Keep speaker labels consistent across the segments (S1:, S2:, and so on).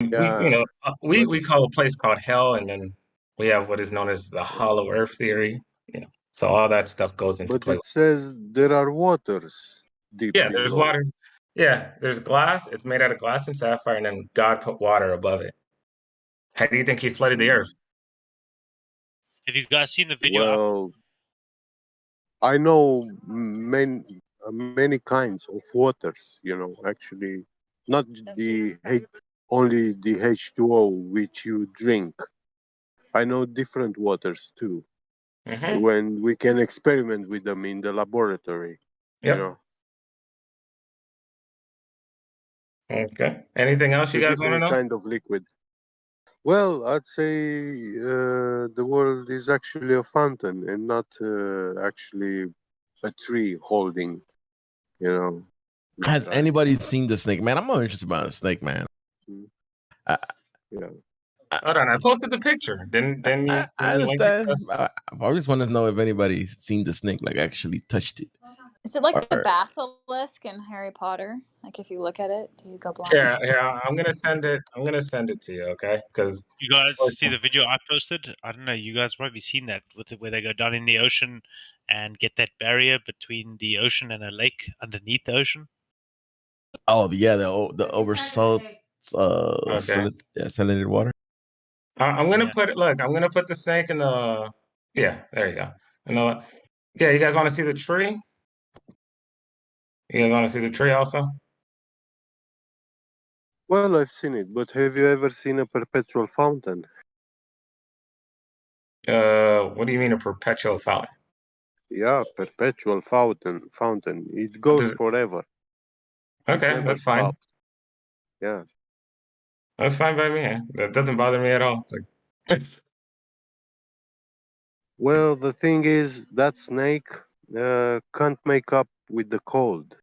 S1: Yeah, but
S2: We call a place called hell, and then we have what is known as the hollow earth theory. So all that stuff goes into play.
S1: it says there are waters deep
S2: Yeah, there's
S1: below.
S2: water. Yeah, there's glass. It's made out of glass and sapphire, and then God put water above it. How do you think he flooded the earth?
S3: Have you guys seen the video?
S1: Well, I know many kinds of waters. Actually, not only the H2O which you drink. I know different waters too.
S2: Mm-hmm.
S1: When we can experiment with them in the laboratory.
S2: Yep. Okay. Anything else you guys want to know?
S1: Kind of liquid. Well, I'd say the world is actually a fountain and not actually a tree holding,
S4: Has anybody seen the snake, man? I'm more interested about the snake, man.
S1: Yeah.
S2: Hold on, I posted the picture. Then
S4: I understand. I just want to know if anybody's seen the snake, like actually touched it.
S5: Is it like the basilisk in Harry Potter? Like if you look at it, do you go blind?
S2: Yeah. I'm gonna send it to you, okay? Because
S3: you guys see the video I posted. I don't know. You guys probably seen that where they go down in the ocean and get that barrier between the ocean and a lake underneath the ocean.
S4: Oh yeah, the oversalt, salinated water.
S2: I'm gonna put it. Look, I'm gonna put the snake in the. Yeah, there you go. Yeah, you guys want to see the tree? You guys want to see the tree also?
S1: Well, I've seen it, but have you ever seen a perpetual fountain?
S2: What do you mean a perpetual fountain?
S1: Yeah, perpetual fountain. It goes forever.
S2: Okay, that's fine.
S1: Stops. Yeah.
S2: That's fine by me. That doesn't bother me at all.
S1: Well, the thing is, that snake can't make up with the cold,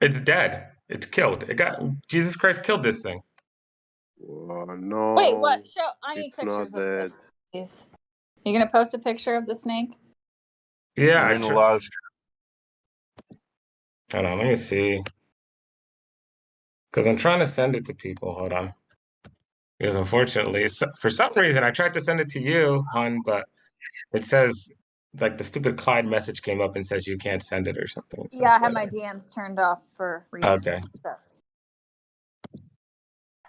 S2: It's dead. It's killed. Jesus Christ killed this thing.
S1: No.
S5: Wait, what? I need
S1: it's
S5: pictures
S1: not
S5: of
S1: dead.
S5: this, please. You gonna post a picture of the snake?
S2: Yeah,
S6: in the live stream.
S2: Hold on, let me see. Because I'm trying to send it to people. Hold on. Because unfortunately, for some reason, I tried to send it to you, hon, but it says, like, the stupid Clyde message came up and says you can't send it or something.
S5: Yeah, I have my DMs turned off for reasons.
S2: Okay.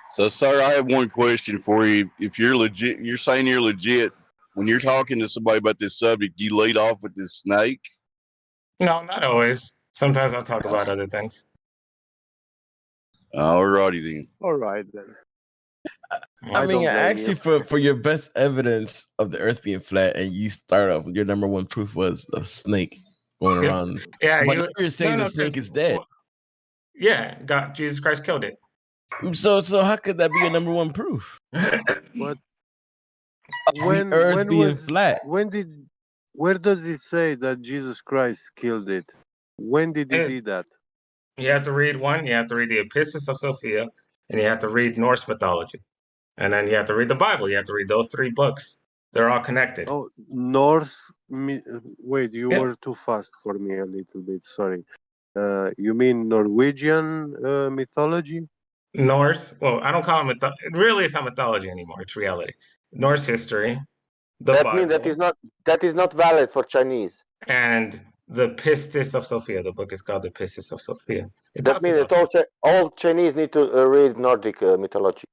S6: So, sir, I have one question for you. If you're legit, you're saying you're legit. When you're talking to somebody about this subject, you lead off with this snake?
S2: No, not always. Sometimes I'll talk about other things.
S6: Alrighty then.
S1: All right then.
S4: I mean, actually, for your best evidence of the Earth being flat, and you start off with your number one proof was a snake going around.
S2: Yeah,
S4: but you're saying the snake is dead.
S2: Yeah, Jesus Christ killed it.
S4: So how could that be your number one proof?
S1: But
S4: when Earth being flat?
S1: Where does it say that Jesus Christ killed it? When did he do that?
S2: You have to read one. You have to read the Epistles of Sophia, and you have to read Norse mythology, and then you have to read the Bible. You have to read those 3 books. They're all connected.
S1: Oh, Norse. Wait, you were too fast for me a little bit. Sorry. You mean Norwegian mythology?
S2: Norse. Well, I don't call it mythology. Really, it's not mythology anymore. It's reality. Norse history.
S7: That means that is not valid for Chinese.
S2: And the Pistis of Sophia. The book is called the Pistis of Sophia.
S7: That means that all Chinese need to read Nordic mythology.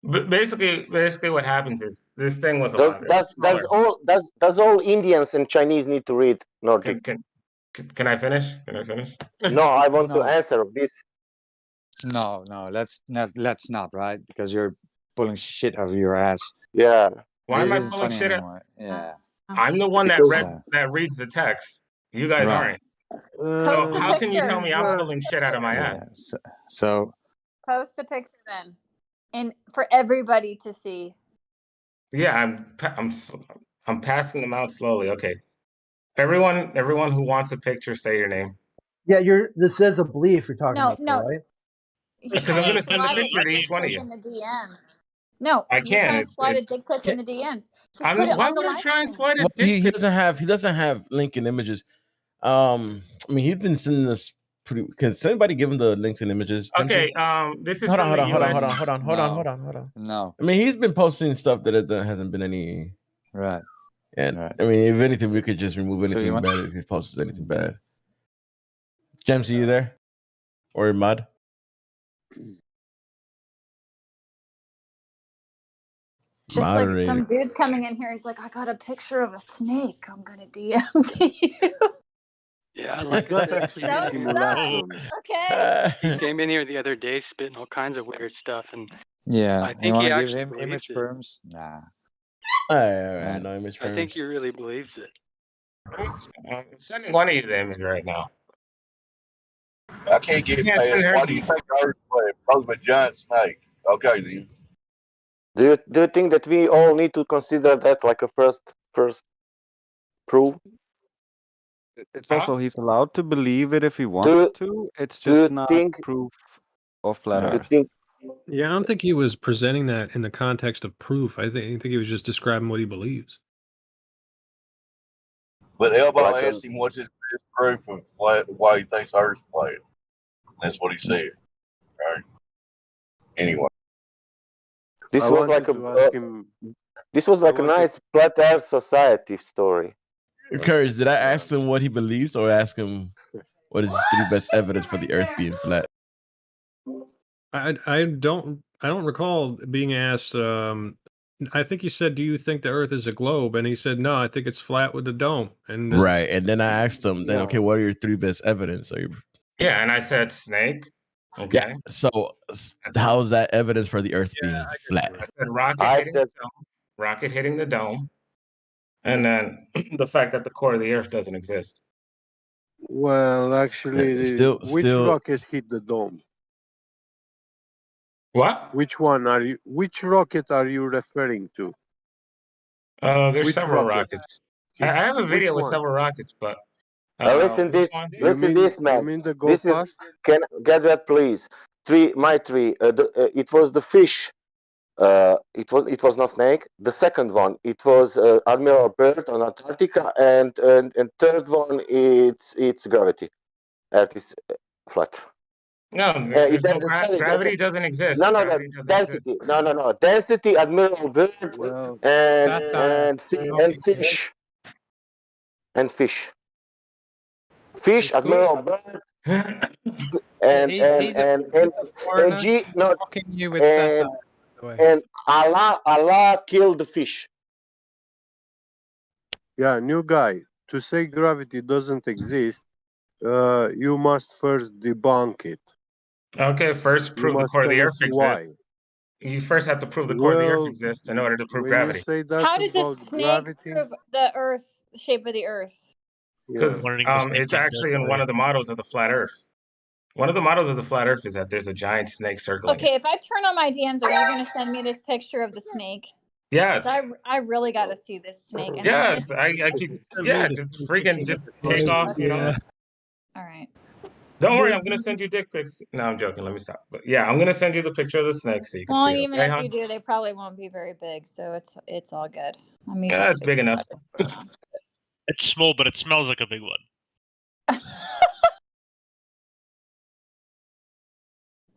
S2: But basically, what happens is this thing was
S7: does all Indians and Chinese need to read Nordic?
S2: Can I finish? Can I finish?
S7: No, I want to answer this.
S8: No, let's not, right? Because you're pulling shit out of your ass.
S7: Yeah.
S2: Why am I pulling shit out?
S8: Yeah.
S2: I'm the one that reads the text. You guys aren't. So how can you tell me I'm pulling shit out of my ass?
S8: So
S5: post a picture then, and for everybody to see.
S2: Yeah, I'm passing them out slowly. Okay, everyone who wants a picture, say your name.
S9: Yeah, this is a belief you're talking about, right?
S2: Because I'm going to send a picture to each one of you.
S5: In the DMs. No,
S2: I can't.
S5: Trying to slide a dick pic in the DMs.
S2: Why would I try and slide a dick pic?
S4: He doesn't have link and images. I mean, he's been sending us Can somebody give him the links and images?
S2: Okay, this is
S4: hold
S2: from the US.
S4: Hold on.
S8: No.
S4: I mean, he's been posting stuff that hasn't been any.
S8: Right.
S4: And
S8: right.
S4: I mean, if anything, we could just remove
S8: So
S4: anything bad if he posts anything bad. James, are you there? Or Mud?
S5: Just like some dude's coming in here. He's like, I got a picture of a snake. I'm gonna DM to you.
S10: Yeah, I like
S1: got
S10: that.
S1: actually simulacrums.
S5: Okay.
S10: He came in here the other day spitting all kinds of weird stuff, and
S8: Yeah,
S10: I think
S8: you
S10: he
S8: want to give
S10: actually
S8: him
S10: believes
S8: image
S10: it.
S8: perms? Nah.
S4: No image
S10: I think
S4: perms.
S10: he really believes it.
S2: I'm sending one of you the image right now.
S6: I can't get
S2: Yeah,
S6: past.
S2: send her
S6: Why do you think I heard it? Because of a giant snake. Okay, then.
S7: Do you think that we all need to consider that like a first proof?
S11: It's also he's allowed to believe it if he wants to. It's just not proof of flat Earth.
S12: Yeah, I don't think he was presenting that in the context of proof. I think he was just describing what he believes.
S6: But Elbow asked him what's his best proof of why he thinks Earth's flat. That's what he said. Right. Anyway.
S7: This was like a nice flat Earth society story.
S4: Courage, did I ask him what he believes or ask him what is his 3 best evidence for the Earth being flat?
S12: I don't recall being asked. I think you said, "Do you think the Earth is a globe?" And he said, "No, I think it's flat with a dome." And
S4: right, and then I asked him, "Then okay, what are your 3 best evidence?"
S2: Yeah, and I said snake. Okay.
S4: Yeah. So how is that evidence for the Earth being flat?
S2: I said rocket hitting the dome, and then the fact that the core of the Earth doesn't exist.
S1: Well, actually, which rocket hit the dome?
S2: What?
S1: Which rocket are you referring to?
S2: There's
S1: Which
S2: several
S1: rocket?
S2: rockets. I have a video with several rockets, but
S7: Listen
S2: which
S7: this,
S2: one?
S7: listen this, man.
S1: You mean the go
S7: This
S1: fast?
S7: Can get that, please. My three. It was the fish. It was not snake. The second one, it was Admiral Byrd on Antarctica, and third one, it's gravity. Earth is flat.
S2: No, gravity doesn't exist.
S7: No,
S2: Gravity doesn't
S7: density.
S2: exist.
S7: No. Density, Admiral Byrd, and fish. And fish. Fish, Admiral Byrd, and G. No, and Allah killed the fish.
S1: Yeah, new guy. To say gravity doesn't exist, you must first debunk it.
S2: Okay, first prove the core of the Earth exists.
S1: Why.
S2: You first have to prove the core of the Earth exists in order to prove gravity.
S1: You say that
S5: How does a snake prove the Earth, shape of the Earth?
S2: Because it's actually in one of the models of the flat Earth. One of the models of the flat Earth is that there's a giant snake circling.
S5: Okay, if I turn on my DMs, are you going to send me this picture of the snake?
S2: Yes.
S5: I really got to see this snake. And
S2: yes, I keep, just freaking just take off, you know.
S5: All right.
S2: Don't worry, I'm gonna send you dick pics. No, I'm joking. Let me stop. But yeah, I'm gonna send you the picture of the snake so you can see it.
S5: Even if you do, they probably won't be very big, so it's all good.
S2: Yeah, it's big enough.
S3: It's small, but it smells like a big one.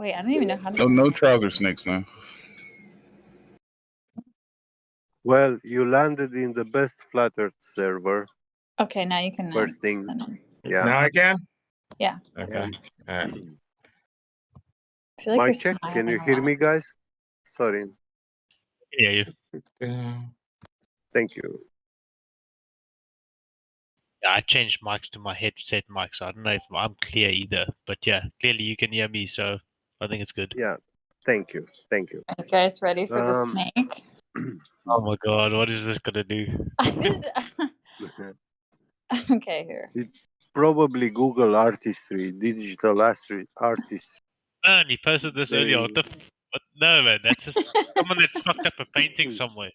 S5: Wait, I don't even know how to.
S13: No trouser snakes now.
S1: Well, you landed in the best flat Earth server.
S5: Okay, now you can.
S1: First thing. Yeah.
S2: Now I can?
S5: Yeah.
S2: Okay. All right.
S5: I feel like
S1: Mic check. Can you hear me, guys? Sorry.
S3: Yeah,
S1: Thank you.
S3: Yeah, I changed mics to my headset mic, so I don't know if I'm clear either. But yeah, clearly you can hear me, so I think it's good.
S1: Yeah. Thank you. Thank you.
S5: Are you guys ready for the snake?
S3: Oh my god, what is this gonna do?
S5: Okay, here.
S1: It's probably Google artistry, digital artist.
S3: Man, he posted this earlier. What no, man, that's just someone that fucked up a painting somewhere.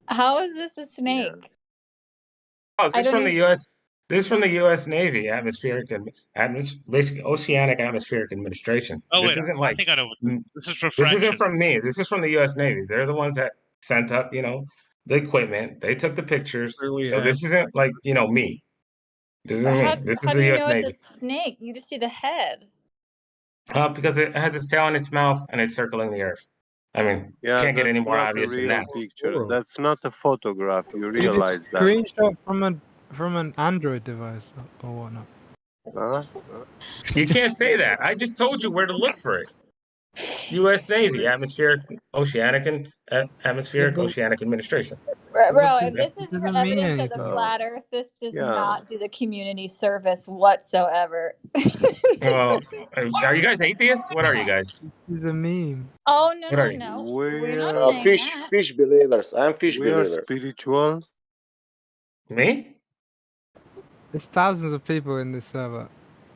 S5: How is this a snake?
S2: Yeah. Oh, this is from the U.S. This is from the U.S. Navy, basically Oceanic Atmospheric Administration.
S3: Oh
S2: this
S3: wait,
S2: isn't
S3: I think I know. This is
S2: This isn't from me. This is from the U.S. Navy. They're the ones that sent up, the equipment. They took the pictures. So this isn't like, me. This isn't me. This is
S5: How
S2: the
S5: do you
S2: U.S.
S5: know
S2: Navy.
S5: it's a snake? You just see the head.
S2: Because it has its tail in its mouth and it's circling the Earth. I mean,
S1: Yeah,
S2: can't get any
S1: that's
S2: more
S1: not a
S2: obvious than
S1: real
S2: that.
S1: picture. That's not a photograph. You
S13: Is it
S1: realize that?
S13: screenshot from an Android device or whatnot?
S1: Huh?
S2: You can't say that. I just told you where to look for it. U.S. Navy, Atmospheric Oceanic Administration.
S5: Bro, if this is your
S13: doesn't mean
S5: evidence of the
S13: anything.
S5: flat Earth, this does
S1: Yeah.
S5: not do the community service whatsoever.
S2: Well, are you guys atheists? What are you guys?
S13: This is a meme.
S5: Oh no,
S2: What are
S5: no,
S2: you?
S5: no. We're not
S1: We're
S5: saying that.
S7: Fish believers. I'm fish
S1: we are
S7: believer.
S1: spiritual.
S2: Me?
S13: There's thousands of people in this server.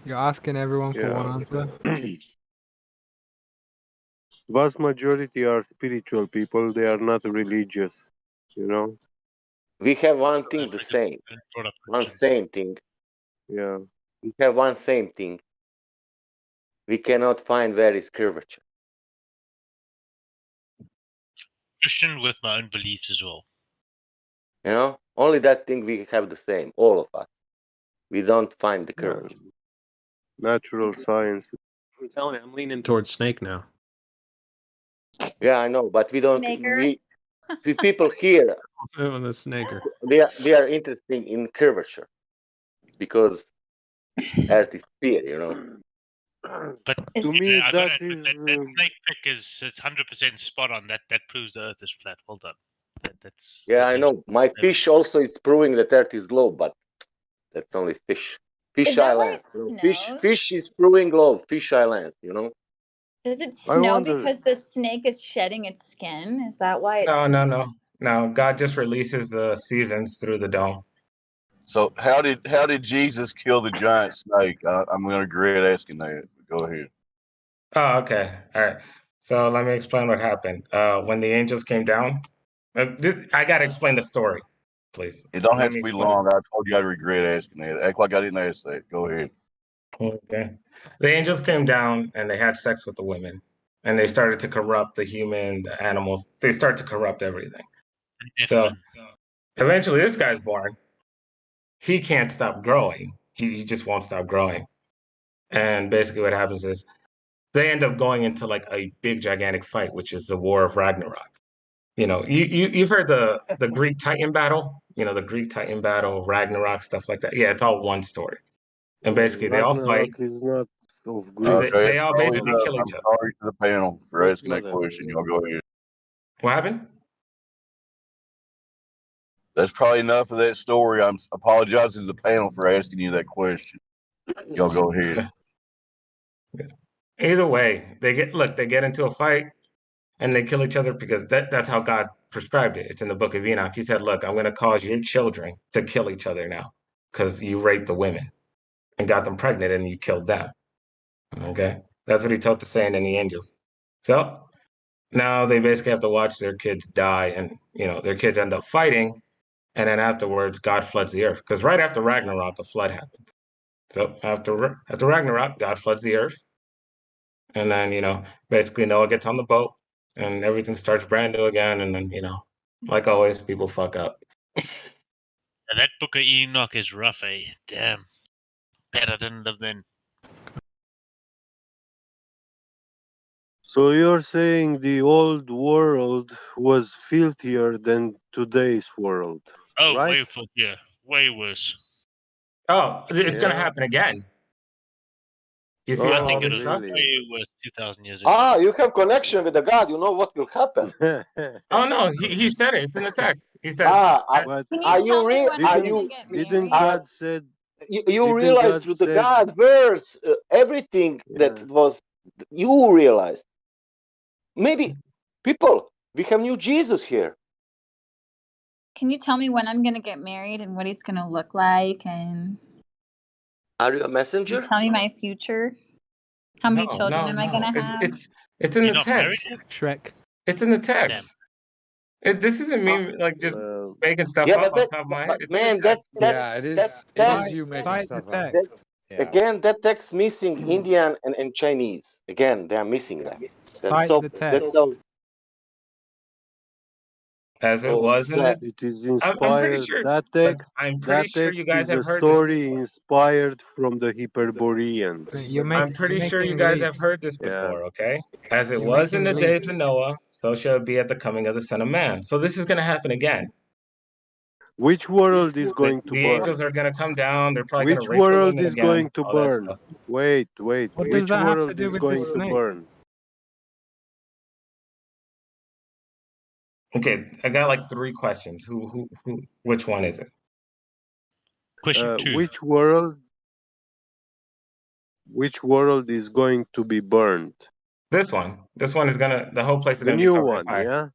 S13: You're asking everyone for one answer.
S1: Vast majority are spiritual people. They are not religious. You know.
S7: We have one thing the same. One same thing.
S1: Yeah.
S7: We have one same thing. We cannot find where is curvature.
S3: Christian with my own beliefs as well.
S7: You know, only that thing we have the same. All of us. We don't find the curvature.
S1: Natural science.
S12: I'm telling you, I'm leaning towards snake now.
S7: Yeah, I know, but we don't. We people here.
S12: On the snaker.
S7: They are interested in curvature because Earth is sphere. You know.
S3: But
S1: to me,
S3: that snake pick is 100% spot on. That proves the Earth is flat. Well done.
S7: Yeah, I know. My fish also is proving that Earth is globe, but that's only fish. Fish Islands. Fish is proving globe. Fish Islands. You know.
S5: Does it snow because the snake is shedding its skin? Is that why it's
S2: No. God just releases the seasons through the dome.
S6: So how did Jesus kill the giant snake? I'm going to regret asking that. Go ahead.
S2: Oh, okay. All right. So let me explain what happened. When the angels came down, I got to explain the story, please.
S6: It don't have to be long. I told you I'd regret asking that. Act like I didn't ask that. Go ahead.
S2: Okay. The angels came down and they had sex with the women, and they started to corrupt the human, the animals. They start to corrupt everything. So eventually, this guy's born. He can't stop growing. He just won't stop growing. And basically, what happens is they end up going into like a big, gigantic fight, which is the War of Ragnarok. You know, you've heard the Greek Titan battle. You know, the Greek Titan battle, Ragnarok, stuff like that. Yeah, it's all one story. And basically, they all fight.
S1: Ragnarok is not of Greek.
S6: Okay,
S2: they all basically kill
S6: I'm
S2: each other.
S6: sorry to the panel for asking that question. Y'all go ahead.
S2: What happened?
S6: That's probably enough of that story. I'm apologizing to the panel for asking you that question. Y'all go ahead.
S2: Either way, they get into a fight and they kill each other because that's how God prescribed it. It's in the book of Enoch. He said, look, I'm going to cause your children to kill each other now because you raped the women and got them pregnant and you killed them. Okay? That's what he told the saint and the angels. So now they basically have to watch their kids die and, their kids end up fighting. And then afterwards, God floods the earth. Because right after Ragnarok, a flood happens. So after Ragnarok, God floods the earth. And then, basically Noah gets on the boat and everything starts brand new again. And then, like always, people fuck up.
S3: That book of Enoch is rough, eh? Damn. Better than live then.
S1: So you're saying the old world was filthier than today's world,
S3: Oh,
S1: right?
S3: way filthier. Way worse.
S2: Oh, it's going to happen again. You see
S3: I think
S2: all
S3: it
S2: this
S3: was
S2: stuff?
S3: way worse 2,000 years ago.
S7: Ah, you have connection with the God. You know what will happen.
S2: Oh no, he said it. It's in the text. He says.
S7: Are you real? Are you?
S1: Didn't God said?
S7: You realize through the God verse everything that was. You realized. Maybe people, we have new Jesus here.
S5: Can you tell me when I'm gonna get married and what he's gonna look like and?
S7: Are you a messenger?
S5: Can you tell me my future. How many children am I gonna have?
S2: It's in the text.
S13: Shrek.
S2: It's in the text. This isn't me just making stuff up on top of my head. It's
S7: man,
S2: in the text.
S8: It is you making stuff up.
S7: Again, that text missing Indian and Chinese. Again, they are missing that. That's so.
S2: As it was in the.
S1: It is
S2: I'm pretty
S1: inspired.
S2: sure.
S1: That text,
S2: I'm pretty sure you guys
S1: is a
S2: have heard this
S1: story
S2: before.
S1: inspired from the Hyperboreans.
S2: I'm pretty sure you guys have heard this before, okay? As it
S13: You're
S2: was in
S13: making
S2: the days
S13: leaps.
S2: of Noah, so shall it be at the coming of the Son of Man. So this is going to happen again.
S1: Which world is going to
S2: The
S1: burn?
S2: angels are going to come down. They're probably going
S1: Which
S2: to rape the
S1: world
S2: women
S1: is
S2: again.
S1: going to
S2: All that
S1: burn?
S2: stuff.
S1: Wait.
S13: What does
S1: Which
S13: that have to
S1: world
S13: do
S1: is
S13: with
S1: going
S13: the
S1: to
S13: snake?
S1: burn?
S2: Okay, I got like 3 questions. Which one is it?
S3: Question 2.
S1: Which world is going to be burned?
S2: This one. This one is the whole place is
S1: The
S2: going to be
S1: new
S2: covered in
S1: one,
S2: fire.
S1: yeah?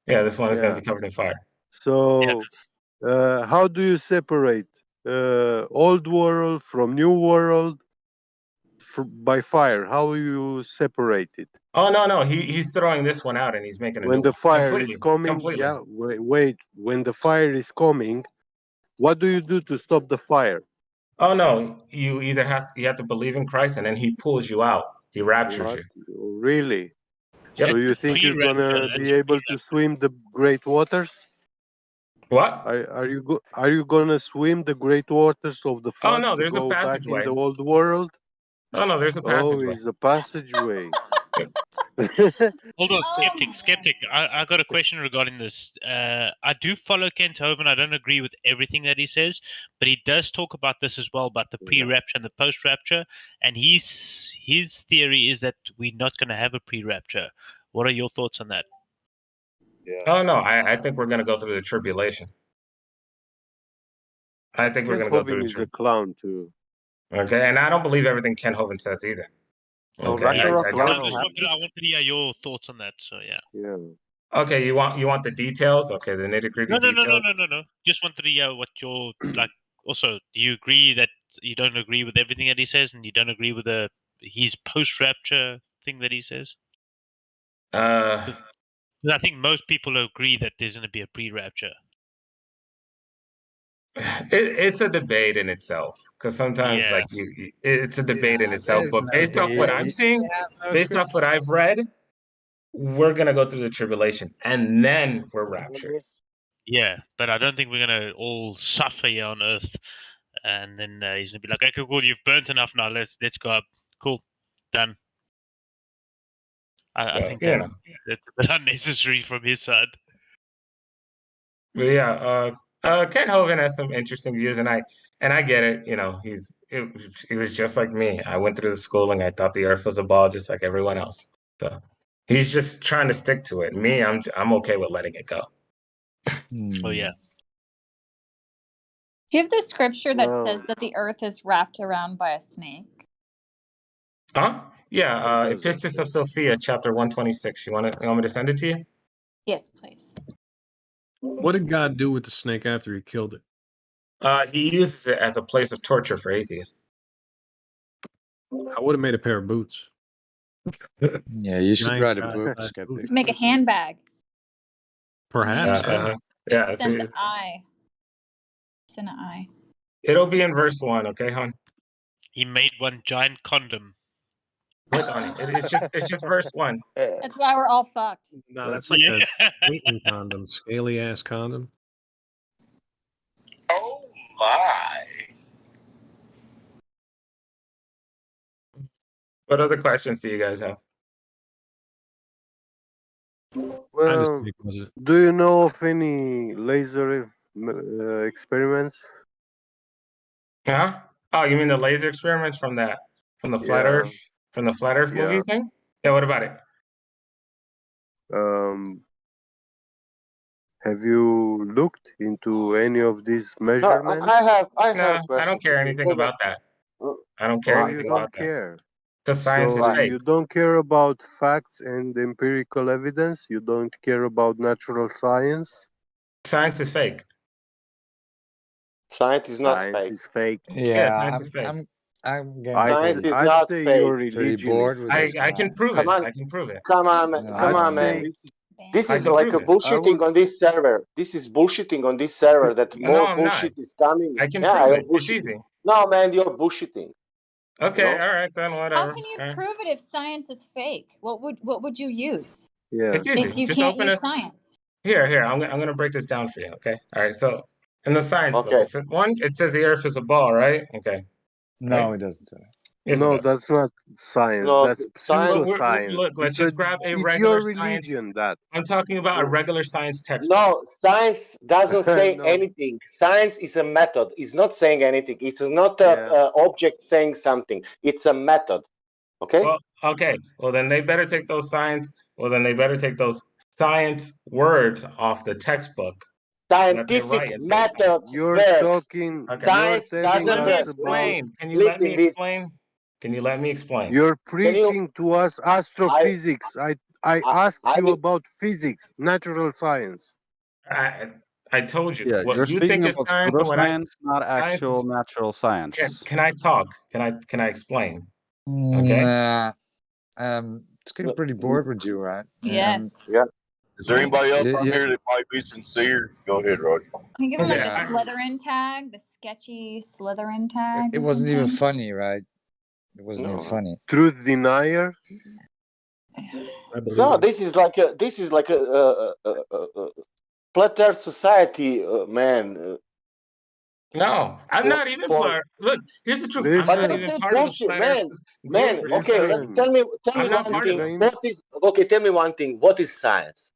S2: Yeah, this one is going to
S1: Yeah.
S2: be covered in fire.
S1: So, how do you separate old world from new world by fire? How will you separate it?
S2: Oh no, he's throwing this one out and he's making a
S1: When
S2: new
S1: the
S2: one.
S1: fire is coming,
S2: Completely.
S1: yeah. Wait. When the fire is coming, what do you do to stop the fire?
S2: Oh no, you have to believe in Christ and then he pulls you out. He raptures you.
S1: Really?
S2: Yep.
S1: So you think you're gonna be able to swim the great waters?
S2: What?
S1: Are you gonna swim the great waters of the flood
S2: no,
S1: to
S2: there's a
S1: go back in
S2: passageway.
S1: the old world?
S2: Oh no, there's a passageway.
S1: Oh, it's a passageway.
S3: Hold on, skeptic. I got a question regarding this. I do follow Kent Hovind. I don't agree with everything that he says, but he does talk about this as well, about the pre-rapture and the post-rapture. And his theory is that we're not going to have a pre-rapture. What are your thoughts on that?
S2: Oh no, I think we're gonna go through the tribulation. I think we're
S1: Kent
S2: gonna go through
S1: Hovind
S2: the
S1: is a
S2: tribulation.
S1: clown too.
S2: Okay, and I don't believe everything Kent Hovind says either. Okay, I
S3: wanted to hear your thoughts on that. So
S1: yeah.
S2: Okay, you want the details? Okay, the nitty-gritty details.
S3: No. Just wanted to hear what your like. Also, do you agree that you don't agree with everything that he says, and you don't agree with his post-rapture thing that he says? I think most people agree that there's going to be a pre-rapture.
S2: It's a debate in itself because sometimes it's a debate in itself. But based off what I'm seeing, based off what I've read, we're gonna go through the tribulation and then we're raptured.
S3: Yeah, but I don't think we're gonna all suffer here on Earth, and then he's gonna be like, "Okay, cool, you've burnt enough now. Let's go up. Cool, done." I think that's a bit unnecessary from his side.
S2: But yeah, Kent Hovind has some interesting views, and I get it. You know, he was just like me. I went through the schooling. I thought the Earth was a ball, just like everyone else. So he's just trying to stick to it. Me, I'm okay with letting it go.
S3: Oh yeah.
S5: Do you have the scripture that says that the earth is wrapped around by a snake?
S2: Huh? Yeah, Epistles of Sophia, chapter 126. You want me to send it to you?
S5: Yes, please.
S12: What did God do with the snake after he killed it?
S2: He uses it as a place of torture for atheists.
S12: I would have made a pair of boots.
S8: Yeah, you should
S12: Giant
S8: write a
S12: size
S8: book,
S12: boots.
S8: Skeptic.
S5: Make a handbag.
S12: Perhaps.
S2: Yeah,
S5: Send an eye. Send an eye.
S2: It'll be in verse 1, okay, hon?
S3: He made one giant condom.
S2: Click on it. It's just verse 1.
S5: That's why we're all fucked.
S12: No, that's like a Satan condom, scaly ass condom.
S2: Oh my! What other questions do you guys have?
S1: Well, do you know of any laser experiments?
S2: Huh? Oh, you mean the laser experiments from the flat Earth movie thing? Yeah. What about it?
S1: Have you looked into any of these measurements?
S7: I have a
S2: I
S7: question.
S2: don't care anything about that. I don't care anything about that.
S1: You don't care.
S2: Because science is fake.
S1: You don't care about facts and empirical evidence? You don't care about natural science?
S2: Science is fake.
S7: Science is not fake.
S1: Science is fake.
S8: Yeah,
S2: science is fake.
S8: I'm getting
S7: Science
S8: pretty,
S7: is not
S1: say
S7: fake.
S1: your religion
S8: bored
S1: is
S8: with
S1: fake.
S8: this
S2: I can prove
S7: Come
S2: it.
S7: on.
S2: I can prove it.
S7: Come on, man.
S8: No,
S7: Come
S8: I'd
S7: on, man.
S8: say-
S7: This
S2: I
S7: is
S2: can
S7: like a
S2: prove it.
S7: bullshitting on this server. This is bullshitting on this server that
S2: No,
S7: more
S2: I'm
S7: bullshit
S2: not.
S7: is coming.
S2: I can
S7: Yeah,
S2: prove
S7: you're
S2: it. It's
S7: bullshitting.
S2: easy.
S7: No, man, you're bullshitting.
S2: Okay,
S7: You know?
S2: all right, then whatever.
S5: How can you
S2: All right.
S5: prove it if science is fake? What would you use?
S1: Yeah.
S2: It's easy.
S5: If you
S2: Just
S5: can't
S2: open
S5: use
S2: a
S5: science?
S2: Here. I'm gonna break this down for you. Okay. All right. So in the science book,
S7: Okay.
S2: it says the Earth is a ball, right? Okay.
S8: No, it doesn't say that.
S2: Yes,
S1: No,
S2: it does.
S1: that's not science.
S7: No,
S1: That's
S7: science.
S1: pseudoscience.
S2: Look, let's just grab a
S1: It's
S2: regular
S1: your
S2: science.
S1: religion that.
S2: I'm talking about a regular science textbook.
S7: No, science doesn't say
S1: No.
S7: anything. Science is a method. It's not saying anything. It's not a object saying something. It's a method. Okay.
S2: Well, okay. Well, then they better take those science. Well, then they better take those science words off the textbook.
S7: Scientific method
S1: You're
S7: works.
S1: talking.
S2: Okay.
S7: Science
S1: You're telling
S7: doesn't
S1: us
S7: work.
S1: about.
S2: Can you let me explain? Can you let me explain?
S1: You're preaching to us astrophysics. I asked you about physics, natural science.
S2: I told you
S11: Yeah,
S2: what
S11: you're
S2: you
S11: speaking
S2: think is
S11: about
S2: science and what I
S11: pseudoscience, not
S2: science
S11: actual
S2: is,
S11: natural science.
S2: can I talk? Can I explain? Okay.
S8: Nah. It's getting pretty bored with you, right?
S5: Yes.
S7: Yeah.
S6: Is there anybody else on
S8: Yeah.
S6: here that might be sincere? Go ahead, Roger.
S5: Can you give him like
S8: Yeah.
S5: the Slytherin tag, the sketchy Slytherin tag?
S8: It
S5: or
S8: wasn't even
S5: something?
S8: funny, right? It wasn't even funny.
S1: Truth denier.
S7: No, this is like a flat Earth society, man.
S2: No, I'm not even part. Look, here's the truth. I'm
S7: But
S2: not
S7: that's
S2: even
S7: not
S2: part of the
S7: bullshit,
S2: flat
S7: man.
S2: Earth
S7: Man,
S2: group or
S7: okay,
S2: society.
S7: tell me
S2: I'm not
S7: one
S2: part of
S7: thing.
S2: them.
S7: Tell me one thing. What is science?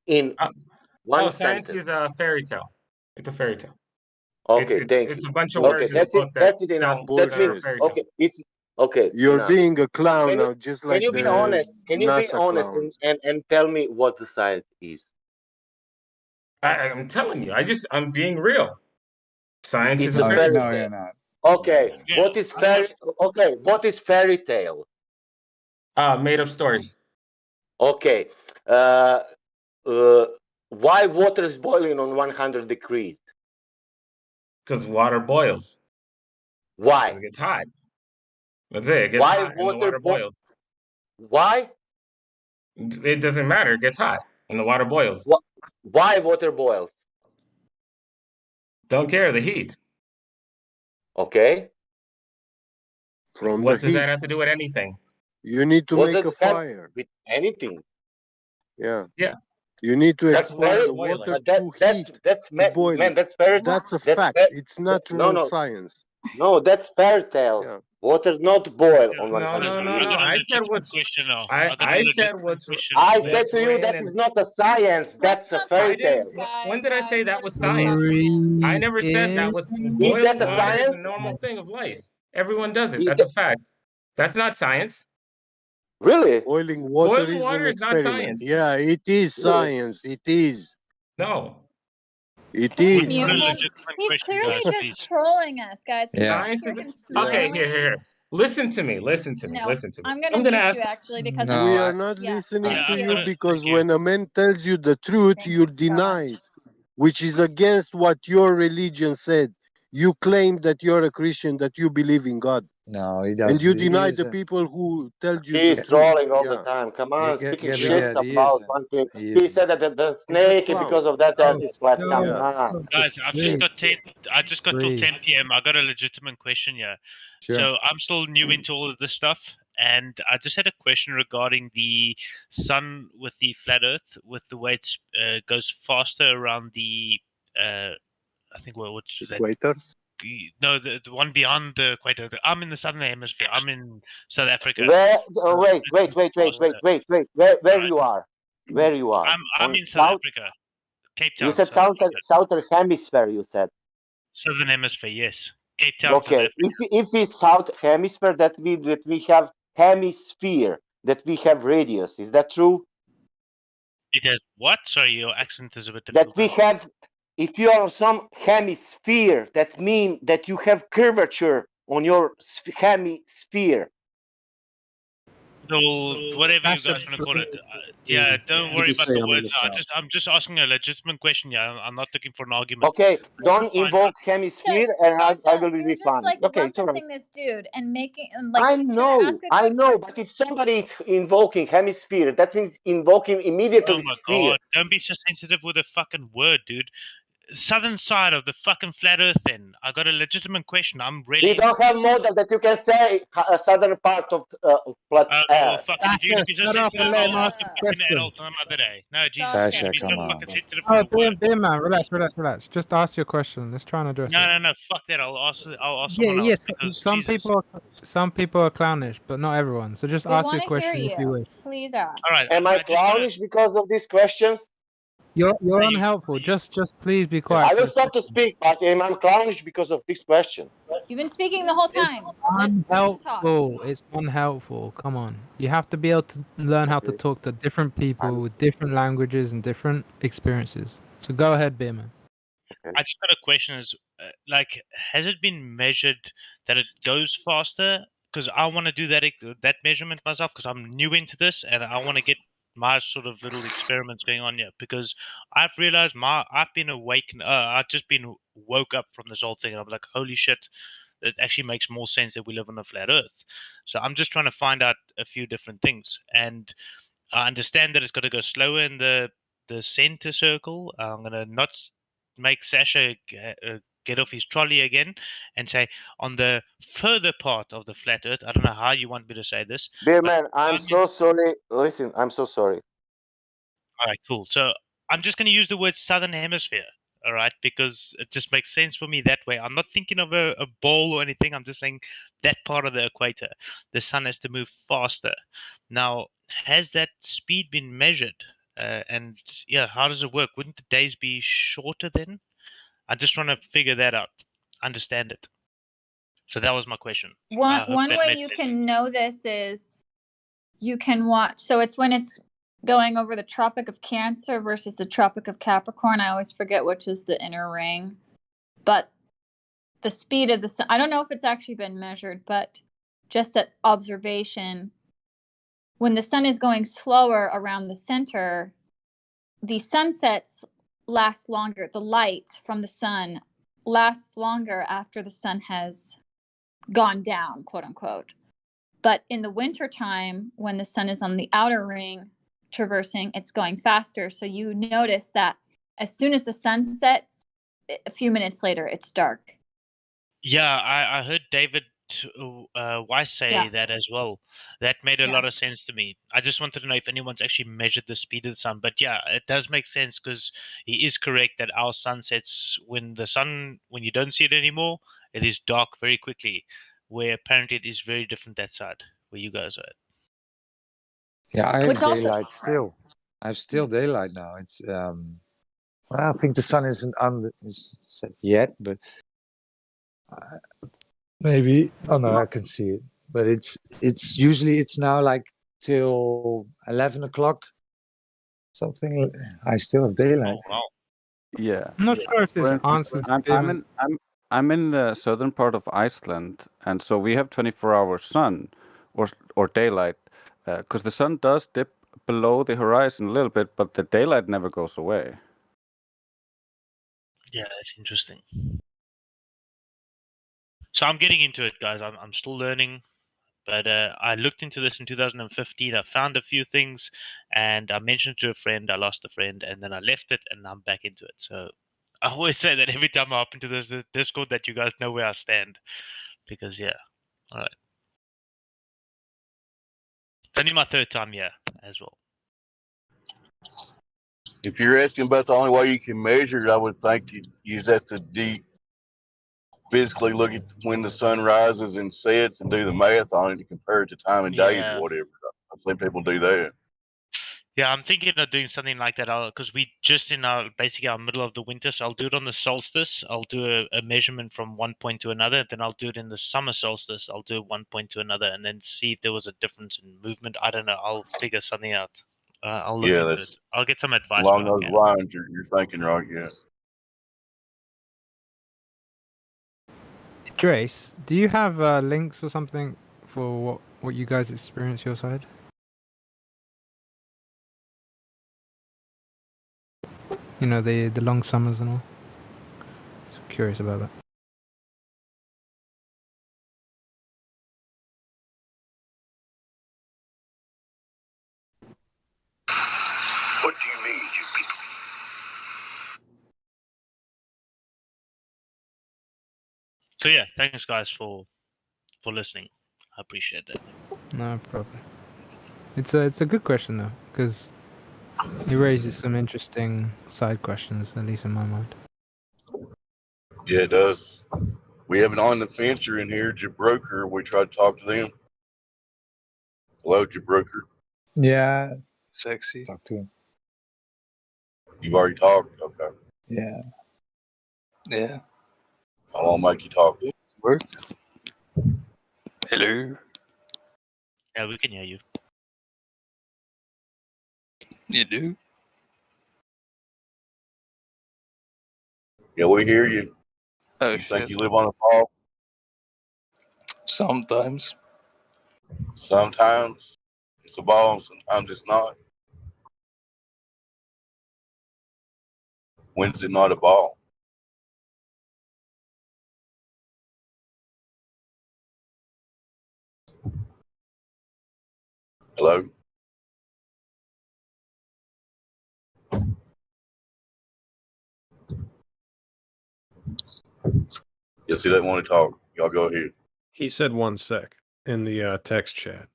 S7: In one
S2: science
S7: sentence.
S2: is a fairy tale. It's a fairy tale.
S7: Okay, thank
S2: It's
S7: you.
S2: a bunch of
S7: Okay,
S2: words in a
S7: that's it.
S2: book that
S7: That's it enough. That
S2: are a
S7: means
S2: fairy tale.
S7: okay. It's okay.
S1: You're
S7: enough.
S1: being a clown
S7: Can you,
S1: now, just
S7: can
S1: like
S7: you be
S1: the
S7: honest? Can you be
S1: NASA
S7: honest
S1: clowns.
S7: and tell me what the science is?
S2: I'm telling you. I'm being real. Science
S7: It's
S2: is a
S7: a
S2: fairy
S7: fairy
S2: tale.
S7: tale.
S8: you're not.
S7: Okay, what is fairy? Okay, what is fairy tale?
S2: Made up stories.
S7: Okay, why water is boiling on 100 degrees?
S2: Because water boils.
S7: Why?
S2: It gets hot. That's it. It gets
S7: Why
S2: hot and the water boils.
S7: Why?
S2: It doesn't matter. It gets hot and the water boils.
S7: Why water boils?
S2: Don't care. The heat.
S7: Okay.
S1: From
S2: What
S1: the
S2: does
S1: heat.
S2: that have to do with anything?
S1: You need to
S7: What
S1: make
S7: does
S1: a
S7: it have
S1: fire.
S7: with anything?
S1: Yeah.
S2: Yeah.
S1: You need to
S7: That's
S1: expose
S7: very
S1: the water
S7: that,
S1: to
S7: that's
S1: heat
S7: that's
S1: to boil
S7: man.
S1: it.
S7: That's fairy.
S1: That's a
S7: That's
S1: fact. It's
S7: no,
S1: natural
S7: no,
S1: science.
S7: no. That's fairy tale.
S1: Yeah.
S7: Water not boil on
S2: No.
S7: 100 degrees.
S2: I said what's. I said what's.
S7: I said
S2: what's
S7: to you that
S2: written
S7: is not a science. That's a fairy tale.
S2: When did I say that was science? I never said that was
S7: Is
S2: boiling
S7: that a
S2: water is a
S7: science?
S2: normal thing of life. Everyone does it.
S7: Is
S2: That's
S7: that
S2: a fact. That's not science.
S7: really?
S1: Boiling water
S2: Boiling
S1: is
S2: water
S1: an
S2: is not
S1: experiment.
S2: science.
S1: Yeah, it is
S7: Really?
S1: science. It is.
S2: No.
S1: It
S5: Can we
S1: is.
S5: mute him? He's clearly just trolling us, guys. Can
S8: Yeah.
S5: we
S2: Science
S5: hear
S2: is
S5: him
S2: okay.
S5: smiling?
S2: Here. Listen to me.
S5: No, I'm gonna
S2: I'm gonna
S5: mute
S2: ask.
S5: you actually because
S8: No,
S1: We
S5: I'm
S1: are not listening
S5: Thank
S1: to
S5: you.
S1: you because when a man tells you the truth,
S5: Thank
S1: you
S5: you so
S1: deny
S5: much.
S1: it, which is against what your religion said. You claim that you're a Christian, that you believe in God,
S8: no, he
S1: and
S8: doesn't.
S1: you
S8: He
S1: deny the
S8: isn't.
S1: people who tell you
S7: He
S1: the
S7: is
S1: truth.
S7: trolling all the
S1: Yeah,
S7: time. Come on, speaking
S8: Get
S7: shit
S8: he
S7: about
S8: isn't.
S7: one thing.
S8: He
S7: He
S8: isn't.
S7: said that the
S1: he's a
S7: snake, and
S1: clown.
S7: because of that,
S13: No,
S7: is flat.
S13: no,
S7: Come
S1: Yeah.
S7: on.
S3: Guys, I've just got 10. I just got till
S13: Breathe.
S3: 10 p.m. I got a legitimate question here.
S8: Sure.
S3: So I'm still new into all of this stuff, and I just had a question regarding the sun with the flat Earth, with the way it goes faster around the. I think what's that?
S1: Equator.
S3: No, the one beyond the equator. I'm in the southern hemisphere. I'm in South Africa.
S7: Where? Oh, wait. Where you are? Where you are?
S3: I'm
S7: On
S3: in South
S7: south?
S3: Africa, Cape Town.
S7: You said
S3: South
S7: southern hemisphere. You said.
S3: Southern hemisphere, yes. Cape Town, South
S7: Okay.
S3: Africa.
S7: If it's south hemisphere, that means that we have hemisphere, that we have radius. Is that true?
S3: It has what? Sorry, your accent is a bit
S7: That
S3: difficult.
S7: we have, if you are on some hemisphere, that means that you have curvature on your hemisphere.
S3: So whatever you guys want to call it. Yeah, don't worry about the words. I'm just asking a legitimate question. Yeah, I'm not looking for an argument.
S7: Okay, don't invoke hemisphere, and I will be
S5: You're just
S7: fine.
S5: like
S7: Okay, it's all right.
S5: rumpusing this dude and making and like
S7: I
S5: he's
S7: know,
S5: trying to ask a question.
S7: but if somebody is invoking hemisphere, that means invoking immediately
S3: Oh my
S7: sphere.
S3: god! Don't be so sensitive with a fucking word, dude. southern side of the fucking flat Earth. Then I got a legitimate question. I'm
S7: We
S3: really.
S7: don't have model that you can say a southern part of flat
S3: Okay, well,
S7: Earth.
S3: fucking, if you're gonna be so
S13: Shut up and
S3: sensitive,
S13: let him
S3: I'll
S13: ask
S3: ask a
S13: the
S3: fucking
S13: question.
S3: adult on another day. No, Jesus,
S5: Sasha,
S3: if you're gonna be so
S8: come on,
S3: fucking
S8: man.
S3: sensitive
S13: Oh,
S3: with the word.
S13: beer man, relax. Just ask your question. Let's try and address it.
S3: No, fuck that. I'll ask
S13: Yeah,
S3: someone else
S13: yes.
S3: because
S13: Some
S3: Jesus.
S13: people are clownish, but not everyone. So just
S5: We
S13: ask
S5: want
S13: your
S5: to hear
S13: question if you
S5: you.
S13: wish.
S5: Please ask.
S3: All right.
S7: Am I
S3: just wanna-
S7: clownish because of these questions?
S13: You're
S3: you-
S13: unhelpful. Just please be quiet.
S7: I
S13: for
S7: will
S13: a
S7: stop to
S13: second.
S7: speak, but am I clownish because of this question?
S5: You've been speaking the whole time. Let him talk.
S13: Unhelpful. It's unhelpful. Come on. You have to be able to learn how to
S7: Okay.
S13: talk to different people with different languages and different experiences. So go ahead, Beerman.
S3: I just got a question: is like, has it been measured that it goes faster? Because I want to do that measurement myself because I'm new into this and I want to get my sort of little experiments going on here because I've realized I've been awakened. I've just been woke up from this whole thing and I'm like, holy shit! It actually makes more sense that we live on a flat Earth. So I'm just trying to find out a few different things and I understand that it's got to go slower in the center circle. I'm going to not make Sasha get off his trolley again and say on the further part of the flat Earth. I don't know how you want me to say this.
S7: Dear man, I'm so sorry. Listen, I'm so sorry.
S3: All right, cool. So I'm just going to use the word southern hemisphere. All right, because it just makes sense for me that way. I'm not thinking of a ball or anything. I'm just saying that part of the equator. The sun has to move faster. Now, has that speed been measured? And yeah, how does it work? Wouldn't the days be shorter then? I'm just trying to figure that out, understand it. So that was my question.
S5: One way you can know this is you can watch. So it's when it's going over the Tropic of Cancer versus the Tropic of Capricorn. I always forget which is the inner ring. But the speed of the sun, I don't know if it's actually been measured, but just at observation, when the sun is going slower around the center, the sunsets last longer. The light from the sun lasts longer after the sun has gone down, quote unquote. But in the wintertime, when the sun is on the outer ring traversing, it's going faster. So you notice that as soon as the sun sets, a few minutes later, it's dark.
S3: Yeah, I heard David Weiss say that as well. That made a lot of sense to me. I just wanted to know if anyone's actually measured the speed of the sun. But yeah, it does make sense because he is correct that our sun sets when you don't see it anymore, it is dark very quickly. Where apparently it is very different that side where you guys are at.
S8: Yeah, I have daylight still. I have still daylight now. It's well, I think the sun isn't set yet, but maybe. Oh no, I can see it. But it's usually now like till 11 o'clock. Something. I still have daylight.
S3: Oh, wow.
S11: Yeah.
S13: I'm not sure if this answers.
S11: I'm in the southern part of Iceland, and so we have 24-hour sun or daylight, because the sun does dip below the horizon a little bit, but the daylight never goes away.
S3: Yeah, that's interesting. So I'm getting into it, guys. I'm still learning, but I looked into this in 2015. I found a few things, and I mentioned it to a friend. I lost a friend, and then I left it, and I'm back into it. So I always say that every time I hop into this Discord, that you guys know where I stand, because yeah, all right. It's only my third time here as well.
S6: If you're asking about the only way you can measure it, I would think you'd have to physically look at when the sun rises and sets and do the math on it to compare it to time and days or whatever. I've seen people do that.
S3: Yeah, I'm thinking of doing something like that because we just in basically our middle of the winter, so I'll do it on the solstice. I'll do a measurement from one point to another. Then I'll do it in the summer solstice. I'll do one point to another, and then see if there was a difference in movement. I don't know. I'll figure something out. I'll look into it. I'll get some advice.
S6: Along those lines, you're thinking right, yes.
S13: Drace, do you have links or something for what you guys experience your side? You know, the long summers and all. Just curious about that.
S14: What do you mean, you people?
S3: So yeah, thanks guys for listening. I appreciate that.
S13: No problem. It's a good question though, because it raises some interesting side questions, at least in my mind.
S6: Yeah, it does. We have an on the fencer in here, Jabroker. We tried to talk to them. Hello, Jabroker.
S8: Yeah.
S14: Sexy.
S8: Talk to him.
S6: You've already talked? Okay.
S8: Yeah.
S14: Yeah.
S6: How long make you talk?
S14: Work. Hello.
S3: Yeah, we can hear you.
S14: You do?
S6: Yeah, we hear you.
S14: Oh,
S6: you
S14: shit.
S6: think you live on a ball?
S14: Sometimes.
S6: Sometimes it's a ball, sometimes it's not. When's it not a ball? Hello? Yes, he doesn't want to talk. Y'all go ahead.
S12: He said 1 sec in the text chat.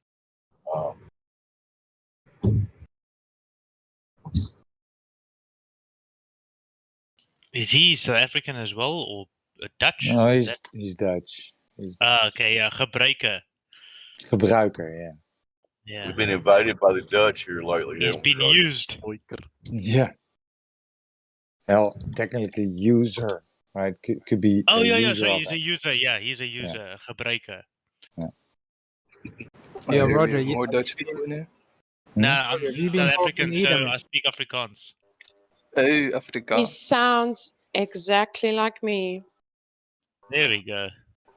S3: Is he South African as well, or Dutch?
S8: No, he's Dutch.
S3: Okay, yeah, gebruiker.
S8: Gebruiker, yeah.
S3: Yeah.
S6: We've been invited by the Dutch here lately.
S3: He's been used.
S8: Yeah. Well, technically user, right? Could be
S3: Oh
S8: a
S3: yeah,
S8: user
S3: so
S8: of
S3: he's a user. Yeah, he's a user, a gebruiker.
S13: Yeah,
S14: we
S13: Roger.
S14: have more Dutch people in here.
S3: Nah, I'm
S13: Have you
S3: South
S13: been
S3: African,
S13: talking
S3: so
S13: Edam?
S3: I speak Afrikaans.
S14: Oh,
S15: He
S14: Afrikaans.
S15: sounds exactly like me.
S3: There we go.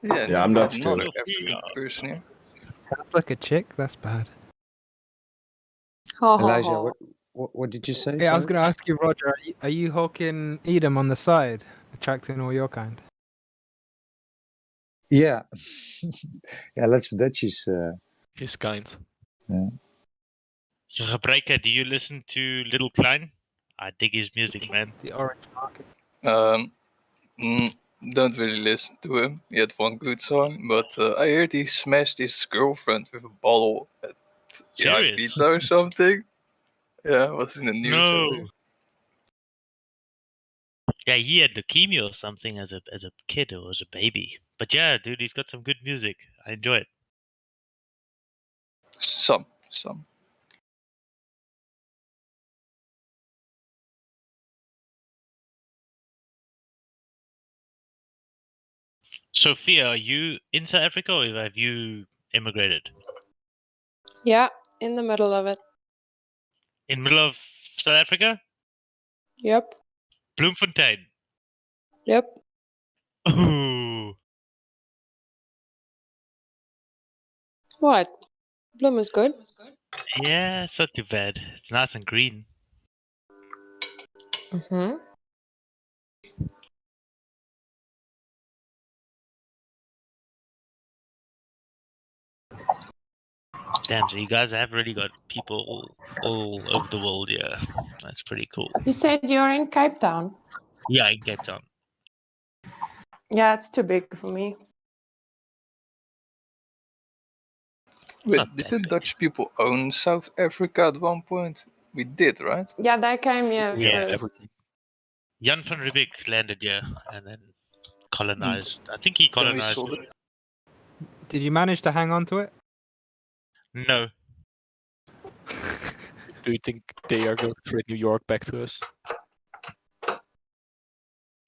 S14: Yeah,
S4: Yeah, I'm Dutch
S14: another
S4: too.
S14: African person here.
S13: Sounds like a chick. That's bad.
S15: Ha ha
S8: Elijah,
S15: ha.
S8: what did you say?
S13: Yeah, I was
S8: Sorry?
S13: going to ask you, Roger. Are you hawking Edam on the side, attracting all your kind?
S8: Yeah. Yeah, let's Dutchies.
S16: His kind.
S8: Yeah.
S3: So gebruiker, do you listen to Little Klein? I dig his music, man.
S13: The Orange Market.
S14: Don't really listen to him. He had one good song, but I heard he smashed his girlfriend with a bottle at
S3: Serious?
S14: pizza or something. Yeah, it was in the news.
S3: No.
S14: I think.
S3: Yeah, he had leukemia or something as a kid or as a baby. But yeah, dude, he's got some good music. I enjoy it.
S14: Some.
S3: Sophia, are you in South Africa or have you immigrated?
S15: Yeah, in the middle of it.
S3: In middle of South Africa?
S15: Yep.
S3: Bloemfontein.
S15: Yep.
S3: Ooh.
S15: What? Bloom is good.
S3: Yeah, it's not too bad. It's nice and green.
S15: Mm-hmm.
S3: Damn, so you guys have really got people all over the world, yeah. That's pretty cool.
S15: You said you're in Cape Town.
S3: Yeah, in Cape Town.
S15: Yeah, it's too big for me.
S14: Wait, didn't Dutch people own South Africa at one point? We did, right?
S15: Yeah, they came here first.
S3: Jan van Riebeeck landed here and then colonized. I think he colonized.
S13: Did you manage to hang on to it?
S3: No.
S16: Do you think they are going to trade New York back to us?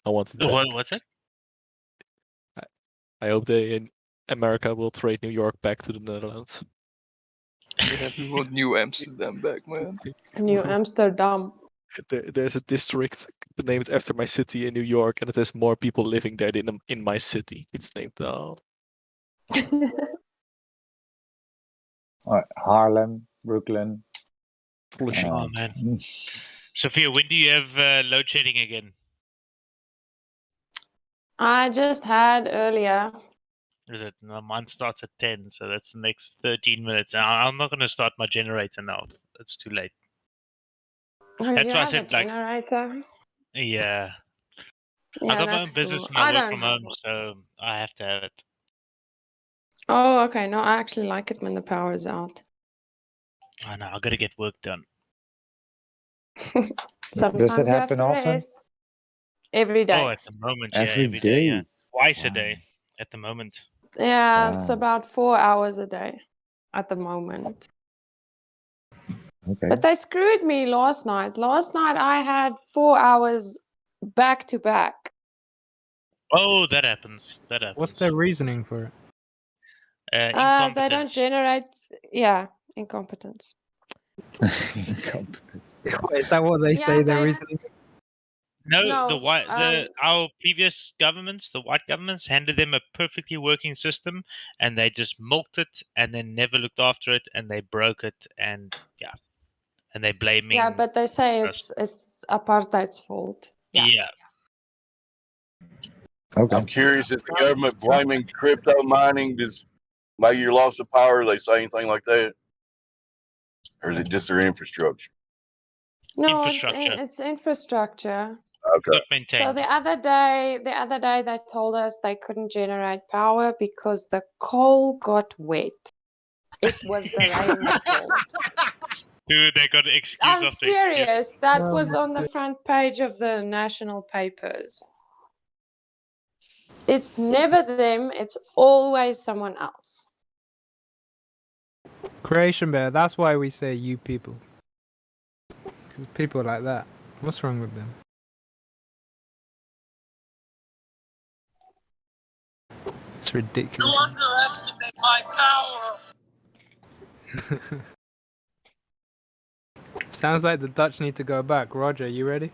S16: I want to.
S3: What's it?
S16: I hope they in America will trade New York back to the Netherlands.
S14: Yeah, we want New Amsterdam back, man.
S15: New Amsterdam.
S16: There's a district named after my city in New York, and it has more people living there than in my city. It's named
S8: Harlem, Brooklyn.
S3: Oh man. Sophia, when do you have load shedding again?
S15: I just had earlier.
S3: Is it? No, mine starts at 10, so that's the next 13 minutes. I'm not going to start my generator now. It's too late.
S15: Oh,
S3: That's
S15: you
S3: why I
S15: have
S3: said
S15: a generator?
S3: Yeah. I
S15: Yeah,
S3: got my
S15: that's
S3: own business
S15: cool.
S3: and I
S15: I
S3: work
S15: don't
S3: from
S15: have
S3: home,
S15: one.
S3: so I have to have it.
S15: Oh, okay. No, I actually like it when the power is out.
S3: I know, I gotta get work done.
S15: Sometimes you have to rest. Every day.
S3: Oh, at the moment,
S8: Every
S3: every day, yeah.
S8: day?
S3: Twice a
S8: Wow.
S3: day at the moment.
S15: Yeah, it's
S8: Wow.
S15: about 4 hours a day at the moment.
S8: Okay.
S15: But they screwed me last night. Last night I had 4 hours back to back.
S3: Oh, that happens. That happens.
S13: What's their reasoning for it?
S15: They don't generate, incompetence.
S8: Incompetence.
S13: Is that what they
S15: Yeah,
S13: say their
S15: they-
S13: reasoning is?
S3: No, the
S15: No,
S3: white, our previous governments, the white governments, handed them a perfectly working system, and they just milked it, and then never looked after it, and they broke it, and and they blaming.
S15: Yeah, but they say
S3: us.
S15: it's apartheid's fault.
S3: Yeah.
S8: Okay.
S6: I'm curious if the government blaming crypto mining does maybe your loss of power. They say anything like that, or is it just their infrastructure?
S15: No,
S3: Infrastructure.
S15: it's infrastructure.
S6: Okay.
S3: Not maintained.
S15: So the other day they told us they couldn't generate power because the coal got wet. It was the rain's fault.
S3: Dude, they got an excuse
S15: I'm
S3: after excuse.
S15: serious. That was on the front page of the national papers. It's never them. It's always someone else.
S13: Creation Bear, that's why we say you people. Because people like that. What's wrong with them? It's ridiculous.
S17: You underestimate my power.
S13: Sounds like the Dutch need to go back. Roger, you ready?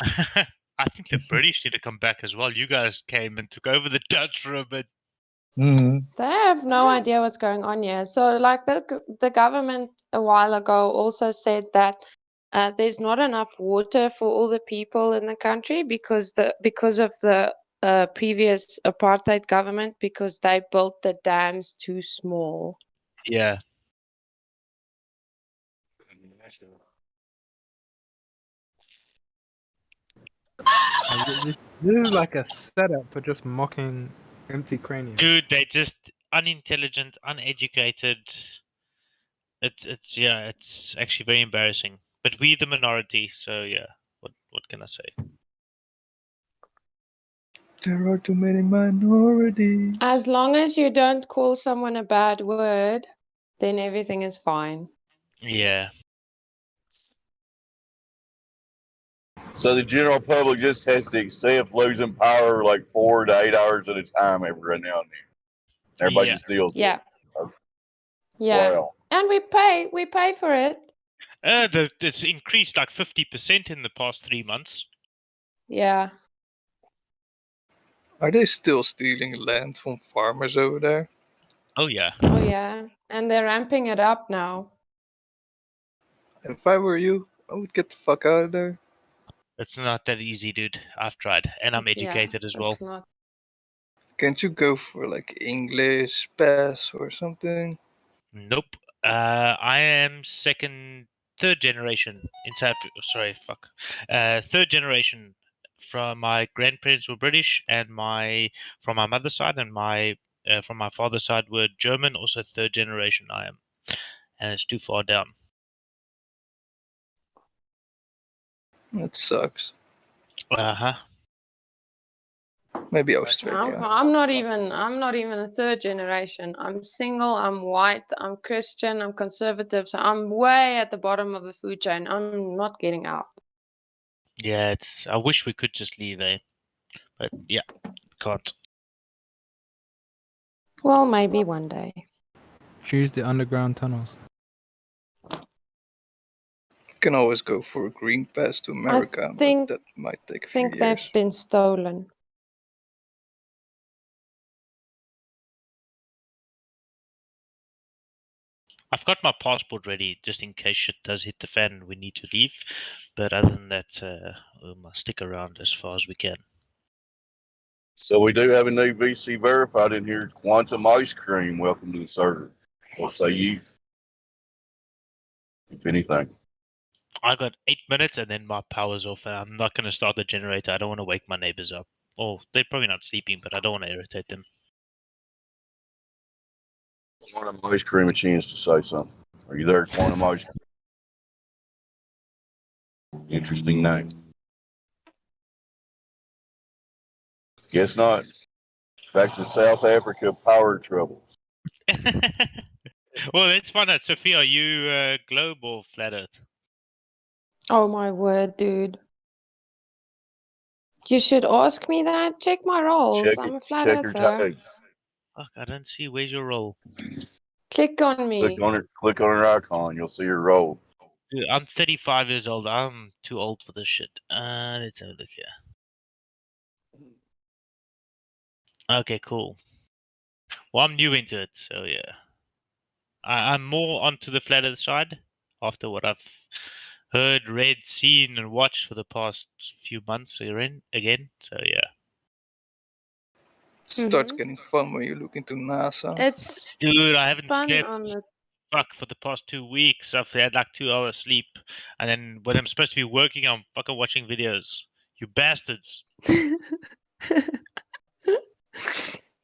S3: I think the British need to come back as well. You guys came and took over the Dutch for a bit.
S8: Mm-hmm.
S15: They have no idea what's going on here. So, like the government a while ago also said that there's not enough water for all the people in the country because of the previous apartheid government because they built the dams too small.
S3: Yeah.
S13: This is like a setup for just mocking empty craniums.
S3: Dude, they just unintelligent, uneducated. It's actually very embarrassing. But we the minority, so yeah. What can I say?
S14: There are too many minorities.
S15: As long as you don't call someone a bad word, then everything is fine.
S3: Yeah.
S6: So the general public just has to accept losing power like 4 to 8 hours at a time every now and then. Everybody just deals
S15: Yeah.
S6: with it.
S15: Yeah.
S6: Wow.
S15: And we pay for it.
S3: It's increased like 50% in the past 3 months.
S15: Yeah.
S14: Are they still stealing land from farmers over there?
S3: Oh yeah.
S15: Oh yeah. And they're ramping it up now.
S14: If I were you, I would get the fuck out of there.
S3: It's not that easy, dude. I've tried, and I'm educated as well.
S15: It's not.
S14: Can't you go for like English, PES or something?
S3: Nope. I am third generation in South. Sorry, fuck. Third generation. From my grandparents were British, and from my mother's side, and from my father's side were German. Also, third generation I am, and it's too far down.
S14: That sucks.
S3: Uh-huh.
S14: Maybe Australia.
S15: I'm not even a third generation. I'm single, I'm white, I'm Christian, I'm conservative, so I'm way at the bottom of the food chain. I'm not getting out.
S3: Yeah, I wish we could just leave, but yeah, can't.
S15: Well, maybe one day.
S13: Choose the underground tunnels.
S14: You can always go for a green pass to America,
S15: think-
S14: but that might take a
S15: I
S14: few
S15: think
S14: years.
S15: they've been stolen.
S3: I've got my passport ready just in case shit does hit the fan and we need to leave. But other than that, we must stick around as far as we can.
S6: So we do have a new VC verified in here, Quantum Ice Cream. Welcome to the server. What say you? If anything.
S3: I got 8 minutes and then my power's off, and I'm not going to start the generator. I don't want to wake my neighbors up. Oh, they're probably not sleeping, but I don't want to irritate them.
S6: Quantum ice cream machines to say something. Are you there, Quantum Ice? Interesting name. Guess not. Back to South Africa power troubles.
S3: Well, let's find out. Sophia, are you globe or flat earth?
S15: Oh my word, dude. You should ask me that. Check my rolls. I'm a flat
S6: Check your
S15: earther.
S6: tag.
S3: Fuck, I don't see. Where's your roll?
S15: Click on me.
S6: Click on her icon. You'll see your roll.
S3: Dude, I'm 35 years old. I'm too old for this shit. Let's have a look here. Okay, cool. Well, I'm new into it, so yeah. I'm more onto the flat earth side after what I've heard, read, seen, and watched for the past few months again. So yeah.
S14: Starts getting fun when you look into NASA.
S15: It's
S3: Dude, I haven't
S15: fun
S3: slept
S15: on the
S3: for the past 2 weeks. I've had like 2 hours sleep, and then when I'm supposed to be working, I'm fucking watching videos. You bastards!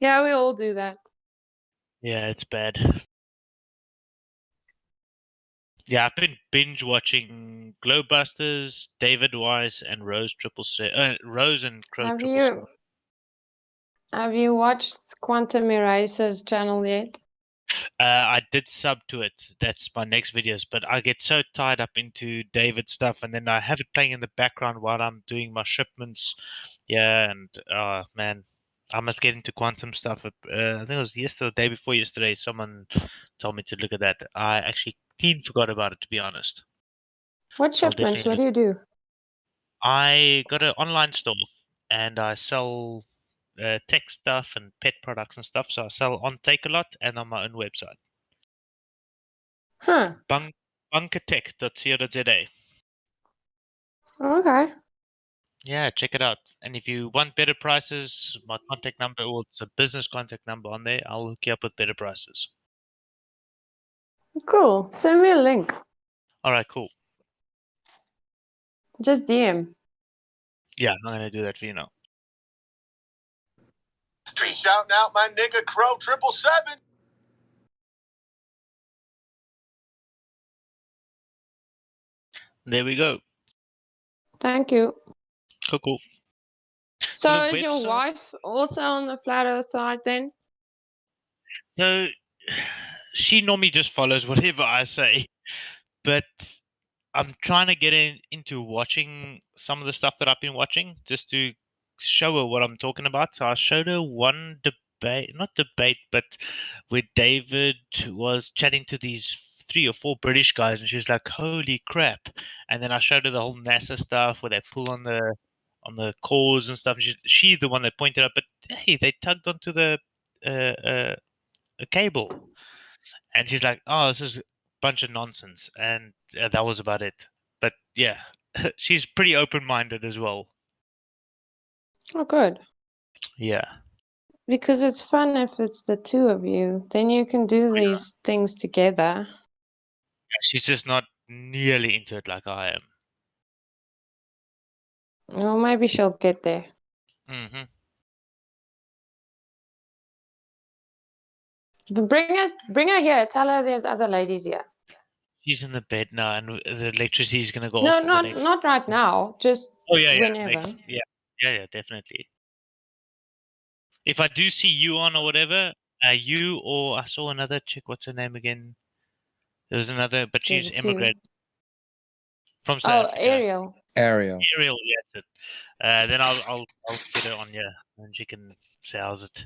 S15: Yeah, we all do that.
S3: Yeah, it's bad. Yeah, I've been binge watching Glowbusters, David Wise, and Rose Rose and Crow
S15: Have
S3: 777.
S15: have you watched Quantum Eraser's channel yet?
S3: I did sub to it. That's my next videos, but I get so tied up into David stuff, and then I have it playing in the background while I'm doing my shipments. Yeah, and man, I must get into quantum stuff. I think it was yesterday, or the day before yesterday. Someone told me to look at that. I actually clean forgot about it, to be honest.
S15: What
S3: So I'll
S15: shipments?
S3: definitely
S15: What do you do?
S3: I got an online store, and I sell tech stuff and pet products and stuff. So I sell on Takealot and on my own website.
S15: Huh.
S3: Bunkertech.co.za.
S15: Okay.
S3: Yeah, check it out. And if you want better prices, my contact number, or it's a business contact number on there, I'll hook you up with better prices.
S15: Cool. Send me a link.
S3: All right, cool.
S15: Just DM.
S3: Yeah, I'm gonna do that for you now.
S17: Street shouting out my nigga Crow 777.
S3: There we go.
S15: Thank you.
S3: Cool.
S15: So is your wife also on the flat earth side then?
S3: So she normally just follows whatever I say, but I'm trying to get into watching some of the stuff that I've been watching just to show her what I'm talking about. So I showed her one not debate, but where David was chatting to these 3 or 4 British guys, and she's like, "Holy crap!" And then I showed her the whole NASA stuff where they pull on the cords and stuff. She the one that pointed out, but hey, they tugged onto the a cable, and she's like, "Oh, this is a bunch of nonsense," and that was about it. But yeah, she's pretty open-minded as well.
S15: Oh, good.
S3: Yeah.
S15: Because it's fun if it's the two of you. Then you can do these things together.
S3: She's just not nearly into it like I am.
S15: Well, maybe she'll get there.
S3: Mm-hmm.
S15: But bring her here. Tell her there's other ladies here.
S3: She's in the bed now, and the electricity's gonna go
S15: No,
S3: off for the next.
S15: not right now. Just whenever.
S3: Yeah, definitely. If I do see you on or whatever, you or I saw another chick. What's her name again? There was another, but she's
S15: There's a
S3: immigrant from
S15: few.
S3: South
S15: Oh,
S3: Africa.
S15: Ariel.
S8: Ariel.
S3: Ariel, yeah, that's it. Then I'll get her on here, and she can say how's it.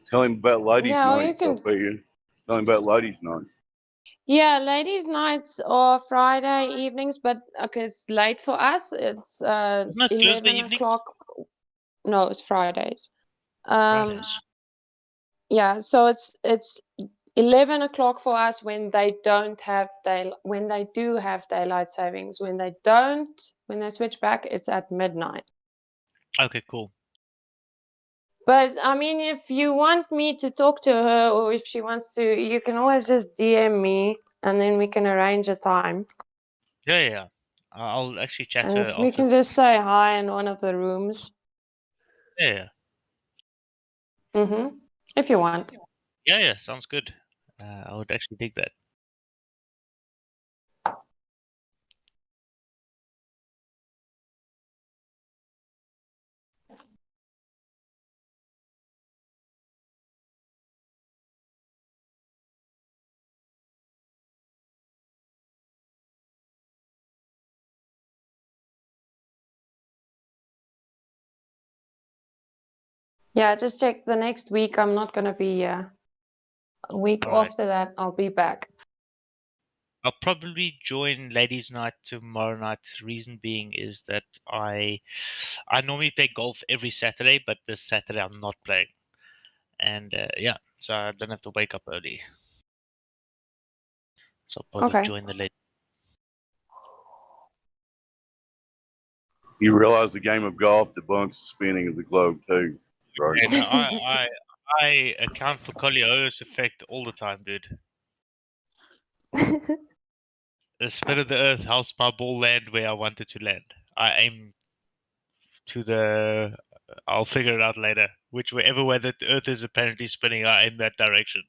S6: Tell him about ladies'
S15: Yeah, well,
S6: night.
S15: you can-
S6: Tell him about ladies' night.
S15: Yeah, ladies' nights are Friday evenings, but okay, it's late for us. It's
S3: Isn't it Thursday
S15: 11
S3: evenings?
S15: o'clock. No, it's Fridays.
S3: Fridays.
S15: Yeah, so it's 11 o'clock for us when they don't have when they do have daylight savings. When they don't, when they switch back, it's at midnight.
S3: Okay, cool.
S15: But I mean, if you want me to talk to her, or if she wants to, you can always just DM me, and then we can arrange a time.
S3: Yeah. I'll actually chat to her
S15: We
S3: after.
S15: can just say hi in one of the rooms.
S3: Yeah.
S15: If you want.
S3: Yeah. Sounds good. I would actually dig that.
S15: Yeah, just check the next week. I'm not gonna be here. A week
S3: All right.
S15: after that, I'll be back.
S3: I'll probably join Ladies' Night tomorrow night. Reason being is that I normally play golf every Saturday, but this Saturday I'm not playing, and so I don't have to wake up early. So I'll probably
S15: Okay.
S3: join the ladies.
S6: You realize the game of golf debunks the spinning of the globe too, right?
S3: And I account for Coriolis effect all the time, dude. The spin of the earth helps my ball land where I want it to land. I aim to the. I'll figure it out later. Whichever way the earth is apparently spinning, I aim that direction.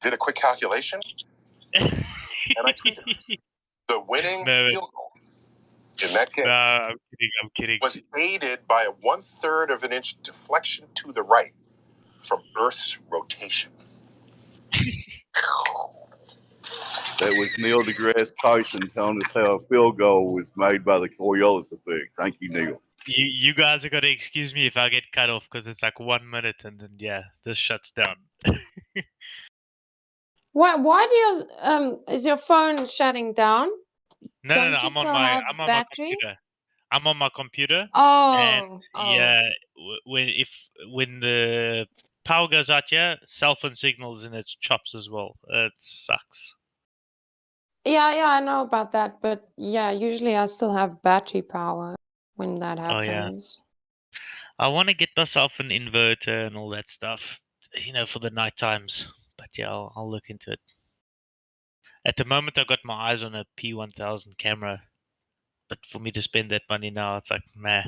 S17: Did a quick calculation, and I tweeted the winning field goal in that game.
S3: I'm kidding.
S17: Was aided by a 1/3 of an inch deflection to the right from Earth's rotation.
S6: That was Neil deGrasse Tyson telling us how a field goal was made by the Coriolis effect. Thank you, Neil.
S3: You guys are gonna excuse me if I get cut off because it's like 1 minute and then this shuts down.
S15: Why do you is your phone shutting down?
S3: No,
S15: Don't you
S3: I'm on
S15: still
S3: my
S15: have
S3: I'm on my
S15: battery?
S3: computer. I'm on my computer.
S15: Oh,
S3: And when the power goes out here, cell phone signals and it chops as well. It sucks.
S15: Yeah, I know about that, but yeah, usually I still have battery power when that
S3: Oh yeah.
S15: happens.
S3: I want to get myself an inverter and all that stuff, for the night times. But yeah, I'll look into it. At the moment, I've got my eyes on a P1000 camera. But for me to spend that money now, it's like, meh.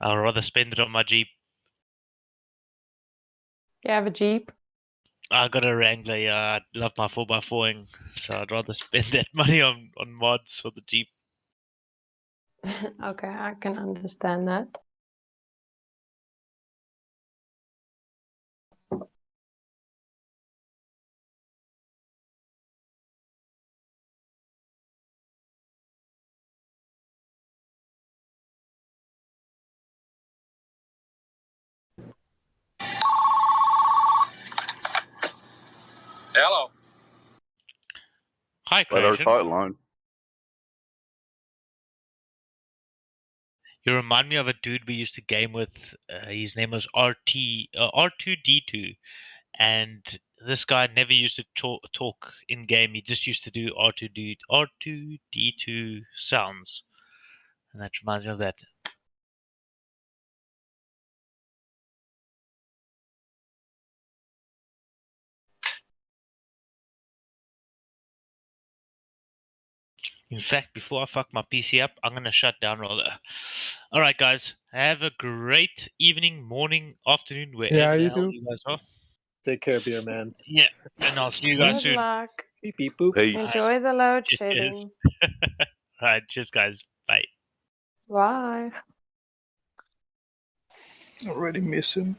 S3: I'd rather spend it on my Jeep.
S15: You have a Jeep?
S3: I got a Wrangler, yeah. I love my 4x4ing, so I'd rather spend that money on mods for the Jeep.
S15: Okay, I can understand that.
S17: Hello.
S3: Hi,
S6: Letters
S3: Creation.
S6: hotline.
S3: You remind me of a dude we used to game with. His name was R2D2, and this guy never used to talk in game. He just used to do R2D2 sounds, and that reminds me of that. In fact, before I fuck my PC up, I'm gonna shut down rather. All right, guys. Have a great evening, morning, afternoon, wherever the hell you guys are.
S18: Take care, beer man.
S3: Yeah, and I'll see you guys
S15: Good
S3: soon.
S15: luck.
S18: Beep beep boop.
S15: Enjoy the load
S3: Cheers.
S15: shedding.
S3: All right, cheers, guys. Bye.
S15: Bye.
S14: Already miss him.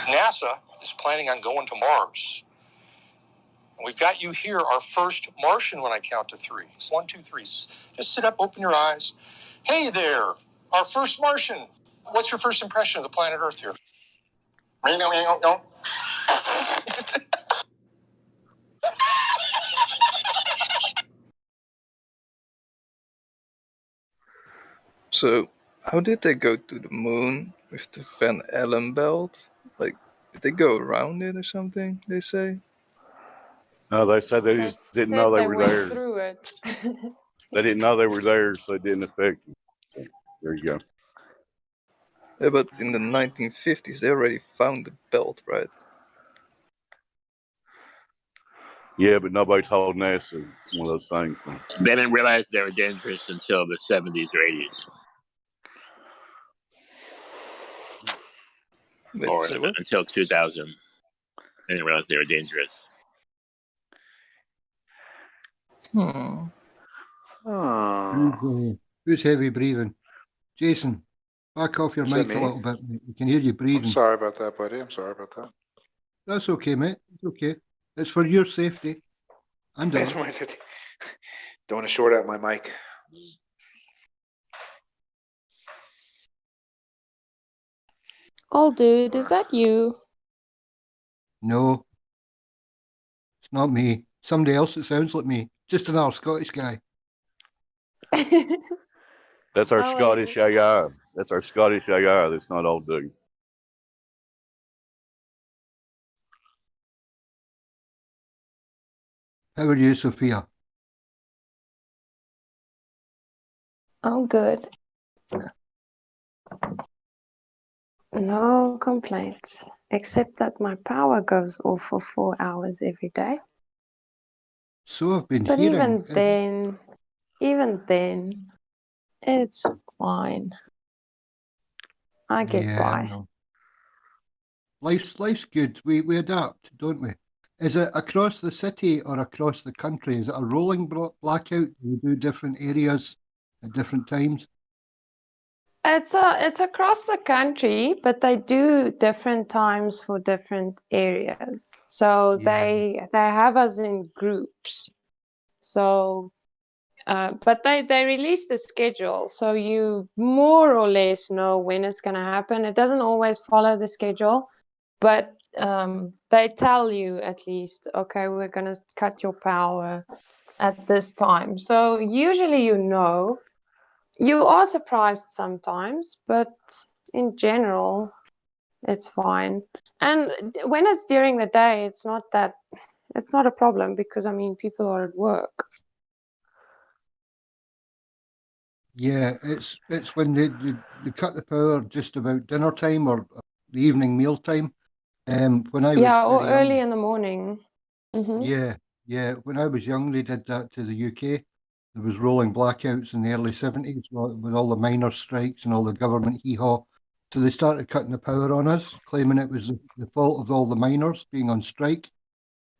S17: NASA is planning on going to Mars. We've got you here, our first Martian, when I count to three. It's 1, 2, 3. Just sit up, open your eyes. Hey there, our first Martian. What's your first impression of the planet Earth here?
S14: So, how did they go to the moon with the Van Allen belt? Like, did they go around it or something? They say.
S6: No, they said they
S15: They
S6: just didn't know
S15: said
S6: they
S15: they
S6: were
S15: went
S6: there.
S15: through it.
S6: They didn't know they were there, so it didn't affect them. So, there you go.
S14: Yeah, but in the 1950s, they already found the belt, right?
S6: Yeah, but nobody told NASA one of those things.
S19: They didn't realize they were dangerous until the 70s or 80s. Or until 2000. They didn't realize they were dangerous.
S20: Who's heavy breathing? Jason, back off your
S21: Is that
S20: mic a
S21: me?
S20: little bit, mate. We can hear you
S21: I'm
S20: breathing.
S21: sorry about that, buddy. I'm sorry about that.
S20: That's okay, mate. It's okay. It's for your safety and
S21: It's
S20: ours.
S21: my safety. Don't want to short out my mic.
S15: Old dude, is that you?
S20: No, it's not me. Somebody else that sounds like me. Just another Scottish guy.
S6: That's our
S15: Oh,
S6: Scottish AI. That's our Scottish AI. That's not old dude.
S20: How are you, Sophia?
S15: Oh, good. No complaints, except that my power goes off for 4 hours every day.
S20: So I've been
S15: But
S20: hearing.
S15: even then, it's fine. I get
S20: Yeah, I
S15: by.
S20: know. Life's good. We adapt, don't we? Is it across the city or across the country? Is it a rolling blackout? Do you do different areas at different times?
S15: It's across the country, but they do different times for different areas. So they have us in groups. So but they release the schedule, so you more or less know when it's going to happen. It doesn't always follow the schedule, but they tell you at least, okay, we're going to cut your power at this time. So usually you know. You are surprised sometimes, but in general, it's fine. And when it's during the day, it's not a problem because, I mean, people are at work.
S20: Yeah, it's when they cut the power just about dinner time or the evening meal time. When I was
S15: Yeah, or
S20: very young.
S15: early in the morning.
S20: Yeah, when I was young, they did that to the UK. There was rolling blackouts in the early 70s with all the miners' strikes and all the government hee-haw. So they started cutting the power on us, claiming it was the fault of all the miners being on strike.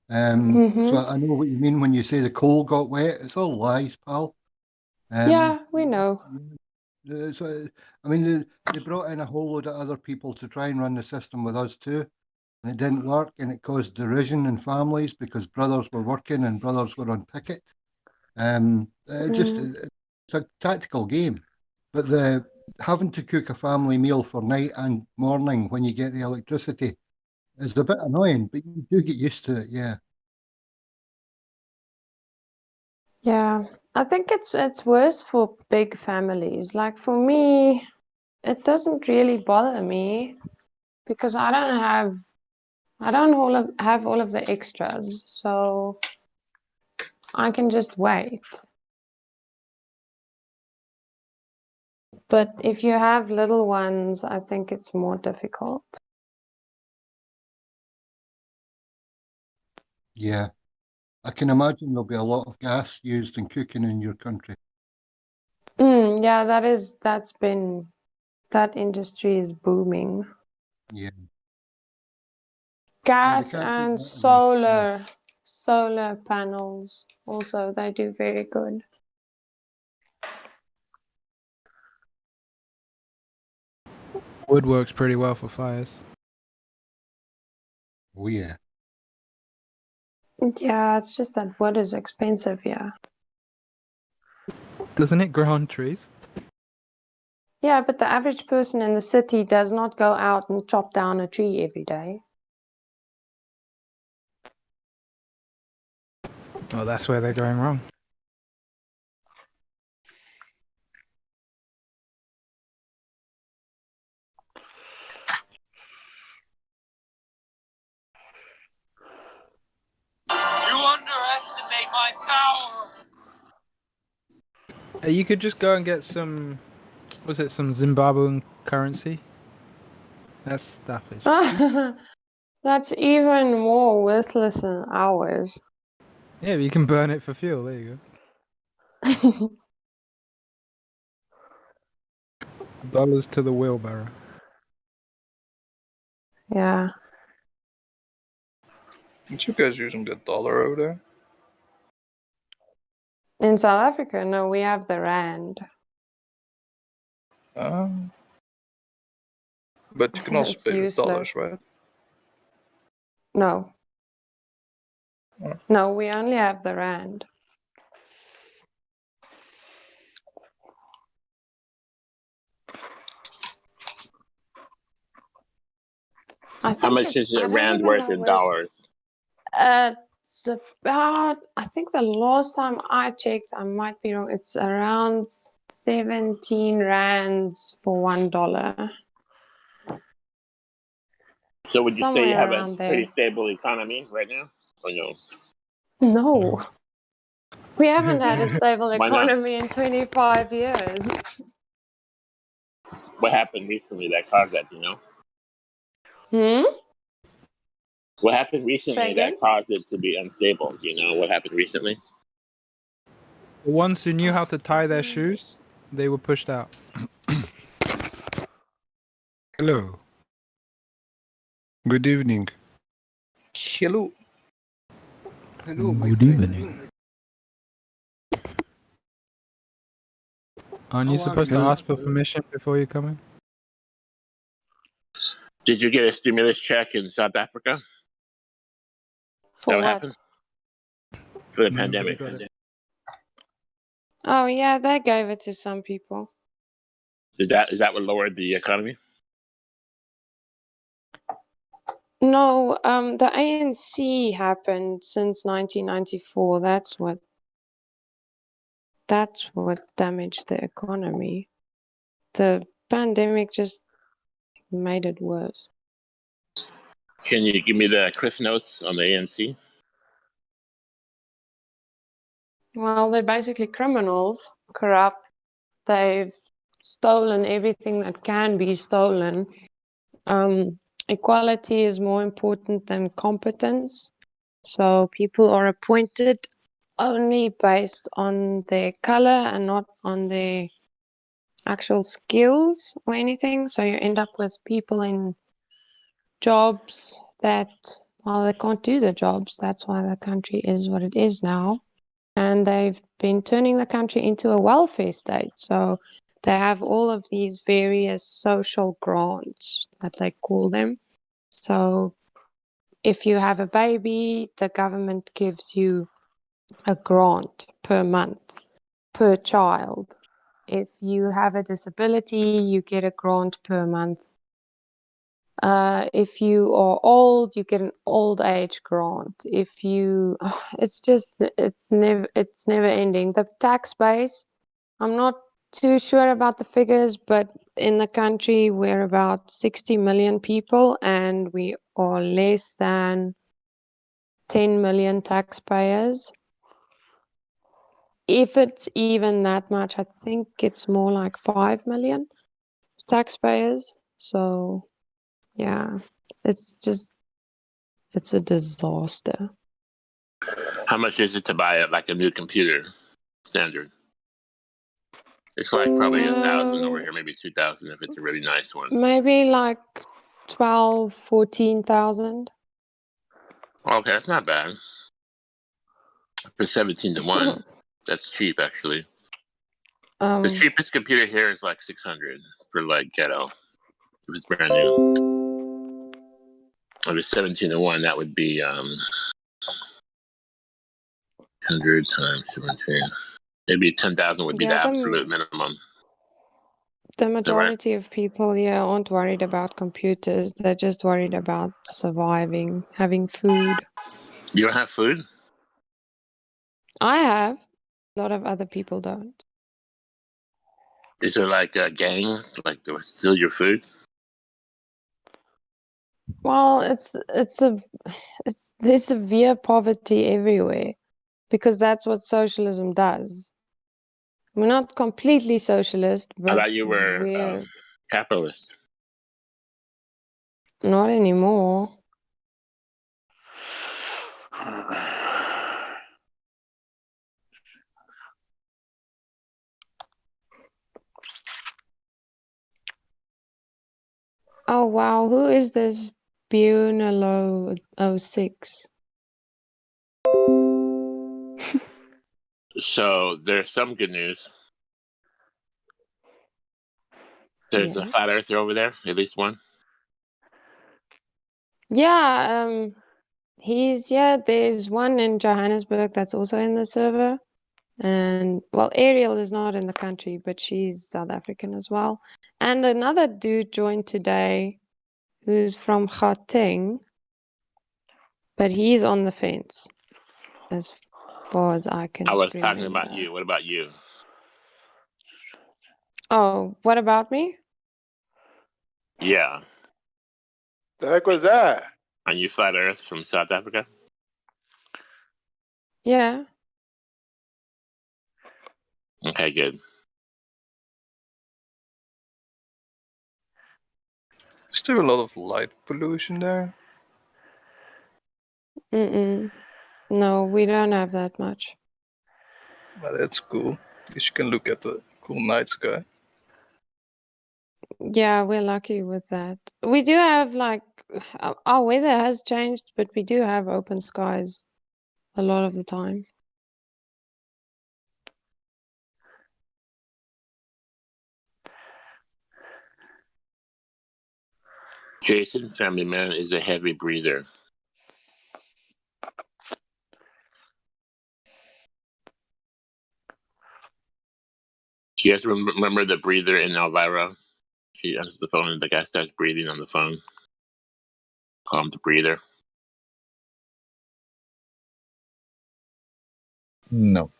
S20: So I know what you mean when you say the coal got wet. It's all lies, pal.
S15: Yeah, we know.
S20: So, I mean, they brought in a whole load of other people to try and run the system with us too. And it didn't work, and it caused derision in families because brothers were working and brothers were on picket. It's a tactical game, but the having to cook a family meal for night and morning when you get the electricity is a bit annoying, but you do get used to it. Yeah.
S15: Yeah, I think it's worse for big families. Like for me, it doesn't really bother me because I don't have all of the extras, so I can just wait. But if you have little ones, I think it's more difficult.
S20: Yeah. I can imagine there'll be a lot of gas used in cooking in your country.
S15: Yeah, that industry is booming.
S20: Yeah.
S15: Gas
S20: can't take
S15: and
S20: that away.
S15: solar panels also, they do very good.
S13: Wood works pretty well for fires.
S20: Oh yeah.
S15: Yeah, it's just that wood is expensive, yeah.
S13: Doesn't it grow on trees?
S15: Yeah, but the average person in the city does not go out and chop down a tree every day.
S13: Well, that's where they're going wrong. You could just go and get some. Was it some Zimbabwean currency? That stuff is.
S15: That's even more worthless than ours.
S13: Yeah, but you can burn it for fuel. There you go. Dollars to the wheelbarrow.
S15: Yeah.
S14: Aren't you guys using the dollar over there?
S15: In South Africa, no, we have the rand.
S14: But you can also
S15: It's
S14: pay with dollars,
S15: useless.
S14: right?
S15: No.
S14: Oh.
S15: No, we only have the rand. I
S19: How
S15: think
S19: much is
S15: I
S19: a
S15: don't
S19: rand
S15: even
S19: worth
S15: know
S19: in
S15: where.
S19: dollars?
S15: It's about, I think the last time I checked, I might be wrong, it's around 17 rands for $1.
S19: So would you say you
S15: Somewhere
S19: have a
S15: around
S19: pretty
S15: there.
S19: stable economy right now? Or no?
S15: No. We haven't had a stable
S19: Why not?
S15: economy in 25 years.
S19: What happened recently that caused that, do you know?
S15: Hmm?
S19: What happened
S15: Say
S19: recently
S15: again?
S19: that caused it to be unstable? Do you know what happened recently?
S13: The ones who knew how to tie their shoes, they were pushed out.
S9: Hello. Good evening.
S14: Hello.
S20: Hello, my
S13: Good
S20: friend.
S13: evening. Aren't you
S20: How are
S13: supposed to
S20: you?
S13: ask for permission before you come in?
S19: Did you get a stimulus check in South Africa?
S15: For
S19: That what
S15: what?
S19: happened? For the
S13: Nobody
S19: pandemic.
S13: got it.
S15: Oh, yeah, they gave it to some people.
S19: Is that what lowered the economy?
S15: No, the ANC happened since 1994. That's what damaged the economy. The pandemic just made it worse.
S19: Can you give me the cliff notes on the ANC?
S15: Well, they're basically criminals, corrupt. They've stolen everything that can be stolen. Equality is more important than competence. So people are appointed only based on their color and not on their actual skills or anything. So you end up with people in jobs that, well, they can't do the jobs. That's why the country is what it is now. And they've been turning the country into a welfare state. So they have all of these various social grants that they call them. So if you have a baby, the government gives you a grant per month, per child. If you have a disability, you get a grant per month. If you are old, you get an old age grant. If you, it's never ending. The tax base, I'm not too sure about the figures, but in the country we're about 60 million people, and we are less than 10 million taxpayers. If it's even that much, I think it's more like 5 million taxpayers. So, yeah, it's a disaster.
S19: How much is it to buy like a new computer standard? It's like probably 1,000 over here, maybe 2,000 if it's a really nice one.
S15: Maybe like 12, 14,000.
S19: Okay, that's not bad. For 17 to 1, that's cheap actually. The cheapest computer here is like 600 for like ghetto. If it's brand new. If it's 17 to 1, that would be 100 times 17. Maybe 10,000 would be the absolute minimum.
S15: The majority of people here aren't worried about computers. They're just worried about surviving, having food.
S19: You don't have food?
S15: I have. A lot of other people don't.
S19: Is there like gangs like to steal your food?
S15: Well, there's severe poverty everywhere because that's what socialism does. We're not completely socialist,
S19: I
S15: but
S19: thought you were
S15: we're
S19: capitalist.
S15: not anymore. Oh wow, who is this Bunalo 06?
S19: So there's some good news. There's a
S15: Yeah.
S19: flat earther over there, at least one.
S15: Yeah, there's one in Johannesburg that's also in the server. And well, Ariel is not in the country, but she's South African as well. And another dude joined today who's from Gauteng, but he's on the fence as far as I can
S19: I was talking
S15: remember.
S19: about you. What about you?
S15: Oh, what about me?
S19: Yeah.
S21: The heck was that?
S19: Are you flat earth from South Africa?
S15: Yeah.
S19: Okay, good.
S14: Is there a lot of light pollution there?
S15: No, we don't have that much.
S14: Well, that's cool. At least you can look at the cool night sky.
S15: Yeah, we're lucky with that. We do have our weather has changed, but we do have open skies a lot of the time.
S19: Jason, family man, is a heavy breather. Do you guys remember the breather in Elvira? She answers the phone and the guy starts breathing on the phone. Call him the breather.
S8: No.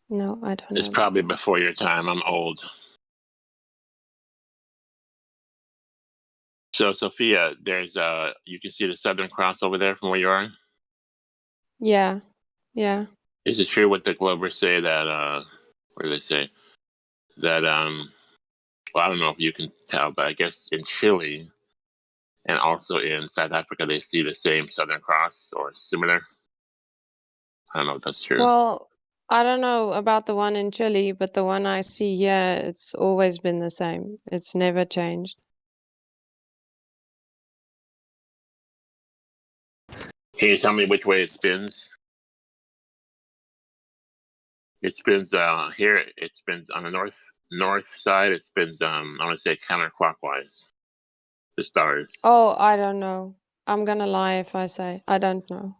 S15: No, I don't
S19: It's
S15: know.
S19: probably before your time. I'm old. So, Sophia, there's you can see the Southern Cross over there from where you are.
S15: Yeah. Yeah.
S19: Is it true what the Glovers say that what do they say? That well, I don't know if you can tell, but I guess in Chile and also in South Africa they see the same Southern Cross or similar. I don't know if that's true.
S15: Well, I don't know about the one in Chile, but the one I see here, it's always been the same. It's never changed.
S19: Can you tell me which way it spins? It spins here. It spins on the north side. It spins I want to say counterclockwise. The stars.
S15: Oh, I don't know. I'm gonna lie if I say I don't know.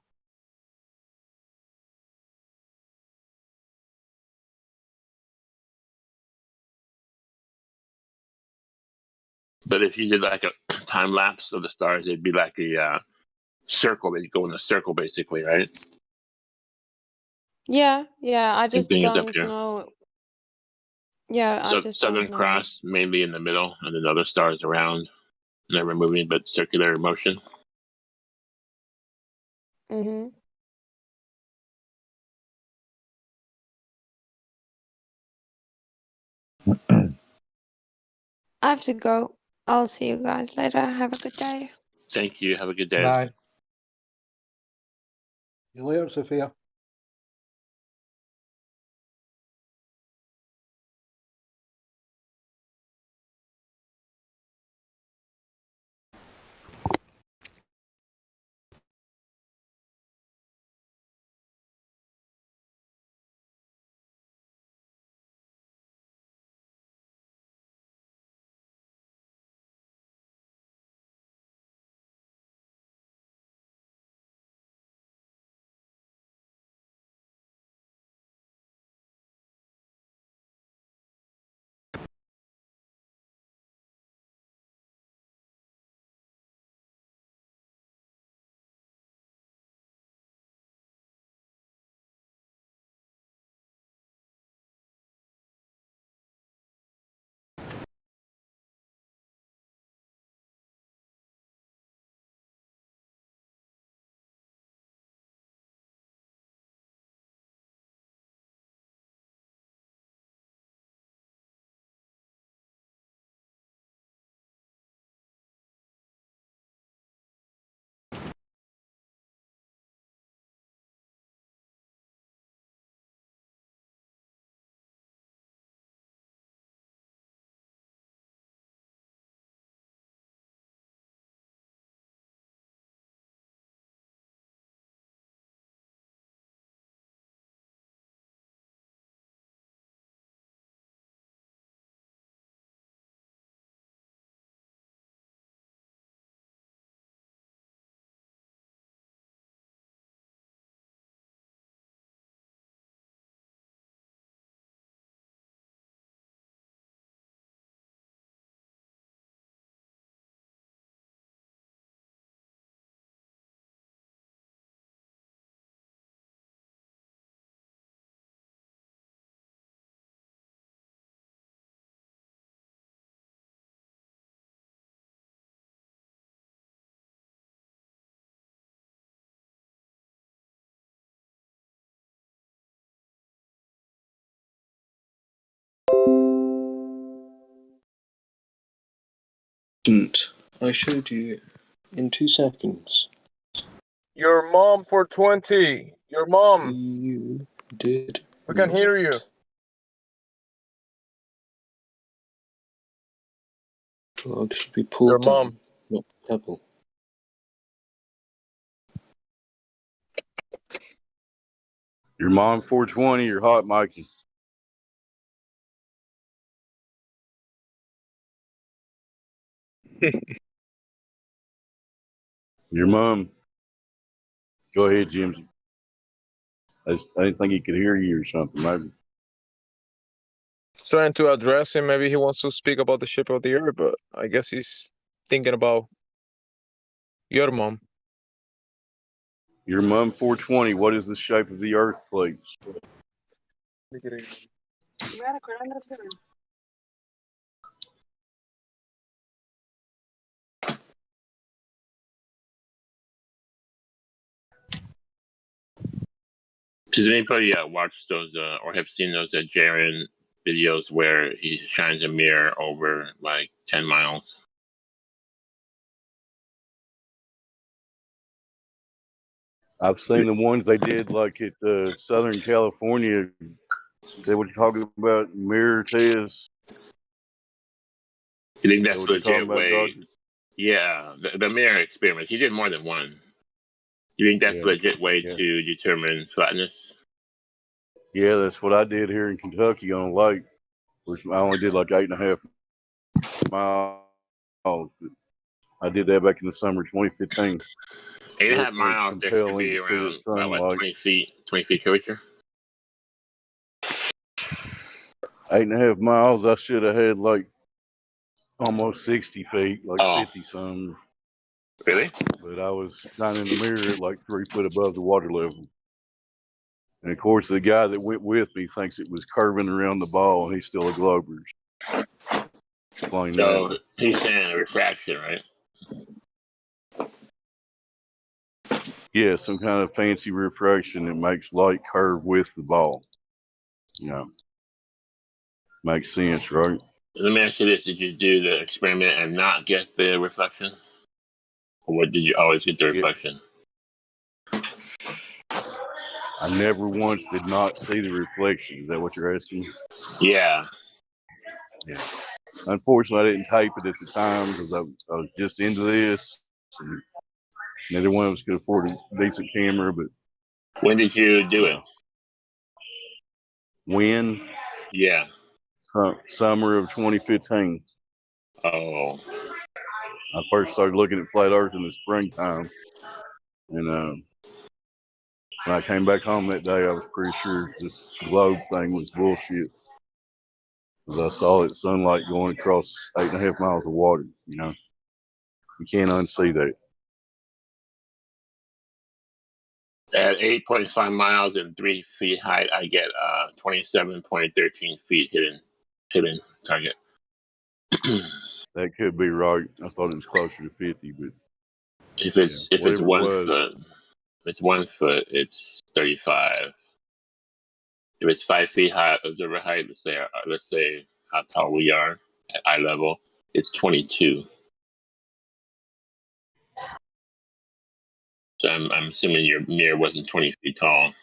S19: But if you did like a time lapse of the stars, it'd be like a circle. They'd go in a circle, basically, right?
S15: Yeah, I
S19: Same
S15: just
S19: thing as up
S15: don't
S19: here.
S15: know. Yeah, I
S19: So
S15: just
S19: Southern
S15: don't know.
S19: Cross mainly in the middle, and then other stars around, never moving, but circular motion.
S15: Mm-hmm. I have to go. I'll see you guys later. Have a good day.
S19: Thank you. Have a good day.
S8: Bye.
S20: See you later, Sophia.
S18: I showed you in 2 seconds.
S21: Your mom for 20. Your mom.
S18: You did.
S21: We can hear you.
S18: Log should be pulled
S21: Your
S18: down,
S21: mom.
S18: not pebble.
S6: Your mom 420, you're hot, Mikey. Your mom. Go ahead, Jimsy. I didn't think he could hear you or something, maybe.
S21: Trying to address him. Maybe he wants to speak about the shape of the earth, but I guess he's thinking about your mom.
S6: Your mom 420, what is the shape of the earth, please?
S19: Does anybody watch those or have seen those Jaren videos where he shines a mirror over like 10 miles?
S6: I've seen the ones they did like at Southern California. They were talking about mirror tests.
S19: You think that's
S6: They were talking
S19: legit
S6: about
S19: way?
S6: doctors.
S19: Yeah, the mirror experiment. He did more than one. You think that's
S6: Yeah,
S19: a legit way
S6: yeah.
S19: to determine flatness?
S6: Yeah, that's what I did here in Kentucky on a lake, which I only did like 8.5 miles. But I did that back in the summer 2015.
S19: 8.5
S6: Therefore, it's
S19: miles. There should
S6: compelling
S19: be
S6: to see
S19: around
S6: that
S19: about what,
S6: sunlight.
S19: 20 feet. 20 feet curvature.
S6: 8.5 miles, I should have had like almost 60 feet, like 50 some.
S19: Really?
S6: But I was shining the mirror at like 3 foot above the water level. And of course, the guy that went with me thinks it was curving around the ball, and he's still a Glober. Explain
S19: So
S6: that.
S19: he's saying refraction, right?
S6: Yeah, some kind of fancy refraction that makes light curve with the ball. Yeah, makes sense, right?
S19: Let me ask you this: did you do the experiment and not get the reflection, or did you always get the reflection?
S6: I never once did not see the reflection. Is that what you're asking?
S19: Yeah.
S6: Yeah. Unfortunately, I didn't tape it at the time because I was just into this. And neither one of us could afford a decent camera. But
S19: when did you do it?
S6: When?
S19: Yeah.
S6: Summer of 2015.
S19: Oh.
S6: I first started looking at flat Earth in the springtime, and when I came back home that day, I was pretty sure this globe thing was bullshit. Because I saw that sunlight going across 8.5 miles of water. You know, you can't unsee that.
S19: At 8.5 miles and 3 feet height, I get 27.13 feet hidden target.
S6: That could be right. I thought it was closer to 50, but
S19: If it's 1
S6: was.
S19: foot, if it's 1 foot, it's 35. If it's 5 feet high, observer height, let's say how tall we are at eye level, it's 22. So I'm assuming your mirror wasn't 20 feet tall.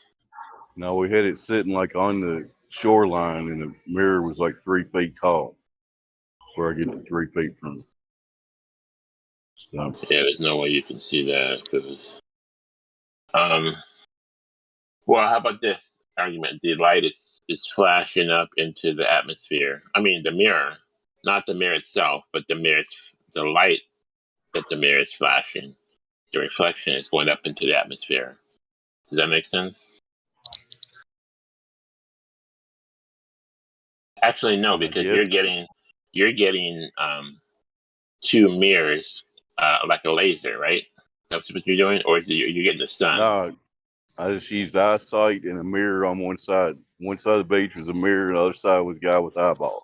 S6: No, we had it sitting like on the shoreline, and the mirror was like 3 feet tall. Where I get the 3 feet from. So.
S19: Yeah, there's no way you can see that because. Well, how about this argument? The light is flashing up into the atmosphere. I mean, the mirror, not the mirror itself, but the light that the mirror is flashing. The reflection is going up into the atmosphere. Does that make sense? Actually, no, because you're getting 2 mirrors like a laser, right? That's what you're doing, or is it you're getting the sun?
S6: No, I just used eyesight and a mirror on one side. One side of the beach was a mirror, and the other side was a guy with eyeballs,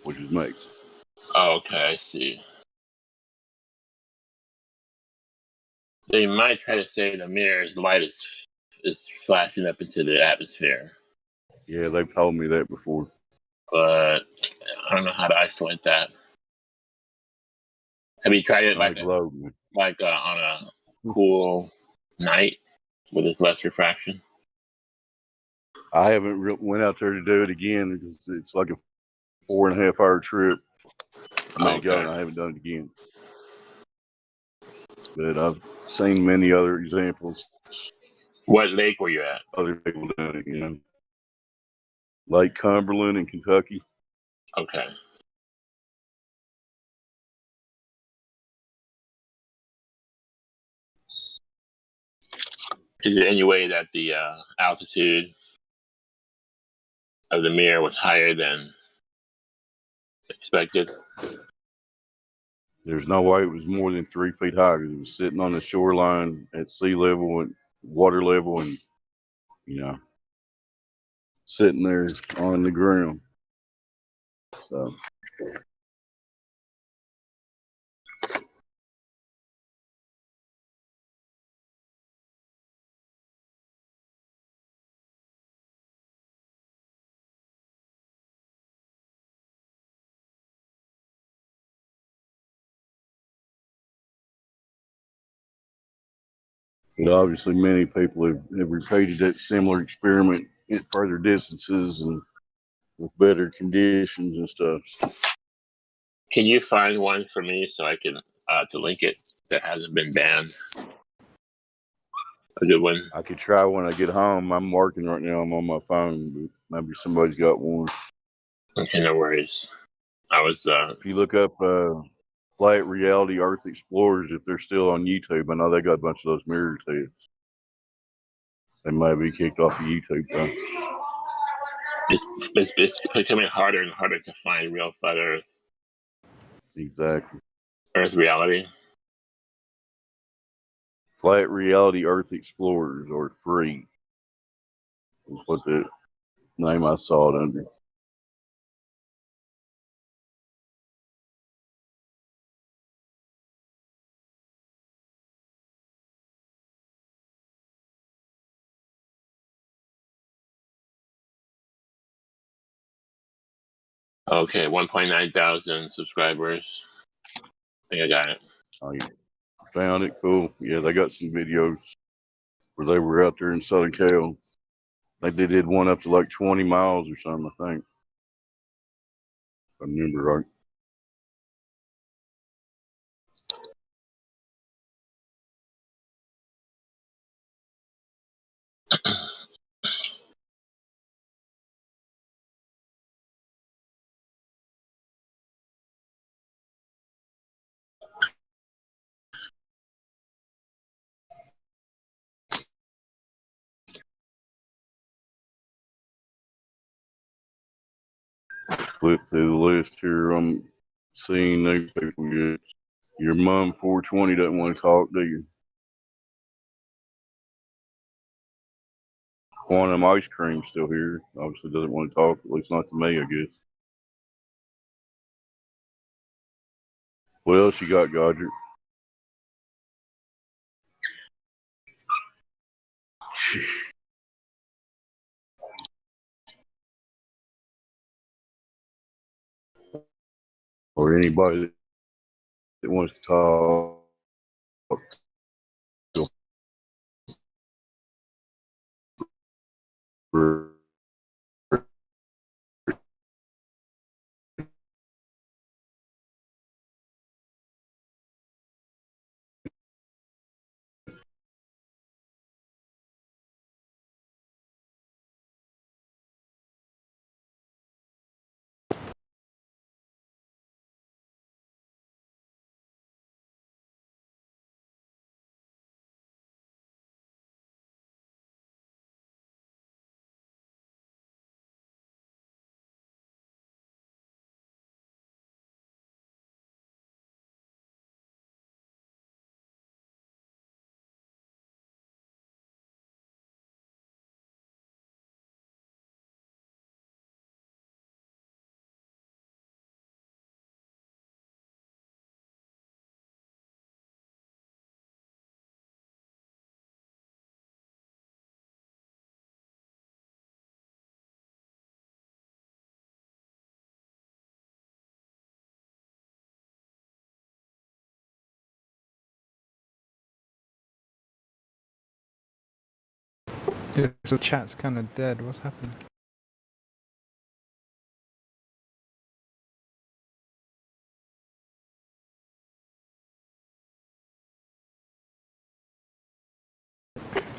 S6: which was me.
S19: Oh, okay, I see. They might try to say the mirror's light is flashing up into the atmosphere.
S6: Yeah, they've told me that before.
S19: But I don't know how to isolate that. Have you tried it
S6: on the globe, man.
S19: on a cool night with this less refraction?
S6: I haven't went out there to do it again because it's like a 4.5 hour trip for me to go, and I haven't done it again. But I've seen many other examples.
S19: What lake were you at?
S6: Other people doing it, you know. Lake Cumberland in Kentucky.
S19: Okay. Is there any way that the altitude of the mirror was higher than expected?
S6: There's no way it was more than 3 feet high because it was sitting on the shoreline at sea level and water level, and you know, sitting there on the ground. So but obviously many people have repeated that similar experiment at further distances and with better conditions and stuff.
S19: Can you find one for me so I can to link it that hasn't been banned? A good one.
S6: I could try when I get home. I'm working right now. I'm on my phone, but maybe somebody's got one.
S19: Okay, no worries. I was.
S6: If you look up Flat Reality Earth Explorers, if they're still on YouTube, I know they got a bunch of those mirror tests. They might be kicked off of YouTube though.
S19: It's becoming harder and harder to find real flat Earth.
S6: Exactly.
S19: Earth reality.
S6: Flat Reality Earth Explorers, or free, is what the name I saw it under.
S19: Okay, 1.9 thousand subscribers. I think I got it.
S6: Oh, you found it? Cool. Yeah, they got some videos where they were out there in Southern Cal. I think they did one up to like 20 miles or something, I think. If I remember right. Flip through the list here. I'm seeing new people get. Your mom 420 doesn't want to talk, do you? Quantum Ice Cream still here. Obviously doesn't want to talk, at least not to me, I guess. What else you got, Godric? Or anybody that wants to talk.
S13: Yeah, so chat's kind of dead. What's happening?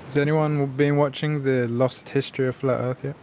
S13: Has anyone been watching the Lost History of Flat Earth yet?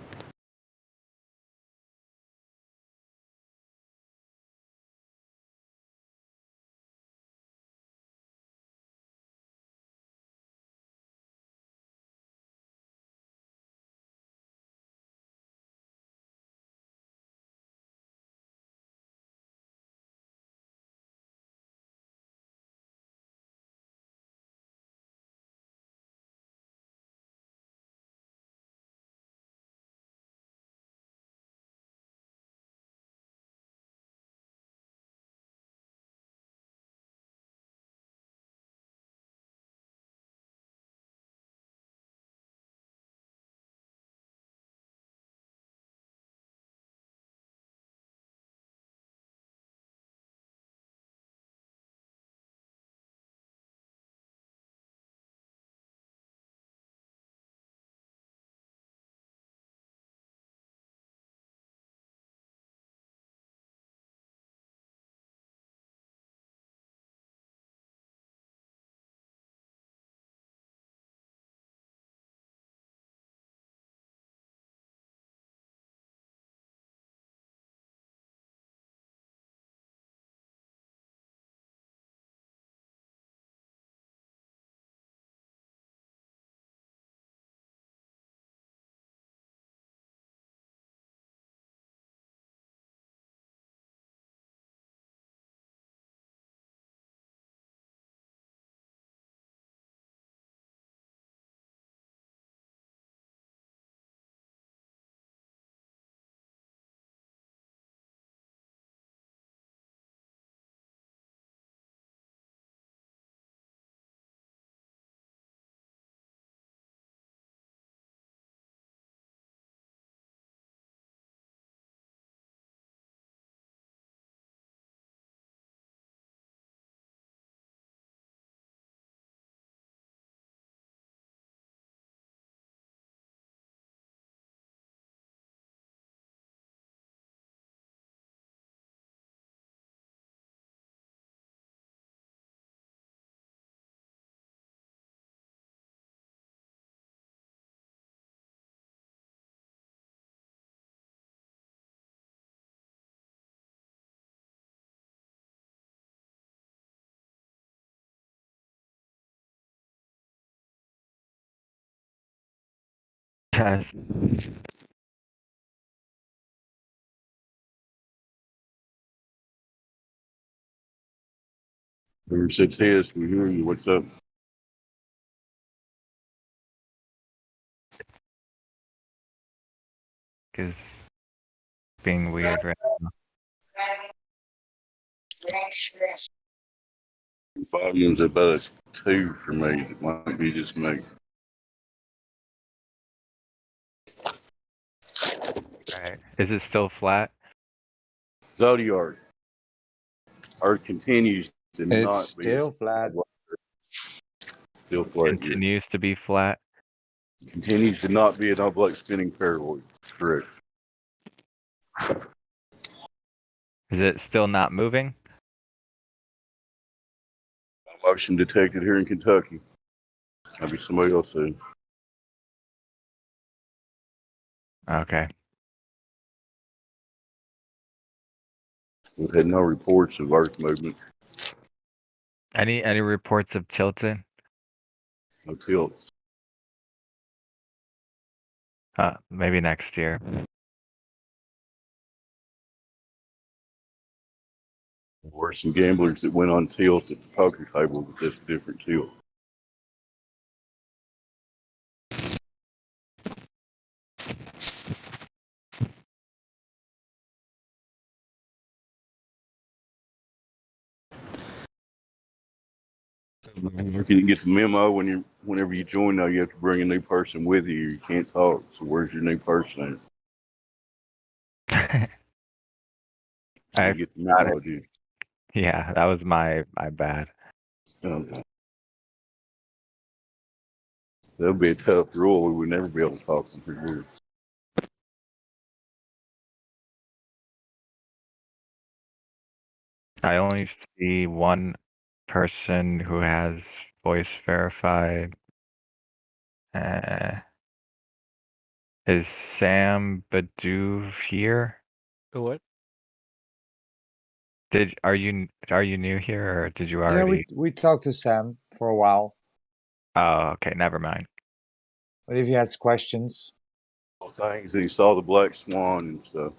S9: Yes.
S6: Number 6 Hess, we hear you. What's up?
S9: Is being weird right now.
S6: Volume's about a 2 for me. It might be just me.
S9: Right. Is it still flat?
S6: Zodiac. Earth continues to
S8: It's
S6: not be
S8: still flat.
S6: still flat. Yeah.
S9: Continues to be flat.
S6: Continues to not be an oblate spinning paraboloid. Correct.
S9: Is it still not moving?
S6: Motion detected here in Kentucky. Maybe somebody else said.
S9: Okay.
S6: We've had no reports of Earth movement.
S9: Any reports of tilting?
S6: No tilts.
S9: Maybe next year.
S6: There were some gamblers that went on tilt at the poker table, but that's a different tilt. You can get the memo whenever you join. Now you have to bring a new person with you. You can't talk. So where's your new person at?
S9: I
S6: get the memo, dude.
S9: Yeah, that was my bad.
S6: Okay. That'll be a tough rule. We would never be able to talk in 3 years.
S9: I only see one person who has voice verified. Is Sam Badu here?
S16: The what?
S9: Are you new here or did you
S8: Yeah,
S9: already?
S8: we talked to Sam for a while.
S9: Oh, okay, never mind.
S8: But if he has questions,
S6: Things he saw the black swan and stuff.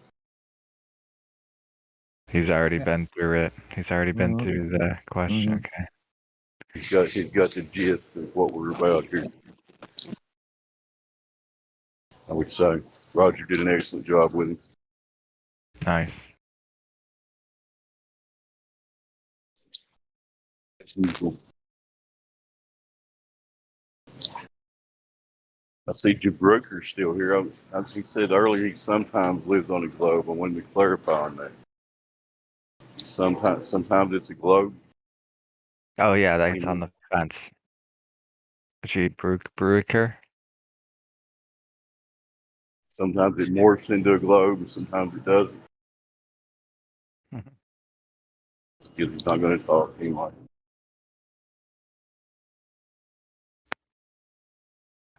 S9: He's already
S8: Yeah.
S9: been through it. He's already been
S8: Mhm.
S9: through the question.
S8: Mhm.
S9: Okay.
S6: He's got the gist of what we're about here. I would say Roger did an excellent job with him.
S9: Nice.
S6: As usual. I see Jabrucker's still here. As he said earlier, he sometimes lives on a globe. I wanted to clarify on that. Sometimes it's a globe.
S9: Oh yeah, that's on the fence. G. Bruiker.
S6: Sometimes it morphs into a globe, and sometimes it doesn't. Because he's not going to talk anyway.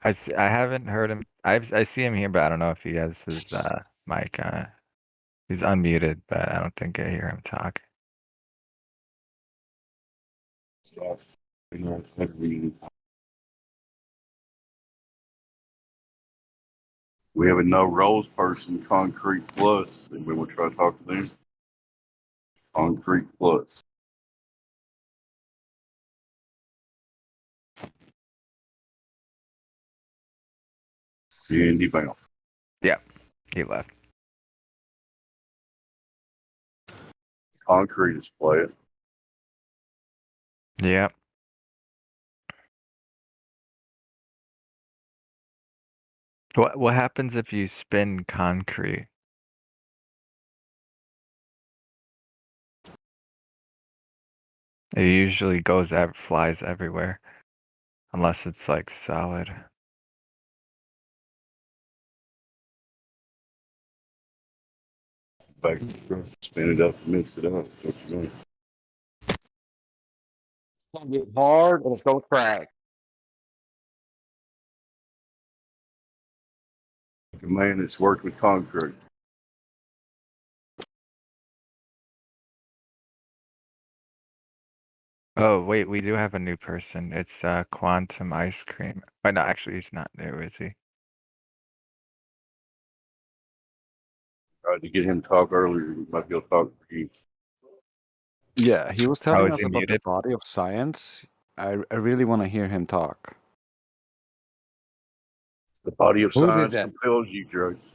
S9: I haven't heard him. I see him here, but I don't know if he has his mic. He's unmuted, but I don't think I hear him talk.
S6: We have a no roles person, Concrete Plus, and we will try to talk to them. Concrete Plus. Andy Bound.
S9: Yeah, he left.
S6: Concrete is playing.
S9: Yep. What happens if you spin concrete? It usually flies everywhere, unless it's like solid.
S6: Back spin it up and mix it up. What you mean?
S7: It's gonna get hard and it's gonna crack.
S6: A man that's worked with concrete.
S9: Oh wait, we do have a new person. It's Quantum Ice Cream. Oh no, actually he's not new, is he?
S6: Tried to get him to talk earlier. We might be able to talk for you.
S11: Yeah, he was
S9: Oh,
S11: telling
S9: is
S11: us
S9: he
S11: about the
S9: muted?
S11: body of science. I really want to hear him talk.
S6: The body of
S8: Who did
S6: science
S8: that?
S6: compels you, drugs.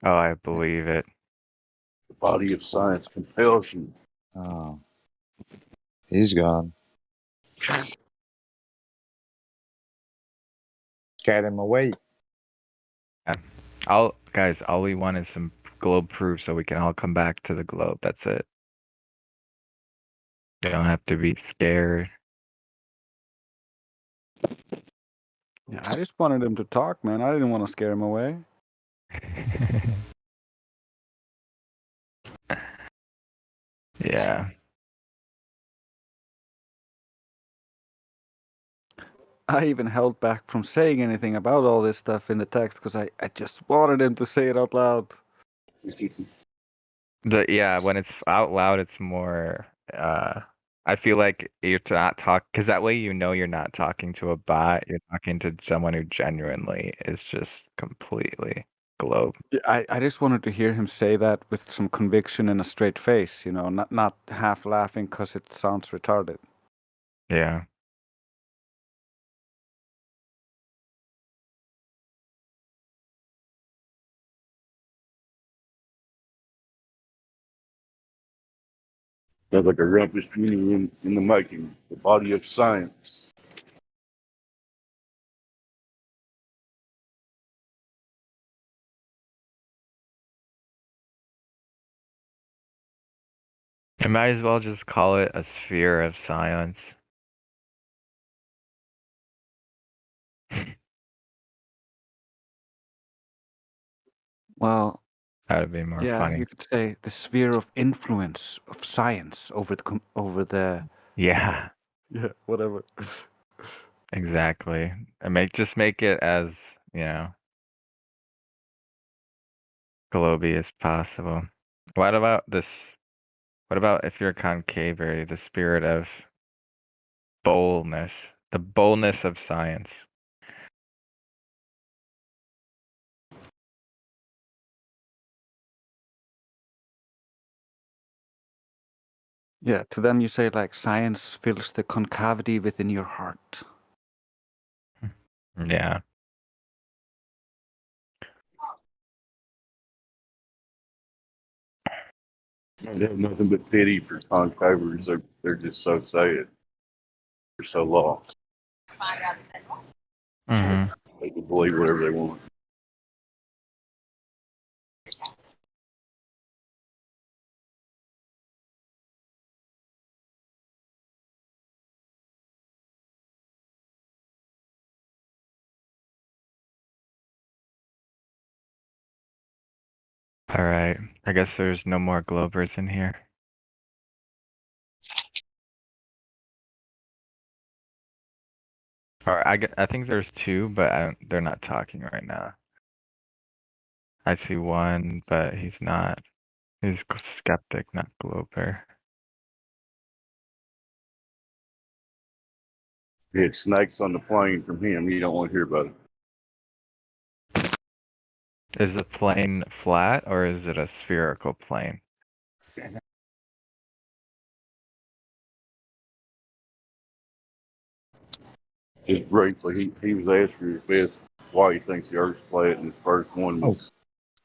S9: Oh, I believe it.
S6: The body of science compels you.
S8: Oh, he's gone. Scared him away.
S9: Yeah. Guys, all we want is some globe proof so we can all come back to the globe. That's it. You don't have to be scared.
S11: Yeah, I just wanted him to talk, man. I didn't want to scare him away.
S9: Yeah.
S11: I even held back from saying anything about all this stuff in the text because I just wanted him to say it out loud.
S9: Yeah, when it's out loud, it's more. I feel like you're not talk because that way you know you're not talking to a bot. You're talking to someone who genuinely is just completely globe.
S11: Yeah, I just wanted to hear him say that with some conviction and a straight face, you know, not half laughing because it sounds retarded.
S9: Yeah.
S6: Sounds like a rumpus in the making. The body of science.
S9: You might as well just call it a sphere of science.
S11: Well,
S9: That would be more
S11: yeah,
S9: funny.
S11: you could say the sphere of influence of science over the
S9: Yeah,
S11: yeah, whatever.
S9: exactly. And just make it as, globy as possible. What about this? What about if you're concave, the spirit of boldness, the boldness of science?
S11: Yeah, to them you say like science fills the concavity within your heart.
S9: Yeah.
S6: They have nothing but pity for concavers. They're just so sad. They're so lost.
S9: Mm-hmm.
S6: They can believe whatever they want.
S9: All right. I guess there's no more Globers in here. Or I think there's two, but they're not talking right now. I see one, but he's not. He's skeptic, not Glober.
S6: He had snakes on the plane from him. You don't want to hear about it.
S9: Is the plane flat or is it a spherical plane?
S6: Just briefly, he was asked for his best why he thinks the Earth's flat, and his first one was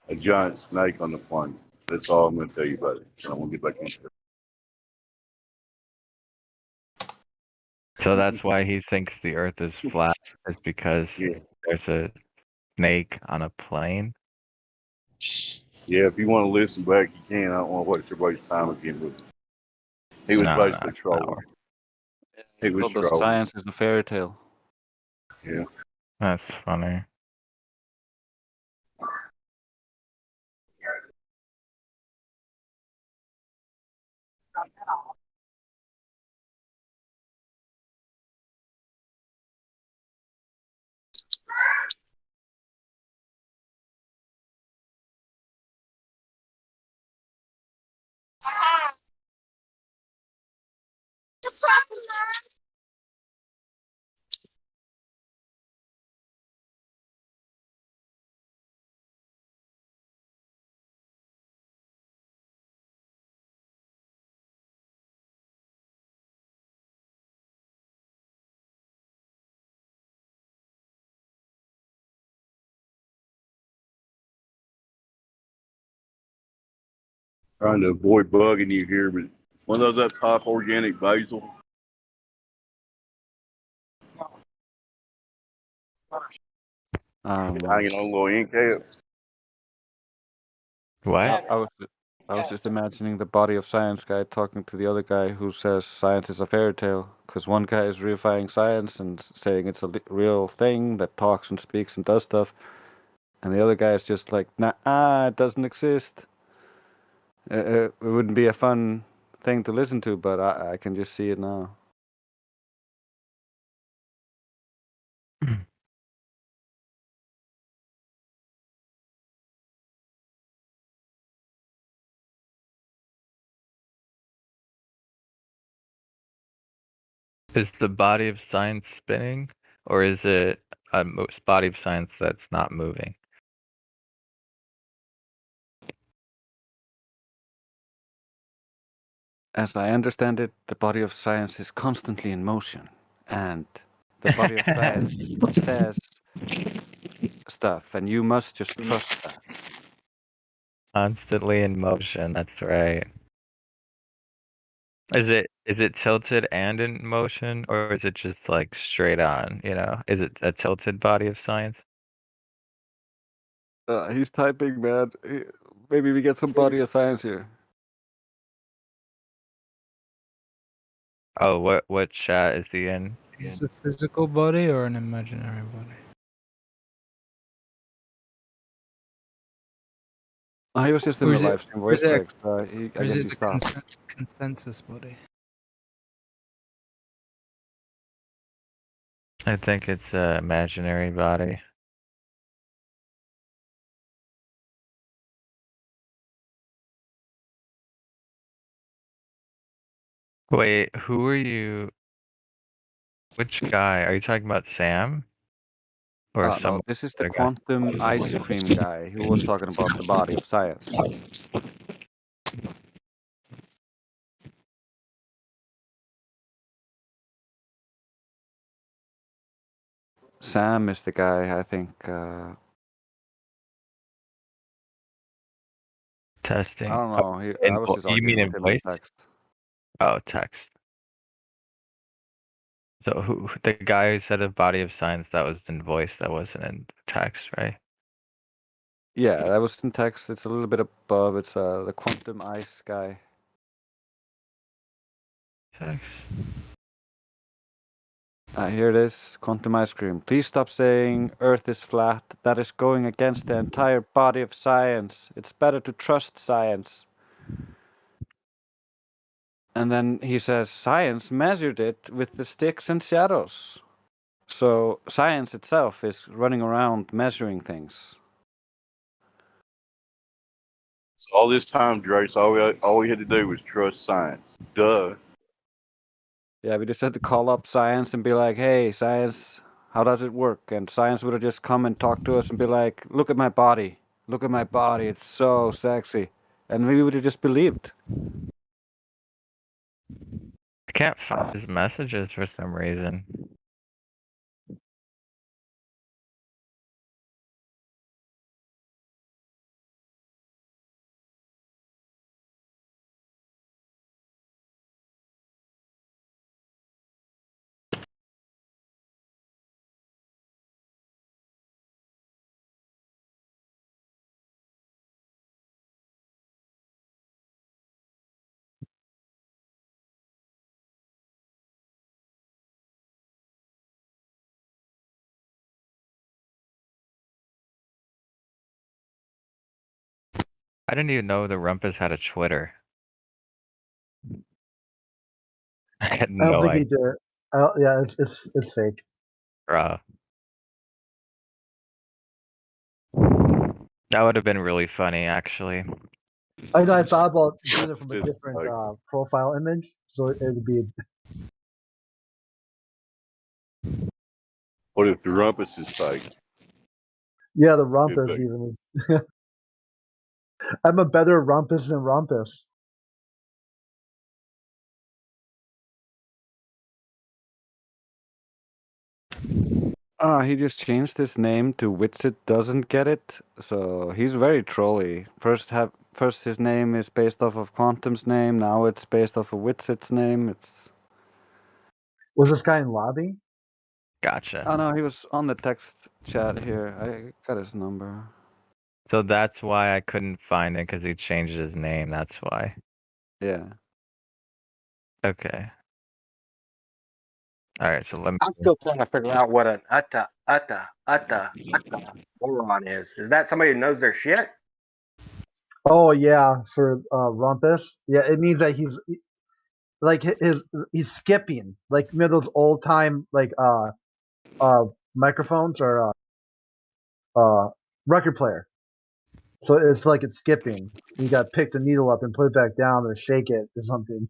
S6: a giant snake on the plane. That's all I'm going to tell you about it. I don't want to get back into it.
S9: So that's why he thinks the Earth is flat, is because there's a snake on a plane.
S6: Yeah, if you want to listen back, you can. I don't want to waste everybody's time again with it. He was basically trolling. He was
S11: Although
S6: trolling.
S11: science is a fairy tale.
S6: Yeah.
S9: That's funny.
S6: Trying to avoid bugging you here, but one of those up top organic basil. Hanging on a little end cap.
S9: What?
S11: I was just imagining the body of science guy talking to the other guy who says science is a fairy tale. Because one guy is reifying science and saying it's a real thing that talks and speaks and does stuff. And the other guy is just like, nah, it doesn't exist. It wouldn't be a fun thing to listen to, but I can just see it now.
S9: Is the body of science spinning, or is it a body of science that's not moving?
S11: As I understand it, the body of science is constantly in motion. And the body of science says stuff, and you must just trust that.
S9: Constantly in motion, that's right. Is it tilted and in motion, or is it just like straight on, Is it a tilted body of science?
S11: He's typing, man. Maybe we get some body of science here.
S9: Oh, what chat is he in?
S13: Is it a physical body or an imaginary body?
S11: He was just in
S13: Or
S11: the
S13: is it,
S11: live stream
S13: or is
S11: voice
S13: it,
S11: text.
S13: or
S11: I
S13: is
S11: guess
S13: it
S11: he
S13: the
S11: stopped.
S13: consensus body?
S9: I think it's an imaginary body. Wait, who are you? Which guy? Are you talking about Sam? Or
S11: No,
S9: some
S11: this is the
S9: other guy?
S11: quantum ice cream guy who was talking about the body of science. Sam is the guy, I think. I
S9: Testing.
S11: don't
S9: Oh,
S11: know. I
S9: in
S11: was just
S9: you mean
S11: arguing
S9: in
S11: with him in
S9: voice?
S11: text.
S9: Oh, text. So who the guy who said a body of science that was in voice, that wasn't in text, right?
S11: Yeah, that was in text. It's a little bit above. It's the quantum ice guy.
S9: Text.
S11: Here it is. Quantum ice cream. Please stop saying Earth is flat. That is going against the entire body of science. It's better to trust science. And then he says, science measured it with the sticks and shadows. So science itself is running around measuring things.
S6: So all this time, Drace, all we had to do was trust science. Duh.
S11: Yeah, we just had to call up science and be like, hey, science, how does it work? And science would have just come and talk to us and be like, look at my body. Look at my body. It's so sexy. And we would have just believed.
S9: I can't find his messages for some reason. I didn't even know the Rumpus had a Twitter. I had
S10: I don't
S9: no
S10: think he
S9: idea.
S10: did. Yeah, it's fake.
S9: Bruh. That would have been really funny, actually.
S10: I know. I thought about doing it from a different profile image, so it would be.
S6: What if the rumpus is fake?
S10: Yeah, the Rumpus even. I'm a better Rumpus than Rumpus.
S11: He just changed his name to Witsit Doesn't Get It. So he's very trolly. First his name is based off of Quantum's name. Now it's based off of Witsit's name. It's.
S10: Was this guy in lobby?
S9: Gotcha.
S11: Oh no, he was on the text chat here. I got his number.
S9: So that's why I couldn't find it, because he changed his name. That's why.
S11: Yeah.
S9: Okay. All right, so let me.
S22: I'm still trying to figure out what an utta moron is. Is that somebody who knows their shit?
S10: Oh yeah, for Rumpus. Yeah, it means that he's like he's skipping, like those old time like microphones or record player. So it's like it's skipping. You got to pick the needle up and put it back down or shake it or something.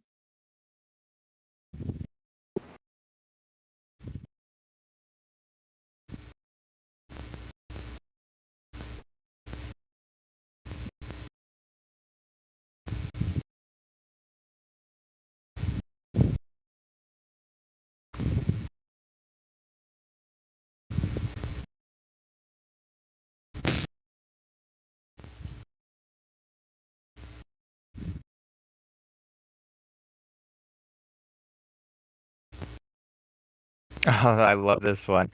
S9: Oh, I love this one.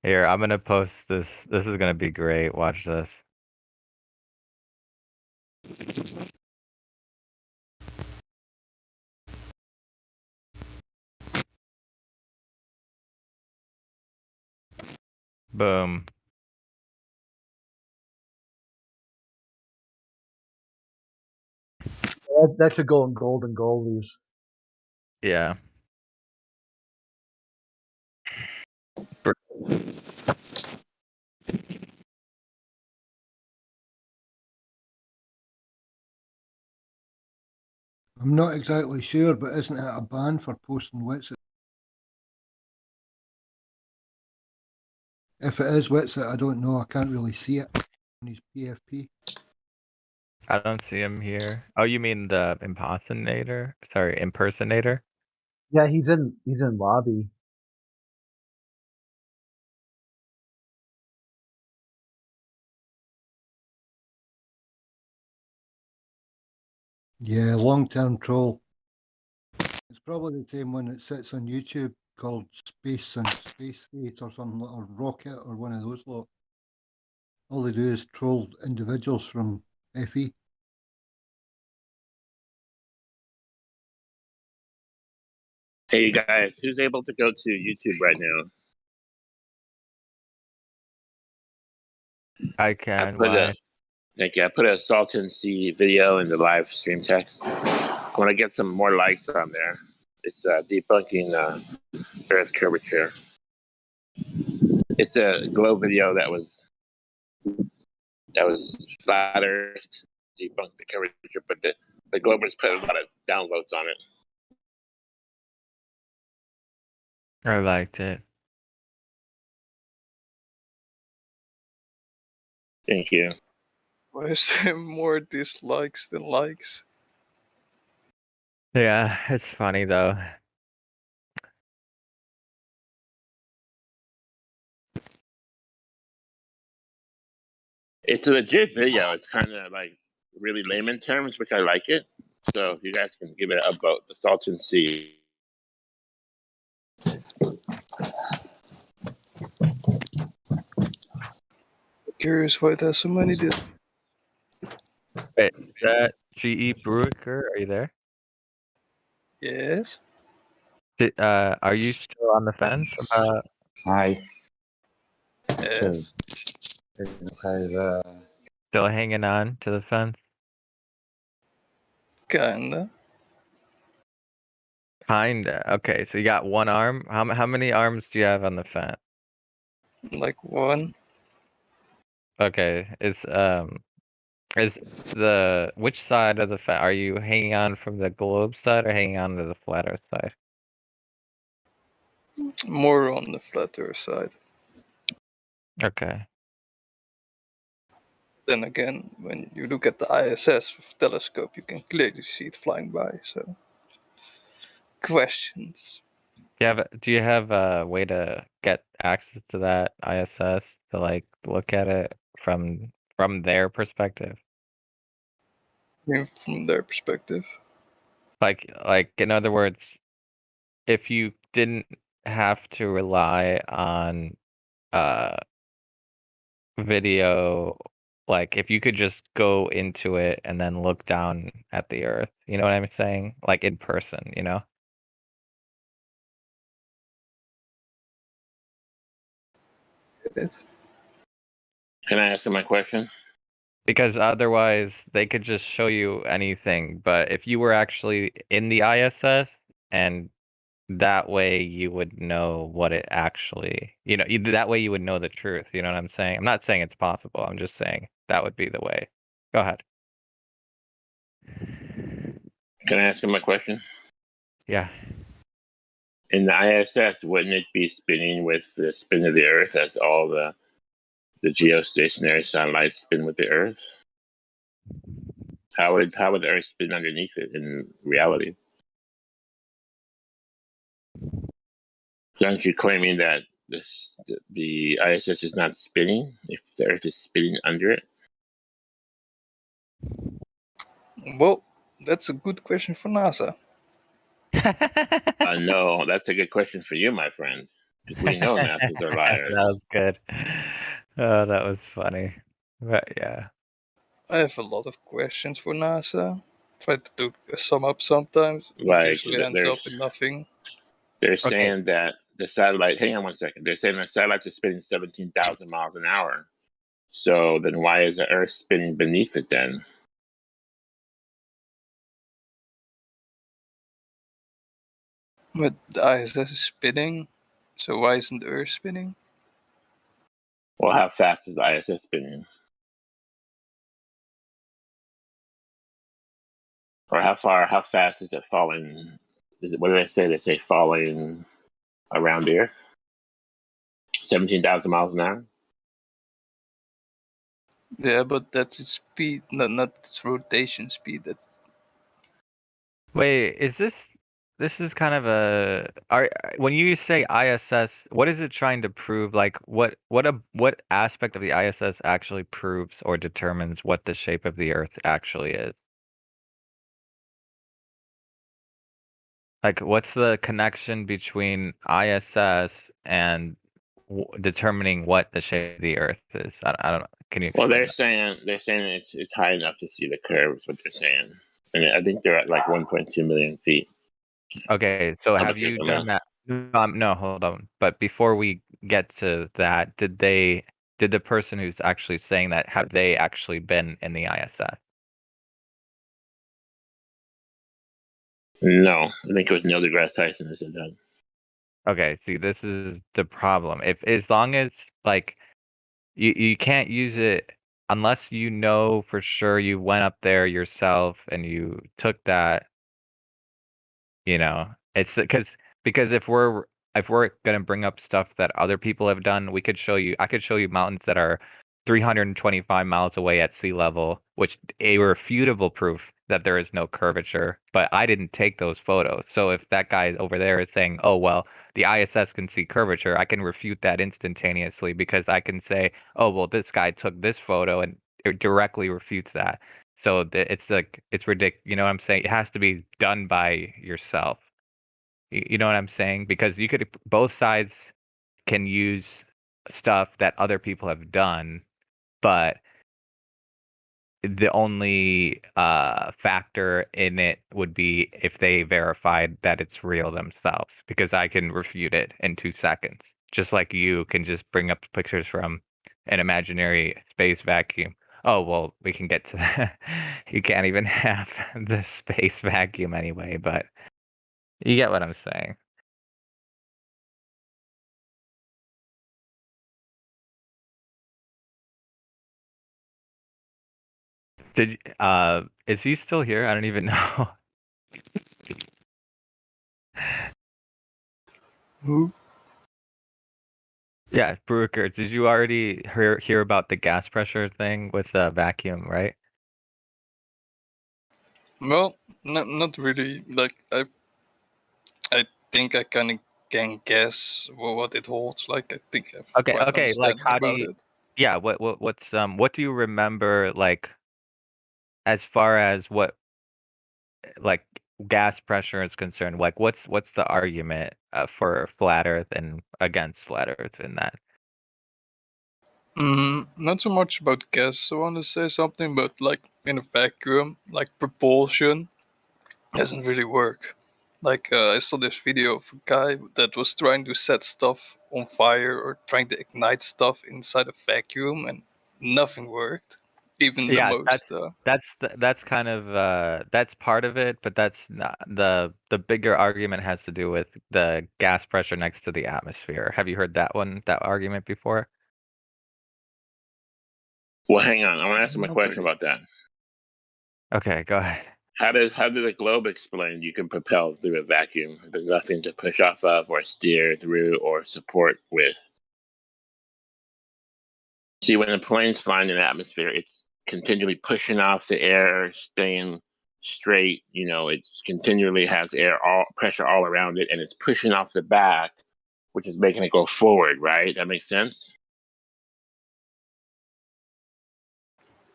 S9: Here, I'm gonna post this. This is gonna be great. Watch this. Boom.
S10: That should go in golden goalies.
S9: Yeah.
S20: I'm not exactly sure, but isn't it a ban for posting Witsit? If it is Witsit, I don't know. I can't really see it on his PFP.
S9: I don't see him here. Oh, you mean the impersonator? Sorry, impersonator?
S10: Yeah, he's in lobby.
S20: Yeah, long-term troll. It's probably the same one that sits on YouTube called Space and Space Fate or something, or Rocket or one of those lot. All they do is troll individuals from FE.
S19: Hey guys, who's able to go to YouTube right now?
S9: I can.
S19: Thank you. I put a Salton Sea video in the live stream text. I want to get some more likes on there. It's debunking Earth curvature. It's a glow video that was flat Earth, debunked the curvature, but the Globers put a lot of downloads on it.
S9: I liked it.
S19: Thank you.
S14: Why is there more dislikes than likes?
S9: Yeah, it's funny though.
S19: It's a legit video. It's kind of like really layman terms, which I like it. So you guys can give it a vote. The Salton Sea.
S14: Curious why there's so many dislikes.
S9: Wait, is that GE Brewer? Are you there?
S14: Yes.
S9: Are you still on the fence about?
S1: Hi.
S14: Yes.
S9: Still hanging on to the fence?
S14: Kinda.
S9: Kinda. Okay, so you got one arm. How many arms do you have on the fence?
S14: Like one.
S9: Okay, is the which side of the fence? Are you hanging on from the globe side or hanging on to the flat Earth side?
S14: More on the flat Earth side.
S9: Okay.
S14: Then again, when you look at the ISS with telescope, you can clearly see it flying by. So, questions.
S9: Do you have a way to get access to that ISS to like look at it from their perspective?
S14: From their perspective.
S9: Like in other words, if you didn't have to rely on video, like if you could just go into it and then look down at the Earth, you know what I'm saying? Like in person, you know?
S19: Can I ask him my question?
S9: Because otherwise they could just show you anything. But if you were actually in the ISS, and that way you would know what it actually, that way you would know the truth. You know what I'm saying? I'm not saying it's possible. I'm just saying that would be the way. Go ahead.
S19: Can I ask him my question?
S9: Yeah.
S19: In the ISS, wouldn't it be spinning with the spin of the Earth as all the geostationary satellites spin with the Earth? How would the Earth spin underneath it in reality? Aren't you claiming that the ISS is not spinning if the Earth is spinning under it?
S14: Well, that's a good question for NASA.
S19: No, that's a good question for you, my friend, because we know NASA's are liars.
S9: That was good. Oh, that was funny. But yeah.
S14: I have a lot of questions for NASA. Try to do sum up sometimes. It
S19: Like,
S14: usually ends up in nothing.
S19: They're saying that the satellite, hang on one second. They're saying the satellites are spinning 17,000 miles an hour. So then why is the Earth spinning beneath it then?
S14: But the ISS is spinning, so why isn't the Earth spinning?
S19: Well, how fast is the ISS spinning? Or how fast is it falling? What do they say? They say falling around the Earth? 17,000 miles an hour?
S14: Yeah, but that's its speed, not its rotation speed. That's
S9: Wait, this is kind of when you say ISS, what is it trying to prove? Like what aspect of the ISS actually proves or determines what the shape of the Earth actually is? Like what's the connection between ISS and determining what the shape of the Earth is? I don't know. Can you
S19: Well,
S9: explain
S19: they're saying it's high enough to see the curve is what they're saying. And I think they're at like 1.2 million feet.
S9: Okay, so have
S19: Temperature
S9: you
S19: of the
S9: done
S19: moon.
S9: that? No, hold on. But before we get to that, did the person who's actually saying that, have they actually been in the ISS?
S19: No, I think it was Neil deGrasse Tyson who said that.
S9: Okay, see, this is the problem. If as long as like you can't use it unless you know for sure you went up there yourself and you took that, you know, it's because if we're gonna bring up stuff that other people have done, I could show you mountains that are 325 miles away at sea level, which irrefutable proof that there is no curvature. But I didn't take those photos. So if that guy over there is saying, "Oh well, the ISS can see curvature," I can refute that instantaneously because I can say, "Oh well, this guy took this photo," and it directly refutes that. So it's like it's ridiculous. You know what I'm saying? It has to be done by yourself. You know what I'm saying? Because you could both sides can use stuff that other people have done, but the only factor in it would be if they verified that it's real themselves. Because I can refute it in 2 seconds, just like you can just bring up pictures from an imaginary space vacuum. Oh, well, we can get to that. You can't even have the space vacuum anyway, but you get what I'm saying. Is he still here? I don't even know.
S14: Who?
S9: Yeah, Brooker, did you already hear about the gas pressure thing with the vacuum, right?
S14: well, not really. Like I think I kind of can guess what it holds. Like I think I've
S9: Okay,
S14: quite
S9: okay, like
S14: understanding
S9: how do
S14: about
S9: you
S14: it.
S9: yeah, what do you remember like as far as what like gas pressure is concerned? Like what's the argument for flat earth and against flat earth in that?
S14: Not so much about gas. I want to say something, but like in a vacuum, like propulsion doesn't really work. Like I saw this video of a guy that was trying to set stuff on fire or trying to ignite stuff inside a vacuum, and nothing worked. Even the
S9: Yeah,
S14: most.
S9: that's kind of that's part of it, but that's not the bigger argument has to do with the gas pressure next to the atmosphere. Have you heard that argument before?
S19: Well, hang on. I want to ask him a
S14: Not
S19: question
S14: really.
S19: about that.
S9: Okay, go ahead.
S19: How did the globe explain you can propel through a vacuum? There's nothing to push off of or steer through or support with. See, when a plane's flying in the atmosphere, it's continually pushing off the air, staying straight. You know, it's continually has pressure all around it, and it's pushing off the back, which is making it go forward. Right? That makes sense.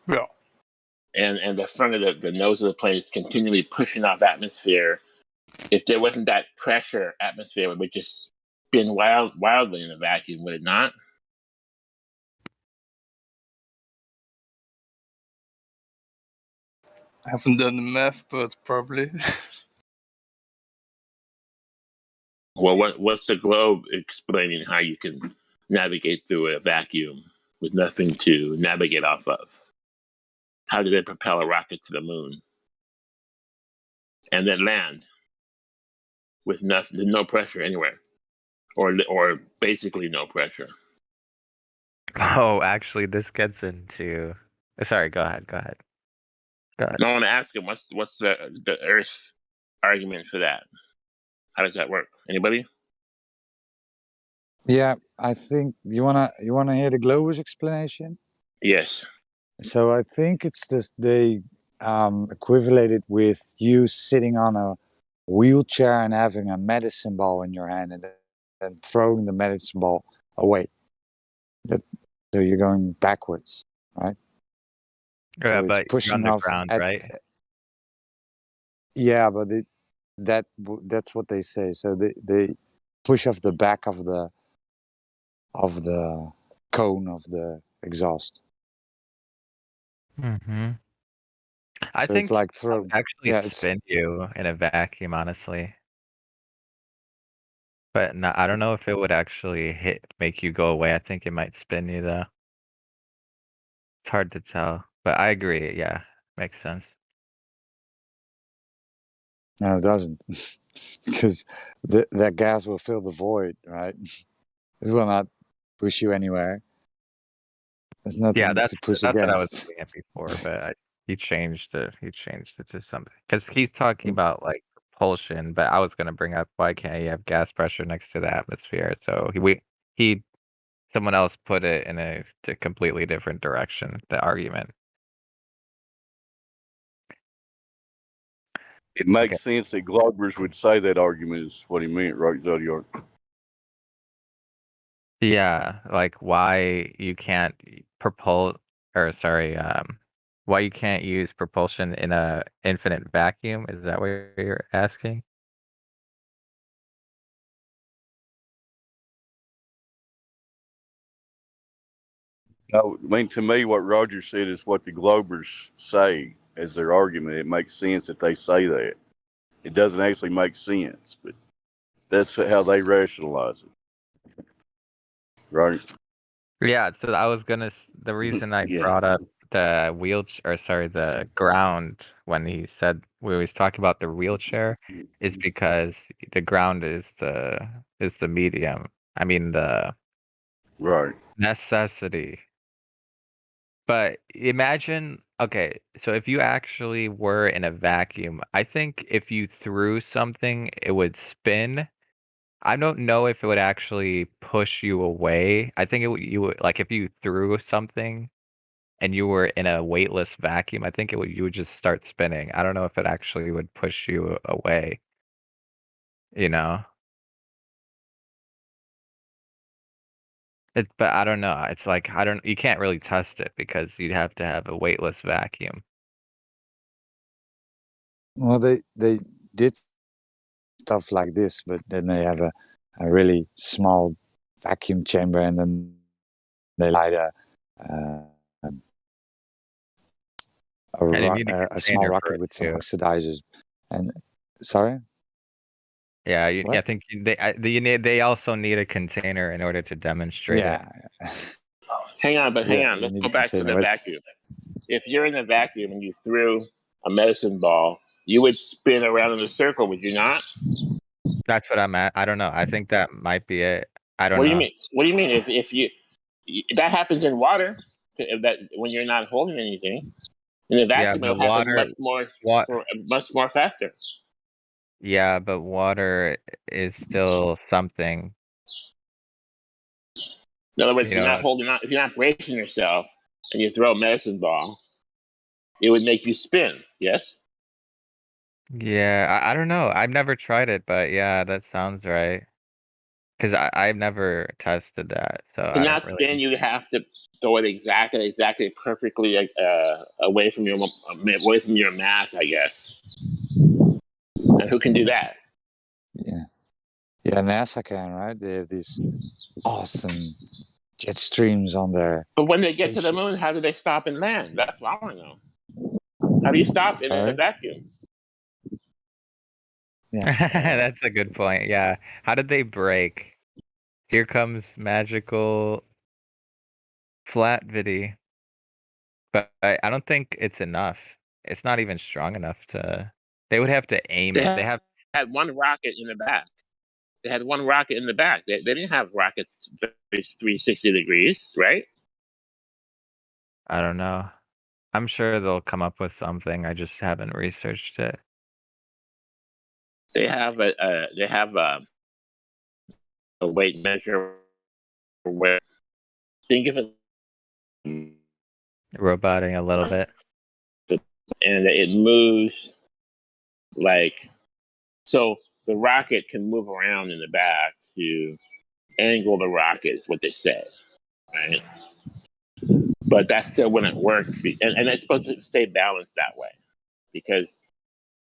S14: Yeah.
S19: And the front of the nose of the plane is continually pushing off atmosphere. If there wasn't that pressure, atmosphere would just spin wildly in a vacuum, would it not?
S14: I haven't done the math, but probably.
S19: Well, what's the globe explaining how you can navigate through a vacuum with nothing to navigate off of? How do they propel a rocket to the moon and then land with no pressure anywhere, or basically no pressure.
S9: Oh, actually, this gets into. Sorry, go ahead. Go ahead. Go ahead.
S19: I want to ask him what's the Earth argument for that? How does that work? Anybody?
S8: Yeah, I think you wanna hear the Globus explanation.
S19: Yes.
S8: So I think it's this they equivalent it with you sitting on a wheelchair and having a medicine ball in your hand and then throwing the medicine ball away. So you're going backwards, right?
S9: Yeah,
S8: So it's
S9: but you're on
S8: pushing
S9: the
S8: off
S9: ground, right?
S8: Yeah, but that's what they say. So they push off the back of the cone of the exhaust.
S9: Mm-hmm. I
S8: So
S9: think
S8: it's like
S9: it
S8: throw.
S9: would actually
S8: Yeah, it's
S9: spin you in a vacuum, honestly. But no, I don't know if it would actually make you go away. I think it might spin you though. It's hard to tell, but I agree. Yeah, makes sense.
S8: no, it doesn't, because that gas will fill the void, right? It will not push you anywhere. There's
S9: Yeah,
S8: nothing to push
S9: that's what I was
S8: against.
S9: looking at before, but he changed it. He changed it to something because he's talking about like propulsion. But I was gonna bring up why can't you have gas pressure next to the atmosphere? So someone else put it in a completely different direction. The argument.
S6: It makes sense that Globbers would say that argument is what he meant, right, Zodiac?
S9: Yeah, like why you can't why you can't use propulsion in a infinite vacuum? Is that what you're asking?
S6: No, I mean, to me, what Roger said is what the Globers say as their argument. It makes sense that they say that. It doesn't actually make sense, but that's how they rationalize it. Right?
S9: Yeah, so I was gonna. The reason I
S6: Yeah.
S9: brought up the the ground when he said we was talking about the wheelchair is because the ground is the medium. I mean the
S6: Right.
S9: necessity. But imagine, okay, so if you actually were in a vacuum, I think if you threw something, it would spin. I don't know if it would actually push you away. I think you would like if you threw something and you were in a weightless vacuum, I think you would just start spinning. I don't know if it actually would push you away, you know? But I don't know. It's like you can't really test it because you'd have to have a weightless vacuum.
S8: Well, they did stuff like this, but then they have a really small vacuum chamber, and then they light a small
S9: container for
S8: rocket
S9: it
S8: with some
S9: too.
S8: oxidizers. And sorry,
S9: Yeah, I
S8: What?
S9: think they also need a container in order to demonstrate it.
S8: yeah,
S19: Hang on.
S8: Yeah,
S19: Let's
S8: you
S19: go
S8: need a
S19: back to
S8: container,
S19: the
S8: but
S19: vacuum. If you're in a vacuum and you threw a medicine ball, you would spin around in a circle, would you not?
S9: That's what I'm at. I don't know. I think that might be it. I don't
S19: What do
S9: know.
S19: you mean? What do you mean? If you that happens in water, that when you're not holding anything, in a
S9: Yeah,
S19: vacuum
S9: but
S19: it'll happen much more faster.
S9: Yeah, but water is still something.
S19: In other words,
S9: You
S19: if
S9: know,
S19: if you're not bracing yourself and you throw a medicine ball, it would make you spin. Yes.
S9: yeah, I don't know. I've never tried it, but yeah, that sounds right. Because I've never tested that, so
S19: To
S9: I
S19: not
S9: don't
S19: spin,
S9: really.
S19: you have to throw it exactly perfectly away from your mass, I guess. And who can do that?
S8: yeah, NASA can, right? They have these awesome jet streams on their.
S19: But when they get to the moon, how do they stop and land? That's what I want to know. How do you stop in a
S8: Sorry?
S19: vacuum?
S9: That's a good point. Yeah. How did they break? Here comes magical flat viddy. But I don't think it's enough. It's not even strong enough to. They would have to aim it.
S19: had one rocket in the back. They had one rocket in the back. They didn't have rockets 360 degrees, right?
S9: I don't know. I'm sure they'll come up with something. I just haven't researched it.
S19: They have a weight measure where think of it
S9: Roboting a little bit.
S19: and it moves like so the rocket can move around in the back to angle the rocket is what they say, right? But that still wouldn't work, and it's supposed to stay balanced that way because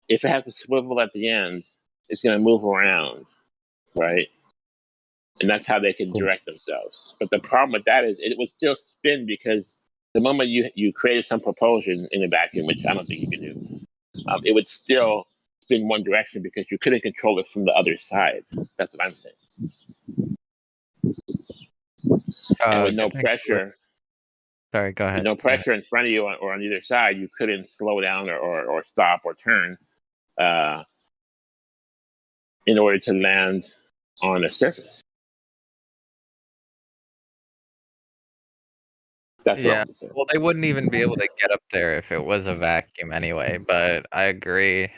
S19: if it has a swivel at the end, it's going to move around, right? And that's how they can direct themselves. But the problem with that is it would still spin because the moment you created some propulsion in a vacuum, which I don't think you can do, it would still spin one direction because you couldn't control it from the other side. That's what I'm saying. And with no pressure.
S9: Sorry, go ahead.
S19: With no pressure in front of you or on either side, you couldn't slow down or stop or turn in order to land on a surface. That's what I'm saying.
S9: Well, they wouldn't even be able to get up there if it was a vacuum anyway, but I agree.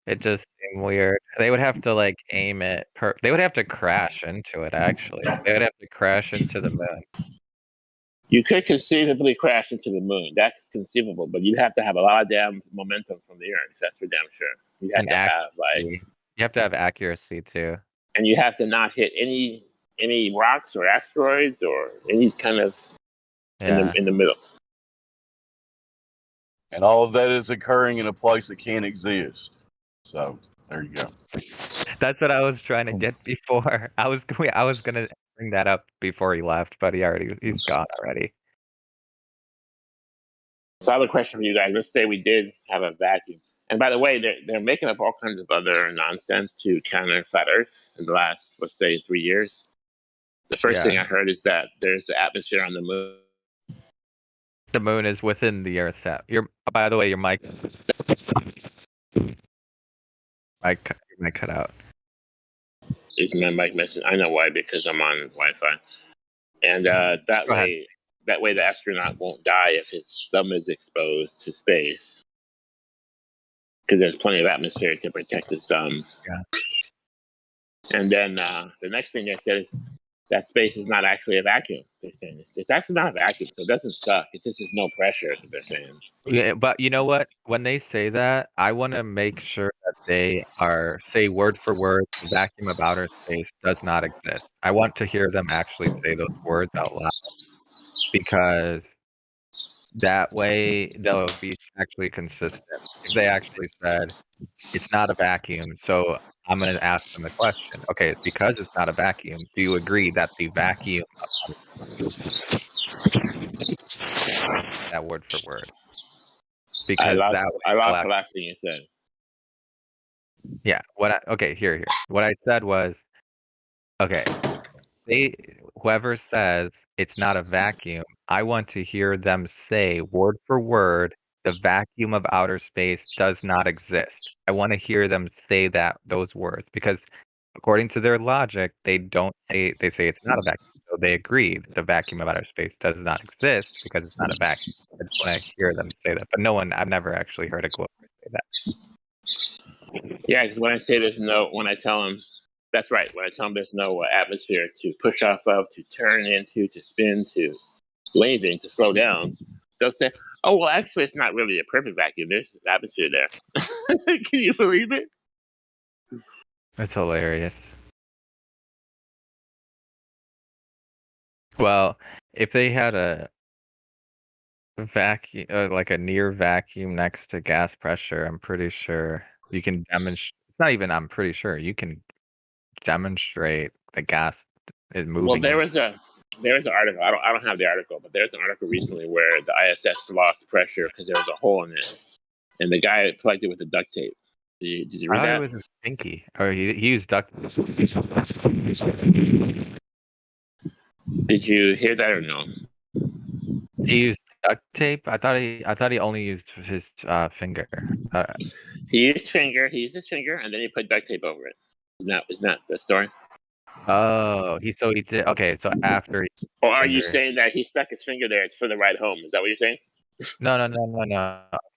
S9: It just seemed weird. They would have to like aim it. They would have to crash into it, actually. They would have to crash into the moon.
S19: You could conceivably crash into the moon. That's conceivable, but you'd have to have a lot of damn momentum from the Earth. That's for damn sure. You have to have
S9: you have to have accuracy too,
S19: and you have to not hit any rocks or asteroids or any kind of in the middle.
S6: And all of that is occurring in a place that can't exist. So there you go.
S9: That's what I was trying to get before. I was gonna bring that up before he left, but he's gone already.
S19: So I have a question for you guys. Let's say we did have a vacuum. And by the way, they're making up all kinds of other nonsense to counter flat Earth in the last, let's say, 3 years. The first thing I heard is that there's an atmosphere on the moon.
S9: The moon is within the Earth's atmosphere. By the way, your mic cut out.
S19: Is my mic missing? I know why, because I'm on Wi-Fi. And that way the astronaut won't die if his thumb is exposed to space. Because there's plenty of atmosphere to protect his thumb.
S9: Yeah.
S19: And then the next thing they said is that space is not actually a vacuum. They're saying it's actually not a vacuum, so it doesn't suck. It just is no pressure. They're saying.
S9: Yeah, but you know what? When they say that, I want to make sure that they say word for word, the vacuum of outer space does not exist. I want to hear them actually say those words out loud, because that way they'll be actually consistent. If they actually said it's not a vacuum, so I'm going to ask them the question. Okay, because it's not a vacuum, do you agree that the vacuum that word for word? Because
S19: I lost the last thing you said.
S9: Yeah. Here. What I said was, okay, whoever says it's not a vacuum, I want to hear them say word for word, the vacuum of outer space does not exist. I want to hear them say those words, because according to their logic, they say it's not a vacuum. So they agree that the vacuum of outer space does not exist because it's not a vacuum. I just want to hear them say that. But I've never actually heard a globe say that.
S19: Yeah, because when I tell them, that's right. When I tell them there's no atmosphere to push off of, to turn into, to spin, to do anything, to slow down, they'll say, oh, well, actually, it's not really a perfect vacuum. There's atmosphere there. Can you believe it?
S9: That's hilarious. Well, if they had a vacuum, like a near vacuum next to gas pressure, I'm pretty sure you can demonstrate. It's not even. I'm pretty sure you can demonstrate the gas is moving.
S19: Well, there was an article. I don't have the article, but there's an article recently where the ISS lost pressure because there was a hole in it, and the guy plugged it with the duct tape. Did you read that?
S9: It was his pinky, or he used duct.
S19: Did you hear that or no?
S9: He used duct tape? I thought he only used his finger.
S19: He used his finger, and then he put duct tape over it. Isn't that the story?
S9: Oh, he did. Okay, so after he
S19: Or are you
S9: finger.
S19: saying that he stuck his finger there for the ride home? Is that what you're saying?
S9: No.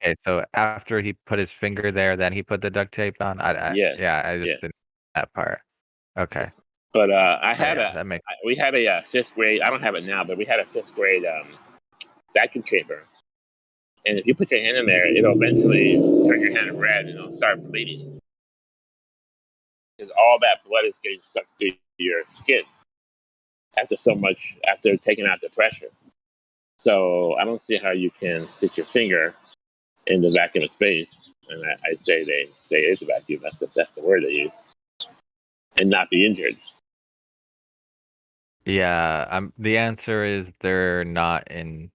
S9: Okay, so after he put his finger there, then he put the duct tape on.
S19: Yes.
S9: I just
S19: Yes.
S9: didn't that part. Okay.
S19: But we had a fifth grade. I don't have it now, but we had a fifth grade vacuum chamber. And if you put your hand in there, it'll eventually turn your hand red and it'll start bleeding. Because all that blood is getting sucked through your skin after taking out the pressure. So I don't see how you can stick your finger in the vacuum of space. And I say they say it's a vacuum. That's the word they use. And not be injured.
S9: Yeah, the answer is they're not in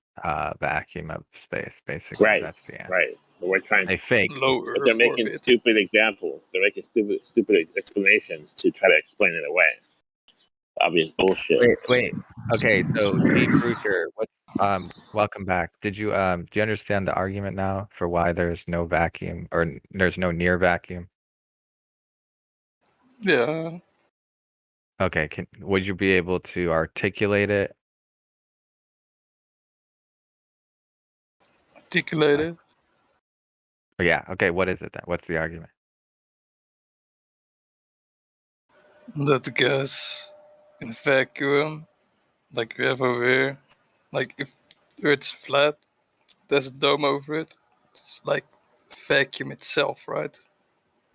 S9: vacuum of space, basically.
S19: Right.
S9: That's the answer.
S19: Right. But we're trying
S9: They fake.
S19: But they're making stupid examples. They're making stupid explanations to try to explain it away. Obvious bullshit.
S9: Wait. Okay, so Deep Rooter, welcome back. Do you understand the argument now for why there's no vacuum or there's no near vacuum?
S14: Yeah.
S9: Okay, would you be able to articulate it?
S14: Articulate it?
S9: Yeah, okay, what is it then? What's the argument?
S14: That the gas in a vacuum, like we have over here, like if Earth's flat, there's a dome over it. It's like vacuum itself, right?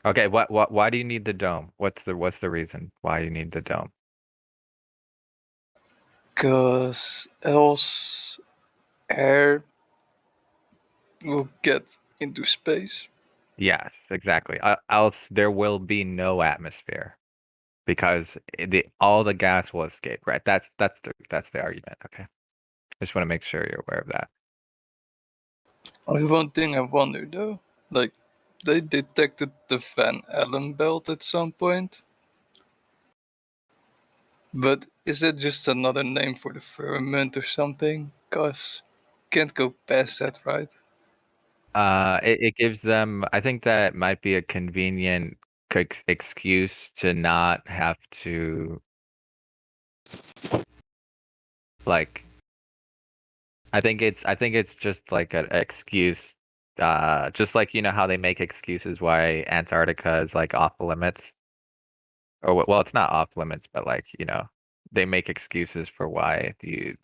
S9: Okay, why do you need the dome? What's the reason why you need the dome?
S14: Because else air will get into space.
S9: Yes, exactly. Else there will be no atmosphere because all the gas will escape. Right? That's the argument. Okay, just want to make sure you're aware of that.
S14: Only one thing I wonder though, like they detected the Van Allen belt at some point, but is that just another name for the firmament or something? Cause can't go past that, right?
S9: It gives them. I think that might be a convenient excuse to not have to like. I think it's just like an excuse, just like how they make excuses why Antarctica is like off limits, or well, it's not off limits, but like they make excuses for why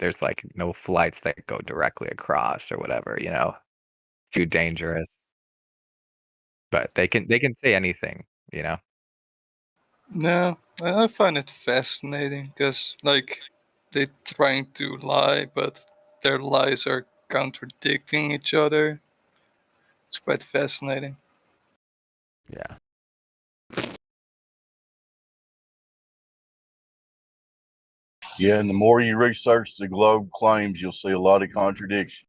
S9: there's like no flights that go directly across or whatever, too dangerous. But they can say anything.
S14: No, I find it fascinating because like they're trying to lie, but their lies are contradicting each other. It's quite fascinating.
S9: Yeah.
S6: Yeah, and the more you research the globe claims, you'll see a lot of contradictions.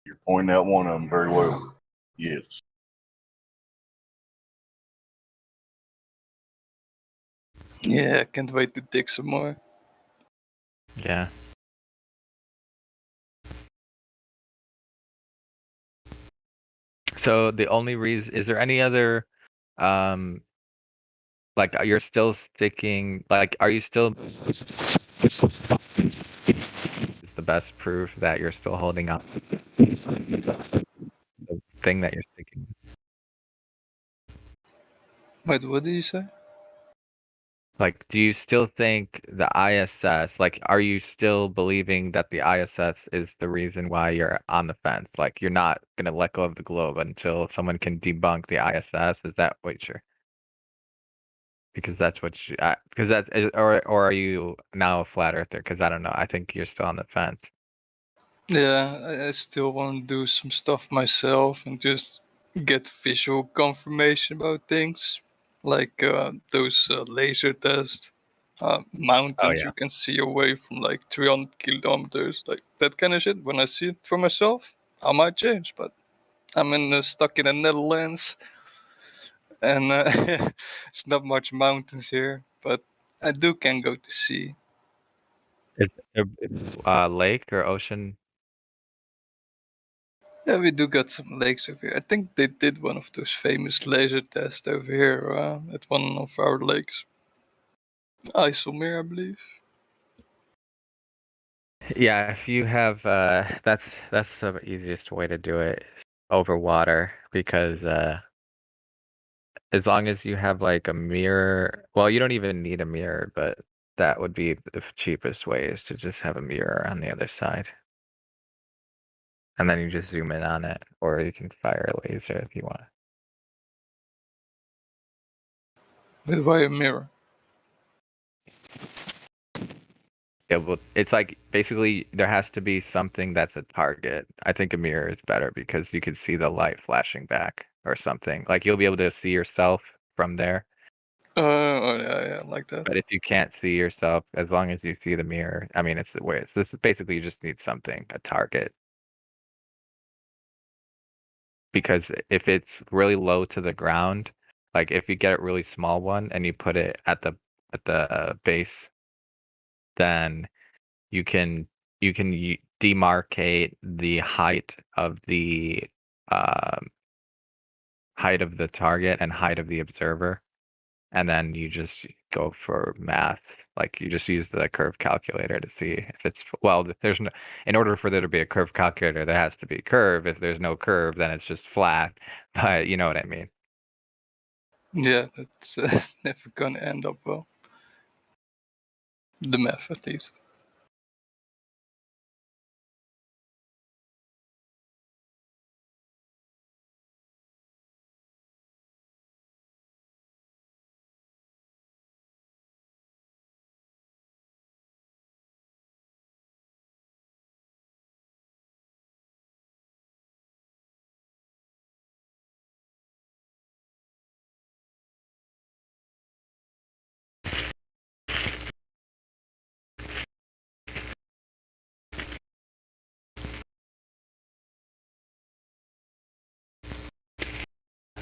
S6: You're pointing out one of them very well. Yes.
S14: Yeah, I can't wait to dig some more.
S9: Yeah. So the only reason, is there any other, like you're still sticking, like are you still, is the best proof that you're still holding up the thing that you're sticking?
S14: Wait, what did you say?
S9: Like, do you still think the ISS, like, are you still believing that the ISS is the reason why you're on the fence? Like, you're not going to let go of the globe until someone can debunk the ISS? Is that what you're, because that's what you, because that's, or are you now a flat earther? Because I don't know. I think you're still on the fence.
S14: Yeah, I still want to do some stuff myself and just get visual confirmation about things. Like those laser tests, mountains
S9: yeah.
S14: you can see away from like 300 kilometers, like that kind of shit. When I see it for myself, I might change, but I'm stuck in the Netherlands and it's not much mountains here, but I can go to sea.
S9: Is it lake or ocean?
S14: Yeah, we do got some lakes over here. I think they did one of those famous laser tests over here at one of our lakes. IJsselmeer, I believe.
S9: Yeah, if you have that's the easiest way to do it over water because as long as you have like a mirror, well, you don't even need a mirror, but that would be the cheapest way is to just have a mirror on the other side. And then you just zoom in on it, or you can fire a laser if you want.
S14: With why a mirror?
S9: Yeah, well, it's like basically there has to be something that's a target. I think a mirror is better because you can see the light flashing back or something. Like you'll be able to see yourself from there.
S14: Oh yeah, like that.
S9: But if you can't see yourself, as long as you see the mirror, I mean, it's the way. This is basically you just need something, a target. Because if it's really low to the ground, like if you get a really small one and you put it at the base, then you can demarcate the height of the target and height of the observer, and then you just go for math. Like you just use the curve calculator to see if it's there's no, in order for there to be a curve calculator, there has to be a curve. If there's no curve, then it's just flat. But you know what I mean.
S14: Yeah, that's never gonna end up well. The math, at least.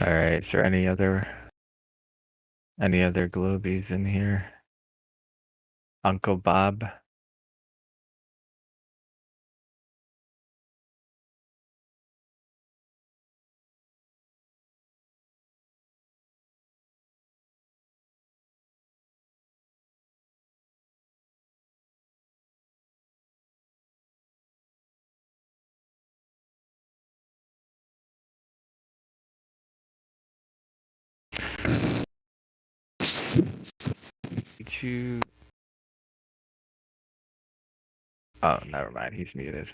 S9: All right. Is there any other globies in here? Uncle Bob. Did you? Oh, never mind. He's muted.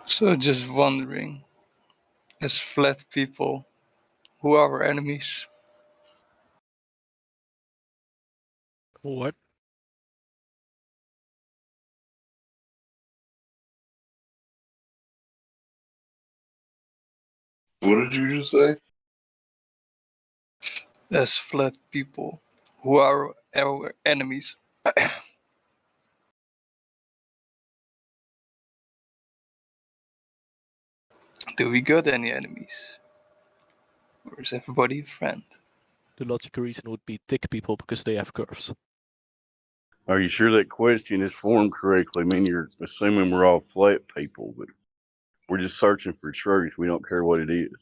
S14: So just wondering, as flat people, who are our enemies?
S16: What?
S6: What did you just say?
S14: As flat people, who are our enemies? Do we got any enemies? Or is everybody a friend?
S16: The logical reason would be thick people because they have curves.
S6: Are you sure that question is formed correctly? I mean, you're assuming we're all flat people, but we're just searching for truth. We don't care what it is.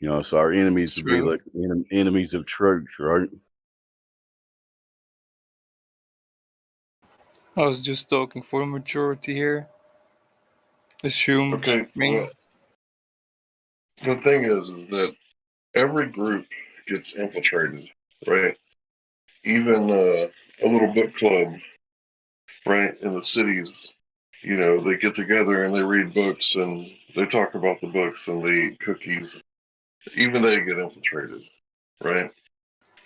S6: You know, so our enemies would be
S14: true.
S6: like enemies of truth, right?
S14: I was just talking for the majority here. Assume.
S1: Okay, well, the thing is that every group gets infiltrated, right? Even a little book club, right, in the cities, you know, they get together and they read books and they talk about the books and they eat cookies. Even they get infiltrated, right?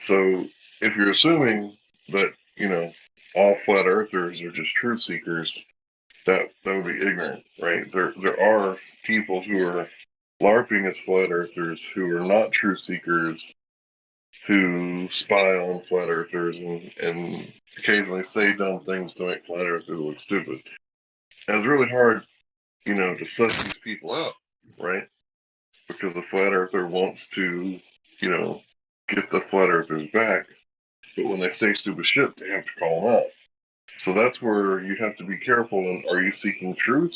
S1: So if you're assuming that, you know, all flat earthers are just truth seekers, that would be ignorant, right? There are people who are LARPing as flat earthers who are not truth seekers, who spy on flat earthers and occasionally say dumb things to make flat earthers look stupid. And it's really hard, you know, to suss these people out, right? Because the flat earther wants to, you know, get the flat earthers back. But when they say stupid shit, they have to call them out. So that's where you have to be careful. And are you seeking truth?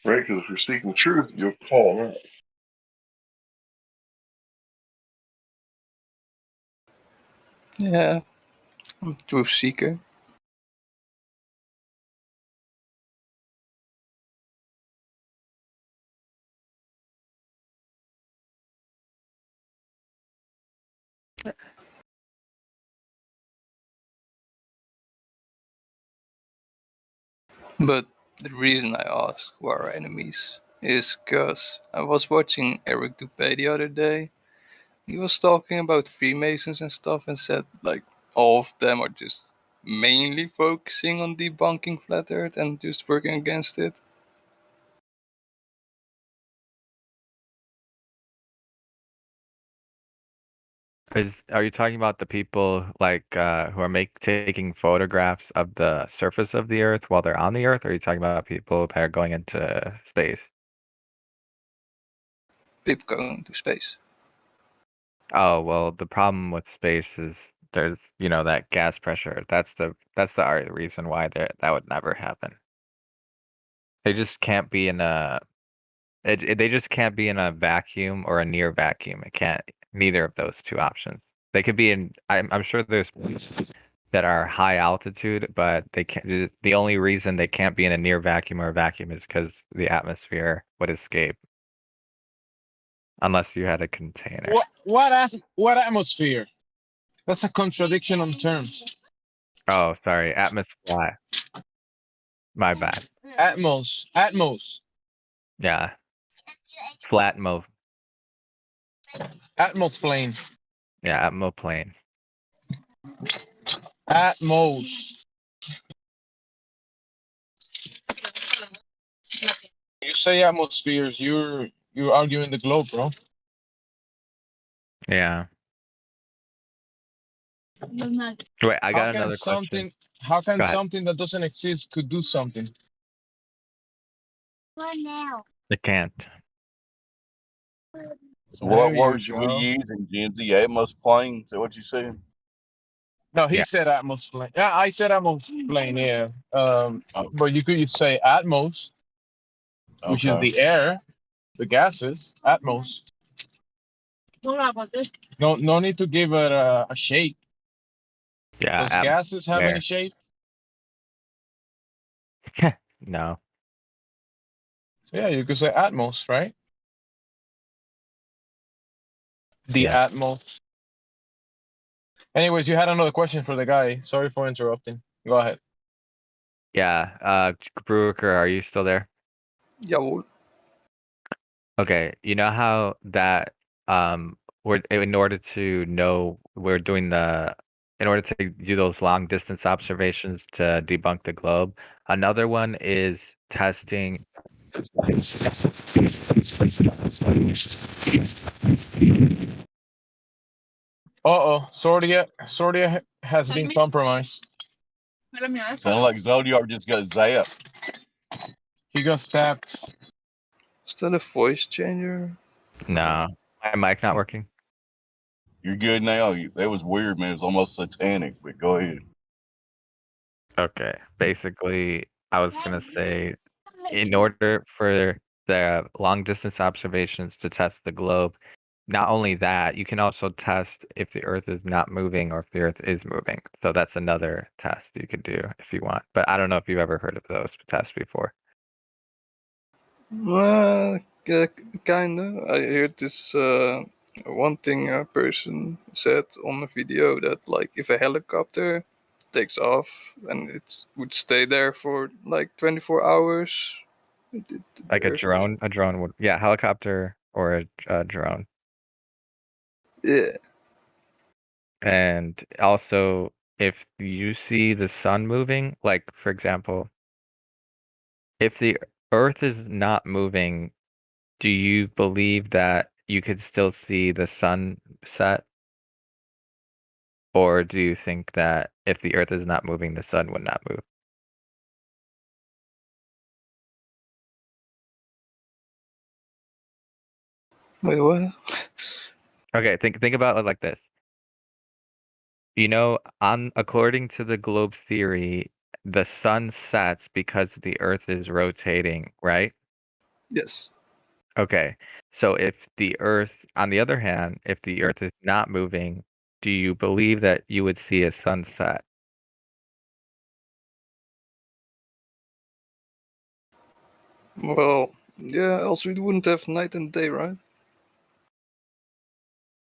S1: Right? Because if you're seeking truth, you'll call them out.
S14: Yeah, I'm a truth seeker. But the reason I ask who are our enemies is because I was watching Eric Dupay the other day. He was talking about Freemasons and stuff and said like all of them are just mainly focusing on debunking flat earth and just working against it.
S9: Are you talking about the people like who are taking photographs of the surface of the Earth while they're on the Earth, or are you talking about people that are going into space?
S14: People going to space.
S9: Oh well, the problem with space is there's that gas pressure. That's the reason why that would never happen. They just can't be in a they just can't be in a vacuum or a near vacuum. It can't neither of those two options. They could be in. I'm sure there's places that are high altitude, but they can't. The only reason they can't be in a near vacuum or a vacuum is because the atmosphere would escape, unless you had a container.
S2: What atmosphere? That's a contradiction on terms.
S9: Oh, sorry, atmosphere. My bad.
S2: Atmos.
S9: Yeah. Flat mo.
S2: Atmos plane.
S9: Yeah, atmo plane.
S2: Atmos. You say atmospheres, you're arguing the globe, bro.
S9: Yeah. Wait, I got another question.
S2: How can something that doesn't exist could do something?
S9: It can't.
S6: So what word should we use in Gen-Z? Atmos plane? Is that what you said?
S2: No, he said atmos plane. Yeah, I said atmos plane, yeah. But you could say atmos, which is the air, the gases, atmos. No need to give it a shape.
S9: Yeah.
S2: Does gases have any shape?
S9: No.
S2: So yeah, you could say atmos, right? The atmos. Anyways, you had another question for the guy. Sorry for interrupting. Go ahead.
S9: Yeah. Bruiker, are you still there?
S14: Yeah.
S9: Okay. You know how that in order to do those long distance observations to debunk the globe, another one is testing.
S2: Sordia has been compromised.
S6: Sound like Zodiac just got zapped.
S2: He got stabbed.
S14: Is that a voice changer?
S9: No. My mic not working?
S6: You're good now. That was weird, man. It was almost satanic, but go ahead.
S9: Okay. Basically, I was going to say, in order for the long distance observations to test the globe. Not only that, you can also test if the Earth is not moving or if the Earth is moving. So that's another test you could do if you want. But I don't know if you've ever heard of those tests before.
S14: Kinda. I heard this one thing a person said on a video that like if a helicopter takes off and it would stay there for like 24 hours.
S9: Like a drone would, yeah, helicopter or a drone.
S14: Yeah.
S9: And also, if you see the sun moving, like for example, if the Earth is not moving, do you believe that you could still see the sun set? Or do you think that if the Earth is not moving, the sun would not move?
S14: Wait, what?
S9: Okay, think about it like this. You know, according to the globe theory, the sun sets because the Earth is rotating, right?
S14: Yes.
S9: Okay. So if the Earth, on the other hand, if the Earth is not moving, do you believe that you would see a sunset?
S14: Well, yeah, also it wouldn't have night and day, right?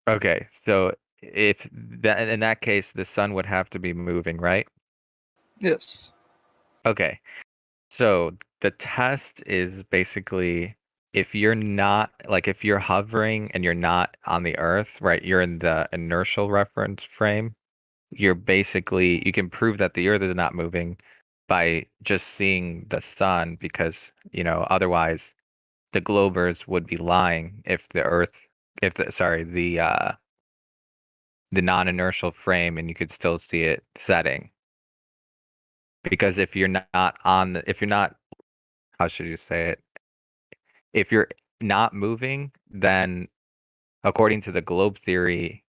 S9: Okay, so if that in that case, the sun would have to be moving, right?
S14: Yes.
S9: Okay. So the test is basically if you're not like if you're hovering and you're not on the Earth, right? You're in the inertial reference frame. You're basically you can prove that the Earth is not moving by just seeing the sun because, you know, otherwise the globers would be lying if the Earth if the sorry, the non-inertial frame and you could still see it setting. Because if you're not on the, if you're not, how should you say it? If you're not moving, then according to the globe theory,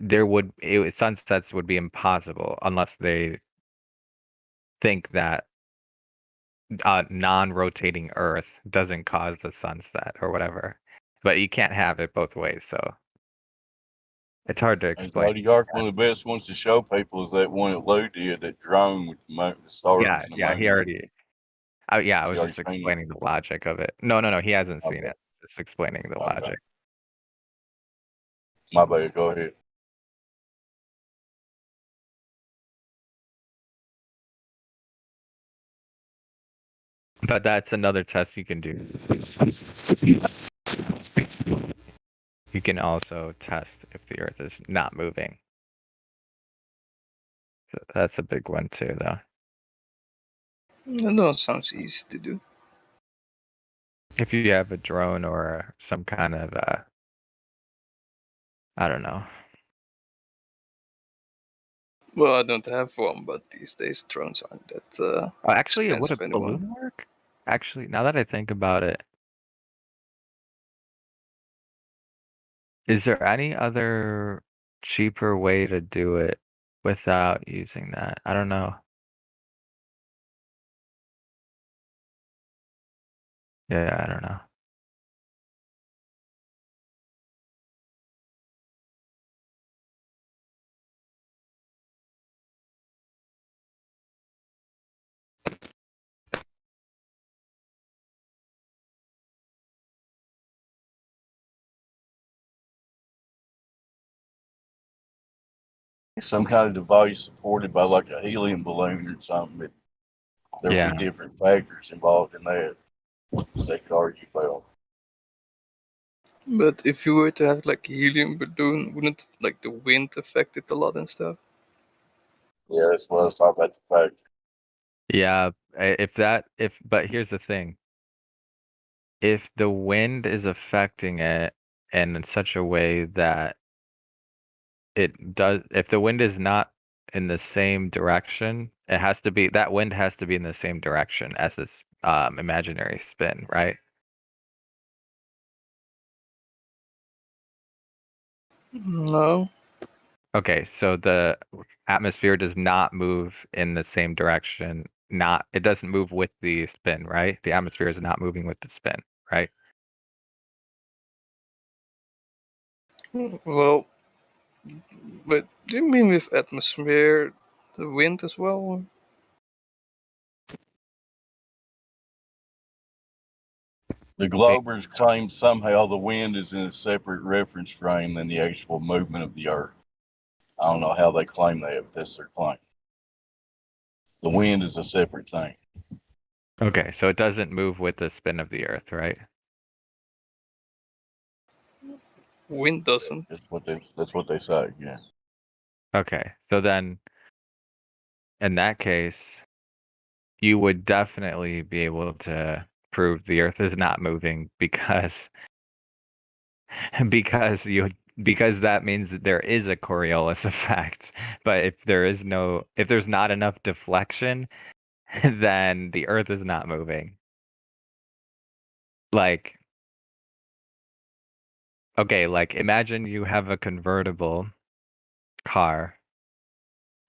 S9: sunsets would be impossible unless they think that non-rotating Earth doesn't cause the sunset or whatever. But you can't have it both ways, so it's hard to
S6: As
S9: explain.
S6: Lady Ark, one of the best ones to show people is that one that Lou did, that drone with the stars
S9: Yeah,
S6: and the
S9: yeah,
S6: moon.
S9: he already. I was
S6: already
S9: just
S6: seen it?
S9: explaining the logic of it. No, he hasn't seen
S6: Okay.
S9: it. Just explaining the
S6: Okay.
S9: logic.
S6: My bad. Go ahead.
S9: But that's another test you can do. You can also test if the Earth is not moving. So that's a big one too, though.
S14: No, it sounds easy to do.
S9: If you have a drone or some kind of, I don't know.
S14: Well, I don't have one, but these days drones aren't that
S9: Actually, would a
S14: expensive anymore.
S9: balloon work? Actually, now that I think about it, is there any other cheaper way to do it without using that? I don't know. Yeah, I don't know.
S6: Some kind of device supported by like a helium balloon or something. But there
S9: Yeah.
S6: would be different factors involved in that. They could argue about.
S14: But if you were to have like a helium balloon, wouldn't like the wind affect it a lot and stuff?
S6: Yeah, that's what I was talking about. The fact.
S9: Yeah, but here's the thing. If the wind is affecting it in such a way that if the wind is not in the same direction, that wind has to be in the same direction as this imaginary spin, right?
S14: No.
S9: Okay, so the atmosphere does not move in the same direction it doesn't move with the spin, right? The atmosphere is not moving with the spin, right?
S14: Well, but do you mean with atmosphere the wind as well?
S6: The Globers claim somehow the wind is in a separate reference frame than the actual movement of the Earth. I don't know how they claim that, but that's their claim. The wind is a separate thing.
S9: Okay, so it doesn't move with the spin of the Earth, right?
S14: Wind doesn't.
S6: That's what they say, yeah.
S9: Okay, so then in that case, you would definitely be able to prove the Earth is not moving because because that means that there is a Coriolis effect. But if there's not enough deflection, then the Earth is not moving. Like, okay, like imagine you have a convertible car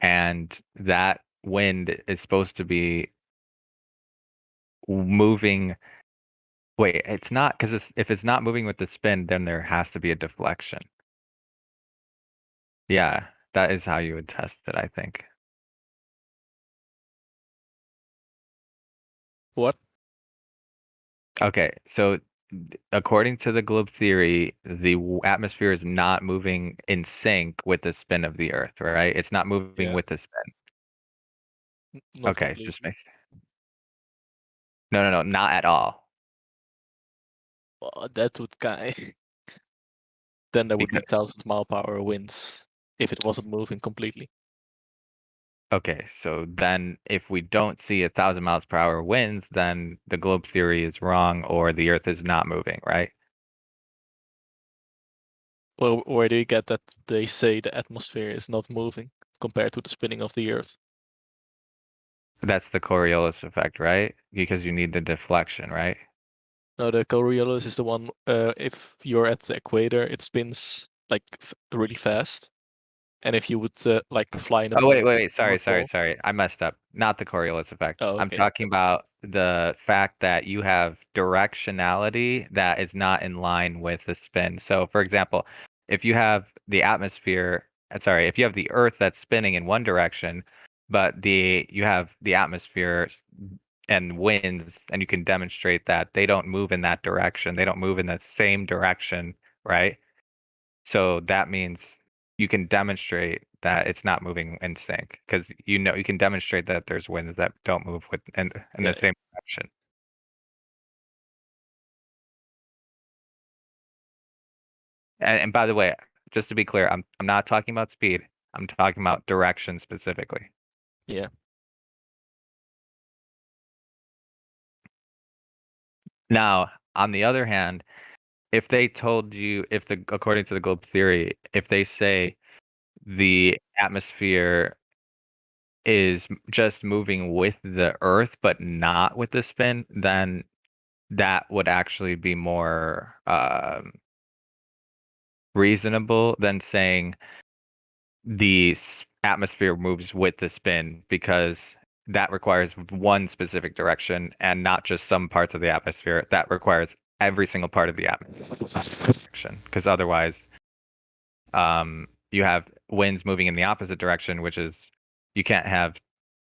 S9: and that wind is supposed to be moving. Wait, it's not, because if it's not moving with the spin, then there has to be a deflection. Yeah, that is how you would test it, I think.
S16: What?
S9: Okay, so according to the globe theory, the atmosphere is not moving in sync with the spin of the Earth, right? It's not moving
S16: Yeah.
S9: with the spin.
S16: Not
S9: Okay,
S16: completely.
S9: just make. No, not at all.
S16: Well, that would kind. Then there would be 1,000-mile-per-hour winds if it wasn't moving completely.
S9: Okay, so then if we don't see 1,000 miles per hour winds, then the globe theory is wrong or the Earth is not moving, right?
S16: Well, where do you get that they say the atmosphere is not moving compared to the spinning of the Earth?
S9: That's the Coriolis effect, right? Because you need the deflection, right?
S16: No, the Coriolis is the one. If you're at the equator, it spins like really fast, and if you would like fly in a
S9: Oh
S16: plane.
S9: wait, sorry. I messed up. Not the Coriolis effect.
S16: Oh,
S9: I'm
S16: okay.
S9: talking about the fact that you have directionality that is not in line with the spin. So, for example, if you have the atmosphere, if you have the Earth that's spinning in one direction, but you have the atmosphere and winds, and you can demonstrate that they don't move in that direction. They don't move in the same direction, right? So that means you can demonstrate that it's not moving in sync because you can demonstrate that there's winds that don't move in the same direction. And by the way, just to be clear, I'm not talking about speed. I'm talking about direction specifically.
S16: Yeah.
S9: Now, on the other hand, if they told you, according to the globe theory, if they say the atmosphere is just moving with the Earth but not with the spin, then that would actually be more reasonable than saying the atmosphere moves with the spin, because that requires one specific direction and not just some parts of the atmosphere. That requires every single part of the atmosphere, because otherwise you have winds moving in the opposite direction, which is you can't have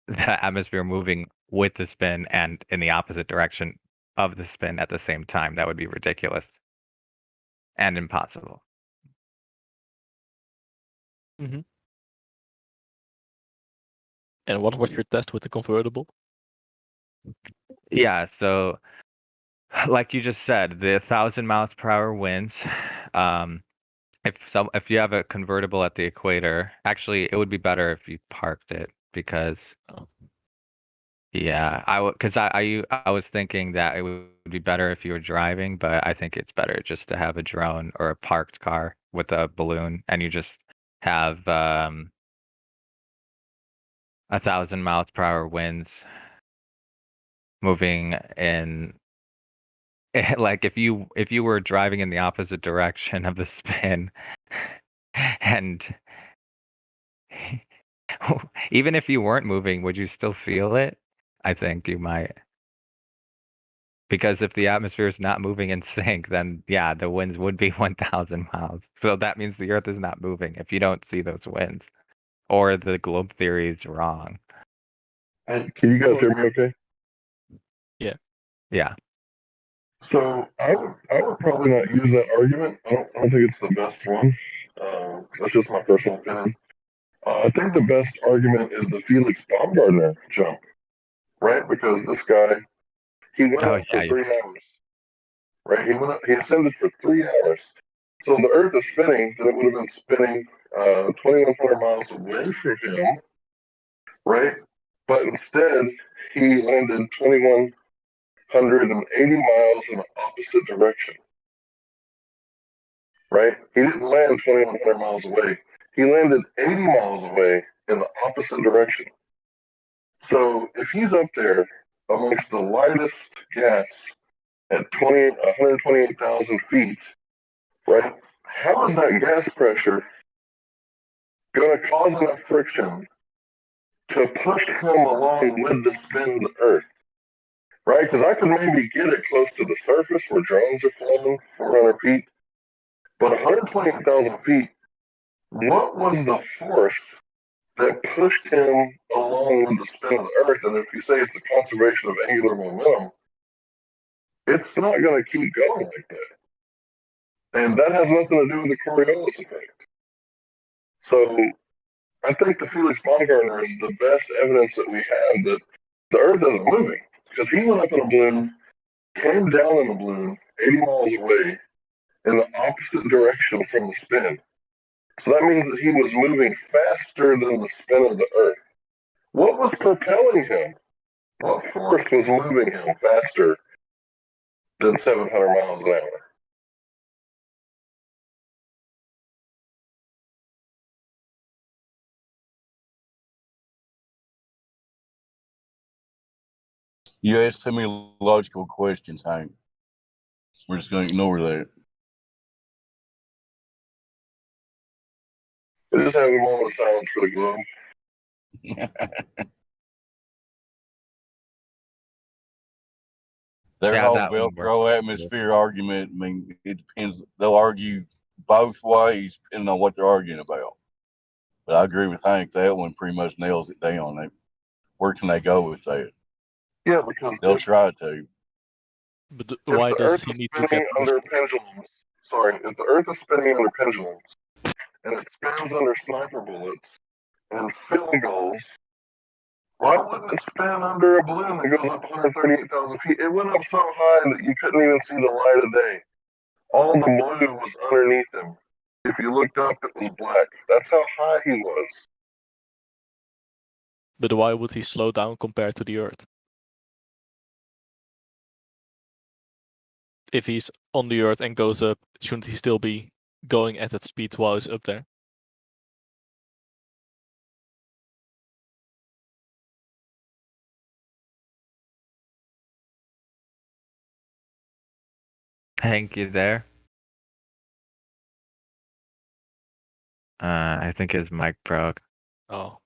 S9: the atmosphere moving with the spin and in the opposite direction of the spin at the same time. That would be ridiculous and impossible.
S16: Mm-hmm. And what was your test with the convertible?
S9: Yeah, so like you just said, the 1,000 miles per hour winds. If you have a convertible at the equator, actually, it would be better if you parked it because. Yeah, I was thinking that it would be better if you were driving, but I think it's better just to have a drone or a parked car with a balloon, and you just have 1,000 miles per hour winds moving in. Like if you were driving in the opposite direction of the spin, and even if you weren't moving, would you still feel it? I think you might. Because if the atmosphere is not moving in sync, then yeah, the winds would be 1,000 miles. So that means the Earth is not moving if you don't see those winds. Or the globe theory is wrong.
S1: Hey, can you guys hear me okay?
S16: Yeah.
S9: Yeah.
S1: So I would probably not use that argument. I don't think it's the best one. That's just my personal opinion. I think the best argument is the Felix Baumgartner jump, right? Because this guy, he went up for 3 hours, right? He ascended for 3 hours. So the Earth is spinning, then it would have been spinning 2,100 miles away from him, right? But instead, he landed 2,180 miles in the opposite direction, right? He didn't land 2,100 miles away. He landed 80 miles away in the opposite direction. So if he's up there amongst the lightest gas at 128,000 feet, right? How is that gas pressure going to cause enough friction to push him along with the spin of the Earth, right? Because I could maybe get it close to the surface where drones are flying 400 feet, but 128,000 feet, what was the force that pushed him along with the spin of the Earth? And if you say it's a conservation of angular momentum, it's not going to keep going like that. And that has nothing to do with the Coriolis effect. So I think the Felix Baumgartner is the best evidence that we have that the Earth isn't moving. Because he went up in a balloon, came down in a balloon 80 miles away in the opposite direction from the spin. So that means that he was moving faster than the spin of the Earth. What was propelling him? What force was moving him faster than 700 miles an hour?
S6: You asked too many logical questions, Hank. We're just going to ignore that.
S1: We just have a moment of silence for the globe.
S6: Their
S9: Yeah,
S6: whole
S9: that one
S6: Velcro
S9: works.
S6: atmosphere argument, I mean, it depends. They'll argue both ways depending on what they're arguing about. But I agree with Hank. That one pretty much nails it down. Where can they go with that?
S1: Yeah, because
S6: they'll try to.
S16: But
S1: if
S16: why
S1: the
S16: does
S1: Earth
S16: he
S1: is
S16: need to
S1: spinning
S16: get
S1: under pendulums, if the Earth is spinning under pendulums and it spins under sniper bullets and field goals, why wouldn't it spin under a balloon that goes up 138,000 feet? It went up so high that you couldn't even see the light of day. All the blue was underneath him. If you looked up, it was black. That's how high he was.
S16: But why would he slow down compared to the Earth? If he's on the Earth and goes up, shouldn't he still be going at that speed while he's up there?
S9: Hank, you there? I think his mic broke.
S16: Oh.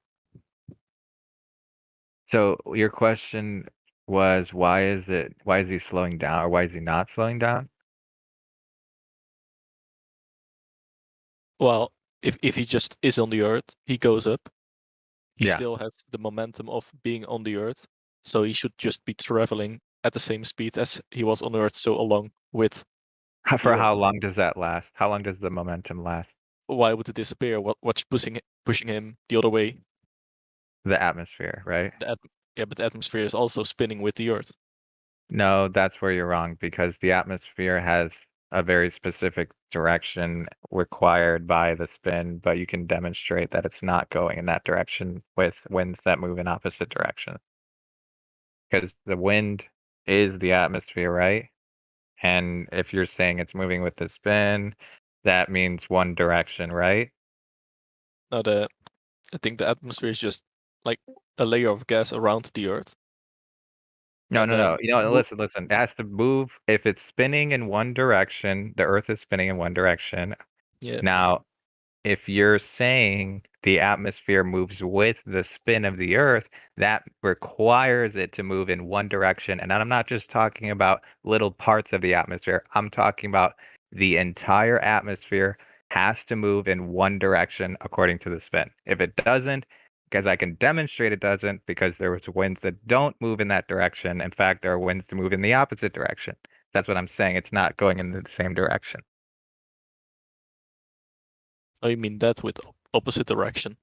S9: So your question was why is he slowing down or why is he not slowing down?
S16: Well, if he just is on the Earth, he goes up. He
S9: Yeah.
S16: still has the momentum of being on the Earth, so he should just be traveling at the same speed as he was on Earth, so along with.
S9: For how long does that last? How long does the momentum last?
S16: Why would it disappear? What's pushing him the other way?
S9: The atmosphere, right?
S16: Yeah, but the atmosphere is also spinning with the Earth.
S9: No, that's where you're wrong because the atmosphere has a very specific direction required by the spin, but you can demonstrate that it's not going in that direction with winds that move in opposite directions. Because the wind is the atmosphere, right? And if you're saying it's moving with the spin, that means one direction, right?
S16: No, I think the atmosphere is just like a layer of gas around the Earth.
S9: No, no, no. You know, listen. It has to move. If it's spinning in one direction, the Earth is spinning in one direction.
S16: Yeah.
S9: Now, if you're saying the atmosphere moves with the spin of the Earth, that requires it to move in one direction. And I'm not just talking about little parts of the atmosphere. I'm talking about the entire atmosphere has to move in one direction according to the spin. If it doesn't, because I can demonstrate it doesn't, because there was winds that don't move in that direction. In fact, there are winds to move in the opposite direction. That's what I'm saying. It's not going in the same direction.
S16: Oh, you mean that with opposite direction?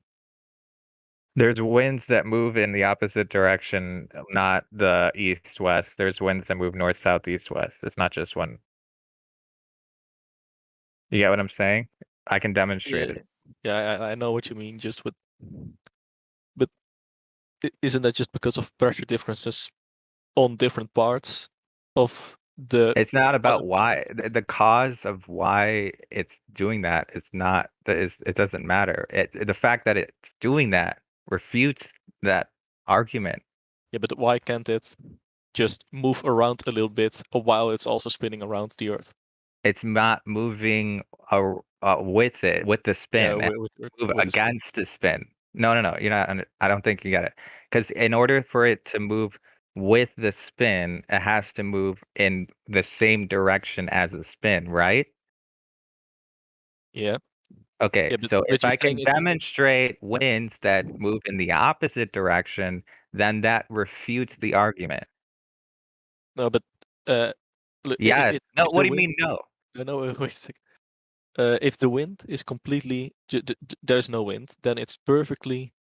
S9: There's winds that move in the opposite direction, not the east-west. There's winds that move north, south, east-west. It's not just one. You get what I'm saying? I can demonstrate
S16: Yeah,
S9: it.
S16: yeah, I know what you mean. Just with, but isn't that just because of pressure differences on different parts of the?
S9: It's not about why. The cause of why it's doing that is not that is it doesn't matter. The fact that it's doing that refutes that argument.
S16: Yeah, but why can't it just move around a little bit while it's also spinning around the Earth?
S9: It's not moving with it, with the spin.
S16: Yeah,
S9: It
S16: with
S9: move
S16: the spin.
S9: against the spin. No, you're not. I don't think you get it. Because in order for it to move with the spin, it has to move in the same direction as the spin, right?
S16: Yeah.
S9: Okay,
S16: Yeah, but
S9: so if
S16: you're
S9: I can
S16: saying it.
S9: demonstrate winds that move in the opposite direction, then that refutes the argument.
S16: No, but
S9: Yes. No,
S16: if
S9: what
S16: the
S9: do you
S16: wind,
S9: mean no?
S16: no, wait a second. If the wind is completely there's no wind, then it's perfectly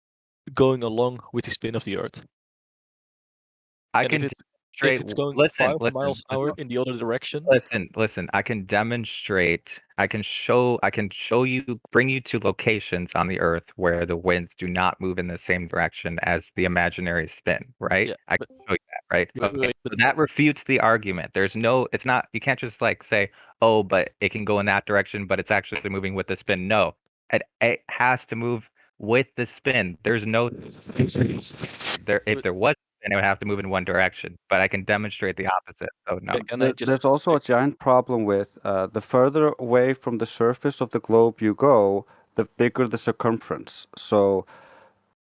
S16: going along with the spin of the Earth.
S9: I
S16: And
S9: can
S16: if
S9: demonstrate.
S16: it's going
S9: Listen,
S16: 5 miles an hour in the other direction.
S9: Listen. I can demonstrate. I can show you, bring you to locations on the Earth where the winds do not move in the same direction as the imaginary spin. Right?
S16: Yeah,
S9: I can show you that. Right?
S16: Wait,
S9: Okay.
S16: but
S9: So that refutes the argument. There's no. It's not. You can't just like say, oh, but it can go in that direction, but it's actually moving with the spin. No, it has to move with the spin. There's no. If there was, then it would have to move in one direction. But I can demonstrate the opposite. So no.
S11: There's also a giant problem with the further away from the surface of the globe you go, the bigger the circumference. So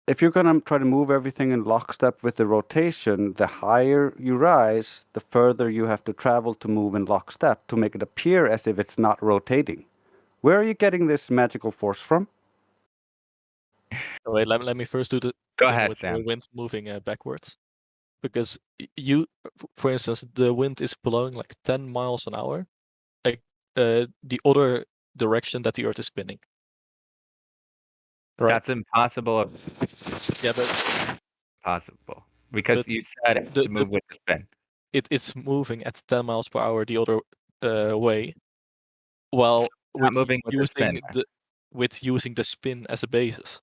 S11: if you're going to try to move everything in lockstep with the rotation, the higher you rise, the further you have to travel to move in lockstep to make it appear as if it's not rotating. Where are you getting this magical force from?
S16: Oh, wait, let me first do the
S9: Go
S16: thing
S9: ahead,
S16: with
S9: Sam.
S16: the wind moving backwards. Because for instance, the wind is blowing like 10 miles an hour, like the other direction that the Earth is spinning. Right.
S9: That's impossible.
S16: Yeah, but
S9: possible because
S16: but
S9: you said it to move with the spin.
S16: It's moving at 10 miles per hour the other way, while
S9: Not moving with the spin.
S16: Using the spin as a basis.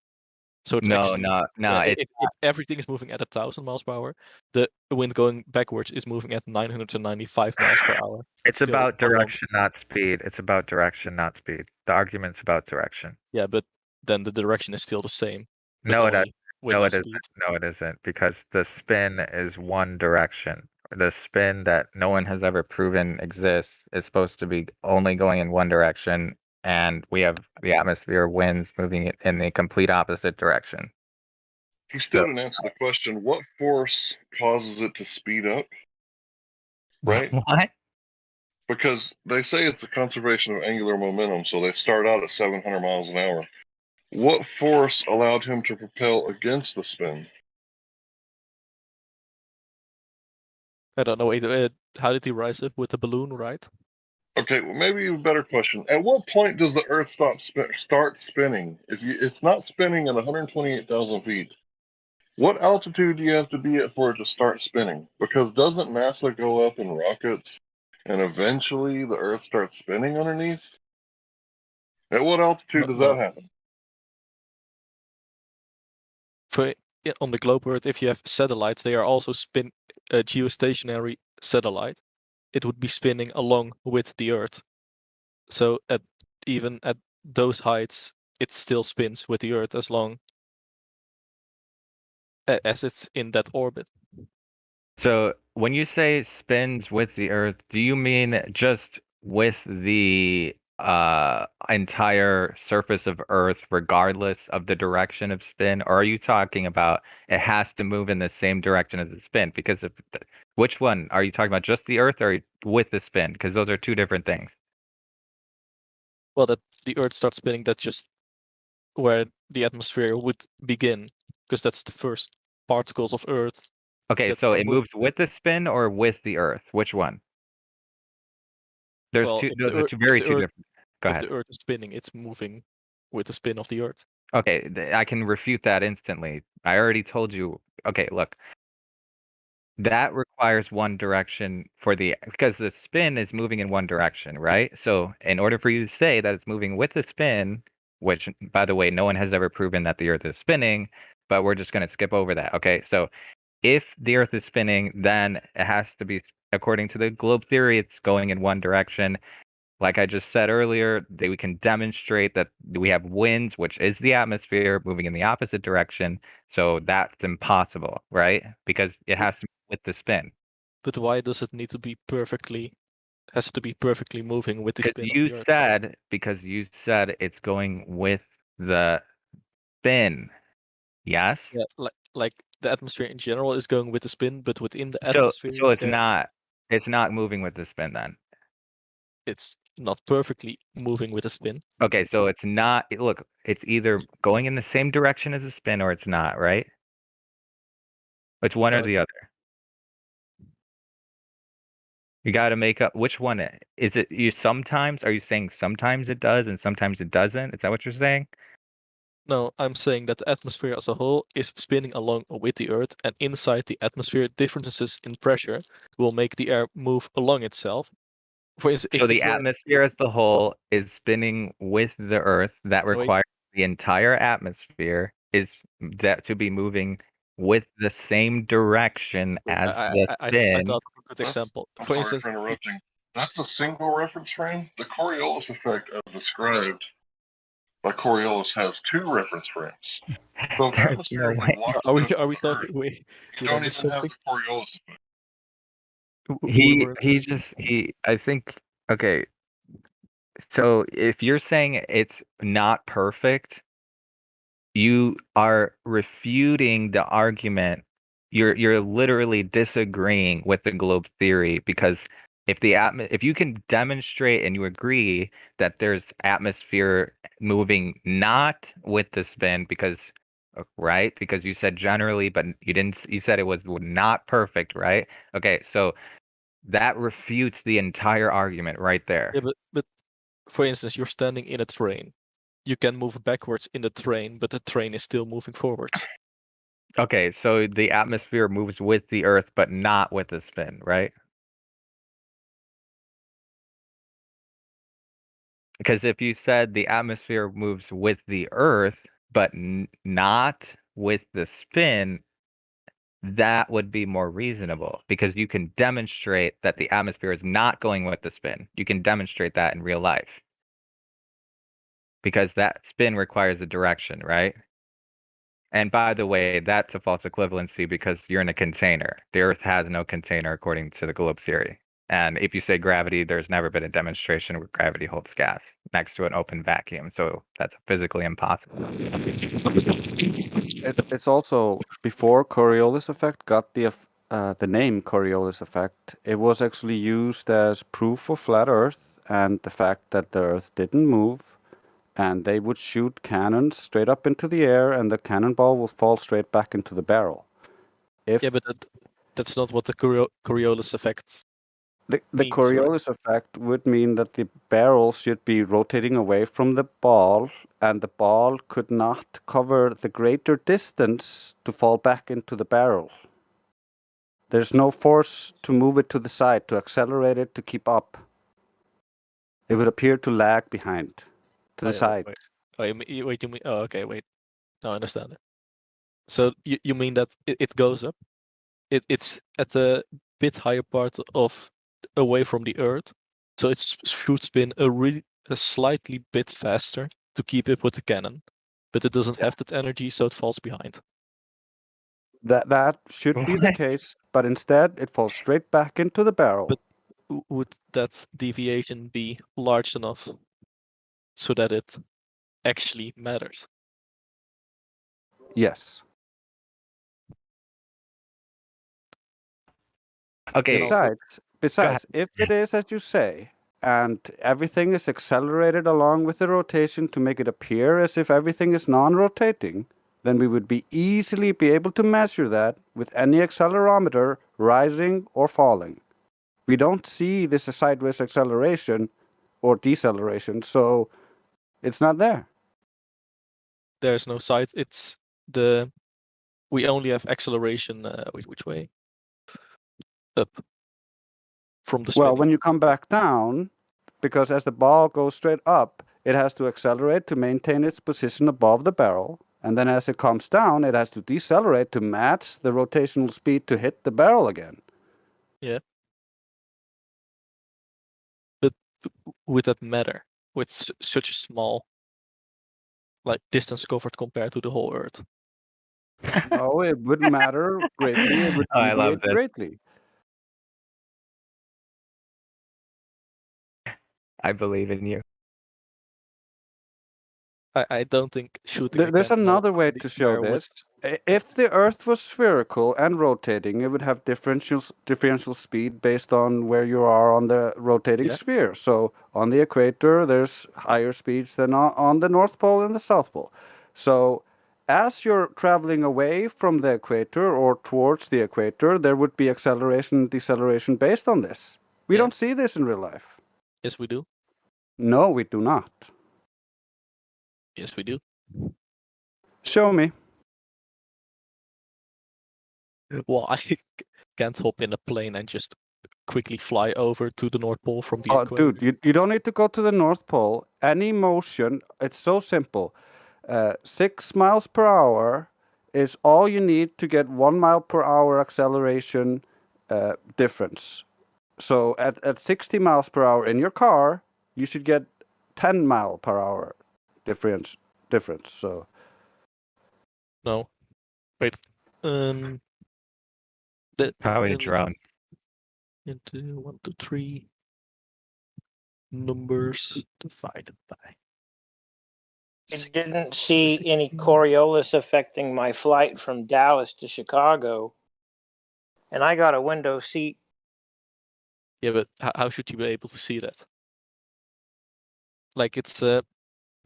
S16: So it's
S9: No,
S16: actually
S9: no.
S16: if everything is moving at 1,000 miles per hour, the wind going backwards is moving at 995 miles per hour.
S9: It's about direction, not speed. It's about direction, not speed. The argument's about direction.
S16: Yeah, but then the direction is still the same.
S9: No, it isn't.
S16: With
S9: No,
S16: less
S9: it isn't.
S16: speed.
S9: No, it isn't. Because the spin is one direction. The spin that no one has ever proven exists is supposed to be only going in one direction, and we have the atmosphere winds moving it in the complete opposite direction.
S1: He still didn't answer the question. What force causes it to speed up? Right?
S9: What?
S1: Because they say it's a conservation of angular momentum, so they start out at 700 miles an hour. What force allowed him to propel against the spin?
S16: I don't know. Wait, how did he rise up with the balloon, right?
S1: Okay, well, maybe a better question. At what point does the Earth start spinning? It's not spinning at 128,000 feet. What altitude do you have to be at for it to start spinning? Because doesn't NASA go up in rockets and eventually the Earth starts spinning underneath? At what altitude does that happen?
S16: On the globe Earth, if you have satellites, they are also a geostationary satellite. It would be spinning along with the Earth. So even at those heights, it still spins with the Earth as long as it's in that orbit.
S9: So when you say spins with the Earth, do you mean just with the entire surface of Earth regardless of the direction of spin, or are you talking about it has to move in the same direction as the spin? Because if which one are you talking about? Just the Earth or with the spin? Because those are two different things.
S16: Well, that the Earth starts spinning, that's just where the atmosphere would begin, because that's the first particles of Earth.
S9: Okay, so it moves with the spin or with the Earth? Which one? There's
S16: Well,
S9: two.
S16: if
S9: Those
S16: the
S9: are
S16: Earth,
S9: two very
S16: if the
S9: two
S16: Earth,
S9: different. Go
S16: if
S9: ahead.
S16: the Earth is spinning, it's moving with the spin of the Earth.
S9: Okay, I can refute that instantly. I already told you. Okay, look. That requires one direction for the because the spin is moving in one direction, right? So in order for you to say that it's moving with the spin, which by the way, no one has ever proven that the Earth is spinning, but we're just going to skip over that. Okay, so if the Earth is spinning, then it has to be according to the globe theory, it's going in one direction. Like I just said earlier, we can demonstrate that we have winds, which is the atmosphere, moving in the opposite direction. So that's impossible, right? Because it has to be with the spin.
S16: But why does it need to be perfectly? Has to be perfectly moving with the
S9: Because
S16: spin of
S9: you
S16: the Earth.
S9: said it's going with the spin. Yes.
S16: Yeah, like the atmosphere in general is going with the spin, but within the
S9: So
S16: atmosphere,
S9: it's not moving with the spin then.
S16: It's not perfectly moving with the spin.
S9: Okay, so it's not. Look, it's either going in the same direction as the spin or it's not, right? It's one or the other. You got to make up which one is it. You sometimes are you saying sometimes it does and sometimes it doesn't? Is that what you're saying?
S16: No, I'm saying that the atmosphere as a whole is spinning along with the Earth, and inside the atmosphere, differences in pressure will make the air move along itself. For instance,
S9: So the atmosphere as the whole is spinning with the Earth. That requires the entire atmosphere is that to be moving with the same direction as the
S16: I
S9: spin.
S16: thought of a good example.
S1: I'm
S16: For
S1: sorry
S16: instance,
S1: for interrupting. That's a single reference frame. The Coriolis effect, as described by Coriolis, has two reference frames. So if
S9: There's
S1: atmosphere
S9: no
S1: is in
S9: way.
S1: lockstep
S16: are we
S1: with the Earth,
S16: talking? Wait,
S1: you don't even have the Coriolis effect.
S9: I think okay. So if you're saying it's not perfect, you are refuting the argument. You're literally disagreeing with the globe theory because if you can demonstrate and you agree that there's atmosphere moving not with the spin because right because you said generally but you said it was not perfect, right? Okay, so that refutes the entire argument right there.
S16: yeah, but for instance, you're standing in a train. You can move backwards in the train, but the train is still moving forwards.
S9: Okay, so the atmosphere moves with the Earth, but not with the spin, right? Because if you said the atmosphere moves with the Earth, but not with the spin, that would be more reasonable because you can demonstrate that the atmosphere is not going with the spin. You can demonstrate that in real life. Because that spin requires a direction, right? And by the way, that's a false equivalency because you're in a container. The Earth has no container according to the globe theory. And if you say gravity, there's never been a demonstration where gravity holds gas next to an open vacuum. So that's physically impossible.
S11: It's also before Coriolis effect got the name Coriolis effect. It was actually used as proof for flat Earth and the fact that the Earth didn't move. And they would shoot cannons straight up into the air, and the cannonball will fall straight back into the barrel.
S16: Yeah, but that's not what the Coriolis effect
S11: The
S16: means,
S11: Coriolis effect would mean that the barrel should be rotating away from the ball, and the ball could not cover the greater distance to fall back into the barrel. There's no force to move it to the side, to accelerate it, to keep up. It would appear to lag behind, to the side.
S16: Wait. Oh, you mean? Oh, okay. Wait. No, I understand it. So you mean that it goes up? It's at a bit higher part of away from the Earth, so it should spin a slightly bit faster to keep up with the cannon, but it doesn't have that energy, so it falls behind.
S11: That should be the case, but instead it falls straight back into the barrel.
S16: But would that deviation be large enough so that it actually matters.
S11: Yes.
S9: Okay.
S11: Besides, if it is as you say, and everything is accelerated along with the rotation to make it appear as if everything is non-rotating, then we would easily be able to measure that with any accelerometer rising or falling. We don't see this sideways acceleration or deceleration, so it's not there.
S16: There's no side. We only have acceleration. Which way? Up. From the
S11: Well,
S16: spinning.
S11: when you come back down, because as the ball goes straight up, it has to accelerate to maintain its position above the barrel. And then as it comes down, it has to decelerate to match the rotational speed to hit the barrel again.
S16: Yeah. But would that matter with such a small distance covered compared to the whole Earth?
S11: No, it wouldn't matter greatly. It would
S9: Oh, I love
S11: deviate
S9: this.
S11: greatly.
S9: I believe in you.
S16: I don't think shooting.
S11: There's another way to show this. If the Earth was spherical and rotating, it would have differential speed based on where you are on the rotating sphere. So on the equator, there's higher speeds than on the North Pole and the South Pole. So as you're traveling away from the equator or towards the equator, there would be acceleration and deceleration based on this. We don't see this in real life.
S16: Yes, we do.
S11: No, we do not.
S16: Yes, we do.
S11: Show me.
S16: Well, I can't hop in a plane and just quickly fly over to the North Pole from the
S11: Oh,
S16: equator.
S11: dude, you don't need to go to the North Pole. Any motion, it's so simple. 6 miles per hour is all you need to get 1 mile per hour acceleration difference. So at 60 miles per hour in your car, you should get 10 mile per hour difference. So
S16: No. Wait.
S9: Probably a drone.
S16: Into 1, 2, 3 numbers divided by.
S5: I didn't see any Coriolis affecting my flight from Dallas to Chicago, and I got a window seat.
S16: Yeah, but how should you be able to see that? Like it's
S9: It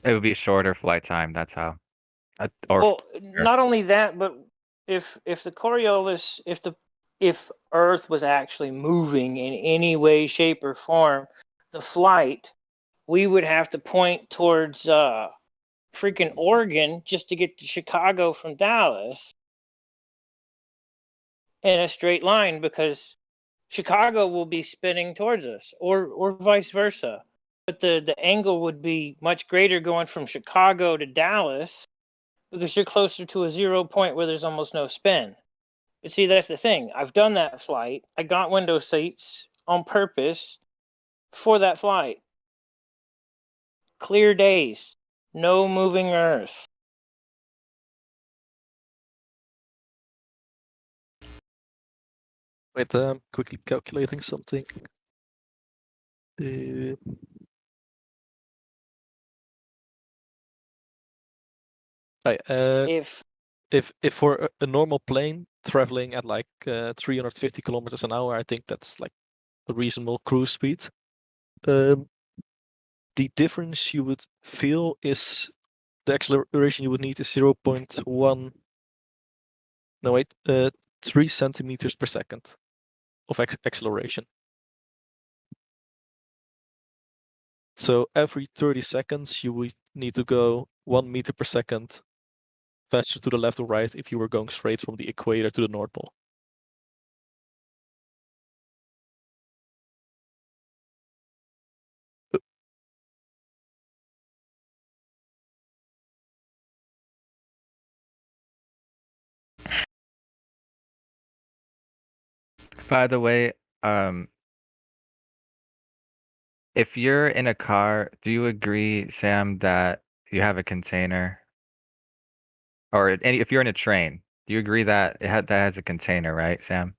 S9: would be shorter flight time. That's how.
S5: Well, not only that, but if the Coriolis, if Earth was actually moving in any way, shape, or form, the flight, we would have to point towards freaking Oregon just to get to Chicago from Dallas in a straight line, because Chicago will be spinning towards us, or vice versa. But the angle would be much greater going from Chicago to Dallas, because you're closer to a 0 point where there's almost no spin. But see, that's the thing. I've done that flight. I got window seats on purpose for that flight. Clear days. No moving Earth.
S16: Wait, quickly calculating something. If for a normal plane traveling at 350 kilometers an hour, I think that's like a reasonable cruise speed. The difference you would feel is the acceleration you would need is 0.1. No wait, 3 centimeters per second of acceleration. So every 30 seconds you would need to go 1 meter per second faster to the left or right if you were going straight from the equator to the North Pole.
S9: By the way, if you're in a car, do you agree, Sam, that you have a container? Or if you're in a train, do you agree that that has a container, right, Sam?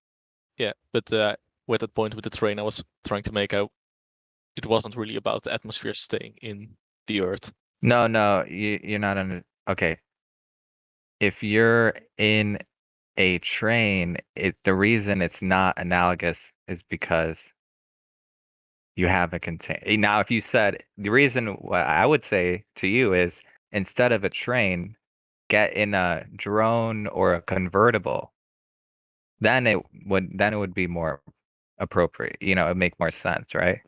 S16: Yeah, but with that point with the train I was trying to make out, it wasn't really about the atmosphere staying in the Earth.
S9: No, you're not under. Okay, if you're in a train, the reason it's not analogous is because you have a contain. Now, if you said the reason, what I would say to you is instead of a train, get in a drone or a convertible. Then it would be more appropriate. It'd make more sense, right?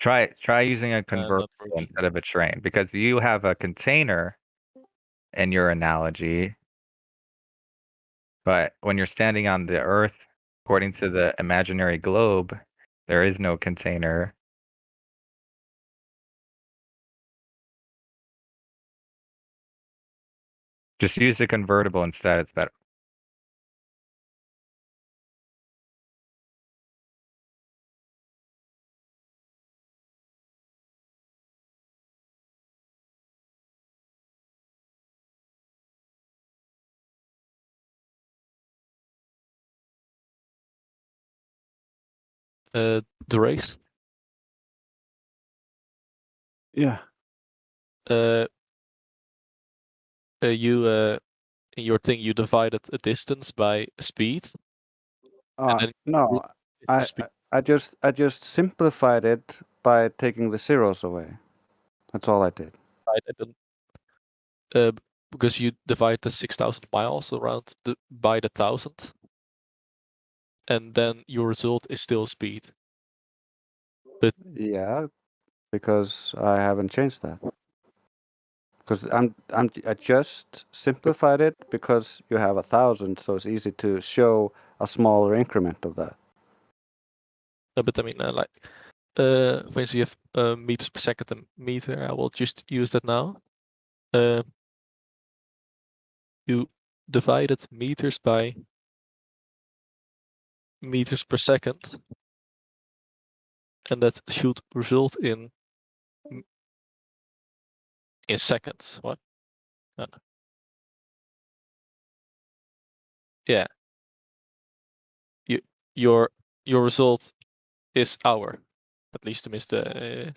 S9: Try using a
S16: Not
S9: convertible
S16: really.
S9: instead of a train because you have a container in your analogy, but when you're standing on the Earth, according to the imaginary globe, there is no container. Just use the convertible instead. It's better.
S16: The race.
S11: Yeah.
S16: You in your thing you divided a distance by speed. And then
S11: No, I just simplified it by taking the zeros away. That's all I did.
S16: Because you divide the 6,000 miles around by the 1,000, and then your result is still speed. But
S11: yeah, because I haven't changed that. Because I just simplified it because you have 1,000, so it's easy to show a smaller increment of that.
S16: But I mean, for instance, you have meters per second and meter. I will just use that now. You divided meters by meters per second, and that should result in seconds. What? No. Yeah. Your result is hour. At least to miss the.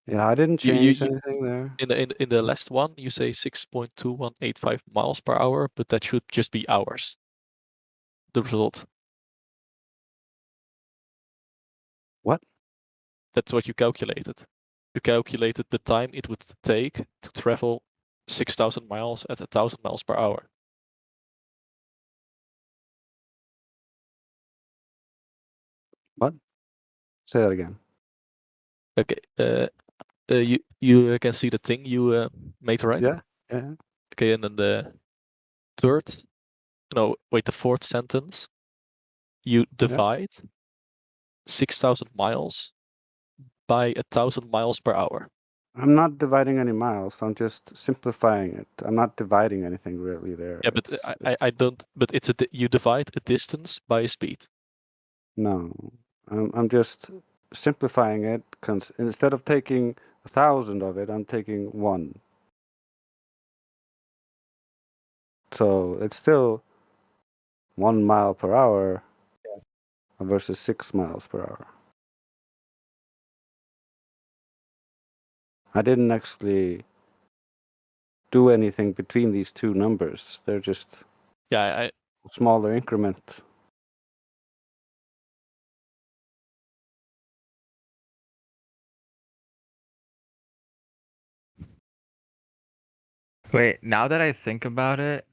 S11: Yeah, I didn't change anything there.
S16: In the last one, you say 6.2185 miles per hour, but that should just be hours. The result.
S11: What?
S16: That's what you calculated. You calculated the time it would take to travel 6,000 miles at 1,000 miles per hour.
S11: What? Say that again.
S16: Okay. You can see the thing you made, right?
S11: Yeah.
S16: Okay, and then the the fourth sentence, you divide 6,000 miles by 1,000 miles per hour.
S11: I'm not dividing any miles. I'm just simplifying it. I'm not dividing anything really there.
S16: Yeah, but I don't. But you divide a distance by a speed.
S11: No, I'm just simplifying it. Instead of taking 1,000 of it, I'm taking 1. So it's still 1 mile per hour versus 6 miles per hour. I didn't actually do anything between these two numbers. They're just
S16: a
S11: smaller increment.
S9: Wait, now that I think about it,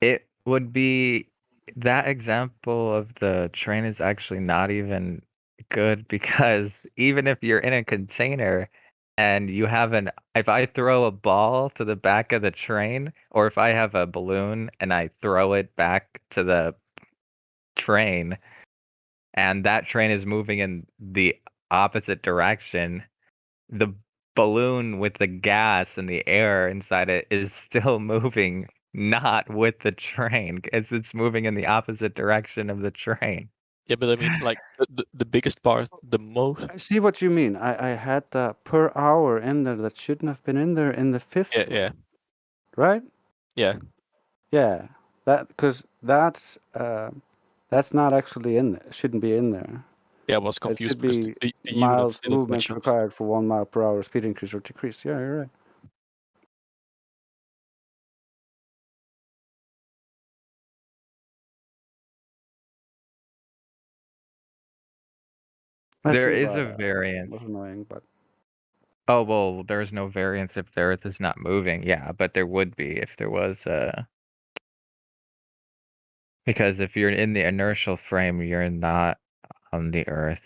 S9: it would be that example of the train is actually not even good because even if you're in a container and you have if I throw a ball to the back of the train, or if I have a balloon and I throw it back to the train and that train is moving in the opposite direction, the balloon with the gas and the air inside it is still moving, not with the train. It's moving in the opposite direction of the train.
S16: Yeah, but I mean, like the biggest part, the most.
S11: I see what you mean. I had the per hour in there that shouldn't have been in there in the fifth one.
S16: Yeah.
S11: Right?
S16: Yeah.
S11: Yeah. Because that's That's not actually in there. Shouldn't be in there.
S16: Yeah, I was
S11: It
S16: confused
S11: should
S16: because
S11: be
S16: the units
S11: miles
S16: didn't
S11: movements
S16: match up.
S11: required for 1 mile per hour speed increase or decrease. Yeah, you're right. Let's
S9: There
S11: see
S9: is
S11: about
S9: a variance.
S11: was annoying, but
S9: Oh, well, there's no variance if the Earth is not moving. Yeah, but there would be if there was because if you're in the inertial frame, you're not on the Earth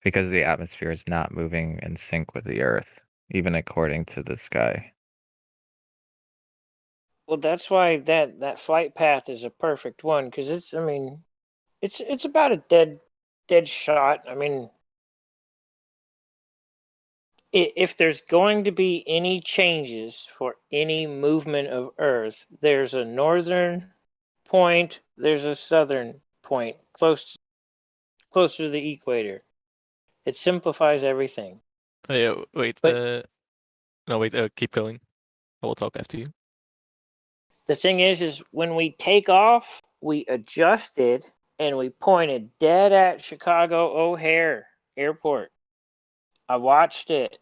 S9: because the atmosphere is not moving in sync with the Earth, even according to the sky.
S5: Well, that's why that flight path is a perfect one, because it's, I mean, it's about a dead shot. I mean, if there's going to be any changes for any movement of Earth, there's a northern point, there's a southern point, closer to the equator. It simplifies everything.
S16: Oh, yeah, wait.
S5: But
S16: no, wait. Keep going. I will talk after you.
S5: the thing is when we take off, we adjusted and we pointed dead at Chicago O'Hare Airport. I watched it.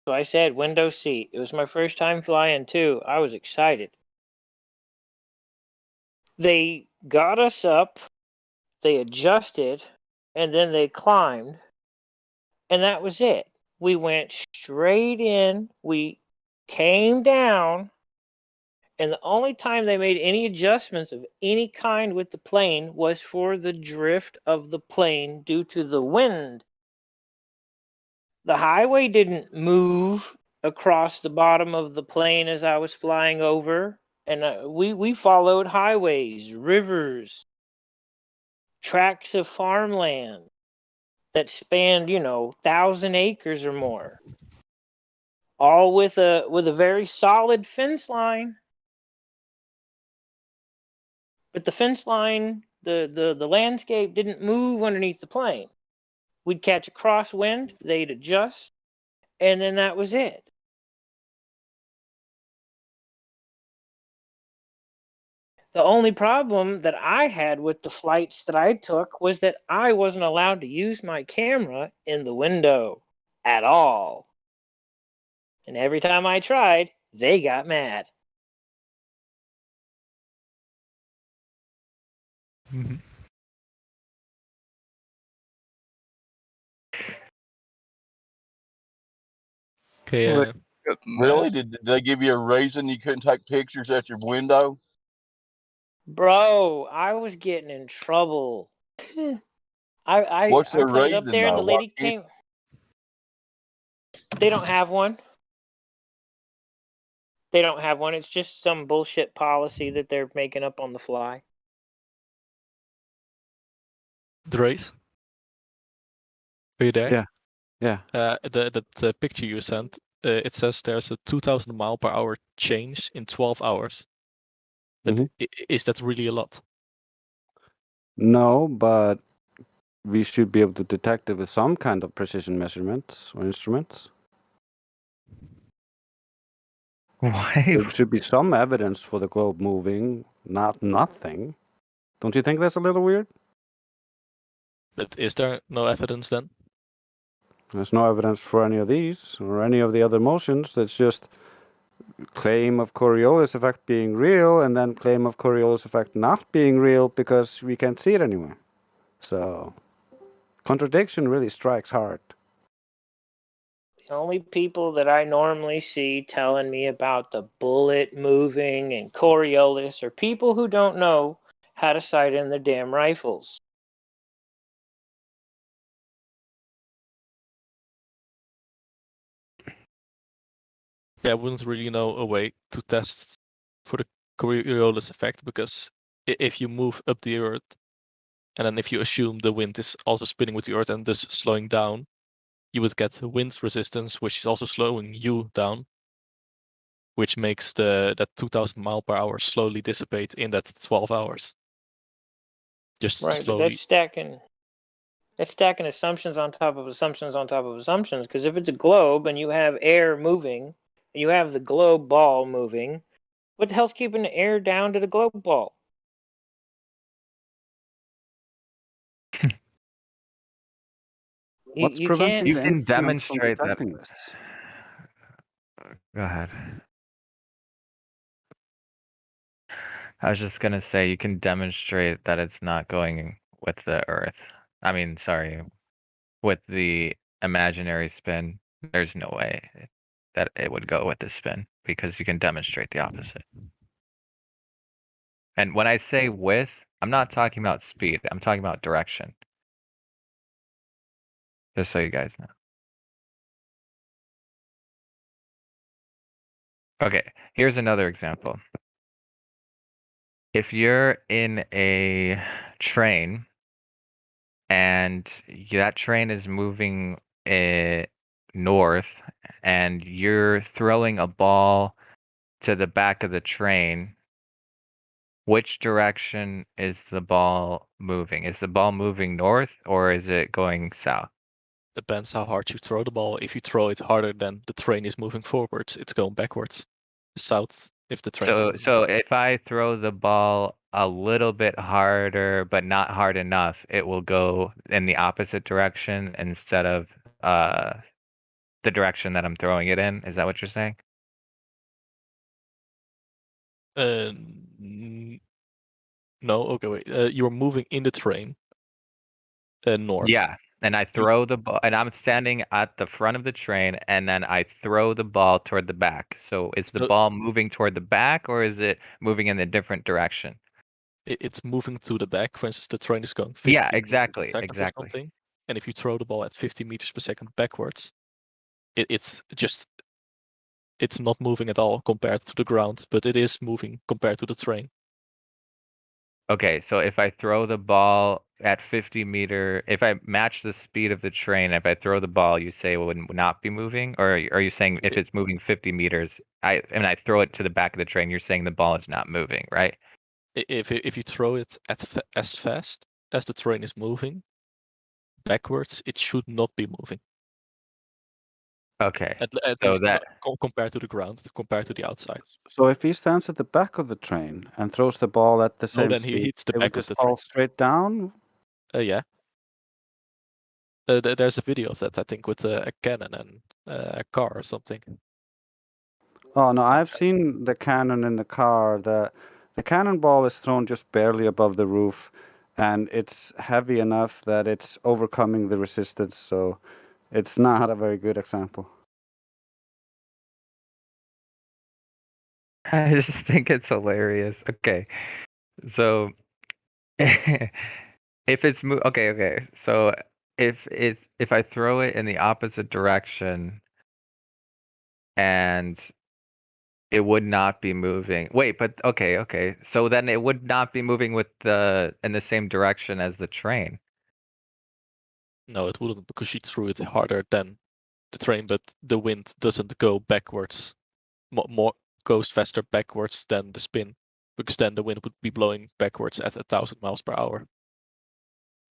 S5: So I said window seat. It was my first time flying too. I was excited. They got us up, they adjusted, and then they climbed. And that was it. We went straight in, we came down, and the only time they made any adjustments of any kind with the plane was for the drift of the plane due to the wind. The highway didn't move across the bottom of the plane as I was flying over, and we followed highways, rivers, tracts of farmland that spanned, 1,000 acres or more, all with a very solid fence line. But the fence line, the landscape didn't move underneath the plane. We'd catch a crosswind, they'd adjust, and then that was it. The only problem that I had with the flights that I took was that I wasn't allowed to use my camera in the window at all. And every time I tried, they got mad.
S16: Mm-hmm. Okay.
S6: Really? Did they give you a reason you couldn't take pictures at your window?
S5: Bro, I was getting in trouble. I
S6: What's their
S5: put it up
S6: reason
S5: there and
S6: though?
S5: the lady came. They don't have one. They don't have one. It's just some bullshit policy that they're making up on the fly.
S16: Drace? Are you there?
S11: Yeah. Yeah.
S16: That picture you sent, it says there's a 2,000 mile per hour change in 12 hours. But is that really a lot?
S11: No, but we should be able to detect it with some kind of precision measurements or instruments.
S9: Why?
S11: There should be some evidence for the globe moving, not nothing. Don't you think that's a little weird?
S16: But is there no evidence then?
S11: There's no evidence for any of these or any of the other motions. That's just claim of Coriolis effect being real and then claim of Coriolis effect not being real because we can't see it anywhere. So contradiction really strikes hard.
S5: The only people that I normally see telling me about the bullet moving and Coriolis are people who don't know how to sight in their damn rifles.
S16: Yeah, I wouldn't really know a way to test for the Coriolis effect because if you move up the Earth and then if you assume the wind is also spinning with the Earth and thus slowing down, you would get wind resistance, which is also slowing you down, which makes that 2,000 mile per hour slowly dissipate in that 12 hours. Just
S5: right,
S16: slowly.
S5: But that's stacking assumptions on top of assumptions on top of assumptions. Because if it's a globe and you have air moving, and you have the globe ball moving, what the hell's keeping the air down to the globe ball?
S11: What's
S5: you
S11: preventing
S5: can't.
S9: You
S11: the
S9: can
S11: instruments from
S9: demonstrate that.
S11: detecting this?
S9: Go ahead. I was just gonna say you can demonstrate that it's not going with the Earth. I mean, sorry, with the imaginary spin. There's no way that it would go with the spin because you can demonstrate the opposite. And when I say with, I'm not talking about speed. I'm talking about direction. Just so you guys know. Okay, here's another example. If you're in a train and that train is moving north and you're throwing a ball to the back of the train, which direction is the ball moving? Is the ball moving north or is it going south?
S16: Depends how hard you throw the ball. If you throw it harder than the train is moving forwards, it's going backwards. South if the train is moving.
S9: So if I throw the ball a little bit harder but not hard enough, it will go in the opposite direction instead of the direction that I'm throwing it in. Is that what you're saying?
S16: No, okay, wait. You're moving in the train north.
S9: Yeah, and I throw the ball, and I'm standing at the front of the train, and then I throw the ball toward the back. So is the
S16: So-
S9: ball moving toward the back, or is it moving in a different direction?
S16: It's moving to the back. For instance, the train is going 50
S9: Yeah,
S16: meters per
S9: exactly,
S16: second or
S9: exactly.
S16: something. And if you throw the ball at 50 meters per second backwards, it's not moving at all compared to the ground, but it is moving compared to the train.
S9: Okay, so if I throw the ball at 50 meter, if I match the speed of the train, if I throw the ball, you say it would not be moving, or are you saying if it's moving 50 meters, I throw it to the back of the train, you're saying the ball is not moving, right?
S16: If you throw it as fast as the train is moving backwards, it should not be moving.
S9: Okay,
S16: At
S9: so
S16: least
S9: that
S16: compared to the ground, compared to the outside.
S11: So if he stands at the back of the train and throws the ball at the same
S16: then he
S11: speed,
S16: hits the
S11: it would
S16: back of
S11: just
S16: the
S11: fall
S16: train.
S11: straight down?
S16: Yeah. There's a video of that, I think, with a cannon and a car or something.
S11: Oh no, I've seen the cannon in the car. The cannonball is thrown just barely above the roof, and it's heavy enough that it's overcoming the resistance. So it's not a very good example.
S9: I just think it's hilarious. Okay, so if it's okay. So if I throw it in the opposite direction and it would not be moving. Wait, but okay. So then it would not be moving in the same direction as the train.
S16: No, it wouldn't, because she threw it harder than the train, but the wind doesn't go backwards. More goes faster backwards than the spin, because then the wind would be blowing backwards at 1,000 miles per hour.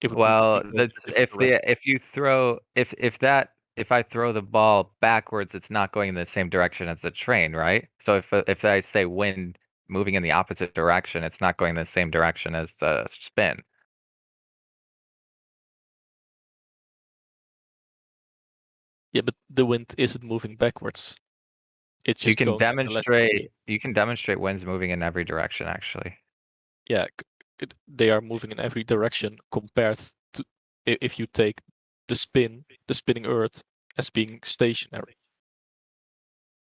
S16: It would
S9: Well,
S16: be going in a different direction.
S9: if I throw the ball backwards, it's not going in the same direction as the train, right? So if I say wind moving in the opposite direction, it's not going in the same direction as the spin.
S16: Yeah, but the wind isn't moving backwards. It's
S9: You
S16: just
S9: can
S16: going at the lateral speed.
S9: demonstrate winds moving in every direction, actually.
S16: Yeah, they are moving in every direction compared to if you take the spinning Earth as being stationary.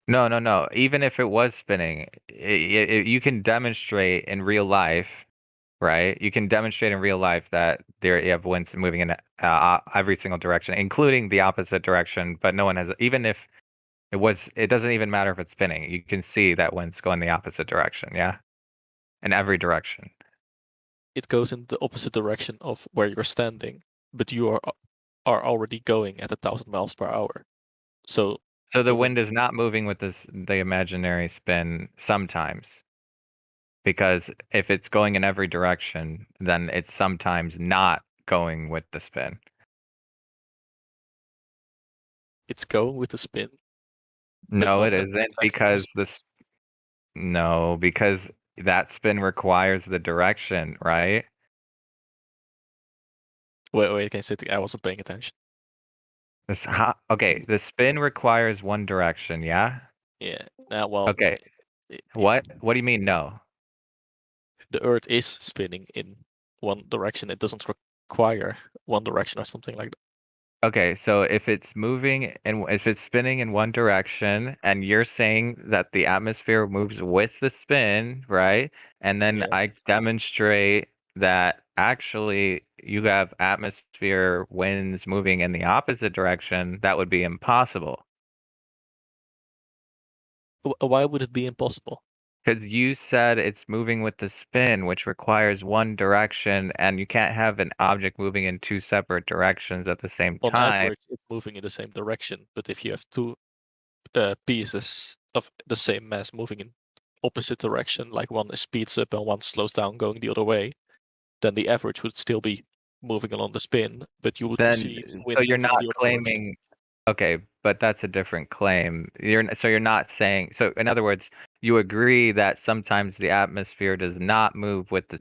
S9: No. Even if it was spinning, you can demonstrate in real life, right? You can demonstrate in real life that you have winds moving in every single direction, including the opposite direction. But no one has, even if it doesn't even matter if it's spinning. You can see that wind's going the opposite direction, yeah? In every direction.
S16: It goes in the opposite direction of where you're standing, but you are already going at 1,000 miles per hour. So
S9: the wind is not moving with the imaginary spin sometimes. Because if it's going in every direction, then it's sometimes not going with the spin.
S16: It's going with the spin.
S9: No, it isn't, because because that spin requires the direction, right?
S16: Wait, can you say it? I wasn't paying attention.
S9: Okay, the spin requires one direction, yeah?
S16: Yeah. Well.
S9: Okay. What do you mean no?
S16: The Earth is spinning in one direction. It doesn't require one direction or something like that.
S9: Okay, so if it's moving and if it's spinning in one direction, and you're saying that the atmosphere moves with the spin, right? And then
S16: Yeah.
S9: I demonstrate that actually you have atmosphere winds moving in the opposite direction, that would be impossible.
S16: Why would it be impossible?
S9: Because you said it's moving with the spin, which requires one direction, and you can't have an object moving in two separate directions at the same
S16: On
S9: time.
S16: average, it's moving in the same direction. But if you have two pieces of the same mass moving in opposite direction, like one speeds up and one slows down going the other way, then the average would still be moving along the spin, but you would
S9: Then,
S16: see
S9: so
S16: wind
S9: you're
S16: moving
S9: not
S16: the other direction.
S9: claiming. Okay, but that's a different claim. You're not saying. So in other words, you agree that sometimes the atmosphere does not move with the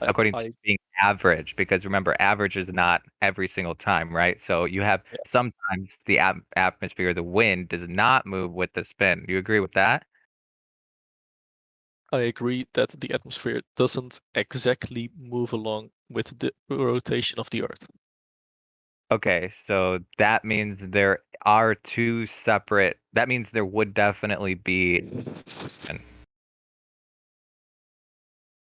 S9: according to being average, because remember, average is not every single time, right? So you have sometimes the atmosphere, the wind does not move with the spin. You agree with that?
S16: I agree that the atmosphere doesn't exactly move along with the rotation of the Earth.
S9: Okay, so that means there are two separate. That means there would definitely be.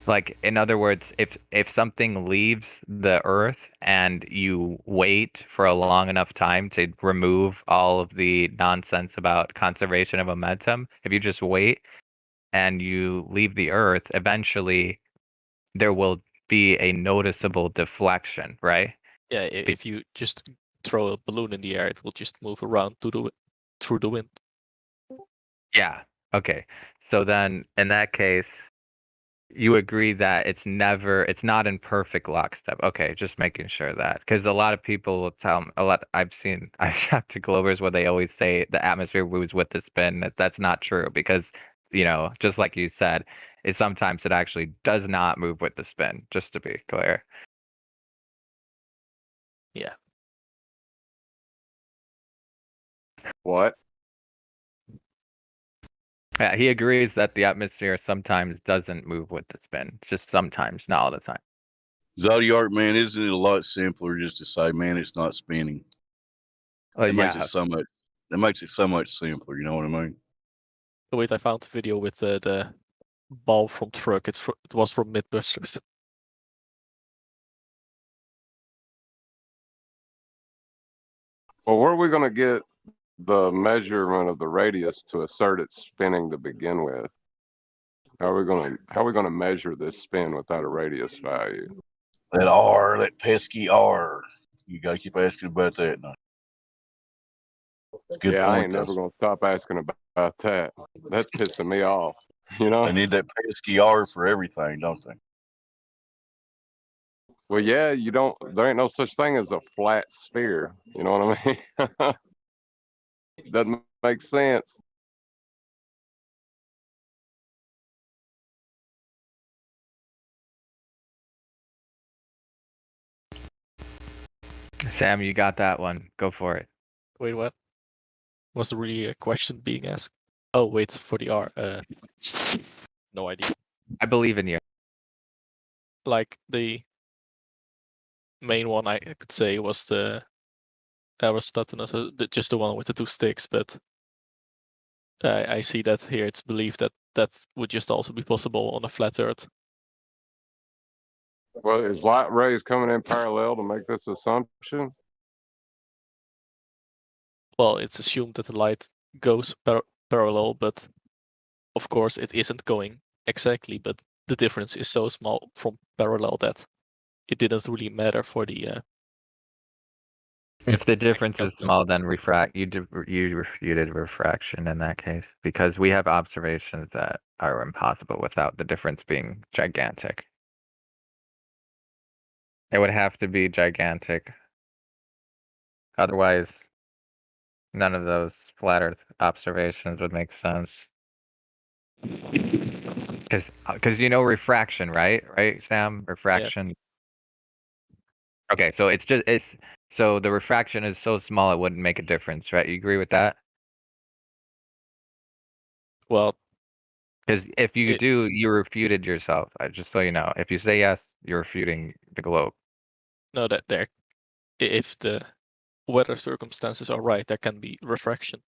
S9: Like, in other words, if something leaves the Earth and you wait for a long enough time to remove all of the nonsense about conservation of momentum, if you just wait and you leave the Earth, eventually there will be a noticeable deflection, right?
S16: Yeah, if you just throw a balloon in the air, it will just move around through the wind.
S9: Yeah. Okay. So then, in that case, you agree that it's not in perfect lockstep. Okay, just making sure that, because a lot of people will tell me, I've talked to Glovers where they always say the atmosphere moves with the spin. That's not true, because, just like you said, sometimes it actually does not move with the spin, just to be clear.
S16: Yeah.
S4: What?
S9: Yeah, he agrees that the atmosphere sometimes doesn't move with the spin. Just sometimes, not all the time.
S6: Zodiac, man, isn't it a lot simpler just to say, man, it's not spinning? It makes it so much simpler. You know what I mean?
S16: Oh, wait, I found the video with the ball from truck. It was from Mythbusters.
S4: Well, where are we going to get the measurement of the radius to assert it's spinning to begin with? How are we going to measure this spin without a radius value?
S6: That pesky R. You gotta keep asking about that now. Good
S4: I
S6: point,
S4: ain't
S6: though.
S4: never going to stop asking about that. That's pissing me off. You know?
S6: They need that pesky R for everything, don't they?
S4: Well, yeah, there ain't no such thing as a flat sphere. You know what I mean? Doesn't make sense.
S9: Sam, you got that one. Go for it.
S16: Wait, what? Was there really a question being asked? Oh, wait, for the R. No idea.
S9: I believe in you.
S16: Like, the main one I could say was the Aristoteles, just the one with the two sticks, but I see that here it's believed that would just also be possible on a flat Earth.
S4: Well, is light rays coming in parallel to make this assumption?
S16: Well, it's assumed that the light goes parallel, but of course it isn't going exactly, but the difference is so small from parallel that it didn't really matter for the
S9: If the difference is small, then you refuted refraction in that case, because we have observations that are impossible without the difference being gigantic. It would have to be gigantic. Otherwise, none of those flat Earth observations would make sense. Because refraction, right? Right, Sam? Refraction. Yeah. Okay, so So the refraction is so small it wouldn't make a difference, right? You agree with that?
S16: Well,
S9: because if you do, you refuted yourself. Just so you know, if you say yes, you're refuting the globe.
S16: No, that there, if the weather circumstances are right, there can be refraction.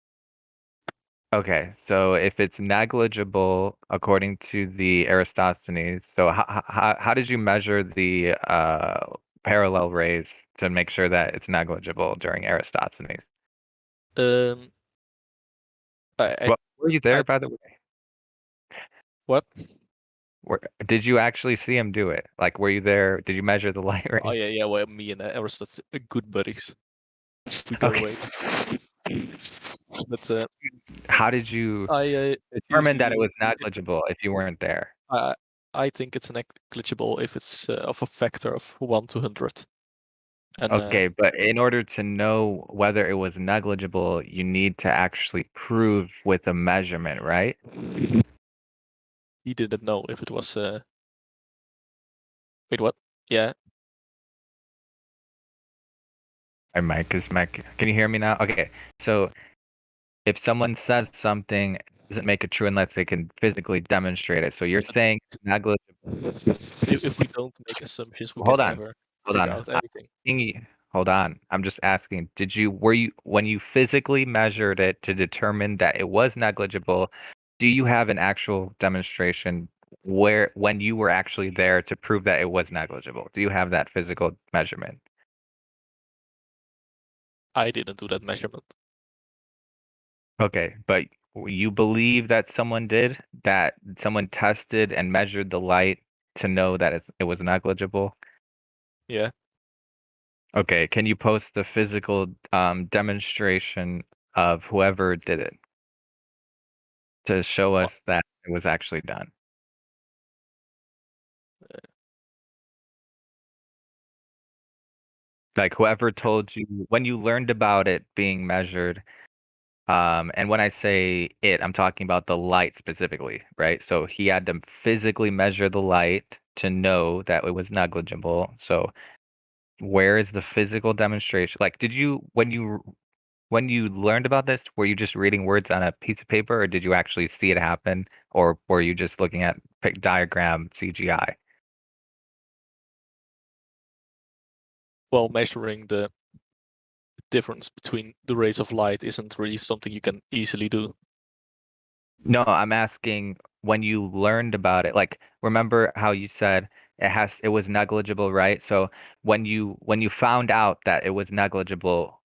S9: Okay, so if it's negligible according to the Eratosthenes, so how did you measure the parallel rays to make sure that it's negligible during Eratosthenes? Were you there, by the way?
S16: What?
S9: Did you actually see him do it? Like, were you there? Did you measure the light rays?
S16: Oh yeah. Well, me and Aristotle are good buddies. We go away. But
S9: how did you determine that it was negligible if you weren't there?
S16: I think it's negligible if it's of a factor of 1 to 100. And,
S9: okay, but in order to know whether it was negligible, you need to actually prove with a measurement, right?
S16: He didn't know if it was. Wait, what? Yeah.
S9: My mic is Can you hear me now? Okay, so if someone says something, it doesn't make it true unless they can physically demonstrate it. So you're saying it's negligible.
S16: If we don't make assumptions, we can never figure out everything.
S9: Hold on. I'm just asking, when you physically measured it to determine that it was negligible, do you have an actual demonstration when you were actually there to prove that it was negligible? Do you have that physical measurement?
S16: I didn't do that measurement.
S9: Okay, but you believe that someone did? That someone tested and measured the light to know that it was negligible?
S16: Yeah.
S9: Okay, can you post the physical demonstration of whoever did it to show us that it was actually done? Like whoever told you when you learned about it being measured, and when I say it, I'm talking about the light specifically, right? So he had to physically measure the light to know that it was negligible. So where is the physical demonstration? Like, when you learned about this, were you just reading words on a piece of paper, or did you actually see it happen, or were you just looking at diagram CGI?
S16: Well, measuring the difference between the rays of light isn't really something you can easily do.
S9: No, I'm asking when you learned about it. Like, remember how you said it was negligible, right? So when you found out that it was negligible,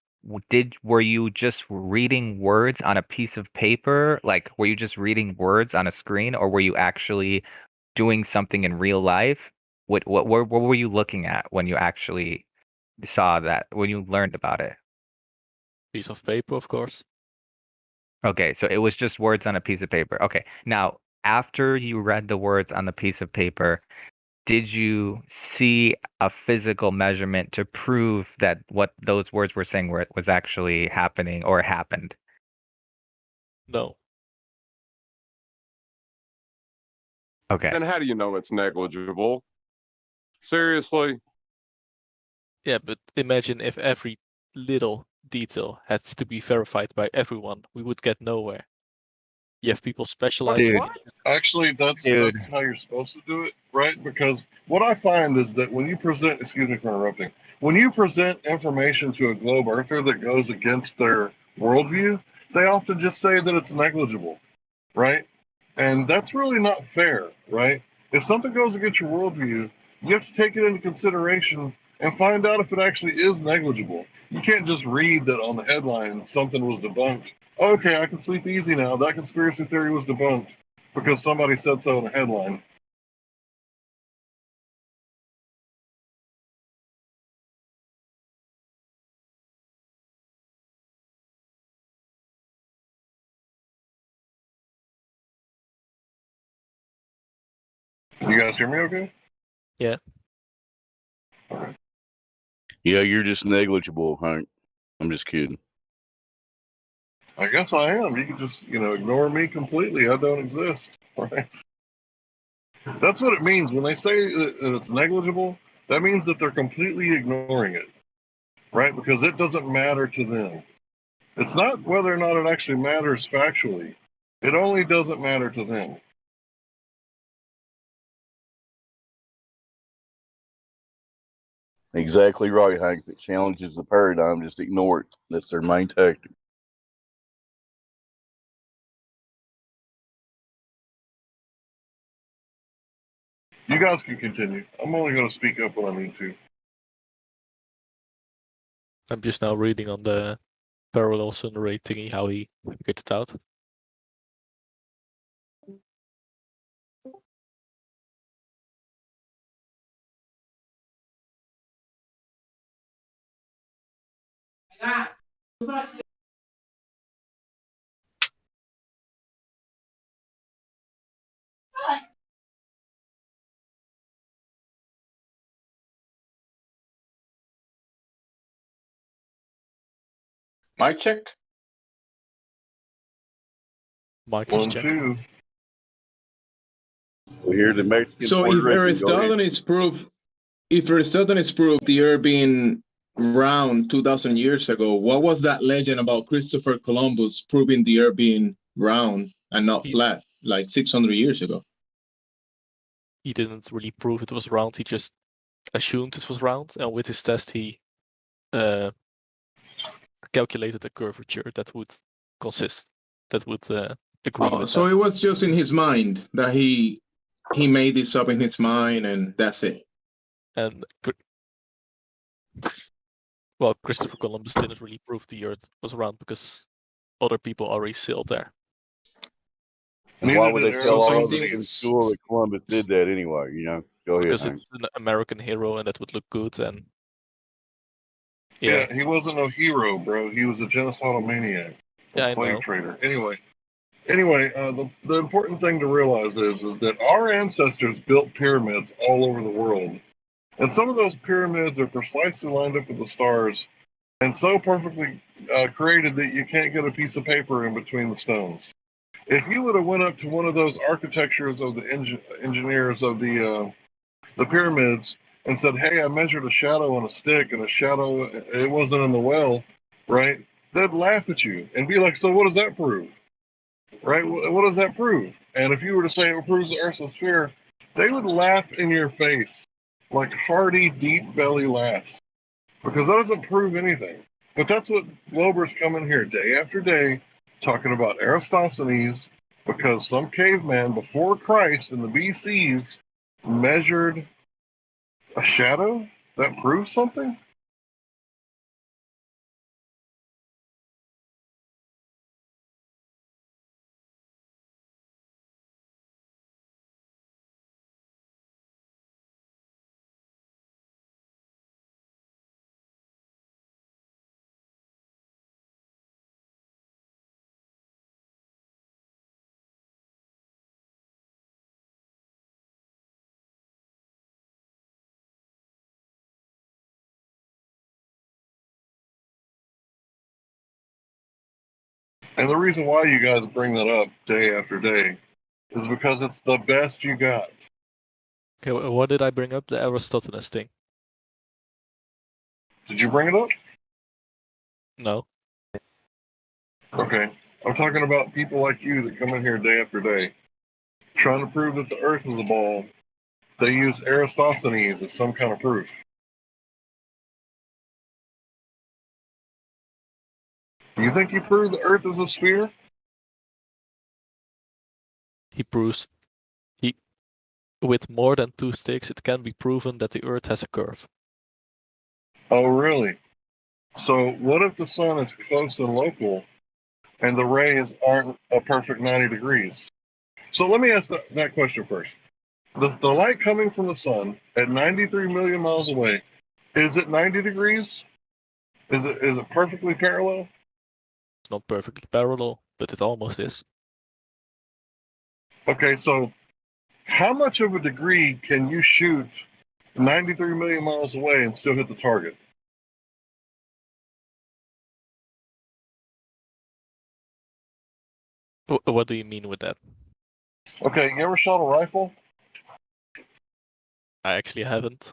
S9: were you just reading words on a piece of paper? Like, were you just reading words on a screen, or were you actually doing something in real life? What were you looking at when you actually saw that, when you learned about it?
S16: Piece of paper, of course.
S9: Okay, so it was just words on a piece of paper. Okay, now after you read the words on the piece of paper, did you see a physical measurement to prove that what those words were saying was actually happening or happened?
S16: No.
S9: Okay.
S4: Then how do you know it's negligible? Seriously?
S16: Yeah, but imagine if every little detail had to be verified by everyone, we would get nowhere. You have people specializing.
S1: Actually, that's how you're supposed to do it, right? Because what I find is that when you present, excuse me for interrupting, when you present information to a globe earther that goes against their worldview, they often just say that it's negligible, right? And that's really not fair, right? If something goes against your worldview, you have to take it into consideration and find out if it actually is negligible. You can't just read that on the headline something was debunked. Okay, I can sleep easy now. That conspiracy theory was debunked because somebody said so in the headline. You guys hear me okay?
S16: Yeah.
S6: Yeah, you're just negligible, Hank. I'm just kidding.
S1: I guess I am. You can just, ignore me completely. I don't exist, right? That's what it means. When they say that it's negligible, that means that they're completely ignoring it. right? Because it doesn't matter to them. It's not whether or not it actually matters factually. It only doesn't matter to them.
S6: Exactly right, Hank. If it challenges the paradigm, just ignore it. That's their main tactic.
S1: You guys can continue. I'm only going to speak up when I need to.
S16: I'm just now reading on the parallel sun ray thingy how he figured it out.
S3: Mic check.
S16: Mike is
S1: 1,
S16: checked.
S1: 2.
S6: We hear the Mexican
S12: So
S6: Puerto
S12: if
S6: Rican. Go ahead.
S12: Aristotle's proved the Earth being round 2,000 years ago, what was that legend about Christopher Columbus proving the Earth being round and not flat, like 600 years ago?
S16: He didn't really prove it was round. He just assumed it was round, and with his test, he calculated a curvature that would agree with
S12: So
S16: that.
S12: it was just in his mind that he made this up in his mind, and that's it.
S16: And well, Christopher Columbus didn't really prove the Earth was round because other people already sailed there.
S6: And why would they tell all of us
S12: Something-
S6: in school that Columbus did that anyway? You know, go ahead,
S16: Because
S6: Hank.
S16: it's an American hero and that would look good. And
S1: Yeah, he wasn't no hero, bro. He was a genocidal maniac,
S16: Yeah, I
S1: a slave
S16: know.
S1: trader. Anyway, the important thing to realize is that our ancestors built pyramids all over the world. And some of those pyramids are precisely lined up with the stars and so perfectly created that you can't get a piece of paper in between the stones. If you would have went up to one of those architectures of the engineers of the pyramids and said, "Hey, I measured a shadow on a stick, and a shadow, it wasn't in the well," right? They'd laugh at you and be like, "So what does that prove?" Right? What does that prove? And if you were to say it proves the Earth's a sphere, they would laugh in your face like hearty, deep belly laughs, because that doesn't prove anything. But that's what Globers come in here day after day talking about Aristophanes, because some caveman before Christ in the BCs measured a shadow that proves something. And the reason why you guys bring that up day after day is because it's the best you got.
S16: Okay, what did I bring up? The Aristophanes thing.
S1: Did you bring it up?
S16: No.
S1: Okay. I'm talking about people like you that come in here day after day trying to prove that the Earth is a ball. They use Aristophanes as some kind of proof. You think you proved the Earth is a sphere?
S16: He proves with more than 2 sticks, it can be proven that the Earth has a curve.
S1: Oh, really? So what if the sun is close and local and the rays aren't a perfect 90 degrees? So let me ask that question first. The light coming from the sun at 93 million miles away, is it 90 degrees? Is it perfectly parallel?
S16: It's not perfectly parallel, but it almost is.
S1: Okay, so how much of a degree can you shoot 93 million miles away and still hit the target?
S16: What do you mean with that?
S1: Okay, you ever shot a rifle?
S16: I actually haven't.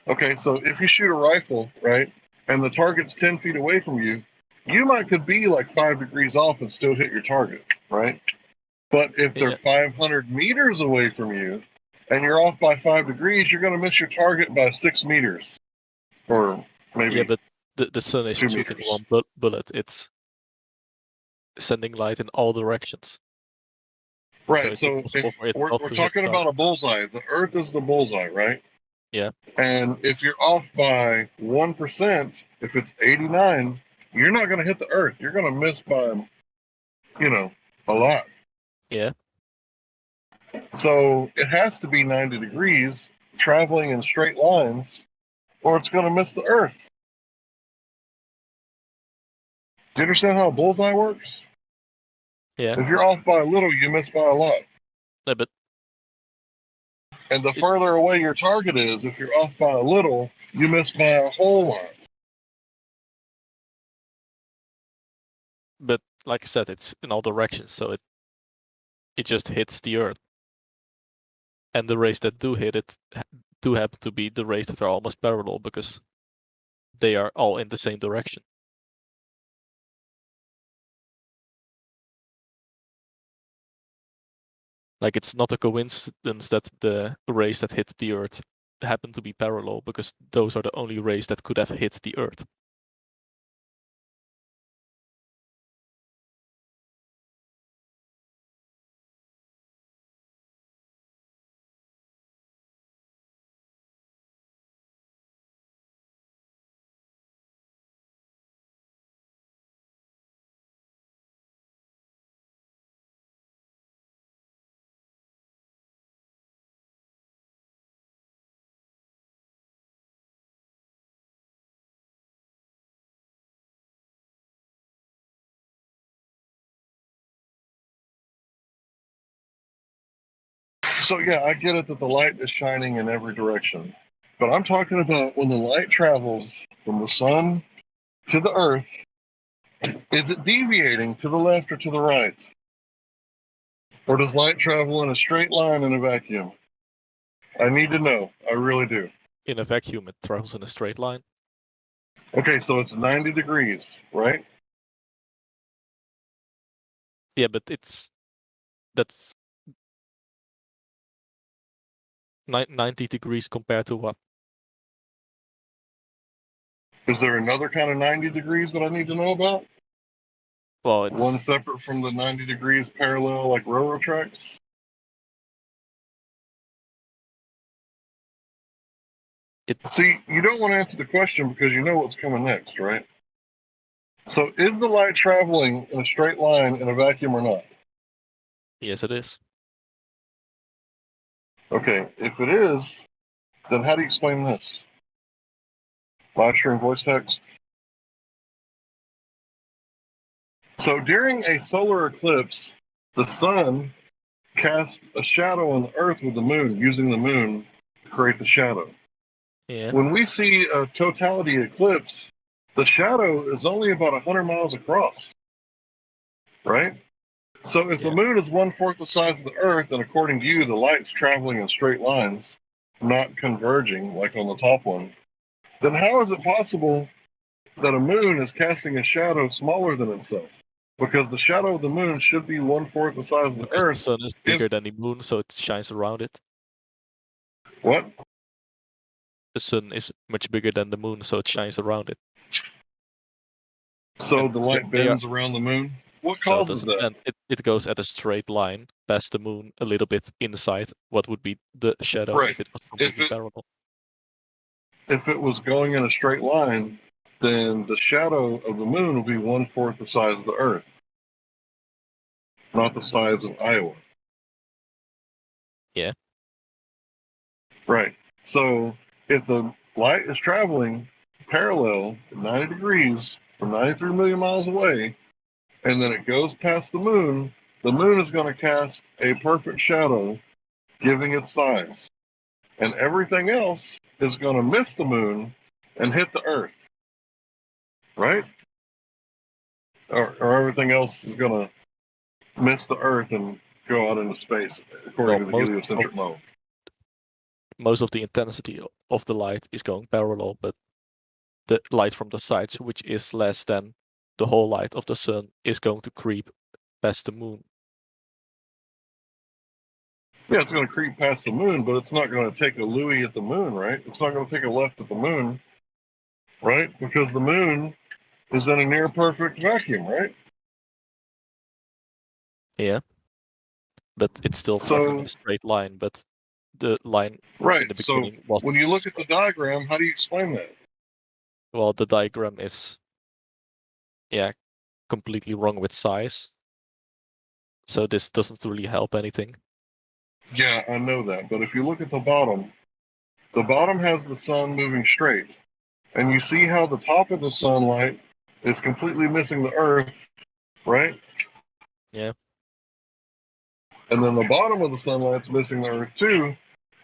S1: Okay, so if you shoot a rifle, right, and the target's 10 feet away from you, you could be like 5 degrees off and still hit your target, right? But if they're 500 meters away from you and you're off by 5 degrees, you're going to miss your target by 6 meters, or maybe.
S16: Yeah, but the sun is
S1: 2
S16: shooting
S1: meters.
S16: one bullet. It's sending light in all directions.
S1: Right.
S16: It's
S1: So
S16: impossible for it
S1: we're
S16: not to hit
S1: talking
S16: the
S1: about a bullseye. The Earth is the bullseye, right?
S16: Yeah.
S1: And if you're off by 1%, if it's 89, you're not going to hit the Earth. You're going to miss by, a lot.
S16: Yeah.
S1: So it has to be 90 degrees, traveling in straight lines, or it's going to miss the Earth. Do you understand how a bullseye works?
S16: Yeah.
S1: If you're off by a little, you miss by a lot.
S16: No, but
S1: and the further away your target is, if you're off by a little, you miss by a whole lot.
S16: But like I said, it's in all directions, so it just hits the Earth. And the rays that do hit it do happen to be the rays that are almost parallel because they are all in the same direction. Like, it's not a coincidence that the rays that hit the Earth happen to be parallel, because those are the only rays that could have hit the Earth.
S1: So yeah, I get it that the light is shining in every direction. But I'm talking about when the light travels from the sun to the Earth, is it deviating to the left or to the right? Or does light travel in a straight line in a vacuum? I need to know. I really do.
S16: In a vacuum, it travels in a straight line.
S1: Okay, so it's 90 degrees, right?
S16: Yeah, but that's 90 degrees compared to what?
S1: Is there another kind of 90 degrees that I need to know about?
S16: Well, it's
S1: one separate from the 90 degrees parallel, like railroad tracks? See, you don't want to answer the question because you know what's coming next, right? So is the light traveling in a straight line in a vacuum or not?
S16: Yes, it is.
S1: Okay, if it is, then how do you explain this? Livestream voice text. So during a solar eclipse, the sun casts a shadow on the Earth with the moon, using the moon to create the shadow.
S16: Yeah.
S1: When we see a totality eclipse, the shadow is only about 100 miles across, right? So if the moon is 1/4 the size of the Earth, and according to you, the light's traveling in straight lines, not converging like on the top one, then how is it possible that a moon is casting a shadow smaller than itself? Because the shadow of the moon should be 1/4 the size of the
S16: Because
S1: Earth.
S16: the sun is bigger than the moon, so it shines around it.
S1: What?
S16: The sun is much bigger than the moon, so it shines around it.
S1: So
S16: And
S1: the light bends around the moon? What causes that?
S16: And it goes at a straight line past the moon, a little bit inside what would be the shadow
S1: Right.
S16: if it was completely parallel.
S1: If it was going in a straight line, then the shadow of the moon would be 1/4 the size of the Earth, not the size of Iowa.
S16: Yeah.
S1: Right. So if the light is traveling parallel at 90 degrees from 93 million miles away, and then it goes past the moon is going to cast a perfect shadow, giving it size. And everything else is going to miss the moon and hit the Earth. Right? Or everything else is going to miss the Earth and go out into space, according to the heliocentric model.
S16: Most of the intensity of the light is going parallel, but the light from the sides, which is less than the whole light of the sun, is going to creep past the moon.
S1: Yeah, it's going to creep past the moon, but it's not going to take a Louis at the moon, right? It's not going to take a left at the moon, right? Because the moon is in a near perfect vacuum, right?
S16: Yeah. But it's still traveling in a straight line, but the line
S1: Right.
S16: in the
S1: So
S16: beginning was
S1: when you look at the diagram, how do you explain that?
S16: well, the diagram is completely wrong with size. So this doesn't really help anything.
S1: Yeah, I know that. But if you look at the bottom has the sun moving straight. And you see how the top of the sunlight is completely missing the earth, right?
S16: Yeah.
S1: And then the bottom of the sunlight's missing the earth too.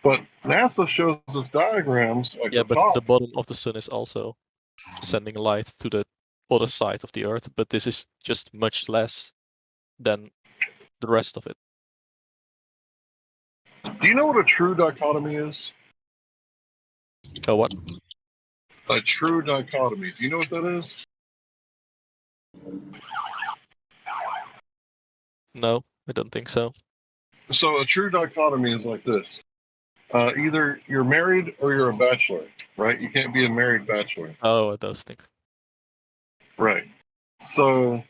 S1: But NASA shows us diagrams like
S16: Yeah,
S1: the
S16: but
S1: top.
S16: the bottom of the sun is also sending light to the other side of the earth, but this is just much less than the rest of it.
S1: Do you know what a true dichotomy is?
S16: Oh, what?
S1: A true dichotomy. Do you know what that is?
S16: No, I don't think so.
S1: So a true dichotomy is like this. Either you're married or you're a bachelor, right? You can't be a married bachelor.
S16: Oh, those things.
S1: Right. So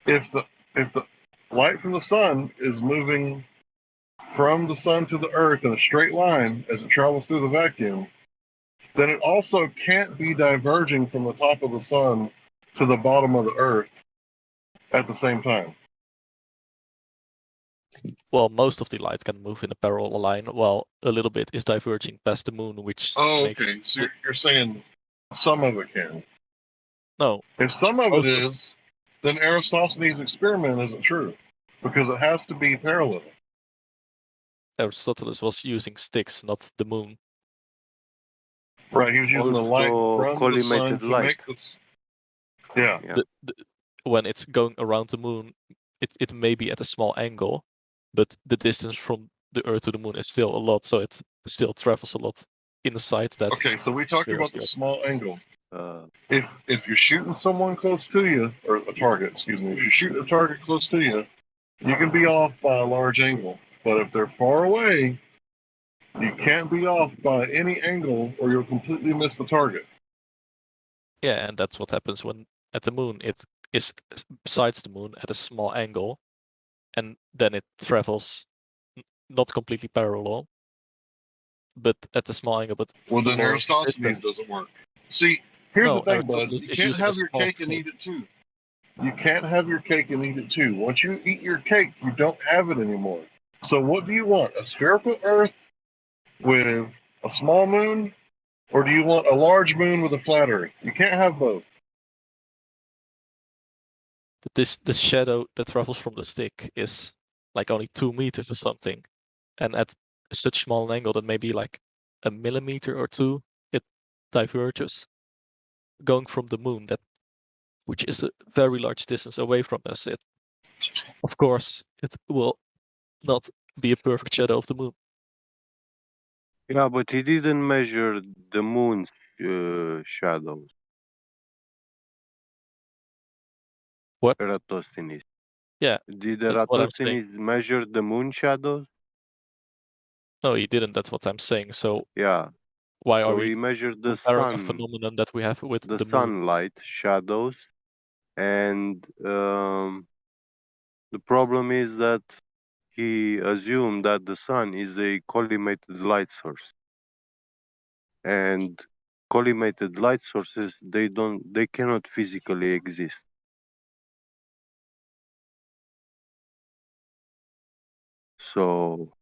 S1: if the light from the sun is moving from the sun to the earth in a straight line as it travels through the vacuum, then it also can't be diverging from the top of the sun to the bottom of the earth at the same time.
S16: Well, most of the light can move in a parallel line, while a little bit is diverging past the moon, which makes
S1: okay. So you're saying some of it can.
S16: No.
S1: If some of it is, then Aristophanes' experiment isn't true, because it has to be parallel.
S16: Aristotle was using sticks, not the moon.
S1: Right, he was using the light from the sun to make this. Yeah.
S16: When it's going around the moon, it may be at a small angle, but the distance from the Earth to the moon is still a lot, so it still travels a lot inside that.
S1: Okay, so we talked about the small angle. If you're shooting someone close to you, or a target, excuse me, if you're shooting a target close to you, you can be off by a large angle. But if they're far away, you can't be off by any angle or you'll completely miss the target.
S16: Yeah, and that's what happens when at the moon it is besides the moon at a small angle, and then it travels not completely parallel, but at a small angle. But
S1: well, then Aristophanes doesn't work. See, here's the thing, bud. You can't have your cake and eat it too. You can't have your cake and eat it too. Once you eat your cake, you don't have it anymore. So what do you want? A spherical Earth with a small moon? Or do you want a large moon with a flat Earth? You can't have both.
S16: The shadow that travels from the stick is like only 2 meters or something. And at such small an angle that maybe like a millimeter or two, it diverges. Going from the moon, which is a very large distance away from us, of course, it will not be a perfect shadow of the moon.
S15: Yeah, but he didn't measure the moon's shadows.
S16: What?
S15: Eratosthenes.
S16: Yeah.
S15: Did
S16: that's what I'm saying.
S15: Eratosthenes measure the moon shadows?
S16: No, he didn't. That's what I'm saying. So
S15: yeah.
S16: Why are
S15: So
S16: we
S15: he measured the
S16: comparing a
S15: sun,
S16: phenomenon that we have with the moon?
S15: sunlight shadows, and the problem is that he assumed that the sun is a collimated light source, and collimated light sources they cannot physically exist. So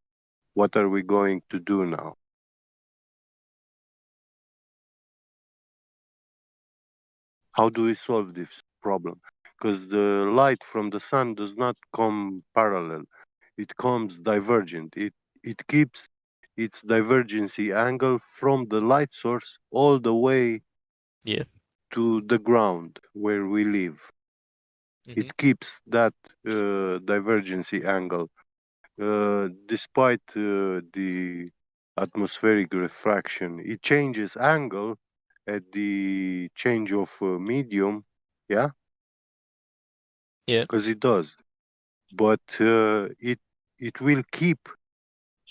S15: what are we going to do now? How do we solve this problem? Because the light from the sun does not come parallel. It comes divergent. It keeps its divergency angle from the light source all the way to the ground where we live. It keeps that divergency angle despite the atmospheric refraction. It changes angle at the change of medium, yeah,
S16: Yeah.
S15: because it does, but it will keep,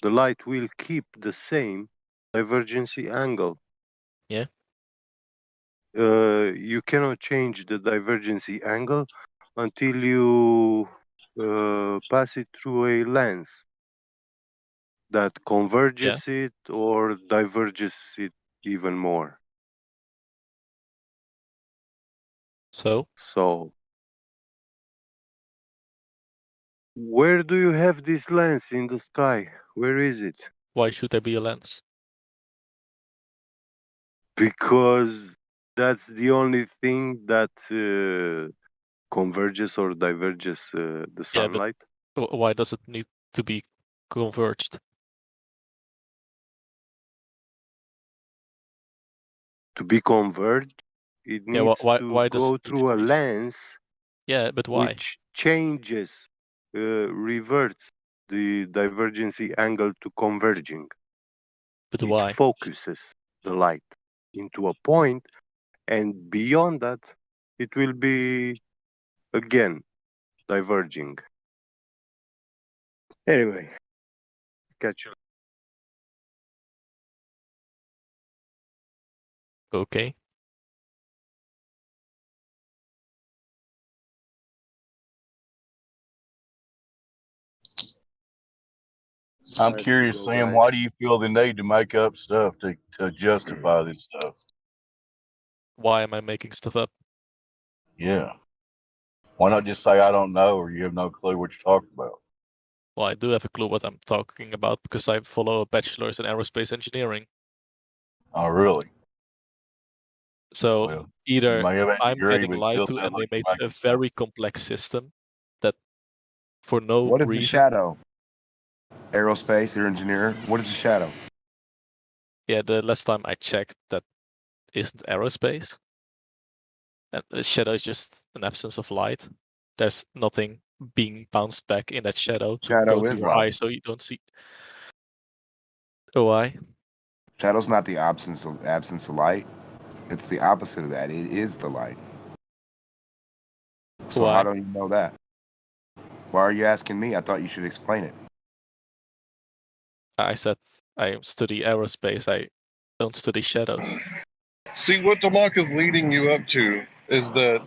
S15: the light will keep the same divergency angle.
S16: Yeah.
S15: You cannot change the divergency angle until you pass it through a lens that converges it or diverges it even more.
S16: So
S15: where do you have this lens in the sky? Where is it?
S16: why should there be a lens?
S15: Because that's the only thing that converges or diverges the
S16: Yeah, but
S15: sunlight.
S16: why does it need to be converged?
S15: To be converged, it
S16: Yeah,
S15: needs
S16: why
S15: to
S16: does
S15: go
S16: it need to
S15: through a
S16: be?
S15: lens.
S16: Yeah, but why?
S15: Which changes, reverts the divergency angle to converging.
S16: But
S15: it
S16: why?
S15: focuses the light into a point, and beyond that, it will be again diverging. Anyway, catch you.
S16: Okay.
S17: I'm
S15: Nice to
S17: curious,
S15: go,
S17: Sam,
S15: guys.
S17: why do you feel the need to make up stuff to justify this stuff?
S16: Why am I making stuff up?
S17: Yeah. Why not just say I don't know or you have no clue what you're talking about?
S16: Well, I do have a clue what I'm talking about because I follow a bachelor's in aerospace engineering.
S17: Oh, really?
S16: So
S17: Well,
S16: either
S17: you may have a
S16: I'm
S17: degree,
S16: getting
S17: but it
S16: lied
S17: still
S16: to
S17: sounds
S16: and they
S17: like
S16: made
S17: you're
S16: a
S17: making stuff
S16: very complex system that for no
S18: What is a
S16: reason.
S18: shadow? Aerospace, you're an engineer. What is a shadow?
S16: Yeah, the last time I checked, that isn't aerospace. And a shadow is just an absence of light. There's nothing being bounced back in that shadow to
S18: Shadow
S16: go to
S18: is
S16: your
S18: light.
S16: eye so you don't see. Oh, why?
S18: Shadow's not the absence of light. It's the opposite of that. It is the light. So
S16: Why?
S18: how don't you know that? Why are you asking me? I thought you should explain it.
S16: I said I study aerospace. I don't study shadows.
S1: See, what Damak is leading you up to is that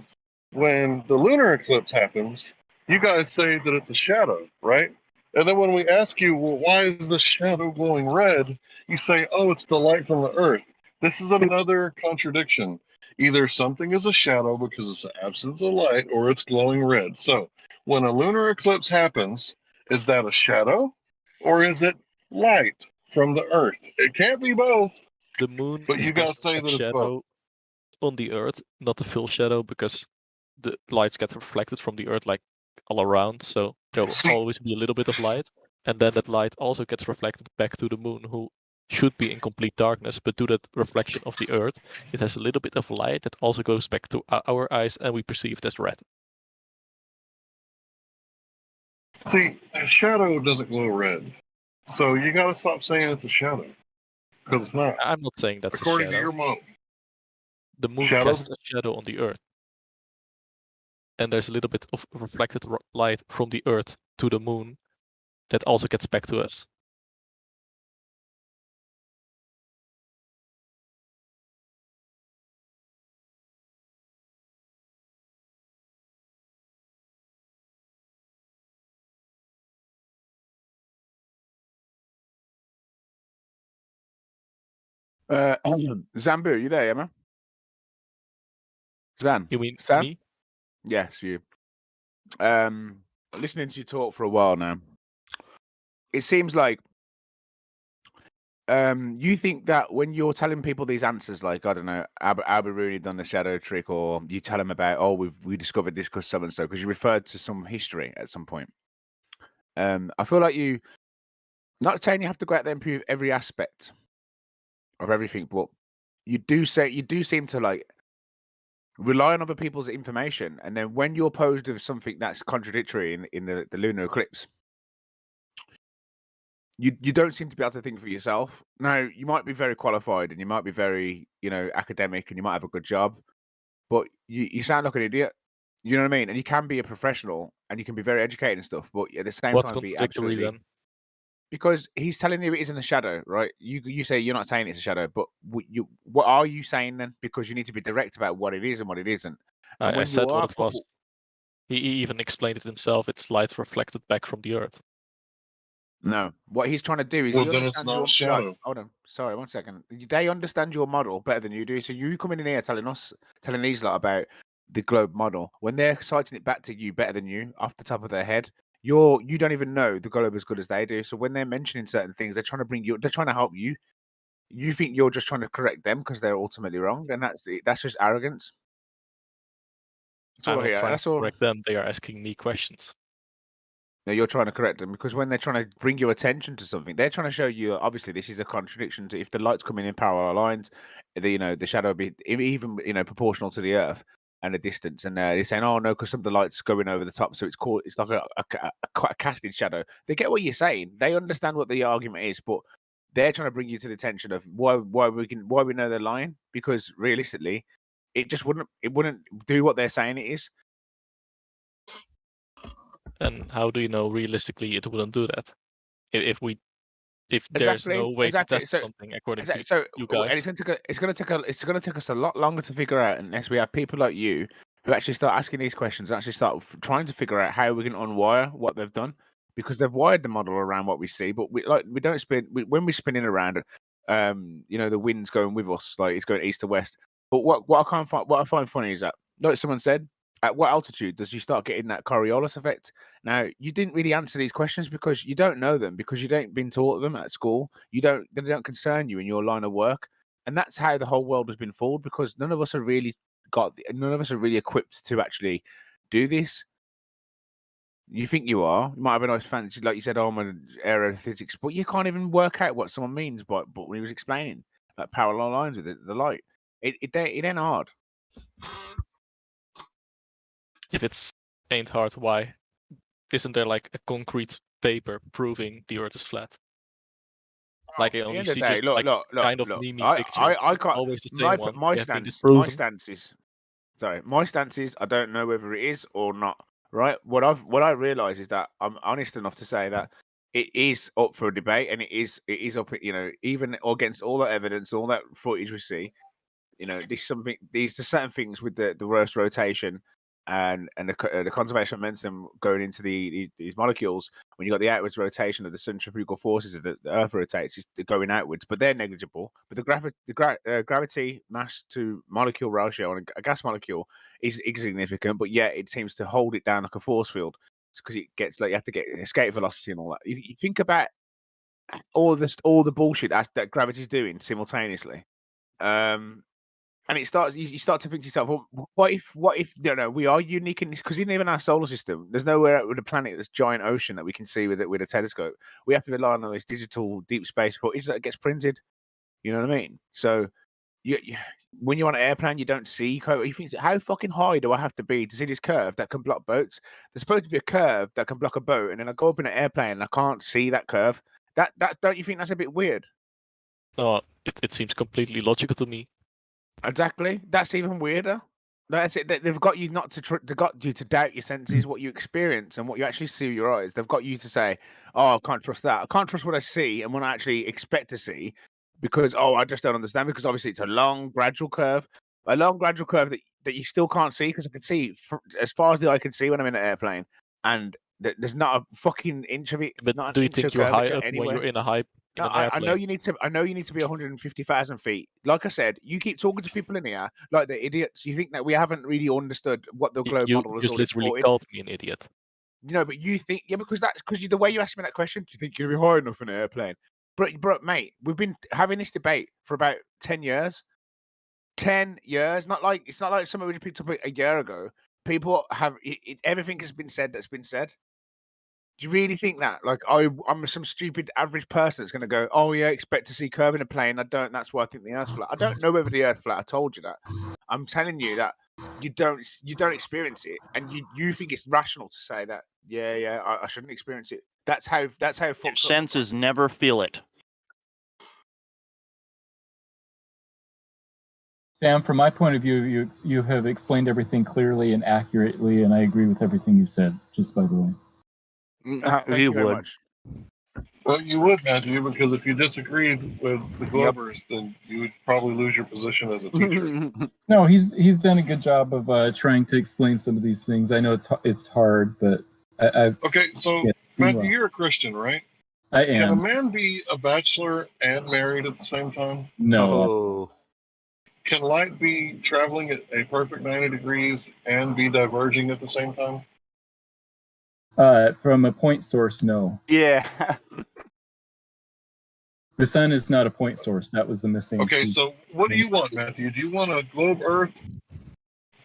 S1: when the lunar eclipse happens, you guys say that it's a shadow, right? And then when we ask you, well, why is the shadow glowing red? You say, oh, it's the light from the Earth. This is another contradiction. Either something is a shadow because it's an absence of light, or it's glowing red. So when a lunar eclipse happens, is that a shadow, or is it light from the Earth? It can't be both.
S16: The moon
S1: But
S16: is
S1: you guys
S16: casting
S1: say
S16: a
S1: that it's both.
S16: shadow on the Earth, not a full shadow, because the lights get reflected from the Earth like all around, so there will always be a little bit of light, and then that light also gets reflected back to the moon, who should be in complete darkness, but due to that reflection of the Earth, it has a little bit of light that also goes back to our eyes, and we perceive it as red.
S1: See, a shadow doesn't glow red. So you got to stop saying it's a shadow. Because it's not.
S16: I'm not saying that's
S1: According
S16: a
S1: to
S16: shadow.
S1: your mom.
S16: The moon
S1: Shadows?
S16: casts a shadow on the Earth. And there's a little bit of reflected light from the Earth to the moon that also gets back to us.
S23: Zambu, you there, Emma? Zan?
S16: You mean
S23: Sam?
S16: me?
S23: Yes, you. Listening to you talk for a while now, it seems like you think that when you're telling people these answers, like, I don't know, Alberuni done the shadow trick, or you tell them about, oh, we discovered this because so and so, because you referred to some history at some point. I feel like you, not saying you have to go out there and prove every aspect of everything, but you do seem to like rely on other people's information, and then when you're posed with something that's contradictory in the lunar eclipse, you don't seem to be able to think for yourself. Now, you might be very qualified and you might be very, academic and you might have a good job, but you sound like an idiot. You know what I mean? And you can be a professional and you can be very educated and stuff, but at the same
S16: What's
S23: time be
S16: contradictory
S23: absolutely.
S16: then?
S23: Because he's telling you it isn't a shadow, right? You say you're not saying it's a shadow, but what are you saying then? Because you need to be direct about what it is and what it isn't. And
S16: I
S23: when you
S16: said what
S23: are,
S16: it was. He even explained it himself. It's light reflected back from the Earth.
S23: no, what he's trying to do is
S1: Well,
S23: he
S1: then it's
S23: understands
S1: not a
S23: your.
S1: shadow.
S23: Right, hold on, sorry, 1 second. They understand your model better than you do. So you coming in here telling these lot about the globe model when they're citing it back to you better than you off the top of their head. You don't even know the globe as good as they do. So when they're mentioning certain things, they're trying to they're trying to help you. You think you're just trying to correct them because they're ultimately wrong, and that's just arrogance. That's all
S16: I'm
S23: I
S16: not
S23: hear.
S16: trying
S23: That's
S16: to
S23: all.
S16: correct them. They are asking me questions.
S23: No, you're trying to correct them because when they're trying to bring your attention to something, they're trying to show you. Obviously, this is a contradiction. If the light's coming in parallel lines, the shadow will be even proportional to the Earth and the distance. And they're saying, "Oh no, because some of the light's going over the top, so it's like a casted shadow." They get what you're saying. They understand what the argument is, but they're trying to bring you to the attention of why we know they're lying, because realistically, it wouldn't do what they're saying it is.
S16: And how do you know realistically it wouldn't do that? If there's
S23: Exactly,
S16: no way to
S23: exactly.
S16: test
S23: So,
S16: something according to
S23: so
S16: you
S23: and
S16: guys,
S23: it's gonna take us a lot longer to figure out unless we have people like you who actually start asking these questions and actually start trying to figure out how we can unwire what they've done, because they've wired the model around what we see, but we don't spin when we're spinning around. The wind's going with us, like it's going east to west. But what I find funny is that, like someone said, at what altitude does you start getting that Coriolis effect? Now, you didn't really answer these questions because you don't know them, because you don't been taught them at school. They don't concern you in your line of work, and that's how the whole world has been fooled. Because none of us are really equipped to actually do this. You think you are? You might have a nice fancy, like you said, "Oh, I'm an aerophysics," but you can't even work out what someone means. But when he was explaining like parallel lines with the light, it ain't hard.
S16: if it's ain't hard, why isn't there like a concrete paper proving the Earth is flat? Like I
S23: At the
S16: only
S23: end of
S16: see
S23: the day,
S16: just
S23: look,
S16: like
S23: look, look,
S16: kind of
S23: look.
S16: meme
S23: I
S16: pictures,
S23: can't.
S16: always the same one.
S23: My
S16: They have been
S23: stance.
S16: disproven.
S23: My stance is I don't know whether it is or not. Right. What I realise is that I'm honest enough to say that it is up for a debate, and it is up. Even against all that evidence, all that footage we see. These are certain things with the reverse rotation and the conservation of momentum going into these molecules. When you got the outwards rotation of the centrifugal forces of the Earth rotates, it's going outwards, but they're negligible. But the gravity mass to molecule ratio on a gas molecule is insignificant, but yet it seems to hold it down like a force field, because it gets like you have to get escape velocity and all that. You think about all the bullshit that gravity's doing simultaneously. And you start to think to yourself, well, what if we are unique in this? Because even in our solar system, there's nowhere with a planet, this giant ocean that we can see with a telescope. We have to rely on this digital deep space footage that gets printed. You know what I mean? So when you're on an airplane, you don't see. You think, how fucking high do I have to be to see this curve that can block boats? There's supposed to be a curve that can block a boat, and then I go up in an airplane and I can't see that curve. That don't you think that's a bit weird?
S16: No, it seems completely logical to me.
S23: Exactly. That's even weirder. That's it. They've got you they got you to doubt your senses, what you experience, and what you actually see with your eyes. They've got you to say, "Oh, I can't trust that. I can't trust what I see and what I actually expect to see, because I just don't understand." Because obviously, it's a long, gradual curve that you still can't see, because I can see as far as the eye can see when I'm in an airplane, and there's not a fucking inch of it.
S16: But
S23: not
S16: do
S23: an
S16: you
S23: inch of
S16: think you're high
S23: curvature
S16: up when
S23: anywhere.
S16: you're in an
S23: I
S16: airplane?
S23: know you need to. I know you need to be 150,000 feet. Like I said, you keep talking to people in here like they're idiots. You think that we haven't really understood what the globe
S16: You
S23: model has
S16: just
S23: already
S16: literally
S23: supported.
S16: called me an idiot.
S23: But you think because the way you asked me that question. Do you think you'll be high enough in an airplane? But mate, we've been having this debate for about 10 years. 10 years. It's not like somebody picked up a year ago. People have everything has been said that's been said. Do you really think that? Like, I'm some stupid average person that's going to go, "Oh yeah, expect to see curve in a plane." I don't. That's why I think the Earth's flat. I don't know whether the Earth's flat. I told you that. I'm telling you that you don't experience it, and you think it's rational to say that Yeah. I shouldn't experience it. That's how fucked
S7: Your
S23: up.
S7: senses never feel it.
S13: Sam, from my point of view, you have explained everything clearly and accurately, and I agree with everything you said, just by the way.
S23: Thank you very much.
S1: Well, you would, Matthew, because if you disagreed with the Glovers, then you would probably lose your position as a teacher.
S13: No, he's done a good job of trying to explain some of these things. I know it's hard, but
S1: Okay, so
S13: yeah,
S1: Matthew, you're a Christian, right?
S13: I
S1: Can a
S13: am.
S1: man be a bachelor and married at the same time?
S13: No.
S1: Can light be traveling at a perfect 90 degrees and be diverging at the same time?
S13: From a point source, no.
S23: Yeah.
S13: The sun is not a point source. That was the missing.
S1: Okay,
S13: piece.
S1: so what do you want, Matthew? Do you want a globe Earth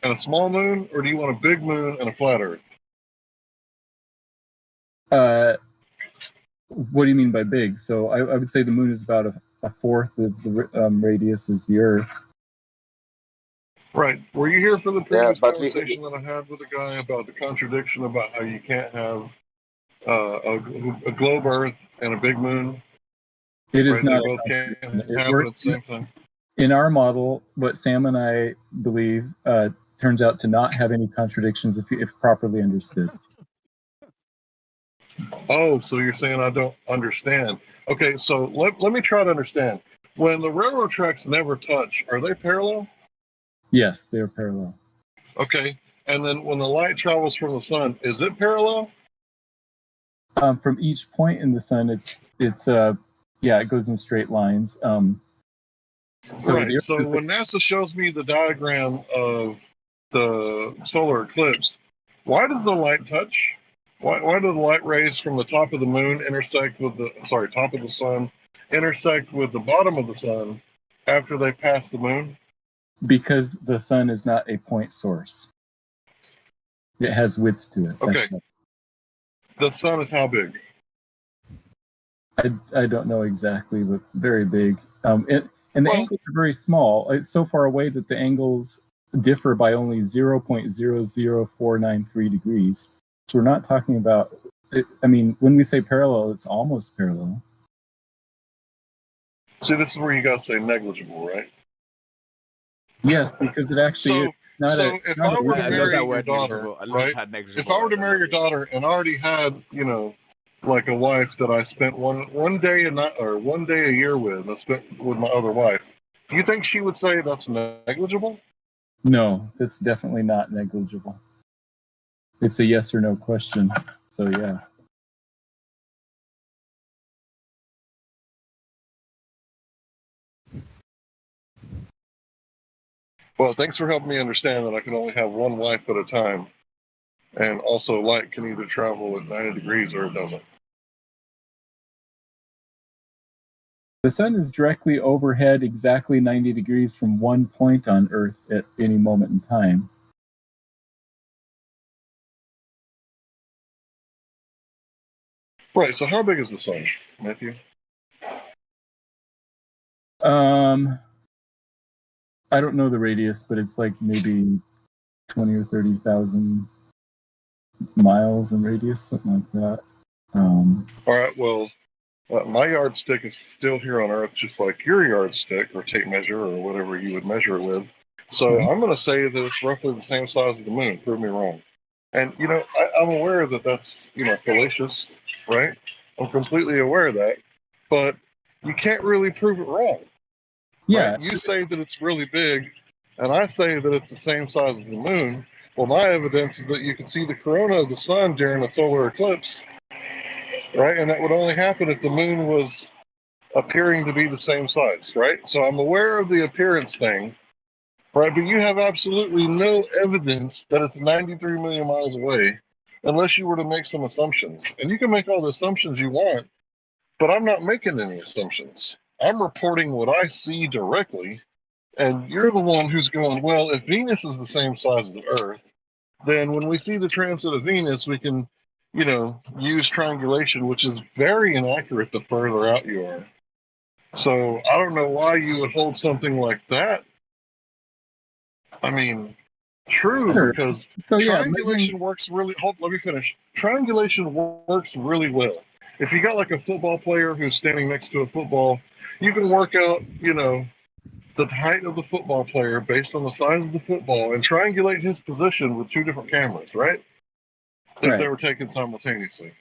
S1: and a small moon, or do you want a big moon and a flat Earth?
S13: What do you mean by big? So I would say the moon is about a fourth of the radius as the Earth.
S1: Right. Were you here for the previous conversation that I had with a guy about the contradiction about how you can't have a globe Earth and a big moon?
S13: It is
S1: Right?
S13: not.
S1: They both can't happen at the same time.
S13: In our model, what Sam and I believe turns out to not have any contradictions if properly understood.
S1: Oh, so you're saying I don't understand. Okay, so let me try to understand. When the railroad tracks never touch, are they parallel?
S13: Yes, they are parallel.
S1: Okay, and then when the light travels from the sun, is it parallel?
S13: From each point in the sun, it goes in straight lines. So
S1: right. So when NASA shows me the diagram of the solar eclipse, why does the light touch? Why do the light rays from the top of the moon intersect with top of the sun, intersect with the bottom of the sun after they pass the moon?
S13: Because the sun is not a point source. It has width to it.
S1: Okay. The sun is how big?
S13: I don't know exactly, but very big. And the angles are very small. It's so far away that the angles differ by only 0.00493 degrees. So we're not talking about. When we say parallel, it's almost parallel.
S1: See, this is where you got to say negligible, right?
S13: Yes, because it actually is.
S1: If I were to marry your daughter, right? If I were to marry your daughter and already had, like a wife that I spent one day a year with, I spent with my other wife, do you think she would say that's negligible?
S13: No, that's definitely not negligible. It's a yes or no question. So yeah.
S1: Well, thanks for helping me understand that I can only have one wife at a time. And also light can either travel at 90 degrees or it doesn't.
S13: The sun is directly overhead exactly 90 degrees from one point on Earth at any moment in time.
S1: Right, so how big is the sun, Matthew?
S13: I don't know the radius, but it's like maybe 20 or 30,000 miles in radius, something like that.
S1: All right, well, my yardstick is still here on Earth, just like your yardstick or tape measure or whatever you would measure it with. So I'm going to say that it's roughly the same size as the moon. Prove me wrong. And, I'm aware that that's, fallacious, right? I'm completely aware of that. But you can't really prove it wrong.
S13: Yeah.
S1: Right? You say that it's really big, and I say that it's the same size as the moon. Well, my evidence is that you can see the corona of the sun during a solar eclipse, right? And that would only happen if the moon was appearing to be the same size, right? So I'm aware of the appearance thing, right? But you have absolutely no evidence that it's 93 million miles away unless you were to make some assumptions. And you can make all the assumptions you want, but I'm not making any assumptions. I'm reporting what I see directly, and you're the one who's going, well, if Venus is the same size as the Earth, then when we see the transit of Venus, we can, use triangulation, which is very inaccurate the further out you are. So I don't know why you would hold something like that. I mean, True,
S13: Sure.
S1: because
S13: So yeah,
S1: triangulation works really. Let me finish. Triangulation works really well. If you got like a football player who's standing next to a football, you can work out, the height of the football player based on the size of the football and triangulate his position with two different cameras, right? If they
S13: Right.
S1: were taken simultaneously.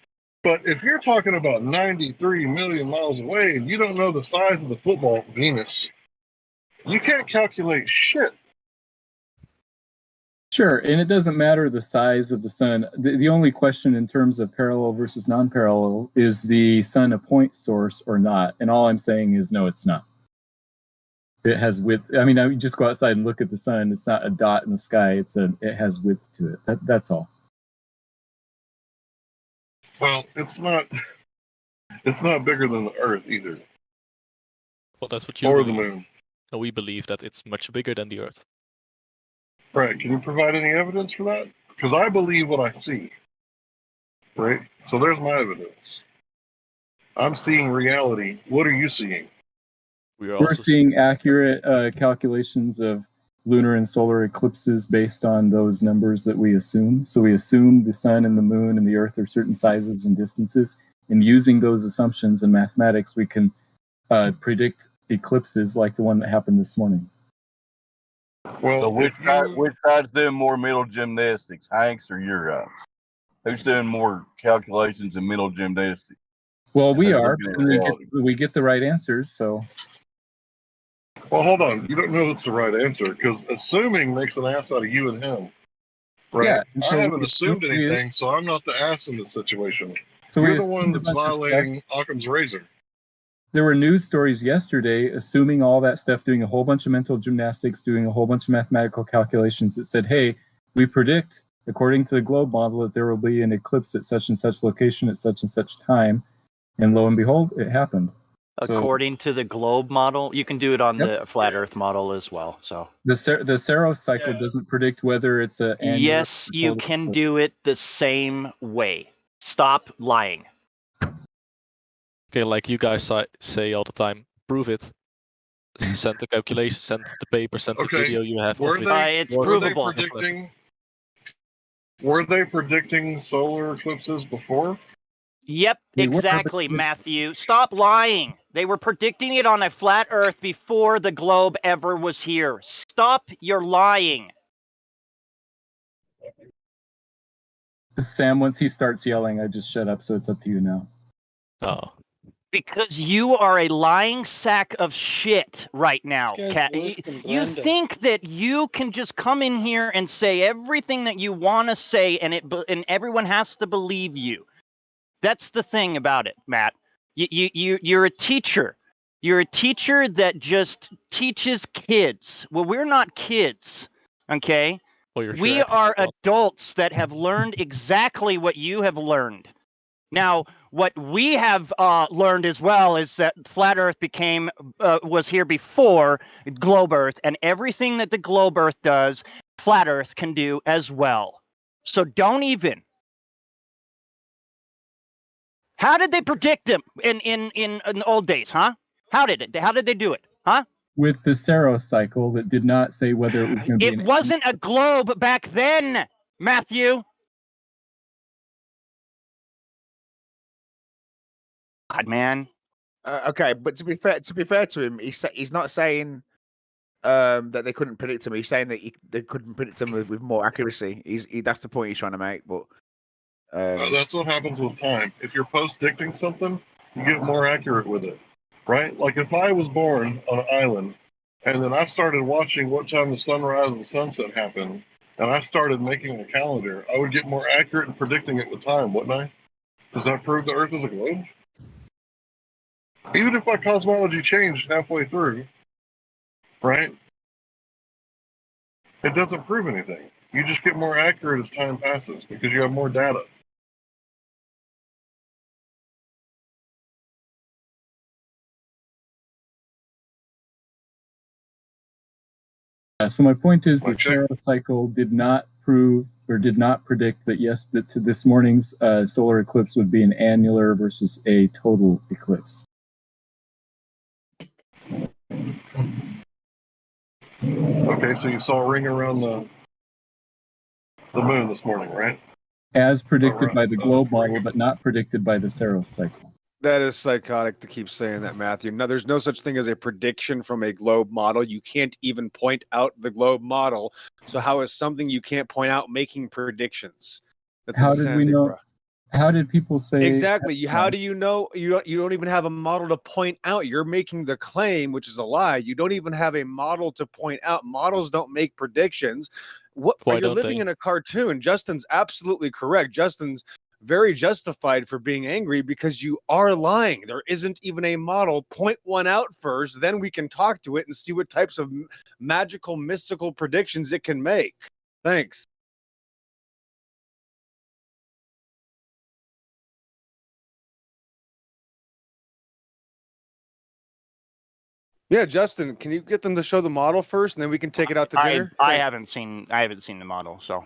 S1: But if you're talking about 93 million miles away and you don't know the size of the football, Venus, you can't calculate shit.
S13: Sure, and it doesn't matter the size of the sun. The only question in terms of parallel versus non-parallel is the sun a point source or not? And all I'm saying is no, it's not. It has width. I mean, you just go outside and look at the sun. It's not a dot in the sky. It has width to it. That's all.
S1: Well, it's not bigger than the Earth either.
S16: Well, that's what you
S1: Or the
S16: believe.
S1: moon.
S16: And we believe that it's much bigger than the Earth.
S1: Right. Can you provide any evidence for that? Because I believe what I see. Right? So there's my evidence. I'm seeing reality. What are you seeing?
S13: We're seeing accurate calculations of lunar and solar eclipses based on those numbers that we assume. So we assume the sun and the moon and the Earth are certain sizes and distances. And using those assumptions in mathematics, we can predict eclipses like the one that happened this morning.
S1: Well,
S17: so which side's doing more mental gymnastics, Hank's or your guys? Who's doing more calculations in mental gymnastics?
S13: Well, we
S17: Who's
S13: are,
S17: looking at
S13: and
S17: reality?
S13: we get the right answers. So,
S1: well, hold on. You don't know that's the right answer because assuming makes an ass out of you and him. Right?
S13: Yeah, and so
S1: I haven't
S13: we-
S1: assumed
S13: we-
S1: anything, so I'm not the ass in this situation.
S13: So
S1: You're
S13: we
S1: the one
S13: assumed a
S1: that's
S13: bunch of stuff.
S1: violating Occam's razor.
S13: There were news stories yesterday assuming all that stuff, doing a whole bunch of mental gymnastics, doing a whole bunch of mathematical calculations that said, hey, we predict, according to the globe model, that there will be an eclipse at such and such location at such and such time. And lo and behold, it happened.
S7: According to the globe model, you can do it on the flat Earth model as well. So
S13: The Saros cycle doesn't predict whether it's an annual.
S7: yes, you can do it the same way. Stop lying.
S16: Okay, like you guys say all the time, prove it. Send the calculation, send the paper, send the video you have.
S1: Were
S16: of it.
S1: they,
S7: it's
S1: were
S7: provable.
S1: Were they predicting solar eclipses before?
S7: Yep,
S1: They were,
S7: exactly, Matthew. Stop lying. They were predicting it on a flat Earth before the globe ever was here. Stop your lying.
S13: Sam, once he starts yelling, I just shut up, so it's up to you now.
S16: Oh.
S7: Because you are a lying sack of shit right now,
S5: This guy's
S7: Cat.
S5: worse than
S7: You
S5: Brenda.
S7: think that you can just come in here and say everything that you want to say, and everyone has to believe you. That's the thing about it, Matt. You're a teacher. You're a teacher that just teaches kids. Well, we're not kids, okay? We are adults that have learned exactly what you have learned. Now, what we have learned as well is that flat Earth was here before globe Earth, and everything that the globe Earth does, flat Earth can do as well. So don't even. How did they predict them in the old days, huh? How did they do it, huh?
S13: With the Saros cycle that did not say whether it was going to be
S7: It wasn't a globe back then, Matthew. God, man.
S23: Okay, but to be fair to him, he's not saying that they couldn't predict him. He's saying that they couldn't predict him with more accuracy. That's the point he's trying to make. But
S1: that's what happens with time. If you're post-dicting something, you get more accurate with it, right? Like if I was born on an island, and then I started watching what time the sunrise and sunset happened, and I started making a calendar, I would get more accurate in predicting it with time, wouldn't I? Does that prove the Earth is a globe? Even if my cosmology changed halfway through, right? It doesn't prove anything. You just get more accurate as time passes because you have more data.
S13: So my point is the
S1: Okay.
S13: Saros cycle did not prove or did not predict that yes, that to this morning's solar eclipse would be an annular versus a total eclipse.
S1: Okay, so you saw a ring around the the moon this morning, right?
S13: As predicted
S1: Around,
S13: by the globe model, but not predicted by the Saros cycle.
S10: That is psychotic to keep saying that, Matthew. No, there's no such thing as a prediction from a globe model. You can't even point out the globe model. So how is something you can't point out making predictions? That's
S13: How did we
S10: insanity,
S13: know?
S10: bro.
S13: How did people say
S10: Exactly. How do you know? You don't even have a model to point out. You're making the claim, which is a lie. You don't even have a model to point out. Models don't make predictions. What?
S16: Why
S10: You're
S16: don't
S10: living
S16: they?
S10: in a cartoon. Justin's absolutely correct. Justin's very justified for being angry because you are lying. There isn't even a model. Point one out first, then we can talk to it and see what types of magical, mystical predictions it can make. Thanks. Yeah, Justin, can you get them to show the model first, and then we can take it out to dinner?
S7: I haven't seen the model, so.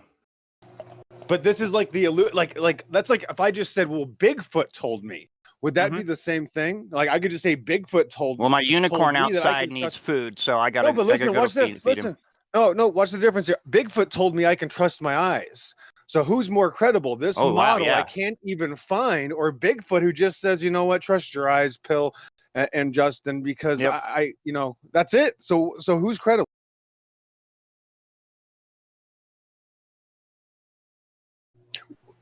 S10: But this is like the like that's like if I just said, well, Bigfoot told me, would that be the same thing? Like I could just say Bigfoot told.
S7: Well, my
S10: told
S7: unicorn
S10: me that I
S7: outside
S10: can
S7: needs
S10: trust-
S7: food, so I gotta.
S10: No, but listen,
S7: I gotta
S10: watch
S7: go
S10: this.
S7: feed
S10: Listen,
S7: him.
S10: no, watch the difference here. Bigfoot told me I can trust my eyes. So who's more credible? This
S7: Oh, wow,
S10: model I
S7: yeah.
S10: can't even find, or Bigfoot who just says, you know what, trust your eyes, Pill and Justin, because
S7: Yep.
S10: I you know, that's it. So who's credible?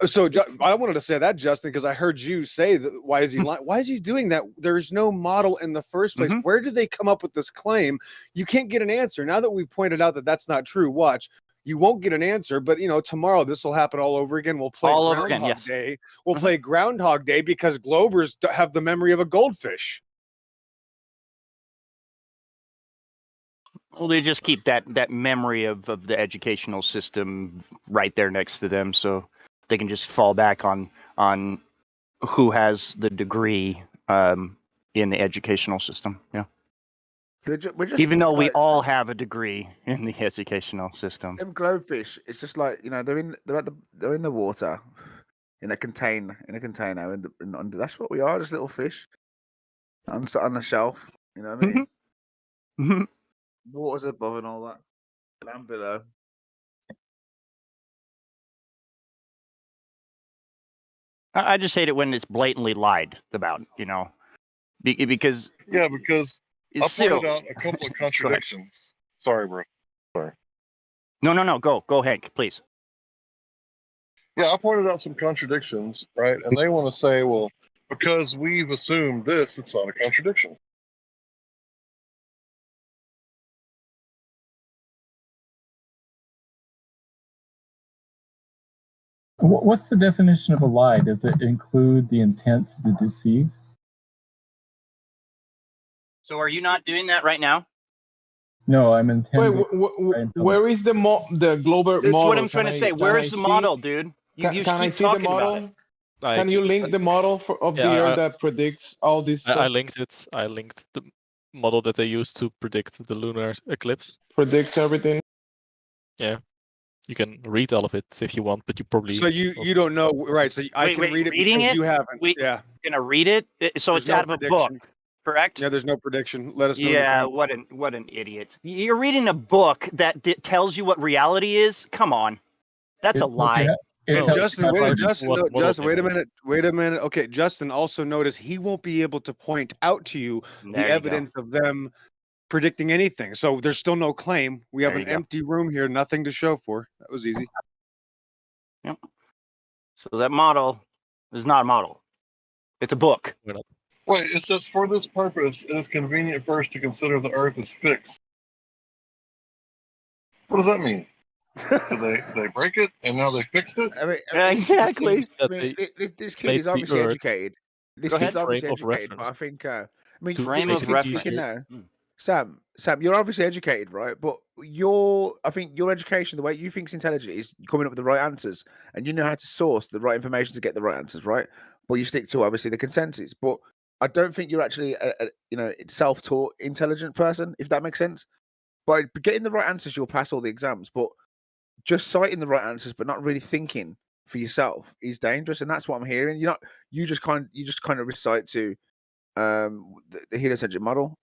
S10: So I wanted to say that, Justin, because I heard you say that. Why is he lying? Why is he doing that? There's no model in the first place. Where did they come up with this claim? You can't get an answer. Now that we've pointed out that that's not true, watch. You won't get an answer, but you know tomorrow this will happen all over again. We'll play
S7: All over
S10: Groundhog
S7: again, yes.
S10: Day. We'll play Groundhog Day because Globers have the memory of a goldfish.
S7: Well, they just keep that memory of the educational system right there next to them, so they can just fall back on who has the degree in the educational system. Yeah.
S23: We're just
S7: Even though we
S23: like,
S7: all have a degree in the educational system.
S23: them glowfish, it's just like they're in the water, in a container, that's what we are, just little fish on a shelf. You know what I mean? Water's above and all that, land below.
S7: I just hate it when it's blatantly lied about. Because
S1: Yeah, because I
S7: Cyril-
S1: pointed out a couple of contradictions. Sorry, bro. Sorry.
S7: No. Go, Hank, please.
S1: Yeah, I pointed out some contradictions, right? And they want to say, well, because we've assumed this, it's not a contradiction.
S13: What's the definition of a lie? Does it include the intent to deceive?
S7: So are you not doing that right now?
S13: No, I'm intending.
S2: Where is the global
S7: That's
S2: model?
S7: what I'm trying to say. Where is the model, dude? You
S2: Can I
S7: keep
S2: see the
S7: talking about
S2: model?
S7: it.
S2: Can you link the model of the Earth that predicts all this stuff?
S16: I linked it. I linked the model that they used to predict the lunar eclipse.
S2: Predicts everything.
S16: Yeah, you can read all of it if you want, but you probably.
S10: So you don't know, right? So I can read it
S7: reading
S10: because
S7: it?
S10: you haven't. Yeah.
S7: Gonna read it? So
S10: There's
S7: it's
S10: no
S7: out of a book,
S10: prediction.
S7: correct?
S10: Yeah, there's no prediction. Let us know. in the
S7: Yeah,
S10: comments.
S7: what an idiot. You're reading a book that tells you what reality is? Come on. That's a lie.
S10: Hey,
S7: No,
S10: Justin,
S7: it's
S10: wait,
S7: not
S10: Justin,
S7: what
S10: no,
S7: model
S10: Justin,
S7: they
S10: wait a
S7: use.
S10: minute. Wait a minute. Okay, Justin, also notice he won't be able to point out to you
S7: There
S10: the
S7: you go.
S10: evidence of them predicting anything. So there's still no claim. We have
S7: There
S10: an
S7: you go.
S10: empty room here, nothing to show for. That was easy.
S7: Yep. So that model is not a model. It's a book.
S1: Wait, it says for this purpose, it is convenient first to consider the Earth as fixed. What does that mean? So they break it and now they fixed it?
S23: I mean,
S7: exactly.
S23: I mean, this kid is obviously educated. This
S7: Go
S23: kid's
S7: ahead.
S23: obviously
S16: Frame of
S23: educated, but I
S16: reference.
S23: think, I mean,
S7: Frame
S23: this
S7: of
S23: kid's speaking
S7: reference.
S23: now. Sam, you're obviously educated, right? But I think your education, the way you think's intelligent, is coming up with the right answers, and you know how to source the right information to get the right answers, right? But you stick to obviously the consensus. But I don't think you're actually a self-taught intelligent person, if that makes sense. By getting the right answers, you'll pass all the exams. But just citing the right answers, but not really thinking for yourself is dangerous, and that's what I'm hearing. You just kind of recite to the heliocentric model.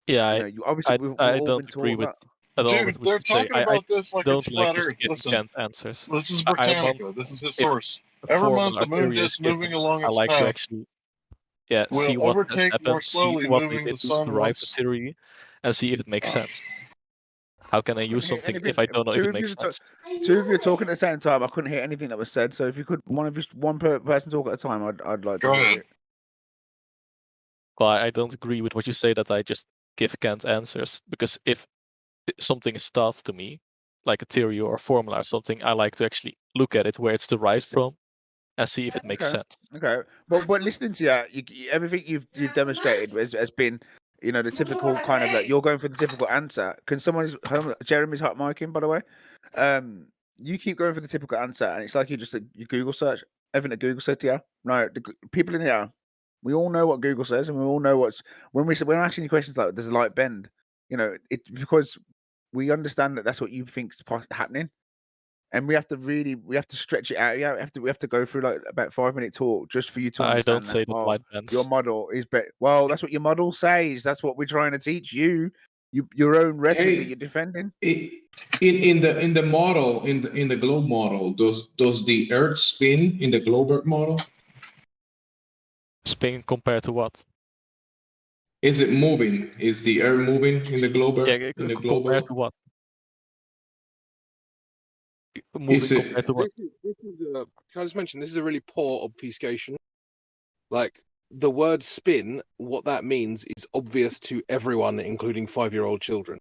S16: Yeah,
S23: You obviously we've all
S16: I don't
S23: been taught
S16: agree with
S23: that.
S16: at all
S14: Dude,
S16: with what
S14: they're
S16: you say.
S14: talking
S16: I
S14: about this like
S16: don't
S14: it's
S16: like
S14: flat
S16: just
S14: Earth.
S16: giving
S14: Listen,
S16: canned answers.
S14: this is
S16: I want,
S14: Britannica. This is his
S16: if
S14: source.
S16: a
S14: Every
S16: formal
S14: month, the moon
S16: criteria is
S14: disk moving
S16: given,
S14: along
S16: I
S14: its
S16: like to
S14: path
S16: actually
S14: will
S16: see what has
S14: overtake more
S16: happened, see
S14: slowly,
S16: what they
S14: moving
S16: did
S14: the
S16: to
S14: sun
S16: derive the
S14: once.
S16: theory, and see if it makes sense. How can I use
S23: Couldn't hear
S16: something
S23: anything.
S16: if I don't know if it makes sense?
S23: Two of you are talking at the same time. I couldn't hear anything that was said. So if you could, one person talk at a time, I'd like to
S14: Go
S23: hear
S14: ahead.
S23: it.
S16: Well, I don't agree with what you say that I just give canned answers, because if something is taught to me, like a theory or a formula or something, I like to actually look at it where it's derived from and see if it makes sense.
S23: Okay, but listening to you, everything you've demonstrated has been, you know, the typical kind of like you're going for the typical answer. Can someone, Jeremy's hot micing, by the way, you keep going for the typical answer, and it's like you Google search everything that Google said to you. No, the people in here, we all know what Google says, and we all know what's when we're asking you questions like, "Does a light bend?" You know, it's because we understand that that's what you think's happening. And we have to stretch it out. Yeah, we have to go through like about 5-minute talk just for you to
S16: I
S23: understand
S16: don't say that light
S23: your
S16: bends.
S23: model is better. Well, that's what your model says. That's what we're trying to teach you. Your own rhetoric that
S12: Hey,
S23: you're defending.
S12: In the model, in the globe model, does the Earth spin in the globe Earth model?
S16: Spin compared to what?
S12: Is it moving? Is the Earth moving in the globe Earth?
S16: Yeah,
S12: In the globe
S16: compared
S12: Earth?
S16: to what?
S12: Is
S16: Moving compared
S12: it?
S16: to what?
S20: Can I just mention this is a really poor obfuscation. Like the word spin, what that means is obvious to everyone, including 5-year-old children.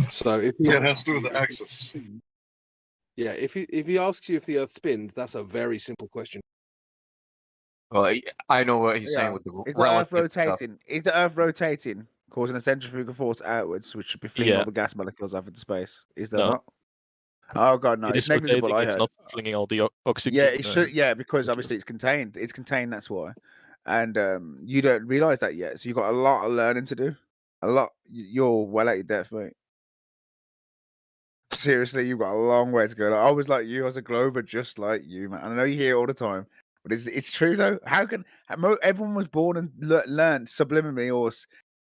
S20: So if he
S1: Yeah, it has to do with the axis.
S20: Yeah, if he asks you if the Earth spins, that's a very simple question.
S21: Well, I know what he's saying with the
S23: Is the Earth
S21: relative stuff.
S23: rotating? Is the Earth rotating, causing a centrifugal force outwards, which should be flinging all
S16: Yeah.
S23: the gas molecules off into space? Is there
S16: No.
S23: not? Oh god, no!
S16: It
S23: It's
S16: is
S23: negligible.
S16: rotating,
S23: I
S16: it's
S23: heard.
S16: not flinging all the oxygen.
S23: Yeah, it should. Yeah, because obviously it's contained. It's contained. That's why. And you don't realize that yet. So you've got a lot of learning to do. A lot. You're well at your depth, mate. Seriously, you've got a long way to go. Like, I was like you. I was a Glober, just like you, man. I know you hear it all the time, but it's true though. How can everyone was born and learned subliminally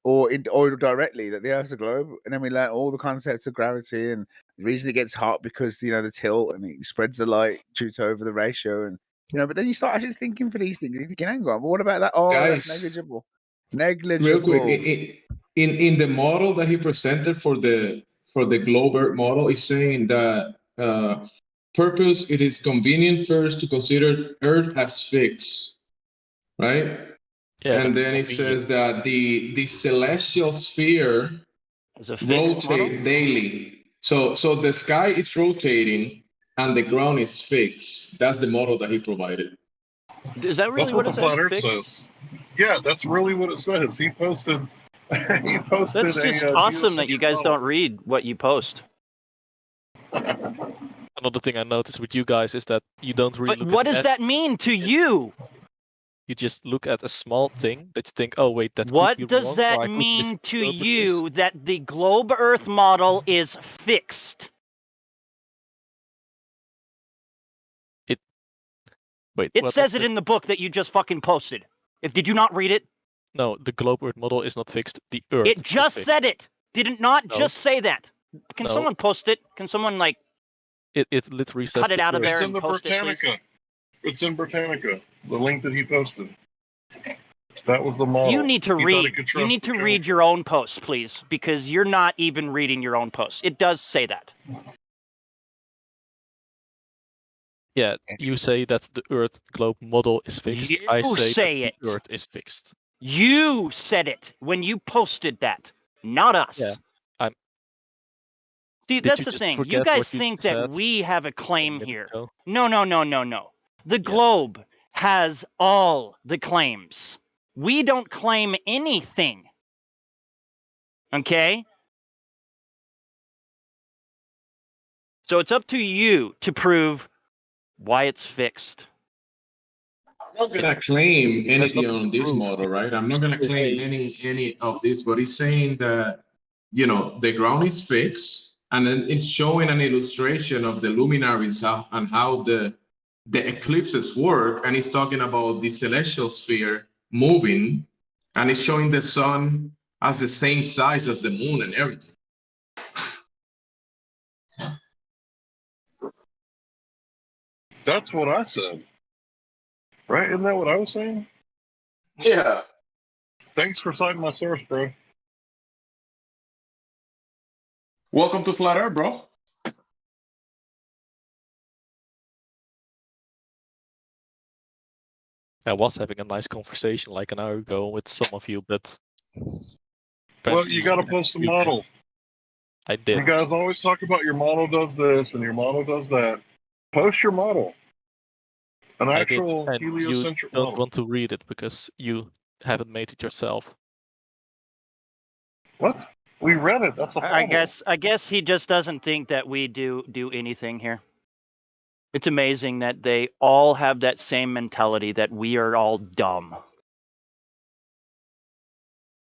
S23: or directly that the Earth's a globe, and then we learn all the concepts of gravity and the reason it gets hot because the tilt and it spreads the light due to over the ratio, and but then you start actually thinking for these things. You're thinking, hang on, but what about that? Oh, that's
S12: Guys,
S23: negligible.
S12: real quick, in the model that he presented for the globe Earth model, is saying that purpose, it is convenient first to consider Earth as fixed, right?
S16: Yeah,
S12: and
S16: that's
S12: then it says that the celestial sphere
S7: Is a fixed model?
S12: rotate daily. So the sky is rotating and the ground is fixed. That's the model that he provided.
S7: Is that really
S1: That's
S7: what
S1: what
S7: it
S1: the flat
S7: said?
S1: Earth
S7: Fixed?
S1: says. Yeah, that's really what it says. He posted. He posted
S7: That's just
S1: a
S7: awesome that you
S1: geophysics
S7: guys
S1: model.
S7: don't read what you post.
S16: Another thing I noticed with you guys is that you don't really
S7: But
S16: look
S7: what
S16: at
S7: does that mean to you?
S16: You just look at a small thing that you think, oh wait, that could
S7: What
S16: be
S7: does
S16: wrong,
S7: that
S16: or I could
S7: mean to
S16: misinterpret this.
S7: you that the globe Earth model is fixed?
S16: Wait,
S7: It
S16: what
S7: says it in the book that you just fucking posted. Did you not read it?
S16: No, the globe Earth model is not fixed. The Earth.
S7: It just said it. Did it not
S16: No.
S7: just say that? Can
S16: No.
S7: someone post it? Can someone
S16: It literally says
S7: cut it
S16: the
S7: out of
S16: Earth.
S7: there
S1: It's in
S7: and
S1: the
S7: post it, please?
S1: Britannica. It's in Britannica. The link that he posted. That was the model.
S7: You need to
S1: He thought he
S7: read.
S1: could
S7: You
S1: trust
S7: need to
S1: Britannica.
S7: read your own posts, please, because you're not even reading your own posts. It does say that.
S16: Yeah, you say that the Earth globe model is fixed. I
S7: You
S16: say
S7: say
S16: that
S7: it.
S16: the Earth is fixed.
S7: You said it when you posted that, not us.
S16: Yeah, I'm.
S7: See,
S16: Did
S7: that's
S16: you
S7: the
S16: just
S7: thing. You
S16: forget
S7: guys
S16: what you
S7: think
S16: said
S7: that we have a claim
S16: minute
S7: here.
S16: ago?
S7: No. The globe has all the claims. We don't claim anything. Okay? So it's up to you to prove why it's fixed.
S12: I'm not gonna claim
S16: There's
S12: anything
S16: nothing
S12: on
S16: to
S12: this
S16: prove.
S12: model, right? I'm not
S16: Just
S12: gonna
S16: say,
S12: claim
S16: hey,
S12: any of this, but it's saying that the ground is fixed, and then it's showing an illustration of the luminaries and how the eclipses work, and it's talking about the celestial sphere moving, and it's showing the sun as the same size as the moon and everything.
S1: That's what I said. Right? Isn't that what I was saying?
S12: Yeah.
S1: Thanks for citing my source, bro.
S12: Welcome to Flat Earth, bro.
S16: I was having a nice conversation like an hour ago with some of you, but
S1: Well, you got to post a model.
S16: I did.
S1: You guys always talk about your model does this and your model does that. Post your model. An
S16: I did,
S1: actual
S16: and you
S1: heliocentric
S16: don't
S1: model.
S16: want to read it because you haven't made it yourself.
S1: What? We read it. That's the problem.
S7: I guess he just doesn't think that we do anything here. It's amazing that they all have that same mentality that we are all dumb.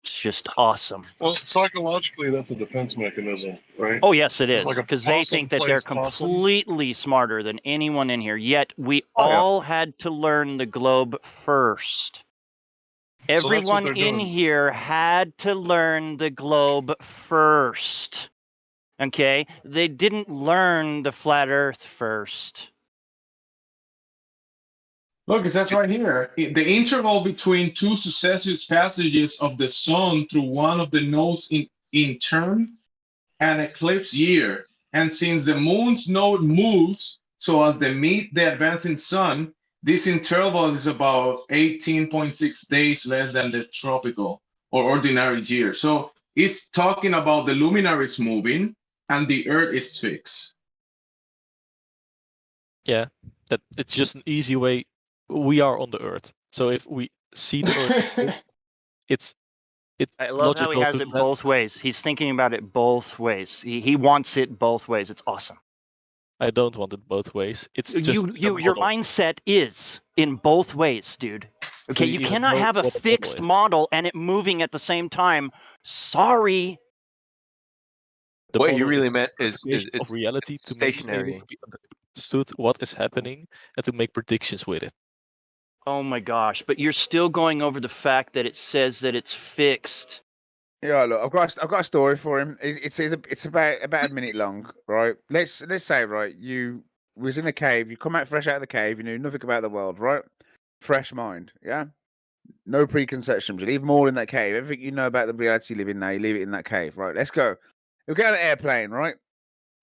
S7: It's just awesome.
S1: Well, psychologically, that's a defense mechanism, right?
S7: Oh yes, it
S1: It's
S7: is,
S1: like a
S7: because they
S1: possum
S7: think that they're
S1: plays possum.
S7: completely smarter than anyone in here. Yet we
S1: Oh, yeah.
S7: all had to learn the globe first.
S1: that's what
S7: Everyone
S1: they're
S7: in
S1: doing.
S7: here had to learn the globe first. Okay? They didn't learn the flat earth first.
S12: Look, it says right here, the interval between two successive passages of the sun through one of the nodes in turn an eclipse year. And since the moon's node moves so as to meet the advancing sun, this interval is about 18.6 days less than the tropical or ordinary year. So it's talking about the luminaries moving and the earth is fixed.
S16: Yeah, that it's just an easy way. We are on the Earth, so if we see the Earth, as fixed, it's
S7: I love how he
S16: logical
S7: has
S16: to
S7: it both ways. He's thinking about it both ways. He wants it both ways. It's awesome.
S16: I don't want it both ways. It's just
S7: Your mindset is in both ways, dude. Okay,
S16: you
S7: you
S16: even
S7: cannot
S16: know
S7: have a
S16: what a model
S7: fixed
S16: is?
S7: model and it moving at the same time. Sorry.
S16: The
S21: What you
S16: model
S21: really
S16: is
S21: meant
S16: a
S21: is
S16: creation of reality to make it able to be understood what is happening and to make predictions with it.
S7: Oh my gosh! But you're still going over the fact that it says that it's fixed.
S23: Yeah, look, I've got a story for him. It's about a minute long, right? Let's say, right, you was in a cave, you come out fresh out of the cave, you knew nothing about the world, right? Fresh mind, yeah. No preconceptions. You leave them all in that cave. Everything you know about the reality you live in now, you leave it in that cave, right? Let's go. We get on an airplane, right?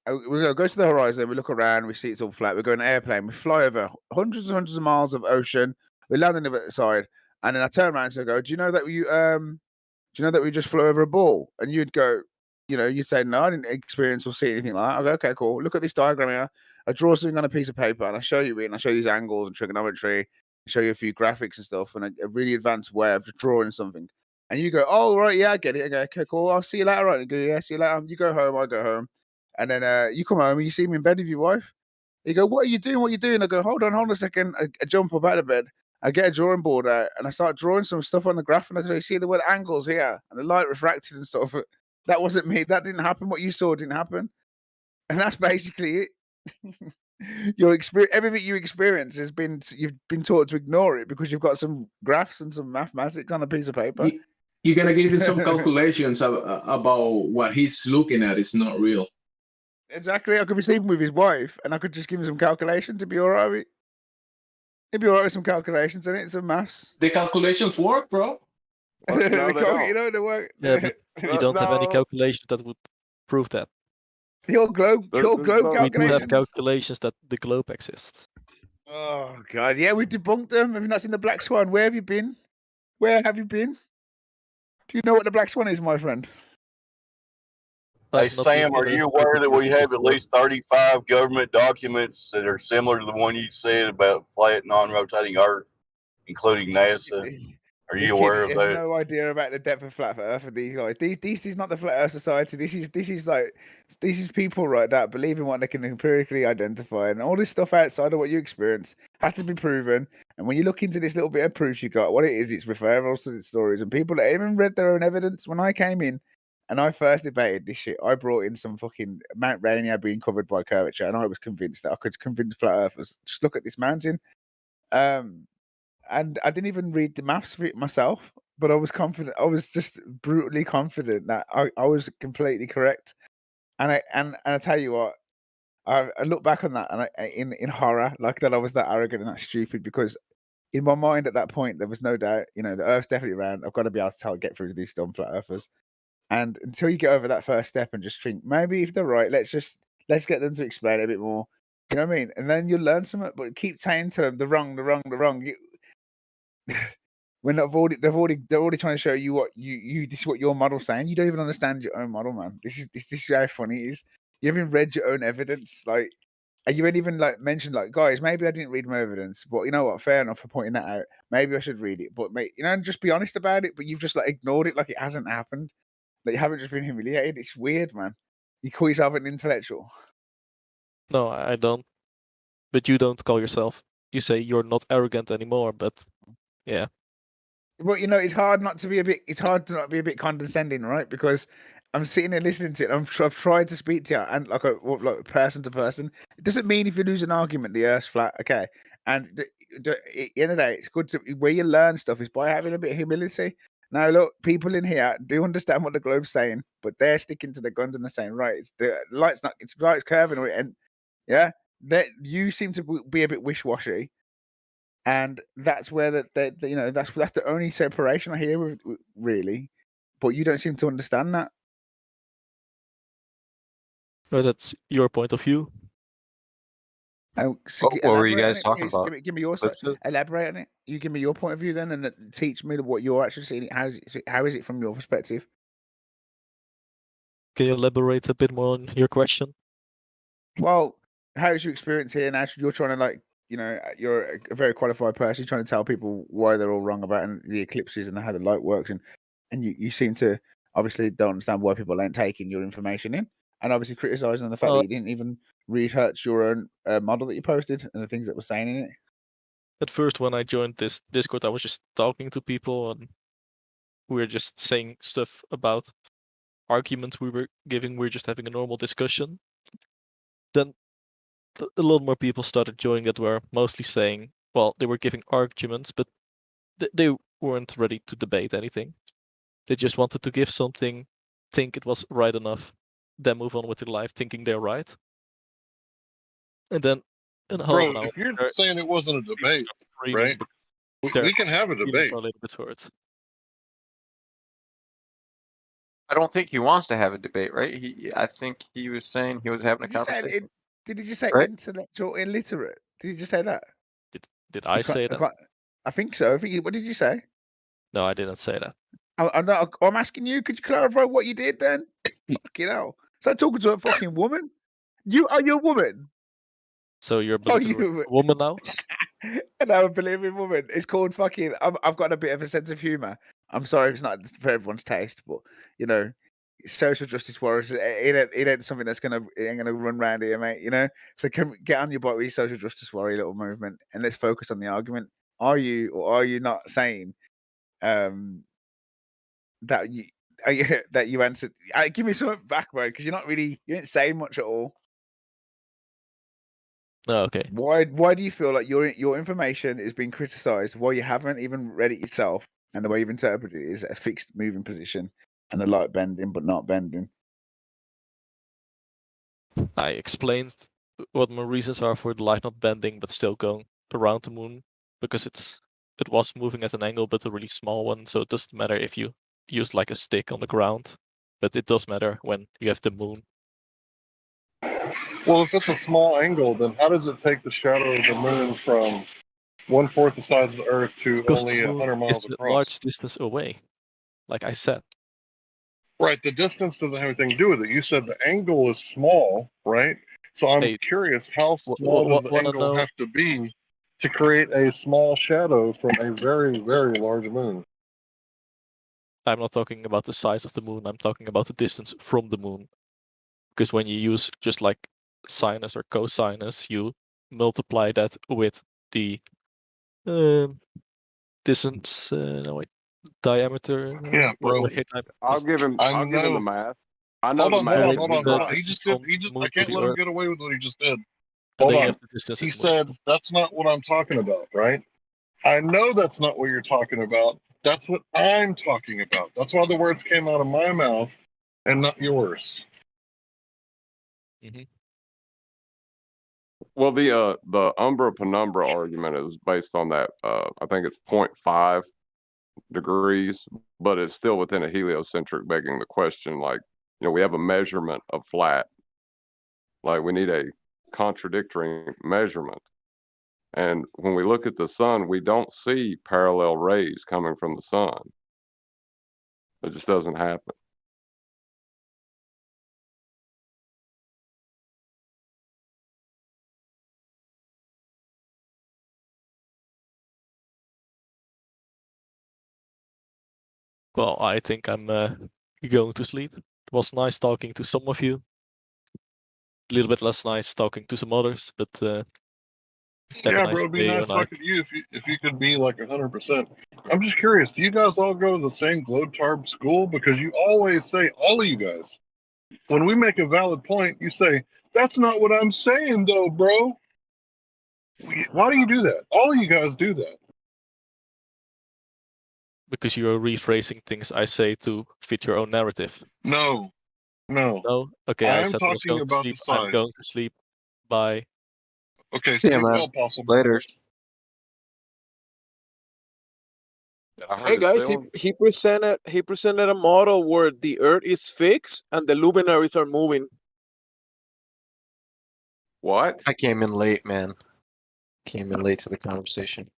S23: We go to the horizon. We look around. We see it's all flat. We go in an airplane. We fly over hundreds and hundreds of miles of ocean. We land on the other side, and then I turn around and I go, "Do you know that do you know that we just flew over a ball?" And you'd go, you'd say, "No, I didn't experience or see anything like that." I go, "Okay, cool. Look at this diagram here. I draw something on a piece of paper and I show you it, and I show you these angles and trigonometry, show you a few graphics and stuff, and a really advanced way of just drawing something." And you go, "Oh, right, yeah, I get it." I go, "Okay, cool. I'll see you later." Right? And you go, "Yeah, see you later." You go home, I go home, and then you come home and you see me in bed with your wife. You go, "What are you doing? What are you doing?" I go, hold on a second." I jump up out of bed. I get a drawing board out and I start drawing some stuff on the graph, and I go, "You see the word angles here and the light refracted and stuff." That wasn't me. That didn't happen. What you saw didn't happen. And that's basically it. Your experience, everything you experience you've been taught to ignore it because you've got some graphs and some mathematics on a piece of paper.
S12: You're gonna give him some calculations about what he's looking at is not real.
S23: Exactly. I could be sleeping with his wife and I could just give him some calculation to be all right with. He'd be all right with some calculations in it, some maths.
S12: The calculations work, bro.
S23: No, they work.
S16: Yeah, but you don't have any calculation that would prove that.
S23: Your globe calculations.
S16: We do have calculations that the globe exists.
S23: Oh God, yeah, we debunked them. Have you not seen the Black Swan? Where have you been? Where have you been? Do you know what the Black Swan is, my friend?
S17: Hey, Sam, are you aware that we have at least 35 government documents that are similar to the one you said about flat, non-rotating Earth, including NASA? Are you aware of
S23: There's
S17: that?
S23: no idea about the depth of flat Earth for these guys. This is not the Flat Earth Society. This is people right that believe in what they can empirically identify, and all this stuff outside of what you experience has to be proven. And when you look into this little bit of proof you got, what it is, it's referrals to the stories, and people that even read their own evidence. When I came in and I first debated this shit, I brought in some fucking Mount Rainier being covered by curvature, and I was convinced that I could convince flat earthers. Just look at this mountain. And I didn't even read the maths for it myself, but I was confident. I was just brutally confident that I was completely correct. And I tell you what,
S8: I look back on that and in horror, like that I was that arrogant and that stupid, because in my mind at that point there was no doubt, the Earth's definitely round. I've got to be able to get through to these dumb flat earthers. And until you get over that first step and just think, maybe if they're right, let's get them to explain it a bit more. You know what I mean? And then you learn something, but keep saying to them the wrong. When they're already trying to show you what this is what your model's saying. You don't even understand your own model, man. This is how funny it is. You haven't read your own evidence, like, and you ain't even like mentioned, like, guys, maybe I didn't read my evidence, but you know what? Fair enough for pointing that out. Maybe I should read it, but mate, just be honest about it. But you've just like ignored it, like it hasn't happened. Like you haven't just been humiliated. It's weird, man. You call yourself an intellectual.
S16: No, I don't. But you don't call yourself. You say you're not arrogant anymore. But yeah.
S8: Well, it's hard not to be a bit. It's hard to not be a bit condescending, right? Because I'm sitting there listening to it. I've tried to speak to you and like person to person. It doesn't mean if you lose an argument, the Earth's flat. Okay, and at the end of the day, it's good to where you learn stuff is by having a bit of humility. Now, look, people in here do understand what the globe's saying, but they're sticking to the guns and they're saying, right, it's the light's curving, and yeah, that you seem to be a bit wish-washy. And that's where that's the only separation I hear with really, but you don't seem to understand that.
S16: But that's your point of view.
S8: So
S21: what were you guys talking about?
S8: Give me your side. Elaborate on it. You give me your point of view then, and teach me what you're actually seeing. How is it from your perspective?
S16: Can you elaborate a bit more on your question?
S8: Well, how's your experience here? And actually, you're trying to you're a very qualified person. You're trying to tell people why they're all wrong about the eclipses and how the light works, and you seem to obviously don't understand why people aren't taking your information in, and obviously criticizing on the fact that you didn't even research your own model that you posted and the things that were saying in it.
S16: At first, when I joined this Discord, I was just talking to people and we were just saying stuff about arguments we were giving. We were just having a normal discussion. Then a lot more people started joining that were mostly saying, well, they were giving arguments, but they weren't ready to debate anything. They just wanted to give something, think it was right enough, then move on with their life thinking they're right. And then in half an hour,
S1: if you're saying it wasn't a debate, right? We can have a debate.
S16: A little bit hurt.
S21: I don't think he wants to have a debate, right? I think he was saying he was having a conversation.
S8: Did he just say
S21: right?
S8: intellectual illiterate? Did he just say that?
S16: Did I say that?
S8: I think so. What did you say?
S16: No, I didn't say that.
S8: I'm asking you. Could you clarify what you did then? Fucking hell! It's like talking to a fucking woman. Are you a woman?
S16: So you're a woman now?
S8: And I'm a believing woman. It's called fucking. I've got a bit of a sense of humor. I'm sorry if it's not for everyone's taste, but social justice warriors. It ain't something that's ain't gonna run around here, mate. So get on your bike with your social justice warrior little movement, and let's focus on the argument. Are you or are you not saying that you answered? Give me some background because you ain't saying much at all.
S16: Oh, okay.
S8: Why do you feel like your information is being criticized while you haven't even read it yourself, and the way you've interpreted it is a fixed moving position and the light bending but not bending?
S16: I explained what my reasons are for the light not bending but still going around the moon, because it was moving at an angle but a really small one, so it doesn't matter if you use like a stick on the ground, but it does matter when you have the moon.
S1: Well, if it's a small angle, then how does it take the shadow of the moon from 1/4 the size of the Earth to only 100 miles
S16: across?
S1: across?
S16: Large distance away, like I said.
S1: Right, the distance doesn't have anything to do with it. You said the angle is small, right? So I'm curious, how small does the angle have to be to create a small shadow from a very, very large moon?
S16: I'm not talking about the size of the moon. I'm talking about the distance from the moon. Because when you use just like sinus or cosinus, you multiply that with the distance, diameter.
S1: Yeah, bro.
S4: I'll give him the math. I know
S1: Hold
S4: the math.
S1: on. I can't let him get away with what he just did. Hold on. He said, that's not what I'm talking about, right? I know that's not what you're talking about. That's what I'm talking about. That's why the words came out of my mouth and not yours.
S16: Mm-hmm.
S4: Well, the umbra penumbra argument is based on that. I think it's 0.5 degrees, but it's still within a heliocentric, begging the question, like, we have a measurement of flat. Like, we need a contradictory measurement. And when we look at the sun, we don't see parallel rays coming from the sun. It just doesn't happen.
S16: Well, I think I'm going to sleep. It was nice talking to some of you. A little bit less nice talking to some others, but have a
S1: Yeah,
S16: nice
S1: bro, it'd be
S16: day or
S1: nice
S16: night.
S1: talking to you if you could be like 100%. I'm just curious, do you guys all go to the same Glotarb school? Because you always say, all of you guys, when we make a valid point, you say, that's not what I'm saying though, bro. Why do you do that? All of you guys do that.
S16: Because you are rephrasing things I say to fit your own narrative.
S1: No.
S16: No? Okay,
S1: I
S16: I
S1: am
S16: said I was
S1: talking
S16: going to
S1: about
S16: sleep.
S1: the
S16: I'm
S1: size.
S16: going to sleep. Bye.
S1: Okay,
S21: See ya,
S1: sleep
S21: man.
S1: well, Possum.
S21: Later.
S10: Hey guys, he presented a model where the Earth is fixed and the luminaries are moving.
S4: What?
S21: I came in late, man. Came in late to the conversation.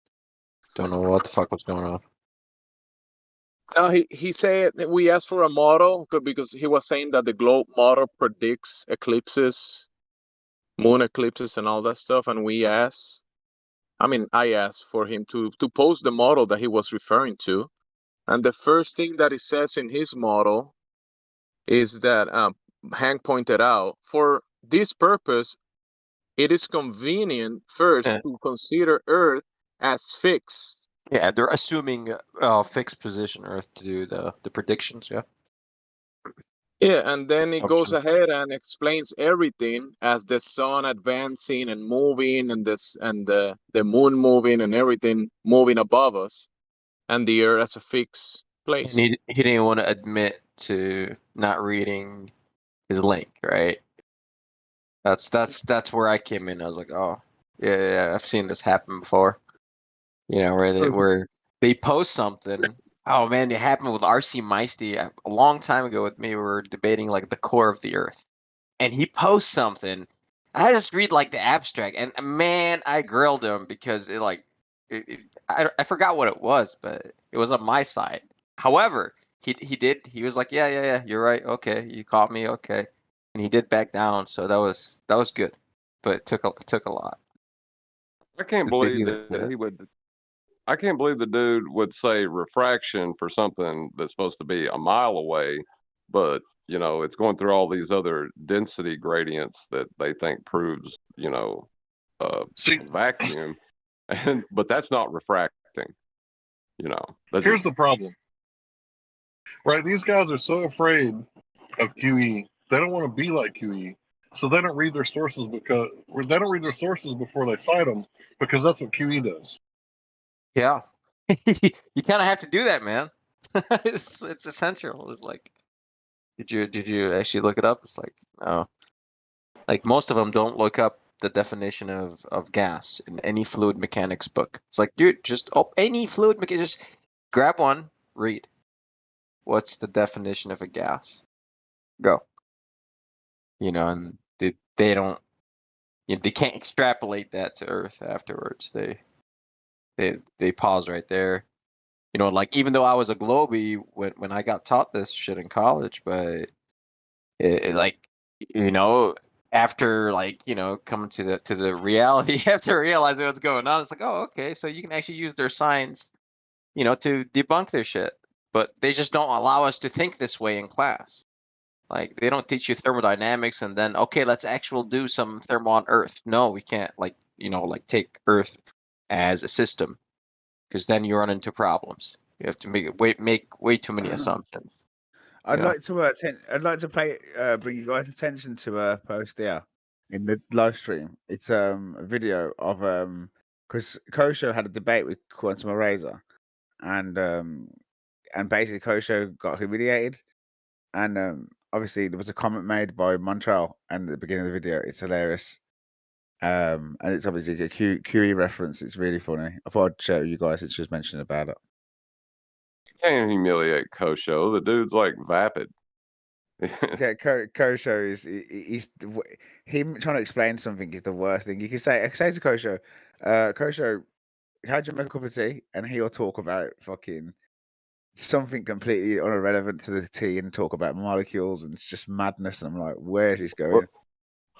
S21: Don't know what the fuck was going on.
S10: No, he said that we asked for a model because he was saying that the globe model predicts eclipses, moon eclipses, and all that stuff. And I asked for him to post the model that he was referring to. And the first thing that it says in his model is that Hank pointed out, for this purpose, it is convenient first
S21: Yeah.
S10: to consider Earth as fixed.
S21: Yeah, they're assuming fixed position Earth to do the predictions. Yeah.
S10: Yeah, and then it goes
S21: Assumption.
S10: ahead and explains everything as the sun advancing and moving, and the moon moving, and everything moving above us, and the Earth as a fixed place.
S21: And he didn't want to admit to not reading his link, right? That's where I came in. I was like, oh, yeah, I've seen this happen before. Where they post something. Oh man, it happened with RC Meisty a long time ago with me. We were debating like the core of the Earth, and he posts something. I just read like the abstract, and man, I grilled him because I forgot what it was, but it was on my side. However, he was like, yeah, you're right. Okay, you caught me. Okay, and he did back down, so that was good, but it took a lot.
S4: I can't believe that he would. I can't believe the dude would say refraction for something that's supposed to be a mile away, but it's going through all these other density gradients that they think proves, vacuum, but that's not refracting.
S1: Here's the problem. Right, these guys are so afraid of QE, they don't want to be like QE. So they don't read their sources before they cite them, because that's what QE does.
S21: Yeah, you kind of have to do that, man. it's essential. It's like, did you actually look it up? It's like, no. Like most of them don't look up the definition of gas in any fluid mechanics book. It's like, dude, just any fluid mechanics, just grab one, read. What's the definition of a gas? Go. And they don't. They can't extrapolate that to Earth afterwards. They pause right there. Like even though I was a globie when I got taught this shit in college, but after coming to the reality, you have to realize what's going on. It's like, oh, okay, so you can actually use their signs, to debunk their shit, but they just don't allow us to think this way in class. Like they don't teach you thermodynamics and then okay, let's actually do some thermo on Earth. No, we can't take Earth as a system, because then you run into problems. You have to make way too many assumptions.
S8: I'd like to bring you guys' attention to a post there in the live stream. It's a video of because Kosho had a debate with Quantum Eraser, and basically Kosho got humiliated, and obviously there was a comment made by Montreal, and at the beginning of the video, it's hilarious. And it's obviously a QE reference. It's really funny. I thought I'd share with you guys. It's just mentioning about it.
S4: You can't humiliate Kosho. The dude's like vapid.
S8: Okay, Kosho he's him trying to explain something is the worst thing you can say. I can say to Kosho, Kosho, how'd you make a cup of tea? And he'll talk about fucking something completely irrelevant to the tea and talk about molecules and it's just madness. And I'm like, where's this going?
S4: Well,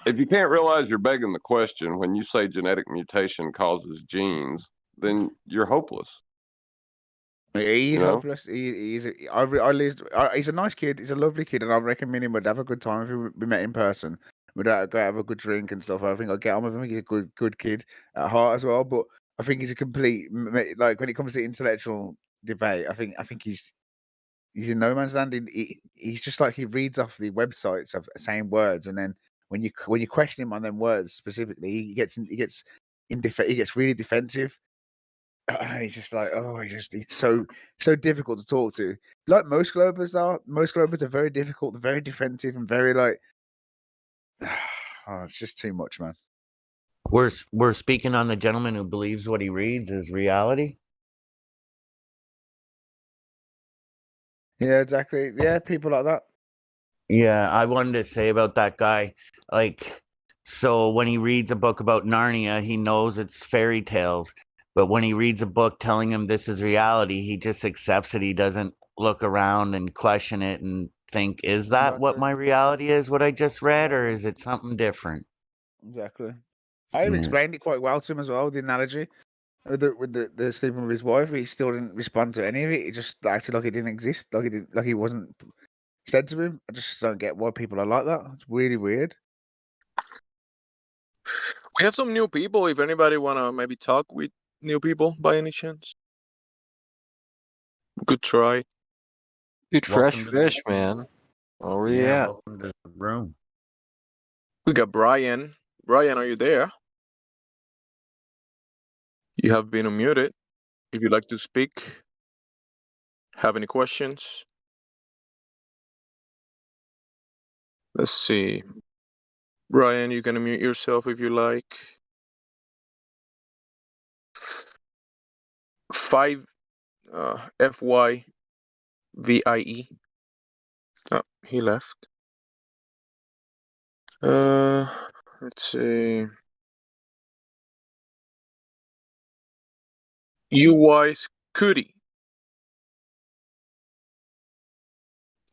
S4: if you can't realize you're begging the question when you say genetic mutation causes genes, then you're hopeless.
S8: He's hopeless. He's a nice kid. He's a lovely kid, and I recommend him. Would have a good time if we met in person. We'd go have a good drink and stuff. I think I'd get on with him. He's a good kid at heart as well. But I think he's a complete like when it comes to intellectual debate. I think he's in no man's land. He's just like he reads off the websites of saying words, and then when you question him on them words specifically, he gets really defensive. And he's just like, oh, he's so difficult to talk to. Like most Globers are. Most Globers are very difficult, very defensive, and very like, oh, it's just too much, man.
S11: We're speaking on the gentleman who believes what he reads is reality.
S8: Yeah, exactly. Yeah, people like that.
S11: Yeah, I wanted to say about that guy, like, so when he reads a book about Narnia, he knows it's fairy tales. But when he reads a book telling him this is reality, he just accepts it. He doesn't look around and question it and think, is that what my reality is, what I just read, or is it something different?
S8: Exactly. I even explained it quite well to him as well, the analogy. With the sleeping with his wife, he still didn't respond to any of it. He just acted like it didn't exist, like he wasn't said to him. I just don't get why people are like that. It's really weird.
S19: We have some new people. If anybody wanna maybe talk with new people by any chance, good try.
S21: Dude, fresh fish, man. Where you at?
S11: Welcome to the room.
S19: We got Brian. Brian, are you there? You have been unmuted. If you'd like to speak, have any questions? Let's see. Brian, you can unmute yourself if you like. 5 FYVIE. Oh, he left. Let's see. UI Scooty.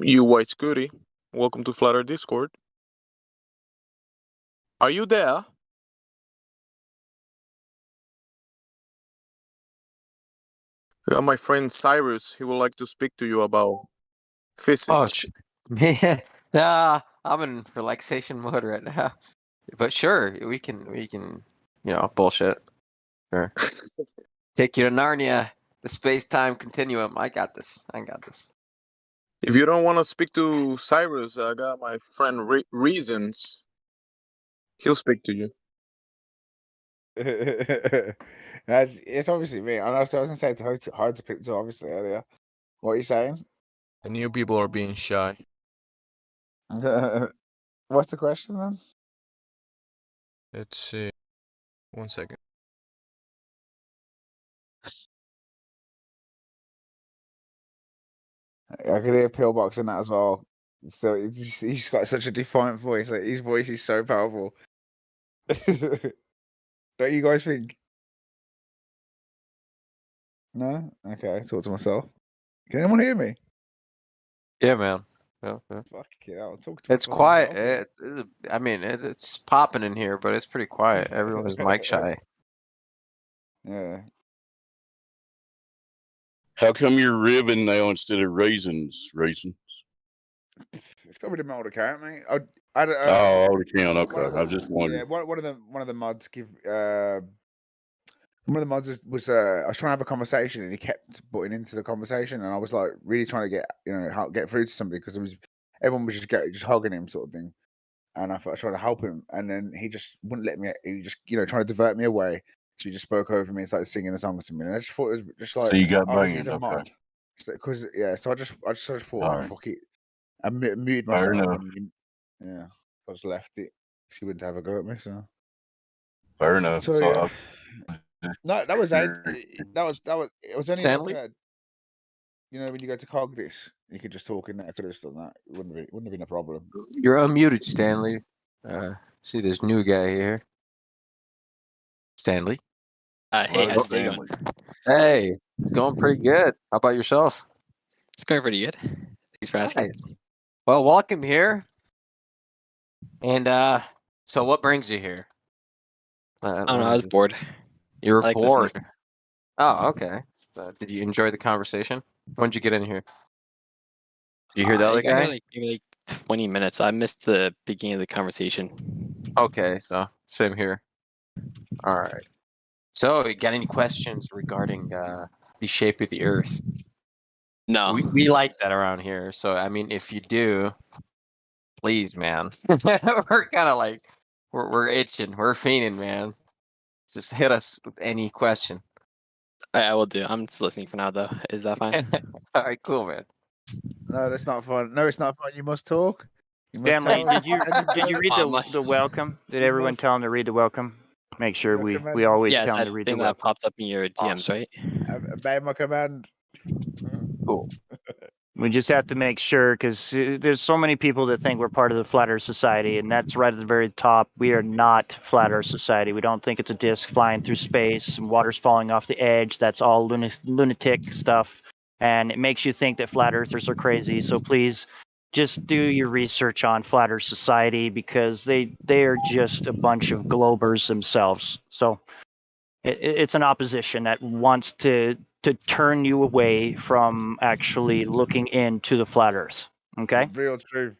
S19: UI Scooty. Welcome to Flutter Discord. Are you there? My friend Cyrus, he would like to speak to you about physics.
S21: Man, yeah, I'm in relaxation mode right now. But sure, we can, bullshit. Sure. Take you to Narnia, the space-time continuum. I got this.
S19: If you don't want to speak to Cyrus, I got my friend Reasons. He'll speak to you.
S8: It's obviously me. I was gonna say it's hard to pick to obviously earlier. What are you saying?
S19: The new people are being shy.
S8: What's the question then?
S19: Let's see. 1 second.
S8: I could hear Pillbox in that as well. So he's got such a defiant voice. Like, his voice is so powerful. Don't you guys think? No? Okay, talk to myself. Can anyone hear me?
S21: Yeah, man. Yeah.
S8: Fuck yeah, I'll talk to
S21: It's quiet. It's popping in here, but it's pretty quiet. Everyone's mic shy.
S8: Yeah.
S17: How come you're ribbon now instead of raisins? Raisins.
S8: It's got to be the mold account, mate.
S17: Old account. Okay, I was just wondering.
S8: Yeah, one of the mods one of the mods was I was trying to have a conversation and he kept butting into the conversation and I was like really trying to get through to somebody because everyone was just hugging him sort of thing, and I thought I tried to help him and then he just wouldn't let me. He just trying to divert me away. So he just spoke over me and started singing the song to me, and I just thought it was just like,
S17: So you got banned,
S8: he's a
S17: okay.
S8: mod. So I just thought,
S17: All right.
S8: fuck it. I muted
S17: Fair
S8: myself
S17: enough.
S8: and I just left it. She wouldn't have a go at me, so
S17: Fair enough.
S8: So yeah. No, that was it. It was only
S21: Stanley?
S8: like when you go to cog this, you could just talk in there. I could have just done that. It wouldn't have been a problem.
S21: You're unmuted, Stanley. See this new guy here. Stanley.
S3: Hey, how's the day going?
S21: Hey, it's going pretty good. How about yourself?
S3: It's going pretty good. Thanks for asking.
S21: Hi. Well, welcome here. And so what brings you here?
S3: I don't know. I was bored.
S21: You were
S3: I like
S21: bored.
S3: listening.
S21: Oh, okay. Did you enjoy the conversation? When did you get in here? Did you hear the other
S3: I got
S21: guy?
S3: here maybe like 20 minutes. I missed the beginning of the conversation.
S21: Okay, so same here. All right. So, you got any questions regarding the shape of the Earth?
S3: No.
S21: We like that around here. So, I mean, if you do, please, man. We're kind of like we're itching, we're fiending, man. Just hit us with any question.
S3: I will do. I'm just listening for now, though. Is that fine?
S21: All right, cool, man.
S8: No, that's not fun. No, it's not fun. You must talk. You must
S7: Stanley,
S8: tell
S7: did you read the welcome? Did everyone tell him to read the welcome? Make sure we always
S3: yes,
S7: tell him
S3: that
S7: to read
S3: thing
S7: the
S3: that
S7: welcome.
S3: popped up in your DMs, right?
S8: Obey my command.
S21: Cool.
S7: We just have to make sure because there's so many people that think we're part of the Flat Earth Society, and that's right at the very top. We are not Flat Earth Society. We don't think it's a disc flying through space and water's falling off the edge. That's all lunatic stuff, and it makes you think that flat earthers are crazy. So please, just do your research on Flat Earth Society because they are just a bunch of globers themselves. So it's an opposition that wants to turn you away from actually looking into the flat Earth. Okay.
S8: Real truth.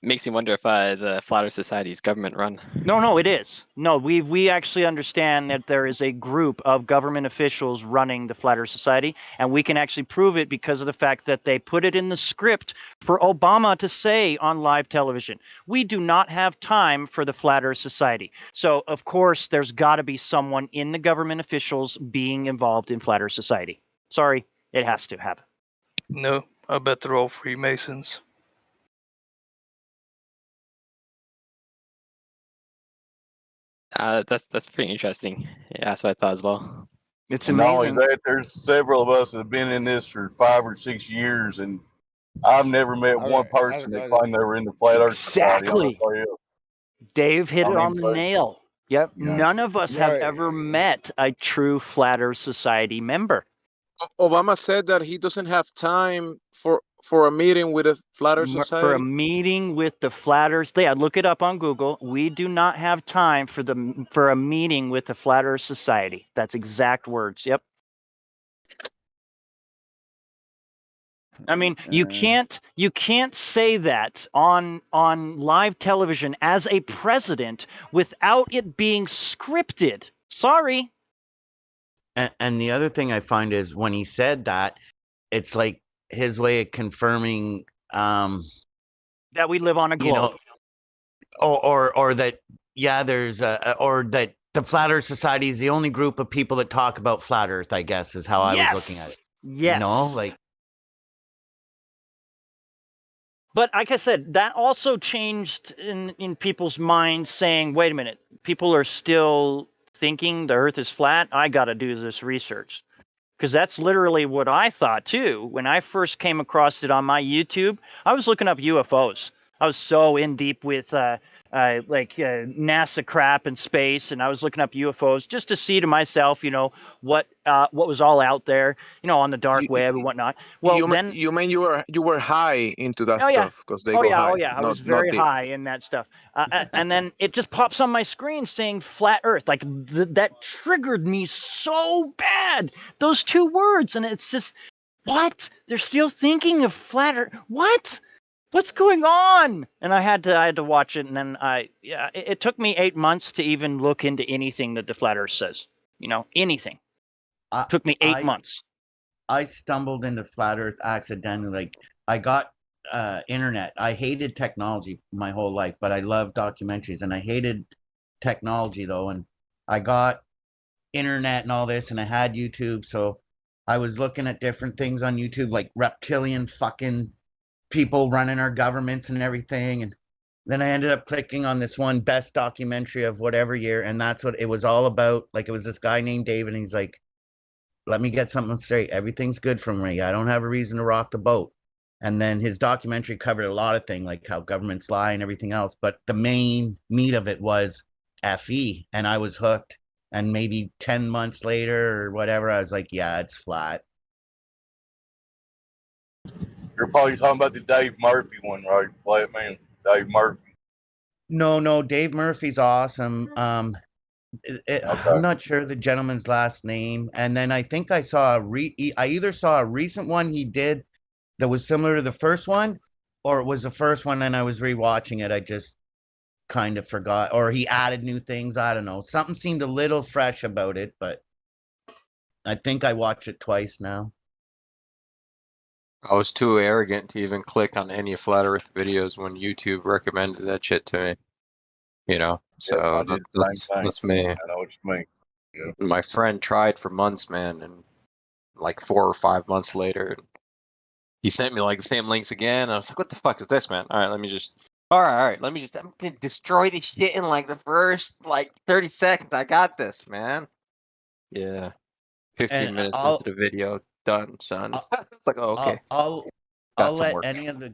S3: Makes me wonder if the Flat Earth Society is government run.
S7: No, it is. No, we actually understand that there is a group of government officials running the Flat Earth Society, and we can actually prove it because of the fact that they put it in the script for Obama to say on live television. We do not have time for the Flat Earth Society. So, of course, there's got to be someone in the government officials being involved in Flat Earth Society. Sorry, it has to happen.
S14: No, I bet they're all Freemasons.
S3: That's pretty interesting. Yeah, that's what I thought as well.
S7: It's
S17: And not only
S7: amazing.
S17: that, there's several of us that have been in this for 5 or 6 years, and I've never met one person that claimed they were in the Flat Earth Society.
S7: Exactly. Dave hit it on the nail. Yep.
S17: Yeah.
S7: None of us have ever met a true Flat Earth Society member.
S19: Obama said that he doesn't have time for a meeting with a Flat Earth Society.
S7: For a meeting with the Flat Earth, yeah, look it up on Google. We do not have time for a meeting with the Flat Earth Society. That's exact words. Yep. I mean, you can't say that on live television as a president without it being scripted. Sorry.
S11: And the other thing I find is when he said that, it's like his way of confirming
S7: that we live on a globe.
S11: Or that there's or that the Flat Earth Society is the only group of people that talk about flat Earth, I guess is how I was looking at it.
S7: Yes.
S11: You know, like.
S7: But like I said, that also changed in people's minds saying, wait a minute, people are still thinking the Earth is flat. I got to do this research. Because that's literally what I thought too. When I first came across it on my YouTube, I was looking up UFOs. I was so in deep with NASA crap and space, and I was looking up UFOs just to see to myself, what was all out there, on the dark web and whatnot. Well,
S19: you mean you were high into that
S7: Oh, yeah.
S19: stuff because they go high.
S7: I was very high in that stuff. And then it just pops on my screen saying flat Earth. Like that triggered me so bad. Those two words. And it's just, what? They're still thinking of flat Earth. What? What's going on? And I had to watch it. And then it took me 8 months to even look into anything that the flat Earth says. Anything. Took me 8 months.
S11: I stumbled into flat Earth accidentally. Like I got internet. I hated technology my whole life, but I love documentaries, and I hated technology though. And I got internet and all this, and I had YouTube, so I was looking at different things on YouTube, like reptilian fucking people running our governments and everything. And then I ended up clicking on this one best documentary of whatever year, and that's what it was all about. Like, it was this guy named David, and he's like, let me get something straight. Everything's good for me. I don't have a reason to rock the boat. And then his documentary covered a lot of things, like how governments lie and everything else. But the main meat of it was FE, and I was hooked. And maybe 10 months later or whatever, I was like, yeah, it's flat.
S17: You're probably talking about the Dave Murphy one, right? Flat Man, Dave Murphy.
S11: No, Dave Murphy's awesome. I'm not sure the gentleman's last name. And then I think I saw I either saw a recent one he did that was similar to the first one, or it was the first one and I was rewatching it. I just kind of forgot, or he added new things. I don't know. Something seemed a little fresh about it, but I think I watched it twice now.
S21: I was too arrogant to even click on any Flat Earth videos when YouTube recommended that shit to me. You know, so
S17: I did the same thing.
S21: that's me.
S17: I know what you mean. Yeah.
S21: My friend tried for months, man, and like 4 or 5 months later, he sent me like the same links again. I was like, "What the fuck is this, man? All right, let me just. All right, let me just. I'm gonna destroy this shit in like the first like 30 seconds. I got this, man." Yeah, 15
S11: And
S21: minutes into the video, done, son. It's like, oh, okay.
S11: I'll
S21: Got some
S11: let
S21: work.
S11: any of the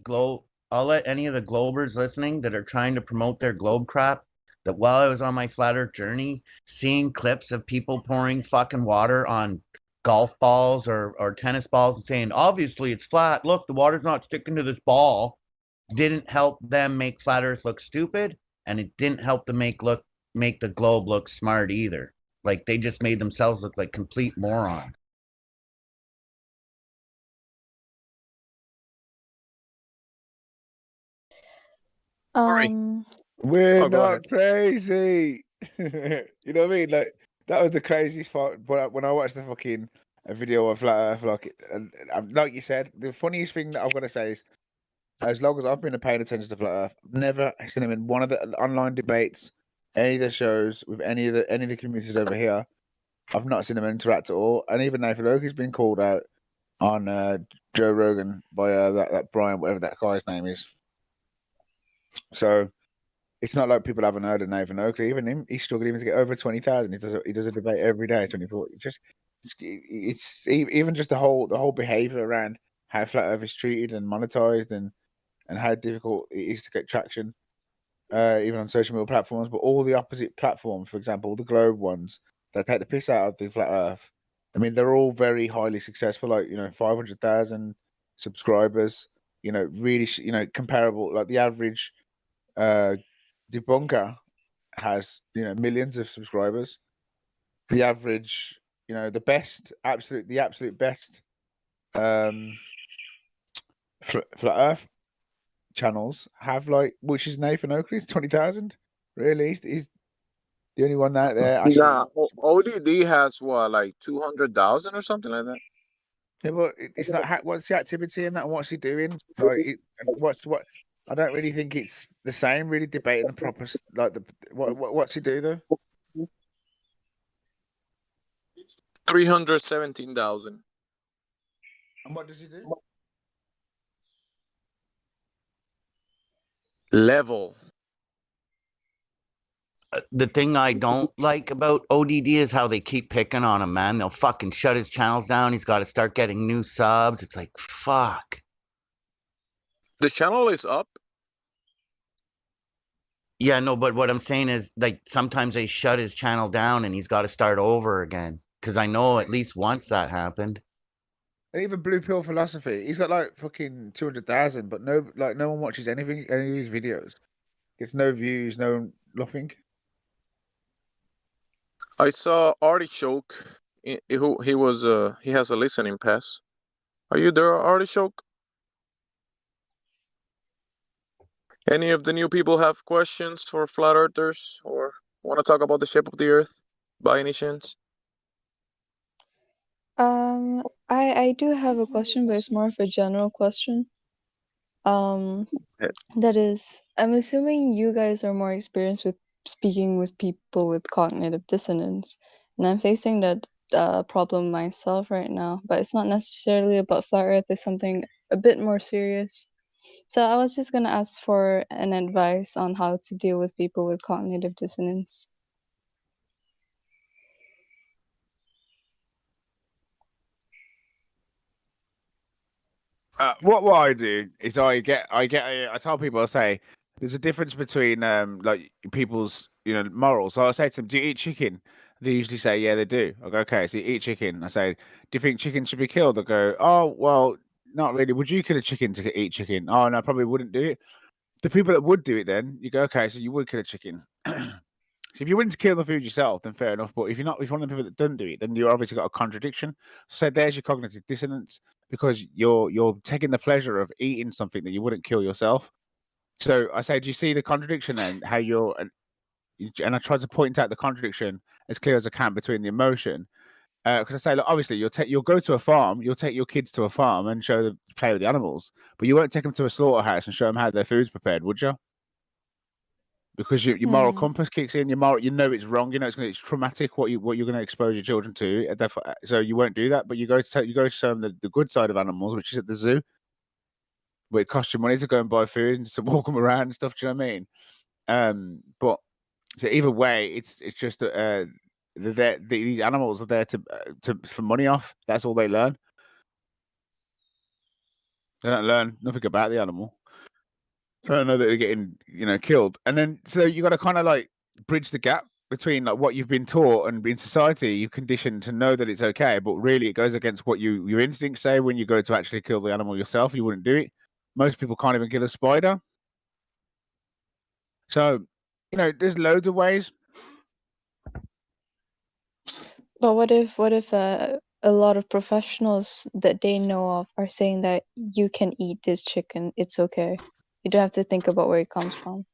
S11: Globers listening that are trying to promote their globe crap, that while I was on my flat earth journey, seeing clips of people pouring fucking water on golf balls or tennis balls and saying, obviously it's flat, look, the water's not sticking to this ball, didn't help them make flat earth look stupid, and it didn't help them make the globe look smart either. Like, they just made themselves look like complete morons.
S8: We're
S19: Oh, go
S8: not
S19: ahead.
S8: crazy. You know what I mean? Like, that was the craziest part. When I watched the fucking video of Flat Earth, like you said, the funniest thing that I've got to say is, as long as I've been paying attention to Flat Earth, I've never seen him in one of the online debates, any of the shows with any of the communities over here. I've not seen him interact at all. And even Nathan Oakey's been called out on Joe Rogan by that Brian, whatever that guy's name is. So it's not like people haven't heard of Nathan Oakley. Even him, he's struggling even to get over 20,000. He does a debate every day, 24. It's even just the whole behavior around how Flat Earth is treated and monetized, and how difficult it is to get traction, even on social media platforms. But all the opposite platforms, for example, the Globe ones that take the piss out of the Flat Earth. I mean, they're all very highly successful. Like, 500,000 subscribers. Really, comparable. Like the average debunker has millions of subscribers. The average, the absolute best Flat Earth channels have, like, which is Nathan Oakley's 20,000. Really, he's the only one out there actually.
S19: Nah, ODD has what, like 200,000 or something like that.
S8: Yeah, but it's not. What's the activity in that? And what's he doing? Like, what? I don't really think it's the same. Really debating the proper, like, what's he do though?
S19: 317,000.
S8: And what does he do?
S19: Level.
S11: The thing I don't like about ODD is how they keep picking on him, man. They'll fucking shut his channels down. He's got to start getting new subs. It's like, fuck.
S19: The channel is up.
S11: Yeah, no, but what I'm saying is, like, sometimes they shut his channel down and he's got to start over again. Because I know at least once that happened.
S8: Even Blue Pill Philosophy, he's got like fucking 200,000, but no one watches any of his videos. Gets no views, nothing.
S19: I saw Artichoke. He has a listening pass. Are you there, Artichoke? Any of the new people have questions for flat earthers or want to talk about the shape of the earth by any chance?
S6: I do have a question, but it's more of a general question. That is, I'm assuming you guys are more experienced with speaking with people with cognitive dissonance, and I'm facing that problem myself right now, but it's not necessarily about flat earth, it's something a bit more serious. So I was just gonna ask for an advice on how to deal with people with cognitive dissonance.
S23: What I do is I tell people, I say there's a difference between like people's morals. So I say to them, do you eat chicken? They usually say, yeah, they do. I go, okay, so you eat chicken. I say, do you think chicken should be killed? They go, oh, well, not really. Would you kill a chicken to eat chicken? Oh, no, I probably wouldn't do it. The people that would do it, then you go, okay, so you would kill a chicken. So if you're willing to kill the food yourself, then fair enough. But if you're not, if you're one of the people that don't do it, then you're obviously got a contradiction. So there's your cognitive dissonance because you're taking the pleasure of eating something that you wouldn't kill yourself. So I say, do you see the contradiction then? How you're and I try to point out the contradiction as clear as I can between the emotion. Because I say, look, obviously you'll go to a farm, you'll take your kids to a farm and show them play with the animals, but you won't take them to a slaughterhouse and show them how their food's prepared, would you? Because your moral compass kicks in, it's wrong, it's traumatic what you're going to expose your children to, so you won't do that. But you go to show them the good side of animals, which is at the zoo, where it costs you money to go and buy food and to walk them around and stuff. Do you know what I mean? But so either way, it's just that these animals are there to for money off. That's all they learn. They don't learn nothing about the animal. I don't know that they're getting, killed. And then, so you got to kind of like bridge the gap between like what you've been taught and in society, you've conditioned to know that it's okay, but really it goes against what your instincts say when you go to actually kill the animal yourself. You wouldn't do it. Most people can't even kill a spider. So, there's loads of ways.
S6: But what if a lot of professionals that they know of are saying that you can eat this chicken, it's okay. You don't have to think about where it comes from.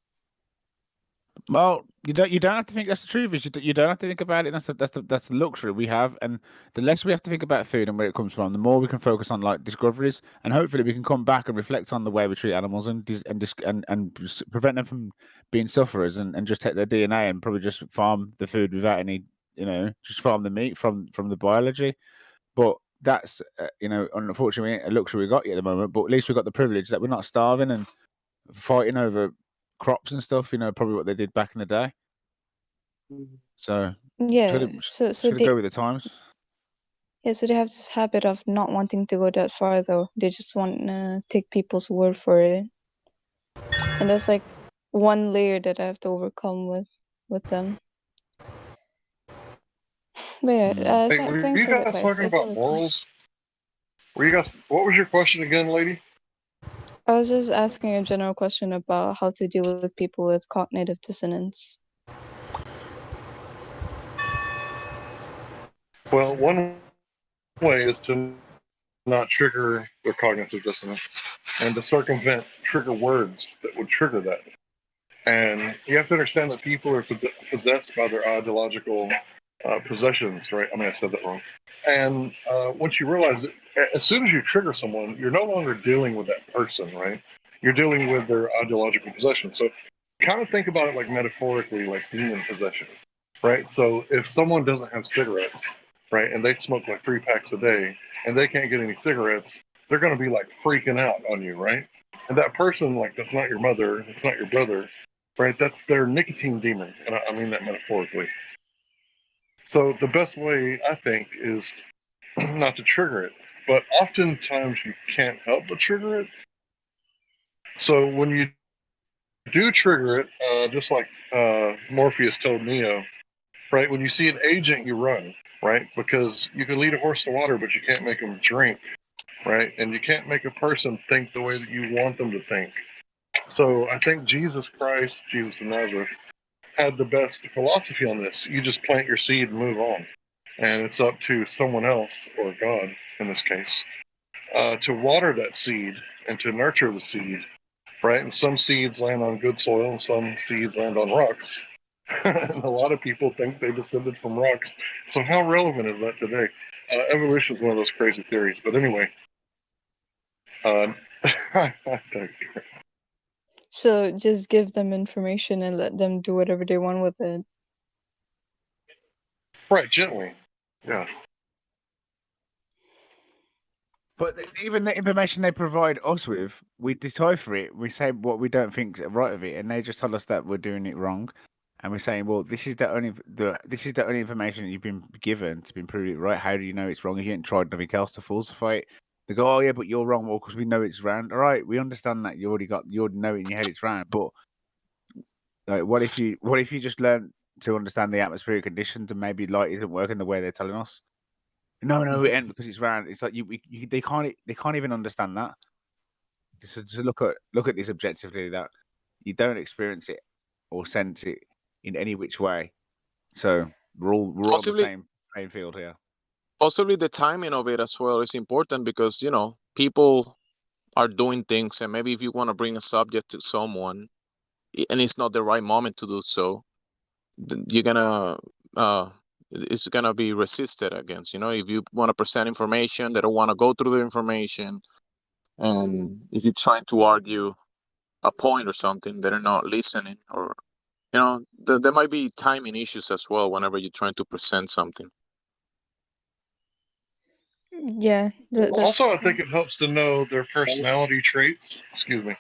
S23: Well, you don't have to think that's the truth. You don't have to think about it. That's the luxury we have, and the less we have to think about food and where it comes from, the more we can focus on like discoveries, and hopefully we can come back and reflect on the way we treat animals and prevent them from being sufferers, and just take their DNA and probably just farm the food without any, just farm the meat from the biology. But that's unfortunately a luxury we got at the moment. But at least we got the privilege that we're not starving and fighting over crops and stuff, probably what they did back in the day. So
S6: Yeah,
S23: so
S6: so
S23: go with the times.
S6: Yeah, so they have this habit of not wanting to go that far, though. They just want to take people's word for it, and that's like one layer that I have to overcome with them. But yeah,
S1: Hey, were
S6: thanks
S1: you
S6: for the
S1: guys
S6: advice.
S1: talking about morals? What was your question again, lady?
S6: I was just asking a general question about how to deal with people with cognitive dissonance.
S1: Well, one way is to not trigger their cognitive dissonance and to circumvent trigger words that would trigger that. And you have to understand that people are possessed by their ideological possessions, right? I mean, I said that wrong. And once you realize that as soon as you trigger someone, you're no longer dealing with that person, right? You're dealing with their ideological possession. So kind of think about it like metaphorically, like demon possession, right? So if someone doesn't have cigarettes, right, and they smoke like 3 packs a day and they can't get any cigarettes, they're going to be like freaking out on you, right? And that person, like, that's not your mother, it's not your brother, right? That's their nicotine demon. And I mean that metaphorically. So the best way, I think, is not to trigger it. But oftentimes you can't help but trigger it. So when you do trigger it, just like Morpheus told Neo, right? When you see an agent, you run, right? Because you can lead a horse to water, but you can't make them drink, right? And you can't make a person think the way that you want them to think. So I think Jesus Christ, Jesus of Nazareth, had the best philosophy on this. You just plant your seed and move on. And it's up to someone else, or God in this case, to water that seed and to nurture the seed, right? And some seeds land on good soil and some seeds land on rocks. And a lot of people think they descended from rocks. So how relevant is that today? Evolution is one of those crazy theories. But anyway,
S6: So just give them information and let them do whatever they want with it.
S1: right, gently. Yeah.
S23: But even the information they provide us with, we decipher it. We say what we don't think's right of it, and they just tell us that we're doing it wrong. And we're saying, well, this is the only information you've been given to prove it right. How do you know it's wrong? You haven't tried nothing else to falsify it. They go, oh yeah, but you're wrong. Well, because we know it's round. All right, we understand that you already know in your head it's round. But like, what if you just learn to understand the atmospheric conditions and maybe light isn't working the way they're telling us? No, it ain't because it's round. It's like they can't even understand that. So look at this objectively, that you don't experience it or sense it in any which way. So we're all on the
S19: Possibly-
S23: same playing field here.
S19: Possibly the timing of it as well is important because, you know, people are doing things, and maybe if you want to bring a subject to someone and it's not the right moment to do so, then you're gonna it's gonna be resisted against. You know, if you want to present information, they don't want to go through the information, and if you're trying to argue a point or something, they're not listening, or you know, there might be timing issues as well whenever you're trying to present something.
S6: Yeah. That's
S1: Also, I think it helps to know their personality traits. Excuse me.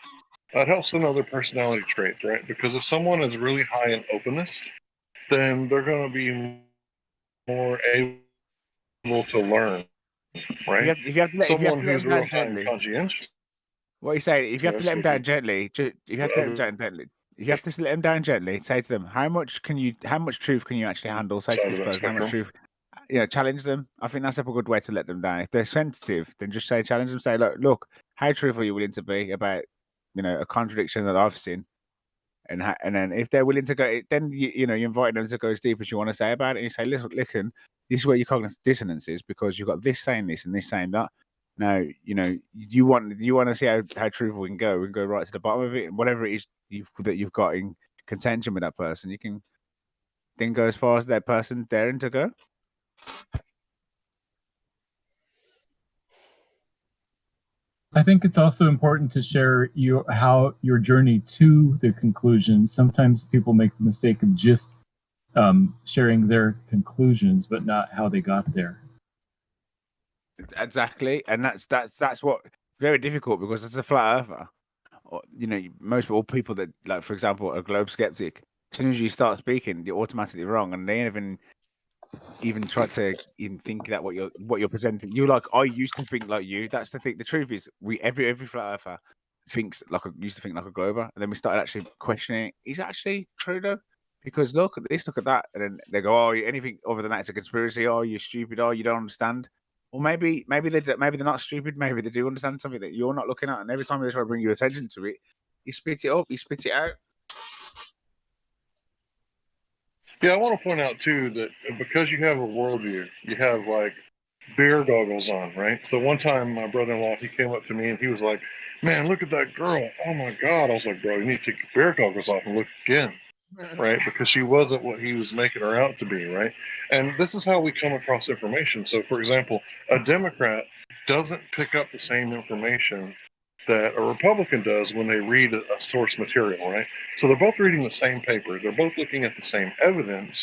S1: It helps to know their personality traits, right? Because if someone is really high in openness, then they're going to be more able to learn, right?
S23: If you have to let
S1: Someone
S23: them
S1: who's
S23: down
S1: real high in
S23: gently.
S1: conscientious.
S23: What you say? If you have to let them down gently, if you have to let them down gently, say to them, how much truth can you actually handle? Say to
S1: Side
S23: this
S1: of that
S23: person, how much
S1: spectrum.
S23: truth? You know, challenge them. I think that's a good way to let them down. If they're sensitive, then just say, challenge them. Say, look, how truthful are you willing to be about, you know, a contradiction that I've seen? And then if they're willing to go, then you invite them to go as deep as you want to say about it. And you say, listen, this is where your cognitive dissonance is, because you've got this saying this and this saying that. Now, you know, you want to see how truthful we can go. We can go right to the bottom of it, and whatever it is that you've got in contention with that person, you can then go as far as that person daring to go.
S13: I think it's also important to share how your journey to the conclusion. Sometimes people make the mistake of just sharing their conclusions, but not how they got there.
S23: Exactly, and that's what very difficult, because as a flat earther, or, you know, most all people that, like, for example, a globe skeptic, as soon as you start speaking, you're automatically wrong, and they even try to even think that what you're presenting. You're like, I used to think like you. That's the thing. The truth is, every flat earther used to think like a glober, and then we started actually questioning, is it actually true though? Because look at this, look at that, and then they go, oh, anything other than that's a conspiracy. Oh, you're stupid. Oh, you don't understand. Or maybe they're not stupid. Maybe they do understand something that you're not looking at, and every time they try to bring your attention to it, you spit it up, you spit it out.
S1: Yeah, I want to point out too that because you have a worldview, you have like bear goggles on, right? So one time my brother-in-law, he came up to me and he was like, man, look at that girl. Oh my God. I was like, bro, you need to take your bear goggles off and look again, right? Because she wasn't what he was making her out to be, right? And this is how we come across information. So for example, a Democrat doesn't pick up the same information that a Republican does when they read a source material, right? So they're both reading the same paper. They're both looking at the same evidence,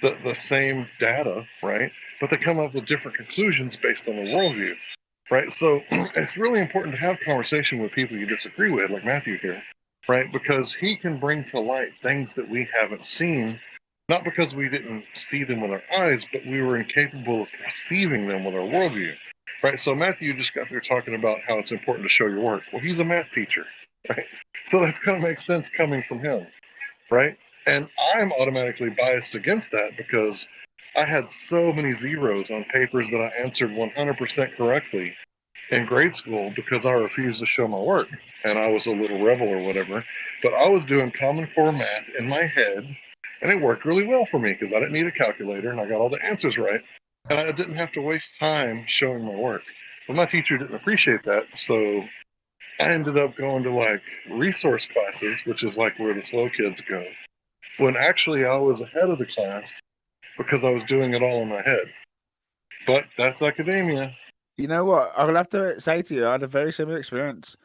S1: the same data, right? But they come up with different conclusions based on the worldview, right? So it's really important to have conversation with people you disagree with, like Matthew here, right? Because he can bring to light things that we haven't seen, not because we didn't see them with our eyes, but we were incapable of perceiving them with our worldview. Right, so Matthew just got through talking about how it's important to show your work. Well, he's a math teacher, right? So that's going to make sense coming from him, right? And I'm automatically biased against that because I had so many zeros on papers that I answered 100% correctly in grade school because I refused to show my work. And I was a little rebel or whatever. But I was doing Common Core math in my head, and it worked really well for me because I didn't need a calculator and I got all the answers right. And I didn't have to waste time showing my work. But my teacher didn't appreciate that, so I ended up going to like resource classes, which is like where the slow kids go, when actually I was ahead of the class because I was doing it all in my head. But that's academia.
S23: You know what? I will have to say to you, I had a very similar experience.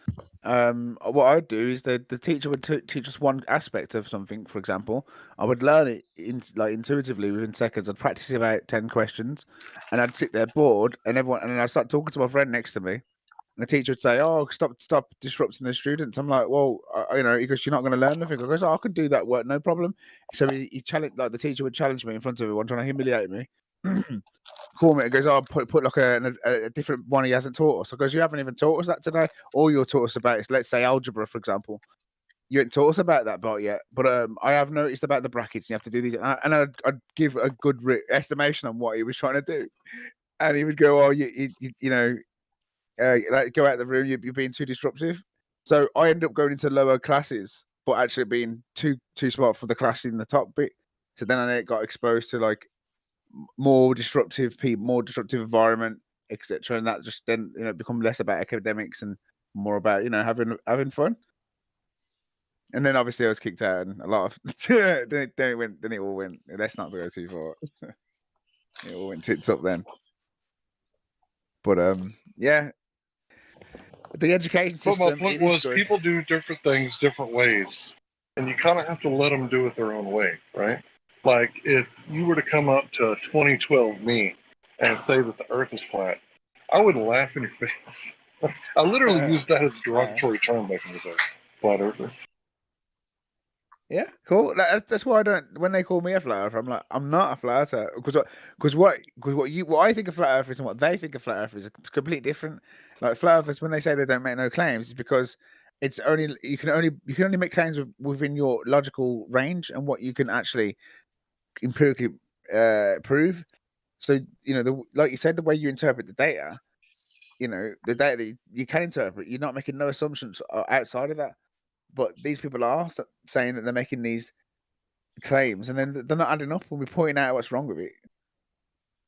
S23: what I'd do is the teacher would teach us one aspect of something. For example, I would learn it intuitively within seconds. I'd practice about 10 questions, and I'd sit there bored, and then I'd start talking to my friend next to me, and the teacher would say, "Oh, stop disrupting the students." I'm like, "Well, he goes, you're not going to learn nothing." I goes, "Oh, I can do that work, no problem." So he challenged, like the teacher would challenge me in front of everyone, trying to humiliate me. Call me and goes, "Oh, put like a different one he hasn't taught us." I goes, "You haven't even taught us that today. All you're taught us about is, let's say, algebra, for example. You ain't taught us about that part yet. But I have noticed about the brackets. And you have to do these." And I'd give a good estimation on what he was trying to do, and he would go, "Oh, you know, like, go out of the room. You're being too disruptive." So I end up going into lower classes, but actually being too smart for the class in the top bit. So then I got exposed to like more disruptive people, more disruptive environment, etc. And that just then become less about academics and more about having fun. And then obviously I was kicked out, and a lot of then it all went. Let's not go too far. It all went tits up then. But yeah, the education
S1: But my
S23: system.
S1: point
S23: It is
S1: was,
S23: good.
S1: people do different things different ways, and you kind of have to let them do it their own way, right? Like if you were to come up to 2012 me and say that the Earth is flat, I would laugh in your face. I literally used that as a derogatory term back in the day, flat earther.
S23: Yeah, cool. That's why I don't. When they call me a flat earther, I'm like, I'm not a flat earther, because what I think of flat earthers and what they think of flat earthers is completely different. Like flat earthers, when they say they don't make no claims, it's because it's only you can only make claims within your logical range and what you can actually empirically prove. So like you said, the way you interpret the data, the data that you can interpret, you're not making no assumptions outside of that. But these people are saying that they're making these claims, and then they're not adding up when we're pointing out what's wrong with it.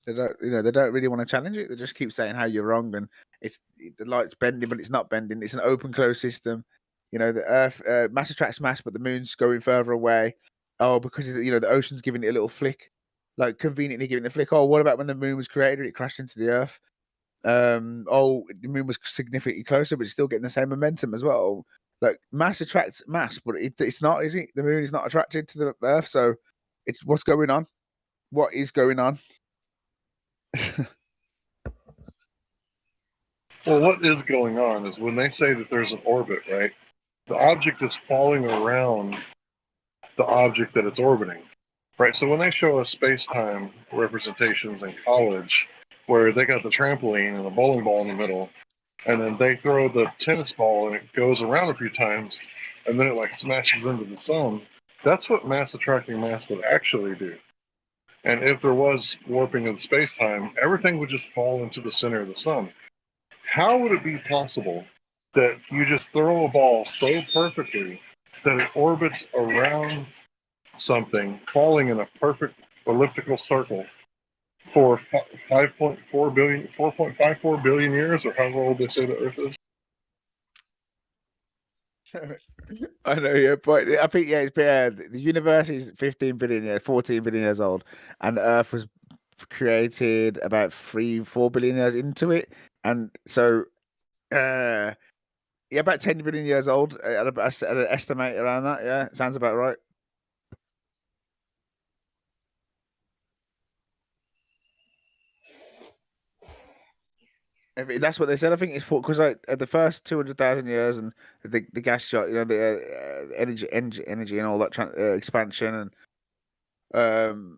S23: They don't really want to challenge it. They just keep saying how you're wrong, and the light's bending, but it's not bending. It's an open closed system. The Earth mass attracts mass, but the moon's going further away. Oh, because the ocean's giving it a little flick, like conveniently giving it a flick. Oh, what about when the moon was created? It crashed into the Earth. Oh, the moon was significantly closer, but it's still getting the same momentum as well. Like mass attracts mass, but it's not, is it? The moon is not attracted to the Earth, so it's what's going on. What is going on?
S1: Well, what is going on is when they say that there's an orbit, right? The object is falling around the object that it's orbiting, right? So when they show us space-time representations in college, where they got the trampoline and the bowling ball in the middle, and then they throw the tennis ball and it goes around a few times, and then it like smashes into the sun, that's what mass attracting mass would actually do. And if there was warping of space-time, everything would just fall into the center of the sun. How would it be possible that you just throw a ball so perfectly that it orbits around something, falling in a perfect elliptical circle for 4.54 billion years, or however old they say the Earth is?
S23: I know, yeah, but I think it's the universe is 15 billion years, 14 billion years old, and Earth was created about 3-4 billion years into it, and so yeah, about 10 billion years old at an estimate around that. Yeah, sounds about right. That's what they said. I think it's because at the first 200,000 years and the gas shot, the energy and all that expansion and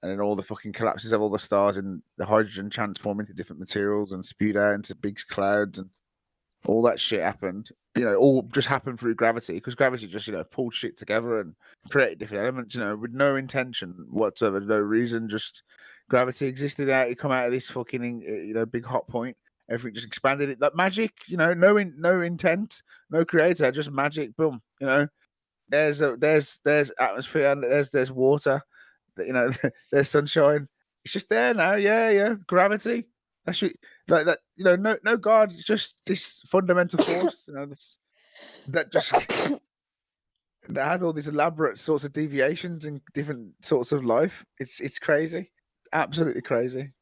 S23: then all the fucking collapses of all the stars and the hydrogen transform into different materials and spewed out into big clouds and all that shit happened. All just happened through gravity because gravity just pulled shit together and created different elements. With no intention whatsoever, no reason. Just gravity existed out. You come out of this fucking big hot point. Everything just expanded it like magic. No intent, no creator, just magic. Boom. There's atmosphere and there's water. There's sunshine. It's just there now. Yeah. Gravity. That's like that. No God. It's just this fundamental force. That just that has all these elaborate sorts of deviations and different sorts of life. It's crazy. Absolutely crazy.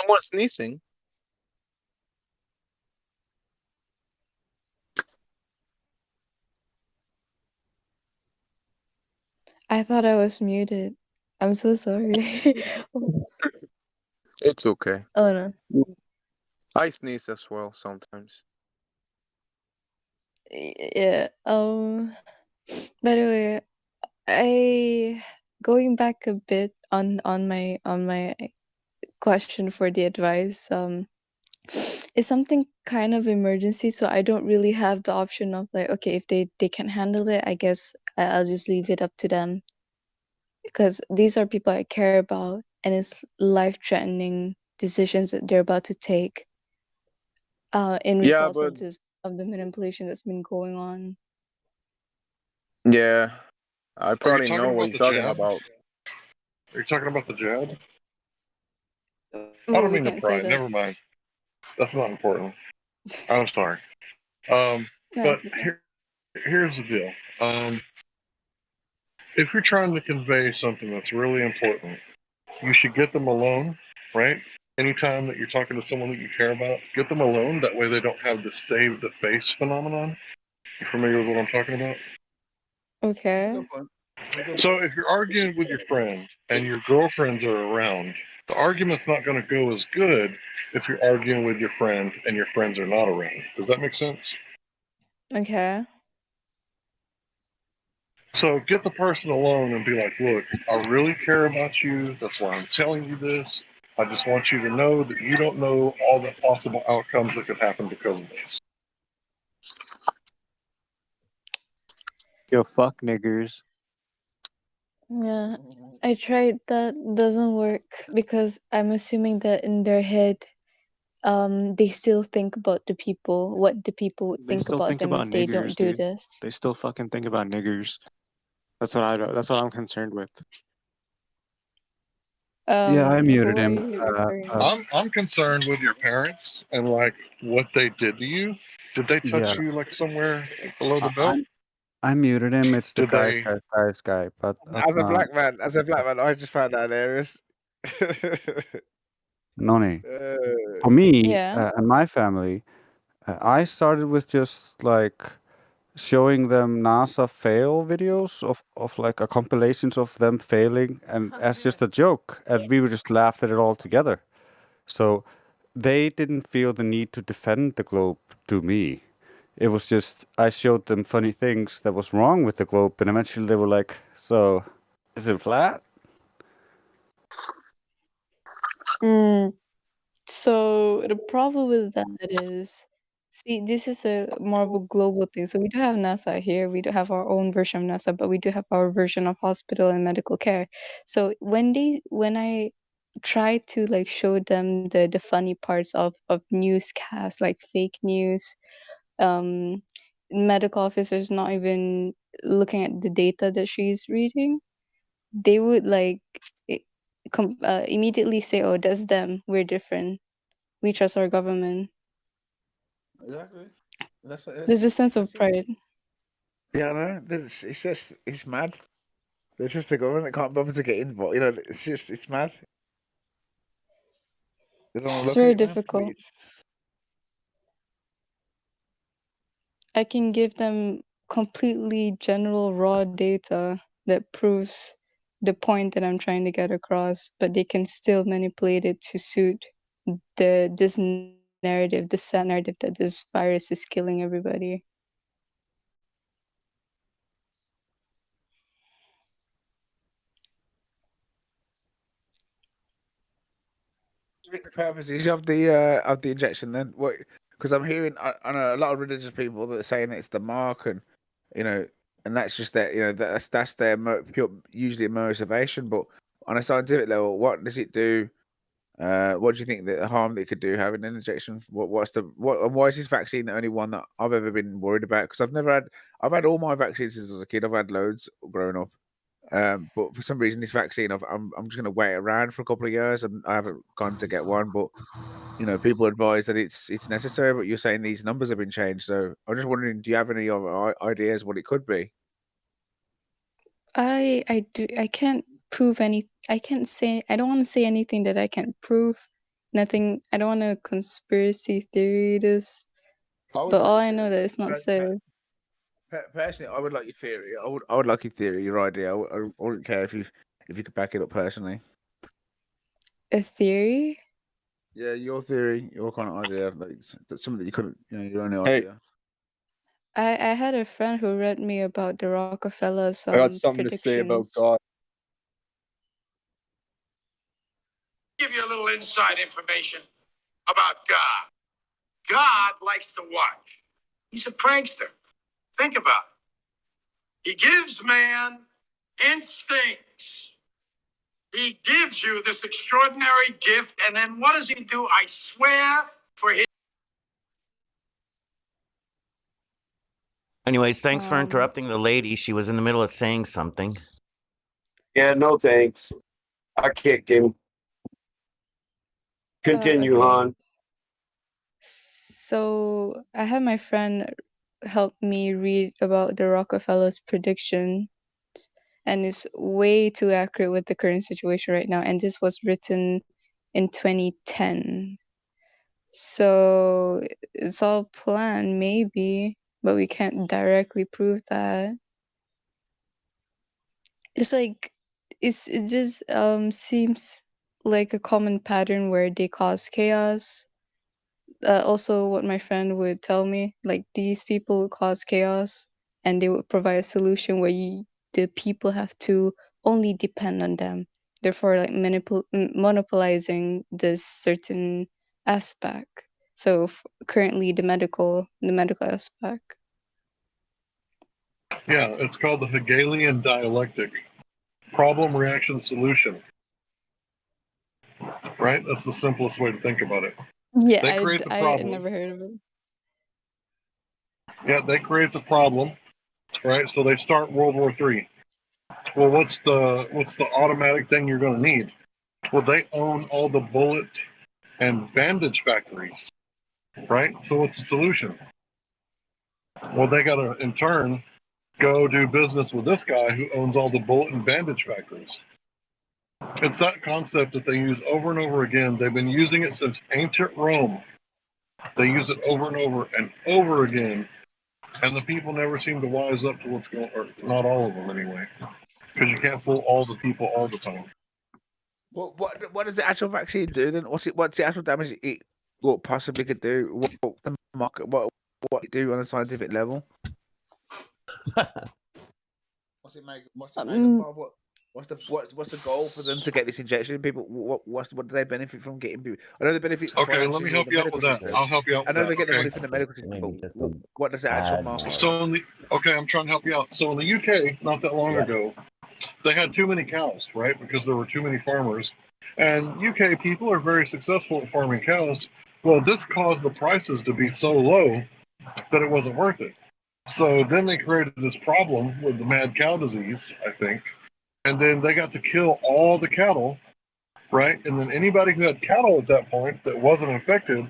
S19: Someone's sneezing.
S6: I thought I was muted. I'm so sorry.
S19: It's okay.
S6: Oh no.
S19: I sneeze as well sometimes.
S6: Yeah. By the way, going back a bit on my question for the advice. It's something kind of emergency, so I don't really have the option of like, okay, if they can handle it, I guess I'll just leave it up to them, because these are people I care about, and it's life-threatening decisions that they're about to take. In
S19: Yeah,
S6: results
S19: but
S6: of the manipulation that's been going on.
S19: yeah, I
S1: Are you
S19: probably
S1: talking
S19: know what
S1: about
S19: you're
S1: the
S19: talking
S1: jab?
S19: about.
S1: Are you talking about the jab? I
S6: Well,
S1: don't
S6: we
S1: mean to
S6: can't say
S1: pry.
S6: that.
S1: Never mind. That's not important. I'm sorry.
S6: No,
S1: But
S6: it's okay.
S1: here's the deal. If you're trying to convey something that's really important, you should get them alone, right? Anytime that you're talking to someone that you care about, get them alone. That way they don't have the save the face phenomenon. You familiar with what I'm talking about?
S6: Okay.
S1: So if you're arguing with your friend and your girlfriends are around, the argument's not going to go as good if you're arguing with your friend and your friends are not around. Does that make sense?
S6: Okay.
S1: So get the person alone and be like, look, I really care about you. That's why I'm telling you this. I just want you to know that you don't know all the possible outcomes that could happen because of this.
S19: Yo, fuck niggers.
S6: Yeah, I tried that, doesn't work, because I'm assuming that in their head, they still think about the people, what the people would
S9: They
S6: think
S9: still
S6: about
S9: think
S6: them
S9: about
S6: if they
S9: niggers,
S6: don't do
S9: dude.
S6: this.
S9: They still fucking think about niggers. That's what I'm concerned with.
S15: Yeah, I
S6: Who
S15: muted
S6: are
S15: him.
S6: you referring to?
S1: I'm concerned with your parents and like what they did to you. Did they touch
S15: Yeah,
S1: you like somewhere below the
S15: I,
S1: belt?
S15: I muted him. It's the
S1: Did they?
S15: guy. But
S8: As a black man, I just found that hilarious.
S15: Noni,
S8: Uh,
S15: for me
S6: Yeah.
S15: and my family, I started with just like showing them NASA fail videos of like a compilations of them failing, and as just a joke, and we would just laughed at it all together. So they didn't feel the need to defend the globe to me. It was just I showed them funny things that was wrong with the globe, and eventually they were like, "So, is it flat?"
S6: So the problem with that is, see, this is a more of a global thing. So we do have NASA here. We do have our own version of NASA, but we do have our version of hospital and medical care. So when I try to like show them the funny parts of newscasts, like fake news, medical officers not even looking at the data that she's reading, they would like immediately say, "Oh, that's them. We're different. We trust our government."
S8: Exactly.
S6: There's a sense of pride.
S8: Yeah, I know. It's just it's mad. They're just the government that can't bother to get in, but you know, it's mad. They don't want to
S6: It's
S8: look at
S6: very
S8: it, man.
S6: difficult. I can give them completely general raw data that proves the point that I'm trying to get across, but they can still manipulate it to suit this narrative, the sad narrative that this virus is killing everybody.
S8: The purposes of the injection then? What? Because I'm hearing on a lot of religious people that are saying it's the mark, and you know, and that's just their, you know, that's their pure, usually a motivation. But on a scientific level, what does it do? What do you think the harm that it could do having an injection? And why is this vaccine the only one that I've ever been worried about? Because I've had all my vaccines since I was a kid. I've had loads growing up. But for some reason, this vaccine, I'm just going to wait around for a couple of years, and I haven't gone to get one. But you know, people advise that it's necessary. But you're saying these numbers have been changed, so I'm just wondering, do you have any other ideas what it could be?
S6: I can't prove any. I can't say. I don't want to say anything that I can't prove, nothing. I don't want to conspiracy theory this, but all I know that it's not safe.
S8: Personally, I would like your theory. I would like your theory, your idea. I wouldn't care if you could back it up personally.
S6: A theory?
S8: Yeah, your theory, your kind of idea, like something that you couldn't, your own
S9: Hey.
S8: idea.
S6: I had a friend who read me about the Rockefellers
S9: I got something to say about
S6: predictions.
S9: God.
S5: Give you a little inside information about God. God likes to watch. He's a prankster. Think about it. He gives man instincts. He gives you this extraordinary gift, and then what does he do? I swear for his.
S11: Anyways, thanks for interrupting the lady. She was in the middle of saying something.
S18: Yeah, no thanks. I kicked him. Continue,
S6: Okay.
S18: hon.
S6: So I had my friend help me read about the Rockefellers' prediction, and it's way too accurate with the current situation right now. And this was written in 2010. So it's all planned, maybe, but we can't directly prove that. It's like it just seems like a common pattern where they cause chaos. Also, what my friend would tell me, like these people cause chaos, and they would provide a solution where the people have to only depend on them. Therefore, like monopolizing this certain aspect. So currently, the medical aspect.
S1: Yeah, it's called the Hegelian dialectic. Problem, reaction, solution. Right? That's the simplest way to think about it.
S6: Yeah,
S1: They create the
S6: I
S1: problem.
S6: never heard of it.
S1: Yeah, they create the problem, right? So they start World War III. Well, what's the automatic thing you're going to need? Well, they own all the bullet and bandage factories, right? So what's the solution? Well, they got to, in turn, go do business with this guy who owns all the bullet and bandage factories. It's that concept that they use over and over again. They've been using it since ancient Rome. They use it over and over and over again. And the people never seem to wise up to what's going on, or not all of them anyway, because you can't fool all the people all the time.
S8: What does the actual vaccine do then? What's the actual damage it possibly could do? What it do on a scientific level? What's it make? What's the goal for them to get this injection? People, what do they benefit from getting people? I know they benefit.
S1: Okay, let me help you out with that. I'll help you out.
S8: I know
S1: with
S8: they
S1: that,
S8: get the
S1: okay?
S8: money from the medical system, but what does the actual market?
S1: So I'm trying to help you out. So in the UK, not that long ago, they had too many cows, right? Because there were too many farmers. And UK people are very successful at farming cows. Well, this caused the prices to be so low that it wasn't worth it. So then they created this problem with the mad cow disease, I think. And then they got to kill all the cattle, right? And then anybody who had cattle at that point that wasn't infected,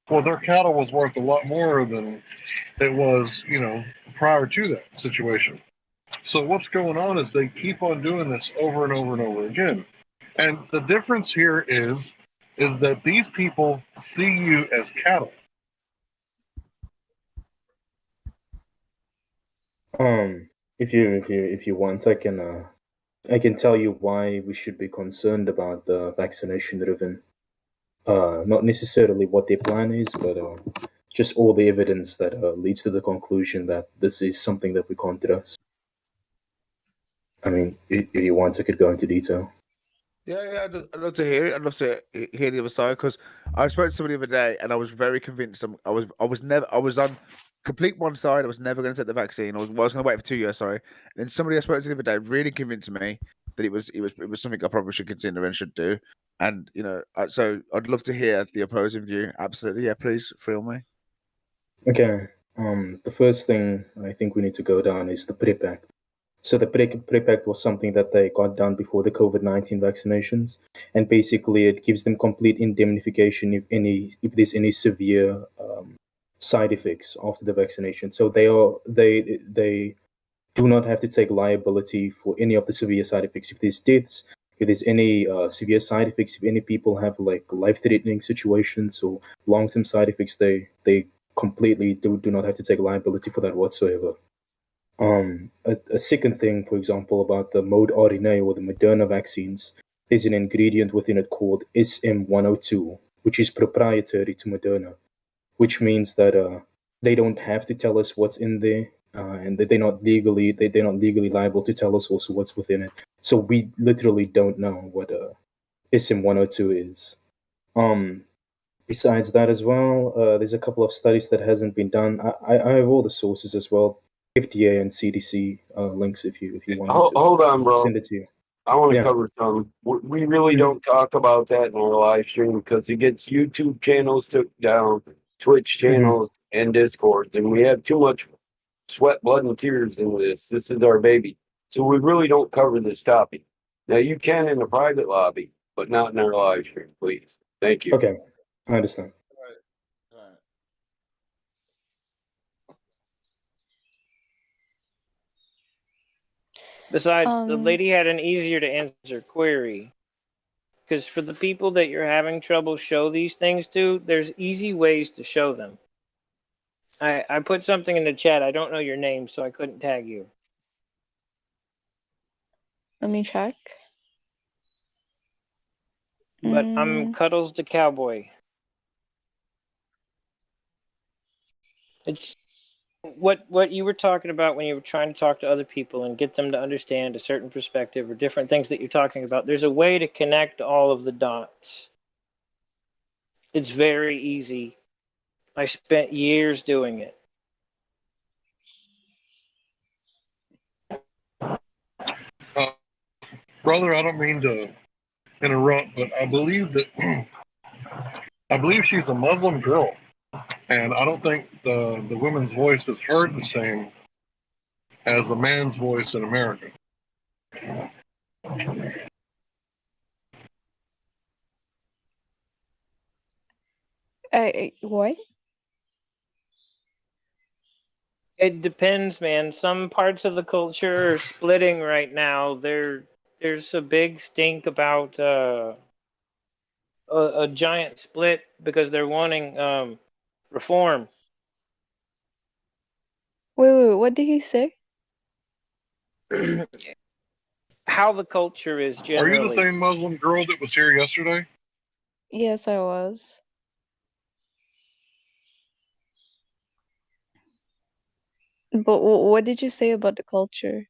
S1: well, their cattle was worth a lot more than it was, prior to that situation. So what's going on is they keep on doing this over and over and over again. And the difference here is that these people see you as cattle.
S22: If you want, I can tell you why we should be concerned about the vaccination-driven. Not necessarily what their plan is, but just all the evidence that leads to the conclusion that this is something that we can't trust. I mean, if you want, I could go into detail.
S8: Yeah, I'd love to hear it. I'd love to hear the other side because I spoke to somebody the other day and I was very convinced. I was on complete one side. I was never going to take the vaccine. I was going to wait for 2 years. Sorry. And then somebody I spoke to the other day really convinced me that it was something I probably should consider and should do. And so I'd love to hear the opposing view. Absolutely, yeah. Please feel me.
S22: Okay. The first thing I think we need to go down is the PrEP Act. So the PrEP Act was something that they got done before the COVID-19 vaccinations, and basically it gives them complete indemnification if there's any severe side effects after the vaccination. So they do not have to take liability for any of the severe side effects. If there's deaths, if there's any severe side effects, if any people have like life-threatening situations or long-term side effects, they completely do not have to take liability for that whatsoever. A second thing, for example, about the mode RNA or the Moderna vaccines, there's an ingredient within it called SM102, which is proprietary to Moderna, which means that they don't have to tell us what's in there, and that they're not legally liable to tell us also what's within it. So we literally don't know what SM102 is. Besides that as well, there's a couple of studies that hasn't been done. I have all the sources as well, FDA and CDC links if you want
S18: Hold on, bro.
S22: send it to you.
S18: I want to
S22: Yeah.
S18: cover some. We really don't talk about that in our live stream because it gets YouTube channels took down, Twitch channels, and Discord, and we have too much sweat, blood, and tears in this. This is our baby, so we really don't cover this topic. Now you can in a private lobby, but not in our live stream, please. Thank you.
S22: Okay, I understand.
S2: Besides, the lady had an easier to answer query. Because for the people that you're having trouble show these things to, there's easy ways to show them. I put something in the chat. I don't know your name, so I couldn't tag you.
S6: Let me check.
S2: But I'm Cuddles the Cowboy. It's what you were talking about when you were trying to talk to other people and get them to understand a certain perspective or different things that you're talking about. There's a way to connect all of the dots. It's very easy. I spent years doing it.
S1: Brother, I don't mean to interrupt, but I believe she's a Muslim girl, and I don't think the woman's voice is heard the same as a man's voice in America.
S6: What?
S2: It depends, man. Some parts of the culture are splitting right now. There's a big stink about a giant split because they're wanting reform.
S6: Wait, what did he say?
S2: How the culture is generally.
S1: Are you the same Muslim girl that was here yesterday?
S6: Yes, I was. But what did you say about the culture?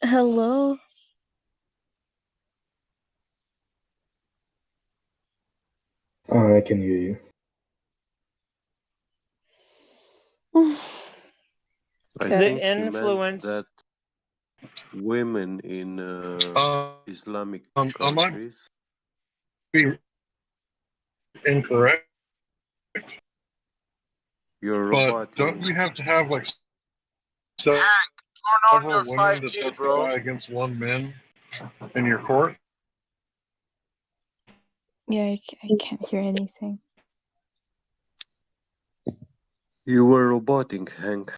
S6: Hello?
S22: I can hear you.
S12: I
S2: The
S12: think he meant
S2: influence.
S12: that women in Islamic
S1: I might
S12: countries.
S1: be incorrect.
S12: You're
S1: But
S12: robotic.
S1: don't you have to have like several women to testify against one man in your court?
S6: Yeah, I can't hear anything.
S12: You were robotic, Hank.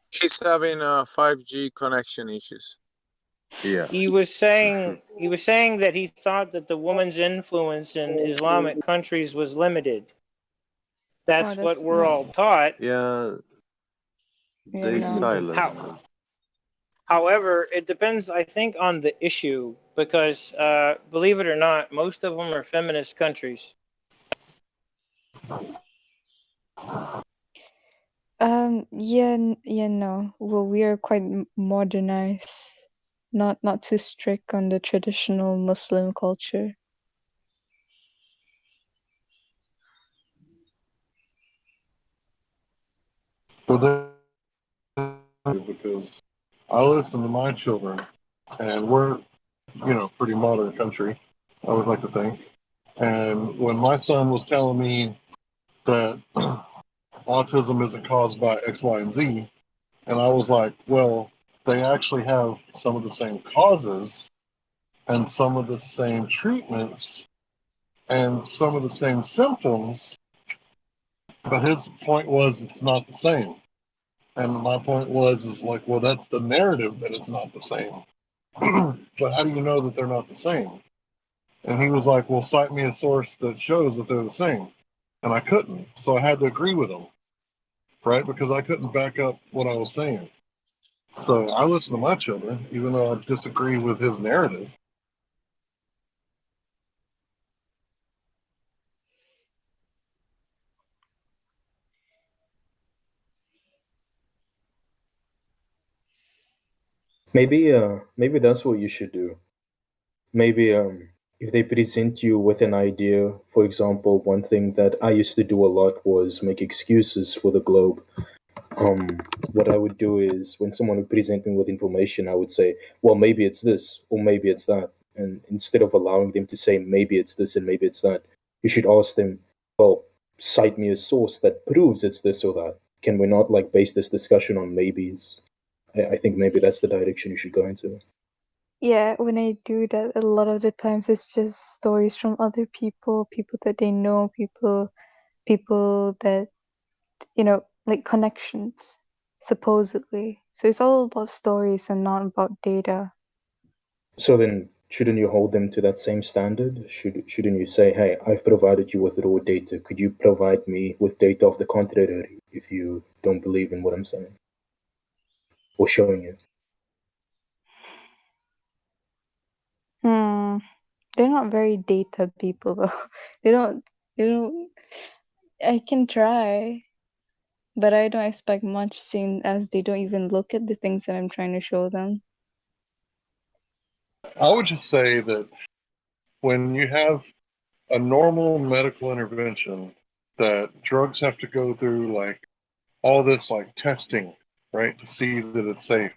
S19: He's having 5G connection issues.
S12: Yeah.
S2: He was saying that he thought that the woman's influence in Islamic countries was limited. That's what we're all taught.
S12: Yeah. They silenced him.
S2: However, it depends, I think, on the issue because, believe it or not, most of them are feminist countries.
S6: Yeah, no. Well, we are quite modernized, not too strict on the traditional Muslim culture.
S1: Because I listen to my children, and we're, pretty modern country, I would like to think. And when my son was telling me that autism isn't caused by X, Y, and Z, and I was like, well, they actually have some of the same causes and some of the same treatments and some of the same symptoms But his point was it's not the same. And my point was, is like, well, that's the narrative that it's not the same. But how do you know that they're not the same? And he was like, well, cite me a source that shows that they're the same. And I couldn't. So I had to agree with him, right? Because I couldn't back up what I was saying. So I listen to my children, even though I disagree with his narrative.
S22: Maybe that's what you should do. Maybe if they present you with an idea, for example, one thing that I used to do a lot was make excuses for the globe. What I would do is when someone would present me with information, I would say, well, maybe it's this or maybe it's that. And instead of allowing them to say maybe it's this and maybe it's that, you should ask them, well, cite me a source that proves it's this or that. Can we not like base this discussion on maybes? I think maybe that's the direction you should go into.
S6: Yeah, when I do that, a lot of the times it's just stories from other people, people that they know, people that, you know, like connections, supposedly. So it's all about stories and not about data.
S22: So then, shouldn't you hold them to that same standard? Shouldn't you say, hey, I've provided you with raw data. Could you provide me with data of the contrary if you don't believe in what I'm saying or showing you?
S6: They're not very data people though. They don't. I can try, but I don't expect much, seeing as they don't even look at the things that I'm trying to show them.
S1: I would just say that when you have a normal medical intervention, that drugs have to go through like all this like testing, right, to see that it's safe.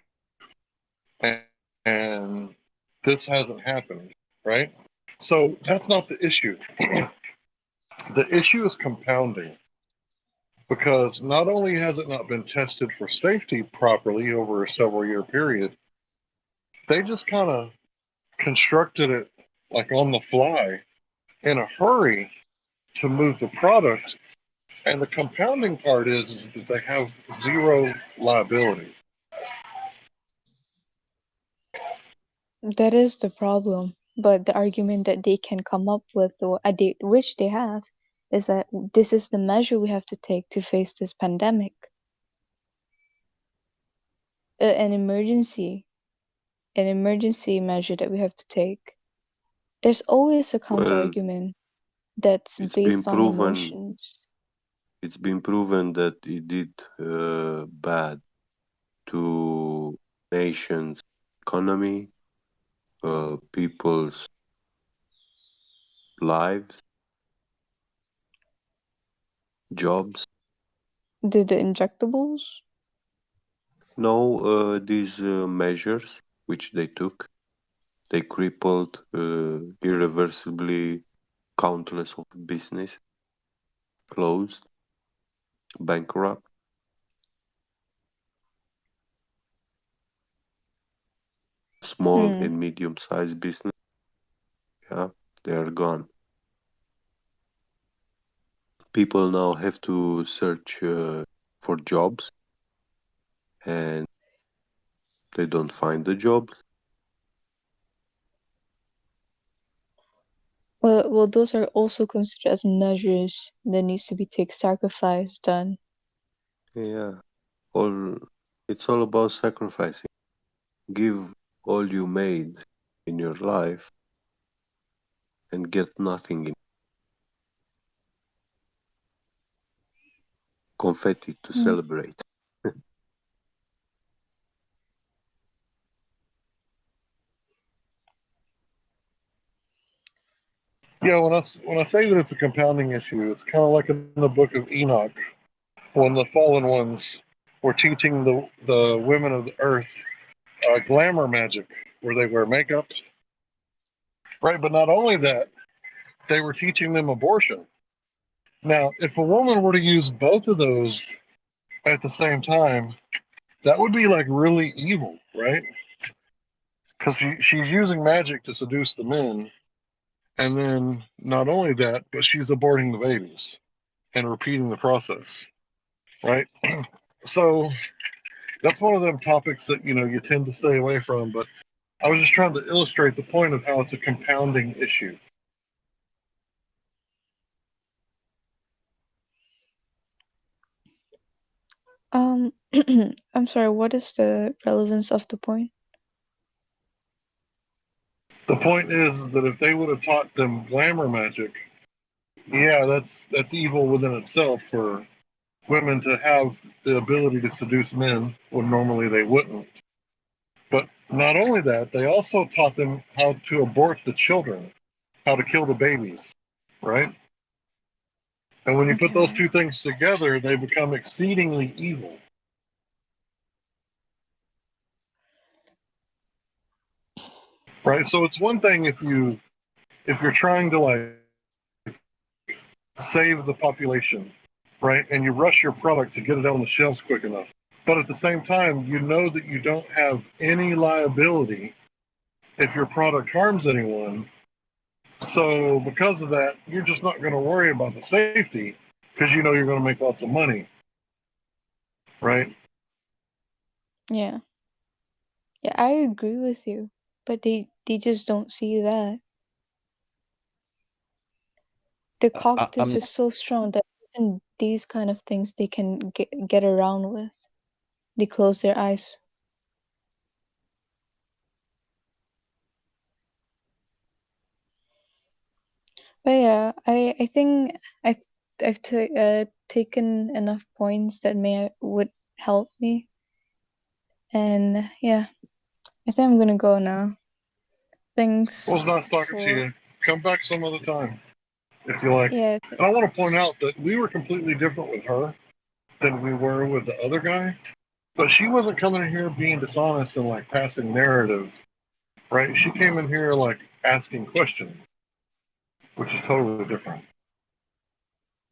S1: And this hasn't happened, right? So that's not the issue. The issue is compounding, because not only has it not been tested for safety properly over a several year period, they just kind of constructed it like on the fly in a hurry to move the product. And the compounding part is that they have zero liability.
S6: That is the problem. But the argument that they can come up with, or which they have, is that this is the measure we have to take to face this pandemic. An emergency measure that we have to take. There's always a counter
S12: Well,
S6: argument that's
S12: it's been
S6: based on
S12: proven.
S6: emotions.
S12: It's been proven that it did bad to nations' economy, people's lives, jobs.
S6: The injectables?
S12: No, these measures which they took, they crippled irreversibly countless of business, closed, bankrupt. Small and medium-sized business, yeah, they are gone. People now have to search for jobs, and they don't find the jobs.
S6: Well, those are also considered as measures that needs to be sacrifice done.
S12: Yeah, it's all about sacrificing. Give all you made in your life and get nothing in confetti to celebrate.
S1: Yeah, when I say that it's a compounding issue, it's kind of like in the book of Enoch, when the fallen ones were teaching the women of the earth glamour magic, where they wear makeup, right? But not only that, they were teaching them abortion. Now, if a woman were to use both of those at the same time, that would be like really evil, right? Because she's using magic to seduce the men, and then not only that, but she's aborting the babies. and repeating the process, right? So that's one of them topics that you tend to stay away from. But I was just trying to illustrate the point of how it's a compounding issue.
S6: I'm sorry, what is the relevance of the point?
S1: The point is that if they would have taught them glamour magic, yeah, that's evil within itself for women to have the ability to seduce men when normally they wouldn't. But not only that, they also taught them how to abort the children, how to kill the babies, right? And when you put those two things together, they become exceedingly evil. Right? So it's one thing if you're trying to like save the population, right? And you rush your product to get it on the shelves quick enough. But at the same time, you know that you don't have any liability if your product harms anyone. So because of that, you're just not going to worry about the safety because you know you're going to make lots of money, right?
S6: Yeah. Yeah, I agree with you, but they just don't see that. The cognitus is so strong that even these kind of things they can get around with. They close their eyes. But yeah, I think I've taken enough points that would help me. And yeah, I think I'm gonna go now. Thanks.
S1: Well, it's nice talking to you. Come back some other time if you like.
S6: Yeah.
S1: And I want to point out that we were completely different with her than we were with the other guy. But she wasn't coming in here being dishonest and like passing narrative, right? She came in here like asking questions, which is totally different.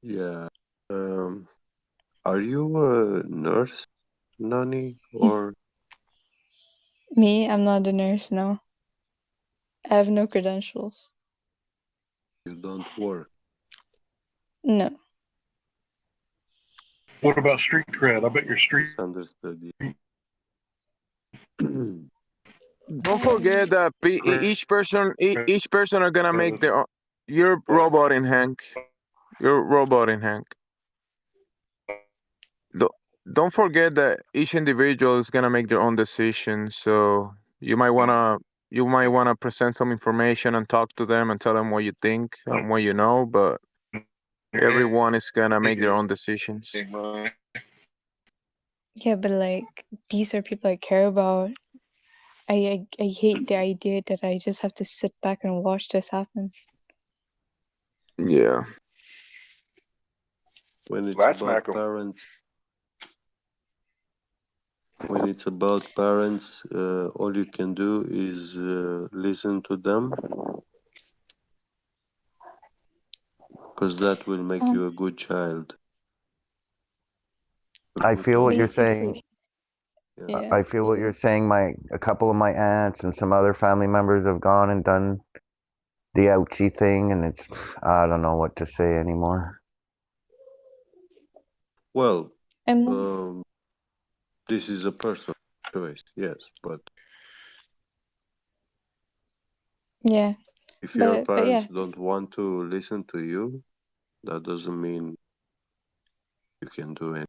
S12: Yeah. Are you a nurse, Nani, or
S6: Me, I'm not a nurse now. I have no credentials.
S12: you don't work?
S6: No.
S1: What about street cred? I bet you're street.
S12: Misunderstood.
S19: Don't forget that each person are gonna make their own. You're roboting, Hank. You're roboting, Hank. Don't forget that each individual is gonna make their own decisions. So you might wanna present some information and talk to them and tell them what you think and what you know. But everyone is gonna make their own decisions.
S6: Yeah, but like these are people I care about. I hate the idea that I just have to sit back and watch this happen.
S19: Yeah.
S12: When it's
S10: That's
S12: about
S10: Malcolm.
S12: parents, all you can do is listen to them, because that will make you a good child.
S11: I feel what you're saying.
S6: Yeah.
S11: I feel what you're saying. A couple of my aunts and some other family members have gone and done the ouchie thing, and I don't know what to say anymore.
S12: Well, this is a personal choice, yes, but
S6: yeah.
S12: if your
S6: But
S12: parents
S6: yeah.
S12: don't want to listen to you, that doesn't mean you can do it.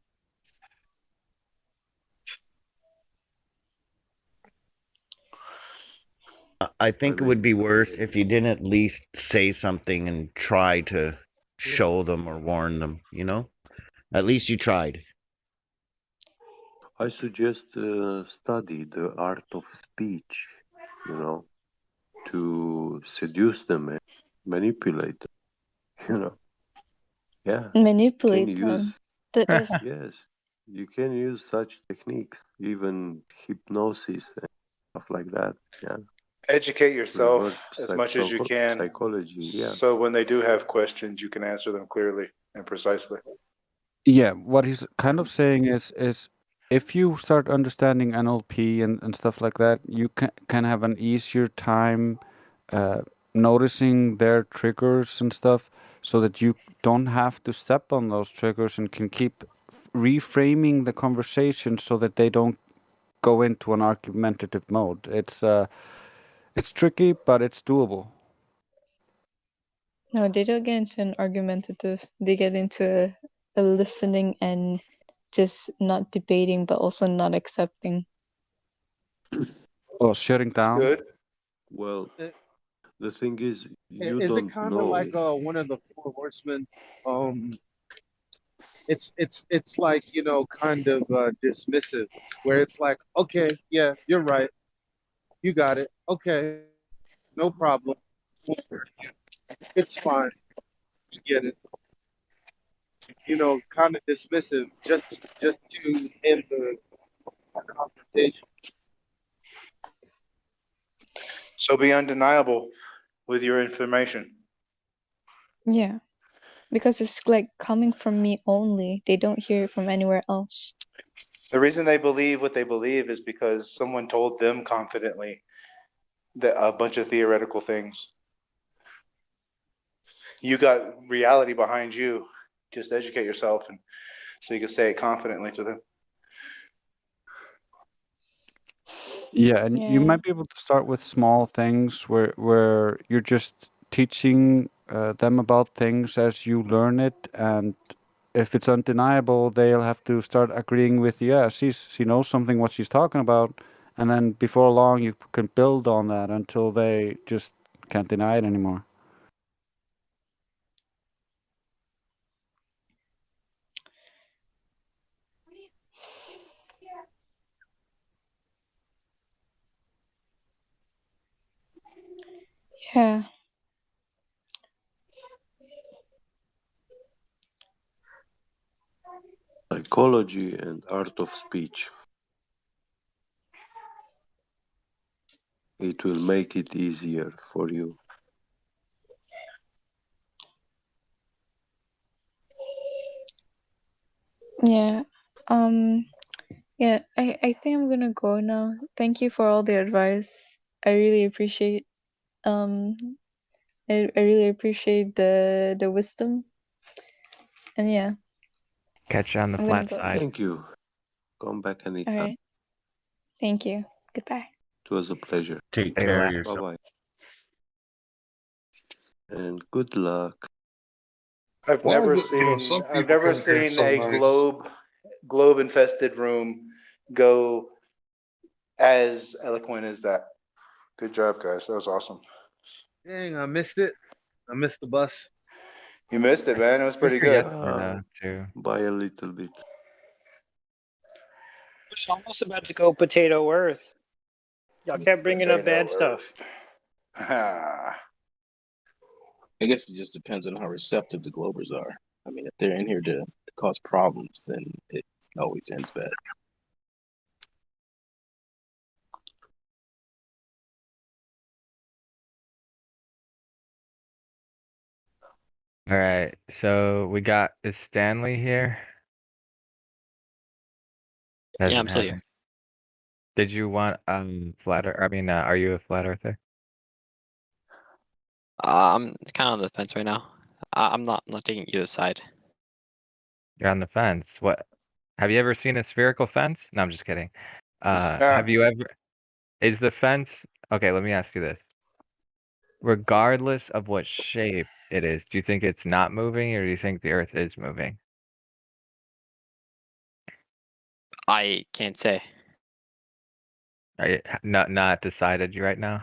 S11: I think it would be worse if you didn't at least say something and try to show them or warn them, At least you tried.
S12: I suggest study the art of speech, to seduce them and manipulate them, Yeah.
S6: Manipulate
S12: Can
S6: them.
S12: use yes, you can use such techniques, even hypnosis and stuff like that. Yeah.
S10: Educate yourself
S12: Reverse
S10: as much as you can.
S12: psychology. Yeah.
S10: So when they do have questions, you can answer them clearly and precisely.
S15: Yeah, what he's kind of saying is if you start understanding NLP and stuff like that, you can have an easier time noticing their triggers and stuff. so that you don't have to step on those triggers and can keep reframing the conversation so that they don't go into an argumentative mode. It's tricky, but it's doable.
S6: No, they don't get into an argumentative. They get into a listening and just not debating, but also not accepting.
S15: Or shutting down.
S4: Good.
S12: Well, the thing is, you
S4: Is it
S12: don't
S4: kind of
S12: know.
S4: like one of the four horsemen? It's like, kind of dismissive, where it's like, okay, yeah, you're right, you got it, okay, no problem, it's fine, you get it, kind of dismissive, just to end the confrontation. So be undeniable with your information.
S6: Yeah. Because it's like coming from me only. They don't hear it from anywhere else.
S4: The reason they believe what they believe is because someone told them confidently that a bunch of theoretical things. You got reality behind you. Just educate yourself, and so you can say it confidently to them.
S15: Yeah, and you might be able to start with small things where you're just teaching them about things as you learn it, and if it's undeniable, they'll have to start agreeing with you. Yeah, she knows something what she's talking about, and then before long you can build on that until they just can't deny it anymore.
S6: Yeah.
S12: Psychology and art of speech. It will make it easier for you.
S6: Yeah. Yeah, I think I'm gonna go now. Thank you for all the advice. I really appreciate I really appreciate the wisdom. And yeah.
S16: Catch you on the
S6: I'm gonna
S16: flat
S6: go.
S16: side.
S12: Thank you. Come back anytime.
S6: All right. Thank you. Goodbye.
S12: It was a pleasure.
S11: Take
S16: Hey,
S11: care of
S16: Ryan.
S11: yourself.
S12: Bye-bye. And good luck.
S4: I've
S1: Well,
S4: never
S1: you know, some
S4: seen I've
S1: people
S4: never
S1: think they're
S4: seen
S1: so
S4: a
S1: nice.
S4: globe infested room go as eloquent as that. Good job, guys. That was awesome. Dang, I missed it. I missed the bus. You missed it, man. It was pretty good.
S16: Too.
S12: By a little bit.
S2: It's almost about to go potato Earth. Y'all kept bringing up bad stuff.
S4: Ah.
S20: I guess it just depends on how receptive the Globers are. I mean, if they're in here to cause problems, then it always ends bad.
S16: All right, so we got, is Stanley here?
S3: Yeah, I'm still here.
S16: Did you want flat earth? I mean, are you a flat earther?
S3: I'm kind of on the fence right now. I'm not taking either side.
S16: You're on the fence. What? Have you ever seen a spherical fence? No, I'm just kidding. Have you ever? Is the fence? Okay, let me ask you this. Regardless of what shape it is, do you think it's not moving, or do you think the Earth is moving?
S3: I can't say.
S16: Are you not decided right now?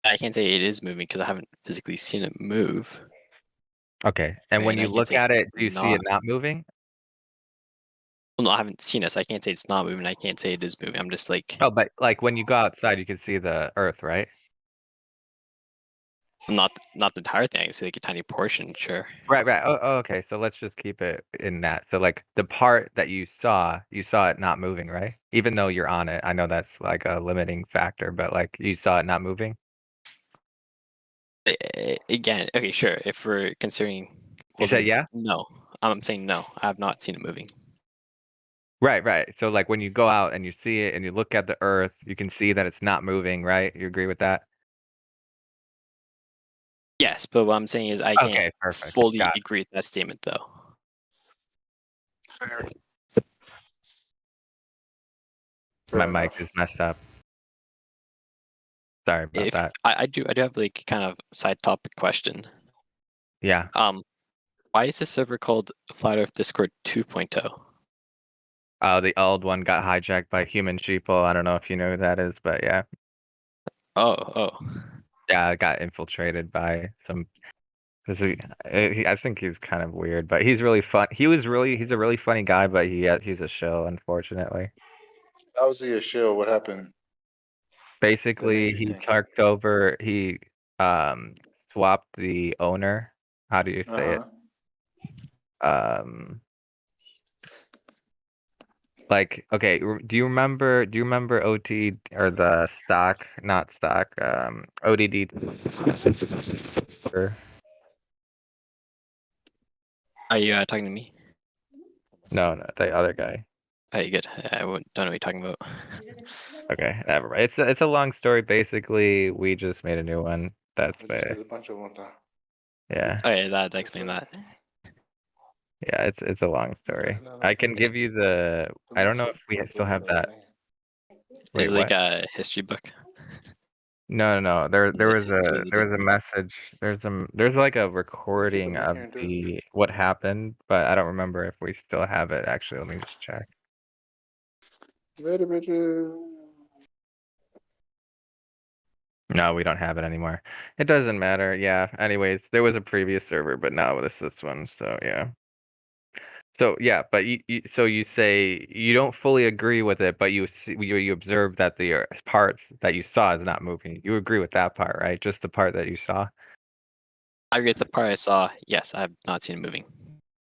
S3: I can't say it is moving because I haven't physically seen it move.
S16: Okay, and when
S3: And I
S16: you
S3: can't
S16: look
S3: say
S16: at it,
S3: it's
S16: do you see it not moving?
S3: Well, no, I haven't seen it, so I can't say it's not moving. I can't say it is moving. I'm just like,
S16: Oh, but like when you go outside, you can see the Earth, right?
S3: not the entire thing. I can see like a tiny portion, sure.
S16: Right. Oh, okay. So let's just keep it in that. So like the part that you saw it not moving, right? Even though you're on it, I know that's like a limiting factor, but like you saw it not moving.
S3: Again, okay, sure. If we're considering,
S16: You said yeah?
S3: No, I'm saying no. I have not seen it moving.
S16: Right. So like when you go out and you see it and you look at the Earth, you can see that it's not moving, right? You agree with that?
S3: Yes, but what I'm saying is I can't
S16: Okay, perfect.
S3: fully
S16: Got it.
S3: agree with that statement, though.
S16: My mic is messed up. Sorry about
S3: If
S16: that.
S3: I do have like kind of side topic question.
S16: Yeah.
S3: Why is the server called Flat Earth Discord 2.0?
S16: The old one got hijacked by human sheeple. I don't know if you know who that is, but yeah.
S3: Oh.
S16: Yeah, it got infiltrated by some. I think he's kind of weird, but he's really fun. He's a really funny guy, but he's a shill, unfortunately.
S10: How was he a shill? What happened?
S16: Basically, he swapped the owner. How do you say it? Like, okay, do you remember OT or the stock, not stock, ODD?
S3: Are you talking to me?
S16: No, the other guy.
S3: Oh, you good? I don't know what you're talking about.
S16: Okay, never mind. It's a long story. Basically, we just made a new one. That's
S10: There's a bunch of them.
S16: yeah.
S3: Oh yeah, that explains that.
S16: Yeah, it's a long story. I can give you the. I don't know if we still have that. Wait,
S3: Is it like
S16: what?
S3: a history book?
S16: No. There was a message. There's like a recording of what happened, but I don't remember if we still have it. Actually, let me just check.
S10: Later, bitches.
S16: No, we don't have it anymore. It doesn't matter. Yeah. Anyways, there was a previous server, but now this one. So yeah. So yeah, but so you say you don't fully agree with it, but you observe that the parts that you saw is not moving. You agree with that part, right? Just the part that you saw.
S3: I agree with the part I saw. Yes, I have not seen it moving.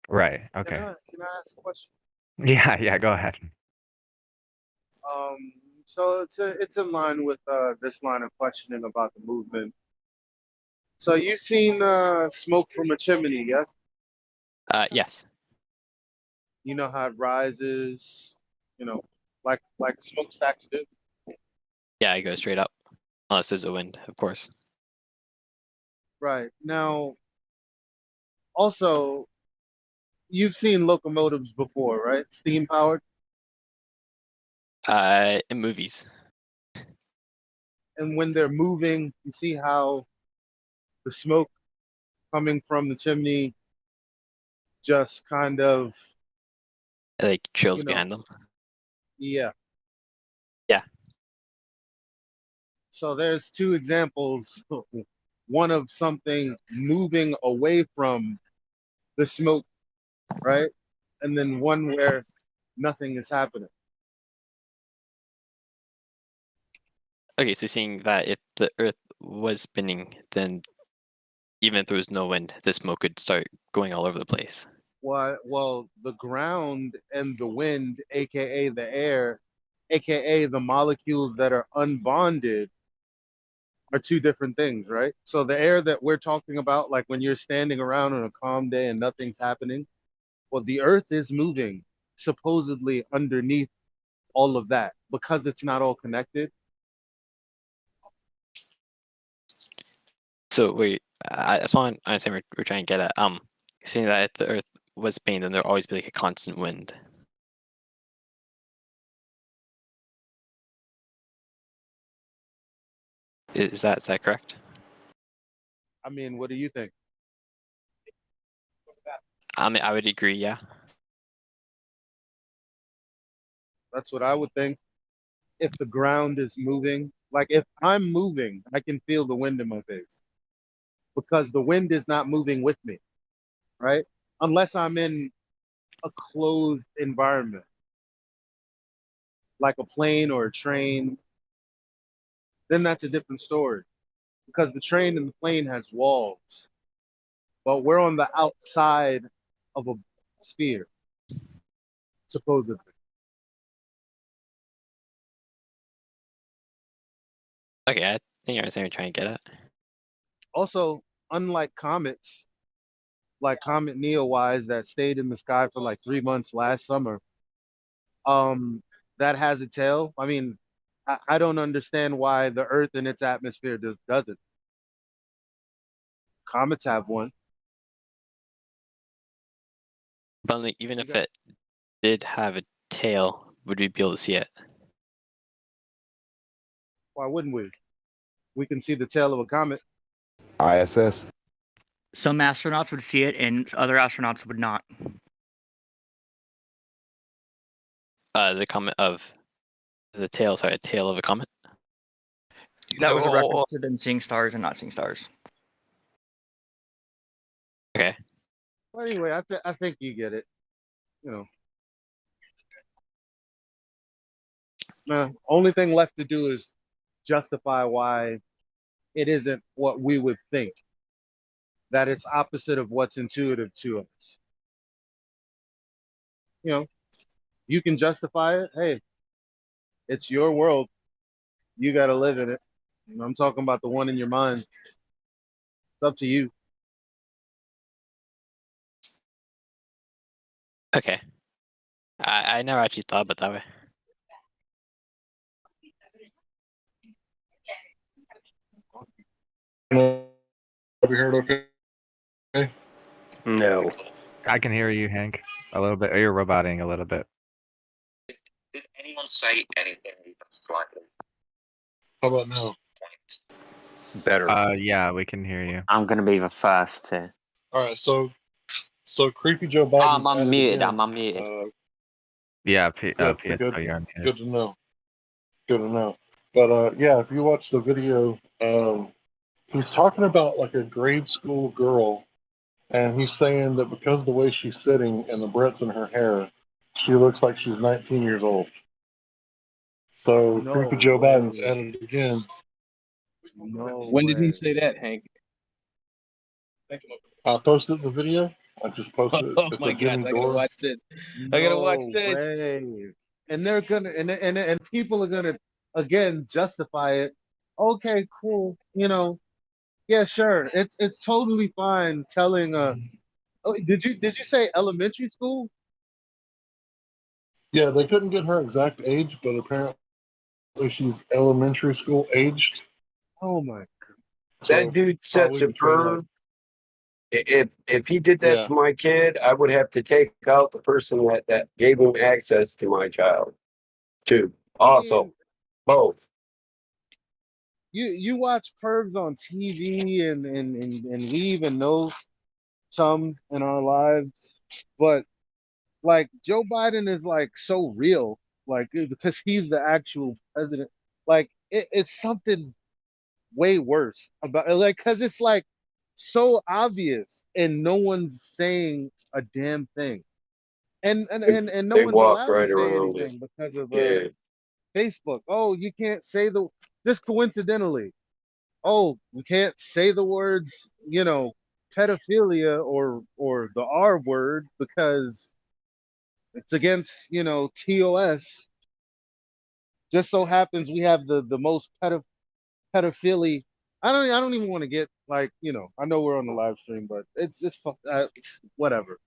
S16: Right. Okay.
S4: Can I ask a question?
S16: Yeah. Go ahead.
S4: So it's in line with this line of questioning about the movement. So you've seen smoke from a chimney, yes?
S3: Yes.
S4: You know how it rises, like smokestacks do.
S3: Yeah, I go straight up, unless there's a wind, of course.
S4: Right. Now, also, you've seen locomotives before, right? Steam powered.
S3: In movies.
S4: And when they're moving, you see how the smoke coming from the chimney just kind of
S3: Like trails behind them.
S4: Yeah.
S3: Yeah.
S4: So there's two examples. One of something moving away from the smoke, right? And then one where nothing is happening.
S3: Okay, so seeing that if the Earth was spinning, then even if there was no wind, the smoke could start going all over the place.
S4: Well, the ground and the wind, aka the air, aka the molecules that are unbonded, are two different things, right? So the air that we're talking about, like when you're standing around on a calm day and nothing's happening, well, the Earth is moving supposedly underneath all of that because it's not all connected.
S3: So wait, that's what I understand we're trying to get at. Saying that if the Earth was spinning, then there'd always be like a constant wind. Is that correct?
S4: I mean, what do you think?
S3: I mean, I would agree. Yeah.
S4: That's what I would think. If the ground is moving, like if I'm moving, I can feel the wind in my face because the wind is not moving with me, right? Unless I'm in a closed environment, like a plane or a train, then that's a different story because the train and the plane has walls, but we're on the outside of a sphere, supposedly.
S3: Okay, I think I understand what you're trying to get at.
S4: Also, unlike comets, like Comet Neowise that stayed in the sky for like 3 months last summer, that has a tail. I mean, I don't understand why the Earth and its atmosphere doesn't. Comets have one.
S3: But like, even if it did have a tail, would we be able to see it?
S4: Why wouldn't we? We can see the tail of a comet.
S7: ISS.
S14: Some astronauts would see it, and other astronauts would not.
S3: The comet of the tail. Sorry, tail of a comet.
S14: That was a reference to them seeing stars and not seeing stars.
S3: Okay.
S4: Well, anyway, I think you get it. You know. The only thing left to do is justify why it isn't what we would think. That it's opposite of what's intuitive to us. You know, you can justify it. Hey, it's your world. You got to live in it. And I'm talking about the one in your mind. It's up to you.
S3: Okay. I never actually thought about it that way.
S1: Have you heard okay?
S21: No.
S16: I can hear you, Hank, a little bit. Or you're roboting a little bit.
S5: Did anyone say anything even slightly?
S1: How about now?
S21: Better.
S16: Yeah, we can hear you.
S17: I'm gonna be the first to.
S1: All right, so Creepy Joe Biden.
S17: I'm unmuted. I'm unmuted.
S16: Yeah,
S1: Good,
S16: PSO, you're on here.
S1: good to know. Good to know. But yeah, if you watch the video, he's talking about like a grade school girl, and he's saying that because of the way she's sitting and the Brett's in her hair, she looks like she's 19 years old. So
S4: No
S1: Creepy Joe
S4: way.
S1: Biden's at it again.
S4: No
S20: When did
S4: way.
S20: he say that, Hank?
S1: I posted the video. I just posted it.
S20: Oh
S1: It's
S20: my
S1: a Jimmy
S20: gosh, I gotta
S1: Dore.
S20: watch this. I gotta watch
S4: No
S20: this.
S4: way. And they're gonna and people are gonna again justify it. Okay, cool. You know, yeah, sure. It's totally fine telling oh, did you say elementary school?
S1: Yeah, they couldn't get her exact age, but apparently she's elementary school aged.
S4: Oh my
S18: That dude sets
S1: probably
S18: a
S1: between, like,
S18: perv. If he did that
S1: Yeah.
S18: to my kid, I would have to take out the person that gave him access to my child, too. Also, both.
S4: You watch pervs on TV and we even know some in our lives, but like Joe Biden is like so real, like because he's the actual president. Like it's something way worse about like because it's like so obvious and no one's saying a damn thing, and no
S18: They
S4: one's
S18: walk
S4: allowed to
S18: right
S4: say
S18: around it.
S4: anything because of
S18: Yeah.
S4: Facebook. Oh, you can't say just coincidentally. Oh, we can't say the words, you know, pedophilia or the R word because it's against, you know, TOS. Just so happens we have the most pedophilia. I don't even want to get like, you know, I know we're on the live stream, but it's whatever.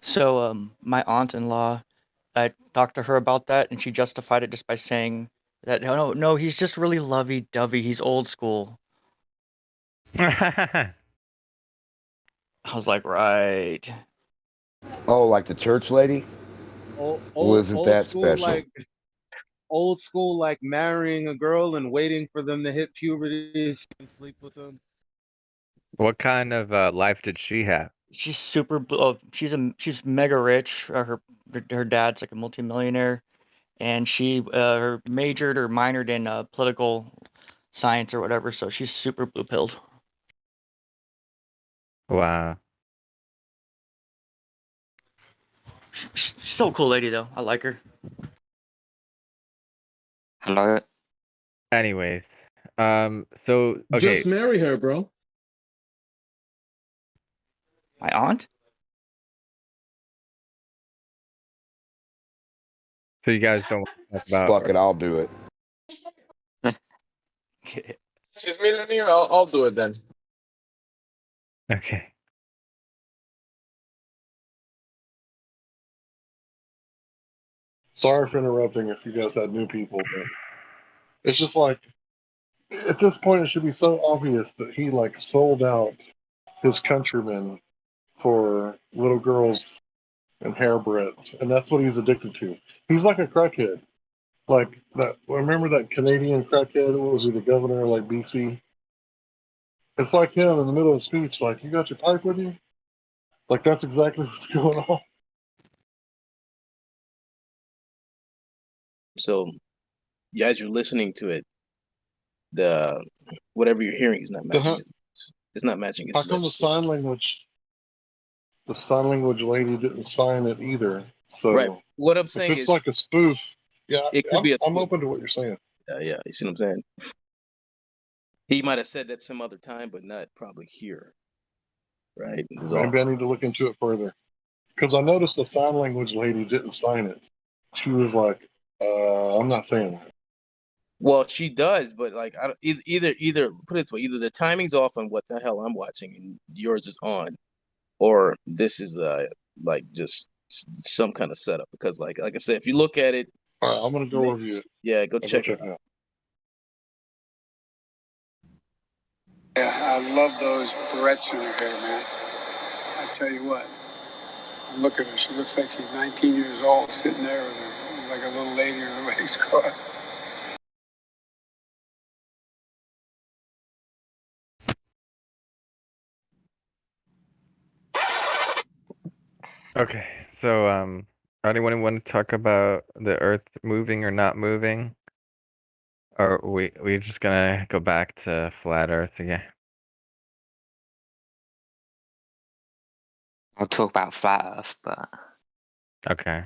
S14: So, my aunt-in-law, I talked to her about that, and she justified it just by saying that no, he's just really lovey-dovey. He's old school. I was like, right.
S7: Oh, like the church lady? Wasn't that
S4: School
S7: special?
S4: old school like marrying a girl and waiting for them to hit puberty and sleep with them.
S16: What kind of life did she have?
S14: She's super. She's mega rich. Her dad's like a multimillionaire, and she her majored or minored in political science or whatever. So she's super blue pilled.
S16: Wow.
S14: She's still a cool lady though. I like her.
S17: Hello.
S16: Anyways, so okay.
S24: Just marry her, bro.
S14: My aunt?
S16: So you guys don't want to talk about.
S7: Fuck it, I'll do it.
S19: She's millionaire. I'll do it then.
S16: Okay.
S1: Sorry for interrupting if you guys had new people, but it's just like At this point, it should be so obvious that he like sold out his countrymen for little girls and hairbreadths, and that's what he's addicted to. He's like a crackhead. Like that. Remember that Canadian crackhead? What was he, the governor of like BC? It's like him in the middle of a speech, like, "You got your pipe with you?" Like that's exactly what's going on.
S20: So, yeah, as you're listening to it, the whatever you're hearing is not matching his. It's not matching his
S1: How come
S20: lips.
S1: the sign language lady didn't sign it either? So
S20: Right. What I'm
S1: if
S20: saying
S1: it's
S20: is,
S1: like a spoof, yeah,
S20: it could be a
S1: I'm
S20: spoof.
S1: open to what you're saying.
S20: Yeah, you see what I'm saying? He might have said that some other time, but not probably here. Right?
S1: Maybe I need to look into it further. Because I noticed the sign language lady didn't sign it. She was like, I'm not saying that.
S20: Well, she does, but like, I don't, either put it this way: either the timing's off on what the hell I'm watching, and yours is on, or this is like just some kind of setup. Because like I said, if you look at it,
S1: All right, I'm gonna go review it.
S20: yeah, go
S1: I'll
S20: check
S1: go
S20: it out.
S9: Yeah, I love those barrettes in her hair, man. I tell you what, look at her. She looks like she's 19 years old, sitting there with her, like a little lady with her legs crossed.
S16: Okay, so anyone want to talk about the Earth moving or not moving, or we just gonna go back to flat Earth again?
S17: I'll talk about flat Earth, but
S16: Okay,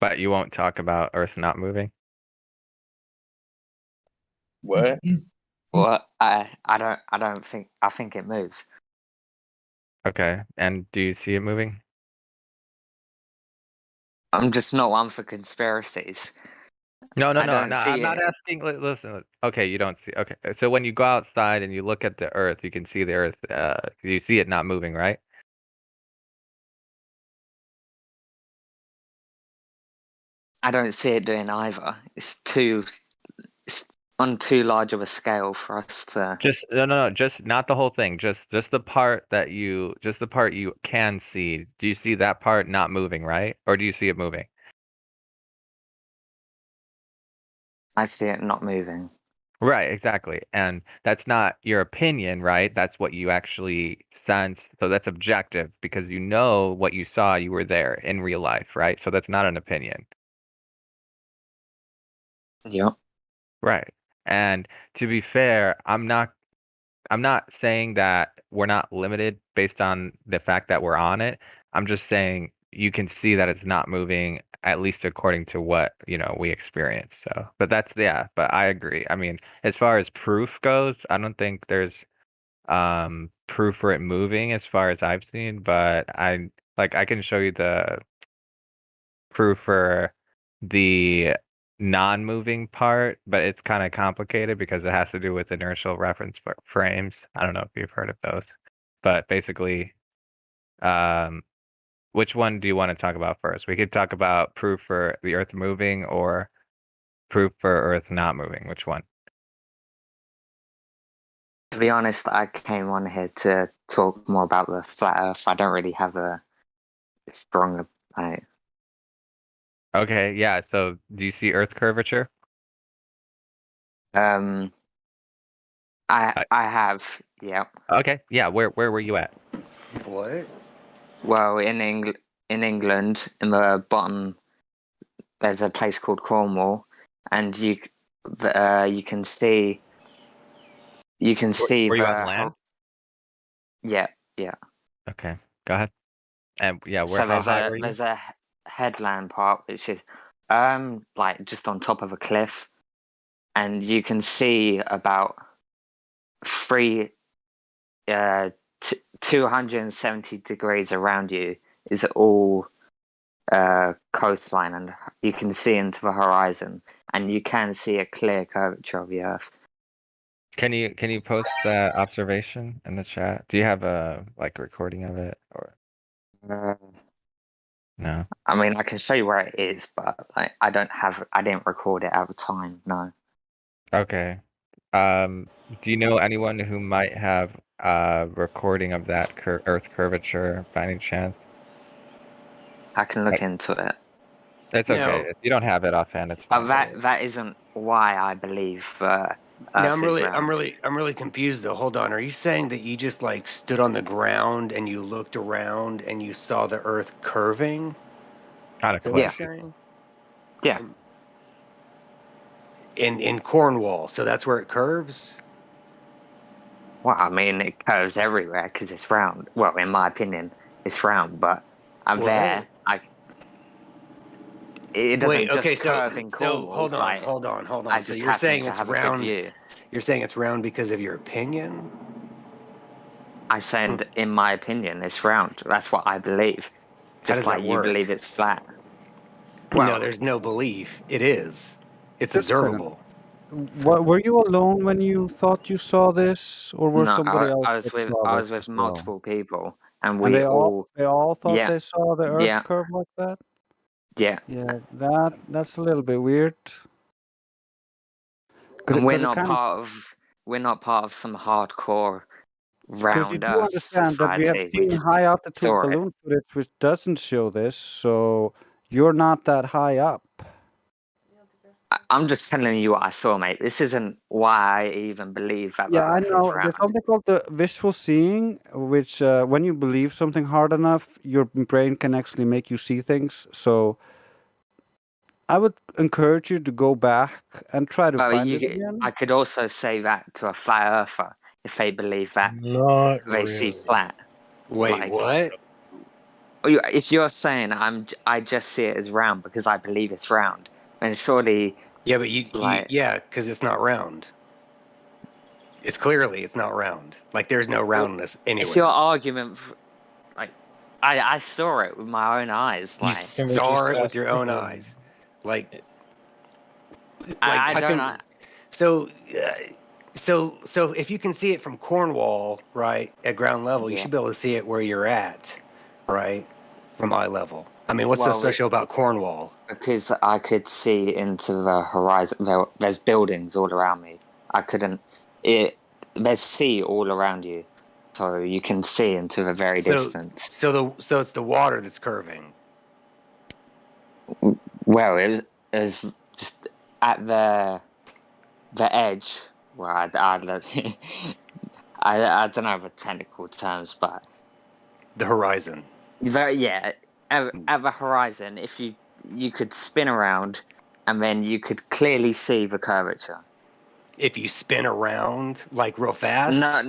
S16: but you won't talk about Earth not moving.
S20: What?
S17: well, I don't think I think it moves.
S16: Okay, and do you see it moving?
S17: I'm just not one for conspiracies.
S16: No,
S17: I don't see
S16: I'm not
S17: it.
S16: asking. Listen, okay, you don't see. Okay, so when you go outside and you look at the Earth, you can see the Earth. You see it not moving, right?
S17: I don't see it doing either. It's on too large of a scale for us to.
S16: Just no, just not the whole thing. Just the part that you can see. Do you see that part not moving, right? Or do you see it moving?
S17: I see it not moving.
S16: Right, exactly. And that's not your opinion, right? That's what you actually sense. So that's objective because you know what you saw, you were there in real life, right? So that's not an opinion.
S17: Yep.
S16: Right. And to be fair, I'm not saying that we're not limited based on the fact that we're on it. I'm just saying you can see that it's not moving, at least according to what, we experience. So, but but I agree. I mean, as far as proof goes, I don't think there's proof for it moving as far as I've seen, but I can show you the proof for the non-moving part, but it's kind of complicated because it has to do with inertial reference frames. I don't know if you've heard of those, but basically, which one do you want to talk about first? We could talk about proof for the Earth moving or proof for Earth not moving. Which one?
S17: To be honest, I came on here to talk more about the flat Earth. I don't really have a strong.
S16: Okay, yeah. So, do you see Earth curvature?
S17: I have, yeah.
S16: Okay, yeah. Where were you at?
S11: What?
S17: Well, in England, in the bottom, there's a place called Cornwall, and you can see. You can see
S16: Were you
S17: the.
S16: on land?
S17: Yeah.
S16: Okay, go ahead. And yeah,
S17: So
S16: how high were you?
S17: there's a headland part which is like just on top of a cliff, and you can see about 270 degrees around you is all coastline, and you can see into the horizon, and you can see a clear curvature of the Earth.
S16: Can you post that observation in the chat? Do you have a recording of it or no?
S17: I mean, I can show you where it is, but I didn't record it at the time. No.
S16: Okay. Do you know anyone who might have a recording of that Earth curvature by any chance?
S17: I can look into it.
S16: It's
S8: Now-
S16: okay. If you don't have it offhand, it's fine.
S17: But that isn't why I believe
S8: Now
S17: Earth
S8: I'm
S17: is
S8: really,
S17: round.
S8: I'm really confused though. Hold on. Are you saying that you just like stood on the ground and you looked around and you saw the Earth curving?
S16: Kind of
S8: Is that what you're
S17: Yeah.
S8: saying?
S17: Yeah.
S8: In Cornwall, so that's where it curves.
S17: Well, I mean, it curves everywhere because it's round. Well, in my opinion, it's round, but I'm
S8: Well,
S17: there. It doesn't
S8: Wait, okay,
S17: just curve in Cornwall.
S8: hold on,
S17: like,
S8: hold on, hold on.
S17: I
S8: So
S17: just
S8: you're
S17: happen
S8: saying
S17: to
S8: it's
S17: have a good
S8: round.
S17: view.
S8: You're saying it's round because of your opinion?
S17: I said, in my opinion, it's round. That's what I believe.
S8: How
S17: Just
S8: does
S17: like
S8: that
S17: you
S8: work?
S17: believe it's flat.
S8: No,
S17: Well,
S8: there's no belief. It is. It's
S15: Just a second.
S8: observable.
S15: Were you alone when you thought you saw this, or were
S17: no,
S15: somebody else
S17: I was
S15: that
S17: with
S15: saw this
S17: with
S15: as well?
S17: multiple people, and
S15: And
S17: we
S15: they all thought
S17: yeah,
S15: they saw the Earth
S17: yeah,
S15: curve like that?
S17: yeah.
S15: Yeah, that's a little bit weird.
S17: And we're
S15: Because it
S17: not
S15: kind of
S17: part of some hardcore
S15: because you
S17: round
S15: do
S17: Earth
S15: understand that we have
S17: society. We
S15: seen
S17: just
S15: high altitude
S17: saw it.
S15: balloon footage which doesn't show this, so you're not that high up.
S17: I'm just telling you what I saw, mate. This isn't why I even believe that the
S15: Yeah, I
S17: Earth is
S15: know.
S17: round.
S15: There's something called the visual seeing, which when you believe something hard enough, your brain can actually make you see things. So I would encourage you to go back and try to
S17: Well,
S15: find it again.
S17: I could also say that to a flat earther if they believe that
S13: Not
S17: they see
S13: really.
S17: flat.
S8: Wait,
S17: Like,
S8: what?
S17: if you're saying I just see it as round because I believe it's round, then surely,
S8: Yeah, but you
S17: like,
S8: yeah, because it's not round. It's not round. Like there's no roundness
S17: if
S8: anywhere.
S17: your argument, like, I saw it with my own eyes.
S8: You
S17: Like,
S8: saw it with your own eyes. Like
S17: I
S8: how
S17: don't.
S8: come- So if you can see it from Cornwall, right, at ground level, you
S17: Yeah.
S8: should be able to see it where you're at, right, from eye level. I mean, what's so
S17: Well,
S8: special about Cornwall?
S17: Because I could see into the horizon. There's buildings all around me. I couldn't. There's sea all around you, so you can see into the very distance.
S8: So it's the water that's curving.
S17: Well, it was just at the edge where I look. I don't know the technical terms, but
S8: The horizon.
S17: at the horizon, if you could spin around, and then you could clearly see the curvature.
S8: If you spin around like real fast.
S17: No.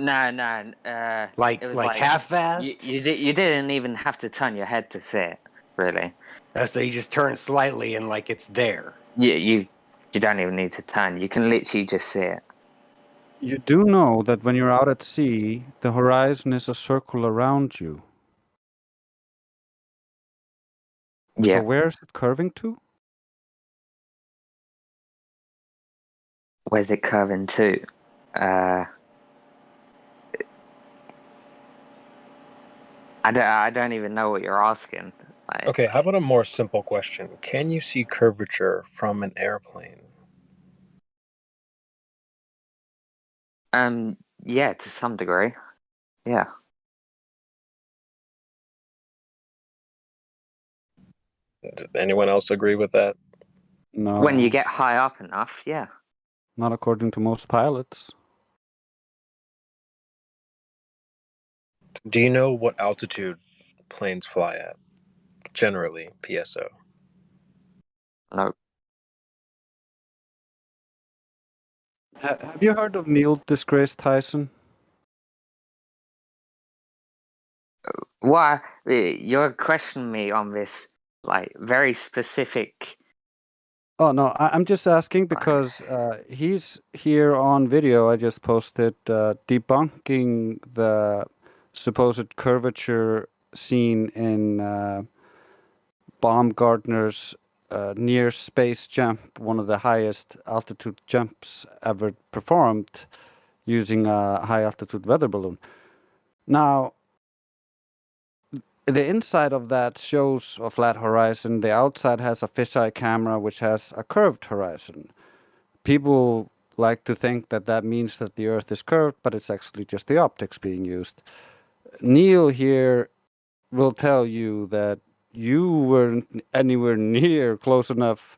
S8: Like
S17: It was
S8: half fast.
S17: You didn't even have to turn your head to see it, really.
S8: So you just turn slightly and like it's there.
S17: You don't even need to turn. You can literally just see it.
S15: You do know that when you're out at sea, the horizon is a circle around you.
S17: Yeah.
S15: So where is it curving to?
S17: Where's it curving to? I don't even know what you're asking. Like,
S13: Okay, how about a more simple question? Can you see curvature from an airplane?
S17: Yeah, to some degree. Yeah.
S13: Did anyone else agree with that?
S15: No.
S17: When you get high up enough, yeah.
S15: Not according to most pilots.
S13: Do you know what altitude planes fly at? Generally, PSO.
S17: No.
S15: Have you heard of Neil deGrasse Tyson?
S17: Why you're questioning me on this, like, very specific.
S15: Oh no, I'm just asking because he's here on video. I just posted debunking the supposed curvature seen in Baumgartner's near space jump, one of the highest altitude jumps ever performed using a high altitude weather balloon. Now, the inside of that shows a flat horizon. The outside has a fisheye camera, which has a curved horizon. People like to think that that means that the Earth is curved, but it's actually just the optics being used. Neil here will tell you that you weren't anywhere near close enough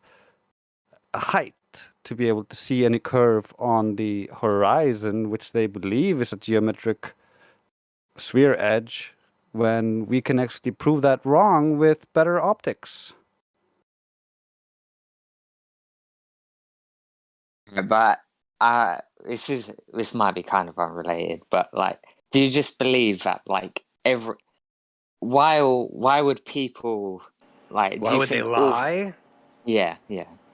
S15: height to be able to see any curve on the horizon, which they believe is a geometric sphere edge, when we can actually prove that wrong with better optics.
S17: But this might be kind of unrelated, but like, do you just believe that like why would people like?
S8: Why
S17: do you
S8: would they
S17: think all?
S8: lie?
S17: Yeah,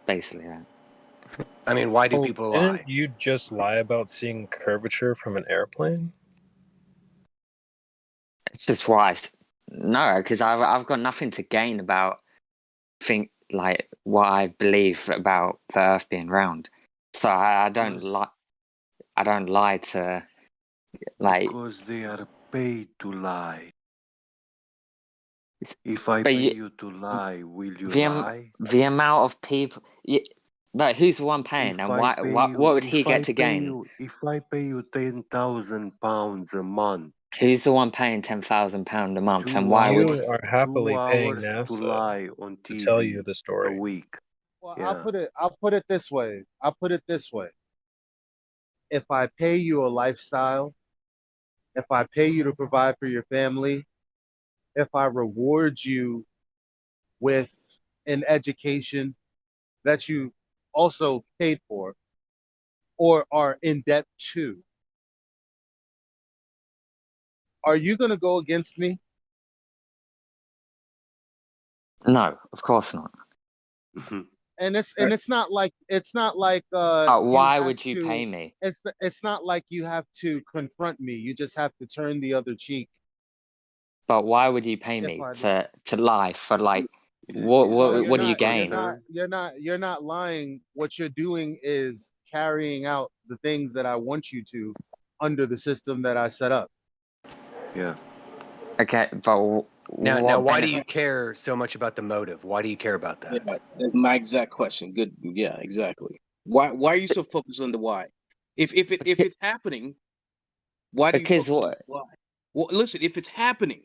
S17: basically that.
S8: I mean, why do
S13: Oh,
S8: people lie?
S13: didn't you just lie about seeing curvature from an airplane?
S17: It's just why. No, because I've got nothing to gain about like what I believe about the Earth being round. So I don't lie. I don't lie to like.
S12: Because they are paid to lie. If I
S17: But
S12: pay you to lie, will you
S17: the
S12: lie?
S17: the amount of people. But who's the one paying,
S12: If
S17: and
S12: I
S17: what
S12: pay
S17: what
S12: you,
S17: what would he
S12: if I
S17: get to
S12: pay
S17: gain?
S12: you, if I pay you £10,000 a month,
S17: Who's the one paying £10,000 a month, and
S12: 2
S17: why would?
S13: You are happily
S12: 2
S13: paying
S12: hours to
S13: NASA
S12: lie on
S13: to tell you
S12: TV
S13: the
S12: a
S13: story.
S12: week.
S4: Well,
S12: Yeah.
S4: I'll put it this way. If I pay you a lifestyle, if I pay you to provide for your family, if I reward you with an education that you also paid for or are in debt to, are you going to go against me?
S17: No, of course not.
S4: And it's not like you
S17: Why
S4: have
S17: would you
S4: to,
S17: pay me?
S4: it's not like you have to confront me. You just have to turn the other cheek.
S17: But why would you pay
S4: If
S17: me
S4: I
S17: to lie for like
S4: Well,
S17: what do you gain?
S4: you're not lying. What you're doing is carrying out the things that I want you to under the system that I set up.
S12: Yeah.
S17: Okay, but
S8: Now, why do you care so much about the motive? Why do you care about that?
S20: Yeah, that's my exact question. Good. Yeah, exactly. Why are you so focused on the why? If it's happening, why do you
S17: Because
S20: focus on
S17: what?
S20: the why? Well, listen, if it's happening,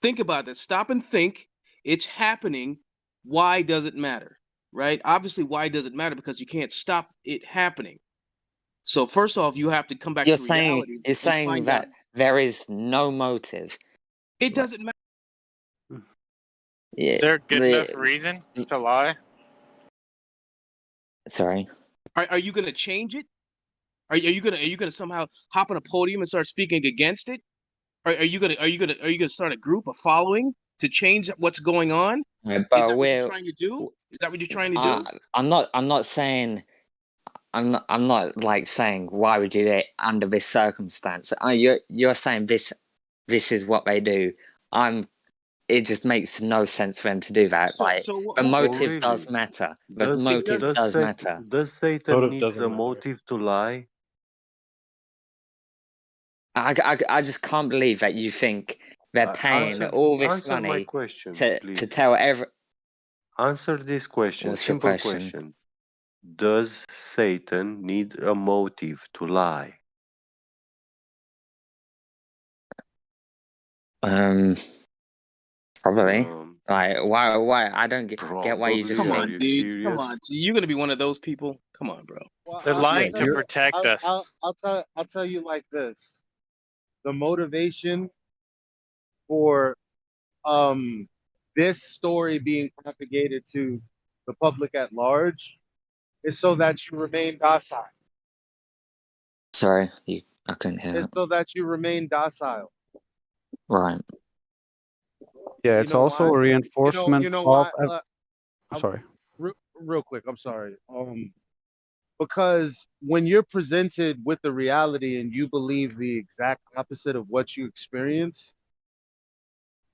S20: think about that. Stop and think. It's happening. Why does it matter? Right? Obviously, why does it matter? Because you can't stop it happening. So first off, you have to come back
S17: You're
S20: to reality and
S17: saying
S20: find out.
S17: that there is no motive.
S20: It doesn't matter.
S17: Yeah,
S6: Is there a good enough reason to lie?
S17: Sorry.
S20: Are you going to change it? Are you gonna somehow hop on a podium and start speaking against it? Are you gonna start a group, a following to change what's going on?
S17: Yeah,
S20: Is
S17: but
S20: that what you're trying to do? Is that what you're trying to do?
S17: I'm not saying. I'm not like saying why would you do it under this circumstance. You're saying this is what they do. It just makes no sense for them to do that. The motive does matter. The motive does matter.
S12: Does Satan
S13: Motive
S12: needs
S13: doesn't
S12: a
S13: matter.
S12: motive to lie?
S17: I just can't believe that you think they're paying all this
S12: answer my
S17: money
S12: question,
S17: to
S12: please.
S17: tell every.
S12: Answer this question.
S17: What's your
S12: Simple
S17: question?
S12: Does Satan need a motive to lie?
S17: Probably. Like why I don't get why you just
S20: Come
S17: think.
S20: on, dude. Come on. So you're gonna be one of those people? Come on, bro.
S4: Well,
S6: They're lying to protect us.
S4: I'll tell you like this: the motivation for this story being propagated to the public at large is so that you remain docile.
S17: Sorry, I couldn't hear
S4: It's
S17: that.
S4: so that you remain docile.
S17: Right.
S15: Yeah,
S4: You
S15: it's
S4: know
S15: also
S4: why?
S15: a reinforcement
S4: You know
S15: of.
S4: why?
S15: Sorry.
S4: Real quick, I'm sorry. Because when you're presented with the reality and you believe the exact opposite of what you experience,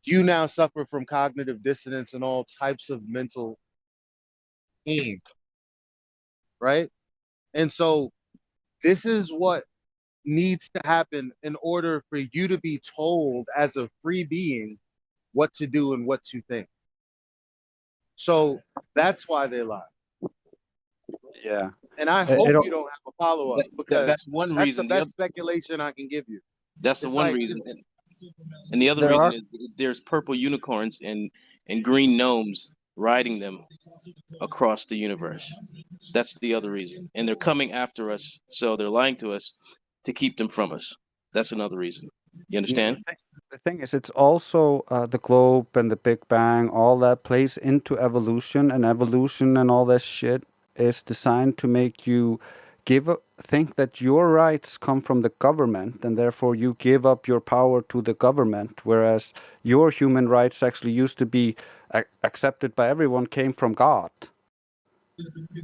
S4: you now suffer from cognitive dissonance and all types of mental pain, right? And so this is what needs to happen in order for you to be told as a free being what to do and what to think. So that's why they lie.
S15: Yeah.
S4: And I
S15: It-
S4: hope
S15: it-
S4: you don't have a follow up because
S20: That's one
S4: that's
S20: reason.
S4: the best speculation I can give you.
S20: That's the
S4: It's
S20: one
S4: like
S20: reason. And the other
S15: There
S20: reason
S15: are
S20: is there's purple unicorns and green gnomes riding them across the universe. That's the other reason. And they're coming after us, so they're lying to us to keep them from us. That's another reason. You understand?
S15: the thing is, it's also the globe and the Big Bang, all that plays into evolution, and evolution and all that shit is designed to make you think that your rights come from the government, and therefore you give up your power to the government, whereas your human rights actually used to be accepted by everyone, came from God.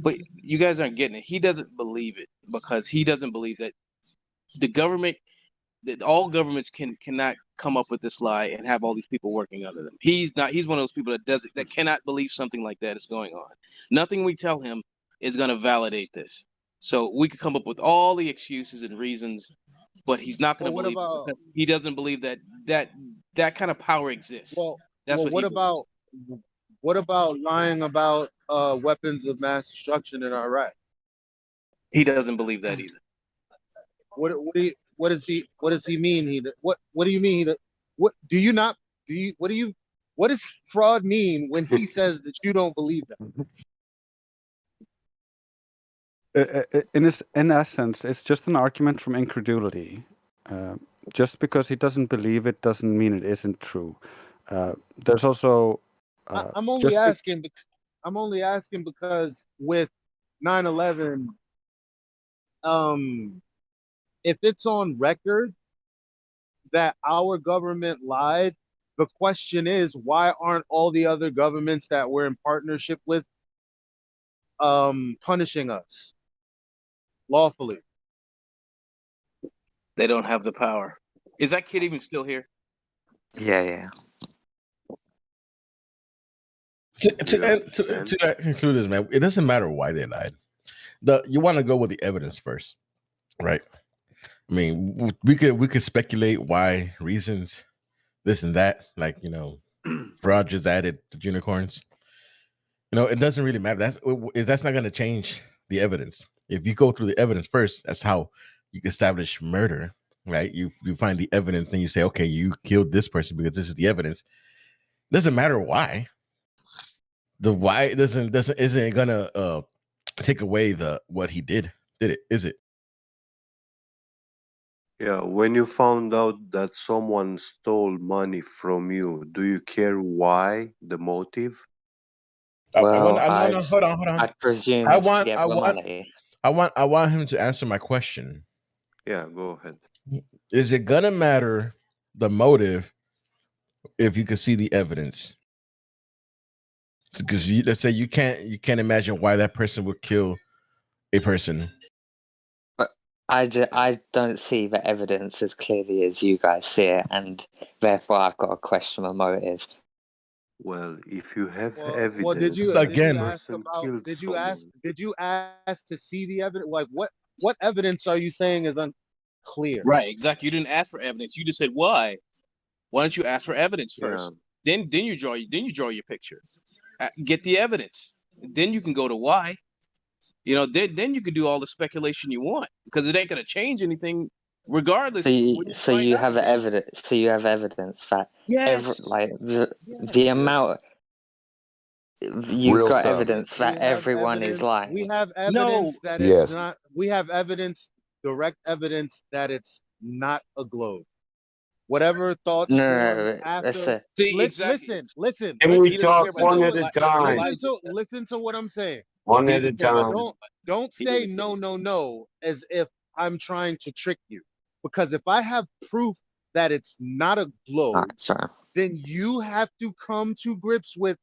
S20: But you guys aren't getting it. He doesn't believe it because he doesn't believe that the government, that all governments cannot come up with this lie and have all these people working under them. He's not. He's one of those people that cannot believe something like that is going on. Nothing we tell him is going to validate this. So we could come up with all the excuses and reasons, but he's not going to
S4: what
S20: believe it
S4: about
S20: because he doesn't believe that kind of power exists. That's
S4: well,
S20: what
S4: what
S20: he
S4: about lying about weapons of mass destruction in Iraq?
S20: He doesn't believe that either.
S4: What does he mean? What do you mean? What does fraud mean when he says that you don't believe that?
S15: In essence, it's just an argument from incredulity. Just because he doesn't believe it doesn't mean it isn't true. There's also
S4: I'm only asking. I'm only asking because with 9/11, if it's on record that our government lied, the question is, why aren't all the other governments that we're in partnership with punishing us lawfully?
S20: They don't have the power. Is that kid even still here?
S17: Yeah.
S2: To conclude this, man, it doesn't matter why they lied. You want to go with the evidence first, right? I mean, we could speculate why, reasons, this and that. Like, Fraud just added the unicorns. It doesn't really matter. That's not going to change the evidence. If you go through the evidence first, that's how you can establish murder, right? You find the evidence, then you say, okay, you killed this person because this is the evidence. It doesn't matter why. The why isn't gonna take away what he did it? Is it?
S12: Yeah, when you found out that someone stole money from you, do you care why, the motive?
S17: Well,
S2: no, hold on.
S17: I presume
S2: I
S17: it's to
S2: want
S17: get the money.
S2: I want him to answer my question.
S12: Yeah, go ahead.
S2: Is it gonna matter the motive if you can see the evidence? Because let's say you can't imagine why that person would kill a person.
S17: But I don't see the evidence as clearly as you guys see it, and therefore I've got to question my motive.
S12: Well, if you have evidence,
S4: Well, did you ask to see the evidence? Like, what evidence are you saying is unclear?
S20: Right, exactly. You didn't ask for evidence. You just said why. Why don't you ask for evidence first? Then you draw your picture. Get the evidence. Then you can go to why. Then you can do all the speculation you want because it ain't gonna change anything, regardless.
S17: So you have evidence. So you have evidence that the amount. You've
S7: Real
S17: got
S7: stuff.
S17: evidence that everyone is lying.
S4: We have evidence that it's
S7: Yes.
S4: not. We have direct evidence that it's not a globe. Whatever thoughts formed after. Listen.
S18: And we talk one at a time.
S4: Listen to what I'm saying.
S18: One at a time.
S4: Don't say no as if I'm trying to trick you. Because if I have proof that it's not a globe, then you have to come to grips with,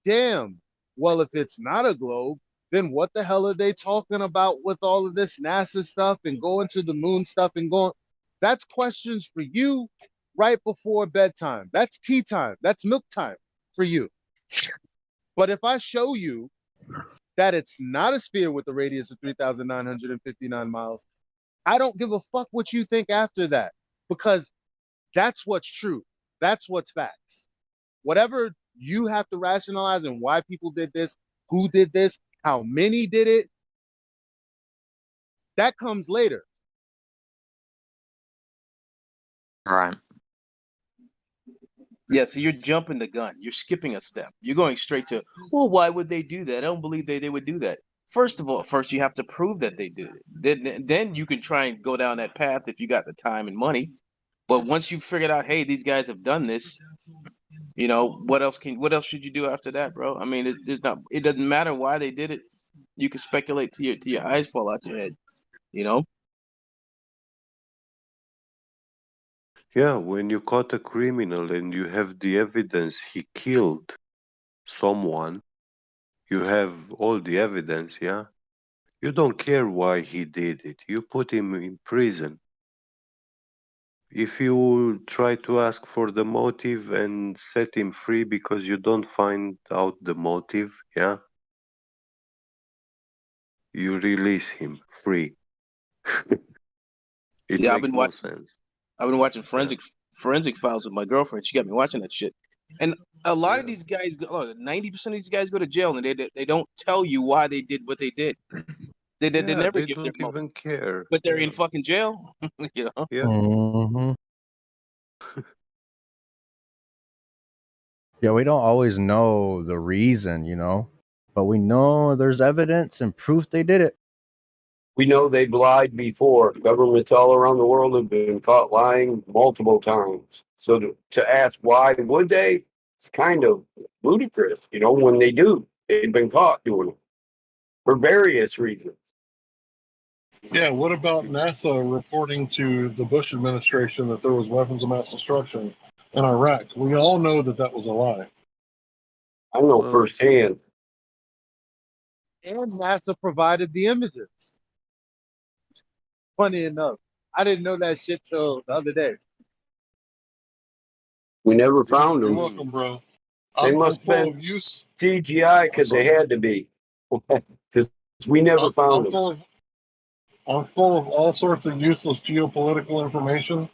S4: damn, well, if it's not a globe, then what the hell are they talking about with all of this NASA stuff and going to the moon stuff and going? That's questions for you right before bedtime. That's tea time. That's milk time for you. But if I show you that it's not a sphere with a radius of 3,959 miles, I don't give a fuck what you think after that, because that's what's true. That's what's facts. Whatever you have to rationalize and why people did this, who did this, how many did it, That comes later.
S17: Right.
S20: Yeah, so you're jumping the gun. You're skipping a step. You're going straight to, well, why would they do that? I don't believe they would do that. First of all, first you have to prove that they did it. Then you can try and go down that path if you got the time and money. But once you figured out, hey, these guys have done this, you know, what else should you do after that, bro? I mean, it doesn't matter why they did it. You can speculate till your eyes fall out your head, you know?
S12: Yeah, when you caught a criminal and you have the evidence he killed someone, you have all the evidence, yeah? You don't care why he did it. You put him in prison. If you try to ask for the motive and set him free because you don't find out the motive, yeah? You release him free. It
S20: Yeah,
S12: makes no sense.
S20: I've been watching forensic files with my girlfriend. She got me watching that shit. And a lot of these guys, 90% of these guys go to jail, and they don't tell you why they did what they did. They
S12: Yeah,
S20: never
S12: they
S20: give their
S12: don't
S20: motive,
S12: even care.
S20: but they're in fucking jail. You know?
S12: Yeah.
S2: Mm-hmm.
S10: Yeah, we don't always know the reason, you know, but we know there's evidence and proof they did it.
S18: We know they've lied before. Governments all around the world have been caught lying multiple times. So to ask why would they, it's kind of ludicrous, you know, when they do. They've been caught doing it for various reasons.
S1: Yeah, what about NASA reporting to the Bush administration that there was weapons of mass destruction in Iraq? We all know that that was a lie.
S18: I know firsthand.
S4: And NASA provided the images. Funny enough, I didn't know that shit till the other day.
S18: We never found
S1: You're
S18: them.
S1: welcome, bro.
S18: They
S1: I'm
S18: must have
S1: full
S18: been
S1: of use.
S18: CGI because they had to be. Because we never found them.
S1: I'm full of all sorts of useless geopolitical information.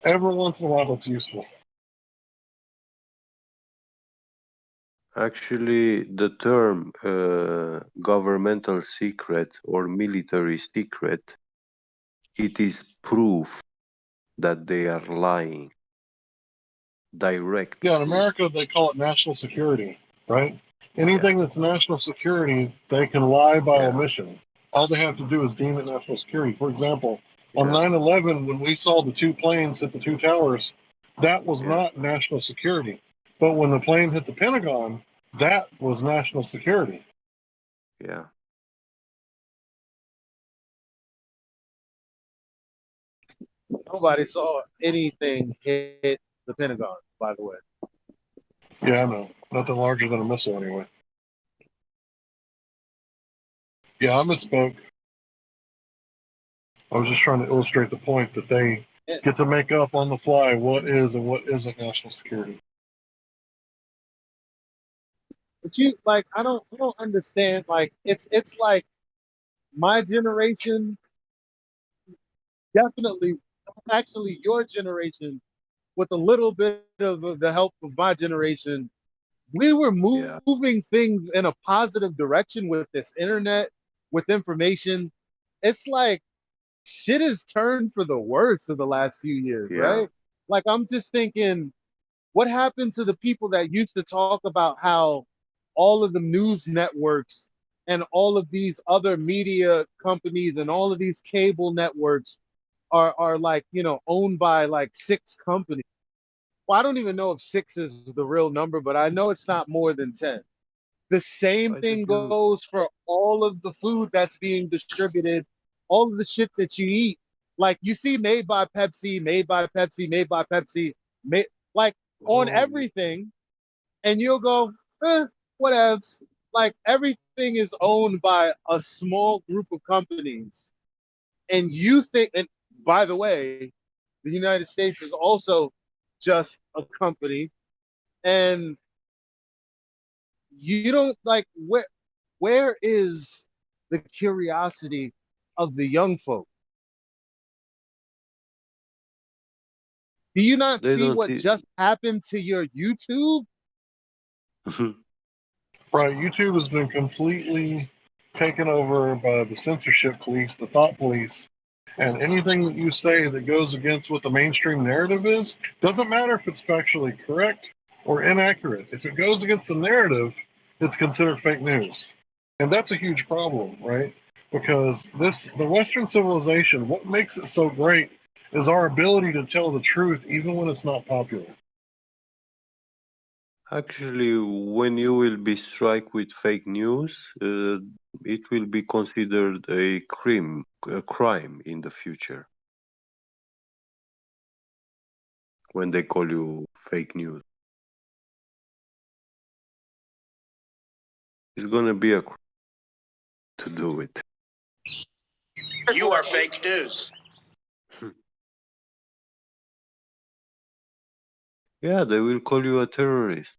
S1: Every once in a while, it's useful.
S12: Actually, the term governmental secret or military secret, it is proof that they are lying. Direct.
S1: Yeah, in America, they call it national security, right? Anything that's national security, they can lie by omission. All they have to do is deem it national security. For example, on 9/11, when we saw the two planes hit the two towers, that was not national security. But when the plane hit the Pentagon, that was national security.
S12: Yeah.
S4: Nobody saw anything hit the Pentagon, by the way.
S1: Yeah, I know. Nothing larger than a missile, anyway. Yeah, I misspoke. I was just trying to illustrate the point that they get to make up on the fly what is and what isn't national security.
S4: But I don't understand. Like, it's like my generation, definitely, actually your generation, with a little bit of the help of my generation, we were moving things in a positive direction with this internet, with information. It's like shit has turned for the worse in the last few years, right? Like, I'm just thinking, what happened to the people that used to talk about how all of the news networks and all of these other media companies and all of these cable networks are like, you know, owned by like 6 companies? Well, I don't even know if 6 is the real number, but I know it's not more than 10. The same thing goes for all of the food that's being distributed, all of the shit that you eat. Like, you see made by Pepsi, made by Pepsi, made by Pepsi, like on everything, and you'll go, whatevs. Like, everything is owned by a small group of companies. And you think, and by the way, the United States is also just a company. And you don't like, where is the curiosity of the young folk? Do you not see what just happened to your YouTube?
S1: Right, YouTube has been completely taken over by the censorship police, the thought police, and anything that you say that goes against what the mainstream narrative is, doesn't matter if it's factually correct or inaccurate. If it goes against the narrative, it's considered fake news. And that's a huge problem, right? Because the Western civilization, what makes it so great is our ability to tell the truth even when it's not popular.
S12: Actually, when you will be struck with fake news, it will be considered a crime in the future. When they call you fake news, it's gonna be a crime to do it.
S5: You are fake news.
S12: Yeah, they will call you a terrorist.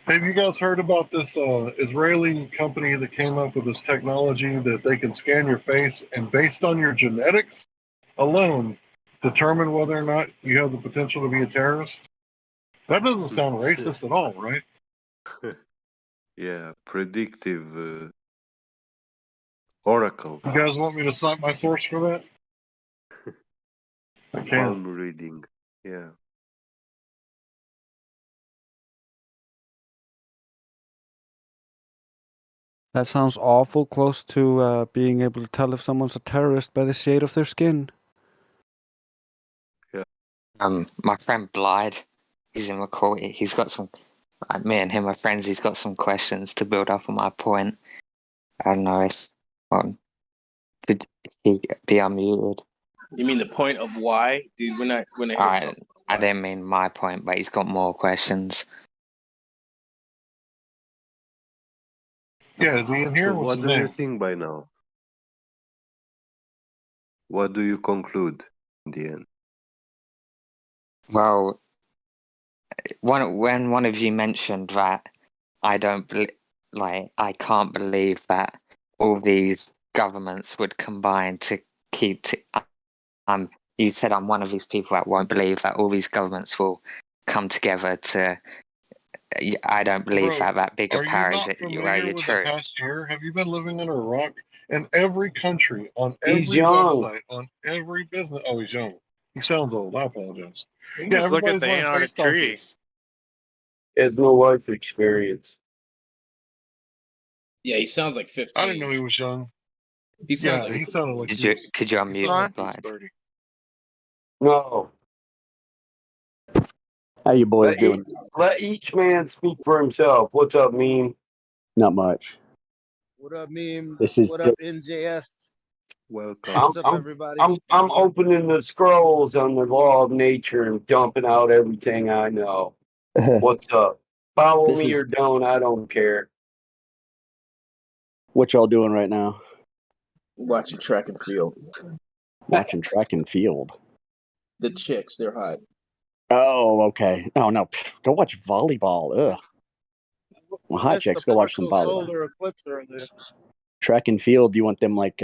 S1: Have you guys heard about this Israeli company that came up with this technology that they can scan your face and based on your genetics alone determine whether or not you have the potential to be a terrorist? That doesn't sound racist at all, right?
S12: Yeah, predictive oracle.
S1: You guys want me to cite my source for that? I can.
S12: Palm reading. Yeah.
S15: That sounds awful close to being able to tell if someone's a terrorist by the shade of their skin.
S12: Yeah.
S17: My friend Blyde, he's in the call. He's got some. Me and him are friends. He's got some questions to build up on my point. I don't know if could he be unmuted.
S20: You mean the point of why? Dude, we're not
S17: I didn't mean my point, but he's got more questions.
S1: Yeah, is he in here?
S12: So what do you think by now? What do you conclude in the end?
S17: Well, when one of you mentioned that I can't believe that all these governments would combine to keep. You said I'm one of these people that won't believe that all these governments will come together to. I don't believe that bigger power is it.
S1: Familiar with the past year? Have you been living under a rock? In every country, on
S18: He's
S1: every
S18: young.
S1: website, on every business. Oh, he's young. He sounds old. I apologize.
S6: You just look at the Antarctic tree.
S18: He has no life experience.
S20: Yeah, he sounds like 15.
S1: I didn't know he was young.
S20: He sounds like
S1: he sounded like
S17: Could
S1: he
S17: you
S1: was,
S17: could you unmute Blyde?
S18: No.
S3: How you boys doing?
S18: Let each man speak for himself. What's up, Meme?
S3: Not much.
S4: What up, Meme?
S3: This is
S4: what up, NJS?
S12: Welcome.
S4: What's up, everybody?
S18: I'm opening the scrolls on the law of nature and dumping out everything I know. What's up? Follow me or don't, I don't care.
S3: What y'all doing right now?
S20: Watching track and field.
S3: Watching track and field.
S20: The chicks, they're hot.
S3: Oh, okay. Oh no, go watch volleyball. Ugh. Well, hot chicks, go watch some volleyball.
S4: Solar eclipse earlier.
S3: Track and field, you want them like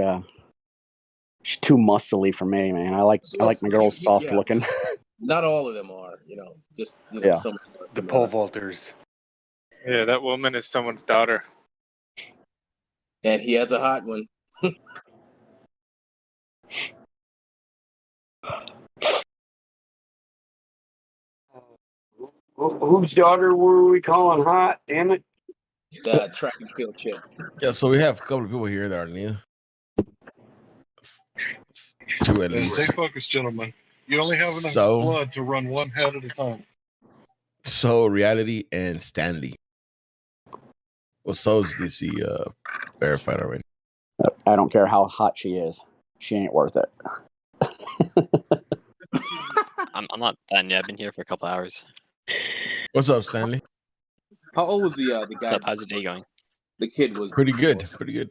S3: she's too muscly for me, man. I like my girls soft looking.
S20: Not all of them are, just
S3: Yeah.
S20: some.
S8: The pole vaulters.
S6: Yeah, that woman is someone's daughter.
S20: And he has a hot one.
S18: Whose daughter were we calling hot? Damn it.
S20: The track and field chick.
S2: Yeah, so we have a couple of people here that are new. Two at least.
S1: Stay focused, gentlemen. You only have enough blood to run one head at a time.
S2: So Reality and Stanley. Well, so's DC verified already.
S3: I don't care how hot she is. She ain't worth it.
S22: I'm not done yet. I've been here for a couple hours.
S2: What's up, Stanley?
S20: How old was the guy?
S22: What's up? How's your day going?
S20: The kid was
S2: pretty good. Pretty good.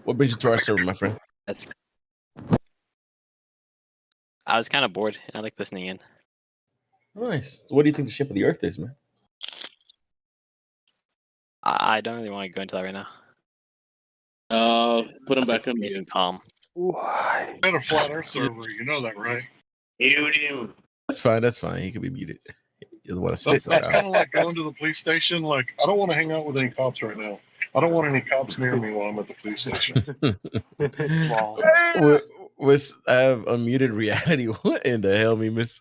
S2: What brings you to our server, my friend?
S22: I was kind of bored. I like listening in.
S2: Nice. So what do you think the ship of the Earth is, man?
S22: I don't really want to go into that right now.
S20: Put him back on
S22: nice and calm.
S1: I had a flat Earth server. You know that, right?
S18: Mute him.
S2: That's fine. That's fine. He can be muted. You want to
S1: That's,
S2: spit
S1: that's
S2: it
S1: kind of
S2: out.
S1: like going to the police station. Like, I don't want to hang out with any cops right now. I don't want any cops near me while I'm at the police station.
S2: I have unmuted reality. What in the hell, me miss?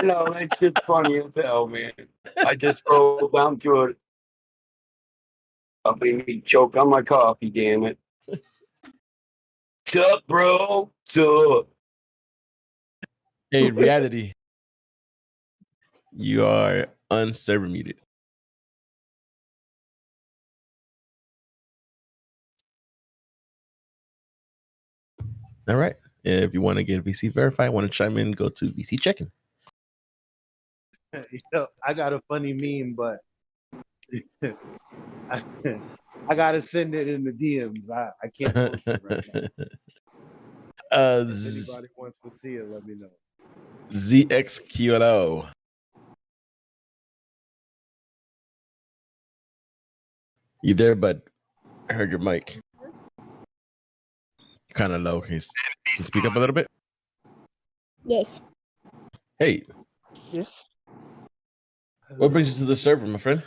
S18: No, that shit's funny as hell, man. I just scrolled down to it. I'll be me choke on my coffee, damn it. Sup, bro? Sup?
S2: Hey, reality. You are unserver muted. All right. If you want to get VC verified, want to chime in, go to VC checking.
S4: I got a funny meme, but I gotta send it in the DMs. I can't post it right now. If anybody wants to see it, let me know.
S2: ZXQLO. You there, bud? I heard your mic. Kind of low. Can you speak up a little bit?
S14: Yes.
S2: Hey.
S14: Yes.
S2: What brings you to the server, my friend?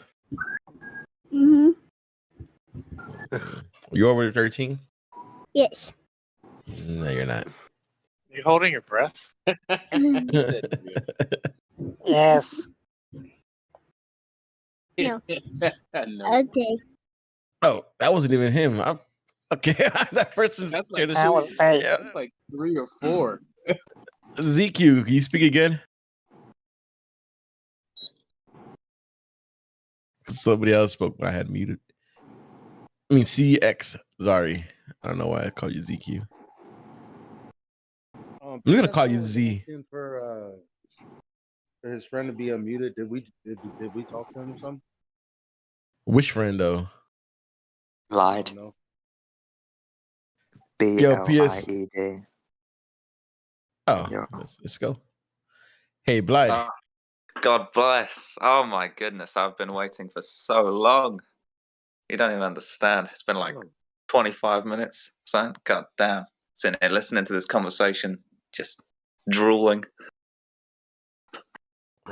S14: Mm-hmm.
S2: You over 13?
S14: Yes.
S2: No, you're not.
S6: You holding your breath?
S14: Yes. No.
S20: No.
S14: Okay.
S2: Oh, that wasn't even him. Okay, that person's
S20: That's like
S2: scared of
S20: that's like 3 or 4.
S2: ZQ, can you speak again? Somebody else spoke, but I had muted. I mean, CX. Sorry. I don't know why I called you ZQ. I'm going to call you Z.
S4: For his friend to be unmuted. Did we talk to him or something?
S2: Which friend, though?
S17: Lied.
S4: No.
S2: Yo, PS.
S17: BLIED.
S2: Oh, let's go. Hey, Blyde.
S21: God bless. Oh my goodness, I've been waiting for so long. You don't even understand. It's been like 25 minutes. So, god damn. Sitting here listening to this conversation, just drooling.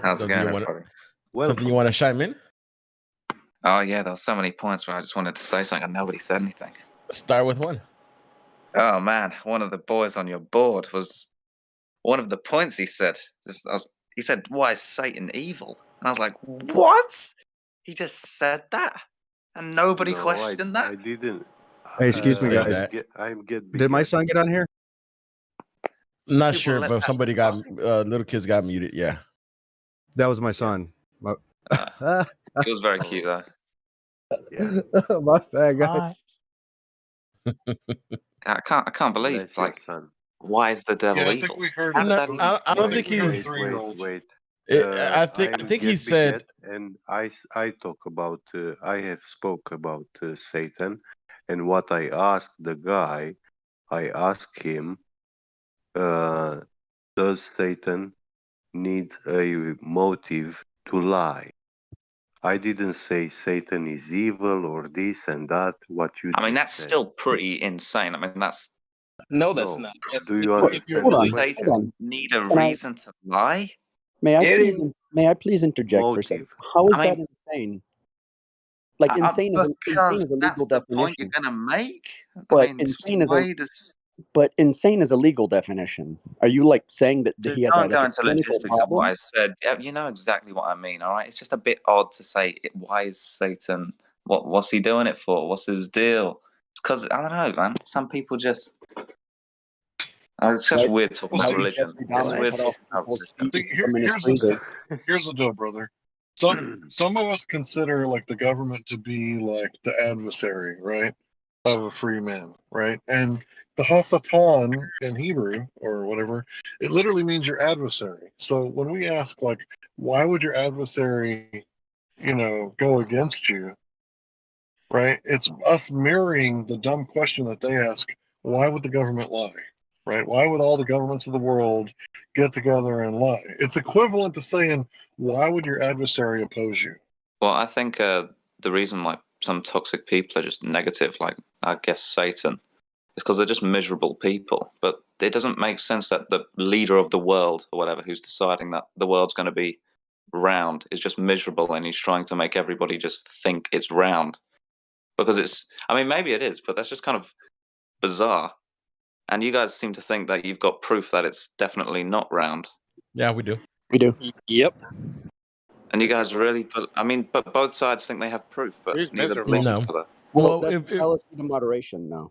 S21: How's it going, everybody?
S2: Something you want to chime in?
S21: Oh yeah, there were so many points where I just wanted to say something and nobody said anything.
S2: Start with one.
S21: Oh man, one of the boys on your board was one of the points he said. He said, "Why is Satan evil?" And I was like, "What?" He just said that, and nobody questioned that.
S12: I didn't.
S10: Hey, excuse me,
S2: say
S10: guys.
S2: that.
S10: Did my son get on here?
S2: Not
S21: People
S2: sure,
S21: let
S2: but
S21: that
S2: somebody
S21: slide.
S2: got little kids got muted. Yeah,
S10: That was my son. My,
S21: He was very cute though.
S10: my bad, guys.
S21: I can't believe
S12: Bless your
S21: like
S12: son.
S21: why is the devil
S1: Yeah, I
S21: evil?
S1: think we heard.
S21: How did that even
S2: I don't think he.
S12: Wait.
S1: 3-year-olds.
S2: I think he said.
S12: And I talk about. I have spoke about Satan, and what I asked the guy, I asked him, does Satan need a motive to lie? I didn't say Satan is evil or this and that. What you
S21: I mean,
S12: just
S21: that's
S12: said.
S21: still pretty insane. I mean, that's
S20: No, that's
S12: No.
S20: not. That's,
S12: Do you
S20: if you're
S12: understand the
S21: does
S12: question?
S21: Satan need a
S3: Can I-
S21: reason to lie?
S3: May I
S21: It
S3: please?
S21: is-
S3: May I please interject for a second?
S12: Motive.
S3: How is
S21: I
S3: that
S21: mean-
S3: insane? Like insane is
S21: because
S3: a
S21: that's
S3: legal
S21: the point you're
S3: definition.
S21: gonna make.
S3: But
S21: I mean,
S3: insane is a
S21: why does
S3: insane is a legal definition. Are you like saying that
S21: to
S3: he has
S21: go
S3: a,
S21: and
S3: like
S21: go
S3: a
S21: into
S3: clinical
S21: logistics of what
S3: problem?
S21: I said? Yeah, you know exactly what I mean. All right, it's just a bit odd to say why is Satan? What's he doing it for? What's his deal? It's because I don't know, man. Some people just. It's just
S3: Right.
S21: weird talking
S3: Why
S21: about
S3: did
S21: religion.
S3: Jeffrey
S21: It's
S3: Dahmer
S21: weird
S3: cut off
S21: talking about
S3: people's
S21: religion.
S3: feet
S1: See,
S3: and put them in his
S1: here's the
S3: freezer?
S1: here's the deal, brother. Some of us consider like the government to be like the adversary, right, of a free man, right? And the Hasatan in Hebrew or whatever, it literally means your adversary. So when we ask like, why would your adversary, go against you, right? It's us mirroring the dumb question that they ask: why would the government lie? Right? Why would all the governments of the world get together and lie? It's equivalent to saying, why would your adversary oppose you?
S21: Well, I think the reason like some toxic people are just negative, like I guess Satan, is because they're just miserable people. But it doesn't make sense that the leader of the world or whatever, who's deciding that the world's going to be round is just miserable, and he's trying to make everybody just think it's round because it's. I mean, maybe it is, but that's just kind of bizarre. And you guys seem to think that you've got proof that it's definitely not round.
S2: Yeah, we do.
S3: We do.
S22: Yep.
S21: And you guys really, but both sides think they have proof, but
S22: Who's
S21: neither
S22: miserable?
S21: believes
S2: No.
S21: each other.
S3: Well,
S2: Well,
S3: that's fallacy to moderation, though.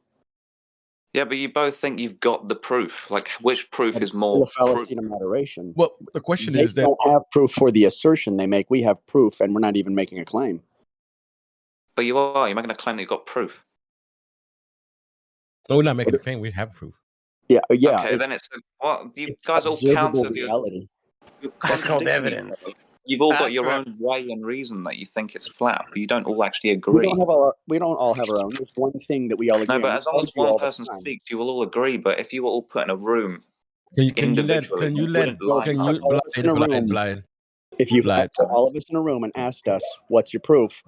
S21: Yeah, but you both think you've got the proof. Like, which proof
S3: But
S21: is
S3: it's still
S21: more
S3: a fallacy
S21: proof?
S3: to moderation.
S2: Well, the question
S3: They
S2: is that
S3: don't have proof for the assertion they make. We have proof, and we're not even making a claim.
S21: But you are. You're making a claim that you've got proof.
S2: we're not making a claim. We have proof.
S3: Yeah,
S21: Okay, then it's what you guys all
S3: observable
S21: counter the.
S3: reality.
S21: You're
S8: That's called
S21: contradicting each
S8: evidence.
S21: other. You've all got
S6: Ask
S21: your
S6: him.
S21: own way and reason that you think it's flat, but you don't all actually
S3: We
S21: agree.
S3: don't all have our own. There's one thing that we all agree
S21: No, but
S3: on.
S21: as long as one person speaks, you will all agree. But if you were all put in a room individually, you wouldn't line up.
S2: blind?
S3: If you
S2: Blind.
S3: put all of us in a room and asked us, "What's your proof?"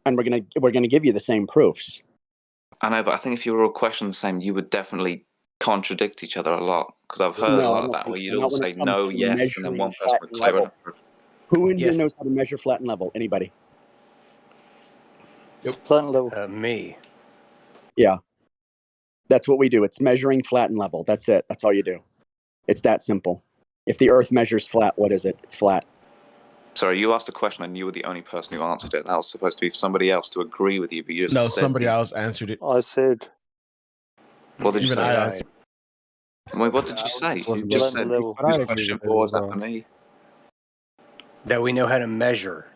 S3: and we're gonna give you the same proofs.
S21: I know, but I think if you were all questioned the same, you would definitely contradict each other a lot. Because I've heard a
S3: No, I
S21: lot of
S3: don't
S21: that
S3: think
S21: where
S3: so.
S21: you'd
S3: Not
S21: all
S3: when it
S21: say
S3: comes
S21: no,
S3: to
S21: yes, and then one
S3: measuring
S21: person would
S3: flat
S21: claim
S3: level.
S21: it.
S3: Who in here
S8: Yes.
S3: knows how to measure flat and level? Anybody?
S14: Flat and level.
S8: Me.
S3: Yeah. That's what we do. It's measuring flat and level. That's it. That's all you do. It's that simple. If the Earth measures flat, what is it? It's flat.
S21: Sorry, you asked a question and you were the only person who answered it. That was supposed to be for somebody else to agree with you, but you just
S2: No,
S21: said
S2: somebody else answered it.
S12: I said.
S21: What did you
S2: Even
S21: say?
S2: I answered.
S21: Wait, what did you say? You
S12: Flat
S21: just
S12: and
S21: said
S12: level.
S21: whose question for was that for me?
S8: That we know how to measure.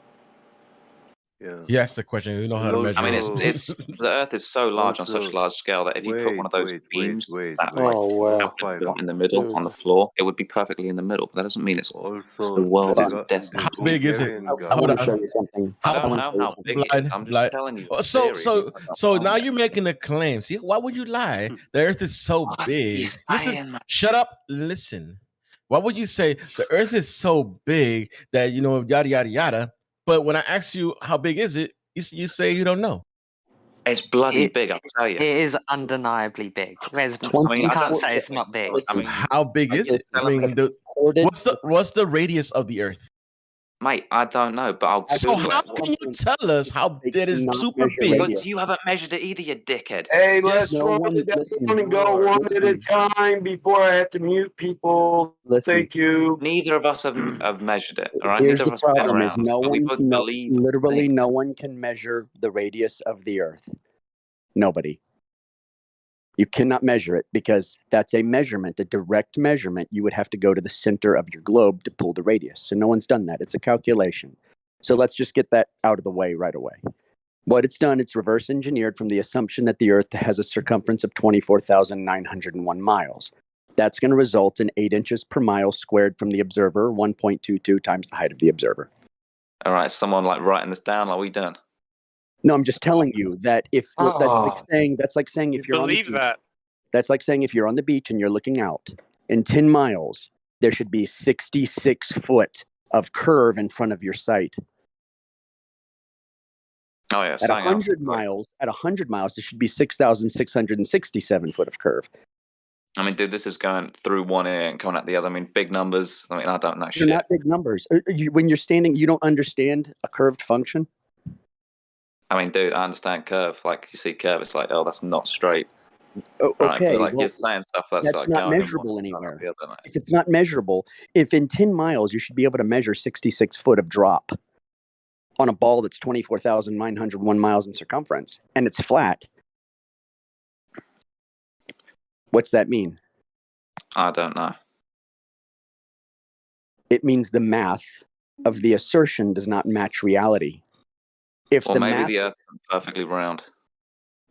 S12: Yeah.
S2: He asked the question. You know how to measure.
S21: I mean,
S2: it.
S21: it's the Earth is so large on such
S12: Also-
S21: a large scale that if you put one of those beams that like
S12: Oh, wow.
S21: in the middle on the floor, it would be perfectly in the middle. But that doesn't mean it's the world is decimal.
S2: How big is it?
S3: I want to show you something.
S21: I don't know how big it is. I'm just telling you. a
S2: So
S21: theory.
S2: now you're making a claim. See, why would you lie? The Earth is so big.
S21: you
S2: Listen,
S21: saying, man?
S2: shut up. Listen. Why would you say the Earth is so big that yada yada yada? But when I ask you how big is it, you say you don't know.
S21: It's bloody big, I'll tell you.
S17: It is undeniably big. There's,
S21: I mean,
S17: you
S21: I
S17: can't
S21: don't
S17: say it's not big.
S21: I mean,
S2: How big is it? I mean, what's the radius of the Earth?
S21: mate, I don't know, but I'll
S2: So
S21: Google
S2: how
S21: it.
S2: can you tell us how that is super big?
S21: Because you haven't measured it either, you dickhead.
S18: Hey, let's
S3: no
S18: slow
S3: one-
S18: it down
S3: listen,
S18: and go one at a time before I have to mute people. Thank you.
S21: Neither of us have measured it, all right?
S3: Here's
S21: Neither
S3: the
S21: of us have been
S3: problem:
S21: around.
S3: is no
S21: but we
S3: one,
S21: both
S3: no,
S21: believe
S3: literally, no one can measure the radius of the Earth. Nobody. You cannot measure it because that's a measurement, a direct measurement. You would have to go to the center of your globe to pull the radius. So no one's done that. It's a calculation. So let's just get that out of the way right away. What it's done, it's reverse engineered from the assumption that the Earth has a circumference of 24,901 miles. That's going to result in 8 inches per mile squared from the observer, 1.22 times the height of the observer.
S21: All right, someone like writing this down. Are we done?
S3: No, I'm just telling you that if that's like saying if you're on the
S6: Believe
S3: beach,
S6: that.
S3: that's like saying if you're on the beach and you're looking out in 10 miles, there should be 66 foot of curve in front of your sight.
S21: Oh yeah,
S3: At
S21: something else.
S3: 100 miles, there should be 6,667 foot of curve.
S21: I mean, dude, this is going through one ear and coming out the other. I mean, big numbers. I mean, I don't know
S3: They're
S21: shit.
S3: not big numbers. When you're standing, you don't understand a curved function.
S21: I mean, dude, I understand curve. Like, you see curve, it's like, oh, that's not straight.
S3: Oh,
S21: Right,
S3: okay,
S21: but like
S3: well,
S21: you're saying stuff that's like
S3: not
S21: going in
S3: measurable
S21: one
S3: anywhere.
S21: the other, mate.
S3: If it's not measurable, if in 10 miles you should be able to measure 66 foot of drop on a ball that's 24,901 miles in circumference and it's flat, what's that mean?
S21: I don't know.
S3: It means the math of the assertion does not match reality. If
S21: Or
S3: the
S21: maybe
S3: math,
S21: the Earth is perfectly round.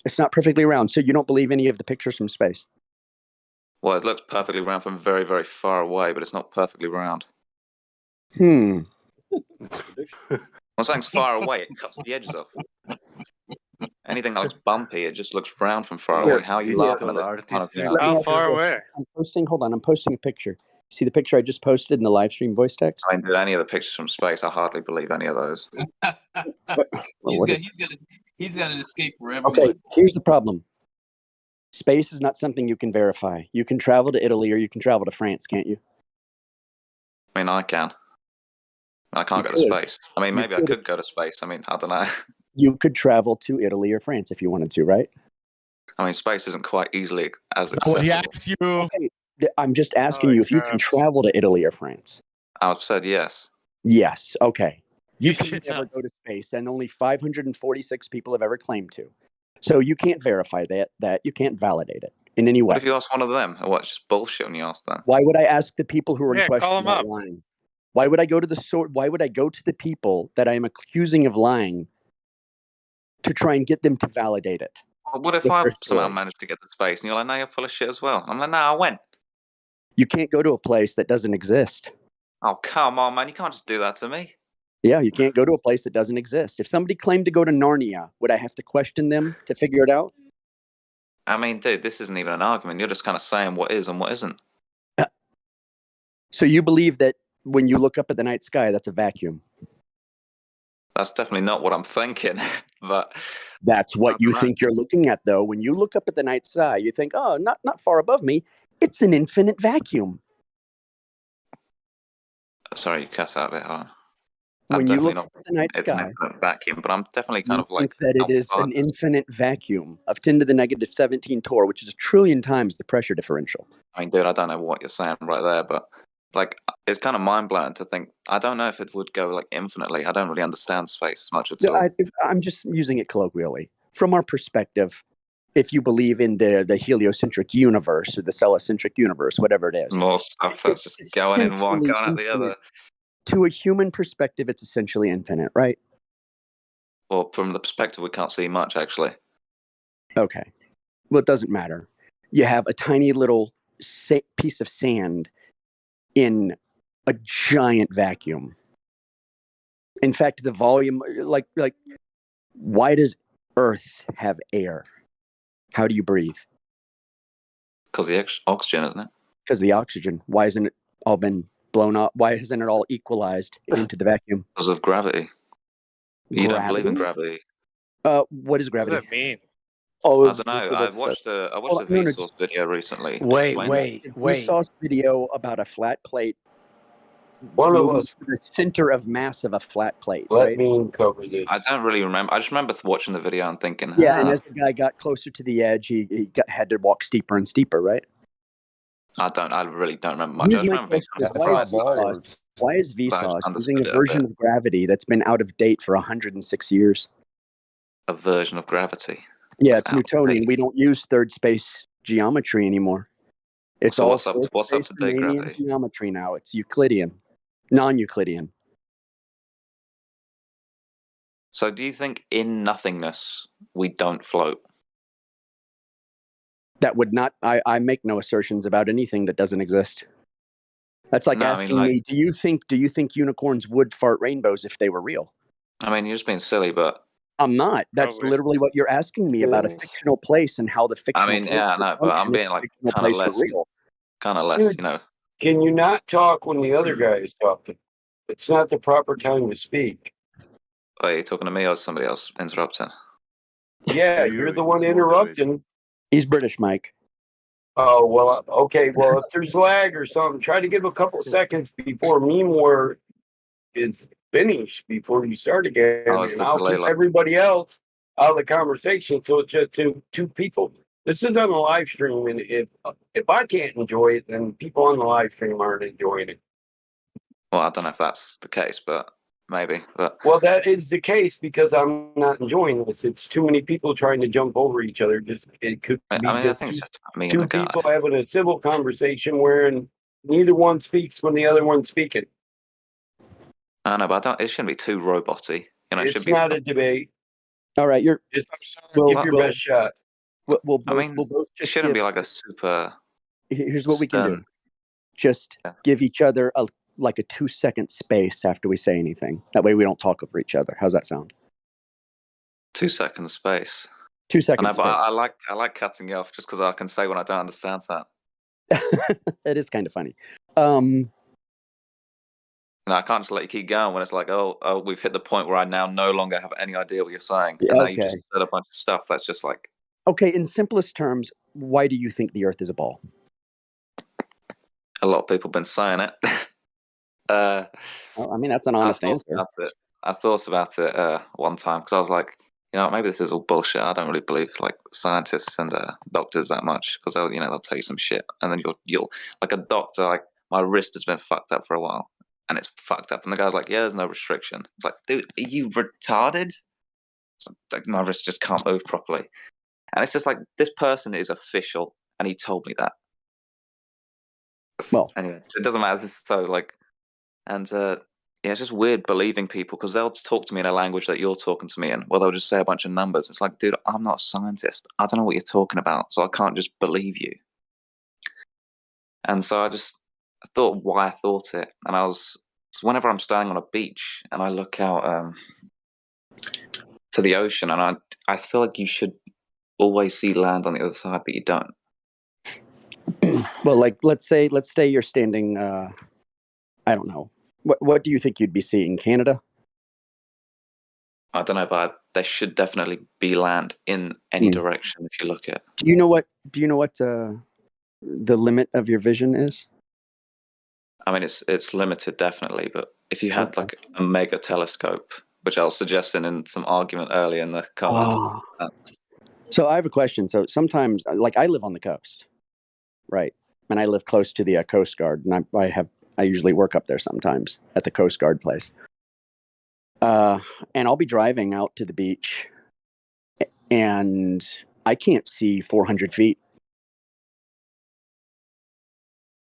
S3: it's not perfectly round, so you don't believe any of the pictures from space.
S21: Well, it looks perfectly round from very, very far away, but it's not perfectly round.
S3: Hmm.
S21: When something's far away, it cuts the edges off. Anything that looks bumpy, it just looks round from far away. How are you laughing at this kind of thing?
S6: How far away?
S3: I'm posting a picture. See the picture I just posted in the live stream voice text?
S21: I mean, did any of the pictures from space? I hardly believe any of those.
S20: He's got an escape for everyone.
S3: Okay, here's the problem. Space is not something you can verify. You can travel to Italy or you can travel to France, can't you?
S21: I mean, I can. I can't
S3: You
S21: go to
S3: could.
S21: space. I mean,
S3: You
S21: maybe I
S3: could.
S21: could go to space. I mean, I don't know.
S3: You could travel to Italy or France if you wanted to, right?
S21: I mean, space isn't quite easily as
S2: What he
S21: accessible.
S2: asked you.
S3: Okay, I'm just asking you if you can travel to Italy or France.
S21: I've said yes.
S3: Yes. Okay. You
S6: You
S3: can
S6: should
S3: never
S6: not.
S3: go to space, and only 546 people have ever claimed to. So you can't verify that you can't validate it in any
S21: What
S3: way.
S21: if you ask one of them? Or what? It's just bullshit when you ask them.
S3: Why would I ask the people who are in
S6: Yeah, call
S3: question
S6: them
S3: about
S6: up.
S3: lying? Why would I go to Why would I go to the people that I am accusing of lying to try and get them to validate it?
S21: Well, what if
S3: with
S21: I
S3: their
S21: somehow
S3: story?
S21: managed to get to space and you're like, no, you're full of shit as well? I'm like, no, I went.
S3: You can't go to a place that doesn't exist.
S21: Oh, come on, man. You can't just do that to me.
S3: Yeah, you can't go to a place that doesn't exist. If somebody claimed to go to Narnia, would I have to question them to figure it out?
S21: I mean, dude, this isn't even an argument. You're just kind of saying what is and what isn't.
S3: So you believe that when you look up at the night sky, that's a vacuum?
S21: That's definitely not what I'm thinking. But
S3: That's what you
S21: know.
S3: think you're looking at, though. When you look up at the night sky, you think, oh, not far above me. It's an infinite vacuum.
S21: Sorry, you cut out a bit. Hold on.
S3: When you look
S21: not.
S3: up at the night
S21: It's an
S3: sky,
S21: infinite vacuum, but I'm definitely kind
S3: you
S21: of like.
S3: think that it is an infinite vacuum of 10 to the negative 17 torr, which is 1 trillion times the pressure differential.
S21: I mean, dude, I don't know what you're saying right there, but like, it's kind of mind blowing to think. I don't know if it would go like infinitely. I don't really understand space much at all.
S3: I'm just using it colloquially. From our perspective, if you believe in the heliocentric universe or the cellocentric universe, whatever it is,
S21: More stuff that's just going in one,
S3: essentially
S21: going out the other.
S3: infinite. To a human perspective, it's essentially infinite, right?
S21: Well, from the perspective, we can't see much actually.
S3: Okay. Well, it doesn't matter. You have a tiny little piece of sand in a giant vacuum. In fact, the volume, like, why does Earth have air? How do you breathe?
S21: Because the oxygen, isn't it?
S3: Because the oxygen. Why hasn't it all been blown up? Why hasn't it all equalized into the vacuum?
S21: Because of gravity. You don't believe in gravity.
S3: What is gravity?
S6: What does that mean?
S21: I don't know. I watched a Vsauce video recently.
S3: Vsauce video about a flat plate.
S18: One of us.
S3: The center of mass of a flat plate.
S18: Let
S3: right?
S18: me cover this.
S21: I don't really remember. I just remember watching the video and thinking,
S3: yeah. And as the guy got closer to the edge, he had to walk steeper and steeper, right?
S21: I really don't remember much.
S3: Here's
S21: I just
S3: my
S21: remember
S3: question. Why is Vsauce using a version of gravity that's been out of date for 106 years?
S21: A version of gravity.
S3: Yeah, it's Newtonian. We don't use third space geometry anymore. It's
S21: So
S3: all
S21: what's up to date
S3: Riemannian
S21: gravity?
S3: geometry now. It's Euclidean, non-Euclidean.
S21: So do you think in nothingness we don't float?
S3: That would not. I make no assertions about anything that doesn't exist. That's like asking me, do you think unicorns would fart rainbows if they were real?
S21: I mean, you're just being silly, but
S3: I'm not. That's literally what you're asking me about a fictional place and how the fictional.
S21: I mean,
S3: place
S21: yeah, I
S3: would
S21: know, but I'm
S3: function if
S21: being
S3: the
S21: like
S3: fictional
S21: kind of
S3: place were
S21: less,
S3: real.
S21: you know.
S18: Can you not talk when the other guy is talking? It's not the proper time to speak.
S21: Are you talking to me or is somebody else interrupting?
S18: Yeah, you're the one interrupting.
S3: He's British, Mike.
S18: Oh, well, okay. Well, if there's lag or something, try to give a couple seconds before Memoir is finished before you start again. And I'll keep everybody else out of the conversation. So it's just two people. This is on the live stream. And if I can't enjoy it, then people on the live stream aren't enjoying it.
S21: Well, I don't know if that's the case, but maybe. But
S18: well, that is the case because I'm not enjoying this. It's too many people trying to jump over each other. It could be
S21: I think it's just me
S18: two
S21: and the guy.
S18: people having a civil conversation wherein neither one speaks when the other one's speaking.
S21: I know, but it shouldn't be too roboty. You know, it
S18: It's
S21: should be
S18: not a debate.
S3: All right, you're
S18: just give your best shot.
S3: We'll
S21: it shouldn't be like a super.
S3: Here's what we can do. Just give each other a 2-second space after we say anything. That way we don't talk over each other. How's that sound?
S21: 2 seconds space.
S3: 2 seconds.
S21: I know, but I like cutting you off just because I can say when I don't understand something.
S3: That is kind of funny.
S21: No, I can't just let you keep going when it's like, oh, we've hit the point where I now no longer have any idea what you're saying. And now you just said a bunch of stuff that's just like.
S3: Okay, in simplest terms, why do you think the Earth is a ball?
S21: A lot of people have been saying it.
S3: Well, I mean, that's an
S21: I
S3: honest
S21: thought
S3: answer.
S21: about it. I thought about it one time because I was like, you know, maybe this is all bullshit. I don't really believe like scientists and doctors that much because they'll tell you some shit, and then you'll like a doctor, like my wrist has been fucked up for a while, and it's fucked up, and the guy's like, yeah, there's no restriction. It's like, dude, are you retarded? It's like my wrist just can't move properly, and it's just like this person is official, and he told me that.
S3: Well,
S21: anyway, it doesn't matter. This is so like, and yeah, it's just weird believing people because they'll talk to me in a language that you're talking to me in. Well, they'll just say a bunch of numbers. It's like, dude, I'm not a scientist. I don't know what you're talking about, so I can't just believe you. And so I thought why I thought it, and so whenever I'm standing on a beach and I look out to the ocean, and I feel like you should always see land on the other side, but you don't.
S3: Well, like let's say you're standing. I don't know. What do you think you'd be seeing? Canada?
S21: I don't know, but there should definitely be land in any direction if you look at.
S3: Do you know what? The limit of your vision is?
S21: I mean, it's limited definitely, but if you had like a mega telescope, which I was suggesting in some argument earlier in the comments.
S3: So I have a question. So sometimes, like I live on the coast, right? And I live close to the Coast Guard, and I usually work up there sometimes at the Coast Guard place. And I'll be driving out to the beach, and I can't see 400 feet.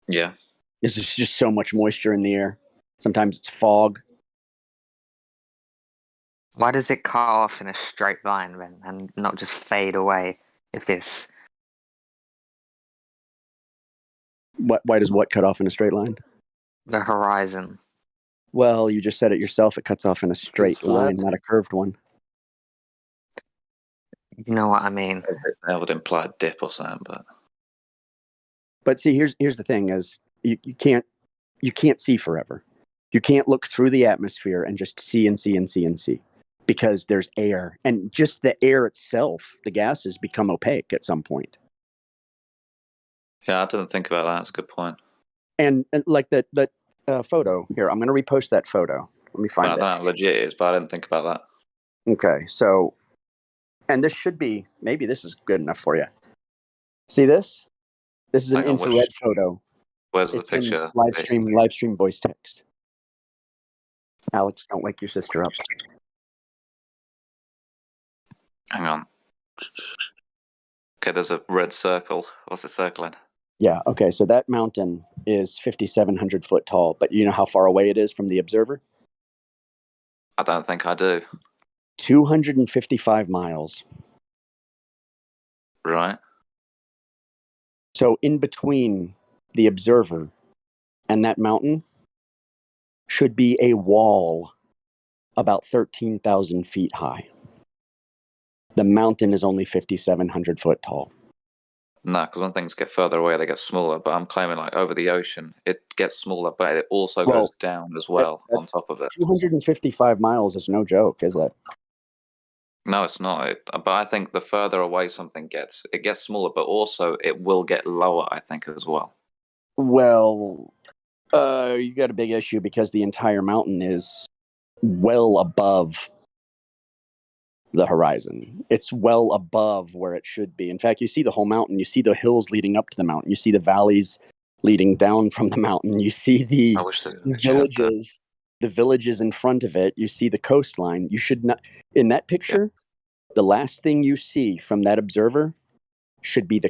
S21: Yeah.
S3: There's just so much moisture in the air. Sometimes it's fog.
S17: Why does it cut off in a straight line then, and not just fade away? If it's
S3: Why does what cut off in a straight line?
S17: the horizon.
S3: Well, you just said it yourself. It cuts off in a straight line, not a curved one.
S17: You know what I mean?
S21: That would imply a dip or something,
S3: But see, here's the thing: is you can't see forever. You can't look through the atmosphere and just see and see and see and see, because there's air, and just the air itself, the gases become opaque at some point.
S21: yeah, I didn't think about that. That's a good point.
S3: And like that photo here, I'm going to repost that photo. Let me find
S21: I
S3: it.
S21: don't know how legit it is, but I didn't think about that.
S3: Okay, so, and this should be, maybe this is good enough for you. See this? This is an
S21: Hang on,
S3: infrared photo.
S21: Where's
S3: It's
S21: the picture?
S3: in Livestream voice text. Alex, don't wake your sister up.
S21: Hang on. Okay, there's a red circle. What's it circling?
S3: Yeah, okay, so that mountain is 5,700 foot tall, but you know how far away it is from the observer?
S21: I don't think I do.
S3: 255 miles.
S21: Right.
S3: So in between the observer and that mountain should be a wall about 13,000 feet high. The mountain is only 5,700 foot tall.
S21: No, because when things get further away, they get smaller. But I'm claiming like over the ocean, it gets smaller, but it also goes down as well on top of it.
S3: 255 miles is no joke, is it?
S21: No, it's not. But I think the further away something gets, it gets smaller, but also it will get lower, I think, as well.
S3: Well, you got a big issue because the entire mountain is well above the horizon. It's well above where it should be. In fact, you see the whole mountain. You see the hills leading up to the mountain. You see the valleys leading down from the mountain. You see the villages in front of it. You see the coastline. You should not, in that picture, the last thing you see from that observer should be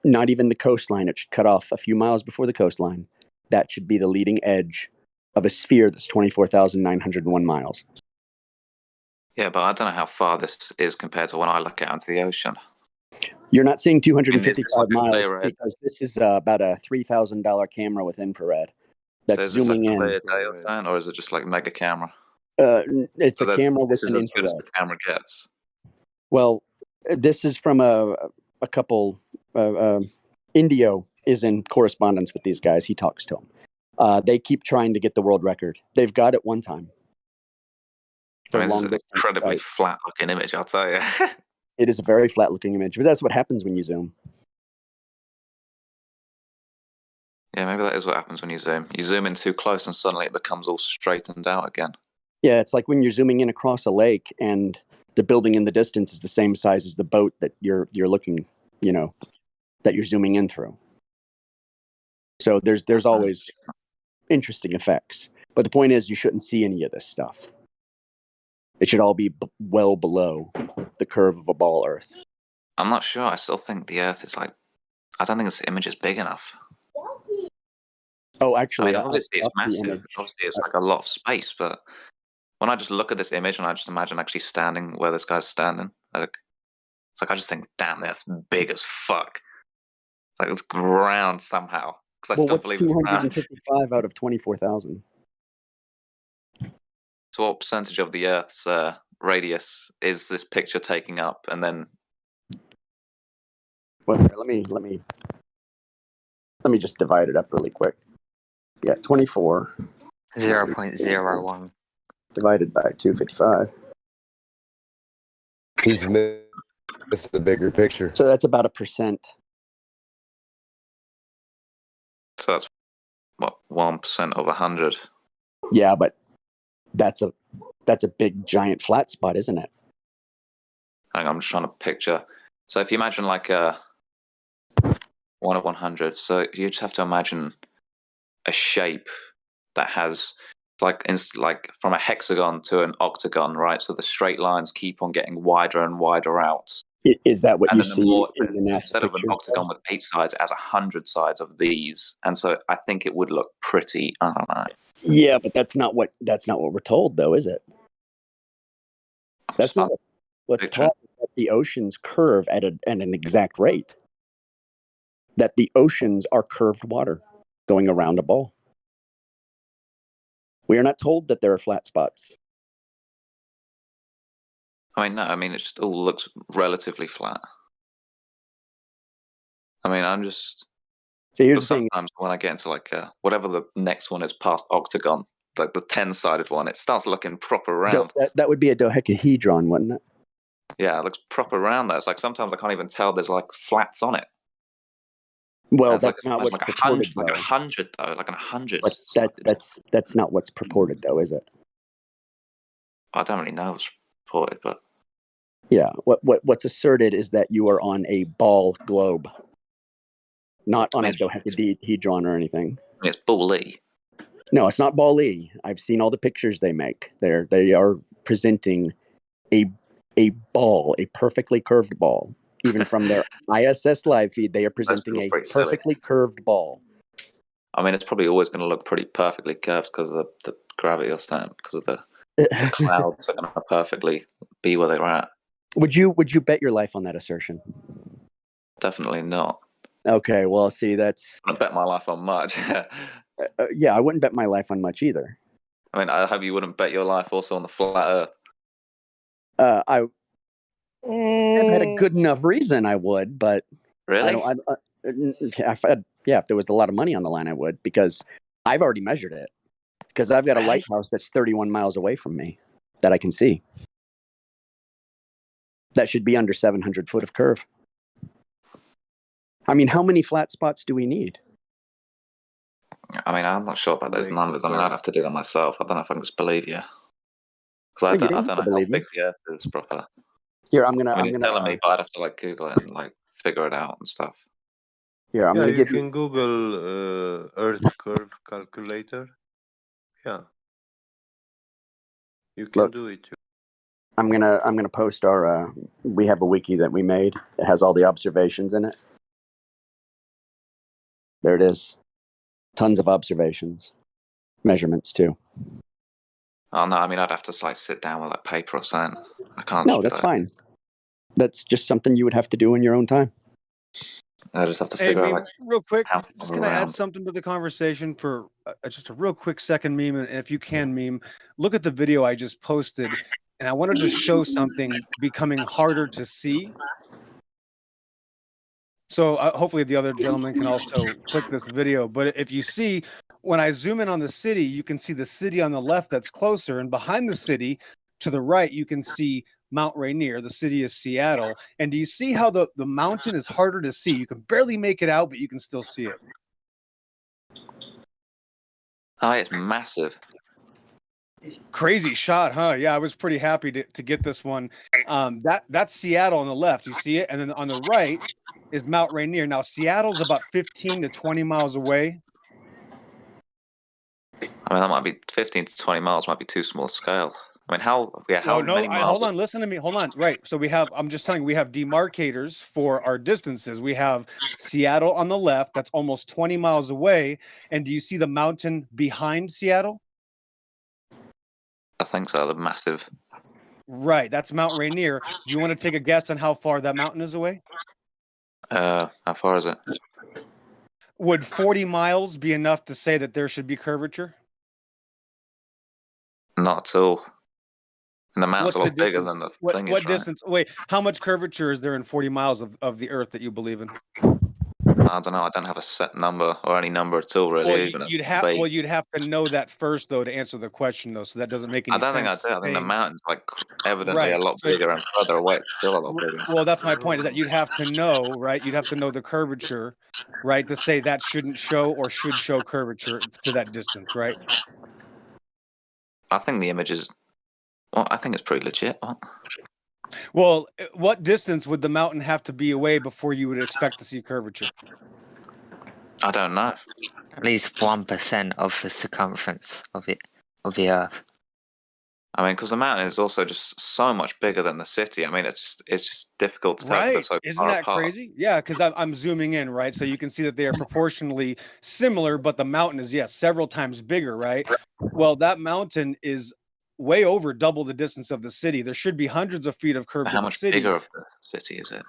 S3: not even the coastline. It should cut off a few miles before the coastline. That should be the leading edge of a sphere that's 24,901 miles.
S21: Yeah, but I don't know how far this is compared to when I look out into the ocean.
S3: You're not seeing 255 miles because this is about a $3,000 camera with infrared that's
S21: so is this
S3: zooming
S21: a
S3: in.
S21: clear day or something, or is it just like mega camera?
S3: It's a camera with
S21: this is
S3: an
S21: as good as
S3: infrared.
S21: the camera gets.
S3: Well, this is from a couple. Indio is in correspondence with these guys. He talks to them. They keep trying to get the world record. They've got it one time.
S21: I mean, this is an incredibly flat-looking image, I'll tell you.
S3: It is a very flat-looking image, but that's what happens when you zoom.
S21: Yeah, maybe that is what happens when you zoom. You zoom in too close, and suddenly it becomes all straightened out again.
S3: Yeah, it's like when you're zooming in across a lake, and the building in the distance is the same size as the boat that you're looking, that you're zooming in through. So there's always interesting effects. But the point is, you shouldn't see any of this stuff. It should all be well below the curve of a ball Earth.
S21: I'm not sure. I still think the Earth is like. I don't think this image is big enough.
S3: Oh,
S21: I
S3: actually,
S21: mean, obviously it's
S3: I'll see the
S21: massive.
S3: image.
S21: Obviously, it's like a lot of space. But when I just look at this image and I just imagine actually standing where this guy's standing, it's like I just think, damn, that's big as fuck. It's like it's round somehow because I
S3: Well,
S21: still
S3: what's
S21: believe it's round.
S3: 255 out of 24,000?
S21: So, what percentage of the Earth's radius is this picture taking up? And then,
S3: Well, let me just divide it up really quick. Yeah, 24
S17: 0.01
S3: divided by 255.
S7: He's missed the bigger picture.
S3: So that's about 1%.
S21: so that's what 1% of 100.
S3: Yeah, but that's a big giant flat spot, isn't it?
S21: Hang on, I'm just trying to picture. So, if you imagine like a 1 of 100, so you just have to imagine a shape that has like from a hexagon to an octagon, right? So the straight lines keep on getting wider and wider out.
S3: Is that what
S21: And
S3: you
S21: then
S3: see in the NASA
S21: instead of an
S3: picture?
S21: octagon with 8 sides, it has 100 sides of these, and so I think it would look pretty. I don't know.
S3: Yeah, but that's not what we're told, though, is it? That's not what's taught. That the oceans curve at an exact rate. That the oceans are curved water going around a ball. We are not told that there are flat spots.
S21: I mean, no. I mean, it just all looks relatively flat. I mean, I'm just.
S3: So here's the thing.
S21: Sometimes when I get into like whatever the next one is past octagon, like the 10-sided one, it starts looking proper round.
S3: That would be a dodecahedron, wouldn't it?
S21: Yeah, it looks proper round there. It's like sometimes I can't even tell there's like flats on it.
S3: Well,
S21: it's
S3: that's
S21: like,
S3: not what's
S21: like
S3: purported,
S21: 100, like
S3: though.
S21: 100 though, like 100.
S3: But that's not what's purported, though, is it?
S21: I don't really know what's reported, but
S3: yeah, what's asserted is that you are on a ball globe, not on a dodecahedron or anything.
S21: I mean, it's ball-y.
S3: No, it's not ball-y. I've seen all the pictures they make. They are presenting a ball, a perfectly curved ball. Even from their ISS live feed, they are presenting a perfectly curved ball.
S21: I mean, it's probably always going to look pretty perfectly curved because of the gravity or something, because of the clouds are going to perfectly be where they're at.
S3: Would you bet your life on that assertion?
S21: Definitely not.
S3: Okay, well, see, that's.
S21: I bet my life on much.
S3: Yeah, I wouldn't bet my life on much either.
S21: I mean, I hope you wouldn't bet your life also on the flat Earth.
S3: I've had a good enough reason I would, but
S21: really,
S3: if there was a lot of money on the line, I would, because I've already measured it. Because I've got a lighthouse that's 31 miles away from me that I can see. That should be under 700 foot of curve. I mean, how many flat spots do we need?
S21: I mean, I'm not sure about those numbers. I mean, I'd have to do that myself. I don't know if I can just believe you. Because I don't know how big the Earth is proper.
S3: Here,
S21: I mean, you're telling me, but I'd have to like Google it and like figure it out and stuff.
S3: Here, I'm gonna give
S12: you can Google Earth curve calculator. Yeah, you can do it.
S3: I'm gonna post our. We have a wiki that we made. It has all the observations in it. There it is. Tons of observations, measurements too.
S21: Oh no, I mean, I'd have to like sit down with like paper or something. I can't.
S3: No, that's fine. That's just something you would have to do in your own time.
S21: I just have to figure out. Like,
S9: real quick,
S21: how
S9: just gonna add something to the conversation for just a real quick second meme, and if you can meme, look at the video I just posted, and I wanted to show something becoming harder to see. So hopefully the other gentleman can also click this video. But if you see, when I zoom in on the city, you can see the city on the left that's closer, and behind the city to the right, you can see Mount Rainier. The city is Seattle. And do you see how the mountain is harder to see? You can barely make it out, but you can still see it.
S21: Oh, it's massive.
S9: Crazy shot, huh? Yeah, I was pretty happy to get this one. That's Seattle on the left. You see it, and then on the right is Mount Rainier. Now Seattle's about 15 to 20 miles away.
S21: I mean, that might be 15 to 20 miles. Might be too small scale. I mean, how many miles?
S9: Hold on, listen to me. Hold on. Right. So I'm just telling you, we have demarcators for our distances. We have Seattle on the left, that's almost 20 miles away. And do you see the mountain behind Seattle?
S21: I think so. The massive.
S9: Right. That's Mount Rainier. Do you want to take a guess on how far that mountain is away?
S21: How far is it?
S9: Would 40 miles be enough to say that there should be curvature?
S21: Not at all. And the mountain's
S9: What's
S21: a lot bigger than the thing is,
S9: what
S21: right?
S9: distance? Wait, how much curvature is there in 40 miles of the Earth that you believe in?
S21: I don't know. I don't have a set number or any number at all, really.
S9: Well,
S21: Even
S9: you'd have to know that first, though, to answer the question, though. So that doesn't make any
S21: I don't
S9: sense.
S21: think I do. I think the mountain's like evidently
S9: Right,
S21: a lot
S9: so-
S21: bigger, and further away, it's still a lot bigger.
S9: Well, that's my point. Is that you'd have to know, right? You'd have to know the curvature, right, to say that shouldn't show or should show curvature to that distance, right?
S21: I think the image is. Well, I think it's pretty legit. What?
S9: Well, what distance would the mountain have to be away before you would expect to see curvature?
S21: I don't know.
S17: At least 1% of the circumference of the Earth.
S21: I mean, because the mountain is also just so much bigger than the city. I mean, it's just difficult to tell because they're
S9: Right.
S21: so
S9: Isn't
S21: far
S9: that
S21: apart.
S9: crazy? Yeah, because I'm zooming in, right? So you can see that they are proportionally similar, but the mountain is, yes, several times bigger, right? Well, that mountain is way over double the distance of the city. There should be hundreds of feet of curve
S21: But
S9: to
S21: how
S9: the
S21: much
S9: city.
S21: bigger of the city is it?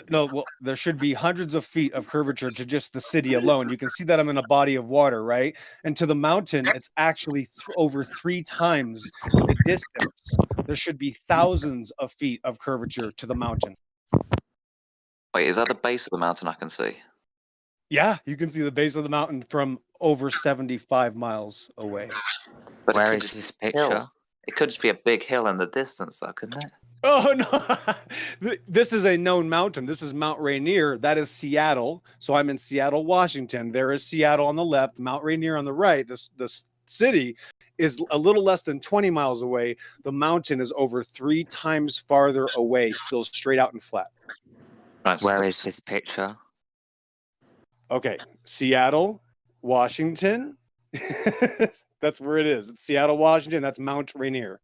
S9: No, well, there should be hundreds of feet of curvature to just the city alone. You can see that I'm in a body of water, right? And to the mountain, it's actually over 3 times the distance. There should be thousands of feet of curvature to the mountain.
S21: Wait, is that the base of the mountain I can see?
S9: Yeah, you can see the base of the mountain from over 75 miles away.
S21: But
S17: Where
S21: it could
S17: is
S21: just
S17: this
S21: be a hill.
S17: picture?
S21: It could just be a big hill in the distance, though, couldn't it?
S9: Oh no, this is a known mountain. This is Mount Rainier. That is Seattle. So I'm in Seattle, Washington. There is Seattle on the left, Mount Rainier on the right. This city is a little less than 20 miles away. The mountain is over 3 times farther away, still straight out and flat.
S17: Where is this picture?
S9: Okay, Seattle, Washington. That's where it is. It's Seattle, Washington. That's Mount Rainier.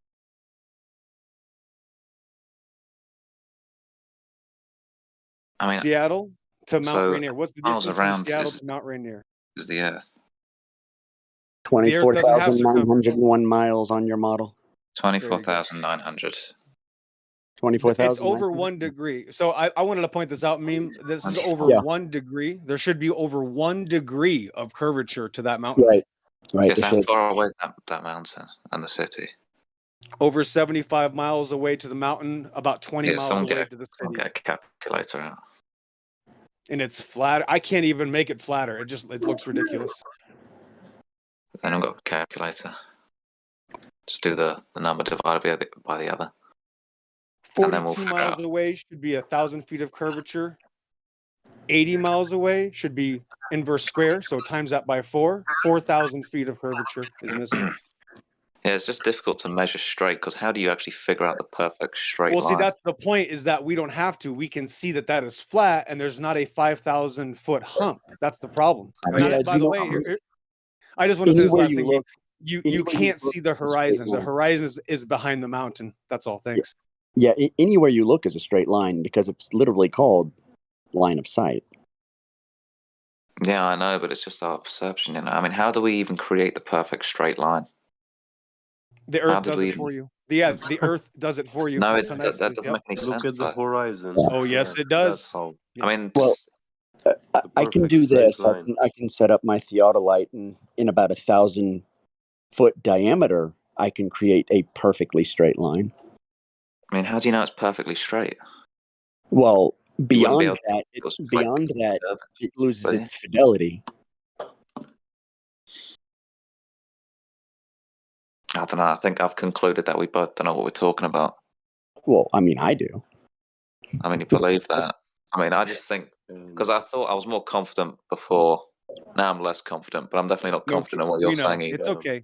S21: I mean,
S9: Seattle to Mount Rainier. What's the
S21: miles
S9: distance from
S21: around
S9: Seattle to Mount Rainier?
S21: is the Earth.
S9: The Earth doesn't have
S3: 24,901 miles on your model.
S21: 24,900.
S3: 24,000.
S9: It's over 1 degree. So I wanted to point this out, Meme. This is over
S3: Yeah.
S9: 1 degree. There should be over 1 degree of curvature to that mountain.
S3: Right. Right.
S21: Yes, how far away is that mountain and the city?
S9: Over 75 miles away to the mountain, about 20 miles away to the
S21: Someone
S9: city.
S21: get a calculator out.
S9: And it's flat. I can't even make it flatter. It looks ridiculous.
S21: Then I've got a calculator. Just do the number divided by the other. And then we'll
S9: 42
S21: figure
S9: miles
S21: out.
S9: away should be 1,000 feet of curvature. 80 miles away should be inverse square. So times that by 4. 4,000 feet of curvature is missing.
S21: Yeah, it's just difficult to measure straight because how do you actually figure out the perfect straight
S9: Well,
S21: line?
S9: see, that's the point, is that we don't have to. We can see that is flat and there's not a 5,000 foot hump. That's the problem.
S3: Yeah,
S9: By the way, I just want to say this
S3: anywhere
S9: last
S3: you
S9: thing.
S3: look-
S9: You
S3: anywhere you
S9: can't
S3: look
S9: see the
S3: is a straight
S9: horizon. The
S3: line.
S9: horizon is behind the mountain. That's all. Thanks.
S3: Yeah, anywhere you look is a straight line because it's literally called line of sight.
S21: Yeah, I know, but it's just our perception, you know. I mean, how do we even create the perfect straight line?
S9: The
S21: How
S9: Earth
S21: did
S9: does
S21: we
S9: it for you. The Earth does it for you.
S21: No,
S9: That's
S21: it,
S9: how
S21: that,
S9: nice
S21: that
S9: it is.
S21: doesn't make any
S12: Look
S21: sense.
S12: at the
S21: though.
S12: horizon.
S9: Oh yes, it does.
S12: That's how.
S21: I mean,
S3: Well, I can
S12: perfect
S3: do
S12: straight
S3: this.
S12: line.
S3: I can set up my theodolite and in about 1,000 foot diameter, I can create a perfectly straight line.
S21: I mean, how do you know it's perfectly straight?
S3: Well,
S21: You wouldn't be
S3: beyond
S21: able to-
S3: that,
S21: it was like
S3: beyond that, it loses
S21: would you?
S3: its fidelity.
S21: I don't know. I think I've concluded that we both don't know what we're talking about.
S3: Well, I mean, I do.
S21: I mean, you believe that? I mean, I just think because I thought I was more confident before Now I'm less confident, but I'm definitely not
S9: No,
S21: confident in what
S9: we
S21: you're
S9: know.
S21: saying either.
S9: It's okay.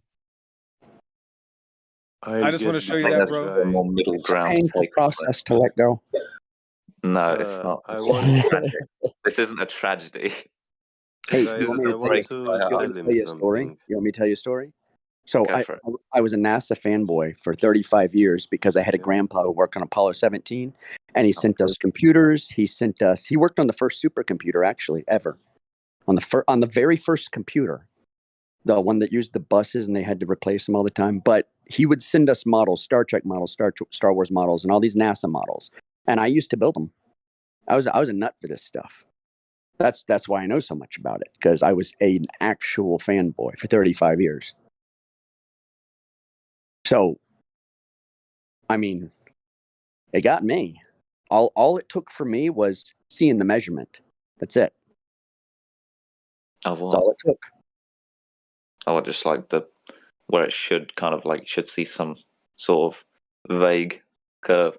S12: I'll
S9: I just want to
S12: get
S9: show you
S21: I
S9: that,
S21: think
S9: bro.
S21: there's a more middle
S3: It's a
S21: ground
S3: painful
S21: take on
S3: process
S21: this.
S3: to let go.
S21: No, it's not.
S12: I
S21: This
S12: want
S21: isn't tragic. This isn't a tragedy.
S3: Hey,
S21: This
S12: guys,
S21: is
S12: I
S21: a
S12: want
S21: break
S12: to
S21: my
S3: you
S12: tell
S21: heart.
S3: want me to
S12: him
S3: tell you a story?
S12: something.
S3: You want me to tell you a story? So
S21: Go for it.
S3: I was a NASA fanboy for 35 years because I had a
S12: Yeah.
S3: grandpa who worked on Apollo 17, and he
S21: Oh,
S3: sent us computers. He worked on the first supercomputer actually ever, on the very first computer, the one that used the buses and they had to replace them all the time. But he would send us models, Star Trek models, Star Wars models, and all these NASA models, and I used to build them. I was a nut for this stuff. That's why I know so much about it, because I was an actual fanboy for 35 years. So, I mean, it got me. All it took for me was seeing the measurement. That's it.
S21: Of
S3: That's all
S21: what?
S3: it took.
S21: Oh, just like where it should kind of like you should see some sort of vague curve.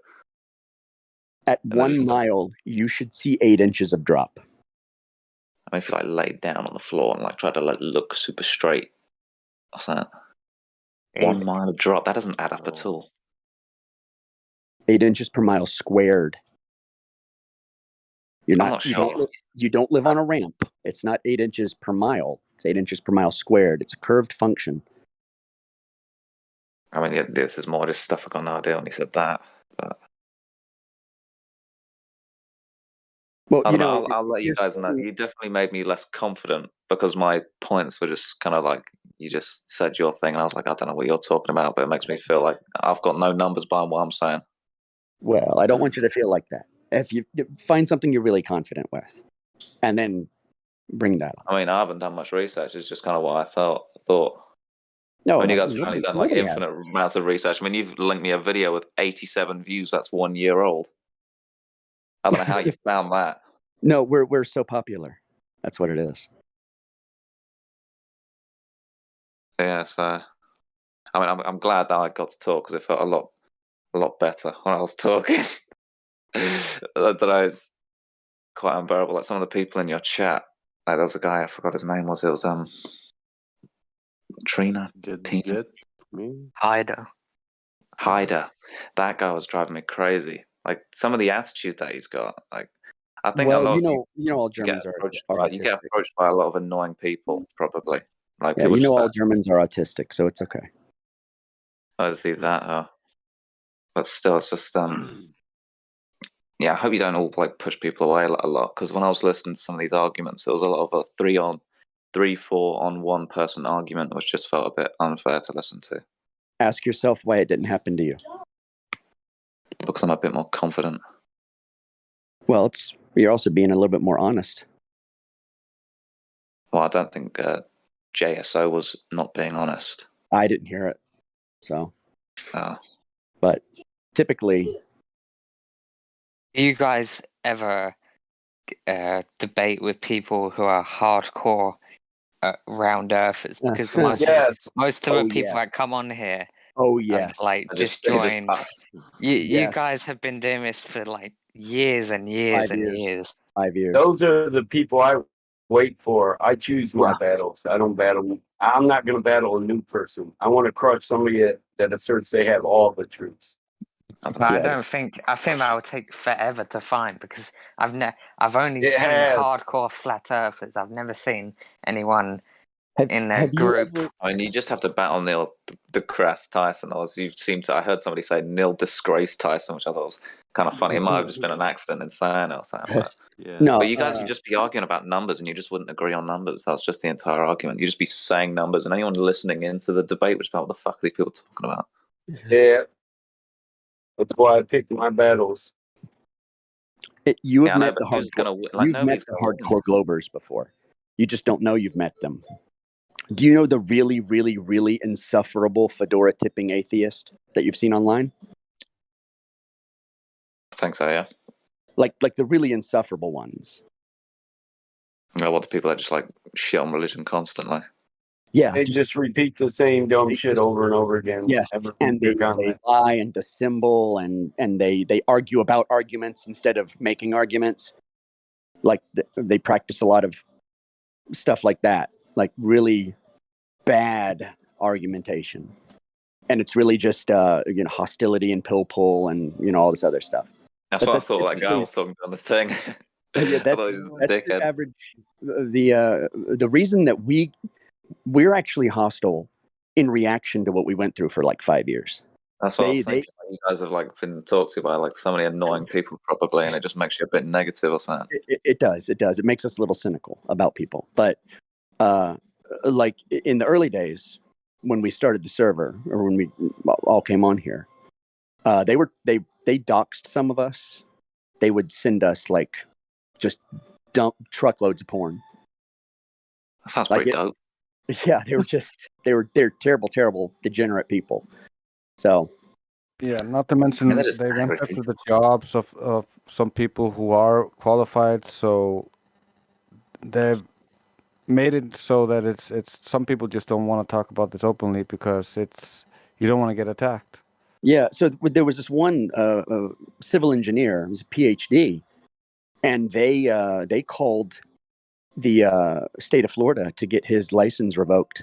S3: At
S21: And then
S3: 1
S21: just
S3: mile, you should see 8 inches of drop.
S21: I mean, if you like laid down on the floor and like tried to like look super straight, what's that? 1 mile of drop. That doesn't add up at all.
S3: 8 inches per mile squared.
S21: I'm not sure.
S3: You don't live on a ramp. It's not 8 inches per mile. It's 8 inches per mile squared. It's a curved function.
S21: I mean, yeah, this is more just stuff I got no idea when he said that. But
S3: Well,
S21: I
S3: you
S21: don't know.
S3: know,
S21: I'll let you
S3: you're
S21: guys know.
S3: saying-
S21: You definitely made me less confident because my points were just kind of like you just said your thing, and I was like, I don't know what you're talking about, but it makes me feel like I've got no numbers behind what I'm saying.
S3: Well, I don't want you to feel like that. If you find something you're really confident with, and then bring that up.
S21: I mean, I haven't done much research. It's just kind of what I thought.
S3: No,
S21: I mean, you guys have
S3: nobody-
S21: apparently done like
S3: nobody has.
S21: infinite amounts of research. I mean, you've linked me a video with 87 views. That's 1 year old. I don't know how you found that.
S3: No, we're so popular. That's what it is.
S21: Yeah, so I mean, I'm glad that I got to talk because it felt a lot better when I was talking. That I was quite unbearable. Like some of the people in your chat. Like there was a guy, I forgot his name was. It was Trina.
S12: Get me?
S21: Hyder. That guy was driving me crazy. Like some of the attitude that he's got. Like I think a
S3: Well,
S21: lot
S3: you
S21: of
S3: know, all
S21: you get
S3: Germans are
S21: approached
S3: autistic.
S21: by a lot of annoying people, probably. Like
S3: Yeah,
S21: people
S3: you know,
S21: just
S3: all Germans are autistic, so it's okay.
S21: I see that. But still, it's just yeah. I hope you don't all like push people away a lot because when I was listening to some of these arguments, there was a lot of a 3-4 on one person argument, which just felt a bit unfair to listen to.
S3: Ask yourself why it didn't happen to you.
S21: Because I'm a bit more confident.
S3: Well, you're also being a little bit more honest.
S21: Well, I don't think JSO was not being honest.
S3: I didn't hear it, so.
S21: Oh.
S3: But typically,
S17: Do you guys ever debate with people who are hardcore round earthers? Because most of the people that come on here, like just joined. You guys have been doing this for like years and years and years.
S3: 5 years.
S18: Those are the people I wait for. I choose my battles. I don't battle. I'm not going to battle a new person. I want to crush somebody that asserts they have all the truths.
S17: But I don't think that would take forever to find because I've only seen hardcore flat earthers. I've never seen anyone in their group.
S21: I mean, you just have to battle Neil deGrasse Tyson, or as you seem to. I heard somebody say Neil Disgrace Tyson, which I thought was kind of funny. It might have just been an accident in saying it or something. But,
S3: No,
S21: but you guys would just be arguing about numbers, and you just wouldn't agree on numbers. That's just the entire argument. You'd just be saying numbers, and anyone listening into the debate would just be like, what the fuck are these people talking about?
S18: Yeah. That's why I picked my battles.
S3: You
S21: Yeah,
S3: have
S21: I know,
S3: met
S21: but
S3: the
S21: who's
S3: hardcore.
S21: gonna win? Like,
S3: You've met
S21: nobody's
S3: the
S21: gonna win.
S3: hardcore Globers before. You just don't know you've met them. Do you know the really, really, really insufferable fedora tipping atheist that you've seen online?
S21: I think so, yeah.
S3: Like the really insufferable ones.
S21: You know, what the people that just like shit on religion constantly.
S3: Yeah,
S18: They just repeat the same dumb shit over and over again.
S3: Yes, and they lie and dissemble and they argue about arguments instead of making arguments. Like they practice a lot of stuff like that, like really bad argumentation. And it's really just hostility and pill pull and all this other stuff.
S21: That's
S3: But
S21: what I thought
S3: it's
S21: that guy
S3: really-
S21: was talking on the thing.
S3: yeah,
S21: I thought he was a
S3: that's
S21: dickhead.
S3: the average. The reason that we're actually hostile in reaction to what we went through for like 5 years.
S21: That's what I was thinking. Like, you guys have like been talked to by like so many annoying people probably, and it just makes you a bit negative or something.
S3: It does. It does. It makes us a little cynical about people. But like in the early days when we started the server, or when we all came on here, they doxed some of us. They would send us like just dump truckloads of porn.
S21: That sounds
S3: Like
S21: pretty dope.
S3: Yeah, they're terrible, degenerate people. So
S15: Yeah, not to mention
S21: they're just
S15: they went
S21: angry
S15: after
S21: people.
S15: the jobs of some people who are qualified, so they've made it so that it's some people just don't want to talk about this openly because you don't want to get attacked.
S3: yeah, so there was this one civil engineer, he was a PhD, and they called the state of Florida to get his license revoked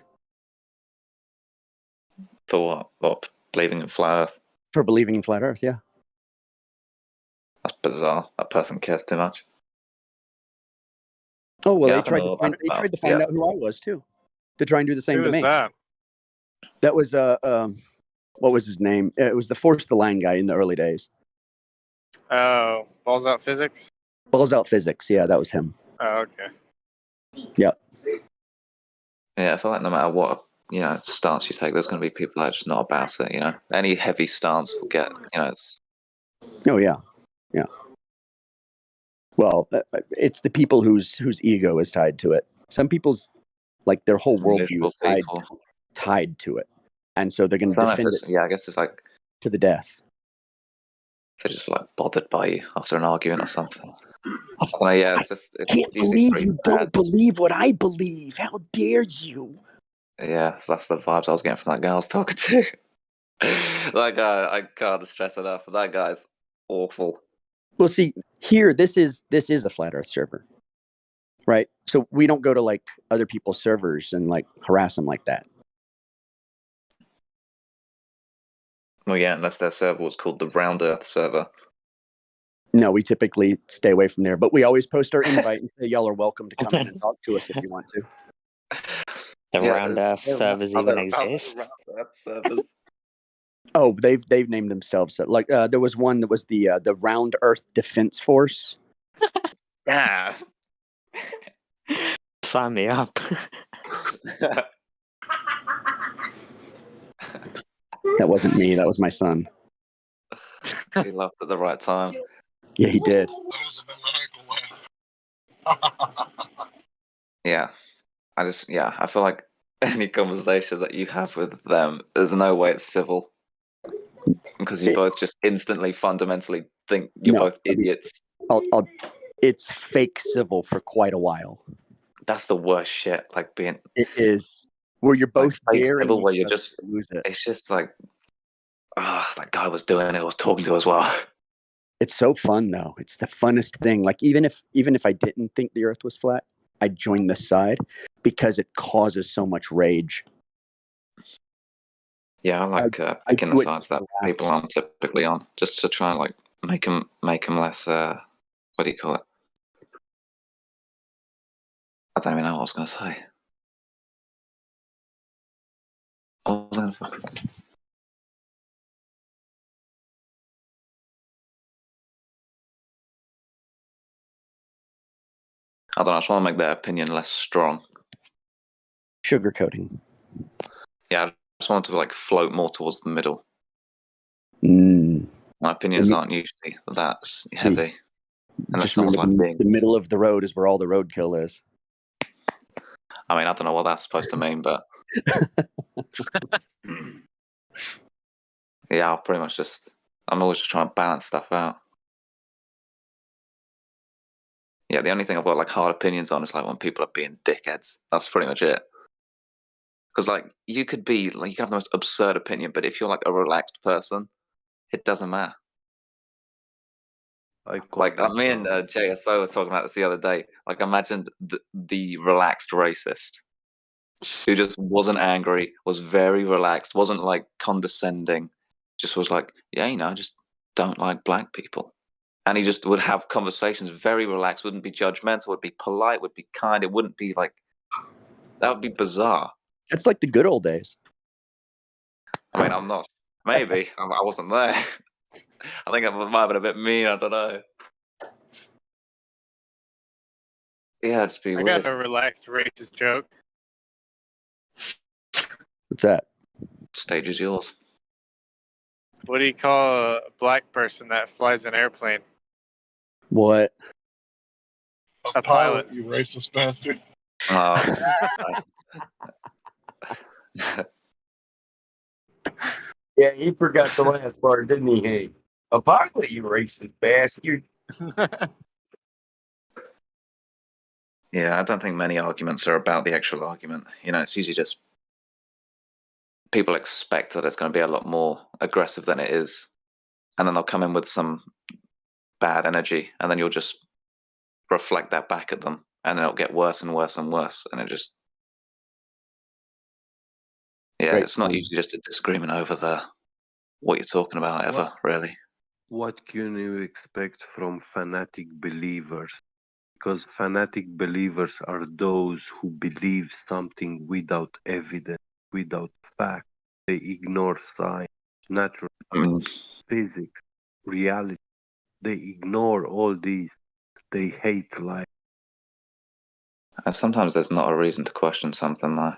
S21: For what? What? Believing in flat Earth?
S3: for believing in flat Earth. Yeah.
S21: That's bizarre. That person cares too much.
S3: Oh well,
S21: Yeah, I
S3: they
S21: don't
S3: tried
S21: know
S3: to find
S21: about that.
S3: find
S21: Yeah.
S3: out who I was too, to try and do the same
S6: Who
S3: to
S6: is
S3: me.
S6: that?
S3: That was what was his name? It was the Force the Line guy in the early days.
S6: Oh, balls out physics.
S3: Balls Out Physics. Yeah, that was him.
S6: Oh, okay.
S3: Yep.
S21: Yeah, I feel like no matter what stance you take, there's going to be people that are just not about it. Any heavy stance will get it's
S3: Oh yeah, yeah. Well, it's the people whose ego is tied to it. Some people's like their whole worldview
S21: miserable
S3: is
S21: people.
S3: tied to it, and so they're going
S21: I
S3: to
S21: don't know if
S3: defend
S21: it's,
S3: it
S21: yeah, I guess it's like
S3: to the death.
S21: they're just like bothered by you after an argument or something. I don't know, yeah, it's
S3: Can't
S21: usually
S3: believe
S21: pretty
S3: you
S21: bad.
S3: don't believe what I believe. How dare you?
S21: Yeah, that's the vibes I was getting from that guy I was talking to. That guy, I can't stress enough. That guy's awful.
S3: Well, see, here this is a flat Earth server, right? So we don't go to like other people's servers and like harass them like that.
S21: Well, yeah, unless their server was called the Round Earth server.
S3: No, we typically stay away from there, but we always post our invite and say y'all are welcome to come in and talk to us if you want to.
S17: The
S21: Yeah,
S17: Round Earth servers even exist.
S21: Round Earth servers.
S3: Oh, they've named themselves like there was one that was the Round Earth Defense Force.
S21: Yeah.
S17: Sign me up.
S3: That wasn't me. That was my son.
S21: He laughed at the right time.
S3: Yeah, he did.
S21: Yeah, I feel like any conversation that you have with them, there's no way it's civil. Because you both just instantly, fundamentally think you're both idiots.
S3: It's fake civil for quite a while.
S21: That's the worst shit. Like being.
S3: It is where you're both
S21: like fake
S3: daring
S21: civil, where
S3: each
S21: you're
S3: other
S21: just.
S3: to lose it.
S21: It's just like, that guy was doing it. I was talking to as well.
S3: It's so fun though. It's the funnest thing. Like even if I didn't think the Earth was flat, I'd join this side because it causes so much rage.
S21: Yeah, I like picking the sides that people aren't typically on, just to try and like make them less. What do you call it? I don't even know what I was going to say. What was I gonna say? I don't know. I just want to make their opinion less strong.
S3: Sugarcoating.
S21: Yeah, I just want it to like float more towards the middle. My opinions aren't usually that heavy. Unless
S3: Just
S21: someone's
S3: remember
S21: like
S3: the middle of the road is where all the roadkill is.
S21: I mean, I don't know what that's supposed to mean, but yeah, I'll pretty much I'm always just trying to balance stuff out. Yeah, the only thing I've got like hard opinions on is like when people are being dickheads. That's pretty much it. Because like you could have the most absurd opinion, but if you're like a relaxed person, it doesn't matter. Like me and JSO were talking about this the other day. Like, imagine the relaxed racist who just wasn't angry, was very relaxed, wasn't like condescending, just was like, yeah, you know, I just don't like black people. And he just would have conversations very relaxed, wouldn't be judgmental, would be polite, would be kind. It wouldn't be like, that would be bizarre.
S3: It's like the good old days.
S21: I mean, I'm not, maybe, I wasn't there. I think I might have been a bit mean, I don't know. Yeah, it'd just be
S6: I
S21: weird.
S6: got a relaxed racist joke.
S3: What's that?
S21: Stage is yours.
S6: What do you call a black person that flies an airplane?
S3: What?
S6: A pilot.
S1: You racist bastard.
S18: Yeah, he forgot the last part, didn't he, Hank? A pilot, you racist bastard.
S21: Yeah, I don't think many arguments are about the actual argument. You know, it's usually just people expect that it's going to be a lot more aggressive than it is. And then they'll come in with some bad energy, and then you'll just reflect that back at them. And then it'll get worse and worse and worse. And it just, yeah,
S12: Great
S21: it's not
S12: point.
S21: usually just a disagreement over what you're talking about ever, really.
S12: What can you expect from fanatic believers? Because fanatic believers are those who believe something without evidence, without fact. They ignore science, natural physics, reality. They ignore all these. They hate life.
S21: And sometimes there's not a reason to question something, though.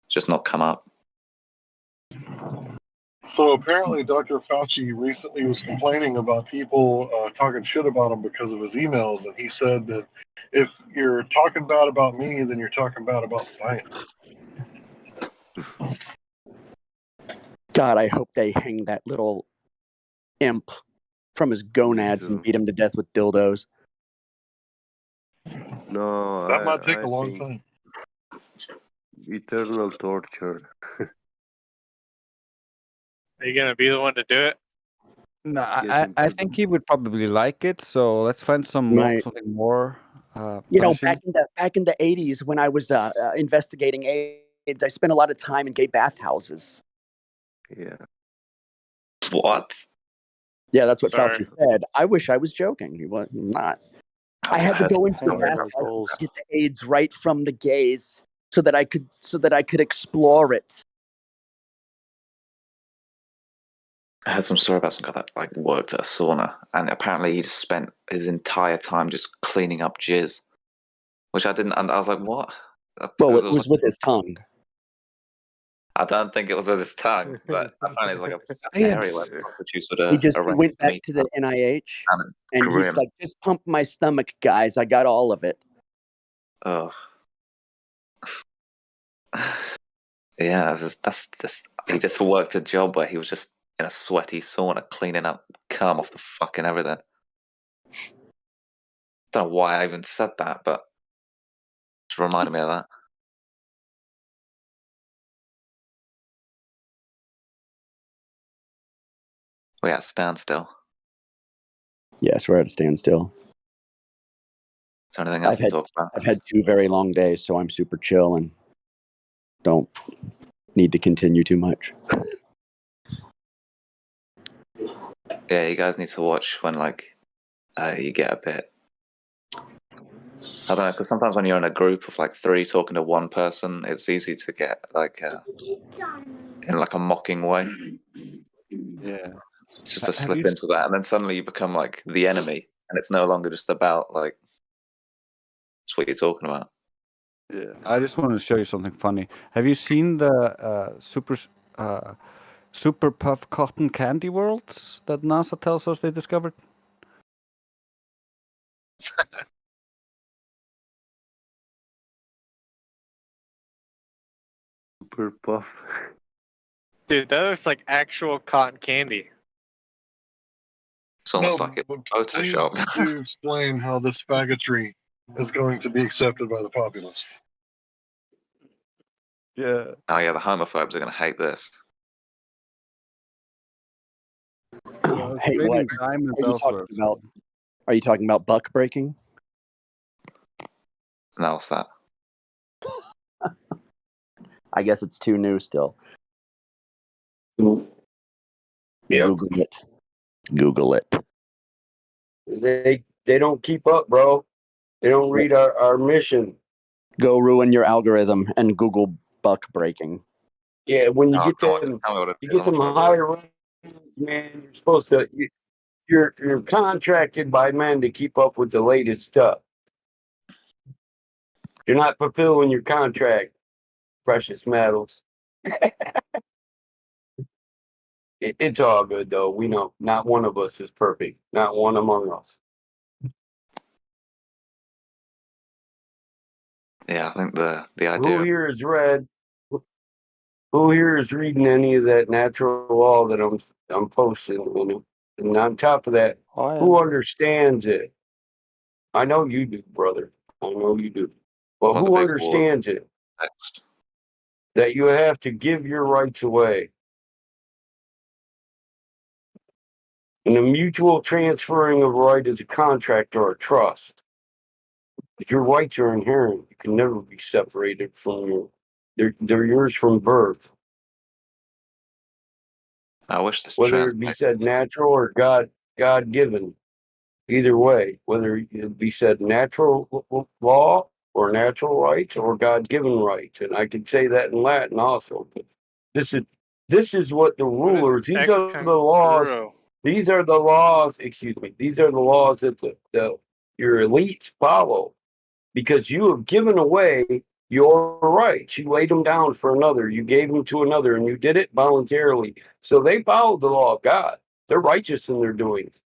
S21: It's just not come up.
S1: So apparently, Dr. Fauci recently was complaining about people talking shit about him because of his emails, and he said that if you're talking bad about me, then you're talking bad about science.
S3: God, I hope they hang that little imp from his gonads and beat him to death with dildos.
S12: No,
S1: That might take
S12: I
S1: a long
S12: think
S1: time.
S12: eternal torture.
S6: Are you gonna be the one to do it?
S15: No, I think he would probably like it. So let's find some
S3: Right.
S15: something more.
S3: You know,
S15: punishing.
S3: back in the 80s when I was investigating AIDS, I spent a lot of time in gay bathhouses.
S12: Yeah.
S21: What?
S3: Yeah, that's what
S6: Sorry.
S3: Fauci said. I wish I was joking. He was not. I had to go into the bathhouses to get the AIDS right from the gays so that I could explore it.
S21: I heard some story about some guy that like worked at a sauna, and apparently he just spent his entire time just cleaning up jizz, which I didn't. And I was like, "What?"
S3: Well, it was with his tongue.
S21: I don't think it was with his tongue, but apparently it's like a area where prostitutes would
S3: He went back
S21: meat.
S3: to the NIH and he's
S21: grim.
S3: like, just pump my stomach, guys. I got all of it.
S21: Oh, yeah. That's just he just worked a job where he was just in a sweaty sauna cleaning up cum off the fucking everything. Don't know why I even said that, but it just reminded me of that. We at standstill.
S3: Yes, we're at a standstill.
S21: Is there anything else to talk about?
S3: I've had 2 very long days, so I'm super chill and don't need to continue too much.
S21: Yeah, you guys need to watch when like you get a bit. I don't know, because sometimes when you're in a group of like 3 talking to one person, it's easy to get like in like a mocking way.
S15: Yeah.
S21: It's just to
S15: Have
S21: slip
S15: you
S21: into that, and then suddenly you become like the enemy, and it's no longer just about like it's what you're talking about.
S15: Yeah, I just wanted to show you something funny. Have you seen the super puff cotton candy worlds that NASA tells us they discovered?
S12: Super puff.
S6: Dude, that looks like actual cotton candy.
S21: It's almost like it's
S1: Please
S21: Photoshop.
S1: do explain how this faggotry is going to be accepted by the populace.
S15: Yeah.
S21: Oh yeah, the homophobes are going to hate this.
S3: Hey, what
S15: diamonds
S3: are you
S15: elsewhere.
S3: talking about? Are you talking about buck breaking?
S21: No, what's that?
S3: I guess it's too new still.
S18: Yep.
S3: Google it. Google it.
S18: They don't keep up, bro. They don't read our mission.
S3: Go ruin your algorithm and Google buck breaking.
S18: Yeah, when you
S21: Oh,
S18: get
S21: tell
S18: them,
S21: me what it
S18: you
S21: is.
S18: get them higher ranks, man. You're supposed to. You're contracted by men to keep up with the latest stuff. You're not fulfilling your contract, precious metals. It's all good though. We know not one of us is perfect. Not one among us.
S21: Yeah, I think the
S18: Who
S21: idea.
S18: here is read? Who here is reading any of that natural law that I'm posting? You know? And on top of that, who understands it? I know you do, brother. I know you do. But
S21: What the
S18: who
S21: big war
S18: understands it?
S21: text?
S18: That you have to give your rights away. And a mutual transferring of right is a contract or a trust. If your rights are inherent, you can never be separated from your. They're yours from birth.
S21: I wish this
S18: Whether it be said natural or God given. Either way, whether it be said natural law or natural rights or God given rights. And I can say that in Latin also. But this is what the rulers, these
S6: Ex
S18: are the laws.
S6: congruo?
S18: These are the laws, excuse me, these are the laws that your elites follow because you have given away your rights. You laid them down for another, you gave them to another, and you did it voluntarily. So they followed the law of God. They're righteous in their doings.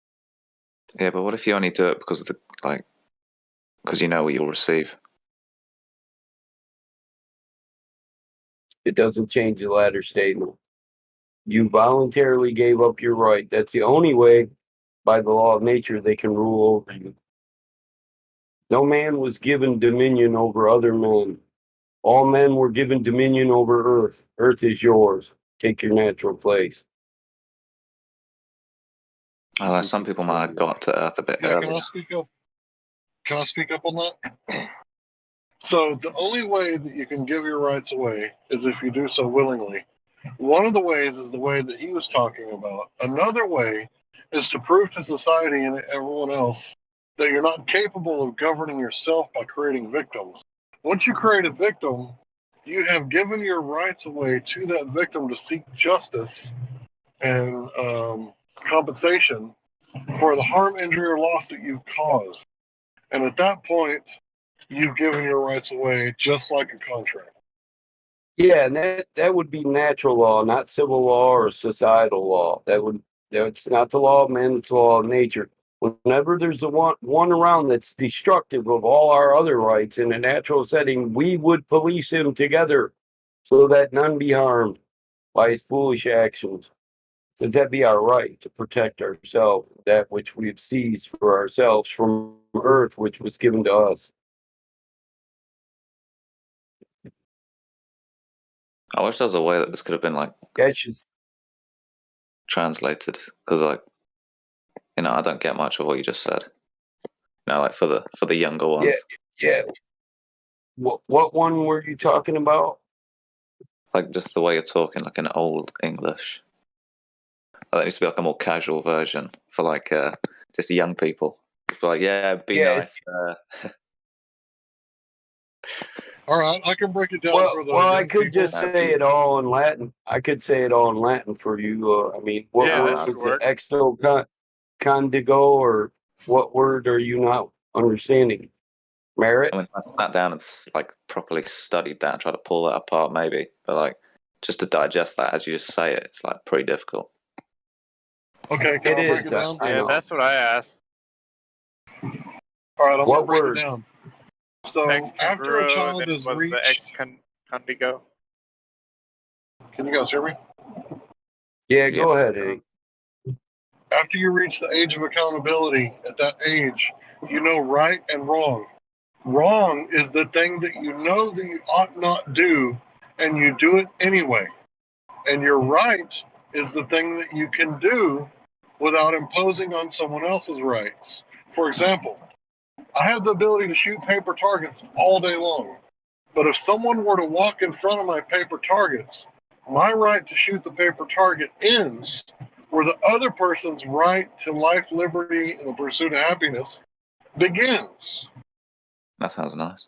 S21: Yeah, but what if you only do it because of because you know what you'll receive?
S18: It doesn't change the latter statement. You voluntarily gave up your right. That's the only way, by the law of nature, they can rule over you. No man was given dominion over other men. All men were given dominion over earth. Earth is yours. Take your natural place.
S21: Although some people might have got to Earth a bit
S1: Yeah, can
S21: earlier.
S1: I speak up? Can I speak up on that? So the only way that you can give your rights away is if you do so willingly. One of the ways is the way that he was talking about. Another way is to prove to society and everyone else that you're not capable of governing yourself by creating victims. Once you create a victim, you have given your rights away to that victim to seek justice and compensation for the harm, injury, or loss that you've caused. And at that point, you've given your rights away just like a contract.
S18: Yeah, and that would be natural law, not civil law or societal law. That's not the law of man, it's the law of nature. Whenever there's one around that's destructive of all our other rights in a natural setting, we would police him together so that none be harmed by his foolish actions. Because that be our right to protect ourselves, that which we have seized for ourselves from earth, which was given to us.
S21: I wish there was a way that this could have been translated because I don't get much of what you just said. For the younger ones.
S18: Yeah. What one were you talking about?
S21: Like just the way you're talking, like in old English. There needs to be a more casual version for just young people. Be nice.
S1: All right, I can break it down for the
S18: Well, I
S1: young
S18: could
S1: people.
S18: just say it all in Latin. I could say it all in Latin for you. I mean, what word was it? Exto condigo, or what word are you not understanding? Merit?
S21: I mean, I sat down and properly studied that and tried to pull that apart, maybe. But just to digest that as you just say it, it's pretty difficult.
S1: Okay, can I break it down?
S6: Yeah, that's what I asked.
S1: All right, I'm gonna break it down. So
S6: Ex
S1: after a
S6: congruo,
S1: child
S6: and then
S1: is
S6: was
S1: reached,
S6: the ex condigo.
S1: can you guys hear me?
S18: Yeah, go ahead, Eddie.
S1: After you reach the age of accountability, at that age, you know right and wrong. Wrong is the thing that you know that you ought not do, and you do it anyway. And your right is the thing that you can do without imposing on someone else's rights. For example, I have the ability to shoot paper targets all day long. But if someone were to walk in front of my paper targets, my right to shoot the paper target ends where the other person's right to life, liberty, and the pursuit of happiness begins.
S21: That sounds nice.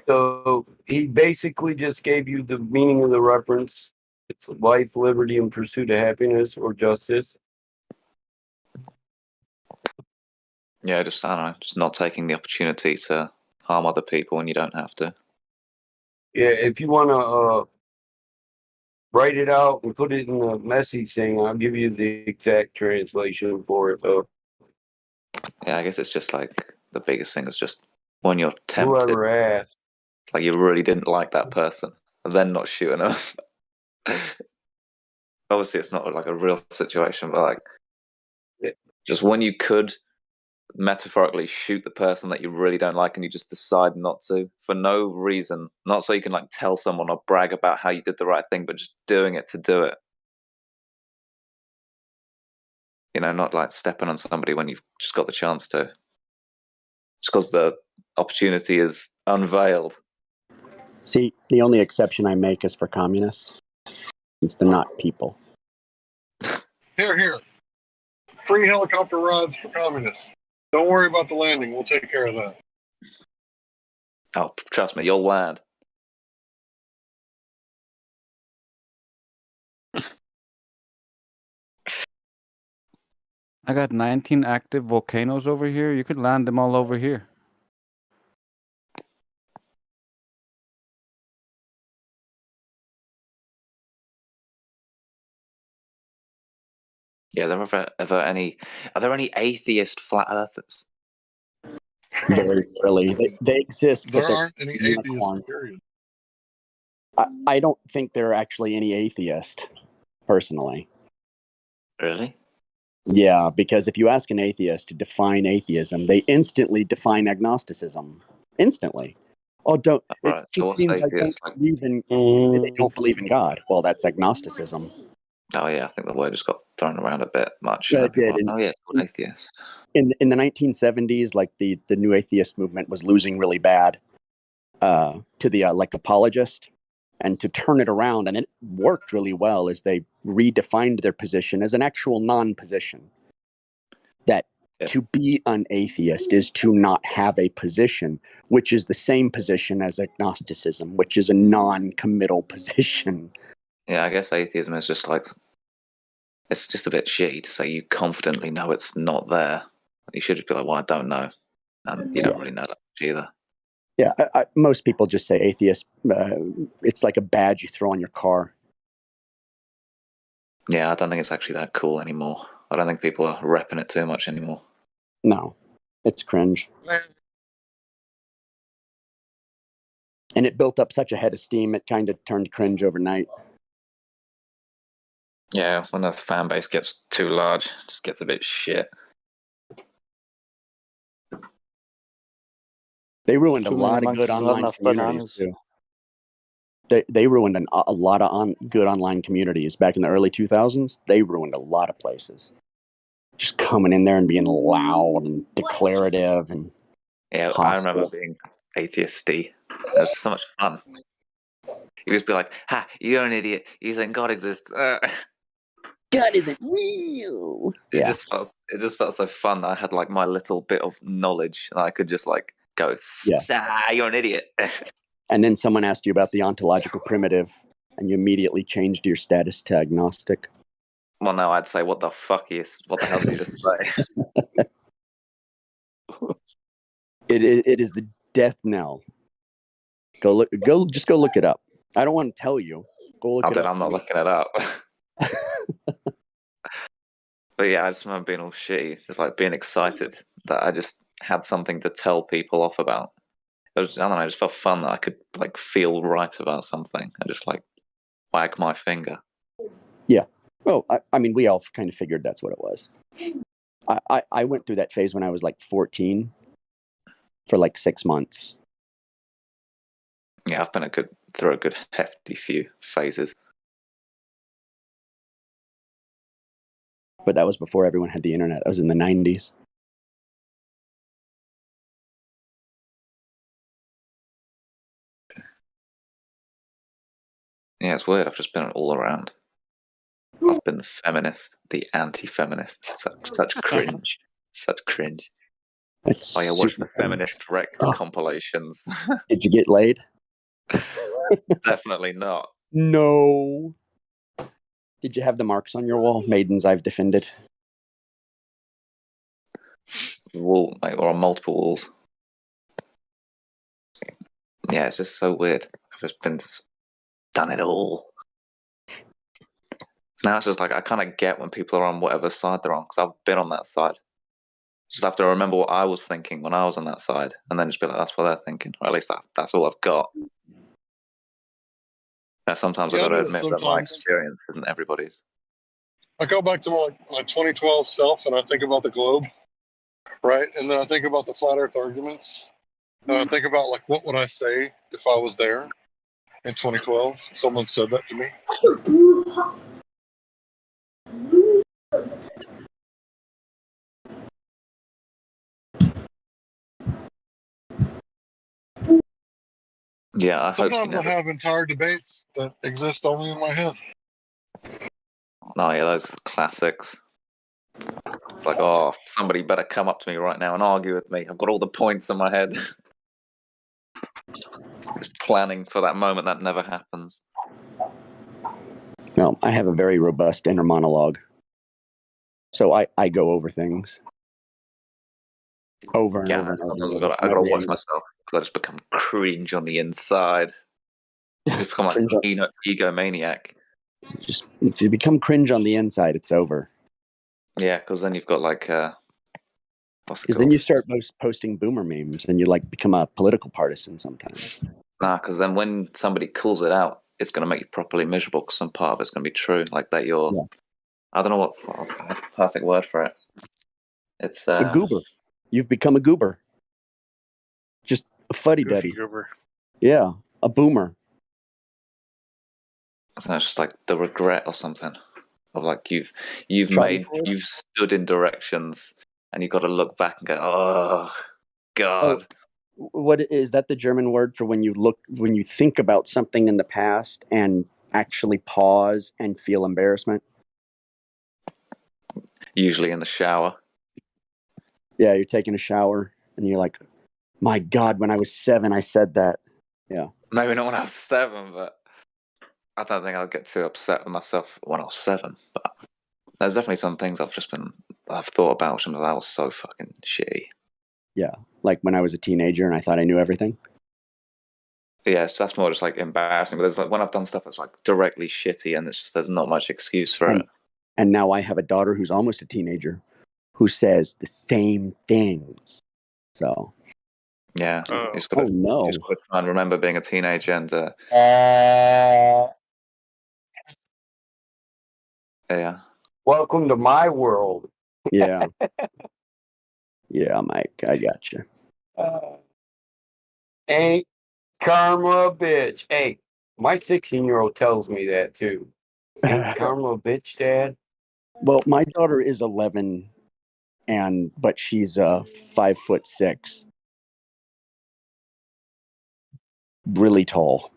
S18: So he basically just gave you the meaning of the reference. It's life, liberty, and pursuit of happiness or justice.
S21: Yeah, just I don't know, just not taking the opportunity to harm other people when you don't have to.
S18: Yeah, if you want to write it out and put it in a message thing, I'll give you the exact translation for it, though.
S21: Yeah, I guess it's just like the biggest thing is just when you're tempted,
S18: Whoever asked.
S21: like you really didn't like that person, and then not shooting them. Obviously, it's not like a real situation, but like just when you could metaphorically shoot the person that you really don't like and you just decide not to for no reason, not so you can like tell someone or brag about how you did the right thing, but just doing it to do it. You know, not like stepping on somebody when you've just got the chance to. It's because the opportunity is unveiled.
S3: See, the only exception I make is for communists, since they're not people.
S1: Here. Free helicopter rides for communists. Don't worry about the landing. We'll take care of that.
S21: Oh, trust me, you'll land.
S15: I got 19 active volcanoes over here. You could land them all over here.
S21: Yeah, are there any atheist flat earthers?
S3: Very rarely. They exist, but
S1: There
S3: they're
S1: aren't any
S3: unicorn.
S1: atheists, period.
S3: I don't think there are actually any atheists, personally.
S21: Really?
S3: Yeah, because if you ask an atheist to define atheism, they instantly define agnosticism. Instantly. Oh, don't.
S21: Right.
S3: It just
S21: What's
S3: means I don't
S21: atheist like?
S3: believe in. They don't believe in God. Well, that's agnosticism.
S21: Oh yeah, I think the word just got thrown around a bit much.
S3: Yeah, it
S21: People
S3: did.
S21: are, oh yeah, it's called atheist.
S3: In the 1970s, like the new atheist movement was losing really bad to the like apologist, and to turn it around, and it worked really well, as they redefined their position as an actual non-position. That to be an atheist is to not have a position, which is the same position as agnosticism, which is a non-committal position.
S21: Yeah, I guess atheism is just like, it's just a bit shitty to say you confidently know it's not there. You should just be like, well, I don't know. And you don't really know that much either.
S3: Yeah, most people just say atheist. It's like a badge you throw on your car.
S21: Yeah, I don't think it's actually that cool anymore. I don't think people are repping it too much anymore.
S3: No, it's cringe. And it built up such a head of steam, it kind of turned cringe overnight.
S21: Yeah, when the fan base gets too large, it just gets a bit shit.
S3: They ruined a
S14: Too many
S3: lot of good
S14: monkeys, not
S3: online
S14: enough
S3: communities
S14: bananas.
S3: too. They ruined a lot of good online communities back in the early 2000s. They ruined a lot of places. Just coming in there and being loud and declarative and
S21: Yeah,
S3: hostile.
S21: I remember being atheisty. It was so much fun. You just be like, "Ha, you're an idiot. You think God exists."
S3: God isn't real.
S21: It just felt so fun that I had like my little bit of knowledge, and I could just like go, "You're an idiot."
S3: And then someone asked you about the ontological primitive, and you immediately changed your status to agnostic.
S21: Well, no, I'd say, "What the hell did you just say?"
S3: It is the death knell. Just go look it up. I don't want to tell you. Go look it up.
S21: I'm not looking it up. But yeah, I just remember being all shitty, just like being excited that I just had something to tell people off about. It was, I don't know, it just felt fun that I could like feel right about something and just like wag my finger.
S3: Yeah. Well, I mean, we all kind of figured that's what it was. I went through that phase when I was like 14 for like 6 months.
S21: Yeah, I've been through a good hefty few phases.
S3: But that was before everyone had the internet. That was in the 90s.
S21: Yeah, it's weird. I've just been all around. I've been the feminist, the anti-feminist. Such cringe. Such cringe.
S3: That's
S21: Oh yeah, watch
S3: super
S21: the
S3: funny.
S21: feminist wrecked
S3: Oh.
S21: compilations.
S3: Did you get laid?
S21: Definitely not.
S3: No. Did you have the marks on your wall? Maidens I've defended.
S21: Wall, mate, or on multiple walls. Yeah, it's just so weird. I've just done it all. So now it's just like I kind of get when people are on whatever side they're on because I've been on that side. Just have to remember what I was thinking when I was on that side, and then just be like, "That's what they're thinking," or at least that's all I've got. Now, sometimes I've
S1: Yeah, I
S21: got to
S1: do that
S21: admit that my
S1: sometimes.
S21: experience isn't everybody's.
S1: I go back to my 2012 self and I think about the globe, right? And then I think about the flat Earth arguments. And I think about like what would I say if I was there in 2012? Someone said that to me.
S21: Yeah, I hope you
S1: Sometimes I
S21: never.
S1: have entire debates that exist only in my head.
S21: Oh yeah, those classics. It's like, oh, somebody better come up to me right now and argue with me. I've got all the points in my head. Just planning for that moment that never happens.
S3: No, I have a very robust inner monologue. So I go over things. Over and
S21: Yeah,
S3: over and over.
S21: sometimes
S3: Again.
S21: I gotta watch myself because I just become cringe on the inside. I just become like an egomaniac.
S3: Just if you become cringe on the inside, it's over.
S21: Yeah, because then you've got like what's it
S3: Because
S21: called?
S3: then you start posting boomer memes, and you like become a political partisan sometimes.
S21: Nah, because then when somebody calls it out, it's gonna make you properly miserable. Because some part of it's gonna be true, like that you're.
S3: Yeah.
S21: I don't know what I have the perfect word for it. It's
S3: a goober. You've become a goober. Just a fuddy-duddy.
S6: Goober.
S3: Yeah, a boomer.
S21: So it's just like the regret or something of like you've
S3: Schadenfreude?
S21: you've stood in directions and you've got to look back and go, oh God.
S3: What is that? The German word for when you think about something in the past and actually pause and feel embarrassment?
S21: Usually in the shower.
S3: Yeah, you're taking a shower and you're like, my God, when I was 7, I said that. Yeah.
S21: Maybe not when I was 7, but I don't think I'll get too upset with myself when I was 7. But there's definitely some things I've thought about which that was so fucking shitty.
S3: Yeah, like when I was a teenager and I thought I knew everything.
S21: Yeah, so that's more just like embarrassing. But there's like when I've done stuff that's like directly shitty, and it's just there's not much excuse for it.
S3: And now I have a daughter who's almost a teenager who says the same things. So
S21: yeah,
S3: no.
S21: You just got to try and remember being a teenager and yeah.
S18: Welcome to my world.
S3: Yeah. Yeah, Mike, I got you.
S18: Ain't karma a bitch? Hey, my 16-year-old tells me that too. Ain't karma a bitch, Dad?
S3: Well, my daughter is 11, but she's 5'6", really tall.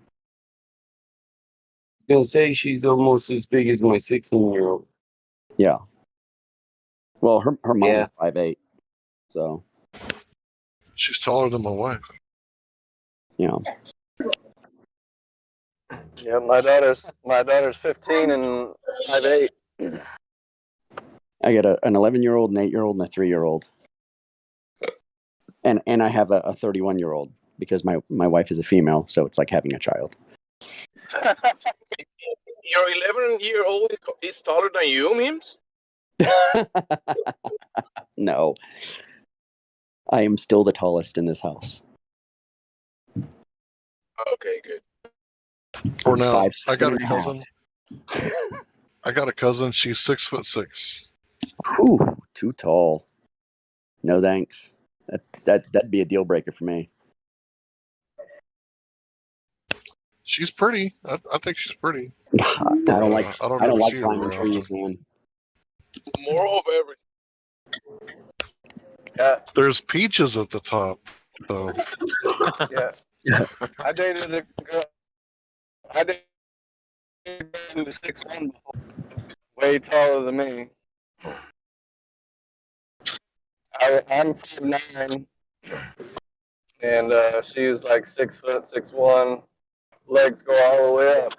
S18: I was gonna say she's almost as big as my 16-year-old.
S3: Yeah. Well, her mom
S18: Yeah.
S3: is 5'8", so
S1: She's taller than my wife.
S3: yeah.
S11: Yeah, my daughter's 15 and 5'8".
S3: I got an 11-year-old, an 8-year-old, and a 3-year-old, and I have a 31-year-old because my wife is a female, so it's like having a child.
S11: Your 11-year-old is taller than you, Mims?
S3: No, I am still the tallest in this house.
S11: Okay, good.
S1: For now,
S3: 5'7"
S1: I got a
S3: and a half.
S1: cousin. I got a cousin. She's 6'6".
S3: Ooh, too tall. No thanks. That'd be a deal breaker for me.
S1: She's pretty. I think she's pretty.
S3: I don't like
S1: I don't
S3: I
S1: ever
S3: don't like
S1: see her
S3: climbing
S1: very
S3: trees,
S1: often.
S3: man.
S11: Moral of everything.
S16: There's peaches at the top, though.
S11: Yeah. I dated a girl. I dated a girl who was 6'1" before, way taller than me. I'm 5'9", and she was like 6', 6'1". Legs go all the way up.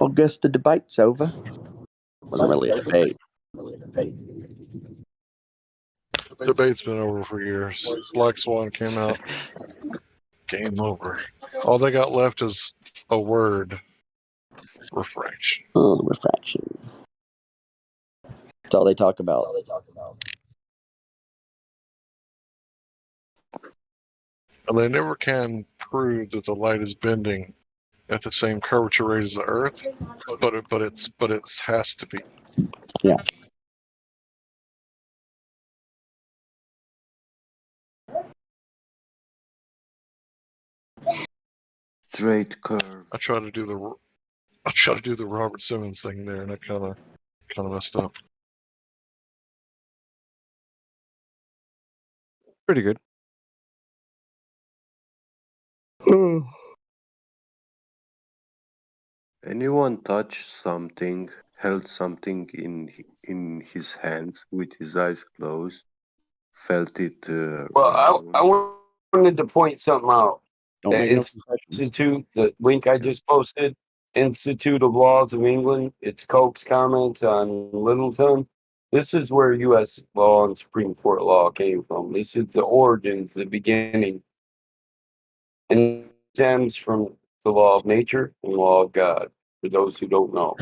S3: I guess the debate's over. Wasn't really a debate.
S16: Debate's been over for years. Black Swan came out. Game over. All they got left is a word. Refraction.
S3: Oh, the refraction. That's all they talk about.
S16: And they never can prove that the light is bending at the same curvature rate as the Earth, but it has to be.
S3: Yeah.
S12: Straight curve.
S16: I try to do the Robert Simmons thing there, and I kind of messed up.
S15: Pretty good.
S12: Anyone touched something, held something in his hands with his eyes closed, felt it?
S18: Well, I wanted to point something out.
S3: Don't
S18: The
S3: make no concessions.
S18: Institute, the link I just posted, Institute of Laws of England. It's Koch's comments on Littleton. This is where U.S. law and Supreme Court law came from. This is the origins, the beginning, and it stems from the law of nature and law of God. For those who don't know.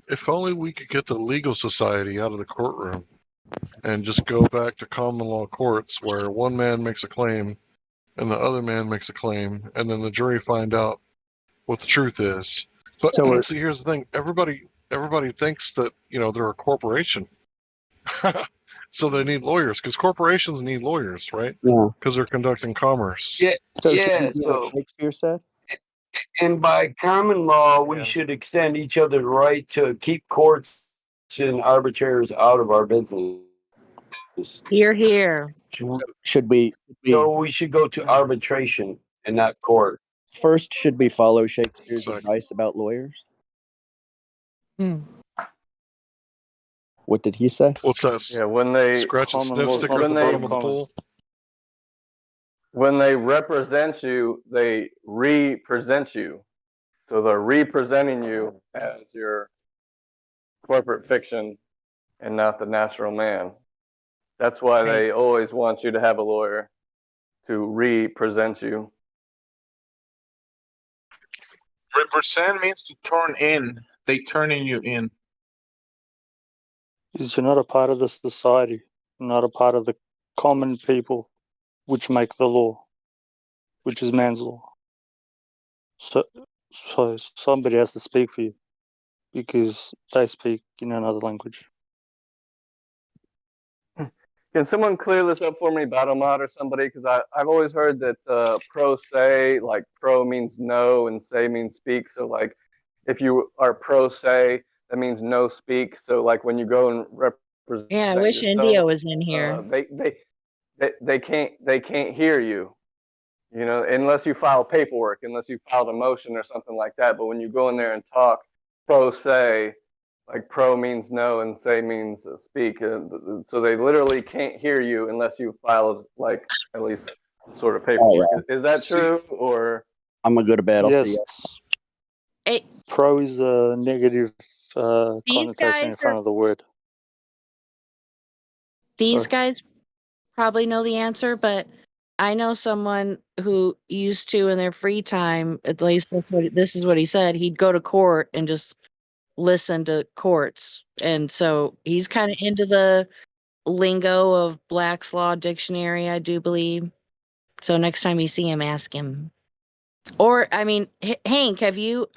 S16: If only we could get the legal society out of the courtroom and just go back to common law courts where one man makes a claim and the other man makes a claim, and then the jury find out what the truth is. But
S3: So
S16: see, here's the thing: everybody thinks that they're a corporation, so they need lawyers because corporations need lawyers, right?
S3: Yeah.
S16: Because they're conducting commerce.
S18: Yeah,
S3: So
S18: yeah.
S3: should we do
S18: So
S3: what Shakespeare said?
S18: and by common law, we should extend each other the right to keep courts and arbitrators out of our business.
S14: Here, here.
S3: Should we?
S18: So we should go to arbitration and not court.
S3: First, should we follow Shakespeare's advice about lawyers? What did he say?
S16: What's that?
S11: Yeah, when they
S16: Scratch and sniff
S11: well,
S16: sticker at the bottom of the pool.
S11: When they represent you, they represent you. So they're representing you as your corporate fiction and not the natural man. That's why they always want you to have a lawyer to represent you.
S19: Represent means to turn in. They turning you in.
S23: Is you're not a part of the society, not a part of the common people which make the law, which is man's law. So somebody has to speak for you because they speak in another language.
S11: Can someone clear this up for me, BattleMod or somebody? Because I've always heard that pro se, like pro means no and say means speak. So like if you are pro se, that means no speak. So like when you go and represent
S14: Yeah, I wish
S11: yourself,
S14: India was in here.
S11: they can't hear you. Unless you file paperwork, unless you filed a motion or something like that. But when you go in there and talk pro se, like pro means no and say means speak. So they literally can't hear you unless you file like at least sort of paperwork.
S3: Oh, yeah.
S11: Is that true or?
S3: I'm gonna go to bed. I'll
S23: Yes.
S3: see you.
S23: Pro is a negative
S14: These
S23: connotation in
S14: guys
S23: front
S14: are-
S23: of the word.
S14: These
S23: Sorry.
S14: guys probably know the answer, but I know someone who used to in their free time, at least this is what he said, he'd go to court and just listen to courts. And so he's kind of into the lingo of Black's Law Dictionary, I do believe. So next time you see him, ask him. Or, I mean, Hank, are you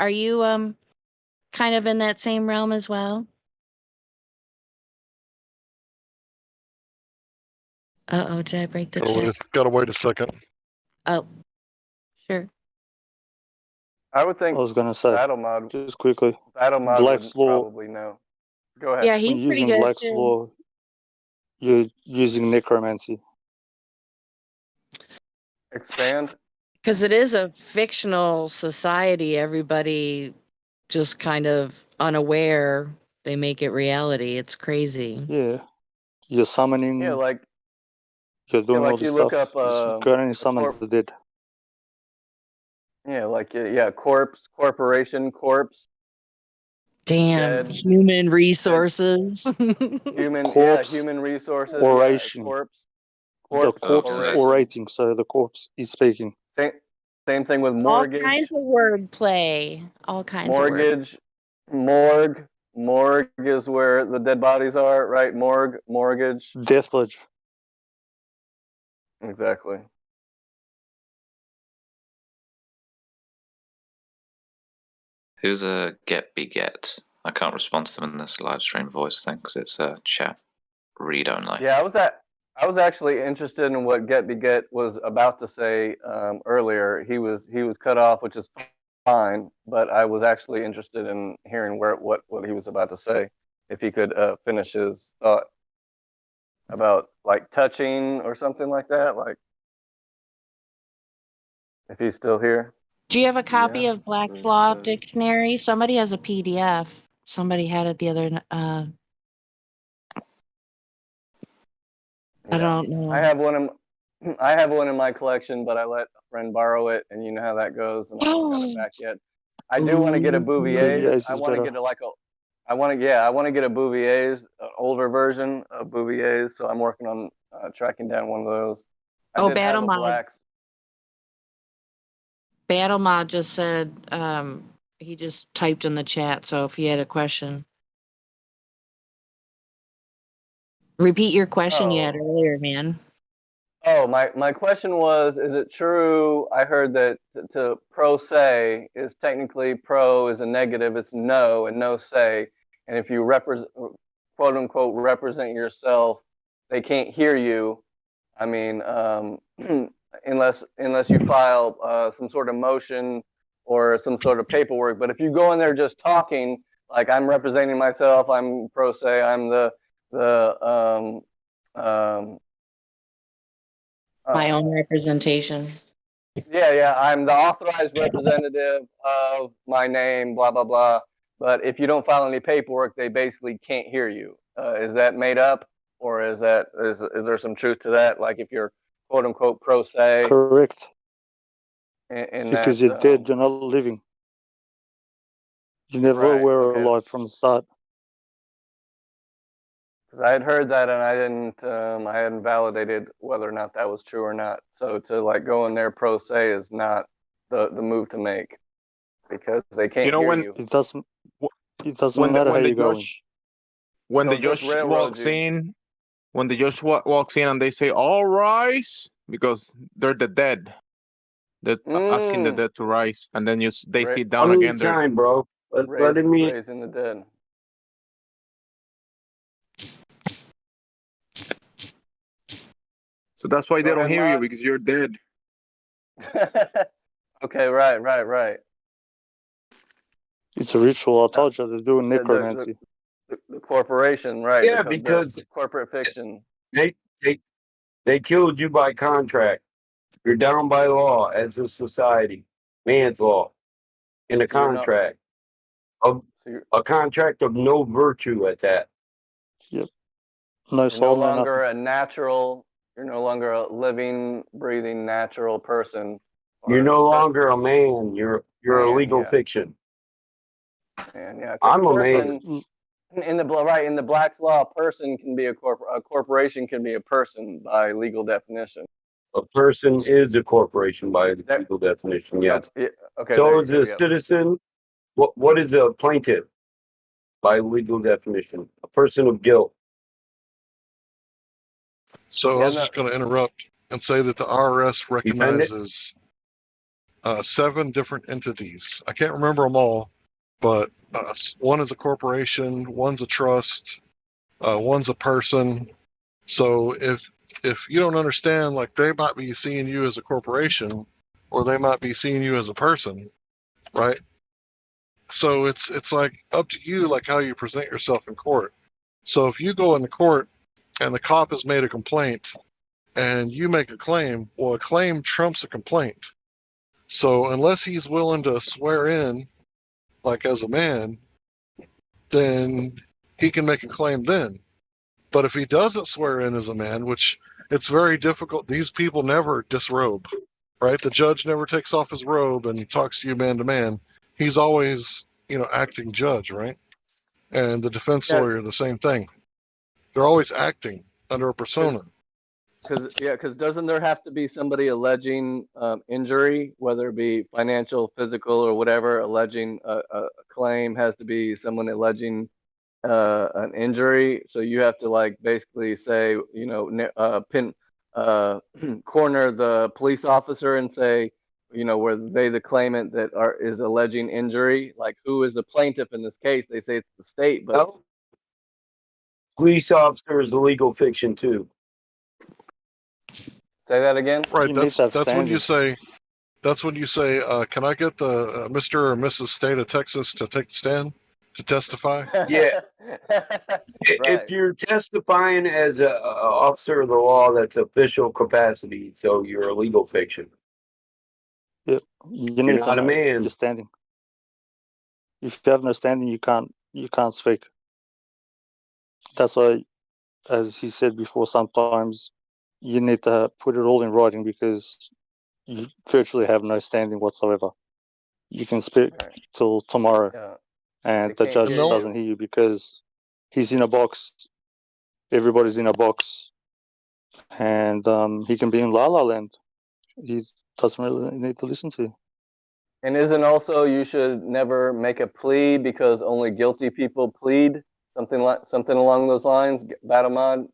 S14: kind of in that same realm as well? Uh-oh, did I break the
S16: Gotta
S14: chat?
S16: wait a second.
S14: Oh, sure.
S11: I would think
S23: I was gonna say,
S11: Battle Mod
S23: just quickly,
S11: Battle Mod would
S23: Black's law.
S11: probably know. Go ahead.
S14: Yeah,
S23: When
S14: he's
S23: you're
S14: pretty
S23: using
S14: good
S23: Black's
S14: too.
S23: law, you're using necromancy.
S11: Expand.
S14: Because it is a fictional society. Everybody just kind of unaware. They make it reality. It's crazy.
S23: Yeah, you're summoning.
S11: Yeah, like
S23: You're doing all
S11: like
S23: this
S11: you look
S23: stuff.
S11: up
S23: You can only summon the dead.
S11: yeah, like corpse, corporation, corpse,
S14: Damn,
S11: dead,
S14: human resources.
S11: human,
S23: Corpse,
S11: human resources,
S23: oration.
S11: corpse,
S23: The corpse is
S11: oration.
S23: orating, so the corpse is speaking.
S11: Same thing with
S14: All
S11: mortgage.
S14: kinds of wordplay. All kinds of
S11: Mortgage, morgue. Morgue is where the dead bodies are, right? Morgue, mortgage.
S23: Death village.
S11: Exactly.
S21: Who's a get beget? I can't respond to them in this live stream voice thing because it's a chat read only.
S11: Yeah, I was actually interested in what Get Beget was about to say earlier. He was cut off, which is fine, but I was actually interested in hearing what he was about to say. If he could finish his thought about like touching or something like that, like if he's still here.
S14: Do you have a copy of Black's Law Dictionary? Somebody has a PDF. Somebody had it the other. I don't know.
S11: I have one in my collection, but I let a friend borrow it, and you know how that goes, and I haven't got it back yet. I do want to get a Bouvier. I want to get I want to get a Bouvier's older version of Bouvier's, so I'm working on tracking down one of those. I did have a Black's.
S14: Battle Mod just said he just typed in the chat. So if you had a question, repeat your question you had earlier, man.
S11: Oh, my question was, is it true? I heard that to pro se is technically pro is a negative, it's no and no say. And if you quote unquote represent yourself, they can't hear you. I mean, unless you file some sort of motion or some sort of paperwork. But if you go in there just talking, like I'm representing myself, I'm pro se, I'm
S14: my own representation.
S11: Yeah, I'm the authorized representative of my name, blah blah blah. But if you don't file any paperwork, they basically can't hear you. Is that made up, or is there some truth to that? Like if you're quote unquote pro se.
S23: Correct.
S11: Because
S23: you're dead, you're not living. You never were alive from the start.
S11: Because I had heard that and I hadn't validated whether or not that was true or not. So to like go in there pro se is not the move to make, because they can't hear you.
S23: It doesn't matter how you go in.
S19: When the judge walks in, and they say, "All rise," because they're the dead. They're asking the dead to rise, and then they sit down again.
S18: Time, bro.
S11: Raising the dead.
S19: So that's why they don't hear you, because you're dead.
S11: Okay, right.
S23: It's a ritual. I told you they're doing necromancy.
S11: The corporation, right?
S18: Yeah, because
S11: corporate fiction.
S18: They killed you by contract. You're down by law as a society, man's law, in a contract. A contract of no virtue at that.
S23: Yep. No
S11: soul, no longer a natural. You're no longer a living, breathing, natural person.
S18: You're no longer a man. You're a legal fiction.
S11: And yeah,
S18: I'm a man.
S11: In the Black's Law, a person can be a corporation can be a person by legal definition.
S18: A person is a corporation by legal definition. Yeah.
S11: Okay.
S18: So is a citizen. What is a plaintiff by legal definition? A person of guilt.
S16: So I was just going to interrupt and say that the IRS recognizes 7 different entities. I can't remember them all, but one is a corporation, one's a trust, one's a person. So if if you don't understand, like they might be seeing you as a corporation, or they might be seeing you as a person, right? So it's like up to you, like how you present yourself in court. So if you go into court and the cop has made a complaint and you make a claim, well, a claim trumps a complaint. So unless he's willing to swear in, like as a man, then he can make a claim then. But if he doesn't swear in as a man, which it's very difficult, these people never disrobe, right? The judge never takes off his robe and talks to you man to man. He's always, acting judge, right? And the defense
S11: Yeah.
S16: lawyer, the same thing. They're always acting under a persona.
S11: Because doesn't there have to be somebody alleging injury, whether it be financial, physical, or whatever? Alleging a claim has to be someone alleging an injury. So you have to like basically say, corner the police officer and say, were they the claimant that is alleging injury? Like who is the plaintiff in this case? They say it's the state, but
S18: Police officer is a legal fiction too.
S11: Say that again.
S16: Right. That's when you say. That's when you say, "Can I get the Mr. or Mrs. State of Texas to take the stand to testify?"
S18: Yeah. If you're testifying as a officer of the law, that's official capacity, so you're a legal fiction.
S23: Yeah, you
S18: You're
S23: need
S18: not
S23: to
S18: a
S23: know
S18: man.
S23: your standing. If you have no standing, you can't speak. That's why, as he said before, sometimes you need to put it all in writing because you virtually have no standing whatsoever. You can speak till tomorrow, and the judge doesn't hear you because he's in a box. Everybody's in a box, and he can be in La La Land. He doesn't really need to listen to you.
S11: And isn't also you should never make a plea because only guilty people plead? Something along those lines, Batamon.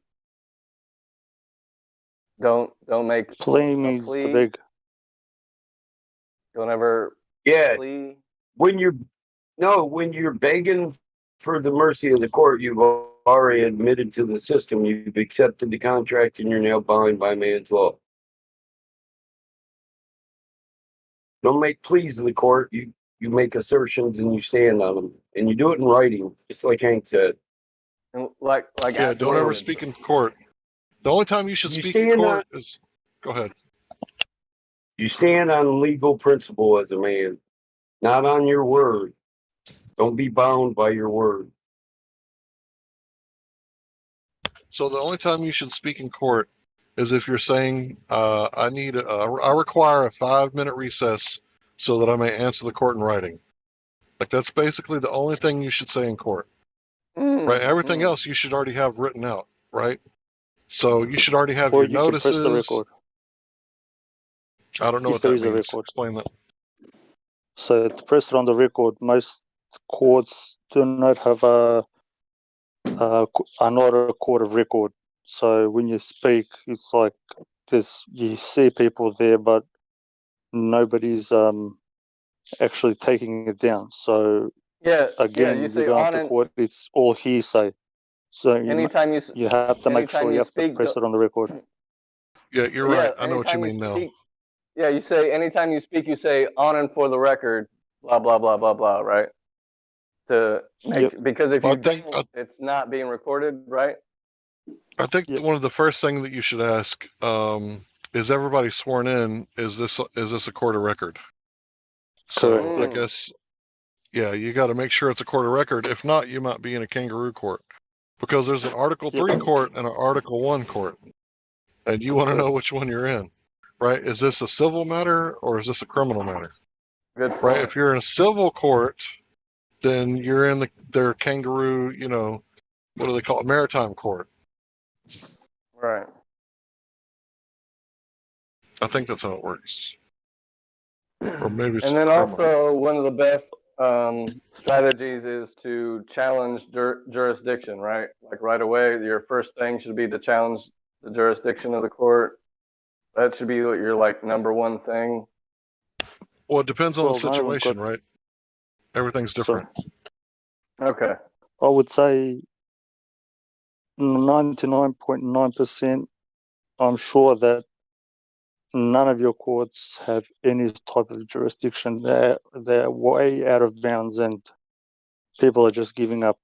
S11: Don't make
S23: Plea
S11: a
S23: means
S11: plea.
S23: to beg.
S11: Don't ever plea.
S18: When you're begging for the mercy of the court, you've already admitted to the system. You've accepted the contract, and you're now bound by man's law. Don't make pleas to the court. You make assertions and you stand on them, and you do it in writing, just like Hank said.
S11: And like
S16: Yeah, don't ever speak in court. The only time you should speak in court is. Go ahead.
S18: You stand on legal principle as a man, not on your word. Don't be bound by your word.
S16: So the only time you should speak in court is if you're saying, I require a 5-minute recess so that I may answer the court in writing. Like that's basically the only thing you should say in court. Right? Everything else you should already have written out, right? So you should already have
S23: Or
S16: your
S23: you can press the
S16: notices.
S23: record.
S16: I don't know
S23: If
S16: what
S23: there
S16: that
S23: is a
S16: means.
S23: record.
S16: Explain that.
S23: So to press it on the record, most courts do not have are not a court of record. So when you speak, it's like you see people there, but nobody's actually taking it down. So again,
S11: you
S23: you
S11: say
S23: go
S11: on
S23: into
S11: and
S23: court, it's all hearsay. So
S11: anytime
S23: you have to make
S11: anytime
S23: sure
S11: you
S23: you have to
S11: speak,
S23: press it on the record.
S16: Yeah, you're right. I know what you mean now.
S11: Yeah, you say anytime you speak, you say on and for the record, blah blah blah blah blah, right? To make because if you don't, it's not being recorded, right?
S16: I think one of the first things that you should ask is everybody sworn in? Is this a court of record? So I guess, yeah, you got to make sure it's a court of record. If not, you might be in a kangaroo court because there's an Article 3 court and an Article 1 court, and you want to know which one you're in, right? Is this a civil matter or is this a criminal matter?
S11: Good point.
S16: Right? If you're in a civil court, then you're in their kangaroo, what do they call it? Maritime court.
S11: Right.
S16: I think that's how it works. Or maybe it's
S11: And then
S16: criminal.
S11: also one of the best strategies is to challenge jurisdiction, right? Like right away, your first thing should be to challenge the jurisdiction of the court. That should be your like number one thing.
S16: Well, it depends on the situation, right? Everything's different.
S11: Okay.
S23: I would say 99.9% I'm sure that none of your courts have any type of jurisdiction. They're way out of bounds, and people are just giving up.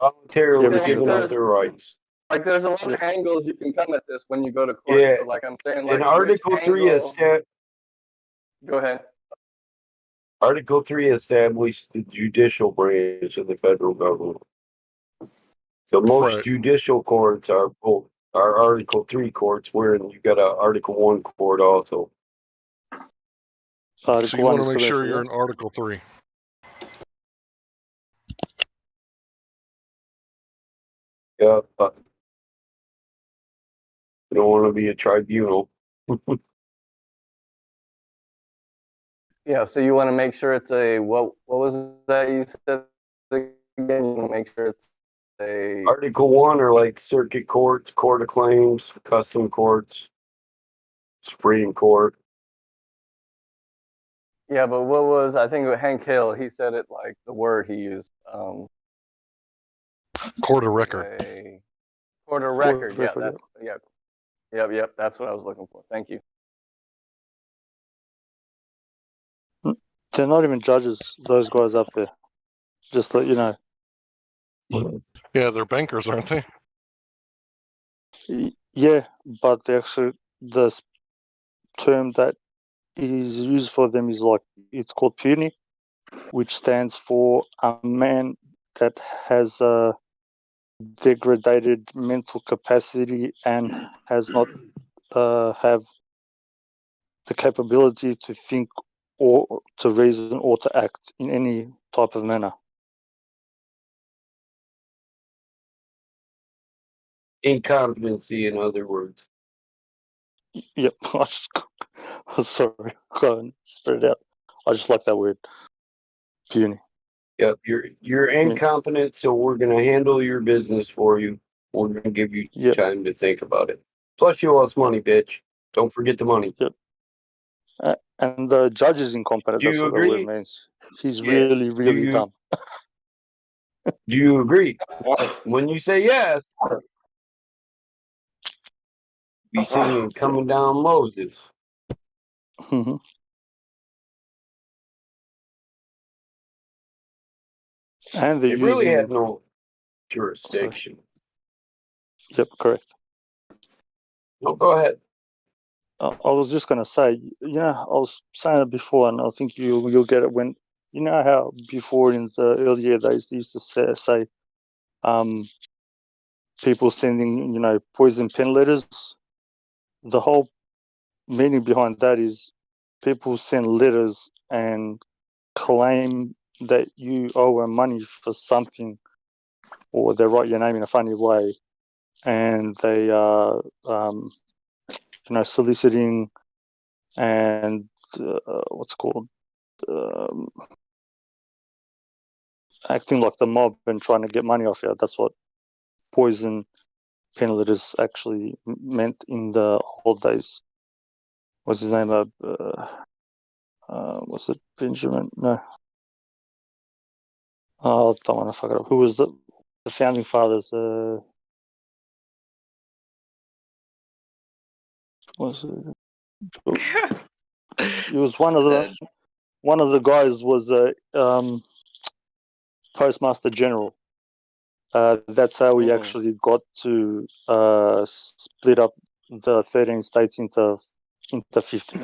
S18: Voluntarily
S23: everything.
S18: giving up their rights.
S11: Like there's a lot of angles you can come at this when you go to court.
S18: Yeah.
S11: So like I'm saying,
S18: In
S11: like
S18: Article 3
S11: Go ahead.
S18: Article 3 established the judicial branch of the federal government. So most
S16: Right.
S18: judicial courts are Article 3 courts, wherein you got a Article 1 court also.
S16: So you want to make sure you're in Article 3.
S18: Yeah. You don't want to be a tribunal.
S11: Yeah, so you want to make sure it's a what was that you said again? You want to make sure it's a
S18: Article 1 are like circuit courts, court of claims, custom courts, Supreme Court.
S11: yeah, but what was I think with Hank Hill? He said it like the word he used.
S16: Court of record.
S11: Court of record. Yeah, that's Yep. That's what I was looking for. Thank you.
S23: They're not even judges, those guys up there. Just to let you know.
S16: Yeah, they're bankers, aren't they?
S23: Yeah, but the term that is used for them is like, it's called puny, which stands for a man that has a degraded mental capacity and has not have the capability to think or to reason or to act in any type of manner.
S18: Incompetency, in other words.
S23: Yep. Sorry, go and spit it out. I just like that word. Puny.
S18: Yep, you're incompetent, so we're gonna handle your business for you. We're gonna give you time to think about it. Plus, you owe us money, bitch. Don't forget the money.
S23: Yep. And the judge is incompetent.
S18: Do
S23: That's
S18: you
S23: what the word
S18: agree?
S23: means. He's
S18: Yeah.
S23: really,
S18: Do
S23: really
S18: you-
S23: dumb.
S18: Do you agree? When you say yes, be singing "Coming Down Moses."
S23: Mhm. And they're
S18: They really
S23: using.
S18: have no jurisdiction.
S23: Yep, correct.
S18: No, go ahead.
S23: I was just gonna say, I was saying it before, and I think you'll get it when how before in the earlier days they used to say people sending poison pen letters. The whole meaning behind that is people send letters and claim that you owe them money for something, or they write your name in a funny way, and they are soliciting and what's called acting like the mob and trying to get money off you. That's what poison pen letters actually meant in the old days. What's his name? Was it Benjamin? No. I don't want to fuck it up. Who was the founding fathers? Was it? It was one of the guys was a postmaster general. That's how we actually got to split up the 13 states into 50.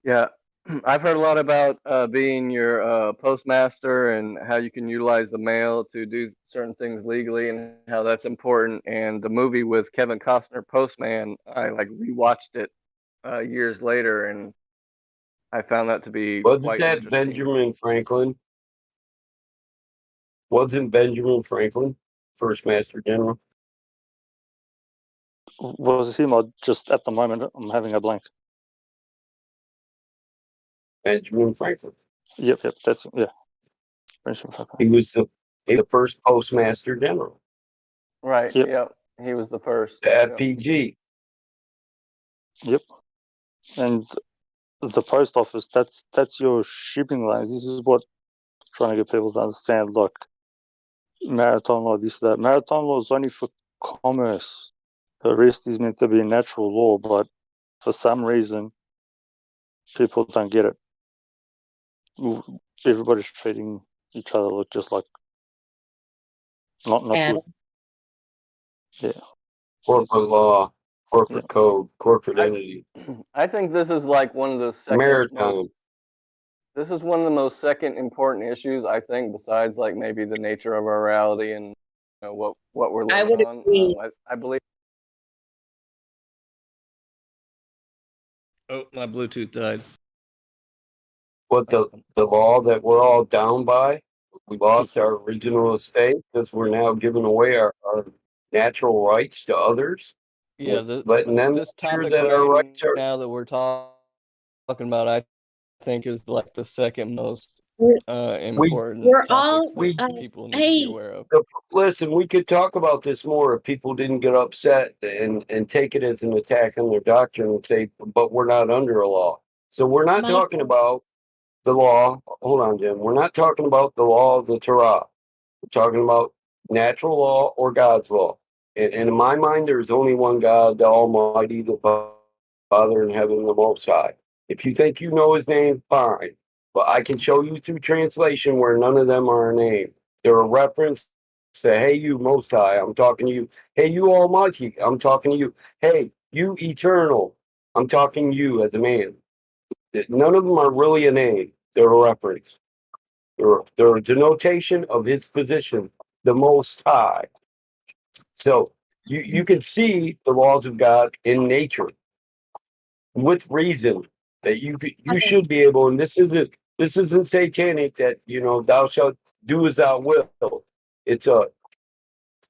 S11: Yeah, I've heard a lot about being your postmaster and how you can utilize the mail to do certain things legally and how that's important. And the movie with Kevin Costner, Postman, I like rewatched it years later, and I found that to be
S18: Wasn't
S11: quite
S18: that
S11: interesting.
S18: Benjamin Franklin? Wasn't Benjamin Franklin first Master General?
S23: Was him? Or just at the moment I'm having a blank.
S18: Benjamin Franklin.
S23: Yep. That's Benjamin Franklin.
S18: He was the first Postmaster General.
S11: Right. Yep. He was the first.
S18: The FPG.
S23: Yep. And the post office, that's your shipping lines. This is what I'm trying to get people to understand. Look, maritime law, this, that. Maritime law is only for commerce. The rest is meant to be natural law, but for some reason, people don't get it. Everybody's treating each other just like not good. Yeah.
S18: Corporate law, corporate code, corporate entity.
S11: I think this is like one of the
S18: Maritime.
S11: This is one of the most second important issues, I think, besides like maybe the nature of our reality and what we're living
S14: would
S11: on.
S14: agree.
S11: I believe.
S4: Oh, my Bluetooth died.
S18: What the law that we're all down by? We lost our original estate because we're now giving away our natural rights to others.
S4: Yeah,
S18: Letting them
S4: this
S18: make sure
S4: topic
S18: that our
S4: right
S18: rights are.
S4: now that we're talking about, I think, is like the second most important
S14: We're
S4: topics
S14: all,
S4: that people need to be aware of.
S18: Listen, we could talk about this more if people didn't get upset and take it as an attack on their doctrine and say, but we're not under a law. So we're not talking about the law. Hold on, Jim. We're not talking about the law of the Torah. We're talking about natural law or God's law. And in my mind, there is only one God, the Almighty, the Father in heaven, the Most High. If you think you know his name, fine. But I can show you through translation where none of them are a name. They're a reference to, hey, you Most High, I'm talking to you. Hey, you Almighty, I'm talking to you. Hey, you Eternal, I'm talking to you as a man. None of them are really a name. They're a reference. They're a denotation of his position, the Most High. So you can see the laws of God in nature with reason that you should be able. And this isn't satanic that thou shalt do as thou wilt. It's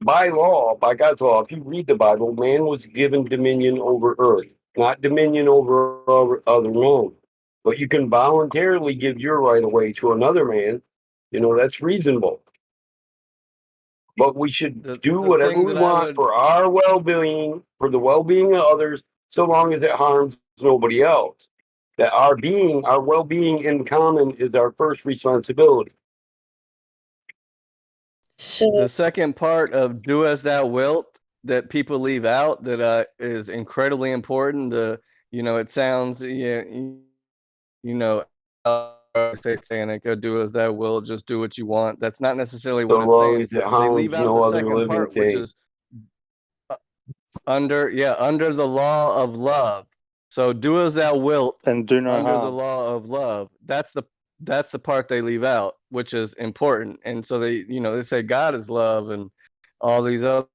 S18: by law, by God's law. If you read the Bible, man was given dominion over earth, not dominion over other men. But you can voluntarily give your right away to another man. That's reasonable. But we should do whatever we want for our well-being, for the well-being of others, so long as it harms nobody else. That our well-being in common is our first responsibility.
S4: The second part of "do as thou wilt" that people leave out that is incredibly important. It sounds satanic. Do as thou wilt, just do what you want. That's not necessarily what
S18: So
S4: it's
S18: long
S4: saying.
S18: as it
S4: They
S18: harms
S4: leave out
S18: no
S4: the
S18: other
S4: second
S18: living
S4: part, which
S18: thing.
S4: is under the law of love. So do as thou wilt
S23: and do no
S4: under the
S23: harm.
S4: law of love. That's the part they leave out, which is important. And so they say God is love and all these other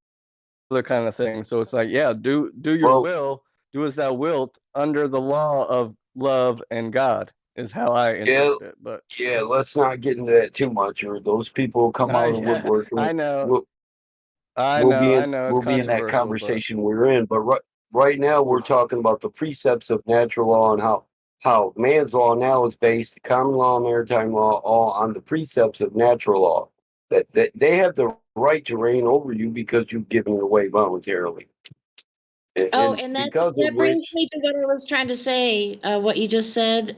S4: kind of things. So it's like, yeah, do your will, do as thou wilt under the law of love and God is how I interpret it. But
S18: yeah, let's not get into that too much, or those people will come out of the woodwork.
S4: I know.
S18: We'll be in that
S4: controversial,
S18: conversation we're in. But right now we're talking about the precepts of natural law and how man's law now is based, common law, maritime law, all on the precepts of natural law. That they have the right to reign over you because you've given it away voluntarily.
S14: And that brings me to what I was trying to say. What you just said.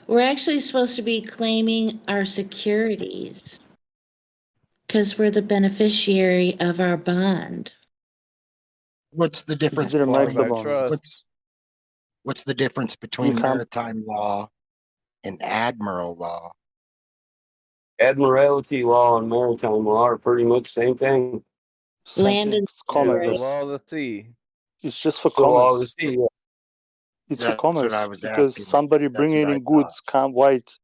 S14: We're actually supposed to be claiming our securities because we're the beneficiary of our bond.
S5: What's the difference? What's the difference between maritime law and admiral law?
S18: Admiralty law and maritime law are pretty much the same thing.
S14: Land and
S23: commerce.
S4: The law of the sea.
S23: It's just for
S18: the law of the
S23: commerce.
S18: sea.
S23: It's
S5: That's
S23: for commerce
S5: what I was
S23: because
S5: asking.
S23: somebody
S5: That's
S23: bringing
S5: what I
S23: in goods can't wait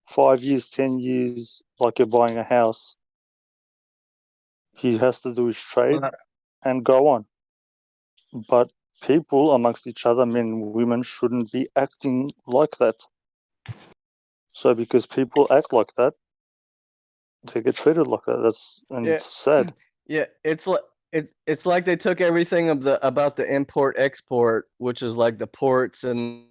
S23: 5 years, 10 years, like you're buying a house. He has to do his trade and go on. But people amongst each other, men and women, shouldn't be acting like that. So because people act like that, they get treated like that. It's sad.
S4: Yeah, it's like they took everything about the import export, which is like the ports and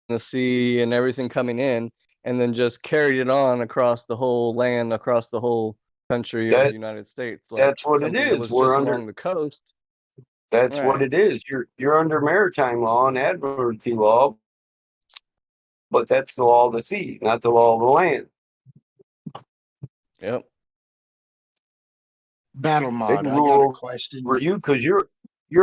S4: the sea and everything coming in, and then just carried it on across the whole land, across the whole country of the United States. Like
S18: That's what it
S4: something that
S18: is.
S4: was
S18: We're
S4: just
S18: under
S4: along the coast.
S18: That's what
S4: Right.
S18: it is. You're under maritime law and admiralty law, but that's the law of the sea, not the law of the land.
S4: Yep.
S5: Battle
S18: They
S5: mod,
S18: can
S5: I got a
S18: rule
S5: question.
S18: over you because you're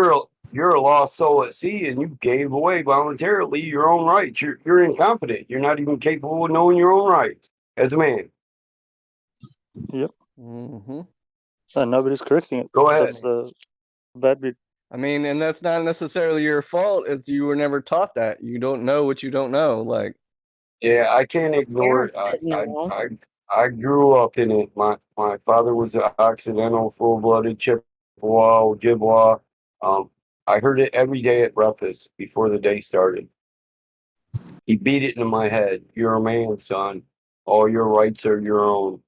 S18: a lost soul at sea, and you gave away voluntarily your own rights. You're incompetent. You're not even capable of knowing your own rights as a man.
S23: Yep.
S4: Mm-hmm.
S23: And nobody's correcting it.
S18: Go ahead.
S23: That's the bad bit.
S4: I mean, and that's not necessarily your fault. It's you were never taught that. You don't know what you don't know. Like,
S18: Yeah, I can't ignore it.
S14: Parents didn't know.
S18: I grew up in it. My father was an Occidental, full-blooded Chippewa, Ojibwa. I heard it every day at breakfast before the day started. He beat it into my head. You're a man, son. All your rights are your own.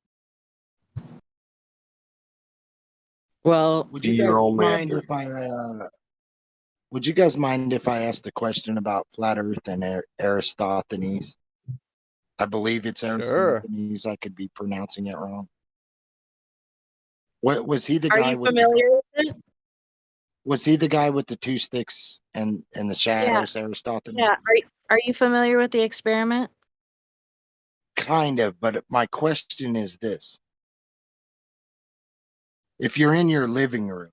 S14: Well,
S5: Would
S18: Be
S5: you
S18: your
S5: guys
S18: own
S5: mind
S18: master.
S5: if I would you guys mind if I asked the question about flat Earth and Aristophanes? I believe it's
S4: sure.
S5: Aristophanes. I could be pronouncing it wrong. What was he the
S14: Are
S5: guy
S14: you
S5: with
S14: familiar with it?
S5: was he the guy with the two sticks and the shadows, Aristophanes?
S14: Yeah. Are you familiar with the experiment?
S5: Kind of, but my question is this. If you're in your living room,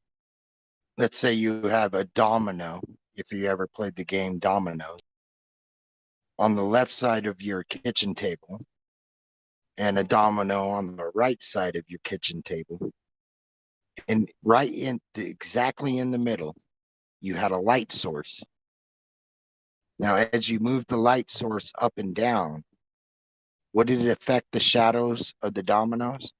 S5: let's say you have a domino, if you ever played the game Dominoes, on the left side of your kitchen table, and a domino on the right side of your kitchen table, and exactly in the middle, you had a light source. Now, as you move the light source up and down, would it affect the shadows of the dominoes?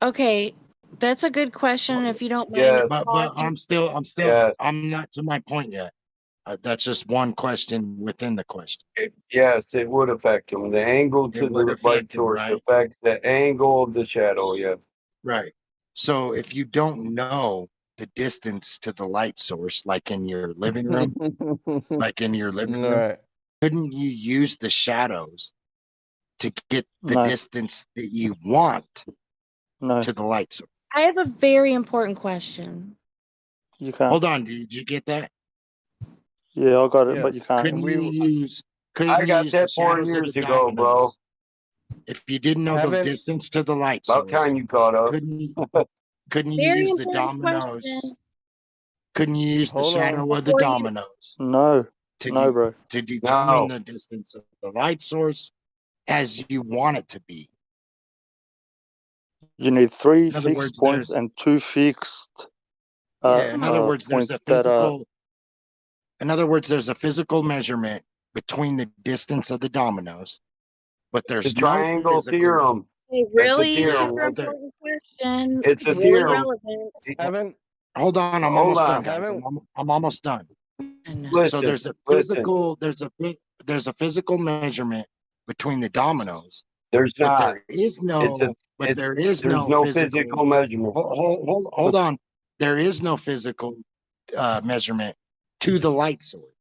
S14: Okay, that's a good question. If you don't mind,
S18: Yes.
S5: But
S14: pausing.
S5: I'm not to my point yet. That's just one question within the question.
S18: Yes, it would affect them. The angle to
S5: It would
S18: the
S5: affect
S18: light
S5: them,
S18: source
S5: right?
S18: affects the angle of the shadow. Yes.
S5: Right. So if you don't know the distance to the light source, like in your living room,
S4: Right.
S5: couldn't you use the shadows to get the
S23: No.
S5: distance that you want
S23: No.
S5: to the light source?
S14: I have a very important question.
S23: You can't.
S5: Hold on, did you get that?
S23: Yeah, I got it, but you
S4: Yes.
S23: can't.
S5: Couldn't you use
S18: I got
S5: the
S18: that 4
S5: shadows of the
S18: years ago, bro.
S5: dominoes if you didn't know the
S4: Haven't
S5: distance to the light
S18: About
S5: source?
S18: time you caught up.
S5: Couldn't you
S14: Very
S5: use the
S14: important
S5: dominoes?
S14: question.
S5: Couldn't you use the
S4: hold on.
S5: shadow of the
S14: Before you,
S5: dominoes
S23: No.
S5: to
S23: No, bro.
S5: to determine
S18: No.
S5: the distance of the light source as you want it to be?
S23: You need 3
S5: In other
S23: fixed
S5: words,
S23: points
S5: there's
S23: and 2 fixed
S5: in other words, there's
S23: points
S5: a
S23: that are.
S5: physical. In other words, there's a physical measurement between the distance of the dominoes, but
S18: It's a
S5: there's no
S18: triangle
S5: physical.
S18: theorem.
S14: a
S18: It's a
S14: really
S18: theorem.
S14: super important question.
S18: It's a
S14: Really
S18: theorem.
S14: relevant.
S4: Haven't
S5: Hold on, I'm
S18: Hold
S5: almost
S18: on.
S5: done, guys.
S4: haven't
S5: I'm almost done. So
S18: Listen.
S5: there's a
S18: Listen.
S5: physical. There's a physical measurement between the dominoes,
S18: There's
S5: but
S18: not.
S5: there is
S18: It's a.
S5: no. But
S18: It's,
S5: there is
S18: there's
S5: no
S18: no physical measurement.
S5: Hold on. There is no physical measurement to the light source.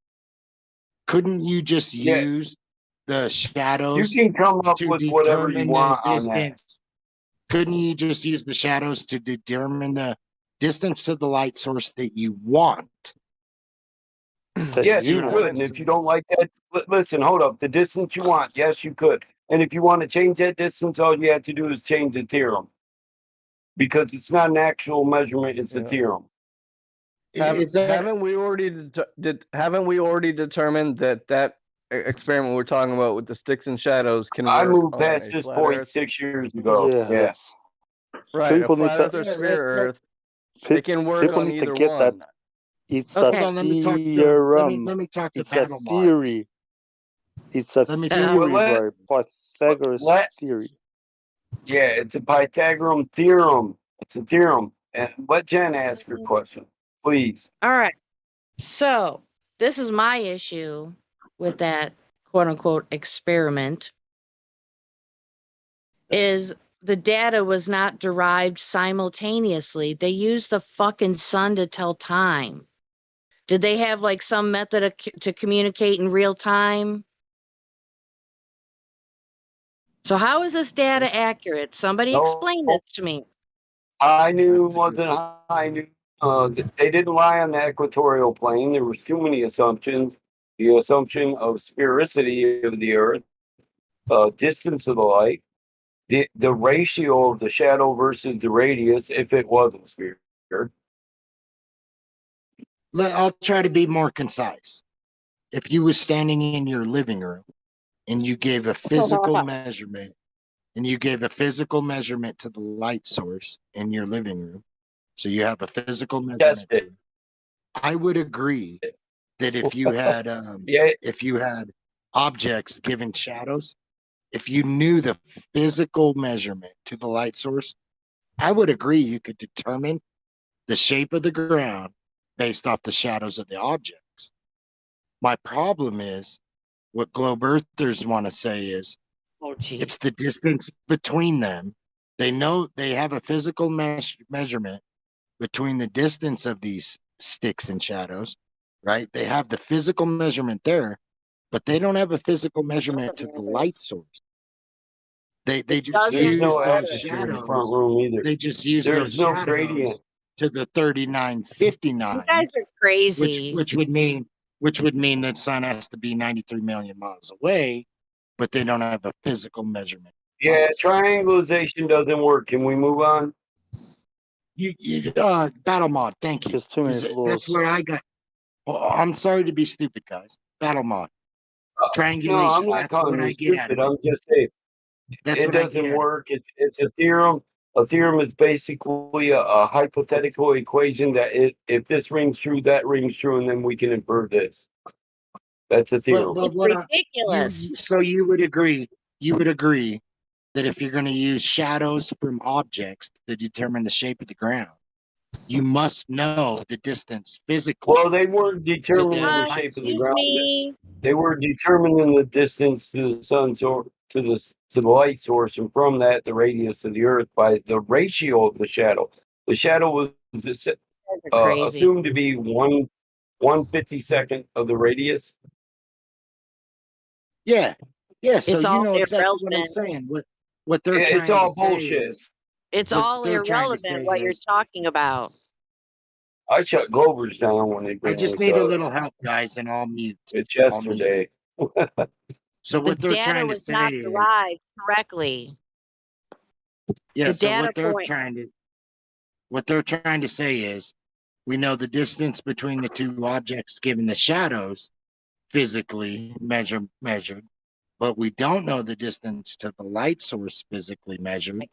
S5: Couldn't you just
S18: Yeah.
S5: use the
S18: You
S5: shadows
S18: can come up
S5: to
S18: with whatever you
S5: determine the
S18: want on that.
S5: distance? Couldn't you just use the shadows to determine the distance to the light source that you want?
S23: That
S18: Yes,
S23: you
S18: you
S23: want.
S18: could. And if you don't like that, listen, hold up. The distance you want, yes, you could. And if you want to change that distance, all you have to do is change the theorem. Because it's not an actual measurement, it's a theorem.
S4: Haven't we already determined that experiment we're talking about with the sticks and shadows can work?
S18: I moved
S4: on
S18: past
S4: a
S18: this
S4: flat
S18: point
S4: Earth?
S18: 6 years ago.
S23: Yes.
S4: Right,
S23: People
S4: a
S23: need
S4: flat
S23: to.
S4: Earth or sphere Earth. It can work
S23: People
S4: on
S23: need to
S4: either
S23: get that.
S4: one.
S23: It's
S5: Hold
S23: a
S5: on, let me talk to
S23: theorem.
S5: let me talk to
S23: It's a
S5: Battle Mod.
S23: theory. It's a
S5: Let me
S23: theory,
S18: Well,
S23: bro. Pythagoras theory.
S18: Yeah, it's a Pythagorean theorem. It's a theorem. And let Jen ask her question, please.
S14: All right. So this is my issue with that quote unquote experiment is the data was not derived simultaneously. They used the fucking sun to tell time. Did they have like some method to communicate in real time? So how is this data accurate? Somebody explain this to me.
S18: I knew wasn't I knew. They didn't lie on the equatorial plane. There was too many assumptions. The assumption of sphericity of the Earth, distance of the light, the ratio of the shadow versus the radius if it was a sphere.
S5: I'll try to be more concise. If you was standing in your living room and you gave a physical measurement, to the light source in your living room, so you have a physical measurement to it, I would agree that if you had objects given shadows, if you knew the physical measurement to the light source, I would agree you could determine the shape of the ground based off the shadows of the objects. My problem is what globe earthers want to say is it's the distance between them. They know they have a physical measurement between the distance of these sticks and shadows, right? They have the physical measurement there, but they don't have a physical measurement to the light source. They just use those shadows. They just use those shadows to the 3959.
S14: You guys are crazy.
S5: Which would mean that sun has to be 93 million miles away, but they don't have a physical measurement.
S18: Yeah, triangulation doesn't work. Can we move on?
S5: Battle mod, thank you. That's where I got. Oh, I'm sorry to be stupid, guys. Battle mod, triangulation.
S18: No, I'm not
S5: that's what
S18: calling
S5: I
S18: you
S5: get at
S18: stupid.
S5: it.
S18: I'm just saying
S5: That's
S18: it
S5: what I get
S18: doesn't
S5: at
S18: work. It's a theorem. A theorem is basically a hypothetical equation that if this rings true, that rings true, and then we can infer this. That's a theorem.
S5: But ridiculous. So you would agree that if you're going to use shadows from objects to determine the shape of the ground, you must know the distance physically.
S18: Well, they weren't determining the shape of the ground. They were determining the distance to the sun's or to the light source, and from that, the radius of the Earth by the ratio of the shadow. The shadow was assumed to be 1/52nd of the radius.
S5: Yeah. So
S14: It's
S5: you
S14: all
S5: know exactly what I'm
S14: irrelevant.
S5: saying. What they're trying
S18: It's all
S5: to say
S18: bullshit.
S5: is
S14: It's
S5: what
S14: all
S5: they're trying to say
S14: irrelevant what you're
S5: is,
S14: talking about.
S18: I shut Glovers down when they bring
S5: I just
S18: this
S5: need a
S18: up.
S5: little help, guys, and I'll mute.
S18: It's yesterday.
S5: So
S14: The
S5: what they're
S14: data
S5: trying to
S14: was not
S5: say is,
S14: derived correctly.
S5: yeah.
S14: The
S5: So
S14: data
S5: what they're
S14: point.
S5: trying to say is, we know the distance between the two objects given the shadows physically measured, but we don't know the distance to the light source physically measured.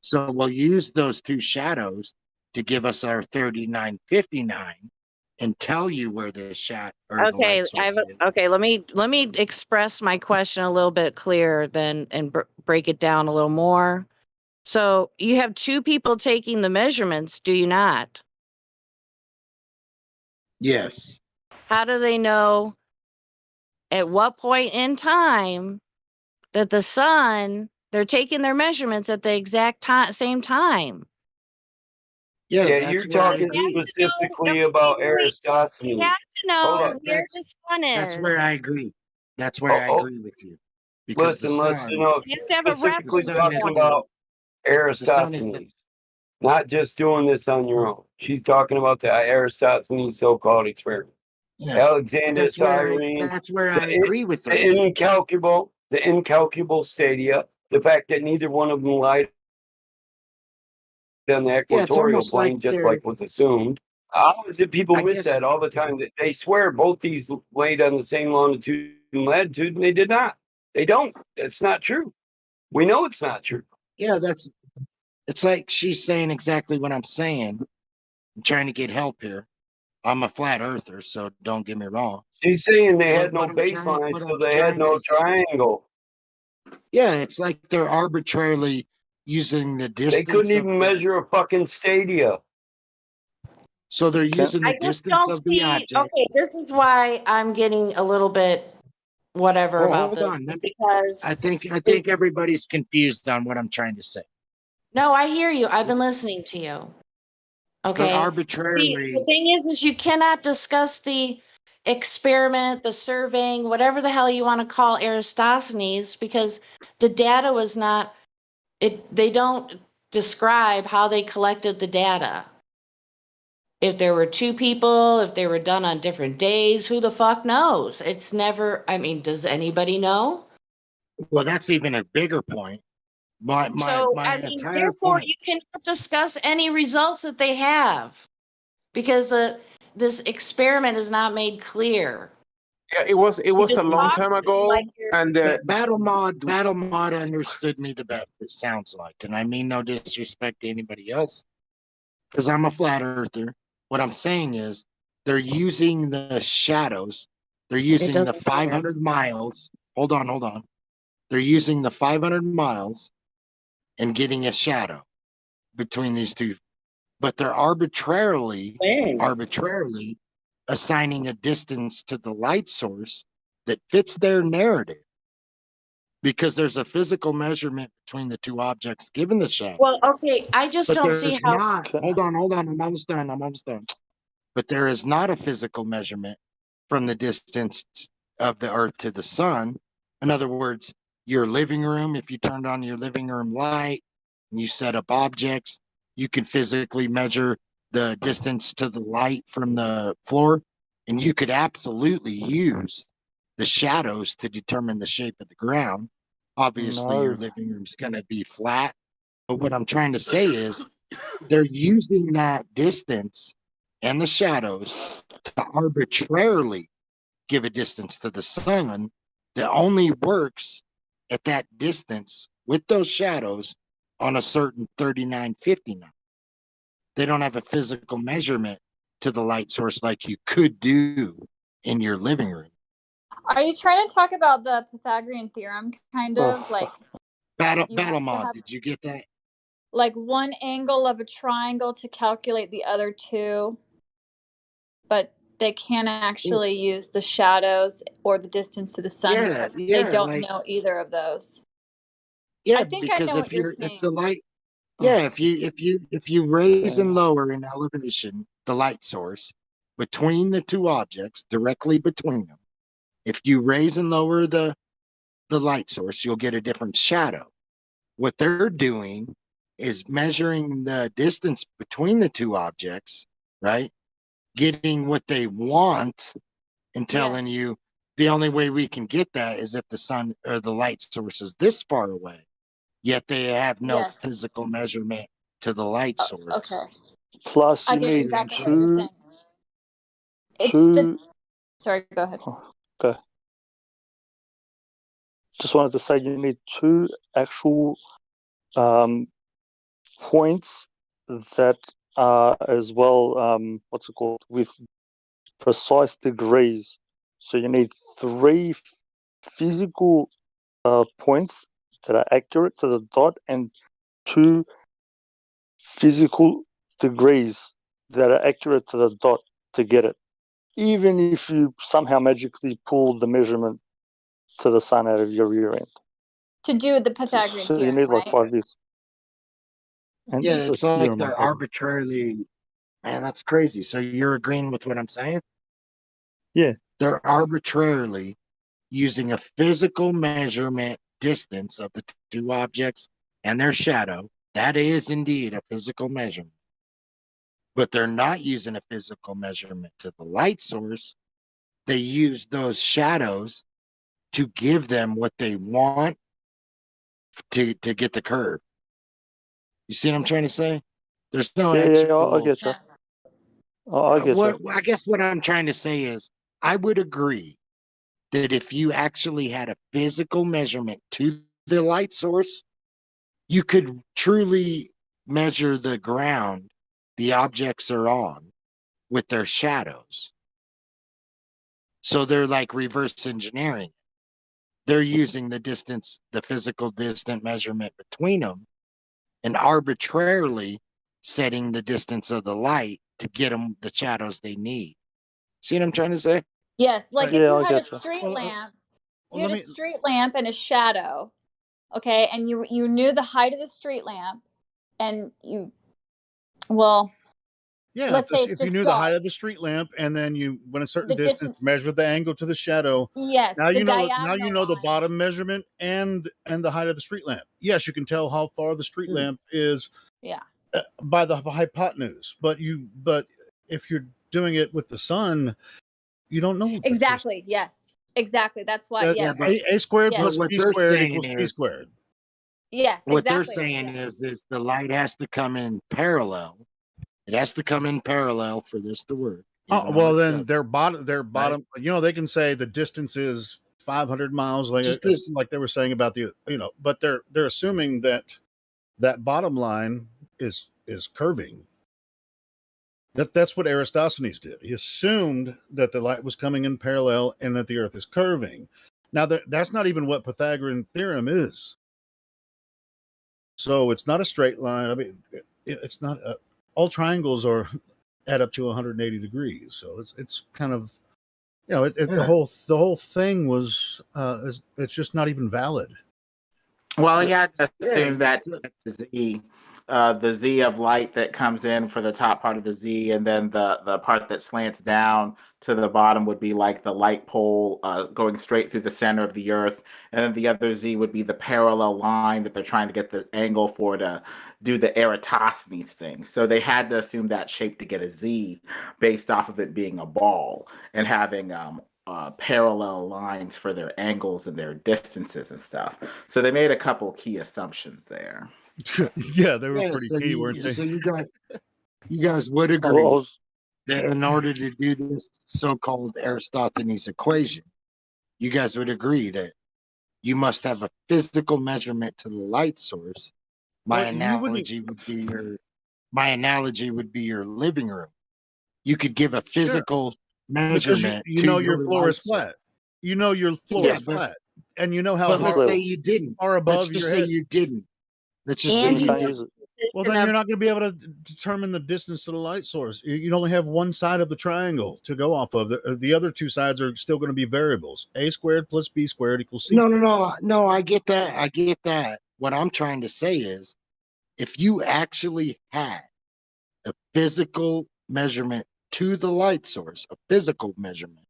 S5: So we'll use those two shadows to give us our 3959 and tell you where the shot or the
S14: Okay,
S5: light source is.
S14: okay. Let me express my question a little bit clearer then, and break it down a little more. So you have two people taking the measurements, do you not?
S5: Yes.
S14: How do they know at what point in time that the sun, they're taking their measurements at the exact same time?
S5: Yeah,
S18: you're talking specifically about Aristophanes.
S14: You have to know
S18: Hold on.
S14: where the sun is.
S5: That's where I agree. That's where I agree with you. Because
S18: Listen,
S5: the sun,
S14: You have to have a
S18: specifically
S14: reference
S18: talking
S14: point.
S18: about
S5: the sun
S18: Aristophanes,
S5: is
S18: not just doing this on your own. She's talking about the Aristophanes so-called experiment. Alexander Cyrene.
S5: That's where I agree with
S18: the incalculable stadia. The fact that neither one of them lied on the equatorial plane, just like was assumed. How is it people miss that all the time? That they swear both these laid on the same longitude and latitude, and they did not. They don't. It's not true. We know it's not true.
S5: Yeah, it's like she's saying exactly what I'm saying. I'm trying to get help here. I'm a flat earther, so don't get me wrong.
S18: She's saying they had no baseline, so they had no triangle.
S5: Yeah, it's like they're arbitrarily using the distance.
S18: They couldn't even measure a fucking stadia.
S5: So they're using the distance of the object.
S14: Okay, this is why I'm getting a little bit whatever about
S5: hold
S14: this.
S5: on.
S14: Because
S5: I think everybody's confused on what I'm trying to say.
S14: No, I hear you. I've been listening to you. Okay.
S5: But arbitrarily.
S14: See, the thing is you cannot discuss the experiment, the surveying, whatever the hell you want to call Aristophanes, because the data was not. They don't describe how they collected the data. If there were two people, if they were done on different days, who the fuck knows? It's never, I mean, does anybody know?
S5: Well, that's even a bigger point.
S14: I mean, therefore, you cannot discuss any results that they have because this experiment is not made clear.
S19: Yeah, it was a long time ago, and
S5: Battle Mod understood me the best. It sounds like, and I mean no disrespect to anybody else, because I'm a flat earther. What I'm saying is, they're using the shadows. They're using the 500 miles. Hold on. They're using the 500 miles and getting a shadow between these two, but they're arbitrarily assigning a distance to the light source that fits their narrative, because there's a physical measurement between the two objects given the shadow.
S14: Well, okay, I just don't see how.
S5: Hold on. I'm almost done. But there is not a physical measurement from the distance of the Earth to the sun. In other words, your living room, if you turned on your living room light and you set up objects, you can physically measure the distance to the light from the floor, and you could absolutely use the shadows to determine the shape of the ground. Obviously, your living room's going to be flat. But what I'm trying to say is they're using that distance and the shadows to arbitrarily give a distance to the sun that only works at that distance with those shadows on a certain 3959. They don't have a physical measurement to the light source like you could do in your living room.
S10: Are you trying to talk about the Pythagorean theorem, kind of like
S5: Battle Mod? Did you get that?
S10: Like one angle of a triangle to calculate the other two, but they can't actually use the shadows or the distance to the sun because they don't know either of those.
S5: Yeah,
S10: I think
S5: because
S10: I know
S5: if
S10: what you're
S5: if
S10: saying.
S5: the light, if you raise and lower in elevation the light source between the two objects, directly between them, if you raise and lower the light source, you'll get a different shadow. What they're doing is measuring the distance between the two objects, right? Getting what they want and telling you the only way we can get that is if the sun or the light source is this far away. Yet they have no physical measurement to the light source.
S10: Okay.
S23: Plus, you need two.
S10: Sorry, go ahead.
S23: Okay. Just wanted to say you need two actual points that are as well, what's it called, with precise degrees. So you need three physical points that are accurate to the dot and two physical degrees that are accurate to the dot to get it. Even if you somehow magically pull the measurement to the sun out of your rear end.
S10: To do the Pythagorean
S23: So
S10: theorem,
S23: you need like
S10: right?
S23: 5 years. And
S5: Yeah, it's like they're arbitrarily, man, that's crazy. So you're agreeing with what I'm saying?
S23: Yeah.
S5: They're arbitrarily using a physical measurement distance of the two objects and their shadow. That is indeed a physical measurement. But they're not using a physical measurement to the light source. They use those shadows to give them what they want to get the curve. You see what I'm trying to say? There's no actual.
S23: I get you. I get you.
S5: I guess what I'm trying to say is, I would agree that if you actually had a physical measurement to the light source, you could truly measure the ground the objects are on with their shadows. So they're like reverse engineering. They're using the distance, the physical distance measurement between them, and arbitrarily setting the distance of the light to get them the shadows they need. See what I'm trying to say?
S10: Yes, like if you had a
S23: getcha.
S10: street lamp, you had a street lamp and a shadow, okay, and you knew the height of the street lamp, and
S13: yeah,
S10: let's say it's
S13: if
S10: just
S13: you knew
S10: dark.
S13: the height of the street lamp and then you went a certain
S10: The
S13: distance, measured the angle to the shadow.
S10: Yes,
S13: Now
S10: the
S13: you know. Now
S10: diagonal
S13: you know the
S10: line.
S13: bottom measurement and the height of the street lamp. Yes, you can tell how far the street lamp is.
S10: Yeah.
S13: By the hypotenuse, but if you're doing it with the sun, you don't know
S10: Exactly. Yes. Exactly. That's why. Yes.
S13: A squared
S10: yes.
S13: plus
S5: what
S13: b
S5: they're
S13: squared
S5: saying
S13: equals b
S5: is,
S13: squared.
S10: Yes,
S5: What
S10: exactly.
S5: they're saying is the light has to come in parallel. It has to come in parallel for this to work.
S13: Oh, well, then their bottom. You know, they can say the distance is 500 miles, like like they were saying about the, but they're assuming that bottom line is curving. That's what Eratosthenes did. He assumed that the light was coming in parallel and that the Earth is curving. Now that's not even what Pythagorean theorem is. So it's not a straight line. I mean, it's not. All triangles add up to 180 degrees. So it's kind of, the whole thing was it's just not even valid.
S8: Well, he had to assume that the Z of light that comes in for the top part of the Z, and then the part that slants down to the bottom would be like the light pole going straight through the center of the Earth, and then the other Z would be the parallel line that they're trying to get the angle for to do the Eratosthenes thing. So they had to assume that shape to get a Z based off of it being a ball and having parallel lines for their angles and their distances and stuff. So they made a couple key assumptions there.
S13: Yeah, they were pretty key, weren't they?
S5: So you guys would agree that in order to do this so-called Aristophanes equation, you guys would agree that you must have a physical measurement to the light source. My analogy would be your living room. You could give a physical measurement
S13: because
S5: to
S13: your floor is flat. You know your floor is flat, and you know how.
S5: But let's say you didn't.
S13: Or above
S5: let's just
S13: your
S5: say
S13: head.
S5: you didn't. Let's just say you didn't.
S13: Well, then you're not going to be able to determine the distance to the light source. You only have one side of the triangle to go off of. The other two sides are still going to be variables. A squared plus B squared equals C.
S5: No. I get that. What I'm trying to say is, if you actually had a physical measurement to the light source, a physical measurement,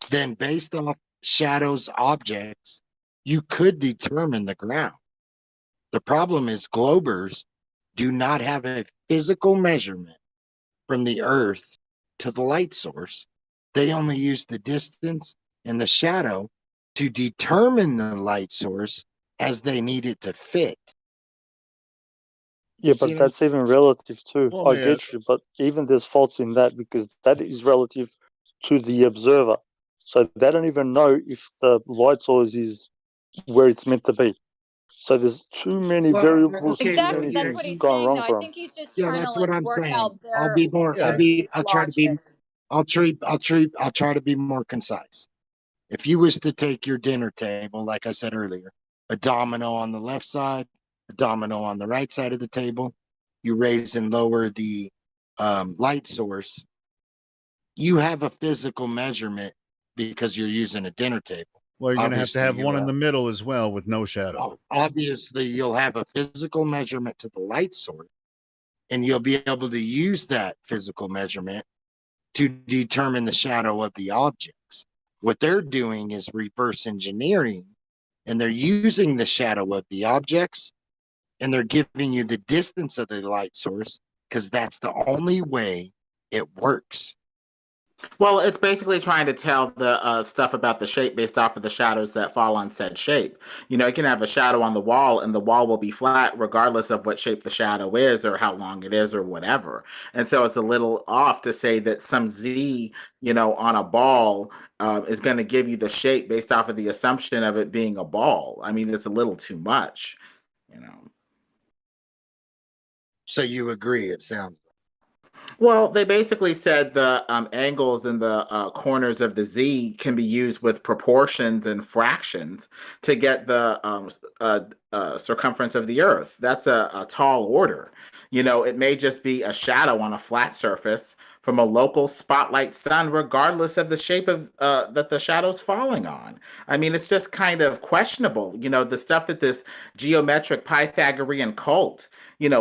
S5: then based on shadows, objects, you could determine the ground. The problem is globers do not have a physical measurement from the Earth to the light source. They only use the distance and the shadow to determine the light source as they need it to fit.
S23: Yeah, but that's even relative too.
S5: Well,
S23: I get you, but even there's faults in that because that is relative to the observer. So they don't even know if the light source is where it's meant to be. So there's too many variables, too many things going wrong for
S10: I
S23: them.
S10: think he's just
S5: Yeah,
S10: trying
S5: that's
S10: to
S5: what
S10: like
S5: I'm
S10: work
S5: saying.
S10: out their
S5: I'll try to be more concise. If you was to take your dinner table, like I said earlier, a domino on the left side, a domino on the right side of the table, you raise and lower the light source, you have a physical measurement because you're using a dinner table.
S13: Well, you're going to have one in the middle as well with no shadow.
S5: Obviously, you'll have a physical measurement to the light source, and you'll be able to use that physical measurement to determine the shadow of the objects. What they're doing is reverse engineering, and they're using the shadow of the objects, and they're giving you the distance of the light source because that's the only way it works.
S8: Well, it's basically trying to tell the stuff about the shape based off of the shadows that fall on said shape. You can have a shadow on the wall, and the wall will be flat regardless of what shape the shadow is or how long it is or whatever. And so it's a little off to say that some Z, on a ball is going to give you the shape based off of the assumption of it being a ball. I mean, it's a little too much.
S5: So you agree, it sounds.
S8: Well, they basically said the angles in the corners of the Z can be used with proportions and fractions to get the circumference of the Earth. That's a tall order. It may just be a shadow on a flat surface from a local spotlight sun, regardless of the shape of that the shadow's falling on. I mean, it's just kind of questionable. The stuff that this geometric Pythagorean cult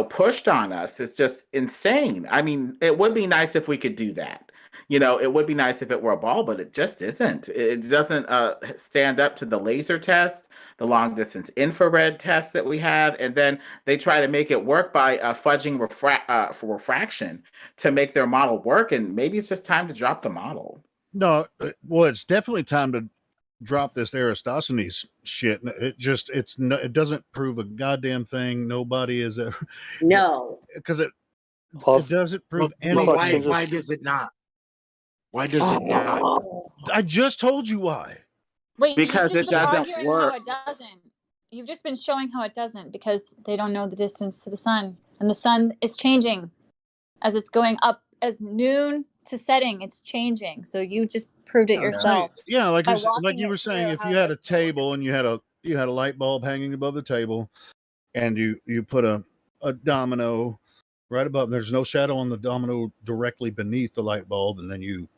S8: pushed on us is just insane. I mean, it would be nice if we could do that. It would be nice if it were a ball, but it just isn't. It doesn't stand up to the laser test, the long distance infrared test that we have, and then they try to make it work by fudging for refraction to make their model work. And maybe it's just time to drop the model.
S13: No, well, it's definitely time to drop this Aristophanes shit. It doesn't prove a goddamn thing. Nobody is ever because it doesn't prove anything.
S5: Why does it not? Why does it not?
S13: I just told you why.
S10: Wait,
S8: Because
S10: you've
S8: it
S10: just been
S8: doesn't
S10: arguing
S8: work.
S10: how it doesn't. You've just been showing how it doesn't because they don't know the distance to the sun, and the sun is changing as it's going up as noon to setting. It's changing, so you just proved it yourself.
S13: Yeah, like
S10: by
S13: you
S10: walking
S13: were
S10: it
S13: saying,
S10: through
S13: if
S10: how
S13: you
S10: it
S13: had a table and you had a light bulb hanging above the table, and you put a domino right above. There's no shadow on the domino directly beneath the light bulb, and then you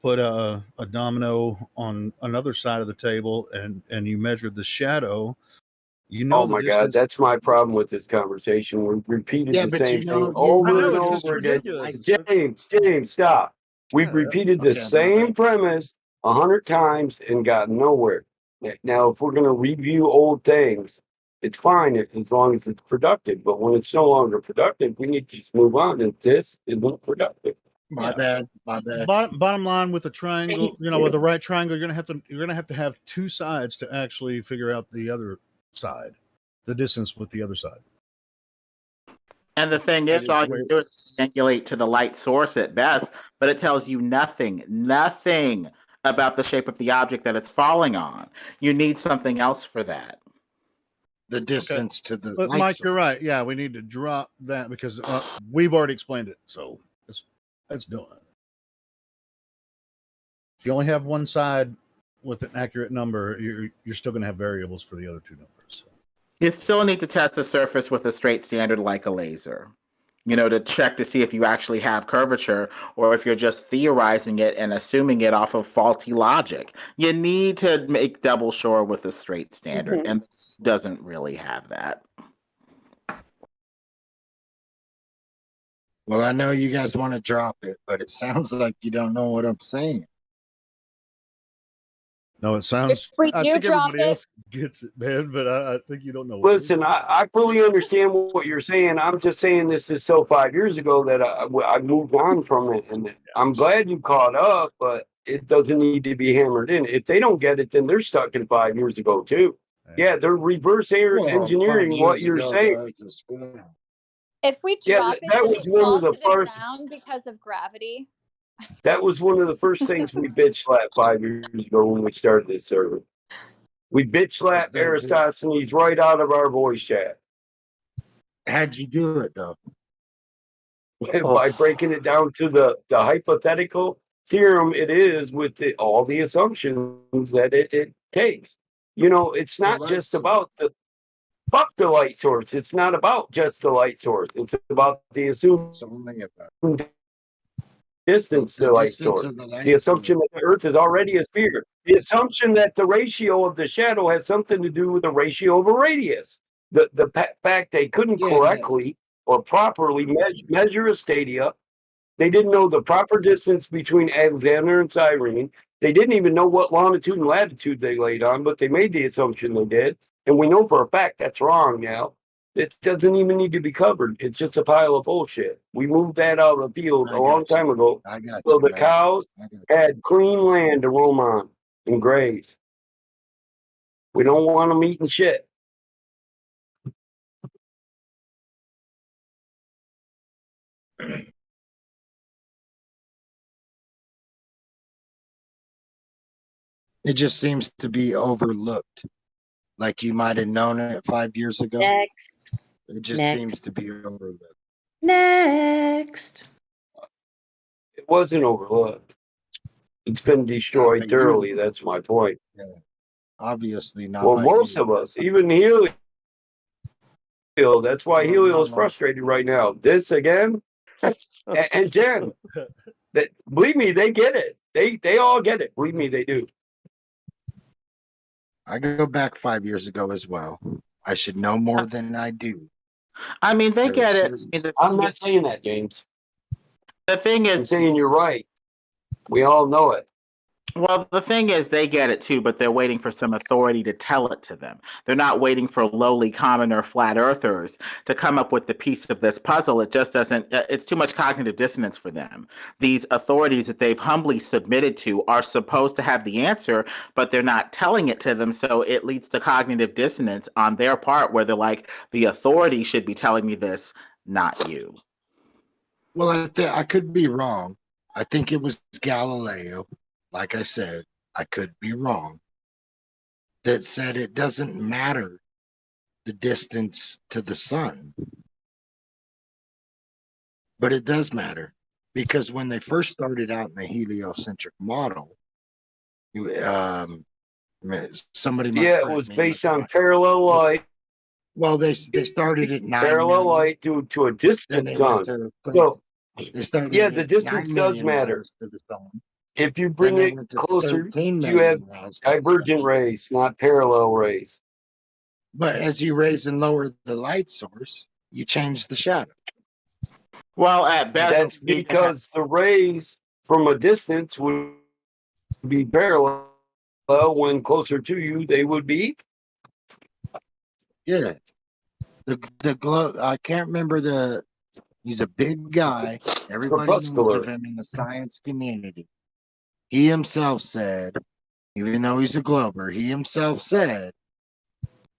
S13: put a domino on another side of the table, and you measured the shadow. You know,
S18: oh my God, that's my problem with this conversation. We've repeated the same thing over and over again. James, stop. We've repeated the same premise 100 times and got nowhere. Now, if we're going to review old things, it's fine as long as it's productive. But when it's no longer productive, we need to just move on. And this isn't productive.
S5: My bad.
S13: Bottom line, with a triangle, with the right triangle, you're gonna have to have two sides to actually figure out the other side, the distance with the other side.
S8: And the thing is, all you do is triangulate to the light source at best, but it tells you nothing about the shape of the object that it's falling on. You need something else for that.
S5: The distance to the
S13: But
S5: light
S13: Mike,
S5: source.
S13: you're right. Yeah, we need to drop that because we've already explained it. So let's do it. If you only have one side with an accurate number, you're still going to have variables for the other two numbers. So.
S8: You still need to test the surface with a straight standard like a laser, to check to see if you actually have curvature or if you're just theorizing it and assuming it off of faulty logic. You need to make double sure with a straight standard, and this doesn't really have that.
S5: Well, I know you guys want to drop it, but it sounds like you don't know what I'm saying.
S13: No, it sounds.
S10: If we
S13: I
S10: do
S13: think
S10: drop
S13: everybody
S10: it,
S13: else gets it, man. But I think you don't know.
S18: Listen, I fully understand what you're saying. I'm just saying this is so 5 years ago that I moved on from it, and I'm glad you caught up. But it doesn't need to be hammered in. If they don't get it, then they're stuck in 5 years ago too. Yeah, they're reverse engineering what you're saying.
S10: if we
S18: Yeah,
S10: drop it,
S18: that
S10: does
S18: was
S10: it
S18: one
S10: fall
S18: of the
S10: to the
S18: first.
S10: ground because of gravity?
S18: That was one of the first things we bitch slapped 5 years ago when we started this server. We bitch slapped Aristophanes right out of our voice chat.
S5: How'd you do it though?
S18: By breaking it down to the hypothetical theorem it is with all the assumptions that it takes. It's not just about fuck the light source. It's not about just the light source. It's about the assumed distance to the light source. The assumption that the Earth is already a sphere. The assumption that the ratio of the shadow has something to do with the ratio of a radius. The fact they couldn't correctly or properly measure a stadia. They didn't know the proper distance between Alexander and Cyrene. They didn't even know what longitude and latitude they laid on, but they made the assumption they did. And we know for a fact that's wrong now. It doesn't even need to be covered. It's just a pile of bullshit. We moved that out of the field a long time ago. So the cows had clean land to roam on and graze. We don't want them eating shit.
S5: It just seems to be overlooked. Like you might have known it 5 years ago.
S14: Next.
S5: It just seems to be overlooked.
S14: Next.
S18: It wasn't overlooked. It's been destroyed thoroughly. That's my point.
S5: Yeah. Obviously not.
S18: Well, most of us, even Helio. That's why Helio is frustrated right now. This again, and Jen. Believe me, they get it. They all get it. Believe me, they do.
S5: I go back 5 years ago as well. I should know more than I do.
S8: I mean, they get it.
S18: I'm not saying that, James.
S8: The thing is,
S18: I'm saying you're right. We all know it.
S8: Well, the thing is, they get it too, but they're waiting for some authority to tell it to them. They're not waiting for lowly commoner flat earthers to come up with the piece of this puzzle. It just doesn't, it's too much cognitive dissonance for them. These authorities that they've humbly submitted to are supposed to have the answer, but they're not telling it to them. So it leads to cognitive dissonance on their part where they're like, the authority should be telling me this, not you.
S5: Well, I could be wrong. I think it was Galileo. Like I said, I could be wrong. That said it doesn't matter the distance to the sun. But it does matter because when they first started out in the heliocentric model, somebody might
S18: Yeah, it was based on parallel light.
S5: Well, they started at 9
S18: parallel
S5: million.
S18: light to a distant
S5: Then they
S18: sun.
S5: went to
S18: So,
S5: they started
S18: yeah,
S5: at
S18: the distance
S5: 9
S18: does
S5: million
S18: matter.
S5: miles to the sun.
S18: If you bring
S5: Then they
S18: it
S5: went to
S18: closer,
S5: 13
S18: you have
S5: million miles to the
S18: divergent
S5: sun.
S18: rays, not parallel rays.
S5: But as you raise and lower the light source, you change the shadow.
S8: Well, at best,
S18: That's because the rays from a distance would be parallel. When closer to you, they would be.
S5: Yeah. The glow, I can't remember he's a big guy. Everybody knows
S18: Crepuscular.
S5: of him in the science community. He himself said, even though he's a glober, he himself said,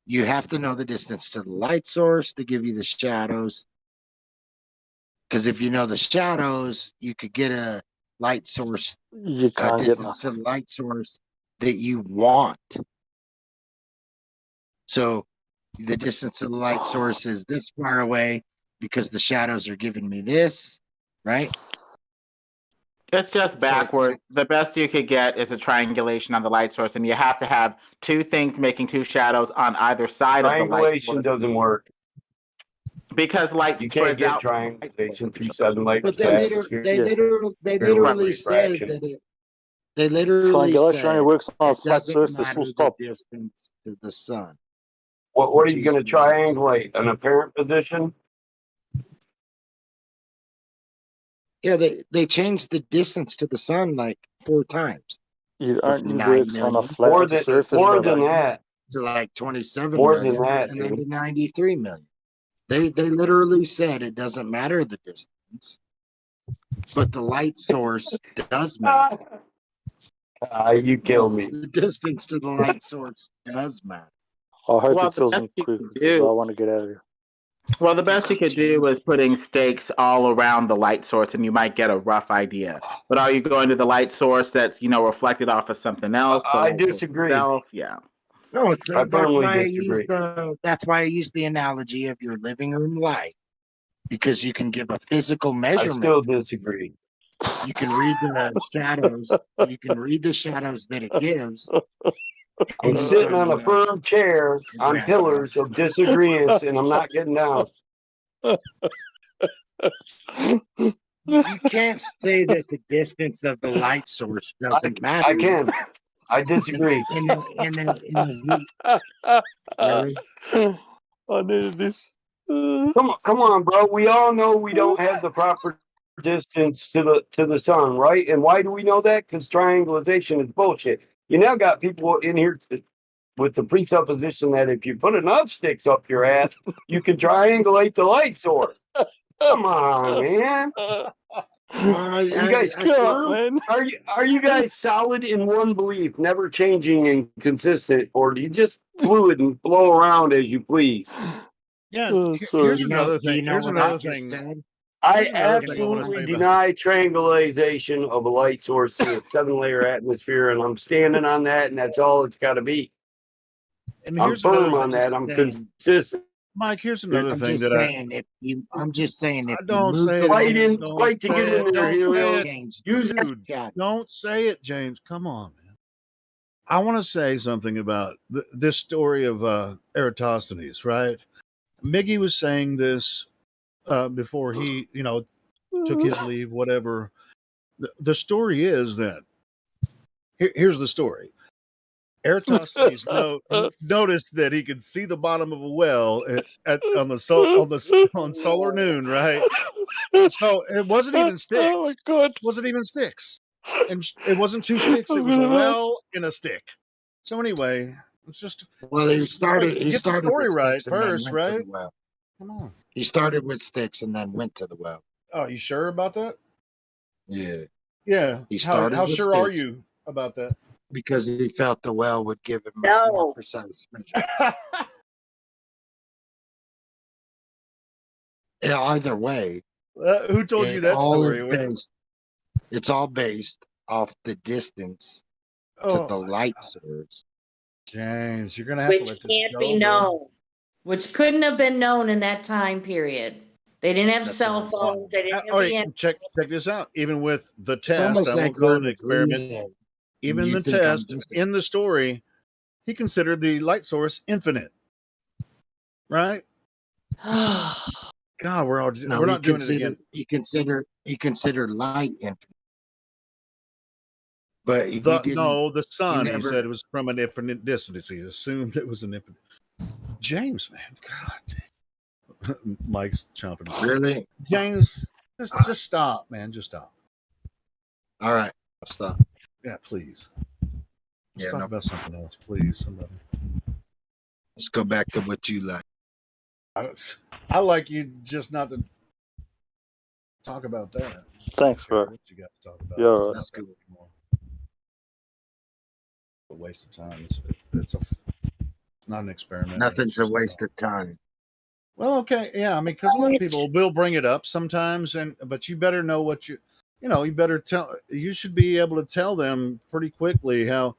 S5: you have to know the distance to the light source to give you the shadows. Because if you know the shadows, you could get a light source,
S23: You
S5: a
S23: can't get
S5: distance to the light source that you want. So the distance to the light source is this far away because the shadows are giving me this, right?
S8: It's just backwards. The best you could get is a triangulation on the light source, and you have to have two things making two shadows on either side of the light
S18: Triangulation
S8: source.
S18: doesn't work.
S8: Because light
S18: You can't
S8: spreads
S18: get
S8: out.
S18: triangulation through 7 layers
S5: But
S18: of atmosphere.
S5: they literally said
S18: refraction.
S5: that they literally
S23: Triangulation
S5: said
S23: only works on a
S5: it
S23: flat
S5: doesn't
S23: surface,
S5: matter
S23: full
S5: the
S23: stop.
S5: distance to the sun.
S18: What are you going to triangulate? An apparent position?
S5: Yeah, they changed the distance to the sun like 4 times.
S23: It
S5: From
S23: only
S5: 9
S23: works on a
S5: million
S23: flat surface,
S18: more
S23: brother.
S18: than that.
S5: to like 27
S18: More than
S5: million,
S18: that,
S5: and then to
S18: dude.
S5: 93 million. They literally said it doesn't matter the distance, but the light source does matter.
S18: You kill me.
S5: The distance to the light source does matter.
S23: I hope
S8: Well,
S23: it tells them quick because I want to get out of here.
S8: Well, the best you could do is putting stakes all around the light source, and you might get a rough idea. But are you going to the light source that's reflected off of something else? The
S18: I
S8: light source
S18: disagree.
S8: itself? Yeah.
S5: No, it's
S18: I firmly
S5: that's why I used the analogy of your living room light, because you can give a physical measurement.
S18: I still disagree.
S5: You can read the shadows. You can read the shadows that it gives.
S18: I'm sitting on a firm chair on pillars of disagreements, and I'm not getting down.
S5: You can't say that the distance of the light source doesn't matter.
S18: I can. I disagree.
S5: Really?
S23: I needed this.
S18: Come on, bro. We all know we don't have the proper distance to the sun, right? And why do we know that? Because triangulation is bullshit. You now got people in here with the presupposition that if you put enough sticks up your ass, you can triangulate the light source. Come on, man. You guys are you guys solid in one belief, never changing and consistent, or do you just fluid and blow around as you please?
S13: Yeah, here's another thing. Here's another thing.
S18: I absolutely deny triangulation of a light source to a 7-layer atmosphere, and I'm standing on that, and that's all it's got to be.
S13: And
S18: I'm
S13: here's
S18: firm on that. I'm consistent.
S13: Mike, here's another
S5: I'm
S13: thing
S5: just
S13: that
S5: saying, I'm just saying, if
S13: don't
S5: you move
S13: say
S5: the
S13: it.
S5: light
S18: Fight to get in there, Helio.
S13: Dude, don't say it, James. Come on, man. I want to say something about this story of Eratosthenes, right? Miggy was saying this before he, took his leave, whatever. The story is that here's the story. Eratosthenes noticed that he could see the bottom of a well on solar noon, right? So it wasn't even sticks.
S23: Oh my god!
S13: Wasn't even sticks. And it wasn't two sticks; it was a well and a stick. So anyway, it's just
S5: Well, he
S13: get
S5: started
S13: the
S5: with
S13: story right
S5: sticks and then
S13: first,
S5: went to
S13: right?
S5: the well.
S13: Come on.
S5: He started with sticks and then went to the well.
S13: Oh, you sure about that?
S5: Yeah.
S13: Yeah.
S5: He started
S13: How
S5: with
S13: sure are
S5: sticks
S13: you about that?
S5: because he felt the well would give him a more precise measure. Yeah, either way,
S13: who told you
S5: it
S13: that
S5: all
S13: story?
S5: is based. It's all based off the distance to
S13: Oh
S5: the
S13: my
S5: light source.
S13: James, you're gonna have to
S14: Which
S13: let this
S14: can't
S13: go,
S14: be
S13: bro.
S14: known. Which couldn't have been known in that time period. They didn't have
S5: That's
S14: cell
S5: what I'm saying.
S14: phones. They didn't have
S13: All
S14: the
S13: right,
S14: internet.
S13: check this out. Even with the
S5: It's
S13: test,
S5: almost
S13: I
S5: like
S13: won't call it
S5: we're
S13: an experiment.
S5: agreeing.
S13: Even
S5: You
S13: the
S5: think I'm
S13: test in the story, he considered the light source infinite. Right? God, we're not doing it again.
S5: He considered light infinite. But he didn't.
S13: No, the sun. He
S5: never,
S13: said it was from an infinite distance. He assumed it was an infinite. James, man, God, Mike's chomping.
S5: Really,
S13: James, just stop, man. Just stop.
S5: All right, I'll stop.
S13: Yeah, please. Let's
S5: Yeah,
S13: talk about something else, please. Somebody.
S5: Let's go back to what you like.
S13: I like you just not to talk about that.
S23: Thanks, bro.
S13: What you got to talk about?
S23: You're all right.
S5: That's good.
S13: A waste of time. It's not an experiment.
S5: Nothing's a waste of time.
S13: Well, okay, yeah. I mean, because a lot of people will bring it up sometimes, but you better know what you better tell. You should be able to tell them pretty quickly how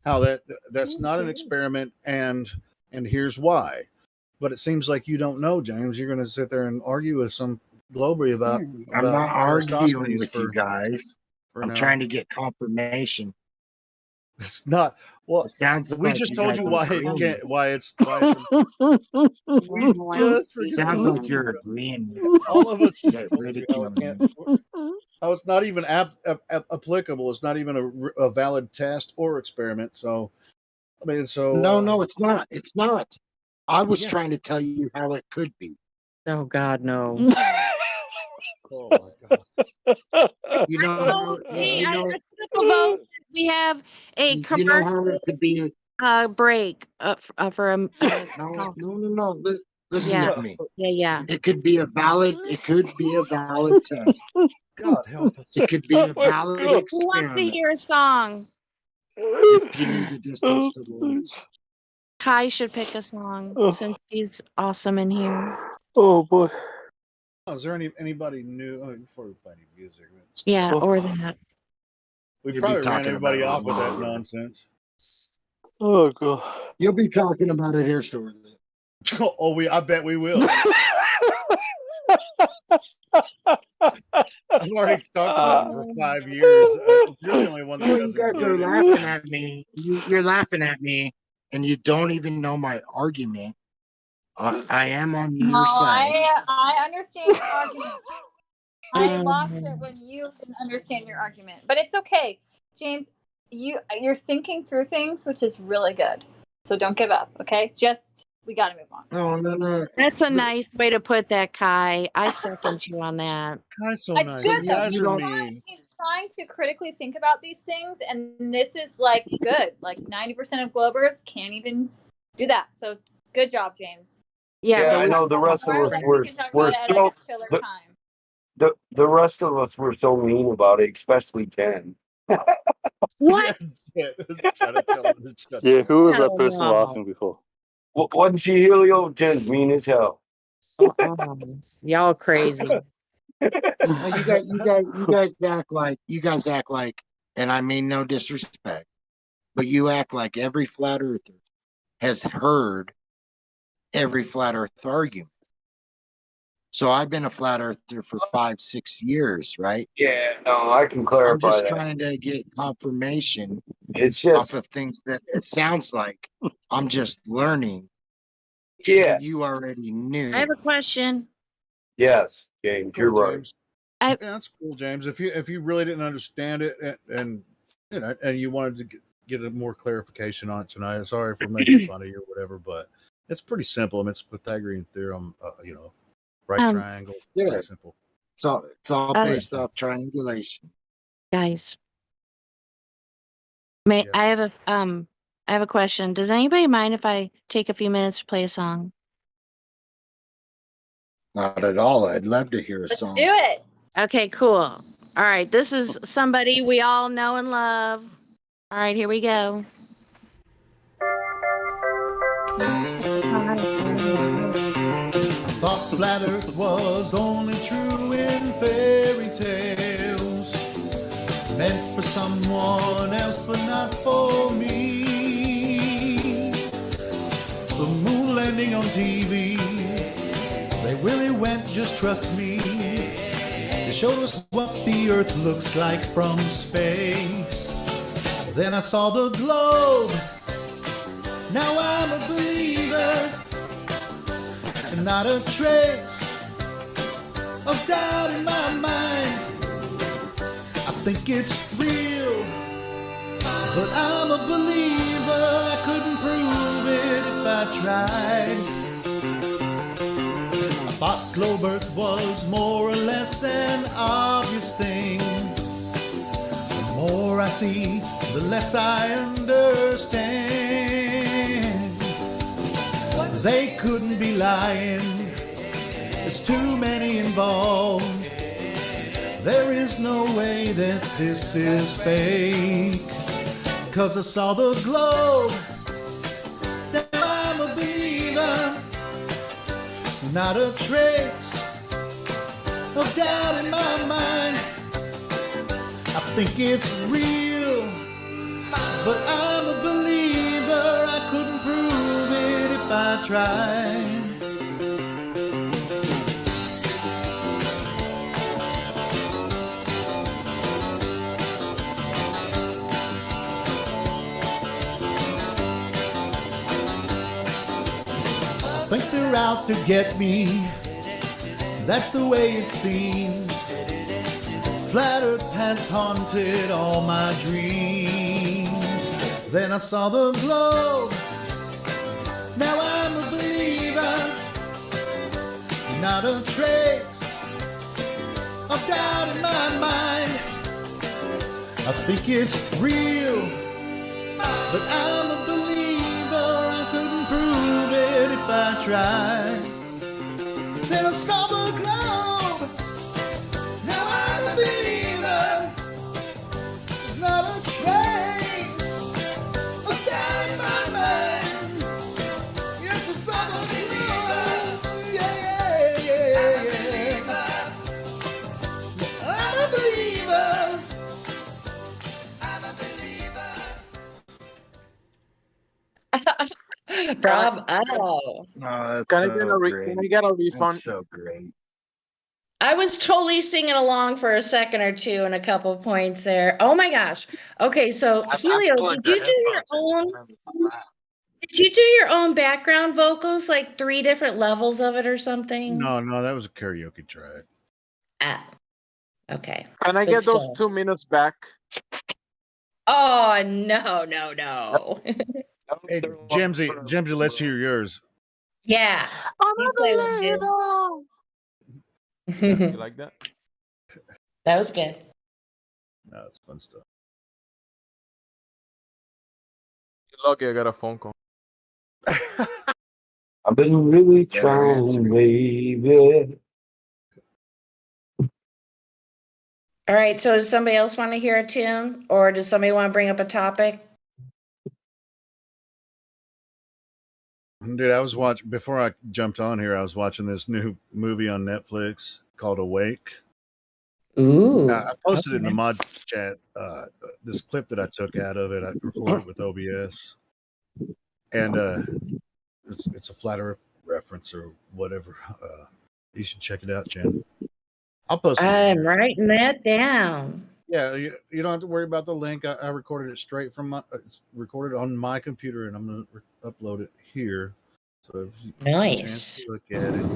S13: that's not an experiment, and here's why. But it seems like you don't know, James. You're going to sit there and argue with some Globry about
S5: I'm not arguing
S13: Aristophanes
S5: with you guys. I'm
S13: now.
S5: trying to get confirmation.
S13: It's not. Well,
S5: sounds
S13: we
S5: like
S13: just
S5: you
S13: told
S5: guys
S13: you
S5: are
S13: why it
S5: agreeing.
S13: can't. Why it's. We just
S5: Sounds like you're agreeing with
S13: all of us just
S5: that
S13: told you how it
S5: ridiculing.
S13: can't. How it's not even applicable. It's not even a valid test or experiment. So, I mean,
S5: No, it's not. It's not. I was
S13: Yeah.
S5: trying to tell you how it could be.
S14: Oh God, no.
S13: Oh my God.
S5: You know,
S14: Hey, I took a vote. We have a
S5: you know how
S14: commercial
S5: it could be.
S14: break for a.
S5: No. Listen
S14: Yeah.
S5: to me.
S14: Yeah.
S5: It could be a valid. It could be a valid test.
S13: God help us.
S5: It could be a valid
S14: Who wants to
S5: experiment.
S14: hear a song?
S5: If you need the distance to the lights.
S14: Kai should pick a song since he's awesome in here.
S23: Oh boy.
S13: Oh, is there anybody new before we play any music?
S14: Yeah, or that.
S13: We
S5: You'll be
S13: probably ran
S5: talking
S13: everybody
S5: about it
S13: off with that
S5: here.
S13: nonsense.
S23: Oh God.
S5: You'll be talking about it here shortly.
S13: Oh, I bet we will. I've already talked about it for 5 years. You're the only one that
S5: You
S13: doesn't
S5: guys
S13: get
S5: are
S13: it.
S5: laughing at me. You're laughing at me, and you don't even know my argument. I am on
S10: No,
S5: your side.
S10: I understand your argument. I lost it when you didn't understand your argument, but it's okay, James. You're thinking through things, which is really good. So don't give up, okay? We got to move on.
S5: No.
S14: That's a nice way to put that, Kai. I second you on that.
S13: Kai's so
S10: It's
S13: nice.
S10: good
S13: You
S10: though.
S13: guys are mean.
S10: He's trying to critically think about these things, and this is like good. Like 90% of Globers can't even do that. So good job, James.
S14: Yeah,
S18: I know the rest of us
S10: we can talk
S18: were
S10: about it at like a chiller time.
S18: the rest of us were so mean about it, especially Jen.
S14: What?
S23: Yeah, who was that person laughing before?
S18: Wasn't she Helio? Jen's mean as hell.
S14: Y'all crazy.
S5: You guys act like, and I mean no disrespect, but you act like every flat earther has heard every flat earth argument. So I've been a flat earther for 5-6 years, right?
S18: Yeah, no, I can clarify
S5: I'm just
S18: that.
S5: trying to get confirmation
S18: It's just
S5: off of things that it sounds like I'm just learning.
S18: Yeah.
S5: that you already knew.
S14: I have a question.
S18: Yes, James, you're right.
S13: James. Yeah, that's cool, James. If you really didn't understand it and you wanted to get a more clarification on it tonight, sorry for making fun of you or whatever, but it's pretty simple. I mean, it's Pythagorean theorem. Right triangle.
S5: Yeah.
S13: Pretty simple.
S5: It's all based off triangulation.
S14: Guys, I have a question. Does anybody mind if I take a few minutes to play a song?
S5: Not at all. I'd love to hear a
S10: Let's
S5: song.
S10: do it.
S14: Okay, cool. All right, this is somebody we all know and love. All right, here we go.
S2: Thought flat earth was only true in fairy tales, meant for someone else but not for me. The moon landing on TV, they really went, just trust me. They showed us what the earth looks like from space. Then I saw the globe, now I'm a believer. And not a trace of doubt in my mind. I think it's real, but I'm a believer. I couldn't prove it if I tried. I thought globe earth was more or less an obvious thing. The more I see, the less I understand. They couldn't be lying, there's too many involved. There is no way that this is fake. 'Cause I saw the globe, now I'm a believer. Not a trace of doubt in my mind. I think it's real, but I'm a believer. I couldn't prove it if I tried. I think they're out to get me. That's the way it seems. Flat Earth has haunted all my dreams. Then I saw the globe, now I'm a believer. Not a trace of doubt in my mind. I think it's real, but I'm a believer. I couldn't prove it if I tried. Then I saw the globe, now I'm a believer. Not a trace of doubt in my mind. Yes, I saw the globe, yeah, yeah, yeah. I'm a believer. I'm a believer.
S14: Bravo.
S19: Can I get a refund?
S5: That's so great.
S14: I was totally singing along for a second or two and a couple points there. Oh my gosh. Okay, so Helio, did you do your own? Did you do your own background vocals, like 3 different levels of it or something?
S13: No, that was a karaoke track.
S14: Ah, okay.
S19: Can I
S14: Good
S19: get those
S14: stuff.
S19: 2 minutes back?
S14: Oh no.
S13: Hey, Jimsy, let's hear yours.
S14: Yeah. You play one, dude.
S19: You like that?
S14: That was good.
S13: No, it's fun stuff.
S19: You're lucky I got a phone call.
S18: I've been really trying, baby.
S14: All right, so does somebody else want to hear a tune, or does somebody want to bring up a topic?
S13: Dude, I was watching before I jumped on here. I was watching this new movie on Netflix called Awake.
S14: Ooh.
S13: I posted it in the mod chat. This clip that I took out of it, I recorded with OBS, and it's a flat Earth reference or whatever. You should check it out, Jen. I'll post it.
S14: I'm writing that down.
S13: Yeah, you don't have to worry about the link. I recorded it straight from my recorded on my computer, and I'm gonna upload it here. So if you get a chance to look at it, it's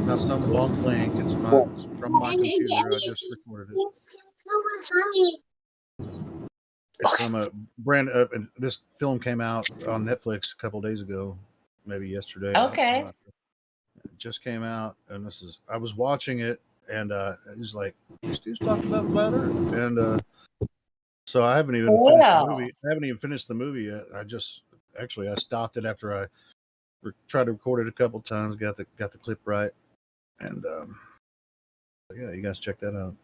S13: not some bunk link. It's from my computer. I just recorded it. It's from a brand. This film came out on Netflix a couple days ago, maybe yesterday.
S14: Okay.
S13: It just came out, and I was watching it. And it was like, this dude's talking about flat Earth. And So I haven't even finished the movie. I haven't even finished the movie yet. I stopped it after I tried to record it a couple times, got the clip right, and yeah, you guys check that out.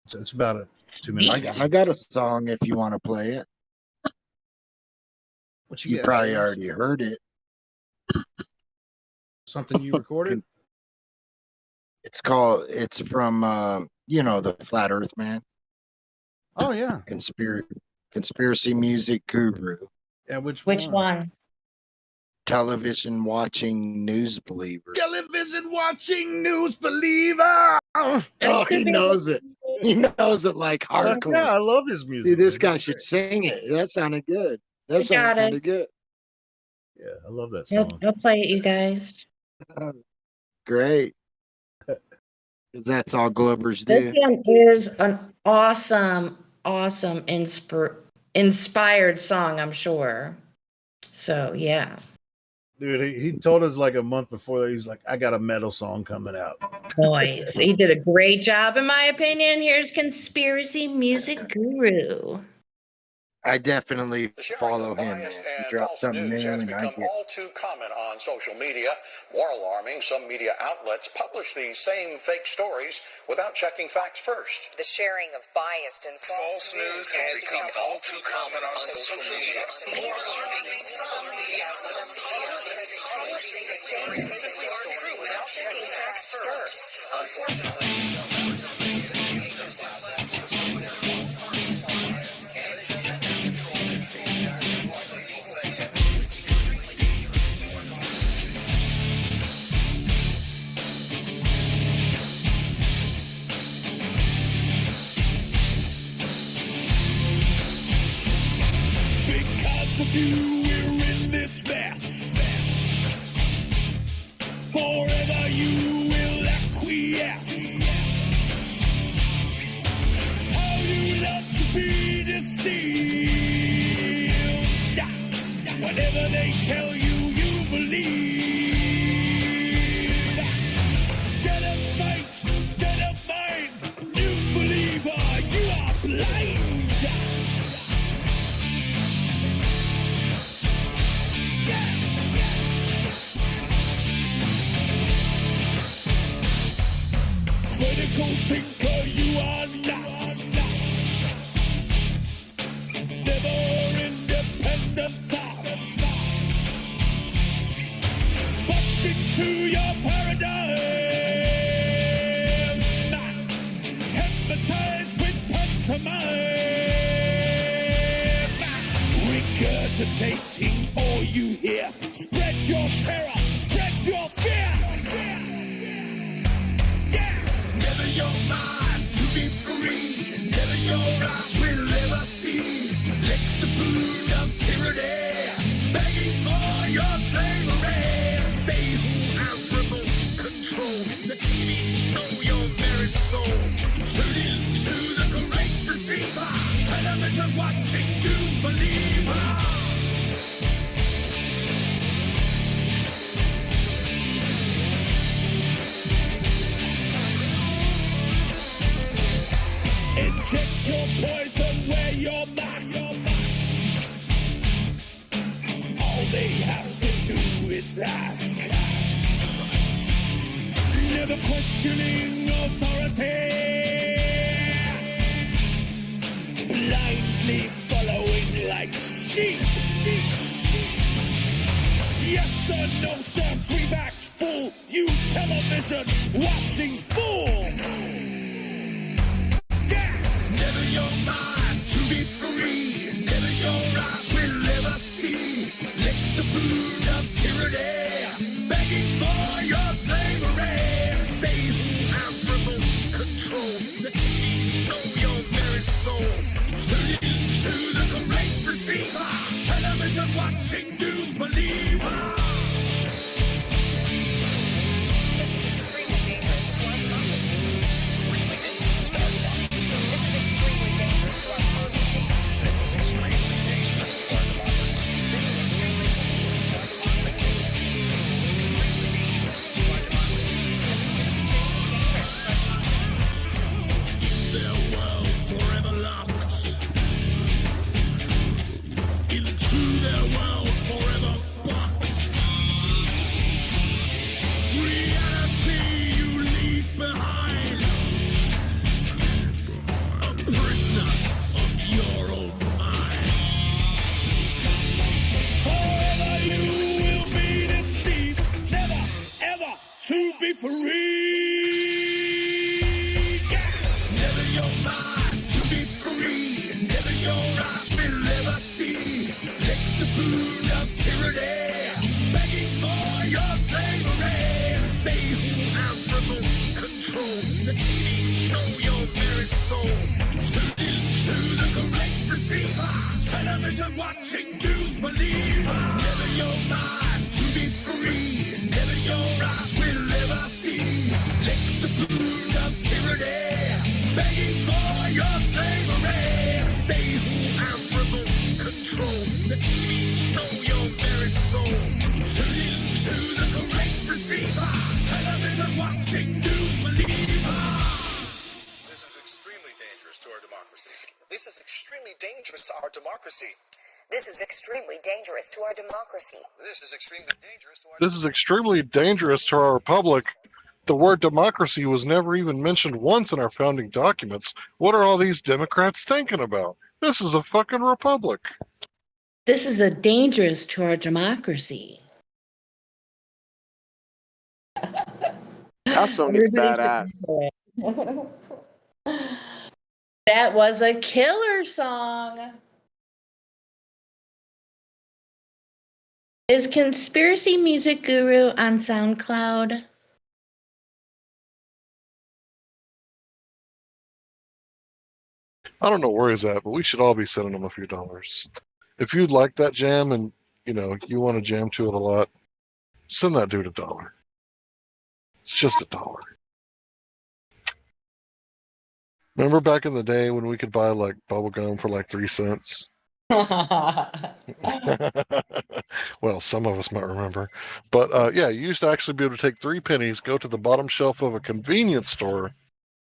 S13: It's about a 2 minutes.
S5: I got a song if you want to play it.
S13: What
S5: you probably already heard it.
S13: Something you recorded?
S5: It's from the Flat Earth Man.
S13: Oh yeah.
S5: Conspiracy music guru.
S13: Yeah, which
S14: one?
S5: Television watching news believer.
S13: Television watching news believer.
S5: Oh, he knows it. He knows it like hardcore.
S13: Yeah, I love his music.
S5: Dude, this guy should sing it. That sounded good. That sounded good.
S13: Yeah, I love that song.
S14: I'll play it, you guys.
S5: Great. That's all Glovers
S14: This
S5: do.
S14: one is an awesome inspired song, I'm sure. So yeah.
S13: Dude, he told us like a month before that. He's like, I got a metal song coming out.
S14: Boys, he did a great job, in my opinion. Here's Conspiracy Music Guru.
S5: I definitely follow him. Man. He drops something new and I get
S7: all too common on social media. More alarming, some media outlets publish these same fake stories without checking facts first.
S20: The sharing of biased and false news has become all too common on social media. More alarming, some media outlets publish these same fake stories without checking facts first. Unfortunately,
S2: because of you, we're in this mess. Forever you will acquiesce. How you love to be deceived. Whatever they tell you, you believe. Get up sight, get up mind. News believer, you are blind. Critical thinker, you are not. Never independent thought. Bust into your paradigm. Hypnotized with pantomime. Regurgitating all you hear. Spread your terror, spread your fear. Never your mind to be free. Never your eyes will ever see. Lick the boot of tyranny, begging for your slavery. They who have remote control, the TV know your very soul. Tune into the great deceiver, television watching news believer. Inject your poison, wear your mask. All they have to do is ask. Never questioning authority. Blindly following like sheep. Yes sir, no sir, freebacks fool. You television watching fool. Never your mind to be free. Never your eyes will ever see. Lick the boot of tyranny, begging for your slavery. They who have remote control, the TV know your very soul. Tune into the great deceiver, television watching news believer. This is extremely dangerous to our democracy. Extremely dangerous to our democracy. This is extremely dangerous to our democracy. This is extremely dangerous to our democracy. This is extremely dangerous to our democracy. This is extremely dangerous to our democracy. In their world forever locked, to be free. Yeah. Never your mind to be free. Never your eyes will ever see. Let the boon of tyranny begging for your slavery. They who have remote control. The TV know your very soul. Tune into the correct receiver. Television watching news believer. Never your mind to be free. Never your eyes will ever see. Let the boon of tyranny begging for your slavery. They who have remote control. The TV know your very soul. Tune into the correct receiver. Television watching news believer.
S7: This is extremely dangerous to our democracy. This is extremely dangerous to our democracy.
S9: This is extremely dangerous to our democracy.
S7: This is extremely dangerous to our
S16: This is extremely dangerous to our republic. The word democracy was never even mentioned once in our founding documents. What are all these Democrats thinking about? This is a fucking republic.
S14: This is a dangerous to our democracy.
S19: That song is badass.
S14: That was a killer song. Is Conspiracy Music Guru on SoundCloud?
S16: I don't know where he's at, but we should all be sending him a few dollars. If you'd like that jam and, you know, you want to jam to it a lot, send that dude $1. It's just $1. Remember back in the day when we could buy like bubble gum for like 3 cents? Well, some of us might remember. But yeah, you used to actually be able to take 3 pennies, go to the bottom shelf of a convenience store,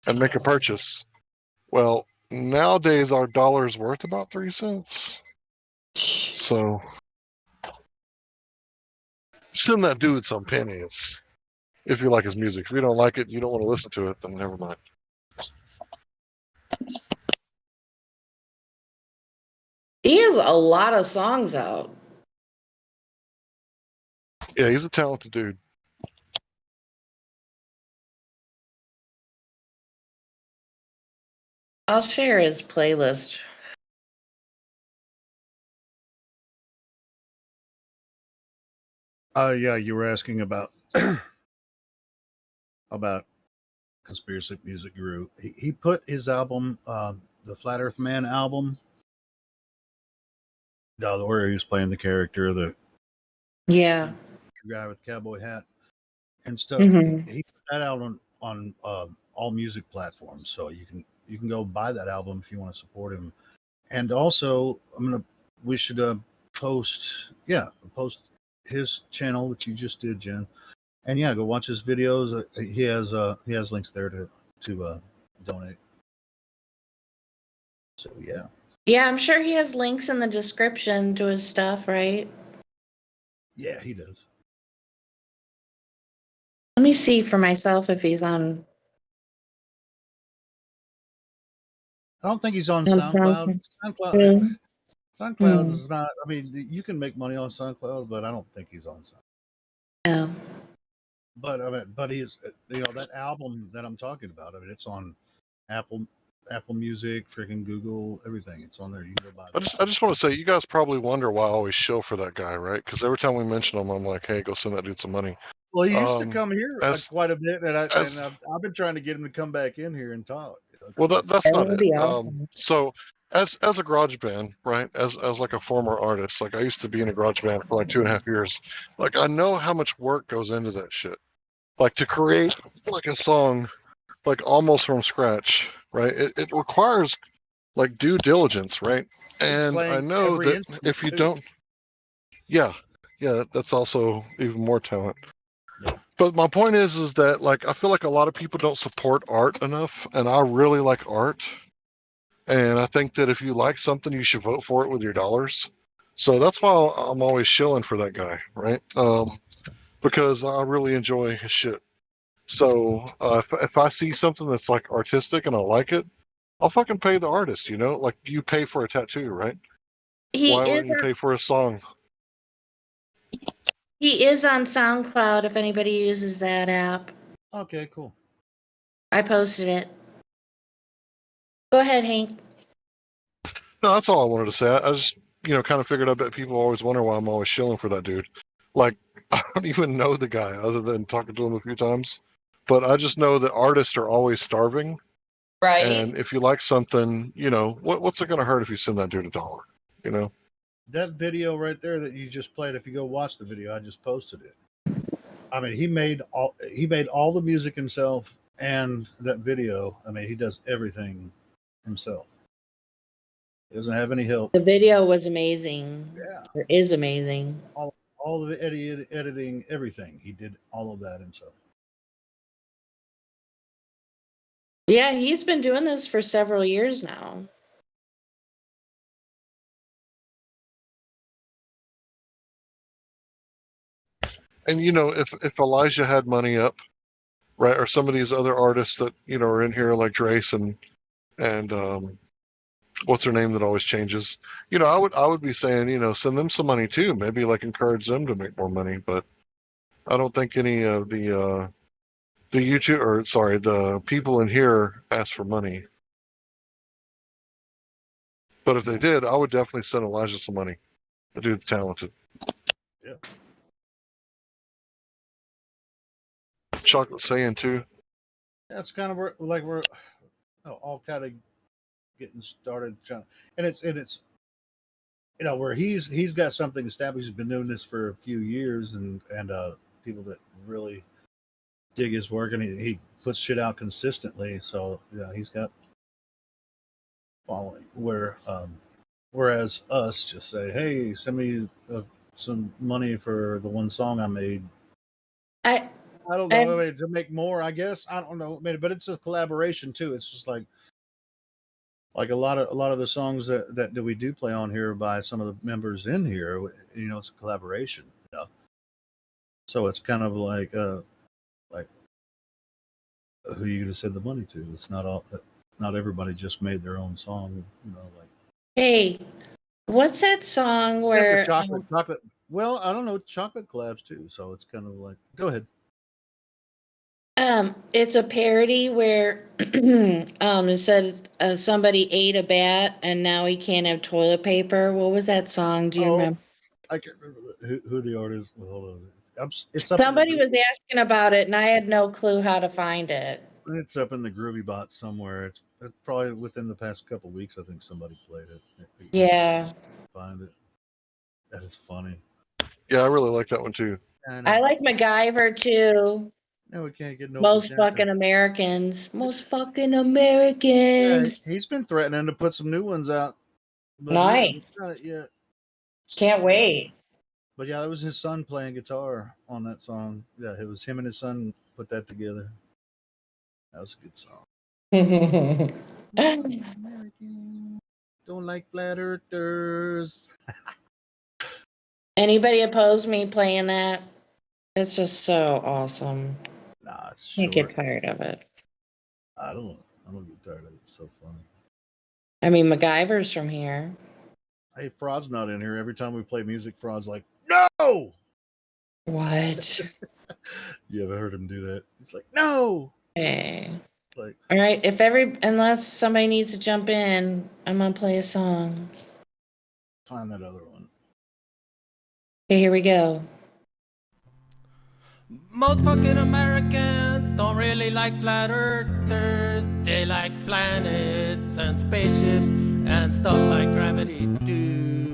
S16: and make a purchase. Well, nowadays our dollar's worth about 3 cents. So send that dude some pennies if you like his music. If you don't like it, you don't want to listen to it, then never mind.
S14: He has a lot of songs out.
S16: Yeah, he's a talented dude.
S14: I'll share his playlist.
S13: Yeah, you were asking about about Conspiracy Music Guru. He put his album, the Flat Earth Man album, where he was playing the character, the guy with the cowboy hat and stuff.
S14: Mhm.
S13: He put that out on all music platforms, so you can go buy that album if you want to support him. And also, we should post his channel, which you just did, Jen. And yeah, go watch his videos. He has links there to donate. So yeah.
S14: Yeah, I'm sure he has links in the description to his stuff, right?
S13: Yeah, he does.
S14: Let me see for myself if he's on.
S13: I don't think he's on
S14: On
S13: SoundCloud.
S14: Really?
S13: SoundCloud is not. I mean, you can make money on SoundCloud, but I don't think he's on SoundCloud.
S14: Oh.
S13: But he's, that album that I'm talking about. I mean, it's on Apple Music, freaking Google, everything. It's on there. You can go buy it.
S16: I just want to say, you guys probably wonder why I always shill for that guy, right? Because every time we mention him, I'm like, hey, go send that dude some money.
S13: Well, he used to come here quite a bit, and I've been trying to get him to come back in here and talk.
S16: Well, that's not it.
S14: Awesome.
S16: So as a garage band, right? As like a former artist, like I used to be in a garage band for like 2.5 years. Like I know how much work goes into that shit. Like to create like a song, like almost from scratch, right? It requires like due diligence, right? And I know that if you don't, yeah, that's also even more talent. But my point is that like I feel like a lot of people don't support art enough, and I really like art, and I think that if you like something, you should vote for it with your dollars. So that's why I'm always shilling for that guy, right? Because I really enjoy his shit. So if I see something that's like artistic and I like it, I'll fucking pay the artist. Like you pay for a tattoo, right? Why wouldn't you pay for a song?
S14: He is on SoundCloud if anybody uses that app.
S13: Okay, cool.
S14: I posted it. Go ahead, Hank.
S16: No, that's all I wanted to say. I just, kind of figured. I bet people always wonder why I'm always shilling for that dude. Like, I don't even know the guy other than talking to him a few times. But I just know that artists are always starving.
S14: Right.
S16: And if you like something, what's it going to hurt if you send that dude $1?
S13: That video right there that you just played, if you go watch the video, I just posted it. I mean, he made all the music himself, and that video, I mean, he does everything himself. He doesn't have any help.
S14: The video was amazing.
S13: Yeah.
S14: It is amazing.
S13: All of the editing, everything. He did all of that himself.
S14: Yeah, he's been doing this for several years now.
S16: And if Elijah had money up, right, or some of these other artists that are in here like Drace and what's her name that always changes, I would be saying send them some money too, maybe like encourage them to make more money. But I don't think any of the the people in here ask for money. But if they did, I would definitely send Elijah some money. The dude's talented.
S13: Yeah.
S16: Chocolate saying too.
S13: That's kind of like we're all kind of getting started, and it's where he's got something established. He's been doing this for a few years, and people that really dig his work, and he puts shit out consistently. So yeah, he's got following. Whereas us just say, hey, send me some money for the one song I made. I don't know. I mean, to make more, I guess. I don't know. I mean, but it's a collaboration too. It's just like a lot of the songs that we do play on here by some of the members in here. It's a collaboration. So it's kind of like who you going to send the money to? It's not everybody just made their own song.
S14: Hey, what's that song where
S13: chocolate? Well, I don't know. Chocolate collabs too. So it's kind of like. Go ahead.
S14: It's a parody where it said somebody ate a bat and now he can't have toilet paper. What was that song? Do you remember?
S13: I can't remember who the artist. Hold on.
S14: Somebody was asking about it, and I had no clue how to find it.
S13: It's up in the Groovy Bot somewhere. It's probably within the past couple of weeks. I think somebody played it.
S14: Yeah.
S13: Find it. That is funny.
S16: Yeah, I really like that one too.
S14: I like MacGyver too.
S13: No, we can't get no.
S14: Most fucking Americans. Most fucking Americans.
S13: Yeah, he's been threatening to put some new ones out.
S14: Nice.
S13: Not yet.
S14: Can't wait.
S13: But yeah, it was his son playing guitar on that song. Yeah, it was him and his son put that together. That was a good song. Don't like flat earthers.
S14: Anybody oppose me playing that? It's just so awesome.
S13: Nah, it's
S14: Can't get tired of it.
S13: I don't get tired of it. It's so funny.
S14: I mean, MacGyver's from here.
S13: Hey, Fraud's not in here. Every time we play music, Fraud's like, no!
S14: What?
S13: You ever heard him do that? He's like, no!
S14: Hey.
S13: Like,
S14: all right, unless somebody needs to jump in, I'm gonna play a song.
S13: Find that other one.
S14: Okay, here we go.
S6: Most fucking Americans don't really like flat earthers. They like planets and spaceships and stuff like gravity too.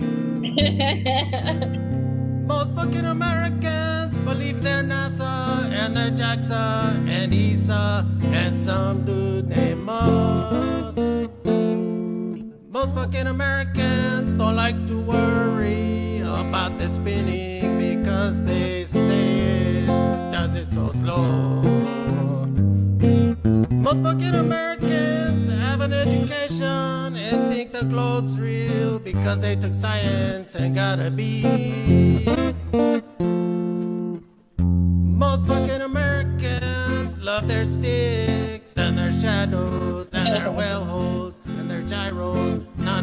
S6: Most fucking Americans believe they're NASA and they're JAXA and ESA and some dude named Musk. Most fucking Americans don't like to worry about the spinning because they say it does it so slow. Most fucking Americans have an education and think the globe's real because they took science and got a B. Most fucking Americans love their sticks and their shadows and their well holes and their gyros. No.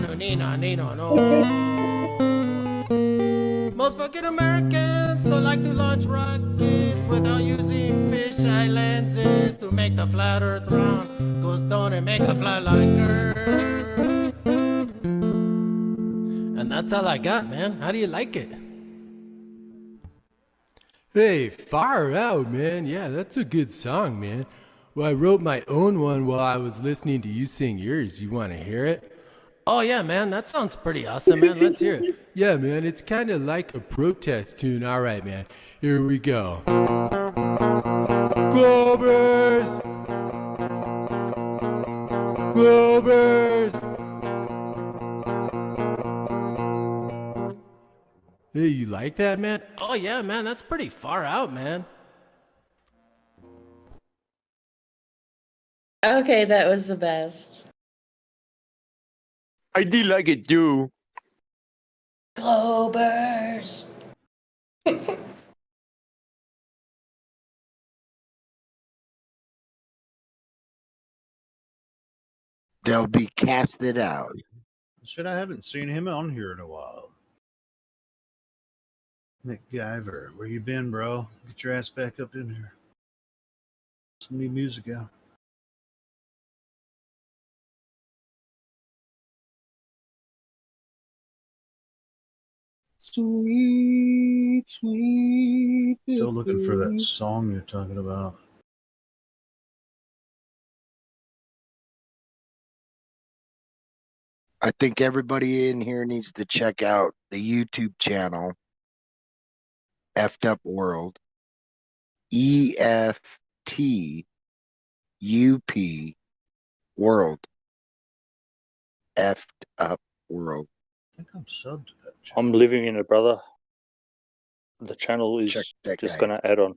S6: Most Most fucking Americans don't like to launch rockets without using fisheye lenses to make the flat earth round. Cause don't it make a fly like Earth? And that's all I got, man. How do you like it? Hey, far out, man. Yeah, that's a good song, man. Well, I wrote my own one while I was listening to you sing yours. You want to hear it? Oh, yeah, man. That sounds pretty awesome, man. Let's hear it. Yeah, man. It's kind of like a protest tune. All right, man. Here we go. Globers! Globers! Hey, you like that, man? Oh, yeah, man. That's pretty far out, man.
S14: Okay, that was the best.
S19: I did like it too.
S14: Globers.
S5: They'll be casted out.
S13: Shit, I haven't seen him on here in a while. MacGyver, where you been, bro? Get your ass back up in here. Some new music out.
S5: Sweet, sweet.
S13: Still looking for that song you're talking about.
S5: I think everybody in here needs to check out the YouTube channel, Effed Up World. EFTUP World. Effed Up World.
S13: I think I'm subbed to that channel.
S23: I'm living in it, brother. The channel is just gonna add on.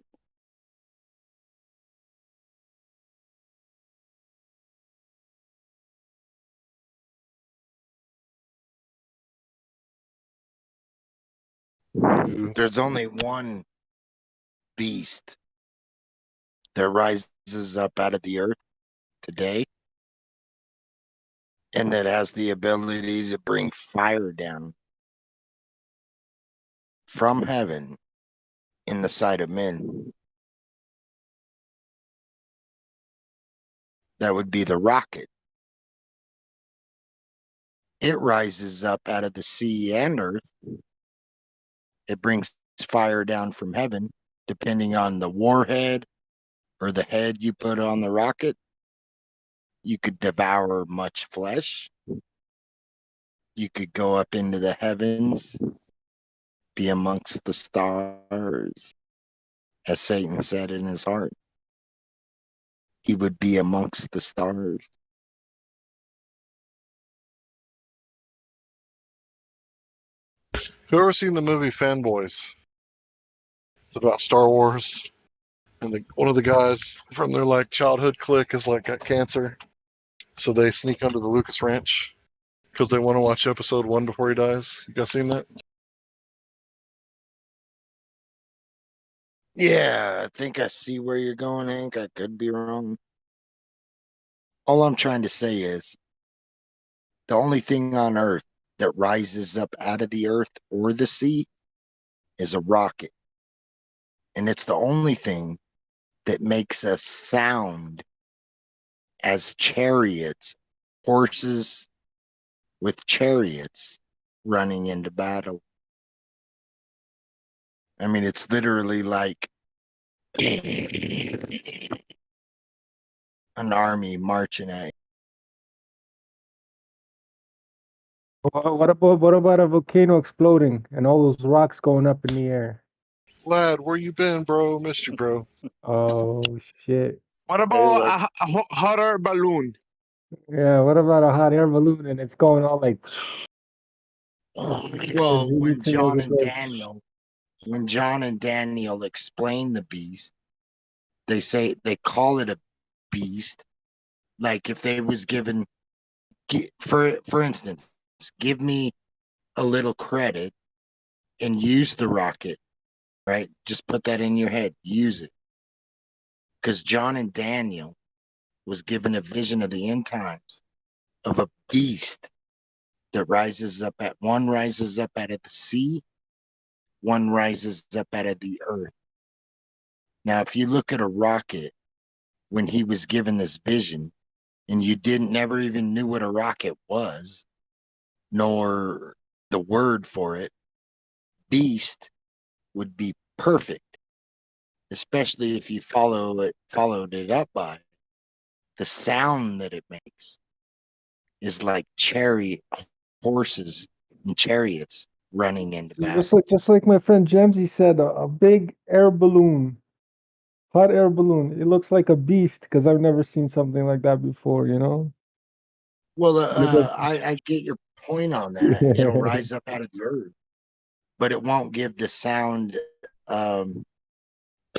S5: There's only one beast that rises up out of the earth today, and that has the ability to bring fire down from heaven in the sight of men. That would be the rocket. It rises up out of the sea and earth. It brings fire down from heaven, depending on the warhead or the head you put on the rocket. You could devour much flesh. You could go up into the heavens, be amongst the stars, as Satan said in his heart. He would be amongst the stars.
S16: Who ever seen the movie Fanboys? It's about Star Wars, and one of the guys from their like childhood clique is like got cancer, so they sneak under the Lucas Ranch because they want to watch episode 1 before he dies. You guys seen that?
S5: Yeah, I think I see where you're going, Hank. I could be wrong. All I'm trying to say is the only thing on earth that rises up out of the earth or the sea is a rocket. And it's the only thing that makes a sound as chariots, horses with chariots running into battle. I mean, it's literally like an army marching at you.
S1: What about a volcano exploding and all those rocks going up in the air?
S16: Lad, where you been, bro? Missed you, bro.
S1: Oh shit!
S19: What about a hot air balloon?
S1: Yeah, what about a hot air balloon and it's going all like?
S5: Well, when John and Daniel explain the beast, they call it a beast. Like if they was given, for instance, give me a little credit and use the rocket, right? Just put that in your head, use it. Because John and Daniel was given a vision of the end times of a beast that rises up out of the sea one rises up out of the earth. Now, if you look at a rocket, when he was given this vision, and you never even knew what a rocket was, nor the word for it, beast would be perfect, especially if you followed it up by the sound that it makes is like horses and chariots running into battle.
S1: Just like my friend Jamesy said, a big air balloon, hot air balloon. It looks like a beast because I've never seen something like that before. You know.
S5: Well, I get your point on that. It'll rise up out of the earth, but it won't give the sound.
S1: Yeah,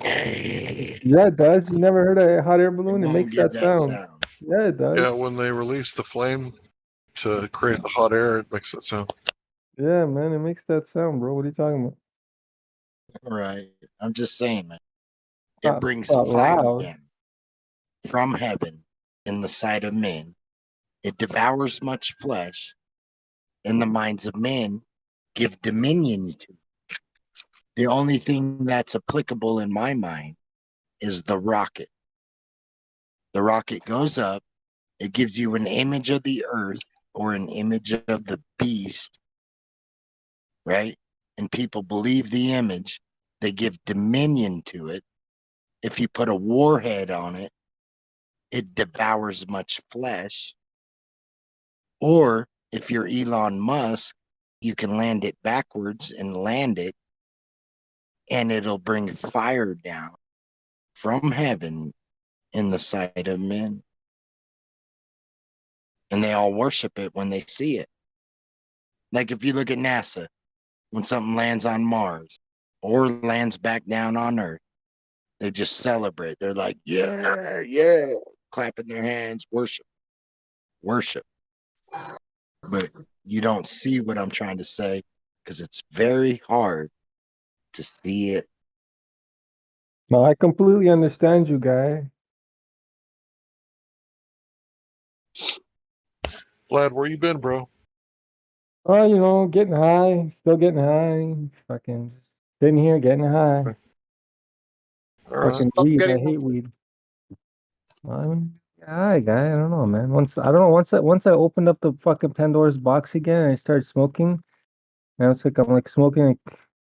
S1: it does. You never heard a hot air balloon? It
S5: won't
S1: makes
S5: give
S1: that
S5: that
S1: sound.
S5: sound.
S1: Yeah, it does.
S16: Yeah, when they release the flame to create the hot air, it makes that sound.
S1: Yeah, man, it makes that sound, bro. What are you talking about?
S5: All right, I'm just saying, man. It brings
S1: Not
S5: fire
S1: loud.
S5: down from heaven in the sight of men. It devours much flesh. In the minds of men, give dominion to. The only thing that's applicable in my mind is the rocket. The rocket goes up. It gives you an image of the earth or an image of the beast, right? And people believe the image. They give dominion to it. If you put a warhead on it, it devours much flesh. Or if you're Elon Musk, you can land it backwards and land it, and it'll bring fire down from heaven in the sight of men. And they all worship it when they see it. Like if you look at NASA, when something lands on Mars or lands back down on Earth, they just celebrate. They're like, yeah, yeah, clapping their hands, worship. But you don't see what I'm trying to say because it's very hard to see it.
S1: No, I completely understand you, guy.
S16: Vlad, where you been, bro?
S1: Oh, you know, getting high, still getting high. Fucking just sitting here getting high.
S16: All right.
S1: Fucking weed. I hate weed. I'm high, guy. I don't know, man. Once I opened up the fucking Pandora's box again and I started smoking, and I'm like smoking like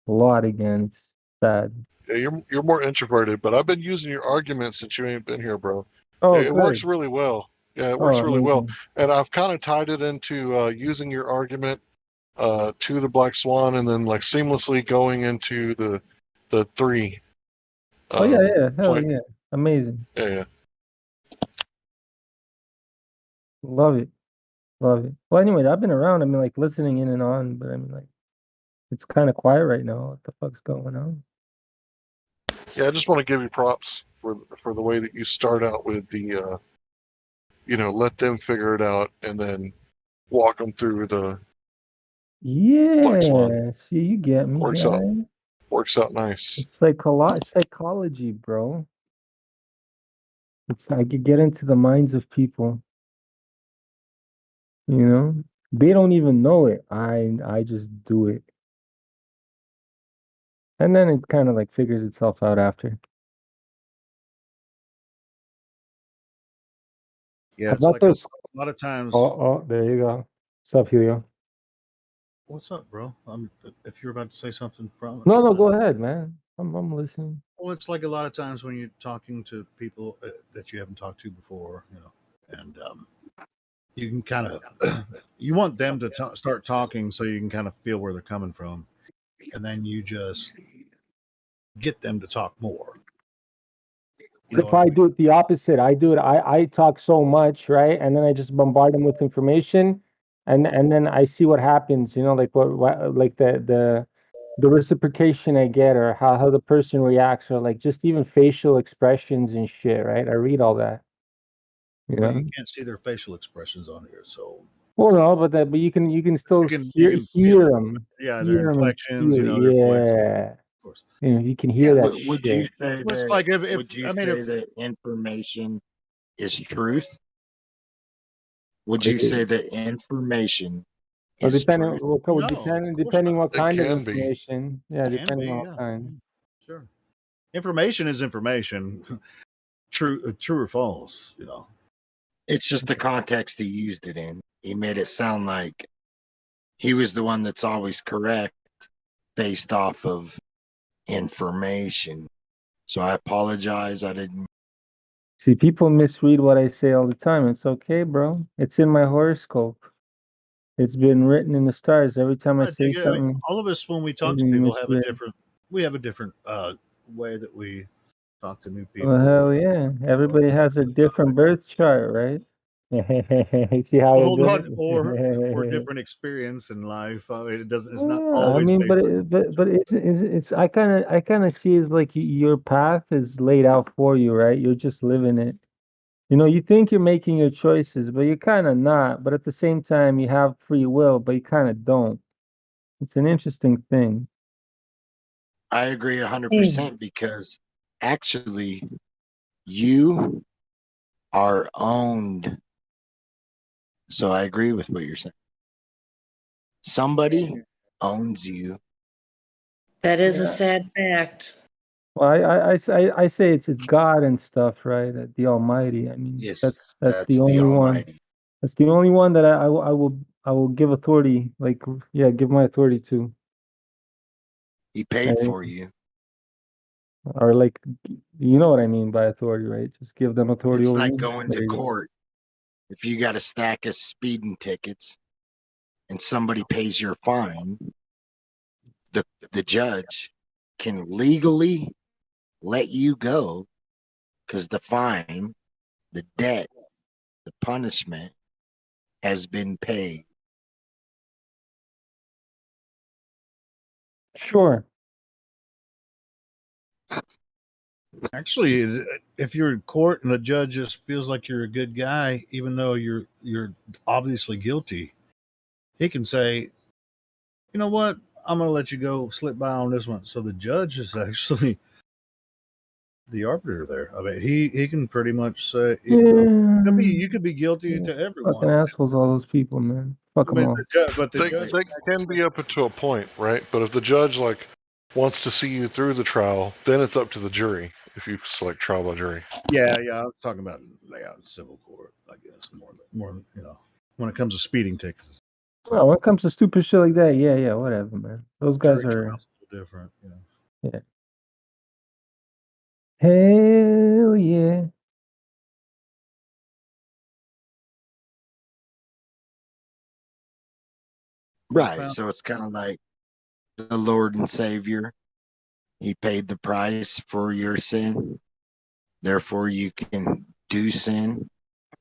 S1: a lot again. It's bad.
S16: Yeah, you're more introverted, but I've been using your argument since you ain't been here, bro.
S1: Oh,
S16: It works
S1: good.
S16: really well. Yeah, it
S1: Oh,
S16: works really well.
S1: amazing.
S16: And I've kind of tied it into using your argument to the Black Swan, and then like seamlessly going into the three.
S1: Oh yeah, yeah, hell
S16: Point.
S1: yeah, amazing.
S16: Yeah, yeah.
S1: Love it, love it. Well, anyway, I've been around. I mean, like listening in and on, but I mean, like it's kind of quiet right now. What the fuck's going on?
S16: Yeah, I just want to give you props for the way that you start out with the let them figure it out and then walk them through the Black Swan.
S1: Yeah, see, you get me,
S16: Works out nice.
S1: It's psychology, bro. It's I could get into the minds of people. You know, they don't even know it. I just do it, and then it kind of like figures itself out after.
S13: Yeah,
S1: How
S13: it's
S1: about
S13: like
S1: those?
S13: a lot of times.
S1: Oh, there you go. What's up, Helio?
S13: What's up, bro? If you're about to say something, probably.
S1: No, go ahead, man. I'm listening.
S13: Well, it's like a lot of times when you're talking to people that you haven't talked to before, and you can kind of you want them to start talking so you can kind of feel where they're coming from, and then you just get them to talk more.
S1: If I do it the opposite, I talk so much, right? And then I just bombard them with information, and then I see what happens. You know, like what like the reciprocation I get, or how the person reacts, or like just even facial expressions and shit, right? I read all that. You
S13: Well,
S1: know.
S13: you can't see their facial expressions on here, so.
S1: Well, no, but you can still hear them.
S13: Yeah, their inflections,
S1: Their
S13: voice,
S1: yeah.
S13: Of course.
S1: You know, you can hear that
S5: Would you
S1: shit.
S5: say
S13: It's
S5: that?
S13: like if
S5: Would you say that information is truth? Would you say that information
S1: Well,
S5: is
S1: depending,
S5: true.
S1: well,
S13: No,
S1: depending what
S16: It
S1: kind of
S16: can be.
S1: information. Yeah,
S13: Can
S1: depending
S13: be,
S1: on
S13: yeah.
S1: what kind.
S13: Sure. Information is information. True or false, you know.
S5: It's just the context he used it in. He made it sound like he was the one that's always correct based off of information. So I apologize. I didn't.
S1: See, people misread what I say all the time. It's okay, bro. It's in my horoscope. It's been written in the stars. Every time I say something,
S13: all of us, when we talk to
S1: everything
S13: people, have a
S1: misread.
S13: different. We have a different way that we talk to new people.
S1: Well, hell yeah. Everybody has a different birth chart, right? See how I
S13: Hold
S1: did
S13: on, or
S1: it?
S13: different experience in life. I mean, it doesn't. It's not
S1: Yeah, I
S13: always
S1: mean,
S13: based
S1: but it's I kind of see it's like your path is laid out for you, right? You're just living it. You know, you think you're making your choices, but you're kind of not. But at the same time, you have free will, but you kind of don't. It's an interesting thing.
S5: I agree 100% because actually you are owned. So I agree with what you're saying. Somebody owns you.
S14: That is a sad fact.
S1: Well, I say it's God and stuff, right? The Almighty. I mean,
S5: Yes,
S1: that's the
S5: that's the
S1: only one.
S5: Almighty.
S1: That's the only one that I will give authority, like, yeah, give my authority to.
S5: He paid
S1: Right?
S5: for you.
S1: Or like, you know what I mean by authority, right? Just give them authority
S5: It's
S1: over
S5: like
S1: you.
S5: going to
S1: There you go.
S5: court. If you got a stack of speeding tickets and somebody pays your fine, the judge can legally let you go because the fine, the debt, the punishment has been paid.
S1: Sure.
S13: Actually, if you're in court and the judge just feels like you're a good guy, even though you're obviously guilty, he can say, "You know what? I'm going to let you go slip by on this one." So the judge is actually the arbiter there. I mean, he can pretty much say, you could be guilty to everyone.
S1: Fucking assholes, all those people, man. Fuck
S13: I
S1: them
S13: mean,
S1: all.
S13: but the judge
S16: They can be up to a point, right? But if the judge like wants to see you through the trial, then it's up to the jury if you select trial by jury.
S13: Yeah, I'm talking about civil court. I guess more when it comes to speeding tickets.
S1: Well, when it comes to stupid shit like that, yeah, whatever, man. Those guys
S13: Jury
S1: are
S13: trials are different, you know.
S1: yeah. Hell yeah.
S5: Right. So it's kind of like the Lord and Savior. He paid the price for your sin. Therefore, you can do sin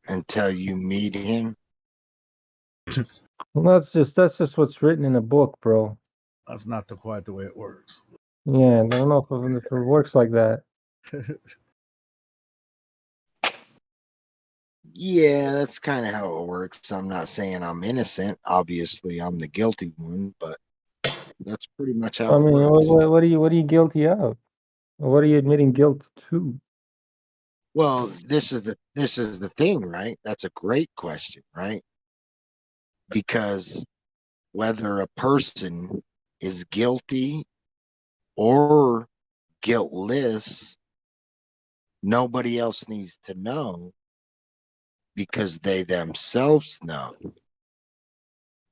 S5: until you meet him.
S1: Well, that's just what's written in a book, bro.
S13: That's not quite the way it works.
S1: Yeah, I don't know if it works like that.
S5: Yeah, that's kind of how it works. I'm not saying I'm innocent. Obviously, I'm the guilty one, but that's pretty much how
S1: I
S5: it
S1: mean,
S5: works.
S1: what are you guilty of? What are you admitting guilt to?
S5: Well, this is the thing, right? That's a great question, right? Because whether a person is guilty or guiltless, nobody else needs to know because they themselves know.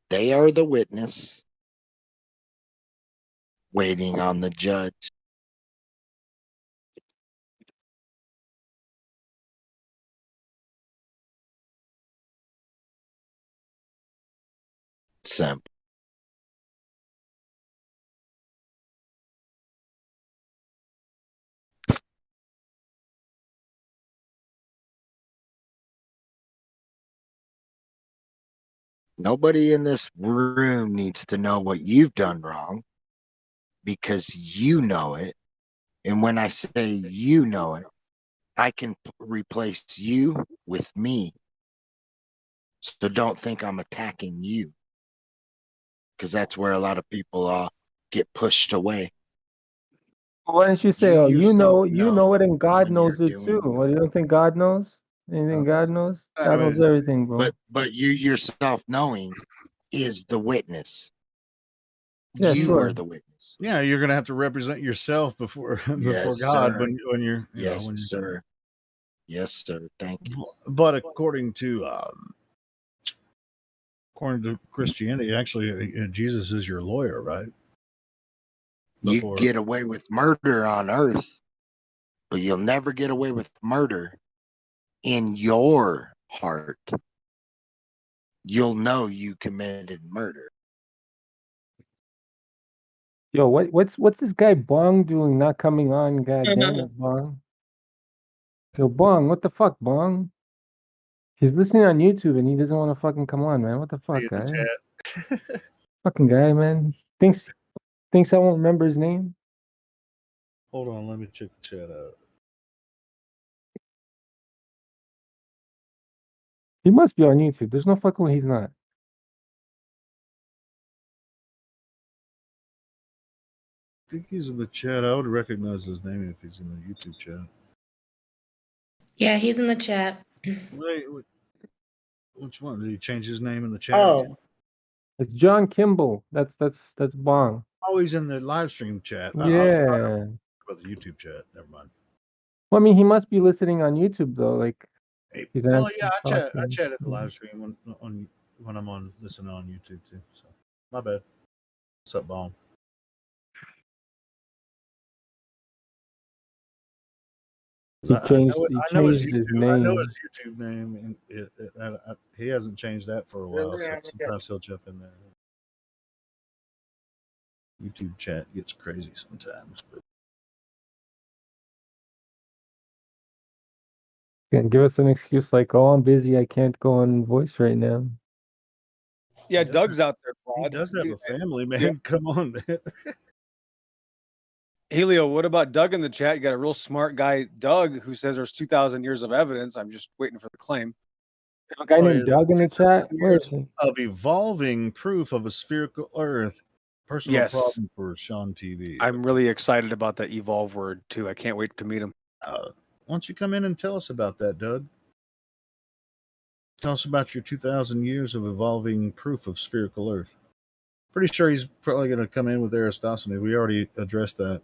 S5: They are the witness waiting on the judge. Simple. Nobody in this room needs to know what you've done wrong because you know it. And when I say you know it, I can replace you with me. So don't think I'm attacking you because that's where a lot of people get pushed away.
S1: Why don't you say,
S5: You
S1: oh,
S5: yourself
S1: you know it, and God
S5: when
S1: knows
S5: you're
S1: it too?
S5: doing
S1: Well, you don't think God knows? Anything God knows? God knows everything, bro.
S5: but you yourself knowing is the witness.
S1: Yeah,
S5: You
S1: sure.
S5: are the witness.
S13: Yeah, you're gonna have to represent yourself before
S5: Yes,
S13: God
S5: sir.
S13: when you're
S5: Yes, sir. Yes, sir. Thank you.
S13: But according to Christianity, actually, Jesus is your lawyer, right?
S5: You get away with murder on earth, but you'll never get away with murder in your heart. You'll know you committed murder.
S1: Yo, what's this guy Bong doing? Not coming on? God damn it, Bong. Yo, Bong, what the fuck, Bong? He's listening on YouTube and he doesn't want to fucking come on, man. What the fuck, guy? Fucking guy, man. Thinks I won't remember his name.
S13: Hold on, let me check the chat out.
S1: He must be on YouTube. There's no fucking way he's not.
S13: I think he's in the chat. I would recognize his name if he's in the YouTube chat.
S15: Yeah, he's in the chat.
S13: Wait, which one? Did he change his name in the chat?
S15: Oh,
S1: It's John Kimball. That's Bong.
S13: Oh, he's in the live stream chat.
S1: Yeah.
S13: About the YouTube chat. Never mind.
S1: Well, I mean, he must be listening on YouTube though. Like, he's
S13: Oh yeah, I
S1: talking.
S13: chat at the live stream when I'm on listening on YouTube too. So my bad. What's up, Bong?
S1: He changed his name.
S13: I know his YouTube name, and he hasn't changed that for a while. So sometimes he'll jump in there. YouTube chat gets crazy sometimes. But
S1: Can't give us an excuse like, "Oh, I'm busy. I can't go on voice right now."
S17: Yeah, Doug's out there,
S13: He does have a family, man. Yeah. Come on, man.
S17: Helio, what about Doug in the chat? You got a real smart guy, Doug, who says there's 2,000 years of evidence. I'm just waiting for the claim.
S1: A guy named Doug in the chat. Where is he?
S13: Of evolving proof of a spherical Earth. Personal problem for Sean TV.
S17: I'm really excited about that evolve word too. I can't wait to meet him.
S13: Why don't you come in and tell us about that, Doug? Tell us about your 2,000 years of evolving proof of spherical Earth. Pretty sure he's probably going to come in with Aristosophy. We already addressed that.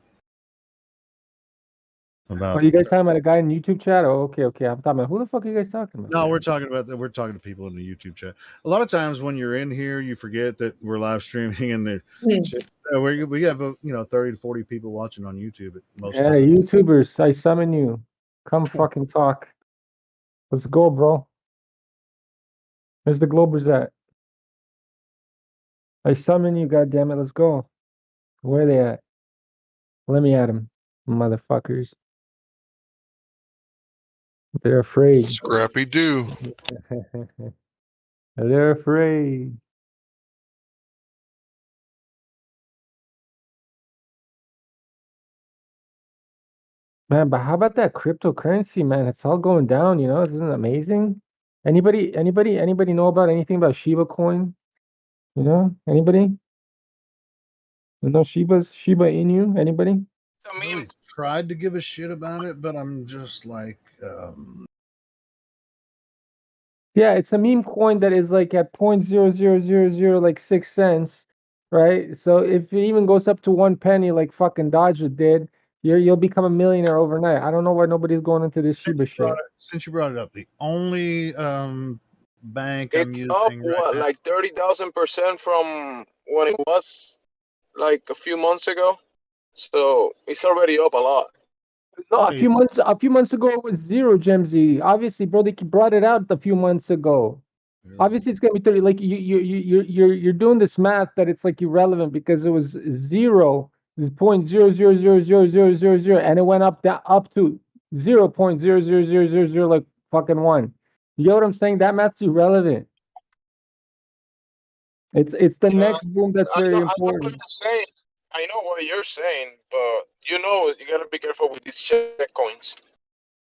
S1: Are you guys talking about a guy in YouTube chat? Oh, okay. I'm talking about who the fuck are you guys talking about?
S13: No, we're talking about that. We're talking to people in the YouTube chat. A lot of times when you're in here, you forget that we're live streaming, and we have 30 to 40 people watching on YouTube at most times.
S1: YouTubers, I summon you. Come fucking talk. Let's go, bro. Where's the Globers at? I summon you, goddammit. Let's go. Where are they at? Let me at them, motherfuckers. They're afraid.
S16: Scrappy Doo.
S1: They're afraid. Man, but how about that cryptocurrency, man? It's all going down, Isn't it amazing? Anybody know about anything about Shiba coin? Anybody? No Shiba Inu? Anybody?
S13: I really tried to give a shit about it, but I'm just like,
S1: yeah, it's a meme coin that is like at 0.0000 like 6 cents, right? So if it even goes up to 1 penny, like fucking Dodge did, you'll become a millionaire overnight. I don't know why nobody's going into this Shiba shit.
S13: Since you brought it up, the only bank
S19: it's
S13: I'm using
S19: up
S13: right now,
S19: like 30,000% from when it was like a few months ago. So it's already up a lot.
S1: No, a few months ago it was zero, Gemsy. Obviously, bro, they brought it out a few months ago. Yeah. Obviously, it's gonna be 30. Like you're doing this math that it's like irrelevant because it was zero. It was 0.000000, and it went up to 0.00000 like fucking 1. You know what I'm saying? That math's irrelevant. It's the next boom that's very important.
S19: I know what you're saying, but you gotta be careful with these check coins.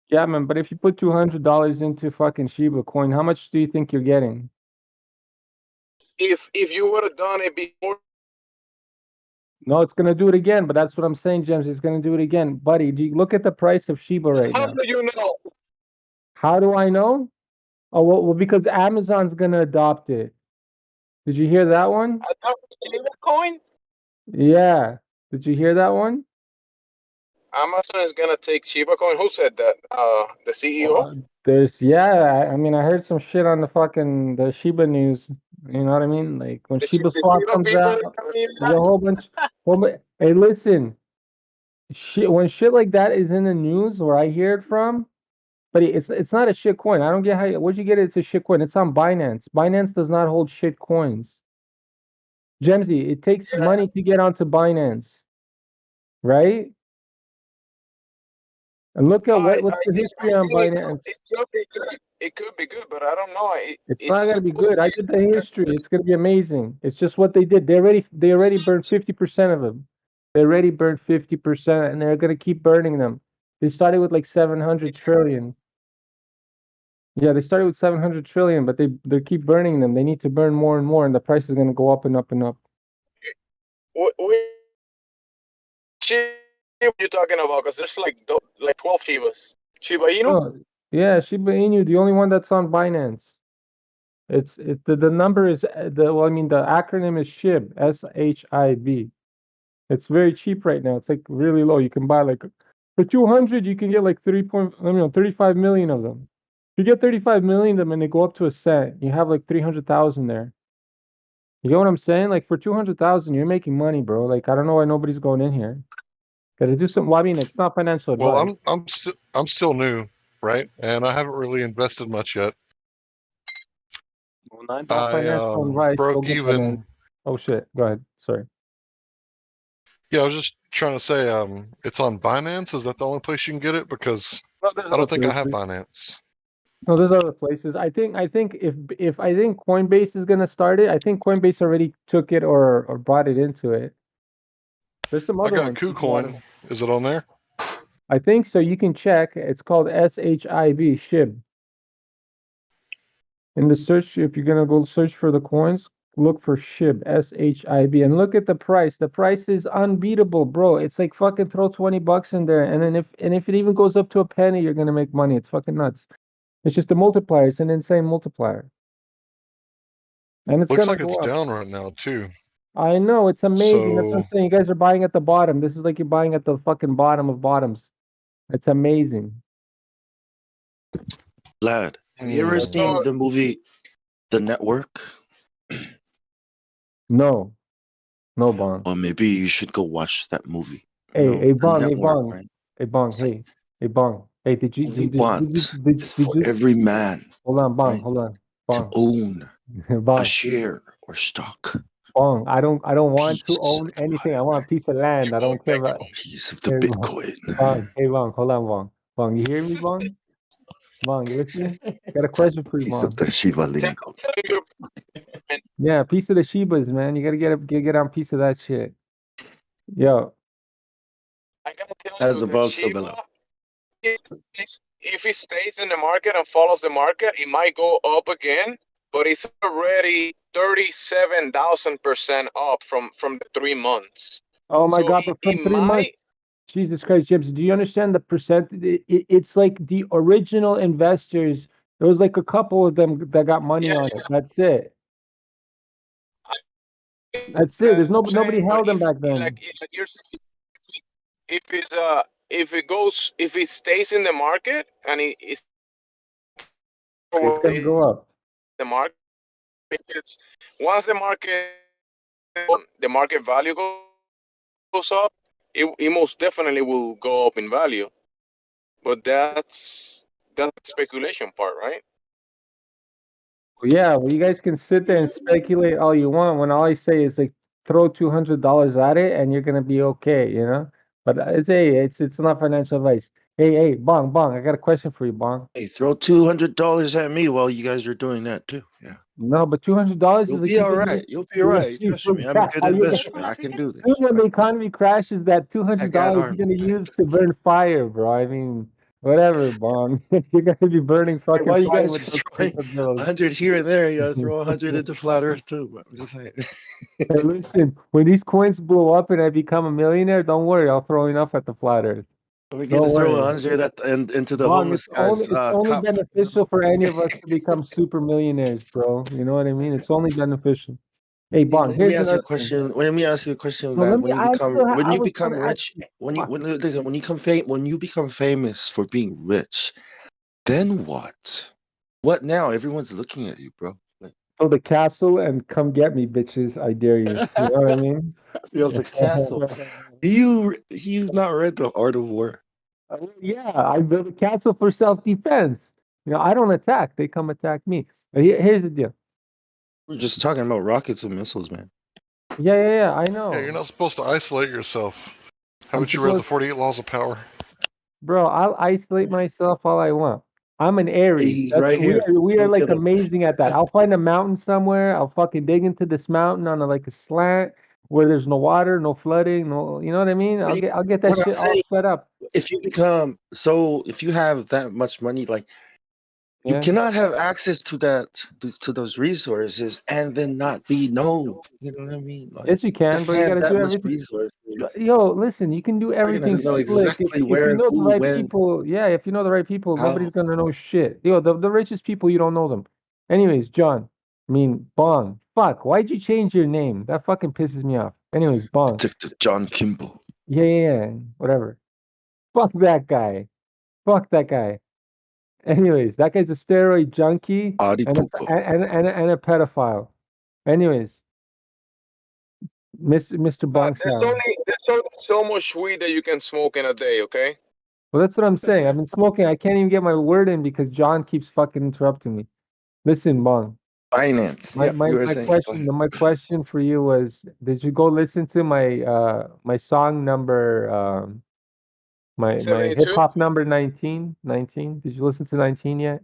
S1: Yeah, man, but if you put $200 into fucking Shiba coin, how much do you think you're getting?
S19: If you would have done it before.
S1: No, it's gonna do it again, but that's what I'm saying, James. It's gonna do it again. Buddy, do you look at the price of Shiba right now?
S19: How do you know?
S1: How do I know? Oh, well, because Amazon's gonna adopt it. Did you hear that one?
S19: Shiba coin?
S1: Yeah. Did you hear that one?
S19: Amazon is gonna take Shiba coin. Who said that? The CEO?
S1: I mean, I heard some shit on the Shiba news. You know what I mean? Like when Shiba swap
S19: Shiba
S1: comes
S19: people
S1: out,
S19: are telling you
S1: there's a whole bunch. Hey, listen, when shit like that is in the news where I hear it from, but it's not a shit coin. I don't get how. Where'd you get it? It's a shit coin. It's on Binance. Binance does not hold shit coins. Gemsy, it takes money to get onto Binance, right? And look at what's the history on Binance.
S19: It could be good. It could be good, but I don't know.
S1: It's not gonna be good. I did the history. It's gonna be amazing. It's just what they did. They already burned 50% of them. They already burned 50%, and they're gonna keep burning them. They started with like 700 trillion. Yeah, they started with 700 trillion, but they keep burning them. They need to burn more and more, and the price is gonna go up and up and up.
S19: Shiba you're talking about? Because there's like 12 Shibas. Shiba Inu?
S1: Oh, yeah, Shiba Inu, the only one that's on Binance. The number is the acronym is SHIB, SHIB. It's very cheap right now. It's like really low. You can buy like for 200, you can get like 35 million of them. If you get 35 million of them and they go up to a cent, you have like 300,000 there. You get what I'm saying? Like for 200,000, you're making money, bro. Like I don't know why nobody's going in here. Gotta do something. Well, I mean, it's not financial advice.
S16: Well, I'm still new, right? And I haven't really invested much yet.
S1: Well, not financial advice.
S16: Broke even.
S1: Oh shit! Go ahead. Sorry.
S16: Yeah, I was just trying to say, it's on Binance. Is that the only place you can get it? Because I don't think I have Binance.
S1: No, there's other places. I think if Coinbase is gonna start it, I think Coinbase already took it or brought it into it. There's some other ones.
S16: KuCoin. Is it on there?
S1: I think so. You can check. It's called SHIB, SHIB. In the search, if you're gonna go search for the coins, look for SHIB, SHIB, and look at the price. The price is unbeatable, bro. It's like fucking throw $20 in there, and then if it even goes up to a penny, you're gonna make money. It's fucking nuts. It's just a multiplier. It's an insane multiplier. And it's
S16: looks
S1: gonna
S16: like it's
S1: go up.
S16: down right now too.
S1: I know, it's amazing. That's what I'm
S16: So-
S1: saying. You guys are buying at the bottom. This is like you're buying at the fucking bottom of bottoms. It's amazing.
S3: Vlad, have you ever seen the movie The Network?
S1: No. No, Bong.
S3: Or maybe you should go watch that movie.
S1: Hey, Bong,
S3: The
S1: hey,
S3: Network,
S1: Bong.
S3: right?
S1: Hey, Bong, hey. Hey, Bong. Hey, did you
S3: It's for every man
S1: Hold on, Bong,
S3: right,
S1: hold on.
S3: to
S1: Bong.
S3: own
S1: Bong.
S3: a share or stock.
S1: Bong, I don't want to own anything. I want a piece of land. I don't care about
S3: piece of the
S1: Hey,
S3: Bitcoin.
S1: Bong, hey, Bong, hold on, Bong. Bong, you hear me, Bong? Bong, you listening? Got a question for you,
S3: Piece
S1: Bong.
S3: of the Shiba lingo.
S1: Yeah, piece of the Shibas, man. You gotta get on a piece of that shit. Yo.
S3: As above, so below.
S19: If it stays in the market and follows the market, it might go up again, but it's already 37,000% up from the 3 months.
S1: Oh my God! But from 3 months, Jesus Christ, James, do you understand the percent? It's like the original investors. There was like a couple of them that got money on it. That's it. That's it. There's nobody held them back then.
S19: If it stays in the market and it's
S1: gonna go up.
S19: The market, once the market value goes up, it most definitely will go up in value. But that's the speculation part, right?
S1: Yeah, well, you guys can sit there and speculate all you want when all I say is like throw $200 at it and you're gonna be okay, you know. But it's not financial advice. Hey, Bong, I got a question for you, Bong.
S3: Hey, throw $200 at me while you guys are doing that too. Yeah.
S1: No, but $200 is
S3: You'll
S1: like
S3: be all right. You'll be all right. Trust me, I'm a good investment. I can do this.
S1: When the economy crashes, that $200 you're gonna use to burn fire, bro. I mean, whatever, Bong. You're gonna be burning fucking
S3: Why you
S1: fire
S3: guys
S1: with those
S3: throwing
S1: paper bills.
S3: 100 here and there? You gotta throw 100 into flat Earth too. But I'm just saying.
S1: Hey, listen, when these coins blow up and I become a millionaire, don't worry, I'll throw enough at the flat Earth.
S3: We're gonna throw 100 into the
S1: Bong,
S3: homeless guy's
S1: it's only
S3: cup.
S1: beneficial for any of us to become super millionaires, bro. You know what I mean? It's only beneficial. Hey, Bong,
S3: Let me
S1: here's
S3: ask you
S1: another
S3: a question. Let me ask you a question,
S1: No,
S3: Vlad.
S1: let me. I was
S3: Become
S1: gonna ask
S3: rich,
S1: you.
S3: when you become famous for being rich, then what? What now? Everyone's looking at you, bro. Like,
S1: Build a castle and come get me, bitches. I dare you. You know what I mean?
S3: build a castle. You've not read The Art of War?
S1: Yeah, I build a castle for self-defense. I don't attack. They come attack me. But here's the deal.
S3: We're just talking about rockets and missiles, man.
S1: Yeah, I know.
S16: Yeah, you're not supposed to isolate yourself.
S1: I'm
S16: Haven't you read the
S1: supposed-
S16: 48 Laws of Power?
S1: Bro, I'll isolate myself all I want. I'm an Aries.
S3: He's right here.
S1: We are
S3: Look
S1: like
S3: at him.
S1: amazing at that. I'll find a mountain somewhere. I'll fucking dig into this mountain on like a slant where there's no water, no flooding, no, you know what I mean? I'll get that
S3: What I'm
S1: shit all
S3: saying,
S1: set up.
S3: if you have that much money, like you
S1: Yeah.
S3: cannot have access to those resources and then not be known. You know what I mean? Like,
S1: Yes, you can, bro. You
S3: have
S1: gotta
S3: that
S1: do
S3: much
S1: everything.
S3: resources.
S1: Yo, listen, you can do everything
S3: Everyone's gonna know
S1: slick.
S3: exactly
S1: If
S3: where,
S1: you know the
S3: who,
S1: right
S3: when,
S1: people, yeah, if you know the right people, nobody's
S3: how.
S1: gonna know shit. The richest people, you don't know them. Anyways, John, Bong. Fuck, why'd you change your name? That fucking pisses me off. Anyways, Bong.
S3: Detective John Kimball.
S1: Yeah, whatever. Fuck that guy. Fuck that guy. Anyways, that guy's a steroid junkie
S3: Adi
S1: and a pedophile. Anyways, Mr. Bong Sound.
S19: There's so much weed that you can smoke in a day. Okay.
S1: Well, that's what I'm saying. I've been smoking. I can't even get my word in because John keeps fucking interrupting me. Listen, Bong.
S3: Finance.
S1: My
S3: Yep,
S1: my
S3: you were
S1: my
S3: saying.
S1: question my question for you was, did you go listen to my song number my hip
S19: 72.
S1: hop number 19? 19? Did you listen to 19 yet?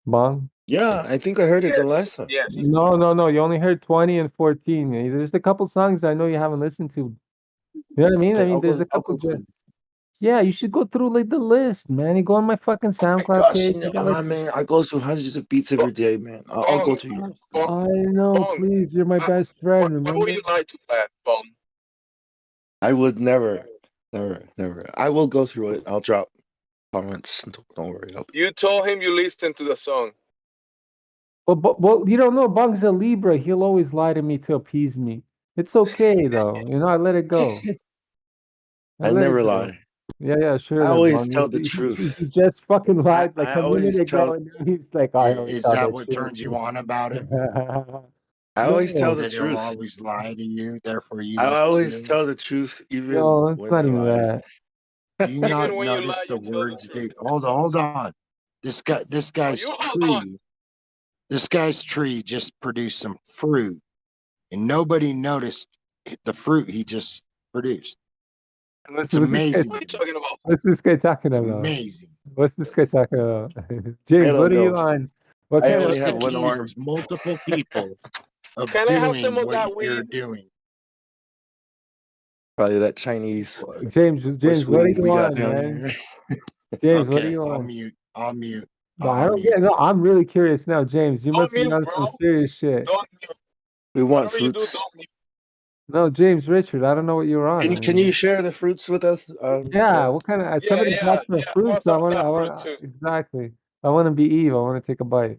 S1: Bong?
S3: Yeah, I think I heard it the
S19: Yes.
S3: last time.
S19: Yes.
S1: No. You only heard 20 and 14. There's a couple songs I know you haven't listened to. You know what I mean?
S3: Okay,
S1: There's a
S3: I'll
S1: couple
S3: go through.
S1: good. Yeah, you should go through like the list, man. You go on my fucking
S3: My
S1: SoundCloud
S3: gosh,
S1: page. You got like
S3: man, I go through hundreds of beats every day, man. I'll go through yours.
S1: I know,
S19: Bong,
S1: please. You're my best friend,
S19: why would
S1: remember?
S19: you lie to that, Bong?
S3: I would never. I will go through it. I'll drop comments. Don't worry.
S19: You told him you listened to the song.
S1: Well, you don't know. Bong's a Libra. He'll always lie to me to appease me. It's okay, though. I let it go. I
S3: I
S1: let
S3: never
S1: it go.
S3: lie.
S1: Yeah, sure
S3: I
S1: then,
S3: always
S1: Bong.
S3: tell the
S1: He
S3: truth.
S1: just fucking lied like
S3: I
S1: a minute
S3: always
S1: ago,
S3: tell.
S1: and now he's like, I always
S5: Is
S1: tell
S5: that
S1: that
S5: what
S1: shit.
S5: turns you on about him?
S3: I always tell the
S5: That he'll
S3: truth.
S5: always lie to you, therefore you
S3: I
S5: listen
S3: always
S5: to him?
S3: tell the truth, even
S1: No, it's
S3: when
S1: not
S3: I
S1: even
S3: lie.
S1: that.
S5: Do you not notice the words they hold on. This guy's tree. This guy's tree just produced some fruit, and nobody noticed the fruit he just produced. It's
S1: What's this guy?
S5: amazing.
S1: What's this guy talking
S5: It's
S1: about?
S5: amazing.
S1: What's this guy talking about? James, what are you on? What kind of?
S5: Just accuse multiple people of
S19: Can I have
S5: doing
S19: some of
S5: what
S19: that
S5: you're
S19: weed?
S5: doing.
S3: Probably that Chinese.
S1: James,
S3: bush
S1: what are
S3: weed
S1: you
S3: we got
S1: on,
S3: down
S1: man?
S3: here.
S1: James, what are
S5: Okay,
S1: you
S5: I'll
S1: on?
S5: mute.
S1: No, I don't get. No, I'm really curious now, James. You must be on some serious shit.
S3: We want
S19: Whatever you do,
S3: fruits.
S19: don't mute.
S1: No, James, Richard, I don't know what you're on.
S3: Can you share the fruits with us?
S1: Yeah, what kind of? Somebody brought some fruits.
S19: some of
S1: I
S19: that fruit
S1: want
S19: too.
S1: exactly. I want to be Eve. I want to take a bite.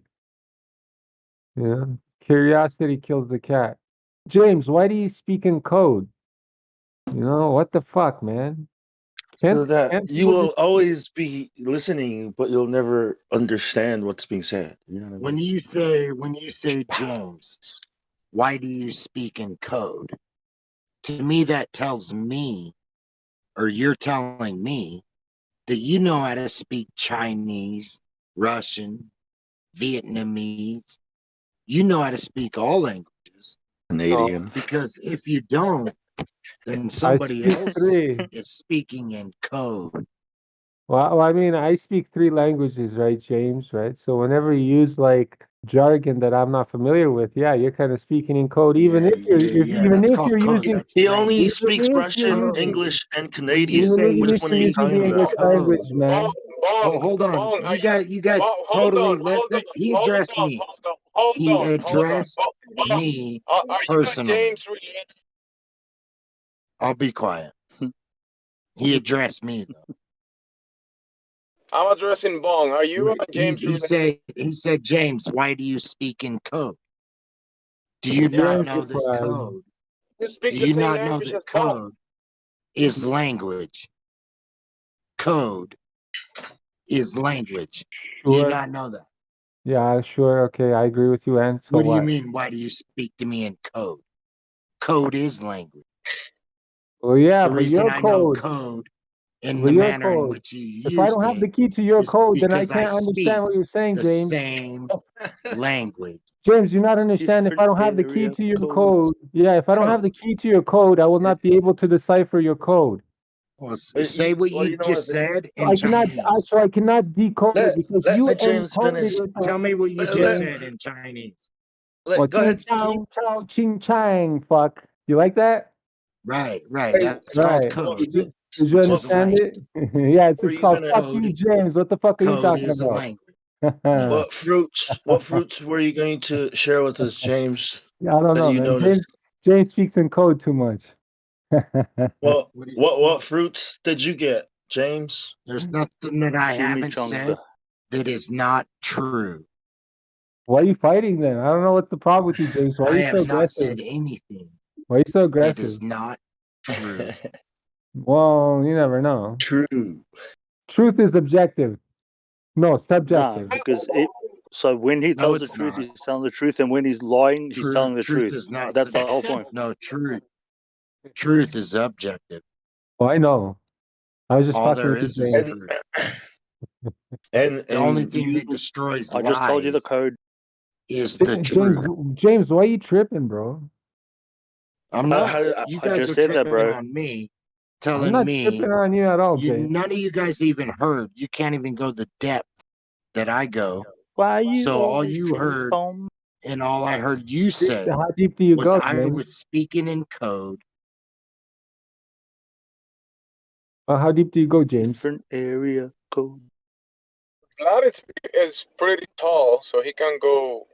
S1: Yeah, curiosity kills the cat. James, why do you speak in code? What the fuck, man?
S3: So that
S1: Can't
S3: you
S1: people
S3: will
S1: just?
S3: always be listening, but you'll never understand what's being said. You know what I
S5: When
S3: mean?
S5: you say James, why do you speak in code? To me, that tells me, or you're telling me, that you know how to speak Chinese, Russian, Vietnamese. You know how to speak all languages.
S3: Canadian.
S5: Because if you don't, then
S1: I
S5: somebody
S1: speak
S5: else
S1: three.
S5: is speaking in code.
S1: Well, I mean, I speak three languages, right, James? Right. So whenever you use like jargon that I'm not familiar with, yeah, you're kind of speaking in code. Even if
S5: That's called code.
S1: using,
S5: That's
S3: He
S5: language.
S3: only
S1: even
S3: speaks
S1: if you're
S3: Russian,
S1: using,
S3: English, and
S5: When you
S3: Canadian.
S5: say
S1: even
S5: you're
S3: Which
S1: if
S3: one are
S1: you're
S3: you
S1: using
S3: talking
S1: the
S5: speaking
S3: about?
S1: English
S5: code.
S1: language, man.
S5: Oh, hold on. You guys totally he addressed me. He addressed me
S19: Are you and
S5: personally.
S19: James really?
S5: I'll be quiet. He addressed me though.
S19: I'm addressing Bong. Are you and James
S5: He
S19: related?
S5: said, James, why do you speak in code? Do you not
S1: James
S5: know
S1: is
S5: that
S1: fried.
S5: code?
S12: You speak
S5: Do
S12: the
S5: you
S12: same
S5: not know
S12: language
S5: that
S12: as God.
S5: code is language? Code is language. Do you
S1: Sure.
S5: not know that?
S1: Yeah, sure. Okay, I agree with you. And so
S5: What do you
S1: what?
S5: mean? Why do you speak to me in code? Code is language.
S1: Well, yeah,
S5: The
S1: but
S5: reason
S1: your
S5: I know
S1: code.
S5: code in
S1: But
S5: the
S1: your
S5: manner in
S1: code.
S5: which you
S1: If I
S5: used
S1: don't have the
S5: it
S1: key to your
S5: is
S1: code, then I
S5: because I
S1: can't
S5: speak
S1: understand what you're saying,
S5: the
S1: James.
S5: same language.
S1: James, you're not understanding. If I
S23: Different
S1: don't have the key
S23: area
S1: to your
S23: codes.
S1: code, yeah, if I don't have the key to your code, I will not be able to decipher your code.
S5: Well, say what you just said
S1: So
S5: in
S1: I
S5: Chinese.
S1: cannot decode it because you
S3: let James
S1: encoded
S3: finish.
S1: it.
S5: Tell me what you
S3: Let,
S5: just
S3: let,
S5: said in Chinese.
S1: Well,
S3: go
S1: ching
S3: ahead.
S1: chang chow ching chang fuck. You like that?
S5: Right.
S12: Hey,
S5: That's called
S1: Right.
S5: code,
S1: Did you
S5: which is
S1: understand
S5: language.
S1: it? Yeah,
S3: Were
S1: it's
S3: you
S1: called
S3: gonna
S1: fuck you, James. What the fuck are you
S5: Code
S1: talking
S5: is a
S1: about?
S5: language.
S1: I
S3: what fruits were you going to share with us, James?
S1: don't
S3: That
S1: know,
S3: you
S1: man.
S3: noticed.
S1: James speaks in code too much.
S3: Well, what fruits did you get, James?
S5: There's nothing that I haven't
S23: Chimichanga.
S5: said that is not true.
S1: Why are you fighting then? I don't know what's the problem with you, James. Why are
S5: I
S1: you so
S5: have not
S1: aggressive?
S5: said anything
S1: Why are you so
S5: that
S1: aggressive?
S5: is not true.
S1: Well, you never know.
S3: True.
S1: Truth is objective. No,
S23: No,
S1: subjective.
S23: because so when he
S5: No,
S23: tells the
S5: it's
S23: truth,
S5: not.
S23: he's telling the truth, and when he's lying, he's telling the
S5: Truth
S23: truth.
S5: is not.
S23: That's the whole point.
S5: No, truth is objective.
S1: Oh, I know. I was just
S5: All
S1: fucking
S5: there
S1: with you,
S5: is
S1: James.
S5: truth.
S3: And
S5: The only thing
S3: you
S5: that destroys
S23: I just told you the
S5: lies
S23: code.
S5: is the
S1: James,
S5: truth.
S1: James, why are you tripping, bro?
S5: I'm not.
S3: how,
S5: You
S23: I
S5: guys
S23: just
S5: are
S23: said that,
S5: tripping
S23: bro.
S5: on me,
S1: I'm
S5: telling
S1: not
S5: me
S1: tripping on you at all, James.
S5: none of you guys even heard. You can't even go the depth that I go.
S23: Why you
S5: So all
S23: always
S5: you
S23: trip
S5: heard
S23: on?
S5: and all I heard you say
S1: How deep do you
S5: was
S1: go,
S5: I
S1: James?
S5: was speaking in code.
S1: How deep do you go, James?
S23: Different area code.
S12: Vlad is pretty tall, so he can go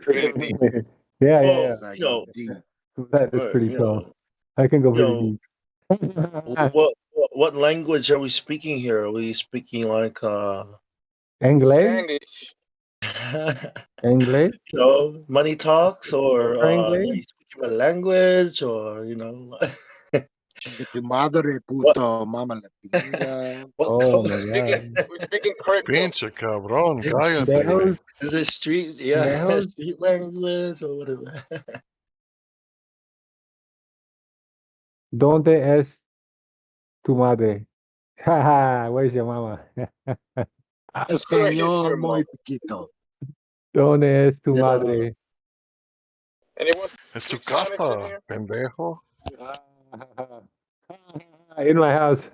S12: really deep.
S1: Yeah.
S5: As I go deep.
S1: That is pretty tall. I can go pretty deep.
S3: what language are we speaking here? Are we speaking like
S1: Anglais? Anglais?
S3: money talks, or
S1: Anglais?
S3: you speak about language, or
S5: Tu madre puto, mama la pinga.
S1: Oh my god.
S12: We're speaking crypto.
S16: Pinche cabrón, cállate.
S3: Is it street?
S1: Lejos?
S3: Street language or whatever.
S1: ¿Dónde es tu madre? Haha, where's your mama?
S5: Español muy poquito.
S1: ¿Dónde es tu
S3: Yeah.
S1: madre?
S12: And it was
S16: Es tu
S12: Spanish in
S16: casa,
S12: here.
S16: pendejo.
S1: In my house.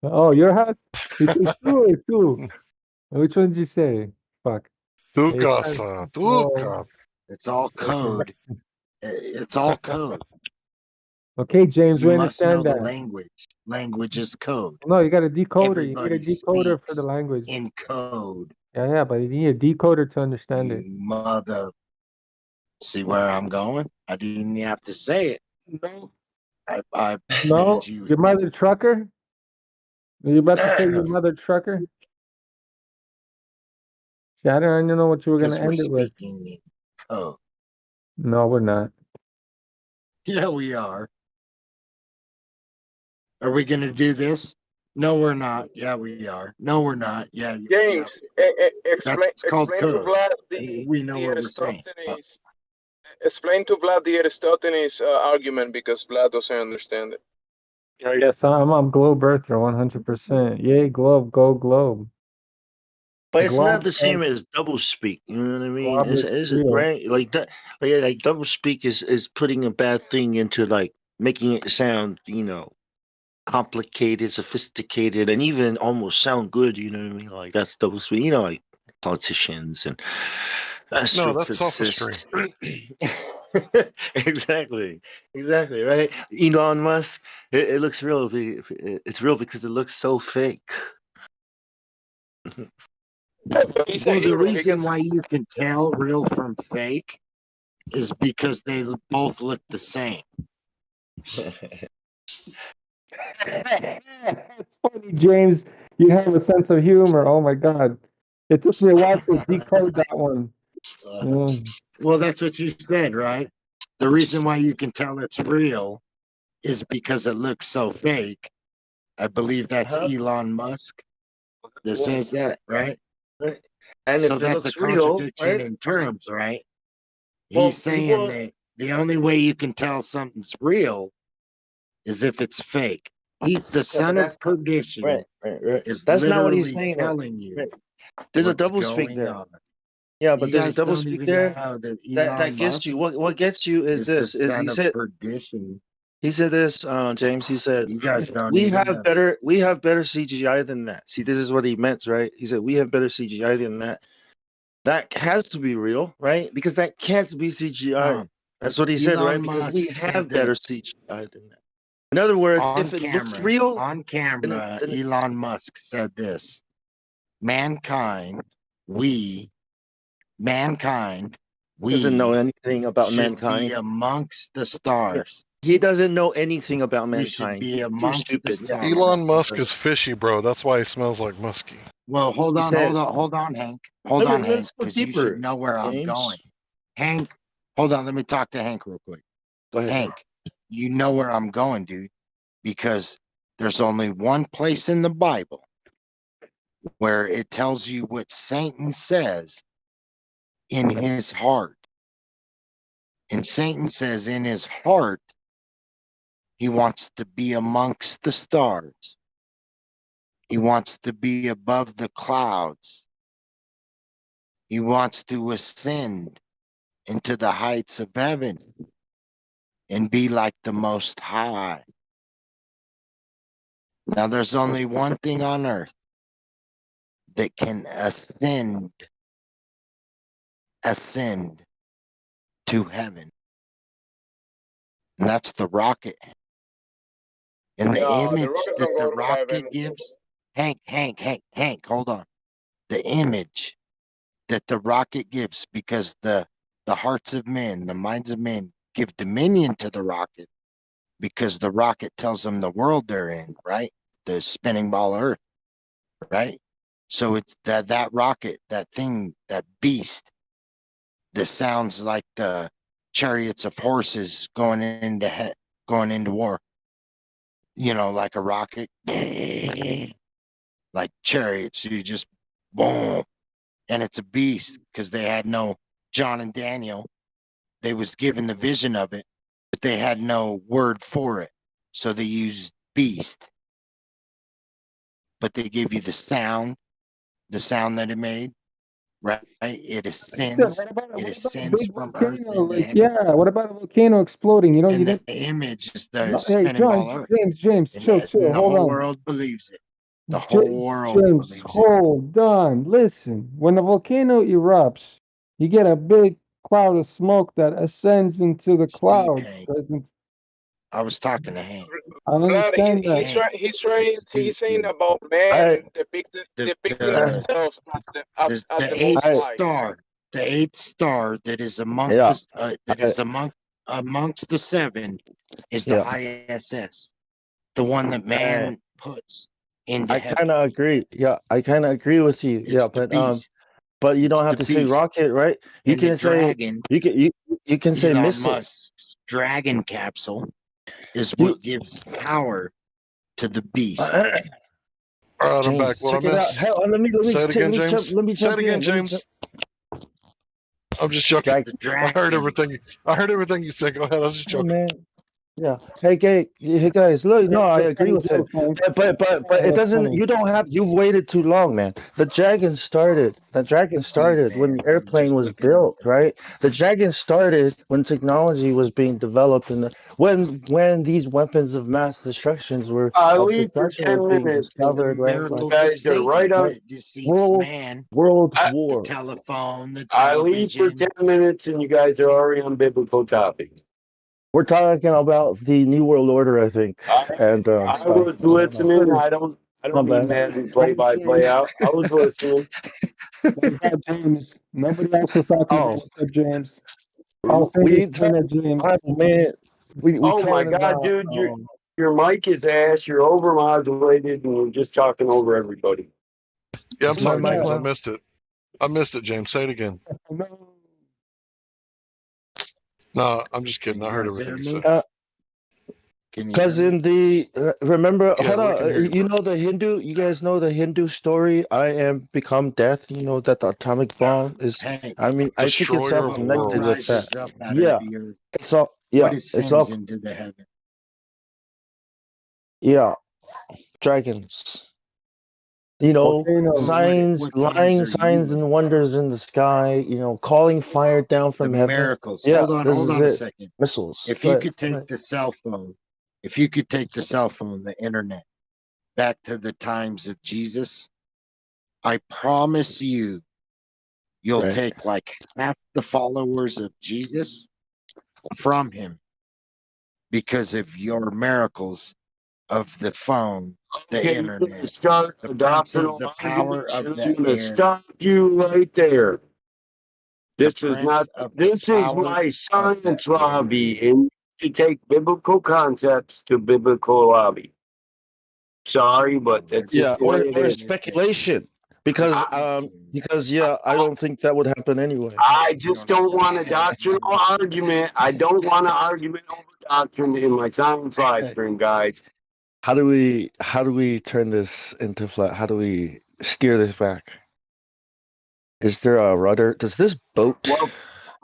S1: Oh, your house? It's two or two. Which one did you say? Fuck.
S16: Tu
S1: Hey,
S16: casa, tu
S1: oh.
S16: casa.
S5: It's all code. It's all code.
S1: Okay, James,
S5: You
S1: we
S5: must know
S1: understand
S5: the
S1: that.
S5: language. Language is code.
S1: No, you got a decoder. You
S5: Everybody
S1: need a decoder for
S5: speaks
S1: the language.
S5: in code.
S1: Yeah, but you need a decoder to understand it.
S5: You mother. See where I'm going? I didn't even have to say it.
S1: No.
S5: I
S1: No,
S5: made you.
S1: your mother trucker? Are you about to say your mother trucker? See, I don't know what you were going
S5: Because
S1: to
S5: we're
S1: end it with.
S5: speaking in code.
S1: No, we're not.
S5: Yeah, we are. Are we going to do this? No, we're not. Yeah, we are. No, we're not. Yeah.
S12: James, explain
S5: called
S12: to
S5: code.
S12: Vlad
S5: We know what we're saying.
S12: Explain to Vlad the Aristophanes argument, because Vlad doesn't understand it.
S1: Yes, I'm Globe Earther, 100%. Yay, Globe, go Globe.
S3: But it's not
S1: Globe
S3: the same
S1: and
S3: as double speak. You know what I mean?
S1: Globe
S3: Is
S1: is
S3: it
S1: real.
S3: right? Like that, like double speak is putting a bad thing into, like, making it sound, complicated, sophisticated, and even almost sound good. You know what I mean? Like, that's double speak. Like politicians and
S16: No, that's
S3: astrophysicists.
S16: sophistry.
S3: Exactly, right? Elon Musk. It looks real. It's real because it looks so fake.
S5: Well, the reason why you can tell real from fake is because they both look the same.
S1: It's funny, James. You have a sense of humor. Oh my God. It took me a while to decode that one.
S5: Well, that's what you said, right? The reason why you can tell it's real is because it looks so fake. I believe that's Elon Musk that says that, right?
S11: Right. And
S5: so
S11: if it
S5: that's a
S11: looks real,
S5: contradiction
S11: right?
S5: in terms, right?
S11: Well,
S5: He's saying
S11: people-
S5: that the only way you can tell something's real is if it's fake. He's the son of perdition.
S11: Right.
S5: Is
S11: That's not what he's
S5: literally
S11: saying. Though.
S5: telling you.
S11: Right. There's a
S5: what's
S11: double speak
S5: going
S11: there.
S5: on.
S11: Yeah, but
S5: You
S11: there's a
S5: guys
S11: double
S5: don't
S11: speak
S5: even
S11: there
S5: know that
S11: that
S5: Elon
S11: gets you. What gets you is
S5: the
S11: this: is
S5: son
S11: he
S5: of
S11: said
S5: perdition.
S11: he said this, James. He said
S5: You guys don't
S11: we
S5: even
S11: have
S5: know.
S11: better CGI than that. See, this is what he meant, right? He said we have better CGI than that. That has to be real, right? Because that can't be CGI. That's what he said, right?
S5: Elon
S11: Because we
S5: Musk said
S11: have better
S5: this.
S11: CGI than that. In other words,
S5: on
S11: if it looks
S5: camera,
S11: real,
S5: on camera, Elon Musk said this: mankind, mankind,
S11: doesn't know anything about
S5: should
S11: mankind.
S5: be amongst the stars.
S11: He doesn't know anything about
S5: We should
S11: mankind.
S5: be
S11: He's too
S5: amongst the
S11: stupid.
S5: stars.
S16: Elon Musk is fishy, bro. That's why he smells like musky.
S5: Well, hold on, Hank. Hold on, Hank,
S11: let's go
S5: because you
S11: deeper,
S5: should know where I'm
S11: James.
S5: going. Hank, hold on, let me talk to Hank real quick.
S11: Go ahead.
S5: Hank, you know where I'm going, dude, because there's only one place in the Bible where it tells you what Satan says in his heart. And Satan says in his heart, he wants to be amongst the stars. He wants to be above the clouds. He wants to ascend into the heights of heaven and be like the Most High. Now, there's only one thing on earth that can ascend to heaven, and that's the rocket. And the image that the rocket gives, Hank, hold on. The image that the rocket gives, because the hearts of men, the minds of men give dominion to the rocket, because the rocket tells them the world they're in, right? The spinning ball of earth, right? So it's that rocket, that thing, that beast that sounds like the chariots of horses going into war. You know, like a rocket, like chariots. You just boom, and it's a beast because they had no John and Daniel. They was given the vision of it, but they had no word for it, so they used beast. But they give you the sound that it made, right? It ascends. It ascends from earth into
S1: Like,
S5: heaven.
S1: yeah, what about a volcano exploding? You know,
S5: And
S1: you
S5: the
S1: didn't.
S5: image is the
S1: No, hey,
S5: spinning
S1: John,
S5: ball earth.
S1: James,
S5: And
S1: chill,
S5: the
S1: hold
S5: whole
S1: on.
S5: world believes it. The whole world
S1: James,
S5: believes it.
S1: hold on. Listen, when the volcano erupts, you get a big cloud of smoke that ascends into the clouds.
S5: I was talking to Hank.
S1: I understand that.
S12: He's saying about man depicting themselves as the
S5: eighth
S12: Most High.
S5: star, the eighth star that is amongst amongst the seven is the ISS, the one that man puts into
S11: I
S5: heaven.
S11: kind of agree. Yeah, I kind of agree with you.
S5: It's the beast.
S11: But you don't have
S5: the
S11: to say
S5: beast.
S11: rocket, right? You
S5: And the
S11: can say
S5: dragon,
S11: you can say
S5: Elon
S11: missile.
S5: Musk's dragon capsule is what gives power to the beast.
S16: All right, I'm back.
S11: James,
S16: What
S11: check
S16: I
S11: it out.
S16: missed?
S11: Hell, let me
S16: Say it again, James.
S11: let me
S16: Say it
S11: jump
S16: again,
S11: in.
S16: James. I'm just joking. I heard everything. I heard everything you said. Go ahead. I was just
S11: Hey,
S16: joking.
S11: man. Yeah. Hey, guys. Look, no, I agree with him. But it doesn't. You don't have. You've waited too long, man. The dragon started. The dragon started when the airplane was built, right? The dragon started when technology was being developed, and when these weapons of mass destructions were
S18: I
S11: of
S18: leave for
S11: destruction were
S18: 10
S11: being
S18: minutes.
S11: discovered, right?
S5: Miracles
S18: You
S5: of
S18: guys are
S5: Satan
S18: right on.
S5: that deceives man.
S11: World
S18: I-
S11: War.
S5: The telephone, the
S18: I leave for
S5: television.
S18: 10 minutes and you guys are already on biblical topics.
S11: We're talking about the New World Order, I think, and
S18: I
S11: stuff.
S18: was listening. I don't
S11: My
S18: mean
S11: bad.
S18: that play by play out. I was listening.
S1: James. Nobody else was talking about except James. All
S11: We
S1: fingers pointed at James.
S11: man. We
S18: Oh my
S11: talking
S18: God,
S11: about
S18: dude, your mic is ass. You're overmodulated, and you're just talking over everybody.
S16: Yeah, I'm sorry,
S11: mic
S16: James. I
S11: loud?
S16: missed it. I missed it, James. Say it again.
S1: No.
S16: No, I'm just kidding. I heard everything you said.
S11: Because in the remember,
S5: Yeah,
S11: hold
S5: we can
S11: on,
S5: hear you,
S11: you know the Hindu. You guys know the Hindu story. I am become death. You know that the atomic bomb is.
S5: Hank,
S11: I mean, I think it's all
S16: Destroyer of
S11: connected with that.
S5: rises up out of
S11: Yeah,
S5: the earth.
S11: it's all.
S5: What
S11: Yeah, it's all.
S5: ascends into the heaven?
S11: Yeah, dragons. You know,
S1: Volcanoes.
S11: signs,
S5: What times
S11: lying
S5: are you
S11: signs
S5: in?
S11: and wonders in the sky. You know, calling fire down
S5: The
S11: from heaven.
S5: miracles.
S11: Yeah,
S5: Hold
S11: this
S5: on
S11: is
S5: a
S11: it.
S5: second.
S11: Missiles.
S5: If
S11: Go
S5: you
S11: ahead.
S5: could
S11: Go
S5: take
S11: ahead.
S5: the cell phone, if you could take the cell phone, the internet, back to the times of Jesus, I promise you, you'll
S11: Right.
S5: take like half the followers of Jesus from him because of your miracles of the phone, the
S18: Okay, you're going to
S5: internet,
S18: start
S5: the
S18: a
S5: prince
S18: doctrinal
S5: of the
S18: argument,
S5: power of
S18: and
S5: the
S18: I'm going to
S5: air,
S18: stop you right there.
S5: the
S18: This is
S5: prince
S18: not.
S5: of the
S18: This is
S5: power
S18: my
S5: of the
S18: science
S5: air.
S18: lobby, and you take biblical concepts to biblical lobby. Sorry, but that's
S11: Yeah,
S18: just the way it
S11: or
S18: is.
S11: speculation. Because I don't think that would happen anyway.
S18: I just don't want a doctrinal argument. I don't want an argument over doctrine in my science live stream, guys.
S11: How do we turn this into flat? How do we steer this back? Is there a rudder? Does this boat
S18: Well,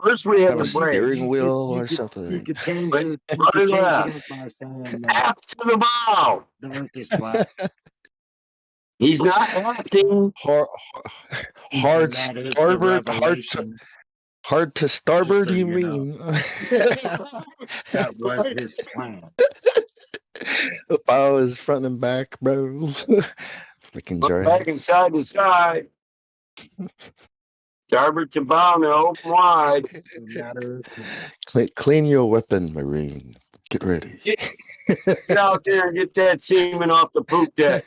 S18: first we
S11: have
S18: have
S11: a
S18: the brake.
S11: steering wheel or
S5: You
S11: something?
S5: could change
S18: But
S5: it. You
S18: rudder
S5: could change
S18: left.
S5: it up by saying
S18: Half to the bow.
S5: the earth is flat.
S18: He's not acting.
S11: Hard
S5: And that is the
S11: starboard,
S5: revelation.
S11: hard to
S5: Just
S11: starboard.
S5: so
S11: You
S5: you know,
S11: mean?
S5: that was his plan.
S11: The bow is front and back, bro. Freaking
S18: Back and
S11: giants.
S18: side to side. Starboard to bow, now open wide.
S11: Clean your weapon, Marine. Get ready.
S18: Get out there and get that semen off the poop deck.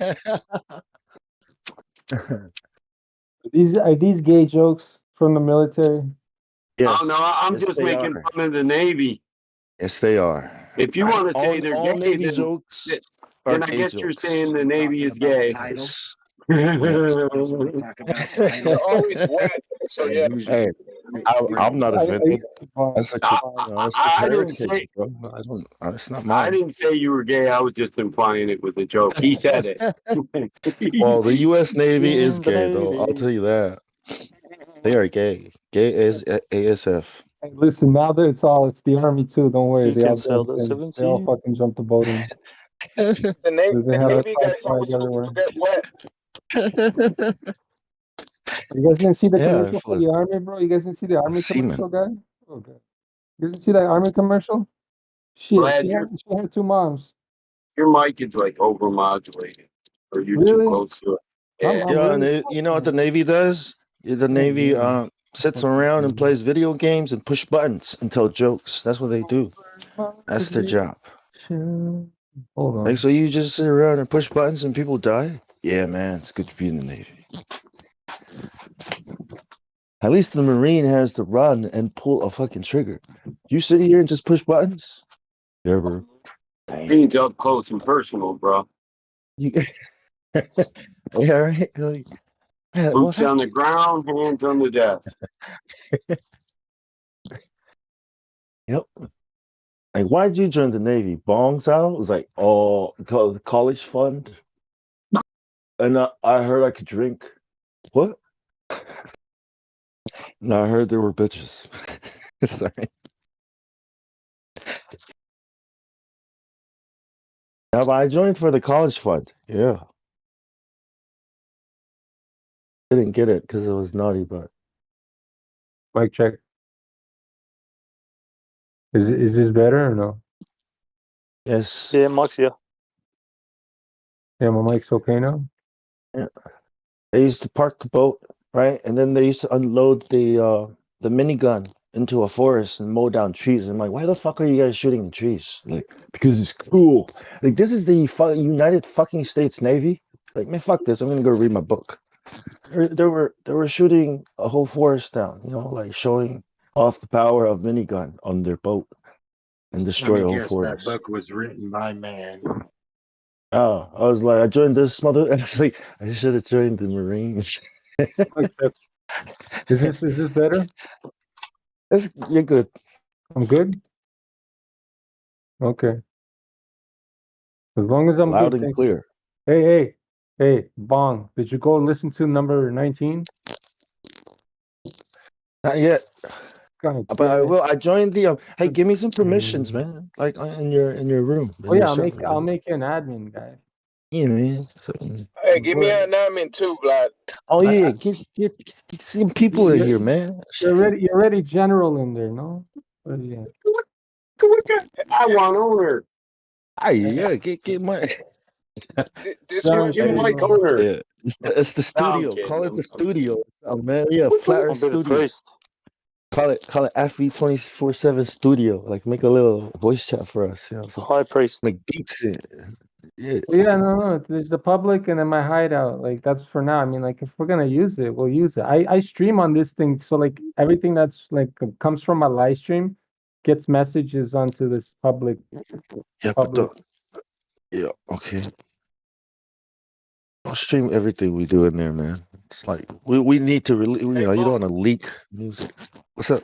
S1: Are these gay jokes from the military?
S11: Yes.
S18: Oh no, I'm
S11: yes,
S18: just
S11: they
S18: making
S11: are.
S18: fun of the Navy.
S11: Yes, they are.
S18: If you want to say they're
S11: all
S18: gay,
S11: Navy
S18: then,
S11: jokes
S18: then
S11: are
S18: I
S11: gay
S18: guess you're
S11: jokes.
S18: saying the Navy is gay.
S11: Yes.
S12: They're always wet. So yeah.
S11: Hey, I'm not offended. That's a, that's a
S18: I didn't
S11: heritage,
S18: say.
S11: bro. I don't. It's not
S18: I
S11: mine.
S18: didn't say you were gay. I was just implying it was a joke. He said it.
S11: Well, the U.S. Navy is gay, though. I'll tell you that. They are gay. Gay as ASF.
S1: Hey, listen, now that it's the army too. Don't worry,
S23: He
S1: they
S23: can
S1: all
S23: sail
S1: jump
S23: the
S1: in. They all
S23: 17.
S1: fucking jump the boat in.
S12: The
S1: They have a
S12: Navy
S1: flag
S12: guys always
S1: everywhere.
S12: get wet.
S1: You guys didn't see the
S11: Yeah,
S1: commercial for the army, bro? You guys didn't see the army
S11: seamen.
S1: commercial, guy? Okay. You guys didn't see that army commercial? Shit,
S18: Glad
S1: she had two moms.
S18: your mic is like overmodulated, or you're too
S1: Really?
S18: close to it.
S1: I'm
S18: Yeah.
S11: Yeah,
S1: really
S11: and you know what the Navy does? The Navy sits around and plays video games and push buttons and tell jokes. That's what they do. That's their job.
S1: Hold on.
S11: Like, so you just sit around and push buttons and people die? Yeah, man, it's good to be in the Navy. At least the Marine has to run and pull a fucking trigger. You sit here and just push buttons? Yeah, bro.
S18: Being up close and personal, bro.
S11: You, yeah, right? Like, yeah, well,
S18: Boots on the ground, hands on the desk.
S11: Yep. Like, why'd you join the Navy? Bongs out? It was like, oh, the college fund. And I heard I could drink. What? No, I heard there were bitches. Sorry. Have I joined for the college fund? Yeah. Didn't get it because it was naughty, but
S1: Mic check. Is this better or no?
S11: yes.
S23: Yeah, Mike's here.
S1: Yeah, my mic's okay now.
S11: Yeah. They used to park the boat, right? And then they used to unload the minigun into a forest and mow down trees. I'm like, why the fuck are you guys shooting trees? Like, because it's cool. Like, this is the United fucking States Navy. Like, man, fuck this. I'm gonna go read my book. They were shooting a whole forest down, you know, like showing off the power of minigun on their boat and destroy a whole
S5: That
S11: forest.
S5: book was written by man.
S11: Oh, I was like, I joined this mother. I was like, I should have joined the Marines.
S1: Is this better?
S11: You're good.
S1: I'm good? Okay. As long as I'm
S11: Loud
S1: good,
S11: and
S1: thank you.
S11: clear.
S1: Hey, Bong, did you go listen to number 19?
S11: Not yet.
S1: God
S11: But
S1: damn
S11: I
S1: it.
S11: will. I joined the. Hey, give me some permissions, man. Like in your room.
S1: Oh
S11: In
S1: yeah,
S11: your server,
S1: I'll
S11: man.
S1: make you an admin guy.
S11: Yeah, man.
S12: Hey, give me
S1: What?
S12: an admin too, Vlad.
S11: Oh yeah, get some people in here, man.
S1: You're already general in there, no? What is it?
S18: I want owner.
S11: Yeah, get my.
S12: This
S1: John,
S18: Give me
S1: say
S18: my
S1: no.
S18: owner.
S11: Yeah, it's the
S18: No, I'm
S11: studio.
S18: kidding.
S11: Call it the
S18: I'm kidding.
S11: studio. Oh man, yeah, Flat Earth
S23: I'll be the
S11: Studio.
S23: priest.
S11: Call it FV 24/7 Studio. Like make a little voice chat for us. You know, so
S23: High priest.
S11: make beats in. Yeah.
S1: Well, yeah, no. There's the public and then my hideout. Like that's for now. I mean, like if we're gonna use it, we'll use it. I stream on this thing, so like everything that's like comes from my live stream gets messages onto this public.
S11: Yeah, but yeah, okay. I'll stream everything we do in there, man. It's like we need to release. You know, you don't want to leak music. What's up?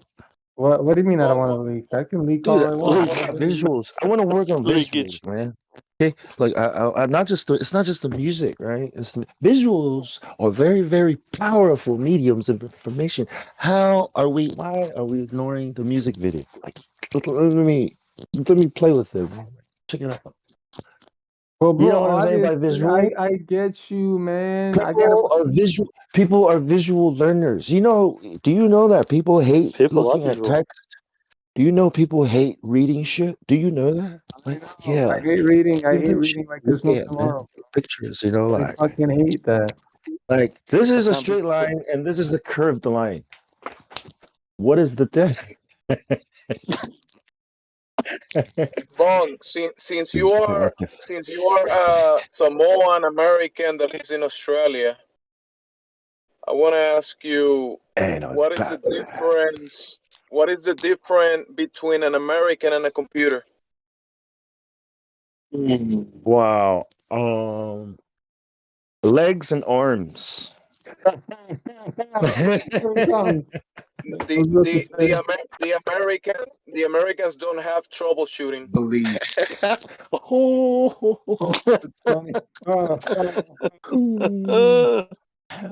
S1: What do you mean I don't want to leak? I can leak
S11: Dude,
S1: all I want.
S11: visuals. I want to work on
S23: Leakage.
S11: visuals, man. Okay, like I not just it's not just the music, right? It's the visuals are very, very powerful mediums of information. Why are we ignoring the music video? Like, let me play with it. Check it out.
S1: Well,
S11: You
S1: bro,
S11: know what I'm saying by
S1: obviously,
S11: visual?
S1: I get you, man. I gotta.
S11: People are visual learners. You know, do you know that people hate
S23: People are
S11: looking at
S23: visual.
S11: text? Do you know people hate reading shit? Do you know that? Like, yeah.
S1: I hate reading. I
S11: Give
S1: hate
S11: them shit
S1: reading like
S11: to
S1: there's
S11: look
S1: no
S11: at, man.
S1: tomorrow.
S11: Pictures, you know,
S1: I
S11: like
S1: fucking hate that.
S11: this is a
S23: can't
S11: straight
S23: be-
S11: line and this is a curved line. What is the difference?
S12: Bong, since you are Samoan American that lives in Australia, I want to ask you what is the difference? What is the difference between an American and a computer?
S11: Wow. Legs and arms.
S12: The Americans don't have troubleshooting.
S3: Beliefs.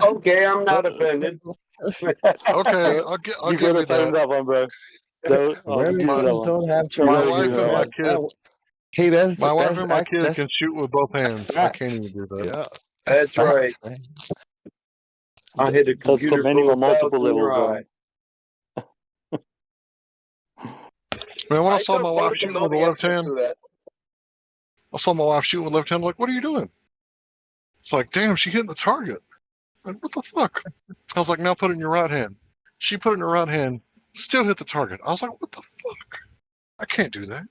S18: Okay, I'm not offended.
S16: Okay, I'll
S23: You
S16: give
S23: gotta
S16: you
S23: find
S16: that.
S23: that one, bro. I'll give you that
S11: Americans
S23: one.
S11: don't have
S16: My
S23: gotta give
S16: wife
S23: me
S16: and
S23: that
S16: my
S23: one.
S16: kids.
S11: Hey,
S16: My wife and my kids
S11: that's
S16: can shoot with both hands. I can't even do that.
S11: yeah.
S18: That's right.
S11: Man.
S18: I hit a
S23: That's got
S18: computer
S23: many
S18: full
S23: more
S18: of
S23: multiple
S18: thousand
S23: levels.
S18: right.
S16: Man, when I saw
S12: thought
S16: my
S12: both
S16: wife
S12: of them
S16: shooting
S12: know
S16: with the
S12: the
S16: left
S12: answers
S16: hand,
S12: to that.
S16: I saw my wife shooting with left hand. I'm like, what are you doing? It's like, damn, she hitting the target. Like, what the fuck? I was like, now put it in your right hand. She put it in her right hand, still hit the target. I was like, what the fuck? I can't do that.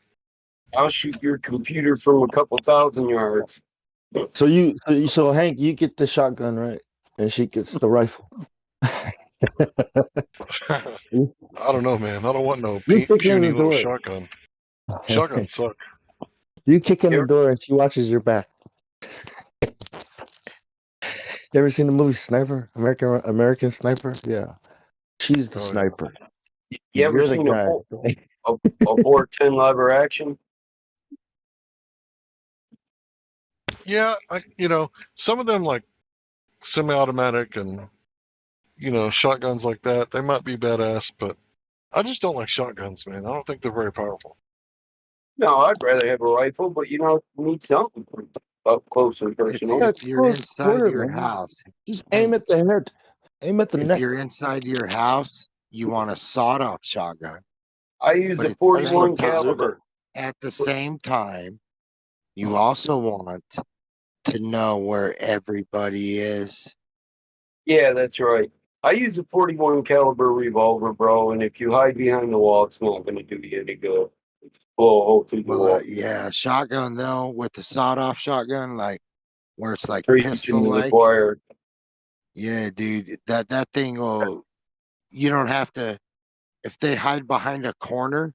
S18: I'll shoot your computer from a couple thousand yards.
S11: So Hank, you get the shotgun, right? And she gets the rifle.
S16: I don't know, man. I don't want no
S11: You kick in
S16: puny
S11: the
S16: little
S11: door.
S16: shotgun. Shotguns suck.
S11: You kick in the door and she watches your back. You ever seen the movie Sniper? American Sniper? Yeah. She's the sniper.
S18: You ever
S11: You're the
S18: seen
S11: guy.
S18: a 410 lever action?
S16: Yeah, some of them like semi-automatic and shotguns like that. They might be badass, but I just don't like shotguns, man. I don't think they're very powerful.
S18: No, I'd rather have a rifle, but you need something up close and personal.
S5: If you're inside your house,
S11: just aim at the head, aim at the neck.
S5: If you're inside your house, you want a sawed-off shotgun.
S18: I use a 41 caliber.
S5: At the same time, you also want to know where everybody is.
S18: Yeah, that's right. I use a 41 caliber revolver, bro, and if you hide behind the wall, it's not going to do you any good. Blow a hole through the wall.
S5: Yeah, shotgun though, with the sawed-off shotgun, like where it's like
S18: Preaching
S5: pistol
S18: to the
S5: like.
S18: choir.
S5: Yeah, dude, that thing will. You don't have to. If they hide behind a corner,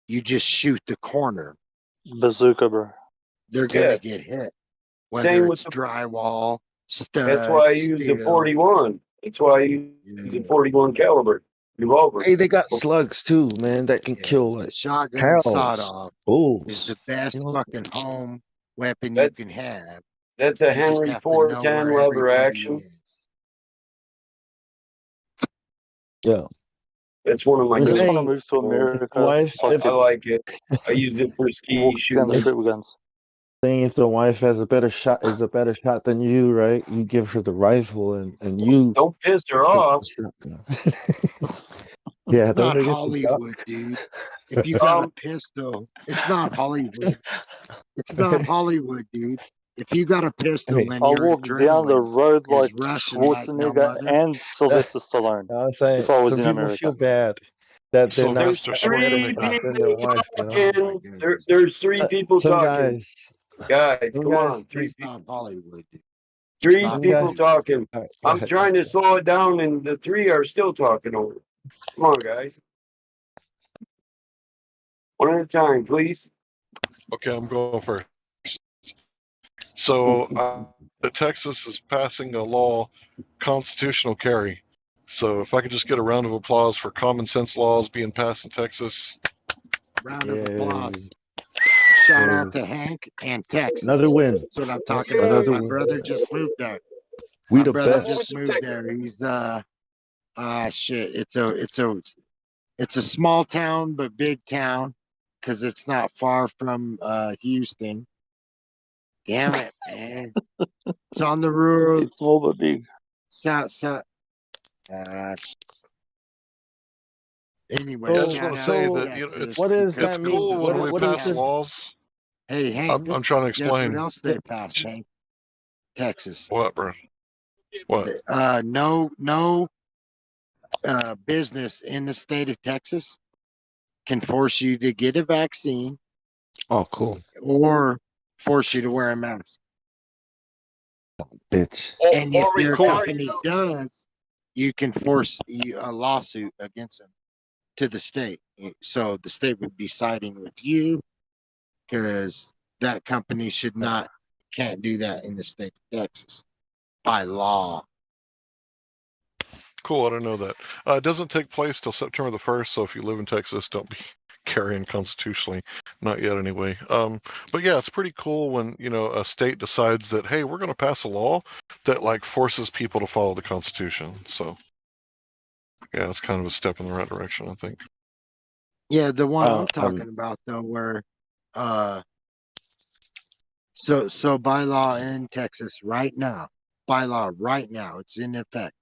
S5: you just shoot the corner.
S23: Bazooka, bro.
S5: They're gonna get hit. Whether
S18: Same
S5: it's
S18: with
S5: drywall, stud,
S18: That's why I use the
S5: steel.
S18: 41. That's why I use the 41 caliber. revolver.
S11: Hey, they got slugs too, man, that can kill
S5: The
S11: like
S5: shotgun
S11: cows,
S5: sawed-off is
S11: bulls.
S5: the best
S11: You know,
S5: fucking home weapon you can have.
S18: That's a
S5: You just
S18: Henry
S5: have to know
S18: 410
S5: where
S18: lever
S5: everybody
S18: action.
S5: is.
S11: yeah.
S18: That's one of my
S23: I just
S18: new
S23: want to move to America
S11: wife,
S23: so I
S18: I
S23: could
S18: like it. I use it for ski
S23: walk down the
S18: shooting.
S23: street with guns.
S11: saying if the wife has a better shot than you, right? You give her the rifle and you
S18: Don't piss her
S11: take
S18: off.
S11: the shotgun. Yeah,
S5: It's
S11: don't
S5: not
S11: forget the
S5: Hollywood,
S11: duck.
S5: dude. If you got a pistol, it's not Hollywood. It's not Hollywood, dude. If you got a pistol and
S23: I'll
S5: your
S23: walk down the
S5: adrenaline
S23: road
S5: is
S23: like
S5: rushing like no
S23: Schwarzenegger
S5: other,
S23: and Sylvester Stallone
S11: I was saying
S23: if I was
S11: some
S23: in
S11: people
S23: America.
S11: feel bad that they're not
S18: There's
S16: Sylvester
S18: three
S11: better
S16: Schwarzenegger.
S11: than their
S18: people
S11: wife, you know.
S18: talking. There's three people
S11: Some
S18: talking.
S11: guys,
S18: Guys,
S11: some
S18: come
S11: guys,
S18: on. Three
S5: it's not Hollywood, dude.
S18: three
S5: Not
S11: some
S18: people
S11: guys.
S18: talking.
S11: All right,
S18: I'm
S11: go
S18: trying to slow it down, and the three are still talking over. Come on, guys. One at a time, please.
S16: Okay, I'm going first. So, Texas is passing a law, constitutional carry. So, if I could just get a round of applause for common sense laws being passed in Texas.
S5: Round of applause. Shout out to Hank and Texas.
S11: Another win.
S5: That's what I'm talking about.
S11: Another
S5: My
S11: win.
S5: brother just moved there.
S11: We
S5: My
S11: the
S5: brother
S11: best.
S5: just moved there. He's shit. It's a small town but big town because it's not far from Houston. Damn it, man. It's on the road.
S23: It's small but big.
S5: Anyway,
S16: Yeah, I just want to say that it's
S11: what does
S16: it's
S11: that mean?
S16: cool when we
S11: What
S16: pass
S11: is
S16: laws.
S5: Hey, Hank,
S16: I'm trying to
S5: guess what
S16: explain.
S5: else they passed, Hank? Texas.
S16: What, bro? What?
S5: No business in the state of Texas can force you to get a vaccine.
S11: Oh, cool.
S5: Or force you to wear a mask.
S11: Bitch.
S5: And if your company does, you can force a lawsuit against them to the state. So the state would be siding with you because that company can't do that in the state of Texas by law.
S16: Cool, I didn't know that. It doesn't take place till September the 1st, so if you live in Texas, don't be carrying constitutionally. Not yet, anyway. But yeah, it's pretty cool when, a state decides that, hey, we're going to pass a law that, forces people to follow the Constitution. So, yeah, it's kind of a step in the right direction, I think.
S5: Yeah, the one I'm talking about, though, where, so by law in Texas right now, it's in effect.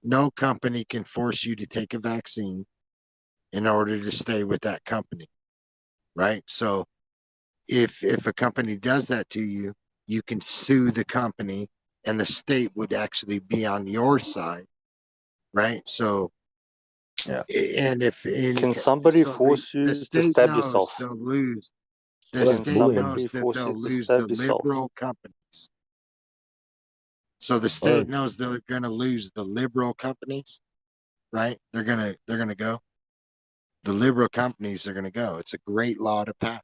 S5: No company can force you to take a vaccine in order to stay with that company, right? So if a company does that to you, you can sue the company and the state would actually be on your side, right? So,
S11: yeah.
S5: And
S23: Can somebody force you
S5: the
S23: to
S5: state
S23: stab
S5: knows
S23: yourself?
S5: they'll lose. The
S23: Can
S5: state
S23: somebody
S5: knows that
S23: force
S5: they'll
S23: you to
S5: lose the
S23: stab yourself?
S5: liberal companies. So the state knows they're going to lose the liberal companies, right? They're gonna go. The liberal companies are going to go. It's a great law to pass.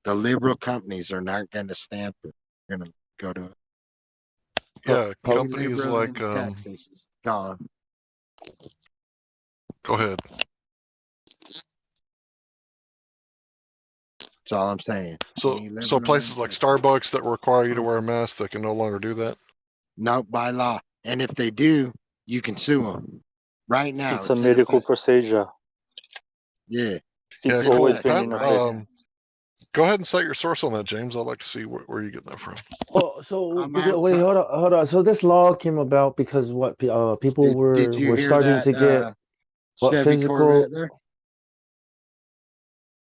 S5: The liberal companies are not going to stand for it. They're going to go to it.
S16: Yeah,
S5: Any
S16: companies
S5: liberal
S16: like
S5: in Texas is gone.
S16: Go ahead.
S5: That's all I'm saying.
S16: So places like Starbucks that require you to wear a mask, they can no longer do that?
S5: No, by law. And if they do, you can sue them. Right now,
S23: It's a medical procedure.
S5: Yeah.
S23: It's always been in effect.
S16: Go ahead and cite your source on that, James. I'd like to see where you're getting that from.
S11: Oh, so wait, hold on. So this law came about because what? People
S5: Did you
S11: were
S5: hear
S11: starting
S5: that,
S11: to get
S5: Chevy
S11: physical.
S5: Corvette there?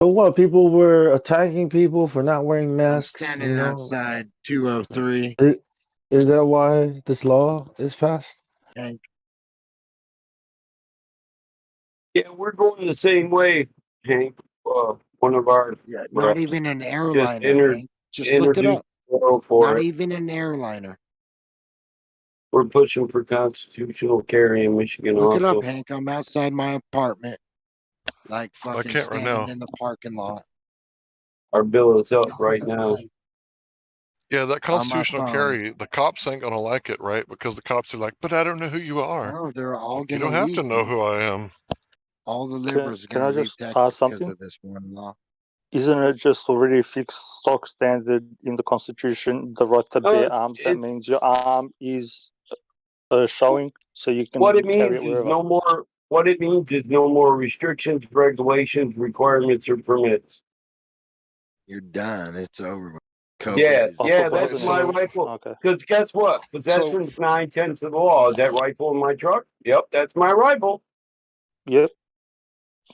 S11: So what? People were attacking people for not wearing
S5: I'm
S11: masks.
S5: standing outside 203.
S11: Is that why this law is passed?
S5: Hank.
S18: Yeah, we're going the same way, Hank. One of our
S5: Not even an airliner, Hank. Just look it up.
S18: For
S5: Not
S18: it.
S5: even an airliner.
S18: We're pushing for constitutional carry in Michigan.
S5: Look
S18: also.
S5: it up, Hank. I'm outside my apartment, like fucking
S16: can't right
S5: standing
S16: now.
S5: in the parking lot.
S18: Our bill is up right now.
S16: Yeah, that
S5: on my
S16: constitutional
S5: phone.
S16: carry, the cops ain't gonna like it, right? Because the cops are like, but I don't know who you are.
S5: No, they're all
S16: You
S5: gonna
S16: don't have to
S5: leave.
S16: know who I am.
S5: All the liberals are
S23: Can
S5: gonna
S23: I
S5: leave
S23: just
S5: Texas
S23: ask
S5: because
S23: something?
S5: of this one law.
S23: Isn't it just already fixed stock standard in the Constitution, the right to bear arms? That means your arm is showing, so you can
S18: What it
S23: carry
S18: means
S23: it
S18: is
S23: wherever.
S18: no more. What it means is no more restrictions, regulations, requirements, or permits.
S5: You're done. It's over. COVID
S18: Yeah,
S5: is
S18: yeah, that's my rifle.
S23: Okay.
S18: Because guess what? Possession's 9/10 of the law. Is that rifle in my truck? Yep, that's my rifle.
S23: Yep.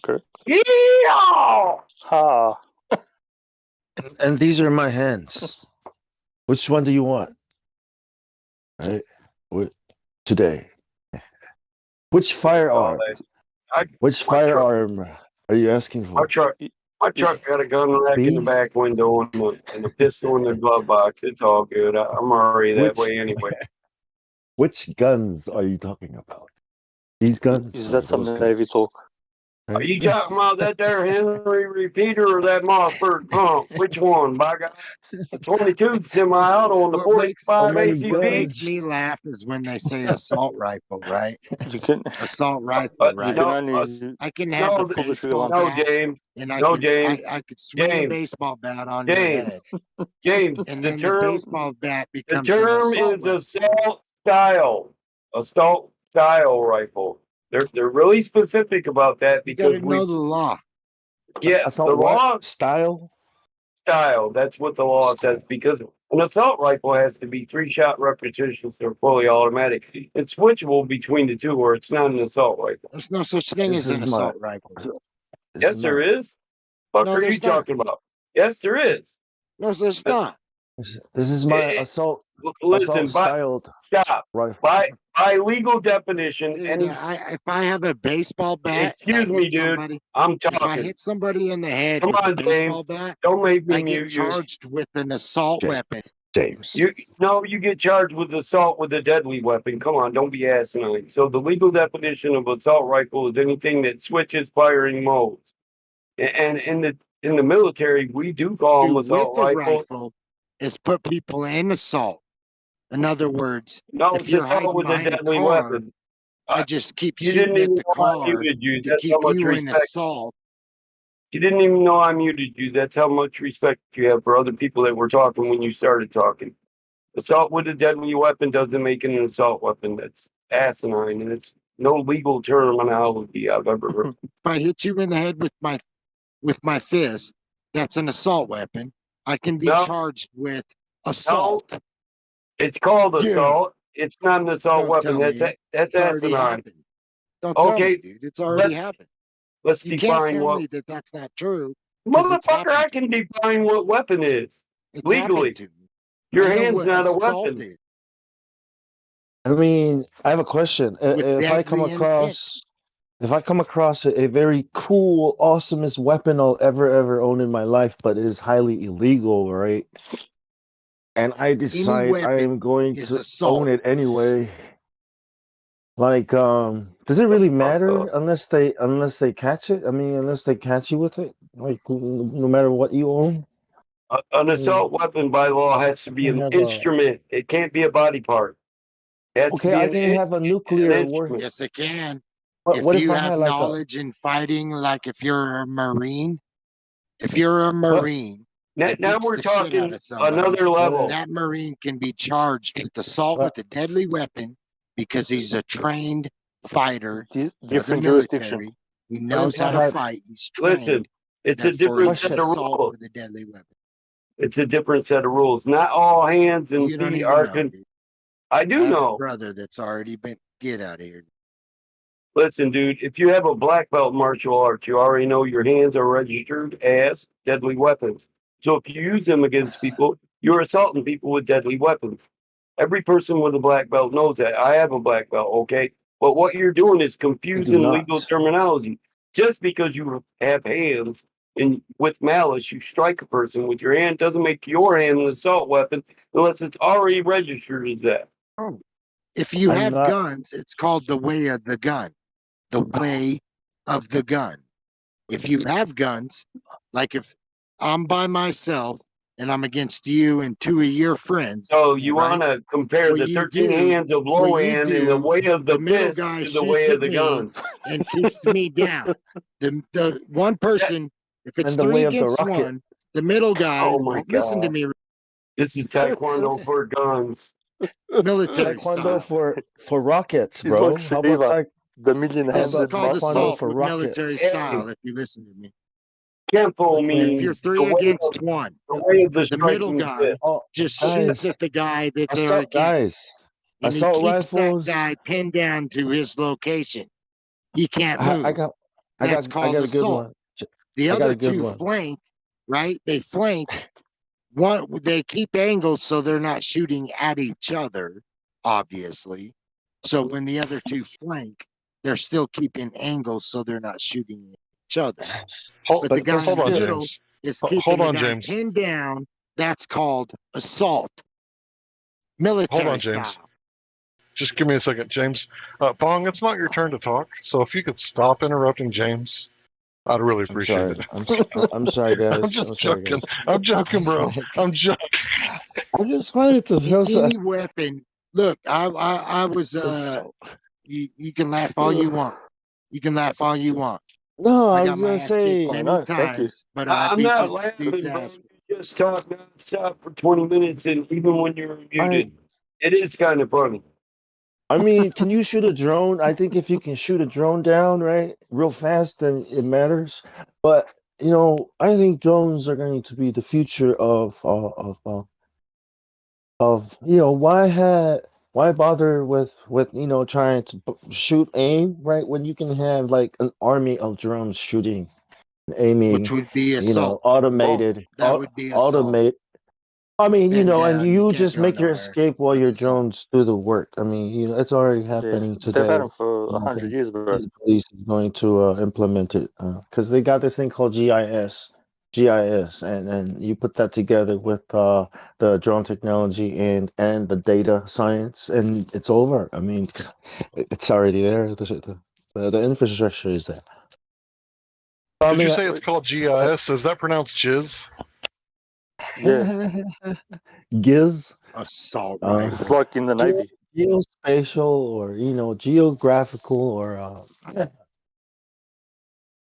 S23: Okay.
S18: Yeah.
S23: Ha.
S11: And these are my hands. Which one do you want? Right? Today. Which firearm? Which firearm are you asking for?
S18: My truck got a gun rack in the
S11: These?
S18: back window and a pistol in the glove box. It's all good. I'm already that way anyway.
S11: Which guns are you talking about? These guns?
S23: Is
S11: or
S23: that some
S11: those
S23: Navy
S11: guns?
S23: talk?
S18: Are you talking about that there Henry repeater or that Mossberg pump? Which one? By God, the 22 semi-auto on the 45
S5: what
S18: ACP.
S5: makes me laugh is when they say assault rifle, right?
S23: You can
S5: Assault rifle, right?
S23: You can only
S5: I can have a baseball bat,
S18: James.
S5: and I
S18: No,
S5: can
S18: James.
S5: I could swing a
S18: James.
S5: baseball bat on your
S18: James.
S5: head,
S18: James,
S5: and
S18: the
S5: then the
S18: term
S5: baseball bat
S18: the
S5: becomes an
S18: term
S5: assault
S18: is
S5: weapon.
S18: assault style rifle. They're really specific about that
S5: You got
S18: because
S5: to know the law.
S18: the
S11: Assault what?
S18: law
S11: Style?
S18: style. That's what the law says because an assault rifle has to be 3-shot repetitions or fully automatic. It's switchable between the two, or it's not an assault rifle.
S5: There's no such thing as an assault rifle.
S18: Yes, there is. What
S5: No,
S18: are you
S5: there's not.
S18: talking about? Yes, there is.
S5: No, there's not.
S11: This is my assault
S18: Listen,
S11: styled
S18: stop.
S11: rifle.
S18: By legal definition,
S5: Dude,
S18: any
S5: if I have a baseball bat,
S18: excuse me, dude. I'm
S5: if I
S18: talking.
S5: hit somebody in the head
S18: Come
S5: with a
S18: on,
S5: baseball
S18: James.
S5: bat,
S18: Don't make me
S5: I get
S18: mute you.
S5: charged with an assault weapon.
S11: James.
S18: You get charged with assault with a deadly weapon. Come on, don't be asinine. So the legal definition of assault rifle is anything that switches firing modes. And in the military, we do call them
S5: With
S18: assault
S5: the
S18: rifles.
S5: rifle is put people in assault. In other words,
S18: No,
S5: if
S18: it's
S5: you're
S18: assault
S5: hiding
S18: with a
S5: behind a
S18: deadly
S5: car,
S18: weapon.
S5: I just keep
S18: You didn't
S5: shooting
S18: even
S5: at the
S18: know I
S5: car
S18: muted you.
S5: to
S18: That's how
S5: keep
S18: much
S5: you in
S18: respect.
S5: assault.
S18: You didn't even know I muted you. That's how much respect you have for other people that were talking when you started talking. Assault with a deadly weapon doesn't make it an assault weapon. That's asinine, and it's no legal terminology I've ever heard.
S5: If I hit you in the head with my fist, that's an assault weapon. I can be charged with assault.
S18: No, it's called
S5: Yeah.
S18: assault. It's not an assault
S5: Don't
S18: weapon.
S5: tell
S18: That's
S5: me.
S18: that's
S5: It's already
S18: asinine.
S5: happened. Don't tell
S18: Okay,
S5: me, dude. It's already happened.
S18: let's
S5: You can't
S18: define
S5: tell
S18: what.
S5: me that that's not true. 'Cause it's
S18: Motherfucker, I
S5: happened
S18: can define what weapon is
S5: It's
S18: legally.
S5: happened to me.
S18: Your
S5: I know
S18: hand's
S5: what
S18: not a
S5: assault
S18: weapon.
S5: is.
S11: I mean, I have a question. If I come
S5: deadly
S11: across a very cool, awesomest weapon I'll ever own in my life, but it is highly illegal, right? And I decide I
S5: weapon
S11: am going
S5: is
S11: to
S5: assault.
S11: own it anyway. Like, does it really matter unless they catch it? I mean, unless they catch you with it, like no matter what you own.
S18: An assault weapon by law has to be an instrument. It can't be a body part. It has to
S11: Okay,
S18: be
S11: I can have a nuclear
S18: instrument.
S5: Yes, it can.
S11: But
S5: If
S11: what if
S5: you
S11: I
S5: have
S11: had like a
S5: knowledge in fighting, like if you're a Marine, that
S18: Now
S5: beats
S18: we're
S5: the shit out
S18: talking
S5: of somebody,
S18: another level.
S5: that Marine can be charged with assault with a deadly weapon because he's a trained fighter for the
S23: different jurisdiction.
S5: military. He knows how to fight. He's
S18: Listen,
S5: trained.
S18: it's a
S5: Therefore,
S18: different
S5: he's
S18: set of
S5: assault
S18: rules.
S5: with a deadly weapon.
S18: It's a different set of rules. Not all hands and
S5: You don't
S18: feet
S5: even
S18: are.
S5: know, dude.
S18: I
S5: I
S18: do
S5: have a
S18: know.
S5: brother that's already been. Get out of here.
S18: Listen, dude, if you have a black belt in martial arts, you already know your hands are registered as deadly weapons. So if you use them against people, you're assaulting people with deadly weapons. Every person with a black belt knows that. I have a black belt, okay? But what you're doing is confusing legal terminology. Just because you have hands and with malice, you strike a person with your hand doesn't make your hand an assault weapon unless it's already registered as that.
S5: If you have guns, it's called the way of the gun. The way of the gun. If you have guns, like if I'm by myself and I'm against you and two of your friends.
S18: So you
S5: right?
S18: want to compare
S5: What
S18: the
S5: you
S18: 13
S5: do-
S18: hands of
S5: what
S18: low
S5: you
S18: hand in the
S5: do,
S18: way of the
S5: middle
S18: fist
S5: guy
S18: to the
S5: shoots
S18: way
S5: at
S18: of the
S5: me
S18: gun.
S5: and keeps me down. The one person, if it's
S11: And the
S5: three
S11: way of the
S5: against
S11: rocket.
S5: one, the middle guy.
S18: Oh my
S5: Listen to
S18: God.
S5: me.
S18: This is Taekwondo for guns.
S5: Military
S11: Taekwondo
S5: style.
S11: for rockets,
S23: He's
S11: bro.
S23: like
S11: How about
S23: Shiva,
S11: that?
S23: the million
S5: This is
S11: about
S23: handed
S5: called
S11: Taekwondo
S23: master.
S5: assault
S11: for
S5: with military
S11: rockets?
S5: style. If you listen to me,
S18: Kenpo
S5: if you're
S18: means
S5: three against one,
S18: the way of the
S5: the middle
S18: striking
S5: guy
S18: fist.
S11: Oh,
S5: just
S11: guys,
S5: shoots at the guy that they're
S11: assault, guys,
S5: against, and he
S11: assault
S5: keeps that
S11: rifles.
S5: guy pinned down to his location. He can't move.
S11: I got
S5: That's
S11: I
S5: called
S11: got a good
S5: assault.
S11: one.
S5: The
S11: I got
S5: other
S11: a good
S5: two
S11: one.
S5: flank, right? They flank. One, they keep angles so they're not shooting at each other, obviously. So when the other two flank, they're still keeping angles so they're not shooting at each other. But the guy in the middle is keeping the guy pinned down. That's called assault. Military
S16: Hold on, James.
S5: style.
S16: Just give me a second, James. Pong, it's not your turn to talk, so if you could stop interrupting James, I'd really appreciate it.
S11: I'm sorry, guys.
S16: I'm just joking. I'm joking, bro. I'm joking.
S11: I just wanted to throw some.
S5: Any weapon. Look, I was. You can laugh all you want. You can laugh all you want.
S11: No, I
S5: got
S11: was
S5: my
S11: gonna
S5: ass
S11: say.
S5: kicked many times, but I
S18: I'm
S5: beat
S18: not
S5: this
S18: laughing,
S5: dude's
S18: bro.
S5: ass.
S18: You just talk nonstop for 20 minutes, and even when you're muted, it is kind of funny.
S11: I mean, can you shoot a drone? I think if you can shoot a drone down, right, real fast, then it matters. But you know, I think drones are going to be the future of you know why bother with you know trying to shoot aim right when you can have like an army of drones shooting, aiming,
S5: Which would be
S11: you know,
S5: assault.
S11: automated,
S5: That would be assault.
S11: automate. I mean, you
S5: Pinned
S11: know, and
S5: down, you
S11: you
S5: can't
S11: just
S5: go
S11: make your
S5: nowhere.
S11: escape while
S5: That's
S11: your
S5: assault.
S11: drones do the work. I mean, you know, it's already
S23: Yeah,
S11: happening
S23: they've
S11: today.
S23: had them for
S11: You know,
S23: 100 years, bro.
S11: the police is going to implement it because they got this thing called GIS, and you put that together with the drone technology and the data science, and it's over. I mean, it's already there. The infrastructure is there. I
S16: Did
S11: mean,
S16: you say it's called GIS? Is that pronounced jizz?
S23: Yeah,
S11: GIS.
S5: Assault
S23: it's
S5: rifle.
S23: like in the Navy.
S11: Geospatial or you know geographical or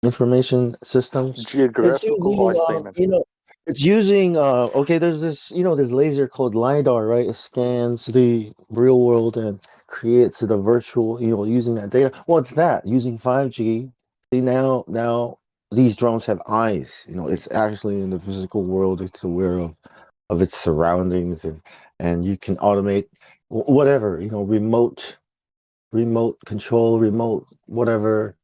S11: information systems. It's
S23: Geographical
S11: using
S23: eye seaman.
S11: you know it's using okay there's this you know this laser called LiDAR, right? It scans the real world and creates the virtual, you know, using that data. Well, it's that using 5G. See, now these drones have eyes, you know, it's actually in the physical world, it's aware of its surroundings, and you can automate whatever, you know, remote control, remote whatever.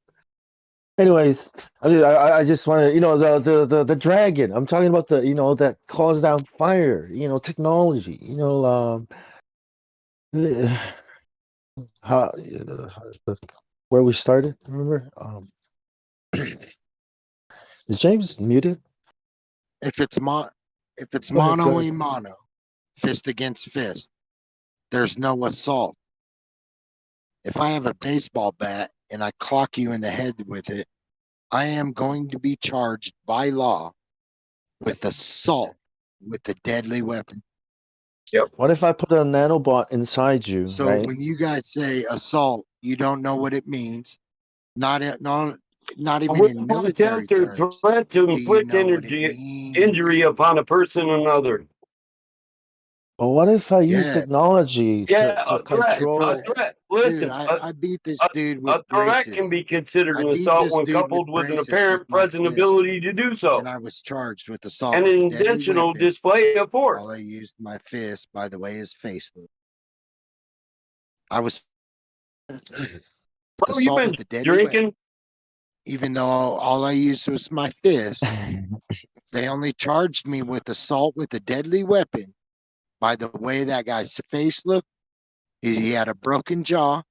S11: Anyways, I just want to, you know, the dragon. I'm talking about the, you know, that calls down fire. You know, technology. You know, how where we started. Remember? Is James muted?
S5: If it's
S11: Go ahead,
S5: mono
S11: guys.
S5: a mono, fist against fist, there's no assault. If I have a baseball bat and I clock you in the head with it, I am going to be charged by law with assault with a deadly weapon.
S18: Yep.
S11: What if I put a nanobot inside you,
S5: So
S11: right?
S5: when you guys say assault, you don't know what it means. Not even in military
S18: Attempt or
S5: terms.
S18: threat to
S5: Do you
S18: inflict
S5: know what it
S18: injury
S5: means?
S18: upon a person or another.
S11: But what if I use
S5: Yeah.
S11: technology
S18: Yeah,
S11: to
S18: a threat.
S11: control?
S18: A threat.
S5: Dude,
S18: Listen,
S5: I beat this dude with
S18: a threat can
S5: braces.
S18: be considered
S5: I
S18: an
S5: beat
S18: assault
S5: this
S18: when
S5: dude with
S18: coupled with an
S5: braces
S18: apparent
S5: with my
S18: present
S5: fist,
S18: ability to do so,
S5: and I was charged with assault
S18: and
S5: with
S18: an
S5: a deadly
S18: intentional
S5: weapon.
S18: display of force.
S5: All I used my fist by the way his face looked. I was
S18: Bro, you've
S5: assault
S18: been
S5: with a deadly weapon.
S18: drinking.
S5: Even though all I used was my fist, they only charged me with assault with a deadly weapon by the way that guy's face looked. He had a broken jaw.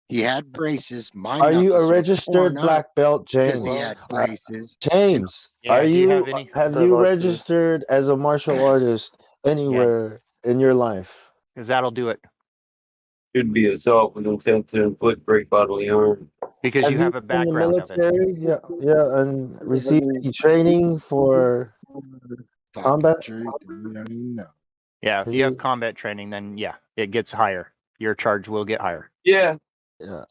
S5: He had braces. My
S11: Are you a
S5: knuckles were torn
S11: registered
S5: up
S11: black belt,
S5: because
S11: James?
S5: he had braces.
S11: James,
S4: Yeah, do you have any?
S11: have
S23: They
S11: you
S23: like to.
S11: registered as a martial artist
S4: Yeah,
S11: anywhere in your life?
S4: because that'll do it.
S18: Should be assault with intent to inflict great bodily harm.
S4: Because you
S11: Have you
S4: have a
S11: been in the
S4: background of it.
S11: military? Yeah, yeah, and received any training for Combat
S5: truth, and you don't even know.
S4: Yeah, if you have combat training, then yeah, it gets higher. Your charge will get higher.
S18: Yeah.
S11: Yeah.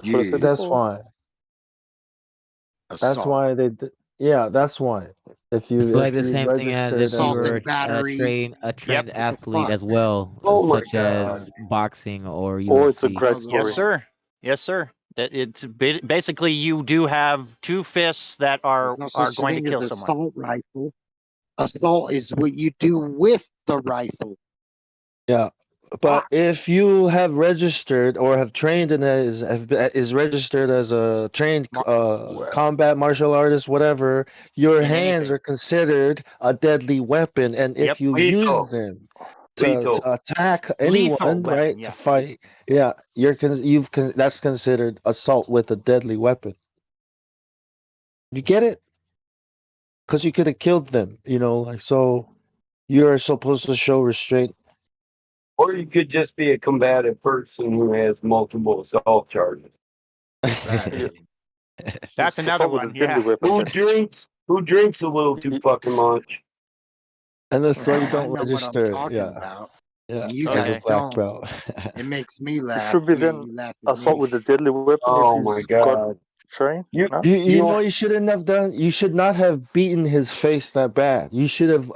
S5: Yeah.
S11: That's why. That's
S5: Assault.
S11: why they. Yeah, that's why. If you
S8: It's like the
S11: you
S8: same thing as
S11: registered
S8: if you
S5: Assault
S8: were
S5: and battery.
S8: a trained
S5: What the
S8: athlete
S5: fuck,
S8: as
S5: man?
S8: well,
S18: Oh my
S8: such
S18: God.
S8: as boxing or
S23: Oh, it's a
S8: UFC.
S23: great story.
S4: Yes, sir. Yes, sir. That it's basically you do have two fists that are
S5: There's no such
S4: going to
S5: thing as
S4: kill
S5: an
S4: someone.
S5: assault rifle. Assault is what you do with the rifle.
S11: Yeah, but if you have registered or have trained and is registered as a trained combat martial artist, whatever, your
S4: In
S11: hands
S4: anything.
S11: are considered a deadly weapon, and if you use
S18: Lethal.
S11: them to
S18: Lethal.
S11: attack
S4: Lethal
S11: anyone,
S4: weapon,
S11: right,
S4: yeah.
S11: to fight, yeah, that's considered assault with a deadly weapon. You get it? Because you could have killed them, like so. You're supposed to show restraint.
S18: Or you could just be a combative person who has multiple assault charges.
S5: Right.
S4: That's another
S23: Assault with a
S4: one.
S23: deadly
S4: Yeah.
S23: weapon.
S18: Who drinks a little too fucking much?
S11: And that's why you
S5: I
S11: don't
S5: know what I'm
S11: register.
S5: talking
S11: Yeah,
S5: about.
S11: yeah.
S5: You
S11: As a
S5: guys
S11: black
S5: don't.
S11: belt.
S5: It makes me
S23: It
S5: laugh.
S23: should be
S5: Yeah,
S23: then
S5: you laugh at
S23: assault
S5: me.
S23: with a deadly weapon
S18: Oh
S23: if
S18: my
S23: he's got
S18: God.
S23: trained.
S18: You
S23: No?
S11: You know
S18: know,
S11: what you shouldn't have done? You should not have beaten his face that bad. You should have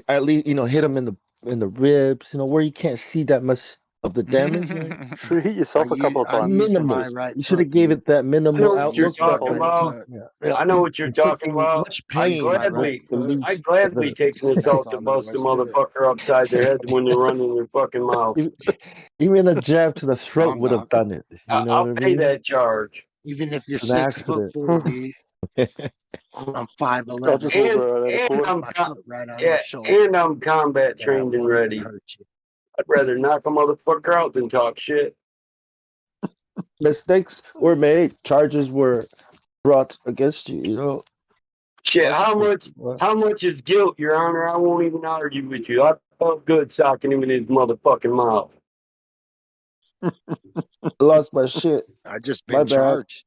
S11: at least hit him in the ribs, where you can't see that much of the damage, right?
S23: Should hit yourself a couple of
S5: I
S23: times.
S5: used
S11: Minimal.
S5: my right
S11: You should
S5: foot,
S11: have gave
S5: dude.
S11: it that
S18: I
S11: minimal
S18: know what you're
S11: outlook, but
S18: talking
S5: Right
S18: about.
S5: foot.
S11: yeah.
S18: I know what you're talking
S11: Inflicting
S18: about.
S11: much
S18: I
S11: pain
S5: My right
S18: gladly,
S11: to
S5: foot.
S18: I
S11: least
S18: gladly take
S11: evidence.
S18: an
S5: That's
S18: assault to
S5: all there
S18: bust a
S5: was to it.
S18: motherfucker upside their head when they're running their fucking mouth.
S11: Even a jab to the throat
S5: Calm
S11: would have
S5: down.
S11: done it. You know
S18: I'll
S11: what I
S18: pay
S11: mean?
S18: that charge.
S5: Even if you're
S11: It's an
S5: 6'4", dude. I'm 5'11".
S23: just walk right out of
S18: And
S23: court.
S18: I'm
S5: My foot right on your shoulder.
S18: and I'm combat
S5: And I
S18: trained and
S5: won't even
S18: ready.
S5: hurt you.
S18: I'd rather knock a motherfucker out than talk shit.
S11: Mistakes were made. Charges were brought against you.
S18: Shit,
S11: What?
S18: how much is guilt, Your Honor? I won't even argue with you. I felt good socking him in his motherfucking mouth.
S11: Lost my shit.
S5: I just
S11: My
S5: been
S11: bad.
S5: charged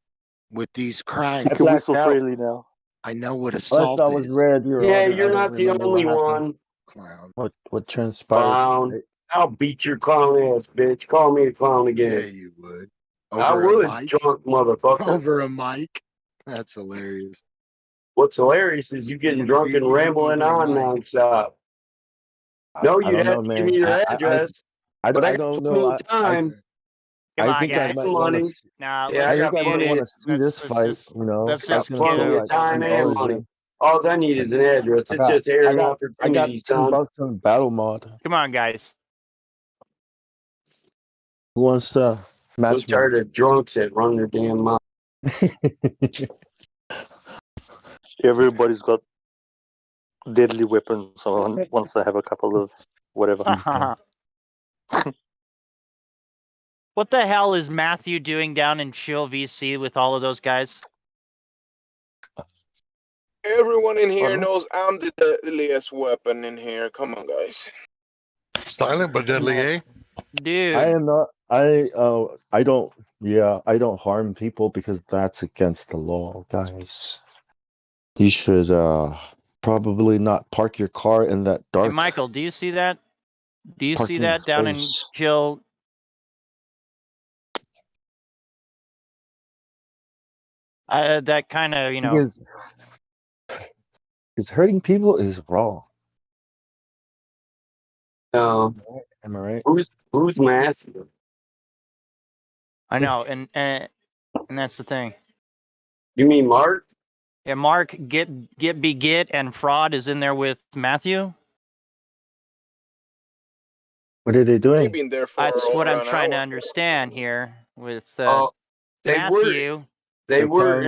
S5: with these crimes.
S23: You can whistle freely now.
S5: I know what
S11: Unless
S5: assault
S11: I was
S5: is.
S11: red, Your
S18: Yeah,
S11: Honor.
S18: you're
S11: I don't
S18: not the
S11: remember
S18: only
S11: what happened.
S18: one.
S5: Clown.
S11: What transpired?
S18: Clown.
S11: Right?
S18: I'll beat your clown ass, bitch. Call me a clown
S5: Yeah,
S18: again.
S5: you would.
S18: I
S5: Over a
S18: would,
S5: mic?
S18: drunk motherfucker.
S5: Over a mic? That's hilarious.
S18: What's hilarious is you getting
S5: Gonna
S18: drunk
S5: beat
S18: and
S5: me up
S18: rambling
S5: over a
S18: on
S5: mic.
S18: nonstop. No,
S11: I
S18: you'd
S11: don't
S18: have
S11: know,
S18: to give
S11: man.
S18: me your address. But I
S11: I
S18: got
S11: don't
S18: plenty
S11: know.
S18: of time.
S4: Come
S11: I
S4: on,
S11: think I
S4: guys.
S11: might want
S18: money.
S11: to.
S4: Now,
S18: Yeah,
S11: I
S18: I
S11: think
S18: got
S11: I might
S18: plenty
S11: want
S18: of,
S11: to see this fight.
S4: let's
S18: I got
S4: just get
S18: plenty
S4: a
S18: of time and
S11: $10
S18: money.
S11: in.
S18: All I need is an address. It's just
S11: I
S18: airing
S11: got
S18: opportunity,
S11: $10
S18: son.
S11: on battle mod.
S4: Come on, guys.
S11: Who wants to
S18: So
S11: match me?
S18: tired of drunks that run their damn mouth.
S23: Everybody's got deadly weapons once they have a couple of whatever.
S4: What the hell is Matthew doing down in Chill VC with all of those guys?
S12: Everyone in here knows I'm the deadliest weapon in here. Come on, guys.
S16: Silent but deadly, eh?
S4: Dude.
S11: I am not. I don't. Yeah, I don't harm people because that's against the law, guys. You should probably not park your car in that
S4: Hey,
S11: dark
S4: Michael, do you see that? Do you see
S11: parking
S4: that down in
S11: space.
S4: Chill? That kind of,
S11: Because hurting people is wrong.
S18: No.
S11: Am I right?
S18: Who's massive?
S4: I know, and that's the thing.
S18: You mean Mark?
S4: Yeah, Mark, get, and Fraud is in there with Matthew.
S11: What are they doing?
S12: They've been there for
S4: That's what
S12: over
S4: I'm
S12: an
S4: trying to
S12: hour.
S4: understand here with
S18: They
S4: Matthew.
S18: They were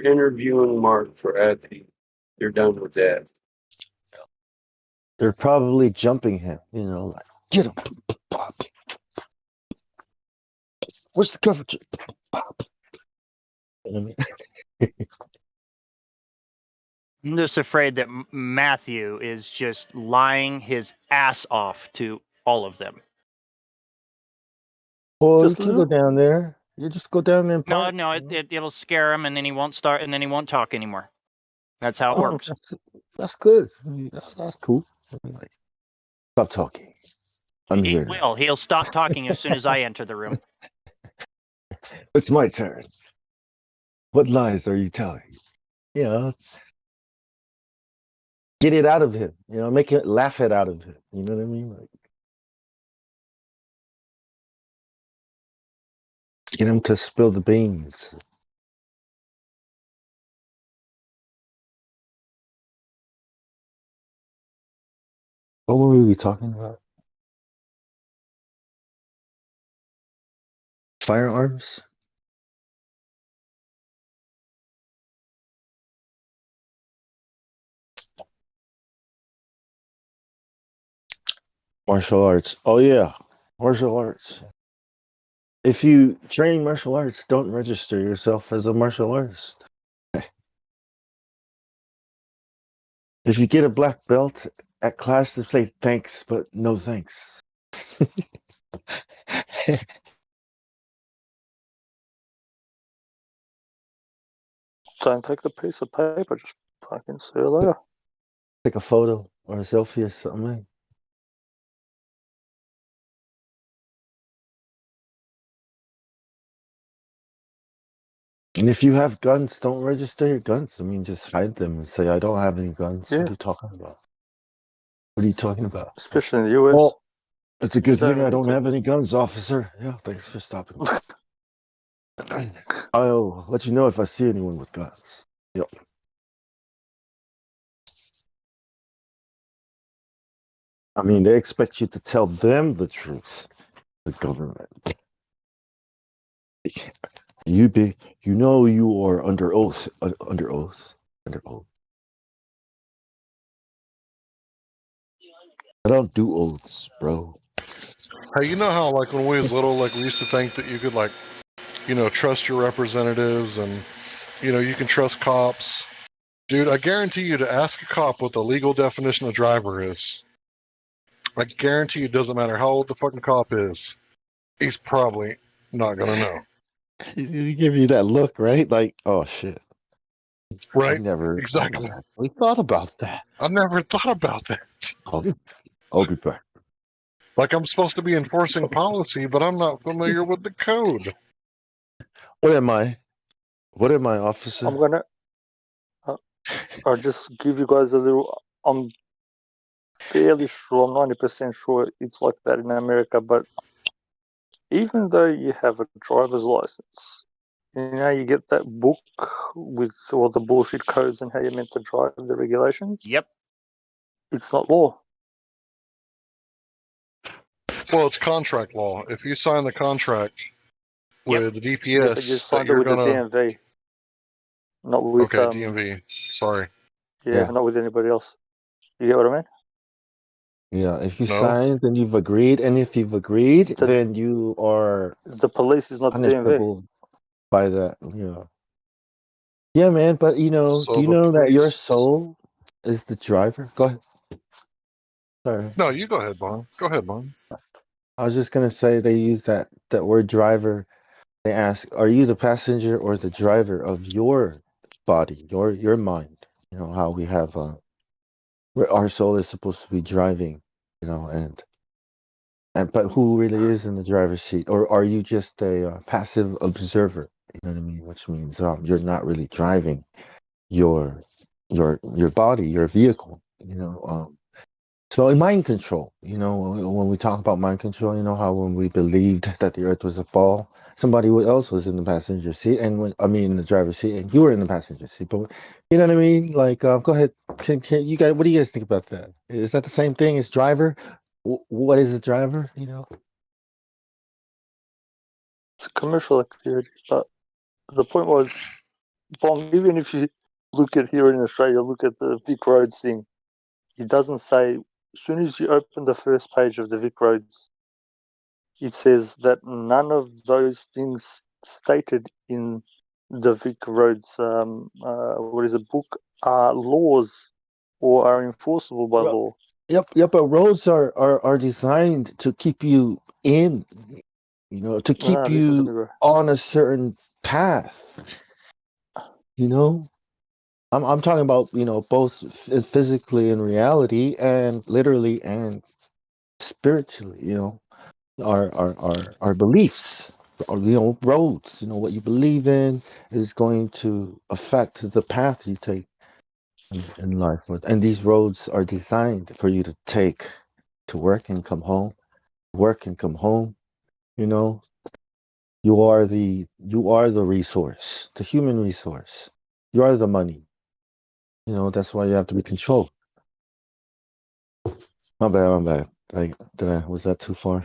S18: interviewing Mark for Effie. They're done with that.
S11: They're probably jumping him. Like get him. Where's the coverage? You know what I mean?
S4: I'm just afraid that Matthew is just lying his ass off to all of them.
S11: Well, you can go down there. You just go down there and park.
S4: No, it'll scare him, and then he won't start, and then he won't talk anymore. That's how it works.
S11: That's good. I mean, that's cool. I mean, like, stop talking. I'm here now.
S4: He'll stop talking as soon as I enter the room.
S11: It's my turn. What lies are you telling? You know, get it out of him. You know, make it laugh it out of him. You know what I mean? Like, get him to spill the beans. What were we talking about? Firearms? Martial arts. Oh yeah, martial arts. If you train martial arts, don't register yourself as a martial artist. If you get a black belt at class, to say thanks, but no thanks.
S23: Don't take the piece of paper. Just fucking see you later.
S11: Take a photo or a selfie or something. And if you have guns, don't register your guns. I mean, just hide them and say, I don't have any guns.
S23: Yeah.
S11: What are you talking about? What are you talking about?
S23: Especially in the US.
S11: Oh, it's a good
S23: Don't
S11: thing I
S23: need
S11: don't
S23: to.
S11: have any guns, officer. Yeah, thanks for stopping me. I'll let you know if I see anyone with guns. Yep. I mean, they expect you to tell them the truth. The government. You know you are under oath. Under oath. Under oath. I don't do oaths, bro.
S16: Hey, you know how like when we was little, like we used to think that you could like, you know, trust your representatives and you know you can trust cops. Dude, I guarantee you to ask a cop what the legal definition of driver is. I guarantee you it doesn't matter how old the fucking cop is. He's probably not gonna know.
S11: He give you that look, right? Like, oh shit.
S16: Right?
S11: I never
S16: Exactly.
S11: We thought about that.
S16: I never thought about that.
S11: I'll be back.
S16: Like I'm supposed to be enforcing policy, but I'm not familiar with the code.
S11: What am I? What am I, officer?
S23: I'm gonna. I'll just give you guys a little. I'm fairly sure. I'm 90% sure it's like that in America. But even though you have a driver's license, you know you get that book with all the bullshit codes and how you're meant to drive, the regulations.
S4: Yep.
S23: It's not law.
S16: Well, it's contract law. If you sign the contract with the DPS,
S23: Yeah, but you signed it with the DMV, not with
S16: Okay, DMV. Sorry.
S23: Yeah, not with anybody else. You get what I mean?
S11: Yeah, if you
S16: No.
S11: signed, then you've agreed, and if you've agreed, then you are
S23: the police is not the DMV.
S11: punishable by that. You know. Yeah, man. But you know,
S16: So
S11: do you
S16: the
S11: know that your
S16: police-
S11: soul is the driver? Go ahead. Sorry.
S16: No, you go ahead, Bon. Go ahead, Bon.
S11: I was just gonna say they use that word driver. They ask, "Are you the passenger or the driver of your body, your mind?" You know how we have where our soul is supposed to be driving, you know, and but who really is in the driver's seat, or are you just a passive observer? You know what I mean? Which means you're not really driving your your body, your vehicle. You know, so in mind control, you know, when we talk about mind control, you know how when we believed that the Earth was a ball, somebody else was in the passenger seat, and in the driver's seat, and you were in the passenger seat. But you know what I mean? Like, go ahead. Can you guys? What do you guys think about that? Is that the same thing as driver? What is a driver? You know?
S23: It's a commercial activity, but the point was, even if you look at here in Australia, look at the Vic Roads thing, it doesn't say, as soon as you open the first page of the Vic Roads, it says that none of those things stated in the Vic Roads, book, are laws or are enforceable by law.
S11: Yep. But roads are designed to keep you in, you know, to keep
S23: listen to me,
S11: you
S23: bro.
S11: on a certain path. You know, I'm talking about, both physically in reality and literally and spiritually, our beliefs, or, roads, what you believe in is going to affect the path you take in life. And these roads are designed for you to take to work and come home, work and come home, you know. You are the resource, the human resource. You are the money. That's why you have to be controlled. My bad. Was that too far?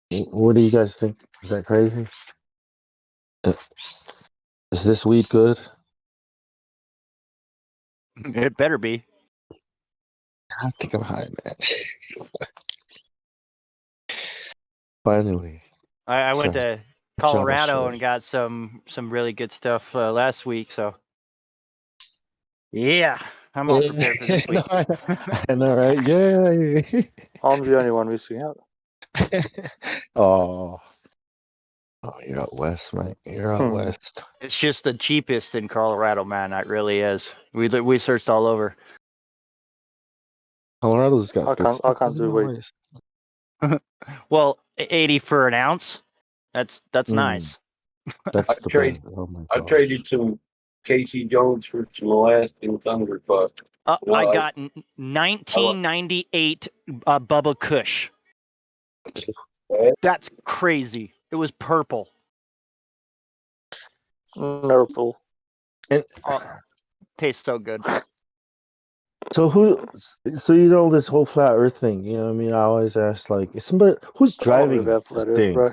S11: What do you guys think? Is that crazy? Is this weed good?
S4: It better be.
S11: I think I'm high, man. Finally.
S4: I went to Colorado and got some really good stuff last week. So yeah, I'm all prepared for this week.
S11: I know, right? Yay!
S23: I'm the only one missing out.
S11: Oh, you're out west, mate. You're out west.
S4: It's just the cheapest in Colorado, man. It really is. We searched all over.
S11: Colorado's got.
S23: I can't do weed.
S4: Well, 80 for an ounce. That's nice.
S11: That's the best. Oh my
S18: I
S11: god!
S18: traded some Casey Jones for some Alaskan Thunderfuck.
S4: I got 1998 Bubba Kush. That's crazy. It was purple.
S23: Purple.
S11: And
S4: tastes so good.
S11: So this whole flat Earth thing? You know what I mean? I always ask, like, who's driving this thing?
S23: Bro.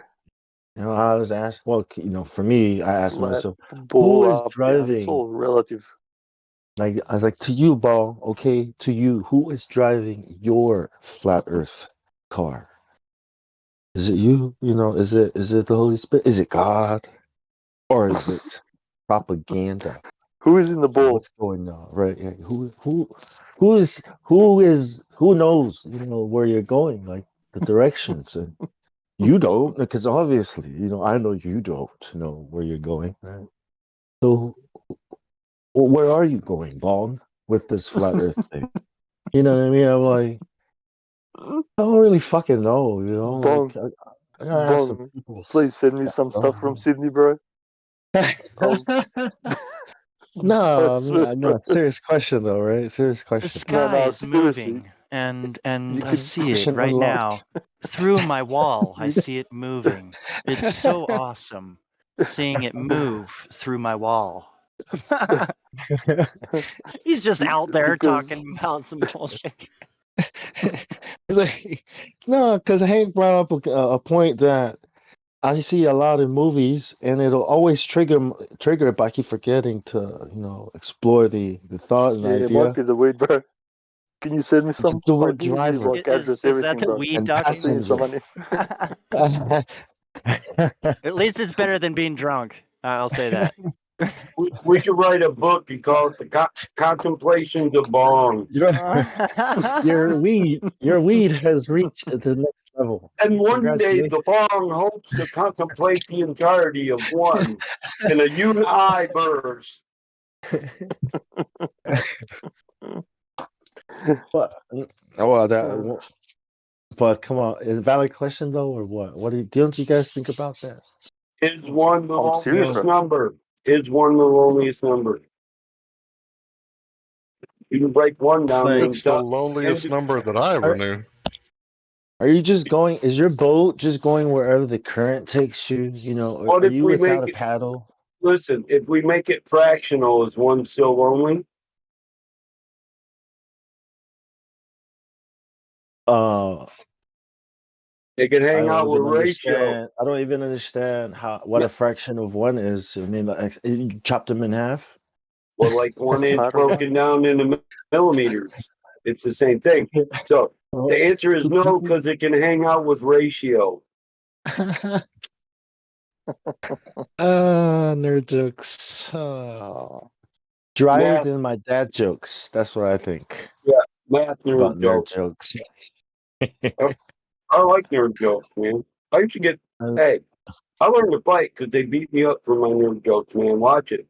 S11: I always ask. Well, for me, I ask myself,
S23: who
S11: is driving?
S23: It's all relative.
S11: Like, I was like, to you, Ball. Okay, to you, who is driving your flat Earth car? Is it you? Is it the Holy Spirit? Is it God? Or is it propaganda?
S23: Who is in the ball?
S11: What's going on? Right? Yeah. Who knows? Where you're going, like the directions, and you don't, because obviously, I know you don't know where you're going. Right? So, where are you going, Bong, with this flat Earth thing? You know what I mean? I'm like, I don't really fucking know.
S23: Bong,
S11: like I gotta ask some people.
S23: Please send me some stuff from Sydney, bro.
S11: No, I mean, serious question though, right? Serious question.
S4: The sky is moving, and I see it right now. Through my wall, I see it moving. It's so awesome seeing it move through my wall. He's just out there talking about some bullshit.
S11: No, because Hank brought up a point that I see a lot in movies, and it'll always trigger it, but I keep forgetting to, explore the thought and idea.
S23: It might be the weed, bro. Can you send me some?
S11: The word driver.
S4: Is that the weed talking? At least it's better than being drunk. I'll say that.
S18: We should write a book and call it the Contemplations of Bong.
S11: Your weed has reached the next level.
S18: And one day the Bong hopes to contemplate the entirety of one in a uni burst.
S11: But come on, is it a valid question though, or what? Don't you guys think about that?
S18: Is one the loneliest number? Is one the loneliest number? You can break one down.
S16: It's the loneliest number that I ever knew.
S11: Are you just going? Is your boat just going wherever the current takes you? Or are you without a paddle?
S18: Listen, if we make it fractional, is one still lonely? It can hang out with ratio.
S11: I don't even understand what a fraction of one is. I mean, you chop them in half.
S18: Well, like 1 inch broken down into millimeters. It's the same thing. So the answer is no, because it can hang out with ratio.
S11: Nerd jokes. Drier than my dad jokes. That's what I think.
S18: Yeah, math nerd
S11: jokes.
S18: I like nerd jokes, man. I used to get, hey, I learned to fight because they beat me up for my nerd jokes, man. Watch it.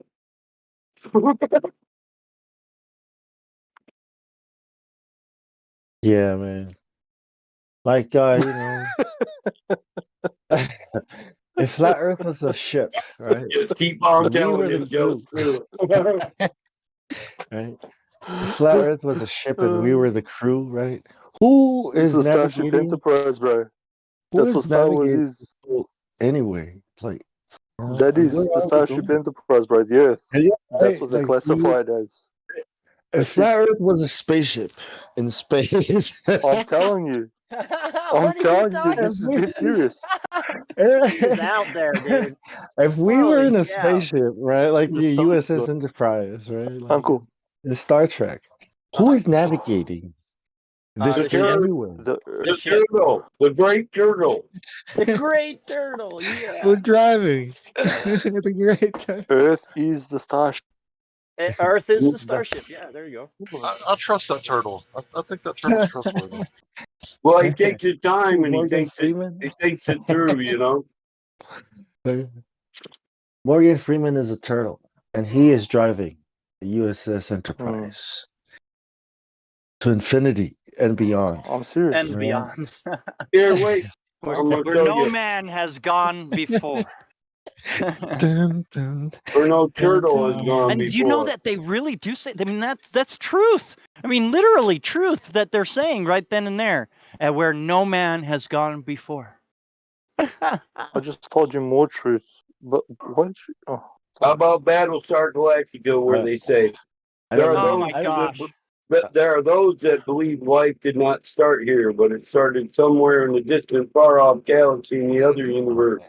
S11: Yeah, man. Like, if flat Earth was a ship, right?
S18: Just keep on
S11: We
S18: telling
S11: were the
S18: them
S11: crew,
S18: jokes.
S11: right? If flat Earth was a ship and we were the crew, right? Who
S23: It's
S11: is
S23: a Starship
S11: navigating?
S23: Enterprise, bro.
S11: Who
S23: That's what
S11: is
S23: Star Wars
S11: navigating
S23: is.
S11: anyway? It's like,
S23: That
S11: like,
S23: is
S11: where
S23: the
S11: are we
S23: Starship
S11: going?
S23: Enterprise, bro. The Earth.
S11: Yeah,
S23: That's
S11: right?
S23: what they
S11: Like,
S23: classify it as. A
S11: if
S23: ship.
S11: flat Earth was a spaceship in space,
S23: I'm telling you. I'm
S8: What are you
S23: telling you,
S8: talking?
S23: this is dead serious.
S8: He's out there, dude.
S11: if we were
S8: Holy
S11: in a
S8: cow.
S11: spaceship, right, like the
S23: Just tell me,
S11: USS Enterprise, right, like
S23: Uncle.
S11: in Star Trek, who is navigating this
S8: The
S11: thing
S8: ship.
S11: anyway?
S8: The ship.
S18: turtle, the great turtle.
S8: The great turtle, yeah.
S11: Who's driving? The great turtle.
S23: Earth is the starship.
S8: Earth is the starship. Yeah, there you go.
S16: I trust that turtle. I think that turtle's trustworthy.
S18: Well, he takes his time and
S11: Morgan Freeman?
S18: he thinks it through, you know.
S11: Morgan Freeman is a turtle, and he is driving the USS Enterprise to infinity and beyond.
S23: I'm serious.
S8: And beyond.
S18: Here, wait.
S8: where
S18: I'm gonna
S8: where
S18: show
S8: no
S18: you.
S8: man has gone before.
S11: Dun, dun,
S18: Or no turtle
S11: dun,
S18: has gone
S8: And you know
S18: before.
S8: that they really do say, I mean, that's truth. I mean, literally truth that they're saying right then and there, where no man has gone before.
S23: I just told you more truth. But what? Oh.
S18: How about Battlestar Galactica, where they say there are
S8: Oh
S18: those
S8: my gosh.
S18: there are those that believe life did not start here, but it started somewhere in the distant, far-off galaxy in the other universe.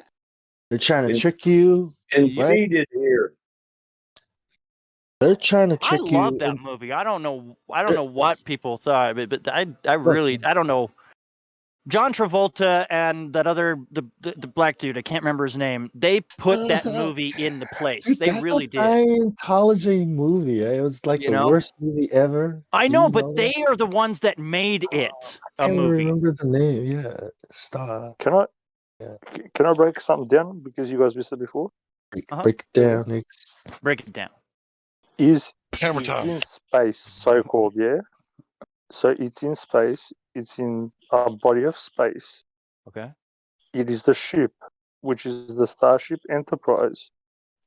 S11: They're trying to trick you.
S18: And
S11: right?
S18: seeded here.
S11: They're trying to
S8: I
S11: trick
S8: love
S11: you.
S8: that movie. I don't know what people thought, but I really I don't know. John Travolta and that other the black dude, I can't remember his name. They put that movie in the place.
S11: Dude,
S8: They
S11: that's
S8: really
S11: a
S8: did.
S11: Scientology movie. It was like
S8: You
S11: the
S8: know?
S11: worst movie ever.
S8: I
S11: Do
S8: know,
S11: you
S8: but
S11: that?
S8: they are the ones that made it
S11: I
S8: a
S11: can't
S8: movie.
S11: remember the name. Yeah, stop.
S23: Can I break something down because you guys missed it before?
S11: Break it down, Nick.
S8: Break it down.
S23: Is
S16: Hammer
S23: it's
S16: time.
S23: in space, so called, yeah. So it's in space. It's in a body of space.
S8: Okay.
S23: It is the ship, which is the Starship Enterprise,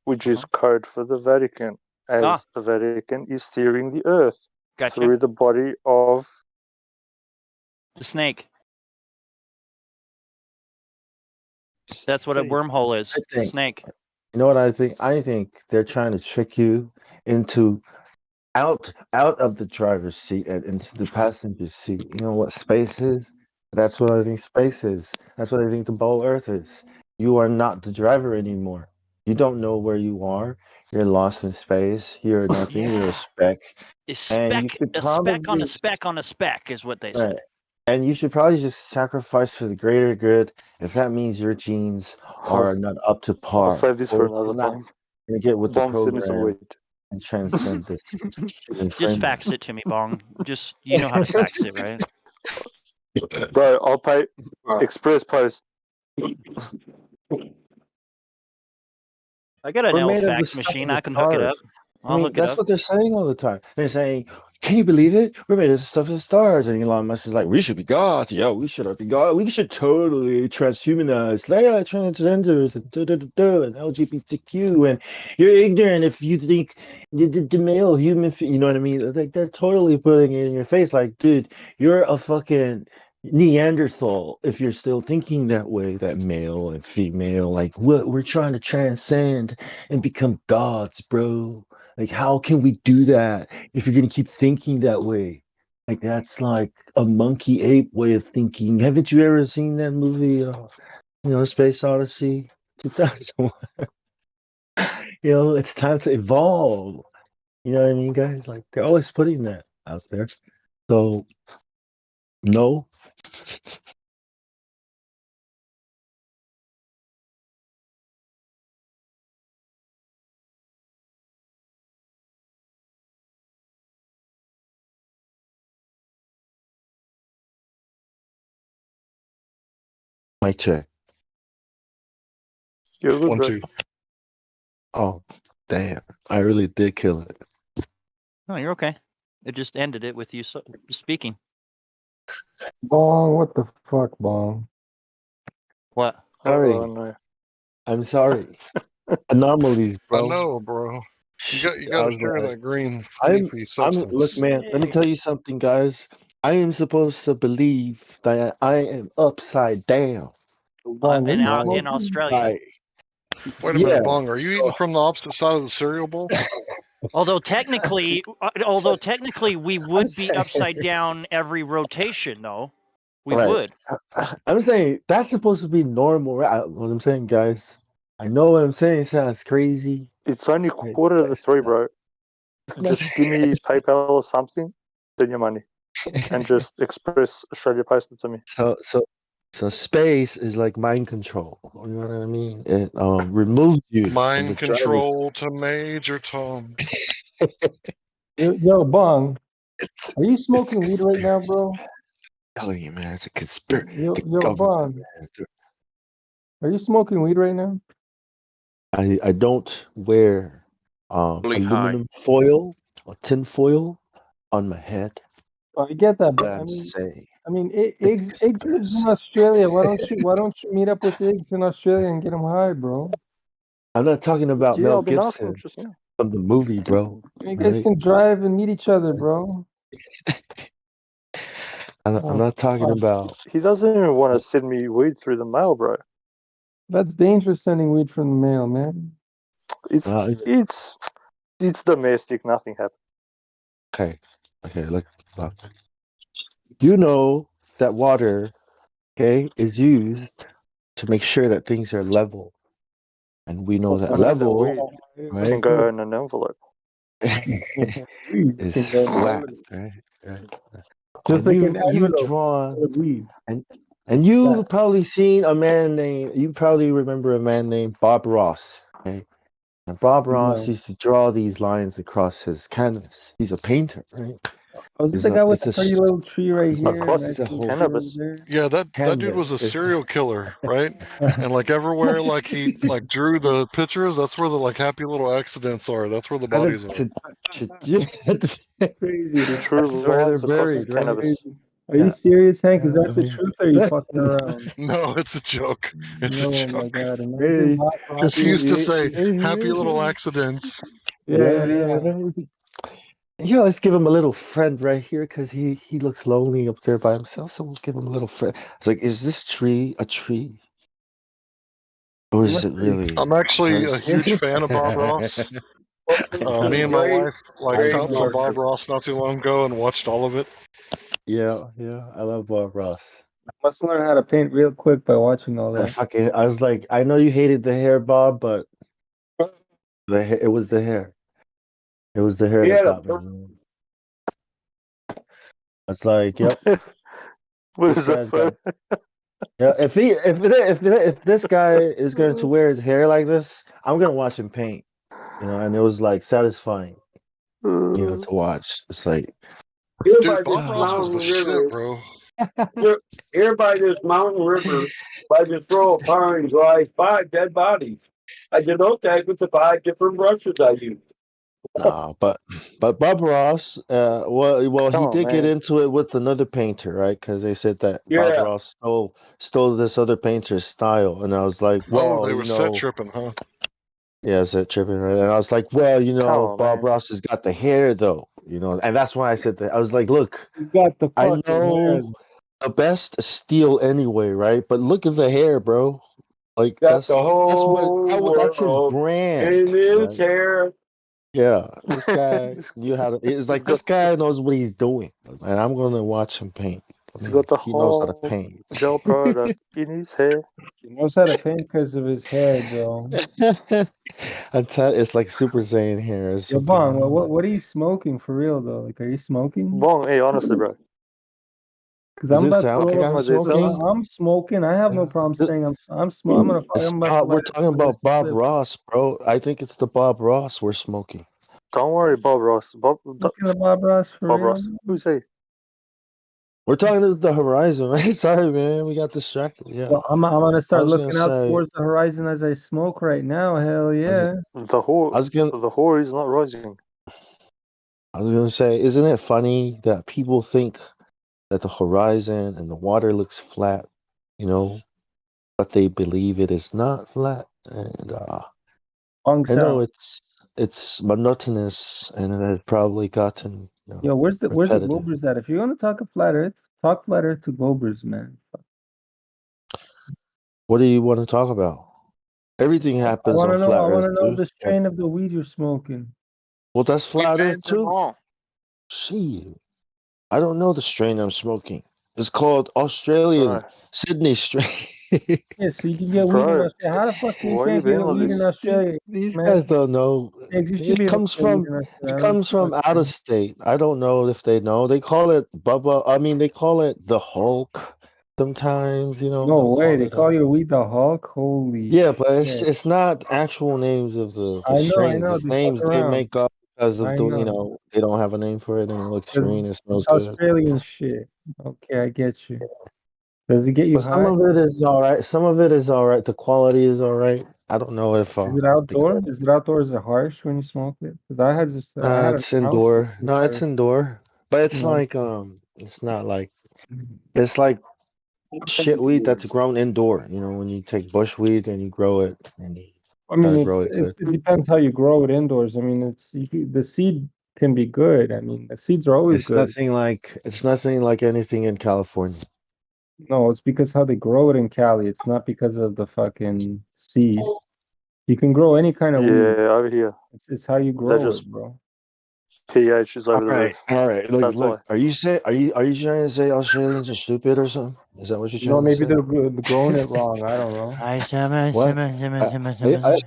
S23: which is code for the Vatican, as the Vatican is steering the Earth through the body of
S8: the snake. That's what a wormhole is. Snake.
S11: You know what I think? I think they're trying to trick you into out of the driver's seat and into the passenger seat. You know what space is? That's what I think space is. That's what I think the whole Earth is. You are not the driver anymore. You don't know where you are. You're lost in space. You're nothing. You're a speck.
S8: A
S11: And you
S8: speck,
S11: should
S8: a speck on a
S11: probably
S8: speck on a speck is what they
S11: right.
S8: said.
S11: And you should probably just sacrifice for the greater good if that means your genes are not up to
S23: I'll
S11: par.
S23: save this for
S11: Or if
S23: another
S11: you're not
S23: time.
S11: gonna get with the
S23: Bong, send me some
S11: program
S23: weed.
S11: and transcend this human
S8: Just
S11: framework.
S8: fax it to me, Bong. Just you know how to fax it, right?
S23: Bro, I'll pay express post.
S8: I got an
S11: We're
S8: old
S11: made of the
S8: fax
S11: stuff
S8: machine.
S11: of the
S8: I can hook it up.
S11: stars.
S8: I'll hook it
S11: That's
S8: up.
S11: what they're saying all the time. They're saying, "Can you believe it? We're made of the stuff of the stars." And Elon Musk is like, "We should be gods. Yeah, we should be God. We should totally transhumanize, yeah, transgenders and LGBTQ. And you're ignorant if you think the male human, you know what I mean? Like they're totally putting it in your face. Like, dude, you're a fucking Neanderthal if you're still thinking that way, that male and female, like what we're trying to transcend and become gods, bro. Like, how can we do that if you're gonna keep thinking that way? Like, that's like a monkey ape way of thinking. Haven't you ever seen that movie, Space Odyssey 2001? It's time to evolve. You know what I mean, guys? Like, they're always putting that out there. So, no. My check.
S23: You're good,
S16: 1,
S23: bro.
S16: 2.
S11: Oh, damn! I really did kill it.
S8: No, you're okay. It just ended it with you speaking.
S1: Bong, what the fuck, Bong?
S8: What?
S11: Sorry.
S23: Oh, no.
S11: I'm sorry. Anomalies,
S16: I
S11: bro.
S16: know, bro. You got
S11: I
S16: to
S11: was
S16: share
S11: like,
S16: that green
S11: I'm
S16: leafy
S11: look,
S16: substance.
S11: man. Let me tell you something, guys. I am supposed to believe that I am upside down.
S1: Bong, are you
S11: Right?
S8: in
S1: smoking?
S8: Australia.
S11: Right.
S16: Wait a
S11: Yeah.
S16: minute, Bong. Are you eating from the opposite side of the cereal bowl?
S8: Although technically, we would be upside down every rotation, though. We
S11: Right.
S8: would.
S11: I'm saying that's supposed to be normal, right? What I'm saying, guys. I know what I'm saying sounds crazy.
S23: It's only quarter to 3, bro. Just give me PayPal or something, send your money, and just Express Australia post it to me.
S11: So space is like mind control. You know what I mean? It removes you from the
S16: Mind
S11: driver's.
S16: control to Major Tom.
S1: Yo, Bong, are you smoking weed right now, bro?
S11: Telling you, man, it's a conspiracy.
S1: Yo,
S11: The government,
S1: Bong,
S11: man.
S1: are you smoking weed right now?
S11: I don't wear
S19: Really high.
S11: aluminum foil or tin foil on my head.
S1: Oh, I get that, but
S11: I'm saying
S1: I mean, Iggs lives in Australia. Why don't you meet up with Iggs in Australia and get him high, bro?
S11: I'm not talking about
S23: Yeah,
S11: Mel
S23: I've been asking him
S11: Gibson
S23: just now.
S11: from the movie, bro.
S1: You guys
S11: Right?
S1: can drive and meet each other, bro.
S11: I'm not talking about.
S23: He doesn't even want to send me weed through the mail, bro.
S1: That's dangerous sending weed from the mail, man.
S23: It's domestic. Nothing happened.
S11: Okay. Look. You know that water, okay, is used to make sure that things are level, and we know that
S23: I know the
S11: level,
S23: weed
S11: right,
S23: can go in an envelope.
S11: is flat, right?
S1: Just
S11: And
S1: like an
S11: you
S1: envelope
S11: draw,
S1: of weed.
S11: and you've probably seen a man named. You probably remember a man named Bob Ross. Okay, and Bob Ross
S1: No.
S11: used to draw these lines across his canvas. He's a painter, right?
S1: Oh, is it the guy with the pretty little tree right
S11: it's
S1: here?
S11: a
S1: Nice
S11: whole
S1: little tree over there?
S16: Yeah, that dude
S11: canvas.
S16: was a serial killer, right? And like everywhere, like he like drew the pictures. That's where the like happy little accidents are. That's where the bodies are.
S1: Crazy.
S23: He drew
S11: That's where they're
S23: lines across his
S11: buried, right?
S23: canvas.
S1: Are you serious, Hank? Is that
S11: I
S1: the
S11: mean-
S1: truth or are you fucking around?
S16: No, it's a joke. It's a
S1: Oh my
S16: joke.
S1: god, imagine
S11: Hey,
S1: Bob
S16: Because he used to say happy little
S11: yeah,
S16: accidents.
S1: Yeah.
S11: yeah. Let's give him a little friend right here because he looks lonely up there by himself. So we'll give him a little friend. It's like, is this tree a tree, or is it really?
S16: I'm actually a huge fan of Bob Ross. Me and my wife like found some Bob Ross not too long ago and watched all of it.
S11: Yeah. I love Bob Ross.
S1: Must learn how to paint real quick by watching all that.
S11: I was like, I know you hated the hair, Bob, but it was the hair. It was the hair that got me. It's like, yep.
S23: What is that for?
S11: Yeah, if this guy is going to wear his hair like this, I'm gonna watch him paint. And it was like satisfying, to watch. It's like,
S16: Dude, Bob Ross was the shit, bro.
S18: Here by this mountain river, by this row of pines lies 5 dead bodies. I denote that with the 5 different brushes I used.
S11: no, but Bob Ross, well, he did get
S23: man.
S11: into it with another painter, right? Because they said that Bob
S18: Yeah.
S11: Ross stole this other painter's style, and I was like, well,
S16: Oh, they were set tripping, huh?
S11: Yeah, set tripping, right? And I was like, well,
S23: on,
S11: Bob
S23: man.
S11: Ross has got the hair, though, and that's why I said that. I was like, look,
S1: You got the
S11: I
S1: fucking
S11: know
S1: hair.
S11: the best is steel anyway, right? But look at the hair, bro. Like
S18: Got the whole
S11: that's his
S18: world
S11: brand.
S18: in his
S11: Right?
S18: hair.
S11: Yeah, this guy knew how to. It's like this guy knows what he's doing, and I'm gonna watch him paint.
S23: He's got the
S11: he knows how to
S23: whole
S11: paint.
S23: gel product in his hair.
S1: He knows how to paint because of his hair, Joe.
S11: It's like Super Saiyan hair or
S1: Yo,
S11: something.
S1: Bong, what are you smoking for real though? Like, are you smoking?
S23: Bong, hey, honestly, bro.
S1: Because
S11: Does
S1: I'm
S11: it
S1: about to
S11: sound like
S1: roll
S11: I'm
S1: up.
S11: smoking?
S1: I'm smoking. I have no problem saying I'm smoking. I'm about to
S11: We're
S1: light
S11: talking
S1: up
S11: about Bob
S1: clip.
S11: Ross, bro. I think it's the Bob Ross we're smoking.
S23: Don't worry, Bob Ross.
S1: Smoking the Bob Ross for
S23: Bob
S1: real?
S23: Ross. Who's he?
S11: We're talking to the horizon, right? Sorry, man. We got distracted. Yeah.
S1: Well, I'm gonna
S11: I
S1: start
S11: was gonna
S1: looking out
S11: say.
S1: towards the horizon as I smoke right now. Hell yeah.
S23: The whore is not rising.
S11: I was gonna say, isn't it funny that people think that the horizon and the water looks flat, you know, but they believe it is not flat, and
S1: Bong
S11: I know
S1: sound.
S11: it's monotonous, and it has probably gotten
S1: Yo, where's the
S11: repetitive.
S1: Globers at? If you're gonna talk a flat Earth, talk flat Earth to Globers, man.
S11: What do you want to talk about? Everything
S1: I
S11: happens
S1: wanna
S11: on
S1: know.
S11: flat
S1: I wanna
S11: Earth,
S1: know
S11: dude.
S1: the strain of the weed you're smoking.
S11: Well, that's
S12: We
S11: flat Earth
S12: banned them
S11: too.
S12: all.
S11: Shit, I don't know the strain I'm smoking. It's called Australian Sydney strain.
S1: Yeah, so you can get weed in Australia. How the fuck you
S23: why you
S1: can't get
S23: being like
S1: weed in
S23: this?
S1: Australia,
S11: These
S1: man?
S11: guys don't know.
S1: Eggs, you should be
S11: It
S1: able to
S11: comes
S1: get weed
S11: from
S1: in Australia.
S11: it
S1: I don't
S11: comes from out of state. I don't know if they know. They call it Bubba. I mean, they call it the Hulk. Sometimes,
S1: No
S11: they'll
S1: way,
S11: call
S1: they
S11: it.
S1: call your weed the Hulk? Holy
S11: Yeah, but
S1: shit.
S11: it's not actual names of the
S1: I
S11: strains.
S1: know,
S11: It's
S1: they fuck
S11: names they
S1: around.
S11: make up because of
S1: I
S11: the
S1: know.
S11: they don't have a name for it and it looks
S1: It's
S11: green. It smells good.
S1: Australian shit. Okay, I get you. Does it get you
S11: But some
S1: high?
S11: of it is all right. Some of it is all right. The quality is all right. I don't know if
S1: Is it outdoor? Is it outdoor? Is it harsh when you smoke it? Because I had an
S11: it's
S1: ounce
S11: indoor. No, it's
S1: where,
S11: indoor. But it's
S1: you know,
S11: like it's not like it's like shit weed that's grown indoor. When you take bush weed and you grow it and you
S1: I mean,
S11: gotta grow it good.
S1: it depends how you grow it indoors. I mean, the seed can be good. I mean, the seeds are always good.
S11: It's nothing like anything in California.
S1: No, it's because how they grow it in Cali. It's not because of the fucking seed. You can grow any kind of weed.
S23: Yeah, over here.
S1: It's how you
S23: They're
S1: grow
S23: just
S1: it, bro.
S23: pH is over the roof.
S11: All right.
S23: That's
S11: Look. Are you trying to say Australians are stupid or something? Is that what you're
S1: No,
S11: trying to
S1: maybe
S11: say?
S1: they're growing it wrong. I don't know.
S11: What?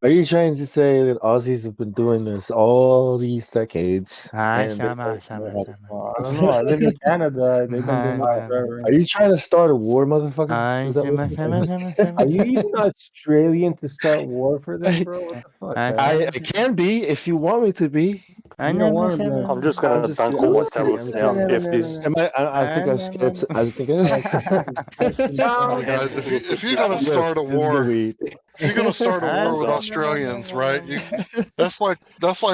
S11: Are you trying to say that Aussies have been doing this all these decades and they don't know
S1: Well, I don't know. I live in Canada. They've been doing this forever.
S11: Are you trying to start a war, motherfucker? Is that what you're saying?
S1: Are you even Australian to start war for them, bro? What the fuck?
S11: I can be if you want me to be.
S1: You don't want to be.
S23: I'm just gonna dunk all my tablets now. If this
S11: I think I scared. I think
S16: Guys, if you're gonna start a war, if you're gonna start a war with Australians, right? That's like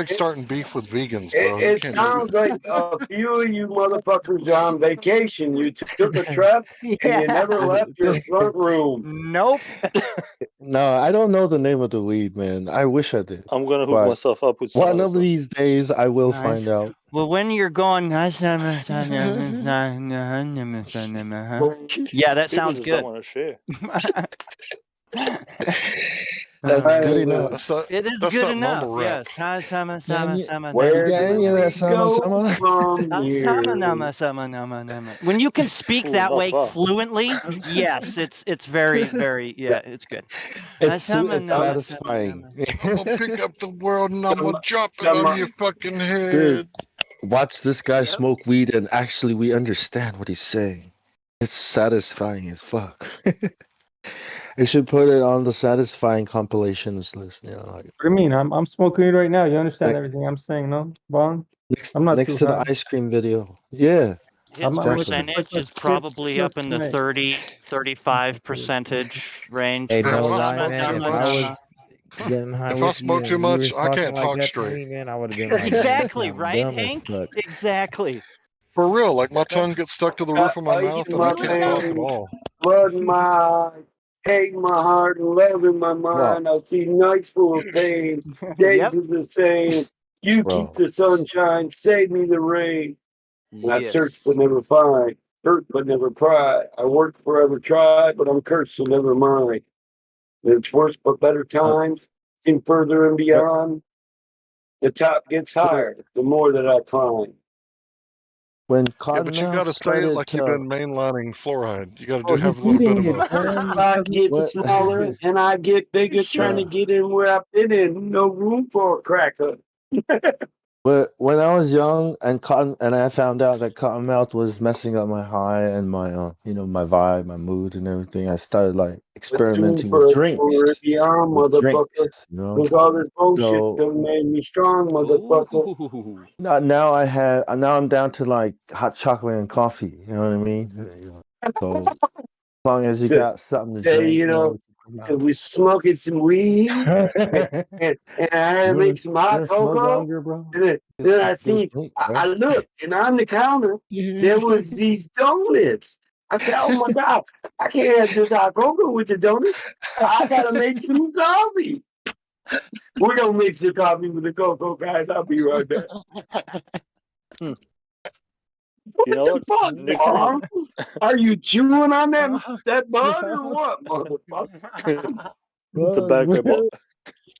S16: starting beef with vegans, bro. You
S18: It
S16: can't do
S18: sounds like a few of you motherfuckers are on vacation. You took a trip and you never left your front room.
S8: Nope.
S11: No, I don't know the name of the weed, man. I wish I did.
S23: I'm gonna hook
S11: But
S23: myself up with
S11: one of these days, I will
S8: Nice.
S11: find out.
S8: Well, when you're going, yeah, that
S23: People
S8: sounds
S23: just
S8: good.
S23: don't want to share.
S11: That's good enough.
S8: It is
S16: that's
S8: good
S16: not
S8: enough.
S16: mumble rap.
S8: Yes.
S18: Where
S11: Yeah, any of that sama sama?
S18: from here?
S8: When you can speak that way fluently, yes, it's very, very, yeah, it's good.
S11: It's satisfying.
S16: I'm gonna pick up the world and I'm gonna drop it on your fucking head.
S11: Dude, watch this guy smoke weed and actually we understand what he's saying. It's satisfying as fuck. They should put it on the satisfying compilations list.
S1: What do you mean? I'm smoking weed right now. You understand everything I'm saying, no, Bong? I'm not
S11: next
S1: too
S11: to the
S1: high.
S11: ice cream video. Yeah.
S8: His percentage is probably up in the 30-35 percentage range.
S10: Hey,
S8: for
S10: no
S8: some
S10: lie,
S8: of
S10: man.
S8: them.
S10: If I was getting high
S16: If I
S10: with you
S16: smoke too
S10: and you
S16: much,
S10: was
S16: I
S10: talking
S16: can't
S10: like
S16: talk
S10: that to
S16: straight.
S10: me, man, I would have been like,
S8: Exactly,
S10: man,
S8: right,
S10: dumb as
S8: Hank?
S10: fuck.
S8: Exactly.
S16: For real, like my tongue gets stuck to the roof of my
S18: Ice
S16: mouth
S18: in
S16: and I
S18: my
S16: can't talk at
S18: veins,
S16: all.
S18: blood in my eye, hate in my heart, and love in my mind. I see nights full of pain, days is the same. You keep the sunshine, save me the rain. And I search but never find, hurt but never pry. I work forever try, but I'm cursed, so never mind. It's worse but better times, seem further and beyond. The top gets higher the more that I climb.
S11: When
S16: Yeah, but you gotta say it like you've been mainlining fluoride. You gotta have a little bit of a.
S18: I get smaller and I get bigger, trying to get in where I've been in. No room for a cracker.
S11: But when I was young and I found out that cottonmouth was messing up my high and my my vibe, my mood and everything, I started like experimenting with drinks. With drinks,
S18: motherfucker.
S11: you know.
S18: Cause all this bullshit
S11: So
S18: done made me strong, motherfucker.
S11: now I'm down to like hot chocolate and coffee. You know what I mean? So as long as you
S18: So,
S11: got something to
S18: say,
S11: drink,
S18: you know, cause we smoking some weed and I make some hot
S11: smoke
S18: cocoa.
S11: longer, bro?
S18: And then I seen, I looked, and on the counter, there was these donuts. I said, oh my God, I can't have just hot cocoa with the donuts. I gotta make some coffee. We're gonna mix the coffee with the cocoa, guys. I'll be right back.
S23: You
S18: What
S23: know
S18: the
S23: what?
S18: fuck,
S23: Nick-
S18: Mom? Are you chewing on that bud or what, motherfucker?
S23: Tobacco bot.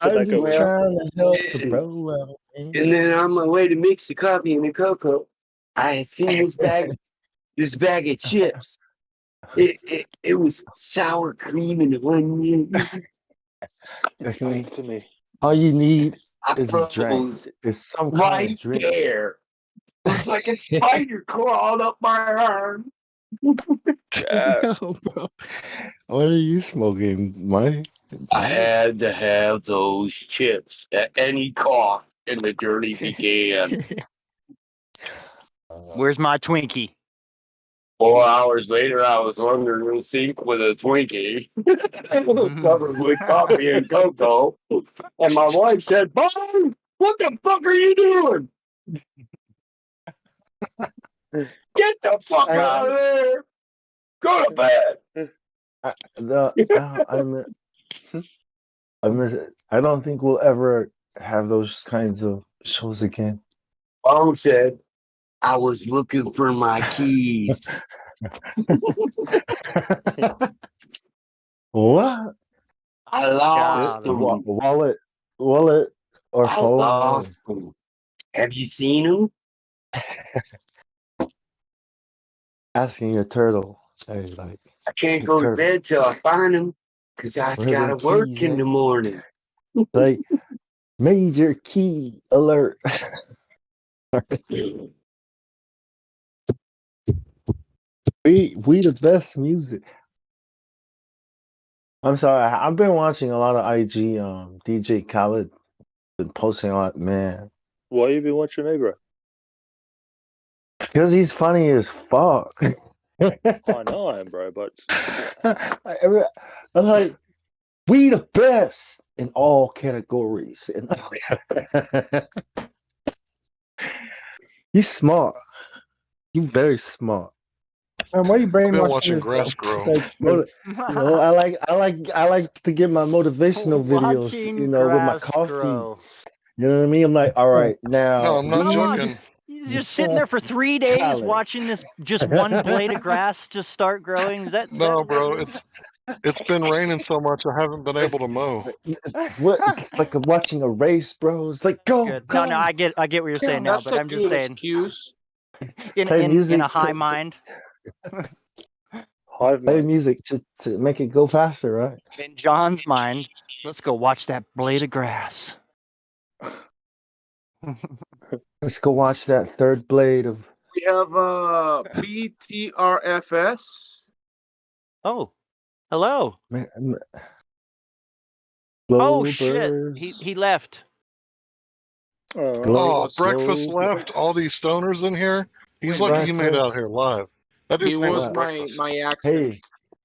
S11: I'm just
S23: Tobacco.
S11: trying to help the bro out.
S18: And then on my way to mix the coffee and the cocoa, I had seen this bag of chips. It was sour cream and onion.
S23: To me.
S11: All you need is a
S18: froze
S11: drink. It's some kind of
S18: right
S11: drink.
S18: there. It was like a spider crawled up my arm.
S11: Yo, bro. What are you smoking, Mike?
S18: I had to have those chips at any cost, and the journey began.
S8: Where's my Twinkie?
S18: 4 hours later, I was under the sink with a Twinkie covered with coffee and cocoa. And my wife said, Bob, what the fuck are you doing? Get the fuck out of there. Go to bed.
S11: I don't think we'll ever have those kinds of shows again.
S18: Mom said, I was looking for my keys.
S11: What?
S18: I lost them.
S11: Wallet, or
S18: I
S11: phone?
S18: lost them. Have you seen them?
S11: Asking a turtle. Hey, like,
S18: I can't go to bed till I find them because I
S11: Where
S18: gotta
S11: them
S18: work
S11: keys
S18: in
S11: at?
S18: the morning.
S11: Like, major key alert. we the best music. I'm sorry, I've been watching a lot of IG. DJ Khaled been posting a lot, man.
S23: Why you been watching Negro?
S11: Because he's funny as fuck.
S23: I know I am, bro, but
S11: I'm like, we the best in all categories. And you smart. You very smart.
S1: Why are you
S16: I've been
S1: brainwashing
S16: watching
S1: yourself?
S16: grass grow.
S11: I like to get my motivational videos,
S8: Watching
S11: with my
S8: grass
S11: coffee.
S8: grow.
S11: You know what I mean? I'm like, all right, now.
S16: No, I'm not
S8: How long?
S16: joking.
S8: You're just sitting there for 3 days
S11: Khaled.
S8: watching this just one blade of grass just start growing. Is that
S16: No, bro. It's been raining so much I haven't been able to mow.
S11: What? It's like watching a race, bro. It's like go,
S8: good?
S11: go.
S8: No, I get what you're saying now,
S19: That's
S8: but
S19: a
S8: I'm just
S19: good
S8: saying
S19: excuse.
S11: Play music
S8: in a high mind.
S23: Hive
S11: Play
S23: mind.
S11: music to make it go faster, right?
S8: In John's mind, let's go watch that blade of grass.
S11: Let's go watch that third blade of.
S19: We have BTRFS.
S8: Oh, hello. Oh shit! He left.
S16: Oh, breakfast left. All these stoners in here. He's lucky he made out here live. That
S19: He
S16: dude's name
S19: was
S16: is
S19: my
S16: Breakfast.
S19: accent.
S11: Hey,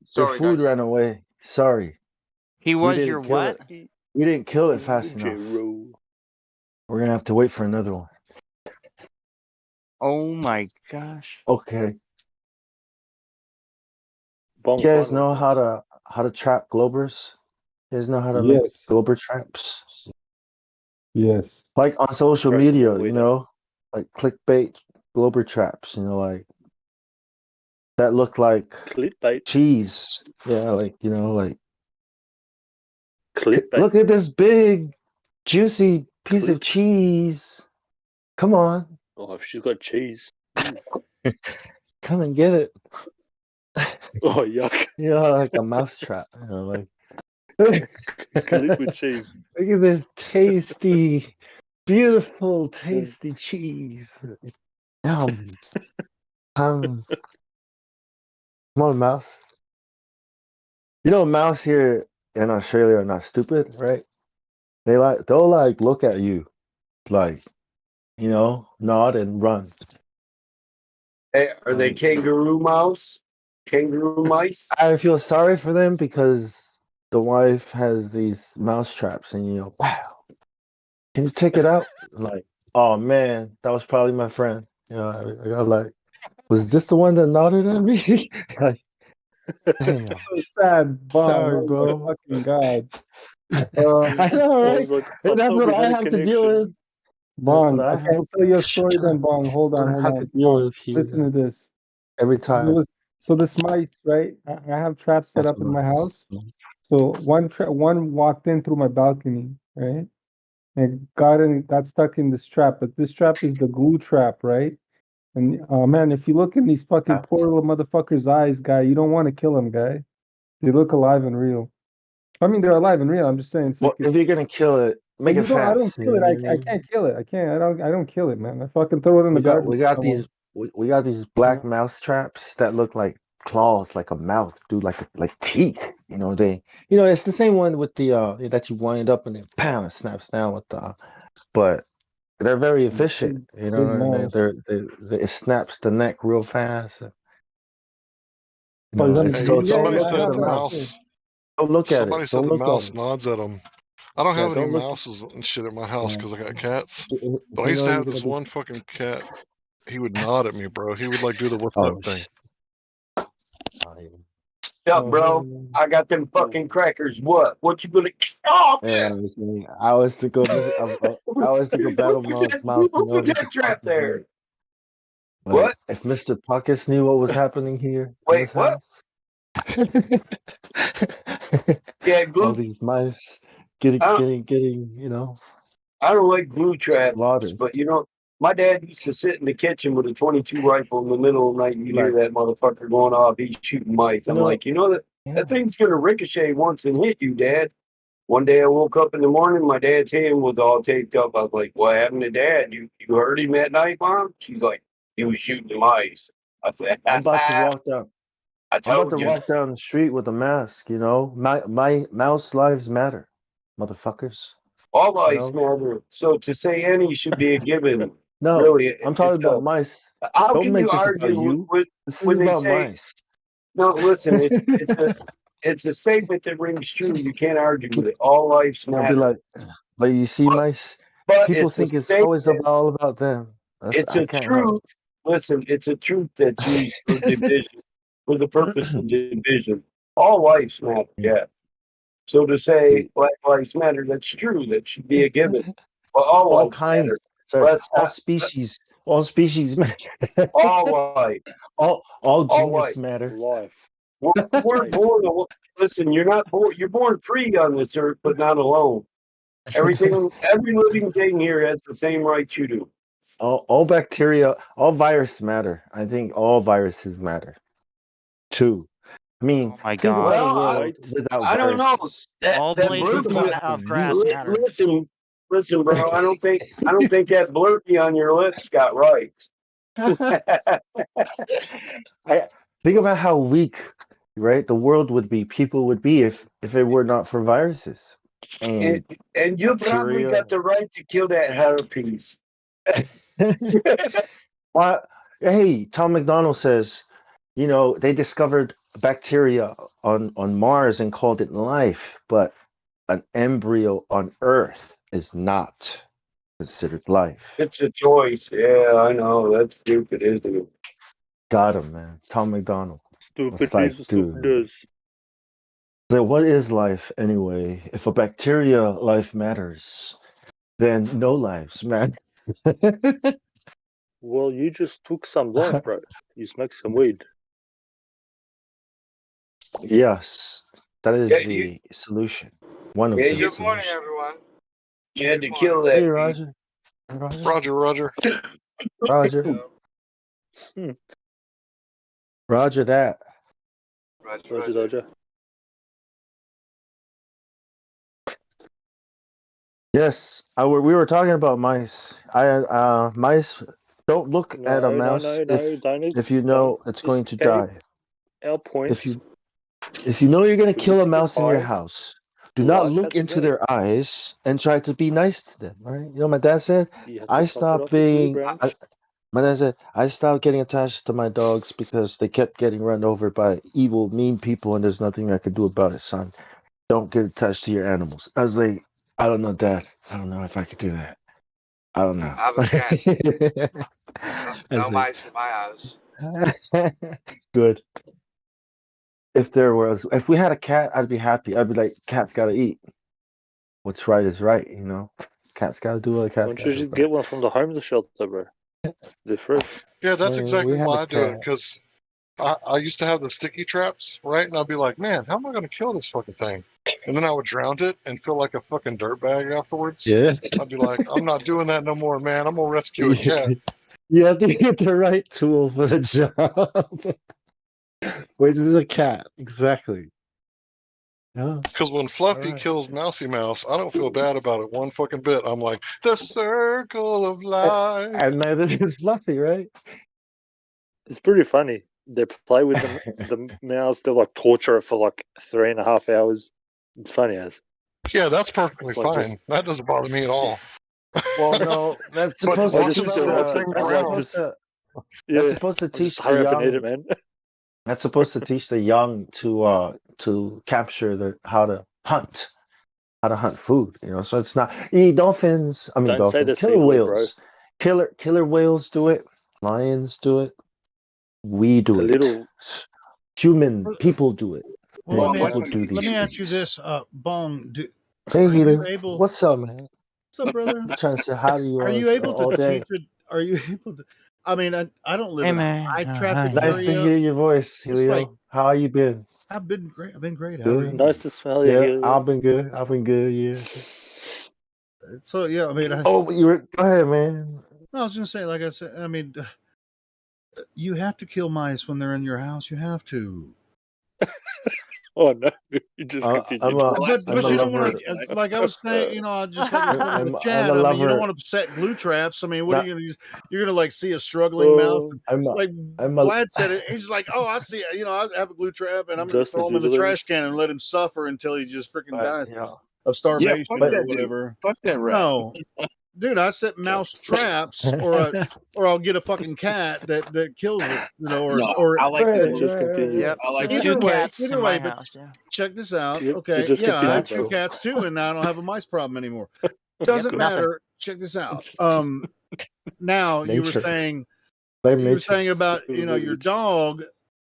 S19: Sorry,
S11: your food
S19: guys.
S11: ran away. Sorry.
S8: He
S11: We
S8: was
S11: didn't
S8: your
S11: kill
S8: what?
S11: it. We didn't kill it fast enough. We're gonna have to wait for another one.
S8: Oh my gosh.
S11: Okay. You guys know how to trap globers? You guys know how to make glober traps?
S1: Yes.
S11: Like on social
S23: Trust me,
S11: media,
S23: we don't.
S11: like clickbait glober traps, like that look like
S23: Clickbait.
S11: cheese. Yeah, like
S23: Clickbait.
S11: look at this big juicy piece of cheese. Come on.
S23: Oh, if she's got cheese.
S11: Come and get it.
S23: Oh, yuck.
S11: Like a mouse trap. Like
S23: Click with cheese.
S11: look at this tasty Beautiful, tasty cheese. Yum. Come on, mouse. You know, mouse here in Australia are not stupid, right? They'll like look at you, like, nod and run.
S18: Hey, are they kangaroo mouse? Kangaroo mice?
S11: I feel sorry for them because the wife has these mouse traps, and wow, can you take it out? Like, oh man, that was probably my friend. I got like, was this the one that nodded at me? Like, damn.
S1: So sad, Bong.
S11: Sorry,
S1: Oh my
S11: bro.
S1: fucking god.
S11: I know,
S23: I
S11: right?
S23: was like,
S11: And
S23: I
S11: that's
S23: thought
S11: what
S23: we
S11: I
S23: had a
S11: have to deal with.
S23: connection.
S11: That's what
S1: Bong,
S11: I
S1: okay,
S11: have.
S1: I'll tell you a story then, Bong. Hold on,
S11: I
S1: hold
S11: have to
S1: on.
S11: deal
S1: Bong,
S11: with you
S1: listen to this.
S11: every time.
S1: So this mice, right? I have traps set
S11: That's
S1: up in
S11: what
S1: my house. So one walked in through my balcony, right? And got stuck in this trap. But this trap is the glue trap, right? And man, if you look in these fucking poor little motherfuckers' eyes, guy, you don't want to kill them, guy. They look alive and real. I mean, they're alive and real. I'm just saying, it's
S11: Well,
S1: like
S11: if you're gonna kill it,
S1: well,
S11: make it
S1: I don't
S11: fast. You
S1: kill
S11: know
S1: it.
S11: what I
S1: I
S11: mean?
S1: can't kill it. I don't kill it, man. I fucking throw it in the garbage.
S11: We got
S1: I want.
S11: these we got these black mouse traps that look like claws, like a mouth, dude, like teeth. It's the same one with the that you wind up and then pound it snaps down with the. But they're very efficient.
S1: Big mouse.
S11: It snaps the neck real fast.
S1: Oh, is that a
S11: It's
S16: Hey,
S11: so
S1: yeah,
S16: somebody
S11: don't
S1: yeah,
S11: look
S1: I
S11: at
S16: said
S1: have
S11: the
S16: the
S1: that
S11: mouse.
S1: too.
S16: mouse.
S11: Don't look at
S16: Somebody
S11: it.
S16: said
S11: Don't
S16: the
S11: look at
S16: mouse
S11: it.
S16: nods at them. I don't
S11: Yeah,
S16: have any
S11: don't look.
S16: mouses and shit at my house because I got cats.
S11: You
S16: But I
S11: you
S16: used
S11: know
S16: to
S11: you're
S16: have
S11: gonna
S16: this
S11: be.
S16: one fucking cat. He would nod at me, bro. He would like do the what's up
S11: Oh
S16: thing.
S11: shit.
S18: Up, bro. I got them fucking crackers. What you gonna? Oh
S11: Yeah,
S18: man!
S11: I was to go. I was to go battle Mom's mouth.
S18: Who put
S11: Mr.
S18: that trap
S11: Pockets here.
S18: there?
S11: Like,
S18: What?
S11: if Mr. Pockets knew what was happening here in
S18: Wait,
S11: this
S18: what?
S11: house,
S18: Yeah,
S11: all
S18: glue.
S11: these mice
S18: I don't,
S11: getting,
S18: I don't like glue traps,
S11: slaughtered.
S18: but my dad used to sit in the kitchen with a 22 rifle in the middle of the night. And you hear
S11: Like,
S18: that motherfucker going off. He's shooting mice.
S11: you
S18: I'm
S11: know,
S18: like, that
S11: yeah.
S18: that thing's gonna ricochet once and hit you, Dad. One day I woke up in the morning, my dad's hand was all taped up. I was like, "What happened to Dad? You heard him at night, Mom?" She's like, "He was shooting the mice." I said,
S11: I'm about to walk down.
S18: "I
S11: I'm about to
S18: told you."
S11: walk down the street with a mask. My mouse lives matter, motherfuckers.
S18: All
S11: You
S18: lives
S11: know.
S18: matter. So to say any should be a given.
S11: No,
S18: Really,
S11: I'm
S18: it's
S11: talking about mice.
S18: how
S11: Don't
S18: can you
S11: make this about
S18: argue
S11: you.
S18: with
S11: This is
S18: when they
S11: about
S18: say
S11: mice.
S18: no? Listen, it's a statement that rings true. You can't argue with it. All lives
S11: I'll be
S18: matter.
S11: like you see mice.
S18: But
S11: People
S18: it's a
S11: think it's always
S18: statement.
S11: all about them.
S18: It's
S11: I
S18: a
S11: can't help
S18: truth. Listen, it's a truth that's used for division, for the purpose of division. All lives matter, yeah. So to say
S11: it.
S18: Black Lives Matter, that's true. That should be a given. But all
S11: All
S18: lives
S11: kinds,
S18: matter.
S11: sorry,
S18: Let's
S11: all
S18: not.
S11: species, all species matter.
S18: All life.
S11: all
S18: All
S11: genus
S18: life.
S11: matter.
S23: Life.
S18: We're born. Listen, you're not born. You're born free on this earth, but not alone. Every living thing here has the same rights you do.
S11: All bacteria, all virus matter. I think all viruses matter too. I mean,
S8: Oh my
S11: think about a
S8: gosh.
S11: world
S23: Right?
S11: without
S18: I don't know.
S11: viruses.
S8: All
S18: That
S8: blades
S11: Think
S8: of
S18: blurpy.
S11: about
S8: of
S11: the
S8: grass
S11: meat.
S8: matter.
S18: Listen, bro. I don't think that blurpy on your lips got rights.
S11: I think about how weak, right, the world would be, people would be if it were not for viruses and
S18: and you probably
S11: bacteria.
S18: got the right to kill that herpes.
S11: Well, hey, Tom McDonald says, they discovered bacteria on Mars and called it life, but an embryo on Earth is not considered life.
S18: It's a choice. Yeah, I know. That's stupid, isn't it?
S11: Got him, man. Tom McDonald.
S23: Stupid
S11: It's like,
S23: is stupid
S11: dude.
S23: is.
S11: So what is life anyway? If a bacteria life matters, then no lives matter.
S23: Well, you just took some life, bro. You smoked some weed.
S11: Yes, that is
S18: Yeah,
S11: the solution. One of
S18: yeah.
S11: the
S18: Good morning,
S11: solutions.
S18: everyone. You had to kill
S11: Hey,
S18: that beast.
S11: Roger. Roger.
S16: Roger.
S11: Roger. Roger that.
S23: Roger.
S11: Yes, we were talking about mice. Mice don't look at a mouse if you know it's going to die.
S23: Our point.
S11: If you know you're going to
S23: we
S11: kill
S23: need
S11: a
S23: to get
S11: mouse in your
S23: high.
S11: house, do not
S23: Life
S11: look
S23: has to
S11: into
S23: go.
S11: their eyes and try to be nice to them. Right? You know, my dad said
S23: You have to
S11: I
S23: top it
S11: stopped
S23: off with tree
S11: being.
S23: branch.
S11: My dad said I stopped getting attached to my dogs because they kept getting run over by evil, mean people, and there's nothing I could do about it, son. Don't get attached to your animals. I was like, I don't know, Dad. I don't know if I could do that. I don't know.
S20: I have a cat. No
S11: I
S20: mice in my house.
S11: think good. If we had a cat, I'd be happy. I'd be like, cat's gotta eat. What's right is right, you know. Cat's gotta do what a
S23: Why
S11: cat's
S23: don't you
S11: gotta do.
S23: just get one from the homeless shelter, bro? They're free.
S16: Yeah, that's
S11: We
S16: exactly
S11: had a
S16: why I do it
S11: cat.
S16: because I used to have the sticky traps, right? And I'd be like, man, how am I going to kill this fucking thing? And then I would drown it and feel like a fucking dirtbag afterwards.
S11: Yeah.
S16: I'd be like, I'm not doing that no more, man. I'm going to rescue a cat.
S11: You have to get the right tool for the job. Which is a cat, exactly. Yeah.
S16: Because when Fluffy
S11: Alright.
S16: kills Mousy Mouse, I don't feel bad about it one fucking bit. I'm like, the circle of life.
S11: And neither does Fluffy, right?
S23: It's pretty funny. They play with the mouse. They like torture it for like 3.5 hours. It's funny as.
S16: Yeah, that's perfectly
S23: It's like
S16: fine.
S23: just-
S16: That doesn't bother me at all.
S11: Well, no, that's
S16: But
S11: supposed to
S16: watching
S11: teach
S16: that little thing
S11: that's
S16: ground-
S11: supposed to
S23: Yeah,
S11: that's supposed to teach
S23: just
S11: the
S23: hurry up and eat
S11: young.
S23: it, man.
S11: That's supposed to teach the young to capture how to hunt food. You know, so it's not dolphins. I mean
S23: Don't say
S11: dolphins.
S23: the
S11: Killer
S23: C word, bro.
S11: whales. Killer whales do it. Lions do it. We do
S23: The
S11: it.
S23: little
S11: Human people do it.
S13: Well,
S11: And people do these
S13: let me ask you
S11: things.
S13: this, Bong.
S11: Hey,
S13: Are you
S11: Healer.
S13: able?
S11: What's up, man?
S13: What's up, brother?
S11: I'm trying to say hi to you
S13: Are you able
S11: all
S13: to
S11: day.
S13: teach it? Are you able to? I mean, I don't live
S8: Hey,
S13: in a
S8: man.
S13: high-traffic
S11: Nice to
S13: area.
S11: hear your voice,
S13: It's
S11: Helio.
S13: like
S11: How you been?
S13: I've been great. I've been great. How are
S11: Good.
S13: you?
S23: nice to smell you.
S11: Yeah,
S23: Helio.
S11: I've been good. I've been good. Yeah.
S13: So yeah, I mean,
S11: Oh, you were. Go ahead, man.
S13: no, I was gonna say, like I said, I mean, you have to kill mice when they're in your house. You have to.
S23: Oh no, you just
S11: I'm
S23: continued.
S13: But
S11: a
S13: you don't
S11: lover.
S13: want to, like I was saying, you know, I just like I said in the
S11: I'm
S13: chat.
S11: a
S13: I mean, you don't
S11: lover.
S13: want to set glue traps. I mean, what
S11: Not,
S13: are you gonna use? You're gonna like see a struggling mouse.
S11: I'm a,
S13: Like
S11: I'm a,
S13: Vlad said it, he's just like, oh, I see. You know, I have a glue trap, and I'm gonna
S23: Dustin
S13: throw him in the
S23: Doodle
S13: trash can and let him suffer until he just freaking dies
S11: you know,
S13: of starvation
S19: fuck
S13: or
S19: that dude.
S13: whatever.
S19: Fuck that rat.
S13: No, dude, I set mouse traps, or I'll get a fucking cat that kills it. You know, or
S20: I like
S11: Right,
S20: the
S23: just
S11: right,
S23: continue.
S8: Yep.
S20: I like
S8: The
S20: that.
S8: two cats
S13: either
S8: in
S13: way,
S8: my
S13: but
S8: house. Yeah.
S13: check this out.
S23: You
S13: Okay,
S23: just
S13: yeah, I
S23: continue,
S13: have two
S23: bro.
S13: cats too, and now I don't have a mice problem anymore. Doesn't
S8: Nothing.
S13: matter. Check this out. Now you were
S11: nature.
S13: saying
S11: Blame
S13: you were
S11: nature.
S13: saying about your dog,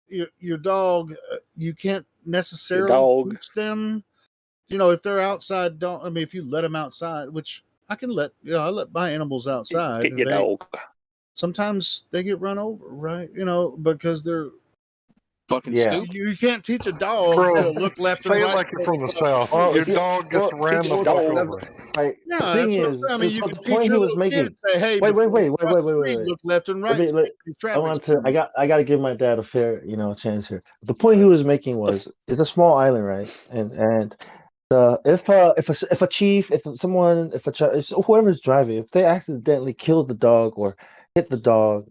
S13: your dog. You can't necessarily
S23: dog.
S13: teach them. You know, if they're outside, don't. I mean, if you let them outside, which I can let. You know, I let my animals outside.
S23: Get your dog.
S13: Sometimes they get run over, right? You know, because they're
S19: Fucking
S11: Yeah.
S19: stupid.
S13: you can't teach a dog
S16: Bro,
S13: to look left and
S16: say it
S13: right.
S16: like you're from the South.
S11: Well,
S16: Your
S11: see,
S16: dog gets
S11: well,
S16: ran the
S23: your
S16: fuck
S23: dog.
S16: over.
S11: right.
S13: Yeah,
S11: The thing
S13: that's what I'm
S11: is,
S13: saying. I mean, you
S11: so
S13: can
S11: the
S13: teach
S11: point he
S13: your
S11: was
S13: little kid
S11: making.
S13: to say, "Hey,
S11: Wait,
S13: before you cross the
S11: wait,
S13: street, look left and right."
S11: Let me,
S13: These
S11: I
S13: traffic
S11: want to.
S13: signals.
S11: I got to give my dad a fair, chance here. The point he was making was, it's a small island, right? And if a chief, if someone, if whoever's driving, if they accidentally kill the dog or hit the dog,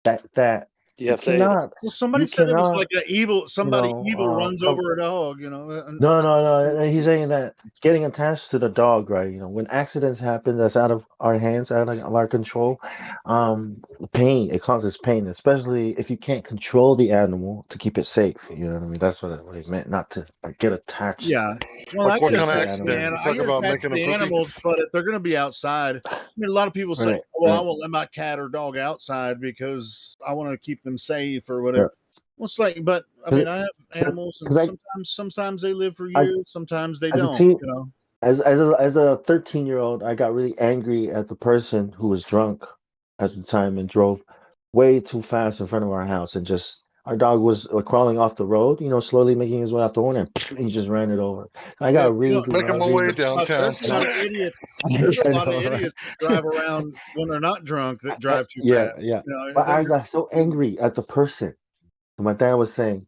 S11: that
S23: You
S11: you
S23: have to eat it.
S11: cannot,
S13: Well, somebody
S11: you
S13: said it was
S11: cannot,
S13: like somebody evil runs over a dog. You know.
S11: No. He's saying that getting attached to the dog, right? When accidents happen, that's out of our hands, out of our control. Pain. It causes pain, especially if you can't control the animal to keep it safe. You know what I mean? That's what he meant, not to get attached.
S13: Yeah. Well,
S16: Like
S13: I
S16: what
S13: get
S16: kind of
S13: attached to the
S16: accident? You
S13: I
S16: talk
S13: get
S16: about
S13: attached to
S16: making a
S13: the
S16: poopy?
S13: animals, but if they're going to be outside, I mean, a lot of people say,
S11: Right,
S13: "Well, I
S11: right.
S13: won't let my cat or dog outside because I want to keep them safe or
S11: Yeah.
S13: whatever." Well, it's like, but I mean, I have animals, and
S11: Because
S13: sometimes they live for
S11: as
S13: years, sometimes they
S11: as a
S13: don't.
S11: teen,
S13: You know.
S11: as a 13-year-old, I got really angry at the person who was drunk at the time and drove way too fast in front of our house, and just our dog was crawling off the road, slowly making his way off the horn, and he just ran it over. I
S13: Yeah,
S11: got really
S16: Making my
S11: angry.
S16: way downtown.
S13: there's a lot of idiots. There's a
S11: I
S13: lot of
S11: know, right?
S13: idiots that drive around when they're not drunk that drive too
S11: Yeah,
S13: fast.
S11: yeah.
S13: You know,
S11: But I got so angry at the person. And my dad was saying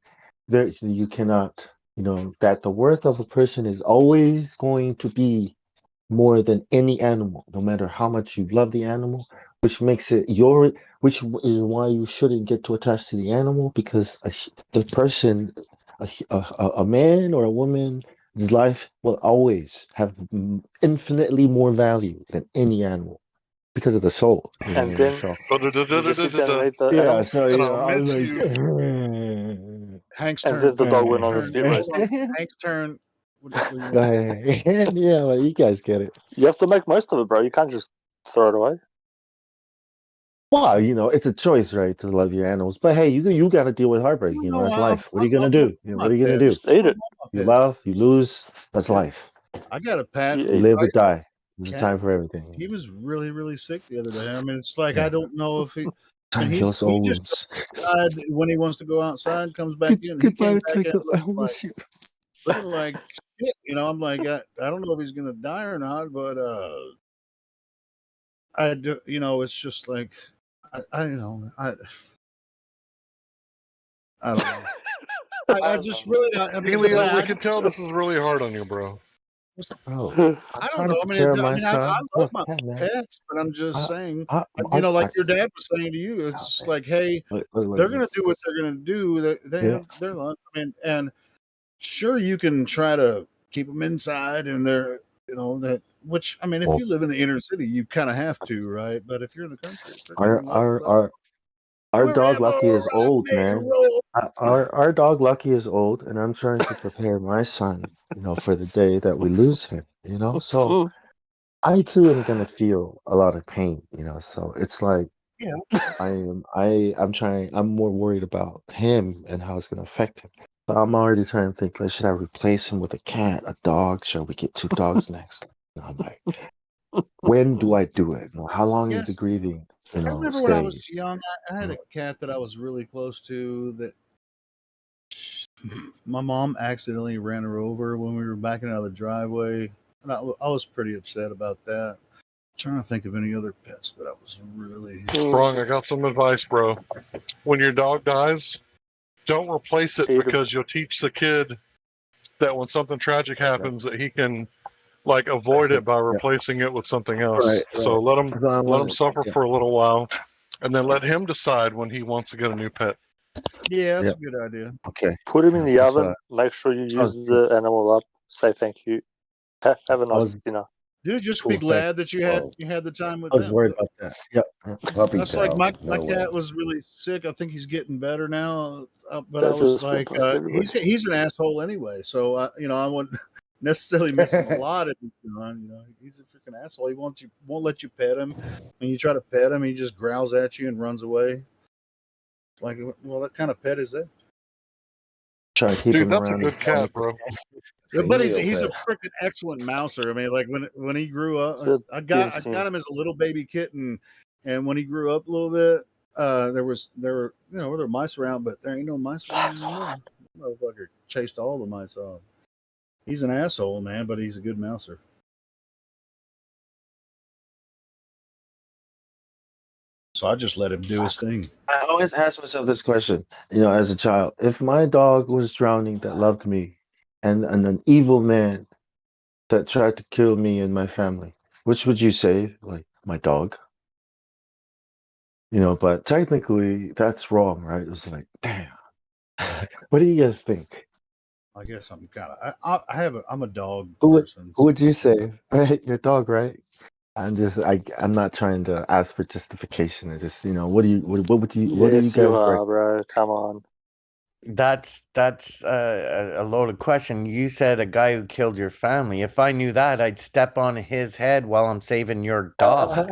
S11: that you cannot, that the worth of a person is always going to be more than any animal, no matter how much you love the animal, which makes it which is why you shouldn't get too attached to the animal, because the person, a man or a woman's life will always have infinitely more value than any animal because of the soul. You know
S23: And
S11: what I mean?
S23: then
S11: So
S23: you just sit there and rate the
S11: yeah,
S23: animal.
S11: so
S16: And
S11: you
S16: I'll
S11: know, I was
S16: miss
S11: like,
S16: you.
S13: Hank's
S23: And
S13: turn.
S23: then the dog went on a
S13: Turn.
S23: speed race.
S13: Hank's turn. What do you want?
S11: yeah, well, you guys get it.
S23: You have to make most of it, bro. You can't just throw it away.
S11: Well, you know, it's a choice, right, to love your animals. But hey, you got to deal with heartbreak. You know, that's life. What are you gonna do? You know, what are you gonna do?
S23: Just eat it.
S11: You love, you lose. That's life.
S13: I got a pet.
S11: You live or die. There's a
S13: Cat.
S11: time for everything.
S13: He was really, really sick the other day. I mean, it's like
S11: Yeah.
S13: I don't know if he.
S11: Time
S13: And
S11: heals all
S13: he just
S11: wounds.
S13: goes outside when he wants to go outside, comes back in. He came back in looking like shit. You know, I'm like, I don't know if he's gonna die or not, but I do. You know, it's just like I you know I don't know. I just really not. I mean,
S16: Elio, we can tell this is really hard on you, bro.
S11: Bro,
S13: I don't know. I love my
S11: man.
S13: pets, but I'm just saying,
S11: I-
S13: you know,
S11: I-
S13: like your dad was saying to you, it's just like, hey,
S11: look,
S13: they're gonna do what they're gonna do. They
S11: Yeah.
S13: have their lunch. I mean, and sure, you can try to keep them inside, and they're, you know, that. Which I mean, if
S11: Well-
S13: you live in the inner city, you kind of have to, right? But if you're in the country,
S11: Our dog Lucky is old, man. Our dog Lucky is old, and I'm trying to prepare my son, you know, for the day that we lose him. You know, so I too am gonna feel a lot of pain. You know, so it's like
S13: Yeah.
S11: I'm more worried about him and how it's gonna affect him. But I'm already trying to think, like, should I replace him with a cat, a dog? Should we get 2 dogs next? And I'm like, when do I do it? You know, how long is the grieving? You
S13: I
S11: know,
S13: remember when I was
S11: stage?
S13: young, I had a cat that I was really close to that my mom accidentally ran her over when we were backing out of the driveway. And I was pretty upset about that. Trying to think of any other pets that I was really
S16: Wrong. I got some advice, bro. When your dog dies, don't replace it because you'll teach the kid that when something tragic happens, that he can like avoid it by replacing it with something else.
S11: Right,
S16: So
S11: right.
S16: let him suffer for a little while, and then let him decide when he wants to get a new pet.
S13: Yeah, that's a good idea.
S11: Okay.
S23: Put him in the
S11: That's
S23: oven. Make sure you use
S11: was-
S23: the animal up. Say thank you. Have a nice dinner.
S13: Dude, just
S11: Cool,
S13: be glad
S11: thanks.
S13: that you had the time with
S11: I was
S13: them.
S11: worried about that. Yep. Puppy
S13: That's like my
S11: no way.
S13: cat was really sick. I think he's getting better now. But
S23: That
S13: I was
S23: just went
S13: like,
S23: past everybody.
S13: he's an asshole anyway. So you know, I wouldn't necessarily miss him a lot. You know, he's a freaking asshole. He won't let you pet him. When you try to pet him, he just growls at you and runs away. Like, well, what kind of pet is that?
S11: Try to keep
S16: Dude,
S11: him
S16: that's a
S11: around.
S16: good cat, bro.
S13: Yeah, but he's a freaking excellent mouser. I mean, like when he grew up, I got him as a little baby kitten, and when he grew up a little bit, there were mice around, but there ain't no mice around anymore. Motherfucker chased all the mice off. He's an asshole, man, but he's a good mouser. So I just let him do his thing.
S11: I always ask myself this question, you know, as a child. If my dog was drowning that loved me and an evil man that tried to kill me and my family, which would you save? Like, my dog? You know, but technically that's wrong, right? It's like, damn. What do you guys think?
S13: I guess I'm kind of I'm a dog
S11: Who
S13: person.
S11: would you save? Right? Your dog, right? I'm not trying to ask for justification. I just, you know, what do you
S23: Yes, you
S11: guys
S23: are, bro. Come on.
S10: That's a loaded question. You said a guy who killed your family. If I knew that, I'd step on his head while I'm saving your dog.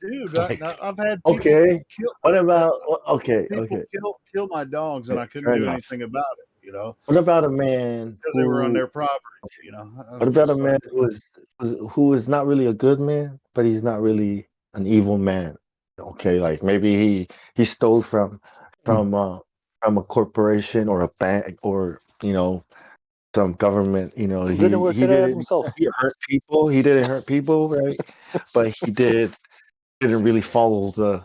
S13: Dude,
S10: Like-
S13: I've had people
S11: Okay.
S13: kill.
S11: What about okay,
S13: People
S11: okay.
S13: kill my dogs, and I couldn't
S11: Fair
S13: do
S11: enough.
S13: anything about it. You know,
S11: What about a man
S13: because they were on
S11: who
S13: their property. You know,
S11: what about a man who is not really a good man, but he's not really an evil man? Okay, like maybe he stole from a corporation or a bank or, you know, some government, you know,
S23: Didn't work
S11: he
S23: it out
S11: didn't
S23: himself.
S11: hurt people. He didn't hurt people, right? But he didn't really follow the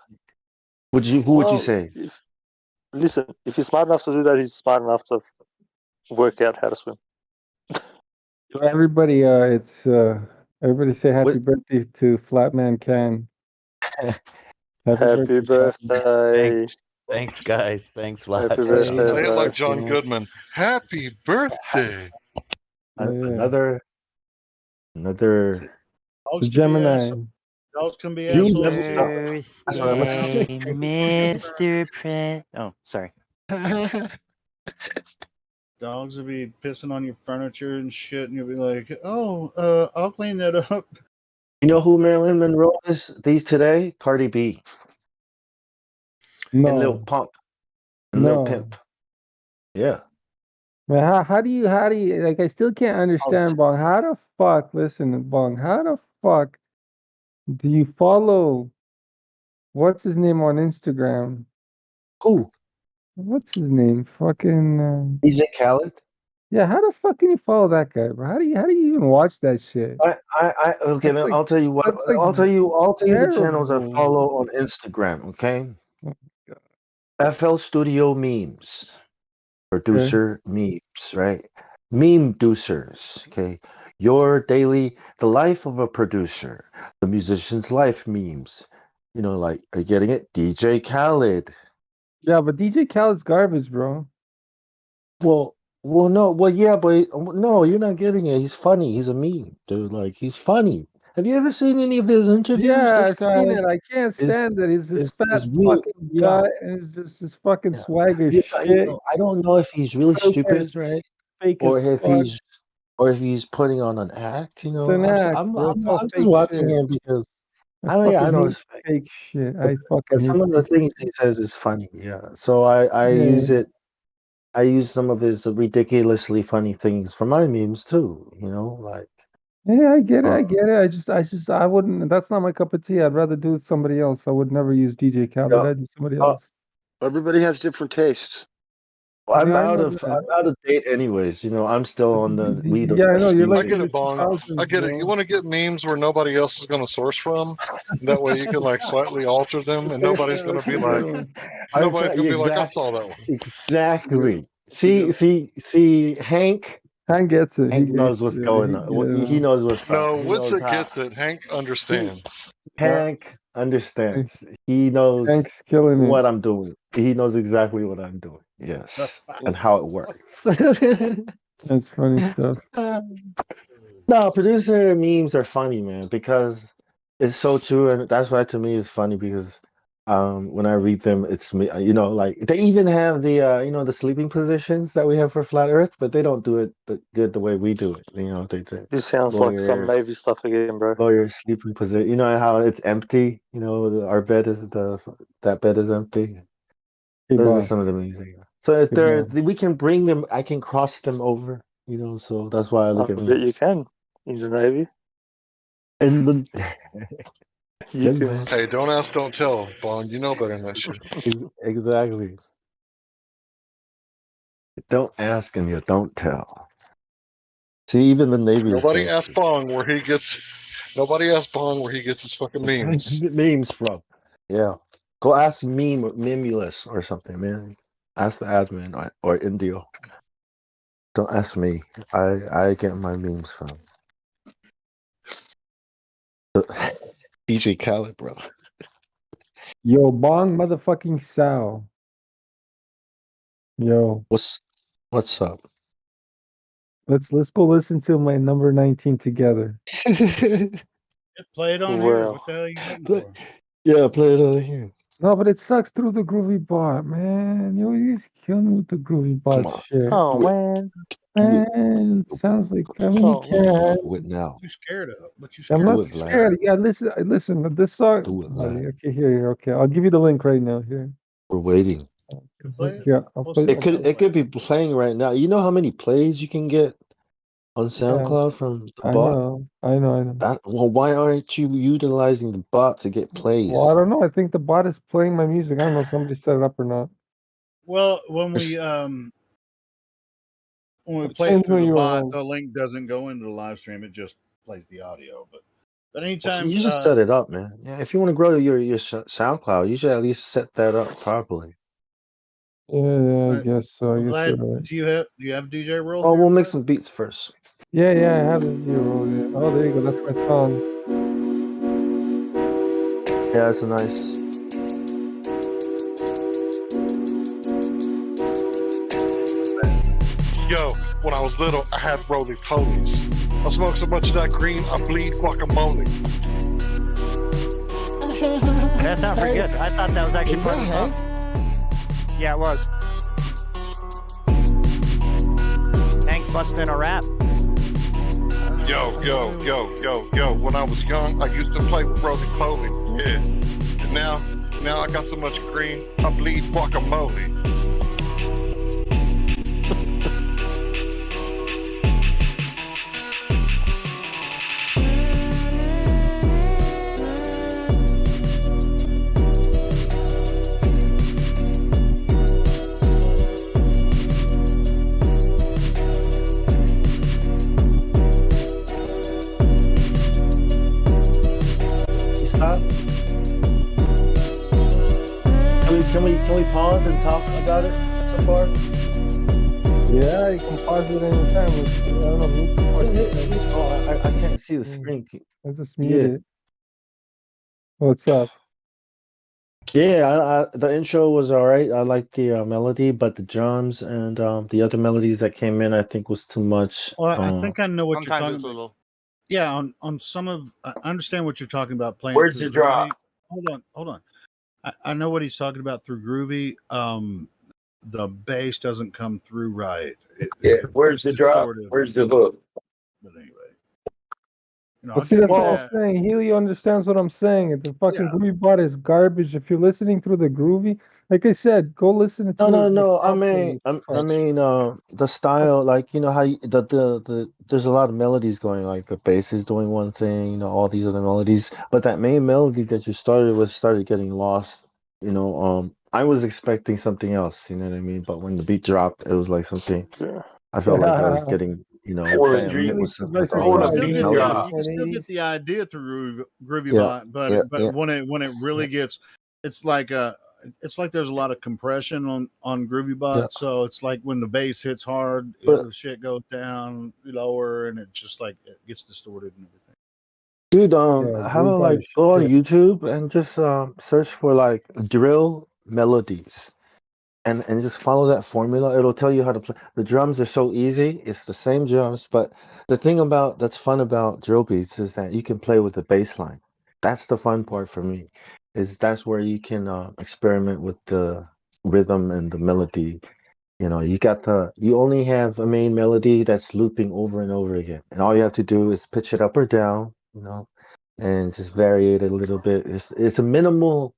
S11: who would you say?
S23: Listen, if he's smart enough to do that, he's smart enough to work out how to swim.
S1: So everybody, it's Everybody say happy birthday to Flatman Can.
S23: Happy birthday.
S10: Thanks, guys. Thanks, Vlad.
S23: Happy birthday,
S16: Say it like
S23: bro.
S16: John Goodman. Happy birthday.
S11: Another
S13: Dogs can be
S1: Gemini.
S13: assholes. Dogs can be
S11: You
S13: assholes
S11: never
S13: too.
S11: stop. That's what I'm
S8: Birthday, Mr. Prince. Oh, sorry.
S13: Dogs will be pissing on your furniture and shit, and you'll be like, "Oh, I'll clean that up."
S11: You know who Marilyn Monroe is these today? Cardi B and Lil
S1: No,
S11: Pump and Lil
S1: no.
S11: Pimp. Yeah.
S1: Man, how do you like? I still can't
S11: Oh,
S1: understand, Bong. How the fuck? Listen, Bong. How the fuck do you follow? What's his name on Instagram?
S11: who?
S1: What's his name? Fucking.
S11: DJ Khaled.
S1: Yeah, how the fuck can you follow that guy, bro? How do you even watch that shit?
S11: Okay,
S1: That's
S11: man,
S1: like
S11: I'll tell you what.
S1: that's like
S11: I'll tell you the channels I
S1: terrible.
S11: follow on Instagram. Okay.
S1: Oh my God.
S11: FL Studio Memes,
S1: Okay.
S11: producer memes, right? Meme producers. Okay. The life of a producer, the musician's life memes. You know, like, are you getting it? DJ Khaled.
S1: Yeah, but DJ Khaled's garbage, bro.
S11: No, yeah, but no, you're not getting it. He's funny. He's a meme, dude. Like, he's funny. Have you ever seen any of his interviews?
S1: Yeah,
S11: This
S1: I've seen
S11: guy
S1: it. I can't
S11: is
S1: stand it. He's this fat
S11: is real.
S1: fucking
S11: Yeah,
S1: guy, and he's just this fucking
S11: yeah.
S1: swagger
S11: You
S1: shit.
S11: know, I don't know if he's really
S1: Fake as
S11: stupid, right?
S1: fake as
S11: Or if
S1: fuck.
S11: he's putting on an act. You
S1: It's
S11: know,
S1: an act, bro. It's all
S11: I'm just
S1: fake
S11: watching
S1: shit.
S11: him because
S1: I
S11: I
S1: fucking
S11: know
S1: hate
S11: it's fake.
S1: fake shit.
S11: But,
S1: I fucking hate
S11: some of the
S1: fake
S11: things
S1: shit.
S11: he says is funny. Yeah, so I use
S1: Yeah.
S11: it. I use some of his ridiculously funny things for my memes too. You know, like.
S1: Yeah, I get it. I
S11: Uh,
S1: get it. I wouldn't. That's not my cup of tea. I'd rather do it somebody else. I would never use DJ Khaled.
S11: yeah.
S1: I'd do somebody
S11: Uh,
S1: else.
S3: Everybody has different tastes.
S11: I'm
S1: Yeah, I
S11: out
S1: know
S11: of
S1: that.
S11: date anyways. You know, I'm still on the weed
S1: Yeah, I know. You're
S16: I
S1: like
S16: get
S1: in
S11: extinction.
S1: the
S16: it, Bong. I
S1: 2000s,
S16: get it. You
S1: bro.
S16: want to get memes where nobody else is going to source from. That way you can like slightly alter them, and nobody's going to be like, I saw that one.
S11: Exactly. See, Hank
S1: Hank gets it. He
S11: knows what's going
S1: he
S11: on.
S1: get it.
S11: He knows what's up.
S16: No,
S11: He knows
S16: Witsit
S11: how.
S16: gets it. Hank understands.
S11: Hank understands. He knows
S1: Hank's killing it.
S11: what I'm doing. He knows exactly what I'm doing. Yes, and how it works.
S1: That's funny stuff.
S11: No, producer memes are funny, man, because it's so true, and that's why to me it's funny because when I read them, it's me. You know, like they even have the the sleeping positions that we have for flat Earth, but they don't do it good the way we do it. You know, they do
S23: This sounds like some Navy stuff again, bro.
S11: lawyer sleeping position. You know how it's empty. You know, our bed is that bed is empty.
S1: Hey,
S11: Those are
S1: boss.
S11: some of the amazing. So if
S1: Hey,
S11: they're
S1: boss.
S11: we can bring them, I can cross them over. You know, so that's why I look
S23: I
S11: at
S23: bet you
S11: memes.
S23: can. In the Navy.
S11: And the
S23: You
S11: good
S23: can.
S11: man.
S16: Hey, don't ask, don't tell, Bong. You know better than that shit.
S11: Exactly. Don't ask and you don't tell. See, even the Navy is
S16: Nobody asked
S11: gangster.
S16: Bong where he gets. Nobody asked Bong where he gets his fucking memes.
S11: Memes from. Yeah. Go ask Mimulus or something, man. Ask the admin or Indio. Don't ask me. I get my memes from DJ Khaled, bro.
S1: Yo, Bong motherfucking Sal. Yo.
S11: What's up?
S1: Let's go listen to my number 19 together.
S13: Play it on here. What the hell are you waiting for?
S11: Yeah, play it on here.
S1: No, but it sucks through the groovy bot, man. You always kill me with the groovy bot shit.
S23: Oh man.
S1: Man, it sounds like you can't.
S11: Do it now.
S13: What you scared of? What you
S1: I'm
S13: scared
S1: not
S13: of?
S1: scared. Yeah, listen to this song.
S11: Do it,
S1: Buddy,
S11: lad.
S1: okay, here. Okay, I'll give you the link right now. Here.
S11: We're waiting.
S1: Yeah, I'll put
S11: It could be playing right now. You know how many plays you can get on SoundCloud from the
S1: I
S11: bot?
S1: I know.
S11: Well, why aren't you utilizing the bot to get plays?
S1: Well, I don't know. I think the bot is playing my music. I don't know if somebody set it up or not.
S13: Well, when we play it through the bot, the link doesn't go into the live stream. It just plays the audio. But anytime
S11: You just set it up, man. Yeah, if you want to grow your SoundCloud, you should at least set that up properly.
S1: Yeah, I guess so. I guess
S13: Vlad,
S1: you're right.
S13: do you have DJ World?
S11: Oh,
S13: here,
S11: we'll make
S13: Vlad?
S11: some beats first.
S1: Yeah, I have the video roll. Yeah. Oh, there you go. That's my song.
S11: Yeah, it's nice.
S16: Yo, when I was little, I had roly polies. I smoked so much of that green, I bleed guacamole.
S8: That sounds pretty good. I thought that was actually part of the song. Yeah, it was. Hank busting a rap.
S16: Yo. When I was young, I used to play with roly polies. Yeah. And now I got so much green, I bleed guacamole.
S11: Stop. Can we pause and talk about it so far?
S1: Yeah, you can pause it anytime. I don't know. Mute the fucking-
S11: Oh, I can't see the screen.
S1: I just mute it. What's up?
S11: Yeah, the intro was all right. I liked the melody, but the drums and the other melodies that came in, I think was too much.
S13: Well, I think I know what you're
S8: Sometimes
S13: talking
S8: it's a
S13: about.
S8: little.
S13: Yeah, on some of I understand what you're talking about playing.
S18: Where's
S13: through
S18: the drop?
S13: Groovy. Hold on. I know what he's talking about through Groovy. The bass doesn't come through right.
S18: Where's the drop?
S13: Distorted.
S18: Where's the hook?
S13: But anyway. You know,
S1: Well, see, that's what I'm saying. Healy understands what I'm saying. The fucking Groovy bot is garbage. If you're listening through the Groovy, like I said, go listen to it.
S11: No. I mean, the style, like how the there's a lot of melodies going. Like the bass is doing one thing, all these other melodies, but that main melody that you started with started getting lost. I was expecting something else. You know what I mean? But when the beat dropped, it was like something. I felt like I was getting, bam, hit with something.
S13: You can still get the idea through Groovy bot, but when it really gets, it's like there's a lot of compression on Groovy bot, so it's like when the bass hits hard, the shit goes down lower, and it just like it gets distorted and everything.
S11: Dude, how about like go on YouTube and just search for like drill melodies. And just follow that formula. It'll tell you how to play. The drums are so easy. It's the same drums, but the thing that's fun about drill beats is that you can play with the bass line. That's the fun part for me. That's where you can experiment with the rhythm and the melody. You only have a main melody that's looping over and over again, and all you have to do is pitch it up or down, and just vary it a little bit. It's minimal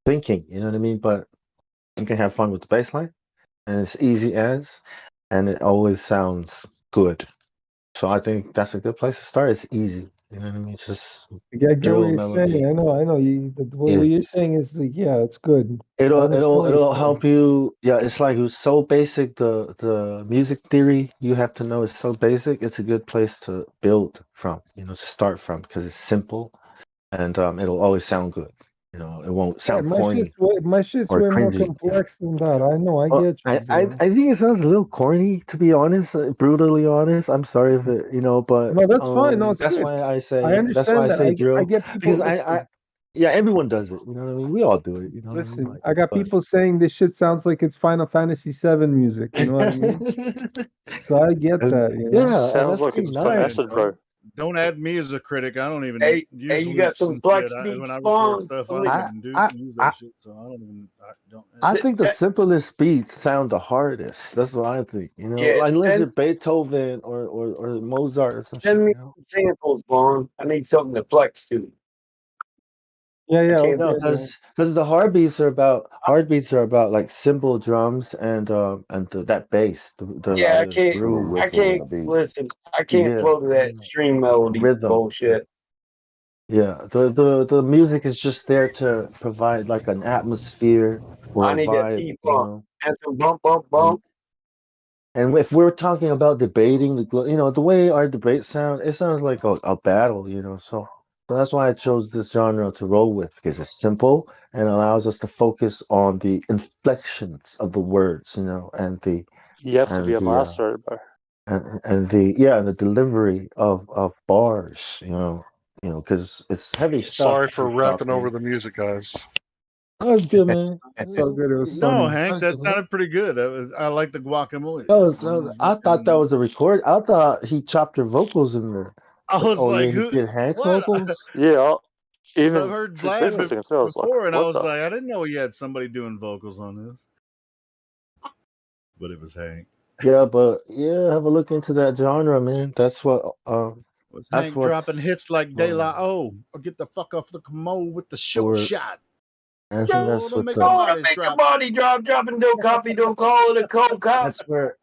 S11: thinking, you know what I mean? But you can have fun with the bass line, and it's easy and it always sounds good. So I think that's a good place to start. It's easy, you know what I mean? It's just
S1: I get what
S11: drill
S1: you're
S11: melody.
S1: saying. I know. What you're saying is like, yeah, it's good.
S11: It'll help you. Yeah, it's like it's so basic. The music theory you have to know is so basic. It's a good place to build from, to start from, because it's simple, and it'll always sound good. It won't sound corny
S1: My shit's
S11: or
S1: way more
S11: cringy.
S1: complex than that. I know. I get you.
S11: I think it sounds a little corny, to be honest, brutally honest. I'm sorry if it, but
S1: No, that's fine. No, it's
S11: that's
S1: good.
S11: why I
S1: I
S11: say
S1: understand that. I
S11: drill,
S1: get people.
S11: because yeah, everyone does it. You know what I mean? We all do it. You know what I mean?
S1: Listen, I got people saying this shit sounds like it's Final Fantasy VII music. You know what I mean? So I get that.
S13: Sounds like it's acid, bro. Don't add me as a critic. I don't even usually
S18: you got some flex beats
S13: when I record
S18: spawn.
S13: stuff. I don't even use that shit, so I don't.
S11: I think the simplest beats sound the hardest. That's what I think.
S18: Yeah,
S11: unless you're Beethoven or Mozart or some shit.
S18: Send me samples, Spawn. I need something to flex to.
S1: Yeah.
S11: Because the hard beats are about like simple drums and that bass.
S18: Yeah, I can't listen. I can't flow to that string melody bullshit.
S11: Yeah, the music is just there to provide like an atmosphere or
S18: I
S11: a
S18: need that
S11: vibe,
S18: P-funk. And some bump.
S11: And if we're talking about debating, the way our debates sound, it sounds like a battle, So that's why I chose this genre to roll with, because it's simple and allows us to focus on the inflections of the words, and the
S23: You have to be a master, bro.
S11: and the delivery of bars, because it's heavy stuff.
S16: Sorry for
S11: He's
S16: rapping over
S11: talking.
S16: the music, guys.
S11: That was good, man.
S1: So good, it was
S13: No,
S1: funny.
S13: Hank, that sounded pretty good. I like the guacamole.
S11: I thought that was a record. I thought he chopped your vocals in there.
S13: I was
S11: Oh yeah,
S13: like,
S11: he
S13: who?
S11: did Hank's
S13: What?
S11: vocals.
S23: Yeah,
S13: I've
S23: even
S13: heard
S23: Sid
S13: Vlad
S23: Vicious singing too. I was like,
S13: before, and I
S23: what
S13: was
S23: the?
S13: like, I didn't know he had somebody doing vocals on this. But it was Hank.
S11: Yeah, but yeah, have a look into that genre, man. That's what
S13: Was
S11: that's
S13: Hank dropping
S11: what's
S13: hits like De La O or get the fuck off the commode with the show
S11: or
S13: shot?
S11: I think
S13: Go
S11: that's
S13: to
S11: what
S13: make
S11: the
S13: a
S18: Go to
S13: body
S18: make a
S13: drop.
S18: body drop, dropping no coffee, don't call it a cold cop.
S11: that's where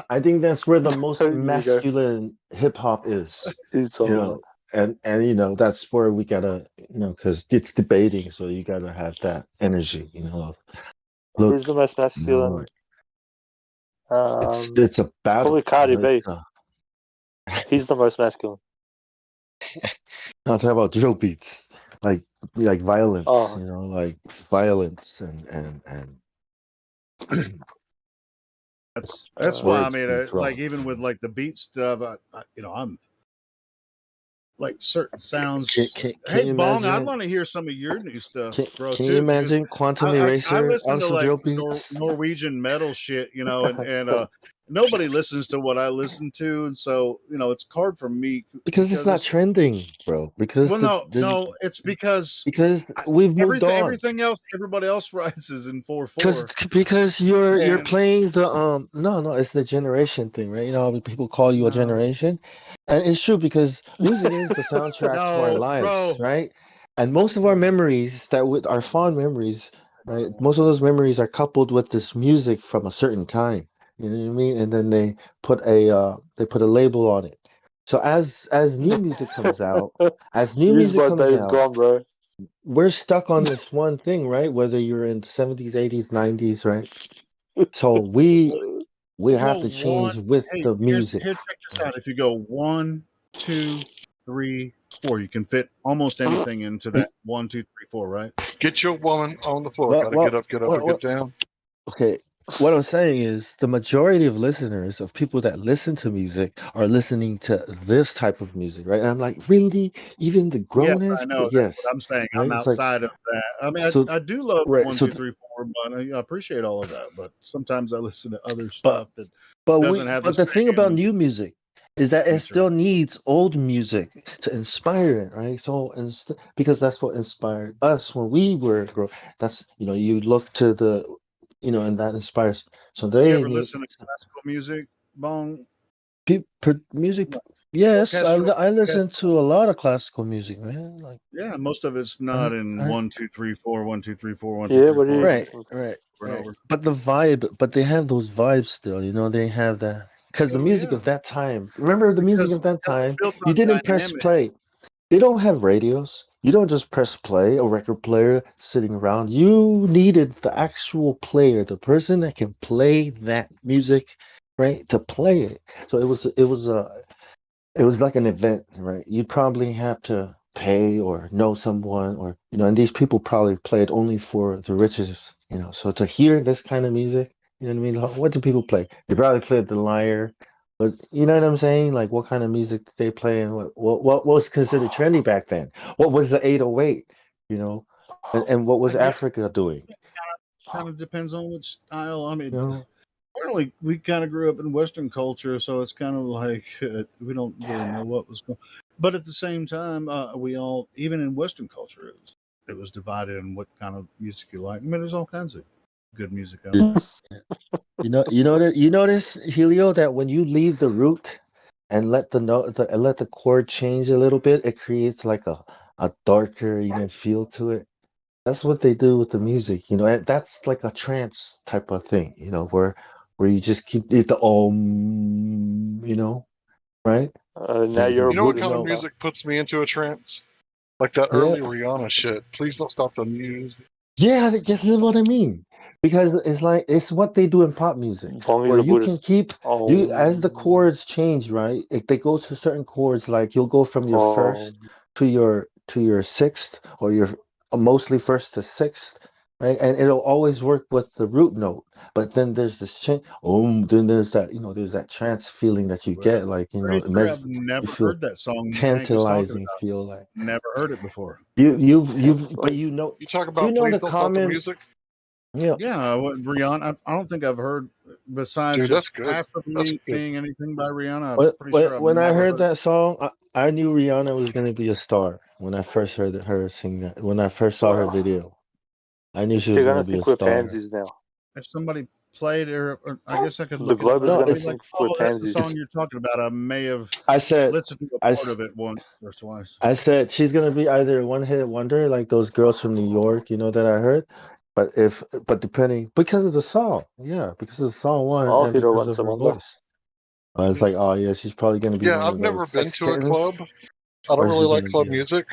S11: I think that's where the most
S23: There you go.
S11: masculine hip hop is.
S23: He's talking
S11: And that's where we gotta, because it's debating, so you gotta have that energy, of look,
S23: who's the most masculine?
S11: like, it's a
S23: Probably
S11: battle.
S23: Cardi B.
S11: It's,
S23: He's the most masculine.
S11: I'm talking about drill beats, like violence,
S23: Oh.
S11: like violence and
S13: That's why I
S11: words
S13: mean,
S11: being
S13: like
S11: thrown.
S13: even with like the beat stuff, I'm like certain sounds.
S11: Can
S13: Hey,
S11: you
S13: Bong, I'd
S11: imagine?
S13: want to hear some of your new stuff, bro.
S11: Can you
S13: Too, because
S11: imagine Quantum
S13: I
S11: Eraser
S13: listen
S11: on
S13: to
S11: some
S13: like
S11: drill beats?
S13: Norwegian metal shit, and nobody listens to what I listen to, and so it's hard for me
S11: Because it's not trending, bro. Because
S13: no, it's because
S11: we've moved on.
S13: everything else everybody else writes is in 4/4.
S11: Because you're
S13: And-
S11: playing the no, it's the generation thing, right? People call you a generation, and it's true because music is the soundtrack to our
S13: No,
S11: lives,
S13: bro.
S11: right? And most of our memories are fond memories, right? Most of those memories are coupled with this music from a certain time. You know what I mean? And then they put a label on it. So as new music comes out,
S23: Use my days gone, bro.
S11: we're stuck on this one thing, right? Whether you're in the 70s, 80s, 90s, right? So we have to change with the music.
S13: Here, check this out. If you go 1, 2, 3, 4, you can fit almost anything into that 1, 2, 3, 4, right?
S16: Get your woman on the floor.
S11: Well,
S16: Gotta get up, or get down.
S11: Okay, what I'm saying is the majority of listeners, of people that listen to music, are listening to this type of music, right? And I'm like, really? Even the grown
S13: Yes,
S11: age?
S13: I know. That's
S11: Yes.
S13: what I'm saying.
S11: Right?
S13: I'm
S11: It's like,
S13: outside of that. I mean,
S11: so-
S13: I do love
S11: right,
S13: 1,
S11: so
S13: 2,
S11: th-
S13: 3, 4, but I appreciate all of that. But sometimes I listen to other
S11: but
S13: stuff that doesn't have
S11: but the thing about new music is that it
S13: feature.
S11: still needs old music to inspire it, right? So because that's what inspired us when we were that's you look to the and that inspires. So
S13: You
S11: they
S13: ever
S11: need
S13: listen to classical music, Bong?
S11: music. Yes,
S13: Orchestral-
S11: I listen to a lot of classical music, man. Like
S13: Yeah, most of it's not in 1, 2, 3, 4, 1, 2, 3, 4, 1, 2,
S23: Yeah,
S13: 3,
S23: what do
S13: 4.
S23: you?
S11: right.
S13: over and over.
S11: But the vibe, but they have those vibes still. They have that because the
S13: Oh,
S11: music
S13: yeah.
S11: of that time. Remember the music
S13: Because
S11: of that
S13: it's
S11: time.
S13: built
S11: You
S13: on
S11: didn't press
S13: dynamic.
S11: play. They don't have radios. You don't just press play, a record player sitting around. You needed the actual player, the person that can play that music, right? To play it. So it was like an event, right? You'd probably have to pay or know someone, or and these people probably played only for the riches, So to hear this kind of music, you know what I mean? What do people play? They probably played the lyre, but you know what I'm saying? Like what kind of music did they play, and what was considered trendy back then? What was the 808? And what was
S13: I guess-
S11: Africa doing?
S13: Kind of depends on which style. I mean,
S11: You know?
S13: apparently we kind of grew up in Western culture, so it's kind of like we don't really know what was going. But at the same time, we all, even in Western culture, it was divided in what kind of music you like. I mean, there's all kinds of good music out there.
S11: You notice, Helio, that when you leave the root and let let the chord change a little bit, it creates like a darker, feel to it. That's what they do with the music, and that's like a trance type of thing, where you just keep the right?
S23: Now you're
S16: You know what
S23: Buddhist.
S16: kind of music puts me into a trance? Like that
S11: Yeah.
S16: early Rihanna shit. Please don't stop the music.
S11: Yeah, this is what I mean. Because it's what they do in pop music,
S23: Bong is
S11: where
S23: a
S11: you can
S23: Buddhist.
S11: keep as the chords change, right? If they go to certain chords, like you'll go from your first to your sixth, or your mostly first to sixth, right? And it'll always work with the root note. But then there's this change. Then there's that, there's that trance feeling that you get, like,
S13: Pretty sure I've
S11: you
S13: never
S11: feel
S13: heard that song Hank is talking
S11: tantalizing,
S13: about.
S11: feel like
S13: Never heard it before.
S11: but
S16: You talk
S11: you
S16: about
S11: know
S16: please
S11: the
S16: don't stop the
S11: common,
S16: music.
S11: yeah.
S13: Rihanna. I don't think I've heard besides
S16: Dude, that's
S13: just
S16: good. That's
S13: passively
S16: good.
S13: being anything by Rihanna. I'm pretty sure I've
S11: When I
S13: never
S11: heard
S13: heard.
S11: that song, I knew Rihanna was gonna be a star when I first heard her sing that. When I first saw her video, I knew she was
S23: They're
S11: gonna
S23: gonna
S11: be a
S23: think we're
S11: star.
S23: pansies now.
S13: If somebody played it, or I guess I could
S23: The
S13: look it
S23: globe is
S13: up.
S23: gonna
S13: Be like,
S23: think we're
S13: oh, that's the
S23: pansies.
S13: song you're talking about. I may have
S11: I said,
S13: listened to a
S11: I,
S13: part
S11: s-
S13: of it once or twice.
S11: I said she's gonna be either a one-hit wonder like those girls from New York, that I heard. But depending because of the song, yeah, because of the song one
S23: I'll
S11: and
S23: hit her
S11: because
S23: once
S11: of
S23: a
S11: her
S23: wonder.
S11: voice, I was like, oh yeah, she's probably gonna be
S16: Yeah,
S11: one
S16: I've
S11: of
S16: never
S11: those
S16: been
S11: sex
S16: to a
S11: kittens,
S16: club. I don't
S11: or is
S16: really
S11: she
S16: like
S11: gonna
S16: club
S11: be?
S16: music,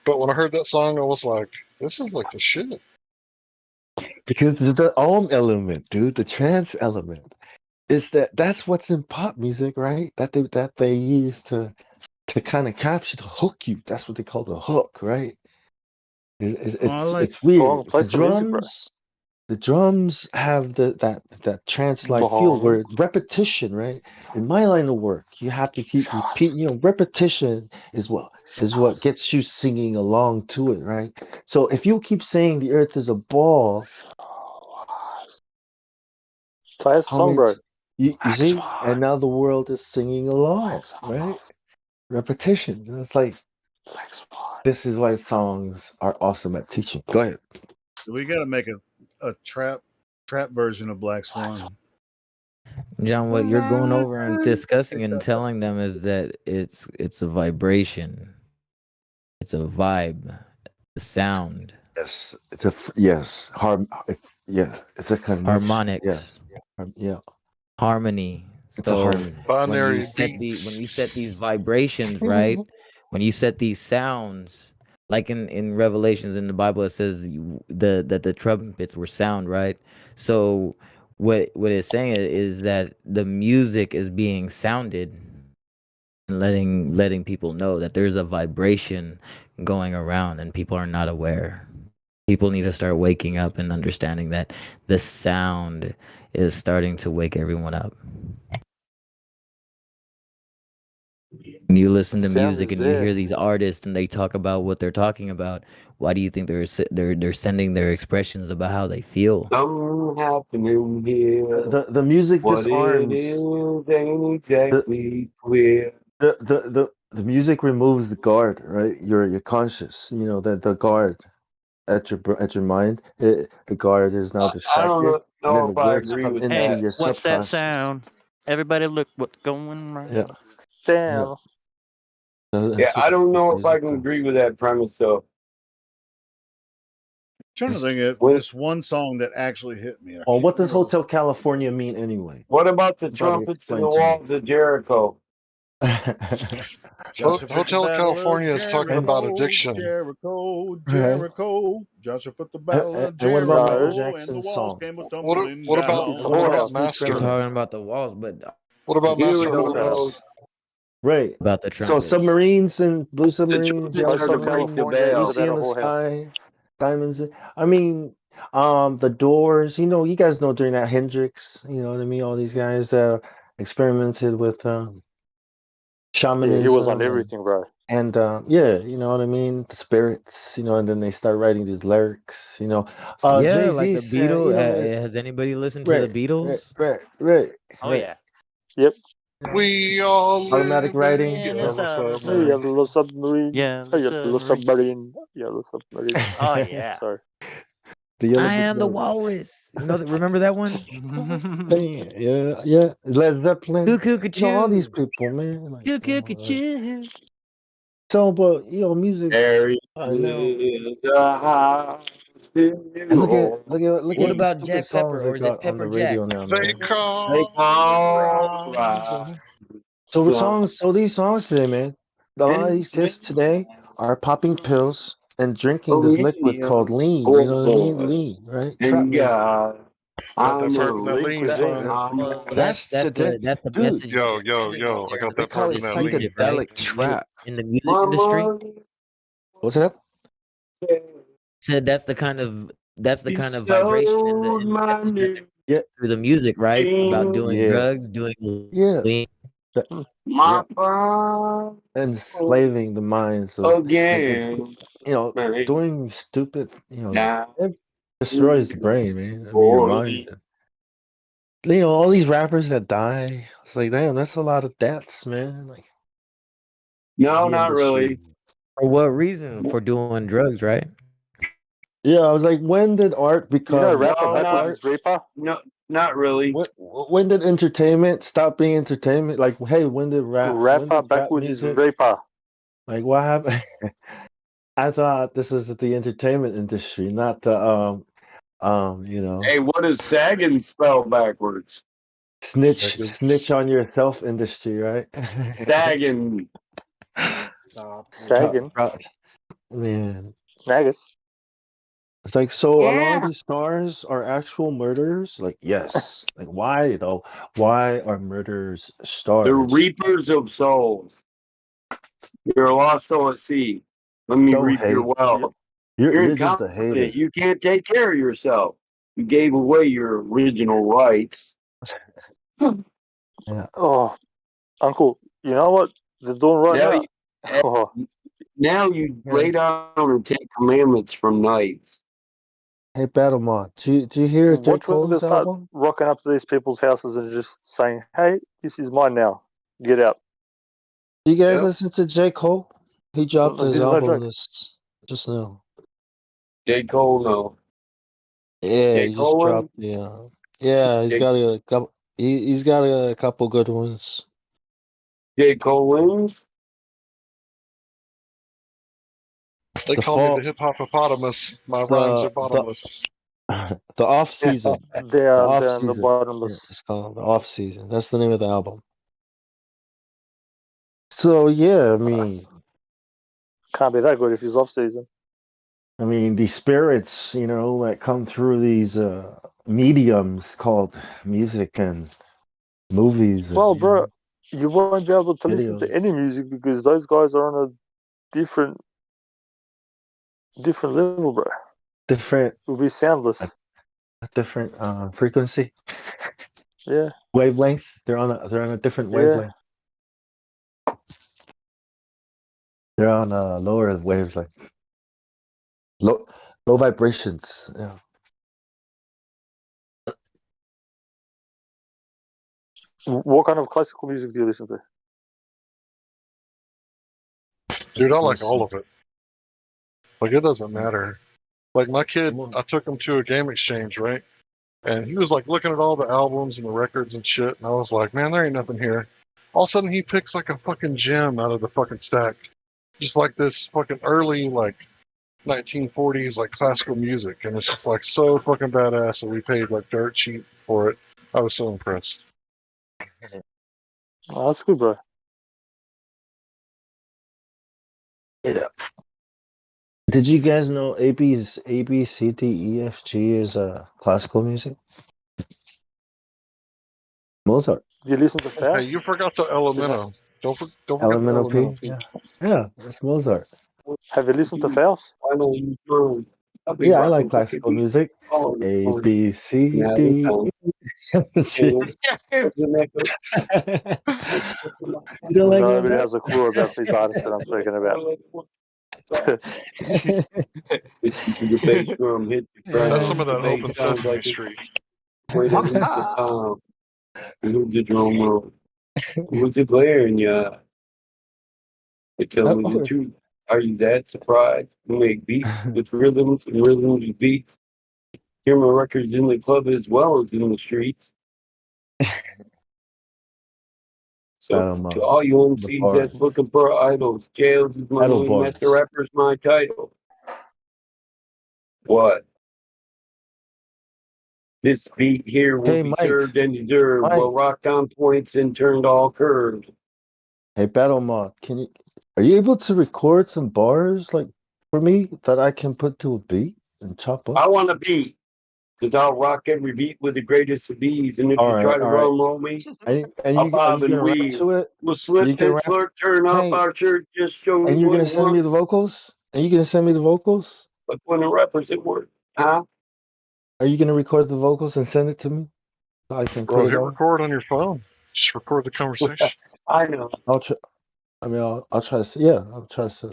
S16: but when I heard that song, I was like, "This is like the shit."
S11: Because the element, dude, the trance element is that's what's in pop music, right? That they use to kind of capture to hook you. That's what they call the hook, right? It's
S23: Go
S11: weird.
S23: on, play some music, bro.
S11: The drums have that trance-like feel
S23: Bong.
S11: where repetition, right? In my line of work, you have to keep repeating. Repetition is what gets you singing along to it, right? So if you keep saying the earth is a ball,
S23: Play a
S11: how
S23: song,
S11: many
S23: bro.
S11: you see? And now the world is singing along, right? Repetitions. And it's like this is why songs are awesome at teaching. Go ahead.
S13: We got to make a trap version of Black Swan.
S2: John, what you're going over and discussing and telling them is that it's a vibration, it's a vibe, a sound.
S11: Yes, it's a yes. It's a connection.
S2: Harmonics.
S11: Yeah.
S2: Harmony.
S11: It's a
S2: So
S11: harmony.
S16: Binary
S2: when you set these vibrations, right? When you set these sounds, like in Revelations in the Bible, it says that the trumpets were sound, right? So what it's saying is that the music is being sounded and letting people know that there's a vibration going around and people are not aware. People need to start waking up and understanding that the sound is starting to wake everyone up. When you listen to music and you hear these artists and they talk about what they're talking about, why do you think they're sending their expressions about how they feel?
S18: Something happening here.
S11: The music
S18: What
S11: disarms.
S18: it is ain't exactly clear.
S11: The music removes the guard, right? You're conscious. The guard at your mind. The guard is now
S18: I don't
S11: distracted, and then
S18: know
S11: the
S18: if I
S11: words
S18: agree
S11: come
S18: with
S11: into
S8: Hey,
S18: that.
S11: your
S8: what's that
S11: subconscious.
S8: sound? Everybody look what's going on.
S11: Yeah.
S23: Damn.
S18: Yeah, I don't know if I can agree with that premise though.
S13: I'm trying to think of this one song that actually hit me.
S11: Oh, what does Hotel California mean anyway?
S18: What about the
S11: Somebody
S18: trumpets in the
S11: explain to me.
S18: walls of Jericho?
S16: Hotel California is talking about addiction.
S13: Jericho. Joshua put the battle of
S11: And what about Michael
S13: Jericho, and the
S11: Jackson's
S13: walls
S11: song?
S13: came tumbling
S16: What about
S13: down.
S16: Master?
S2: We're talking about the walls, but
S16: What about
S18: Here
S16: Master
S18: we
S16: of the
S18: go.
S16: Horse?
S11: Right.
S2: about the
S11: So
S2: trumpets.
S11: submarines and blue
S18: The
S11: submarines,
S18: trumpets
S11: yellow
S18: are to break the
S11: submarines,
S18: veil.
S11: Lucy in the Sky, Diamonds. I mean, the Doors. You guys know during that Hendrix. You know what I mean. All these guys that experimented with shamanism.
S23: Yeah, he was on everything, bro.
S11: And yeah, you know what I mean. The spirits. And then they start writing these lyrics.
S2: Yeah,
S11: Jay-Z
S2: like the
S11: said,
S2: Beatles. Has anybody listened to the Beatles?
S11: Right.
S8: Oh yeah.
S23: Yep.
S16: We all
S11: Automatic writing.
S8: In
S16: Yellow
S8: the
S16: submarine.
S23: Yellow submarine.
S8: Yellow
S23: Yellow submarine. Yellow submarine.
S8: Oh yeah.
S23: Sorry.
S11: The Yellow
S2: I am the
S11: Submarine.
S2: walrus. Remember that one?
S11: Yeah. Led Zeppelin. All these
S2: Cuckoo-ca-choo.
S11: people, man. Like,
S8: Cuckoo-ca-choo.
S11: so, but music.
S18: There
S11: Now,
S18: is a house in
S11: and
S18: New
S11: look
S2: What
S11: at the
S2: about
S11: stupid
S2: Jack Pepper,
S11: songs they
S2: or is it
S11: got on the
S2: Pepper Jack?
S11: radio now,
S16: They
S11: man.
S18: They
S16: call
S18: call
S16: rising.
S11: So these songs today, man. A lot of these kids today are popping pills and drinking this liquid called lean. You know what I mean? Lean, right? Trap
S18: And
S11: music.
S18: yeah, I'm a
S16: That lean
S18: liquid.
S16: son.
S2: That's the
S11: Dude.
S2: message.
S16: Yo,
S2: There
S16: I got
S11: They
S16: that
S11: call
S16: part
S11: it
S16: in that lean.
S2: music, right?
S11: psychedelic trap.
S2: In the music
S18: My
S2: industry,
S18: money.
S11: What's that?
S2: said that's the kind of that's the kind of
S18: So
S2: vibration and the message that they
S11: Yeah.
S2: through the music, right? About doing
S11: Yeah.
S2: drugs, doing
S11: Yeah.
S2: lean.
S18: my
S11: Enslaving the minds of
S18: again.
S11: doing stupid,
S18: Now
S11: it destroys the brain, man. I mean your mind. All these rappers that die, it's like, damn, that's a lot of deaths, man. Like
S18: no,
S11: the
S18: not
S11: industry.
S18: really.
S2: For what reason? For doing drugs, right?
S11: Yeah, I was like, when did art become
S18: No, not really.
S11: when did entertainment stop being entertainment? Like, hey, when did rap music? Like, what happened? I thought this was the entertainment industry, not the
S18: Hey, what does sagging spell backwards?
S11: snitch on yourself industry, right?
S18: Sagging.
S23: Sagging.
S11: Man.
S23: Nagus.
S11: It's like, so a lot of these stars are actual murderers? Like, yes. Like, why though? Why are murderers stars?
S18: The reapers of souls. You're a lost soul at sea. Let me reap your wealth.
S11: You're just a hater.
S18: Incompetent. You can't take care of yourself. You gave away your original rights.
S11: Yeah.
S23: Oh, Uncle, you know what they're doing right now?
S18: Now you lay down and take commandments from knights.
S11: Hey, Battlemont, do you hear J.
S23: Watch when they
S11: Cole's
S23: start
S11: album?
S23: rocking up to these people's houses and just saying, "Hey, this is mine now. Get out."
S11: Do you guys listen to J. Cole? He dropped
S23: This
S11: his
S23: is no
S11: album
S23: joke.
S11: just now.
S18: J. Cole, no.
S11: Yeah,
S18: J.
S11: he just
S18: Cole?
S11: dropped he's got a couple. He's got a couple good ones.
S18: J. Cole wins.
S16: They
S11: The
S16: call me
S11: fall,
S16: the hip hoppopotamus. My rhymes are
S11: the
S16: bottomless.
S11: the off season.
S23: They are they're in the bottomless.
S11: It's called the off season. That's the name of the album. So yeah, I mean,
S23: Can't be that good if he's off season.
S11: the spirits, that come through these mediums called music and movies.
S23: Well, bro, you won't be able to listen to
S11: videos.
S23: any music because those guys are on a different level, bro.
S11: Different.
S23: It'll be soundless.
S11: A different frequency.
S23: Yeah.
S11: Wavelength. They're on a different wavelength. They're on a lower wavelength. Low vibrations. Yeah.
S23: What kind of classical music do you listen to?
S16: Dude, I like all of it. Like, it doesn't matter. Like, my kid, I took him to a game exchange, right? And he was like looking at all the albums and the records and shit, and I was like, man, there ain't nothing here. All of a sudden, he picks like a fucking gem out of the fucking stack. Just like this fucking early, like, 1940s, like, classical music. And it's just like so fucking badass that we paid like dirt cheap for it. I was so impressed.
S23: Oh, that's good, bro.
S11: Yeah. Did you guys know A, B, C, D, E, F, G is classical music? Mozart.
S23: Do you listen to Faust?
S16: Hey, you forgot the Elemento. Don't forget the
S11: Elemental
S16: Elemento
S11: P. Yeah, that's Mozart.
S23: Have you listened to Faust?
S11: Yeah, I like classical music. A, B, C, D, E. You don't like
S23: Nobody
S11: Mozart?
S23: has a clue about these artists that I'm speaking about.
S16: That's some of that open Sesame Street.
S18: Who's the drum roll? Who's the glaring ya? Tell me the truth. Are you that surprised? We make beats with rhythms and rhythms with beats. Hear my records in the club as well as in the streets. So to all you MCs that's looking for idols, Jails is my name, Master Rapper's my title. What? This beat here will be served and deserved. Will rock on points and turned all curves.
S11: Hey, Battlemont, are you able to record some bars like for me that I can put to a beat and chop up?
S18: I want a beat, because I'll rock every beat with the greatest of ease. And if you try to roll me, I'll bob and weave. We'll slip and slurp, turn up our shirt, just show me.
S11: And you're gonna send me the vocals? And you're gonna send me the vocals?
S18: But when the rappers at work, huh?
S11: Are you gonna record the vocals and send it to me so I can
S16: Bro,
S11: put it
S16: hit
S11: on?
S16: record on your phone. Just record the conversation.
S18: I know.
S11: I'll try. I mean, I'll try to. Yeah, I'll try to.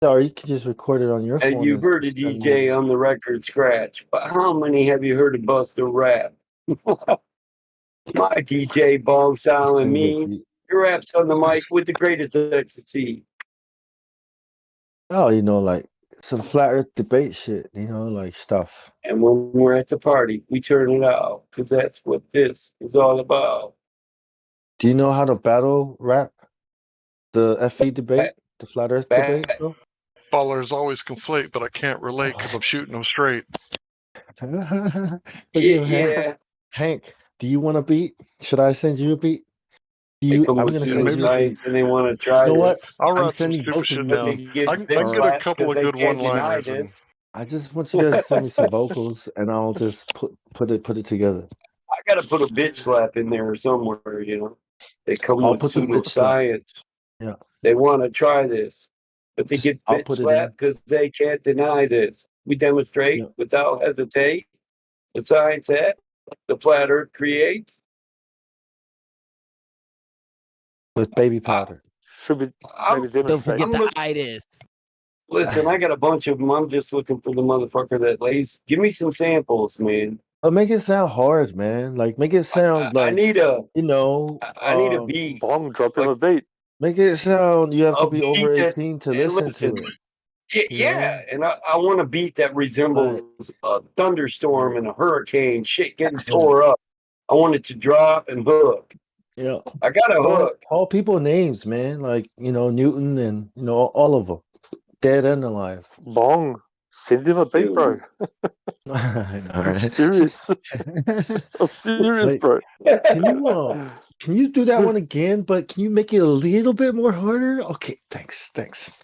S11: Yeah, or you can just record it on your
S18: And
S11: phone.
S18: you've heard a
S11: send me
S18: DJ on the record scratch, but how many have you heard of Buster rap? My DJ Bong Sound and
S11: Send me a
S18: me,
S11: beat.
S18: your raps on the mic with the greatest ecstasy.
S11: Oh, like some flat Earth debate shit. Like stuff.
S18: And when we're at the party, we turn it out because that's what this is all about.
S11: Do you know how to battle rap? The FE debate, the flat Earth debate, bro.
S16: Ballers always conflate, but I can't relate because I'm shooting them straight.
S18: Yeah.
S11: Hank, do you want a beat? Should I send you a beat?
S18: They come
S11: I'm
S18: with
S11: gonna
S18: some
S11: send you a beat.
S18: insights and they want to try
S11: You know what?
S18: this.
S16: I'll
S11: I'm
S16: write some
S11: sending
S16: stupid
S11: both of
S16: shit
S11: you.
S18: But
S16: down.
S18: they get
S16: I can
S18: bitch
S16: get a
S18: slapped
S16: couple
S18: 'cause
S16: of
S18: they
S16: good
S18: can't deny
S16: one-liners.
S18: this.
S11: I just want you guys to send me some vocals, and I'll just put it together.
S18: I gotta put a bitch slap in there somewhere, They come
S11: I'll
S18: with
S11: put the bitch slap.
S18: pseudoscience.
S11: Yeah.
S18: They want to try this, but they get
S11: I'll
S18: bitch
S11: put it
S18: slapped because they can't deny this. We demonstrate without hesitate the science that the flat Earth creates.
S11: With baby powder.
S23: Should be
S18: I'm,
S23: maybe demonstrate.
S2: Don't forget the itis.
S18: Listen, I got a bunch of them. I'm just looking for the motherfucker that lays. Give me some samples, man.
S11: But make it sound hard, man. Like make it sound
S18: I
S11: like
S18: need a. I need a
S11: um,
S18: beat.
S23: Bong, drop him a beat.
S11: make it sound you have to
S18: A
S11: be over
S18: beat that.
S11: 18 to
S18: And
S11: listen to
S18: listen,
S11: it.
S18: yeah, and I want a beat that resembles a thunderstorm and a hurricane, shit getting tore up. I want it to drop and hook.
S11: Yeah.
S18: I got a hook.
S11: All people names, man. Like, Newton and all of them. Dead and alive.
S23: Bong, send him a beat, bro.
S11: I know, right?
S23: Serious. I'm serious, bro.
S11: Can you do that one again, but can you make it a little bit more harder? Okay, thanks.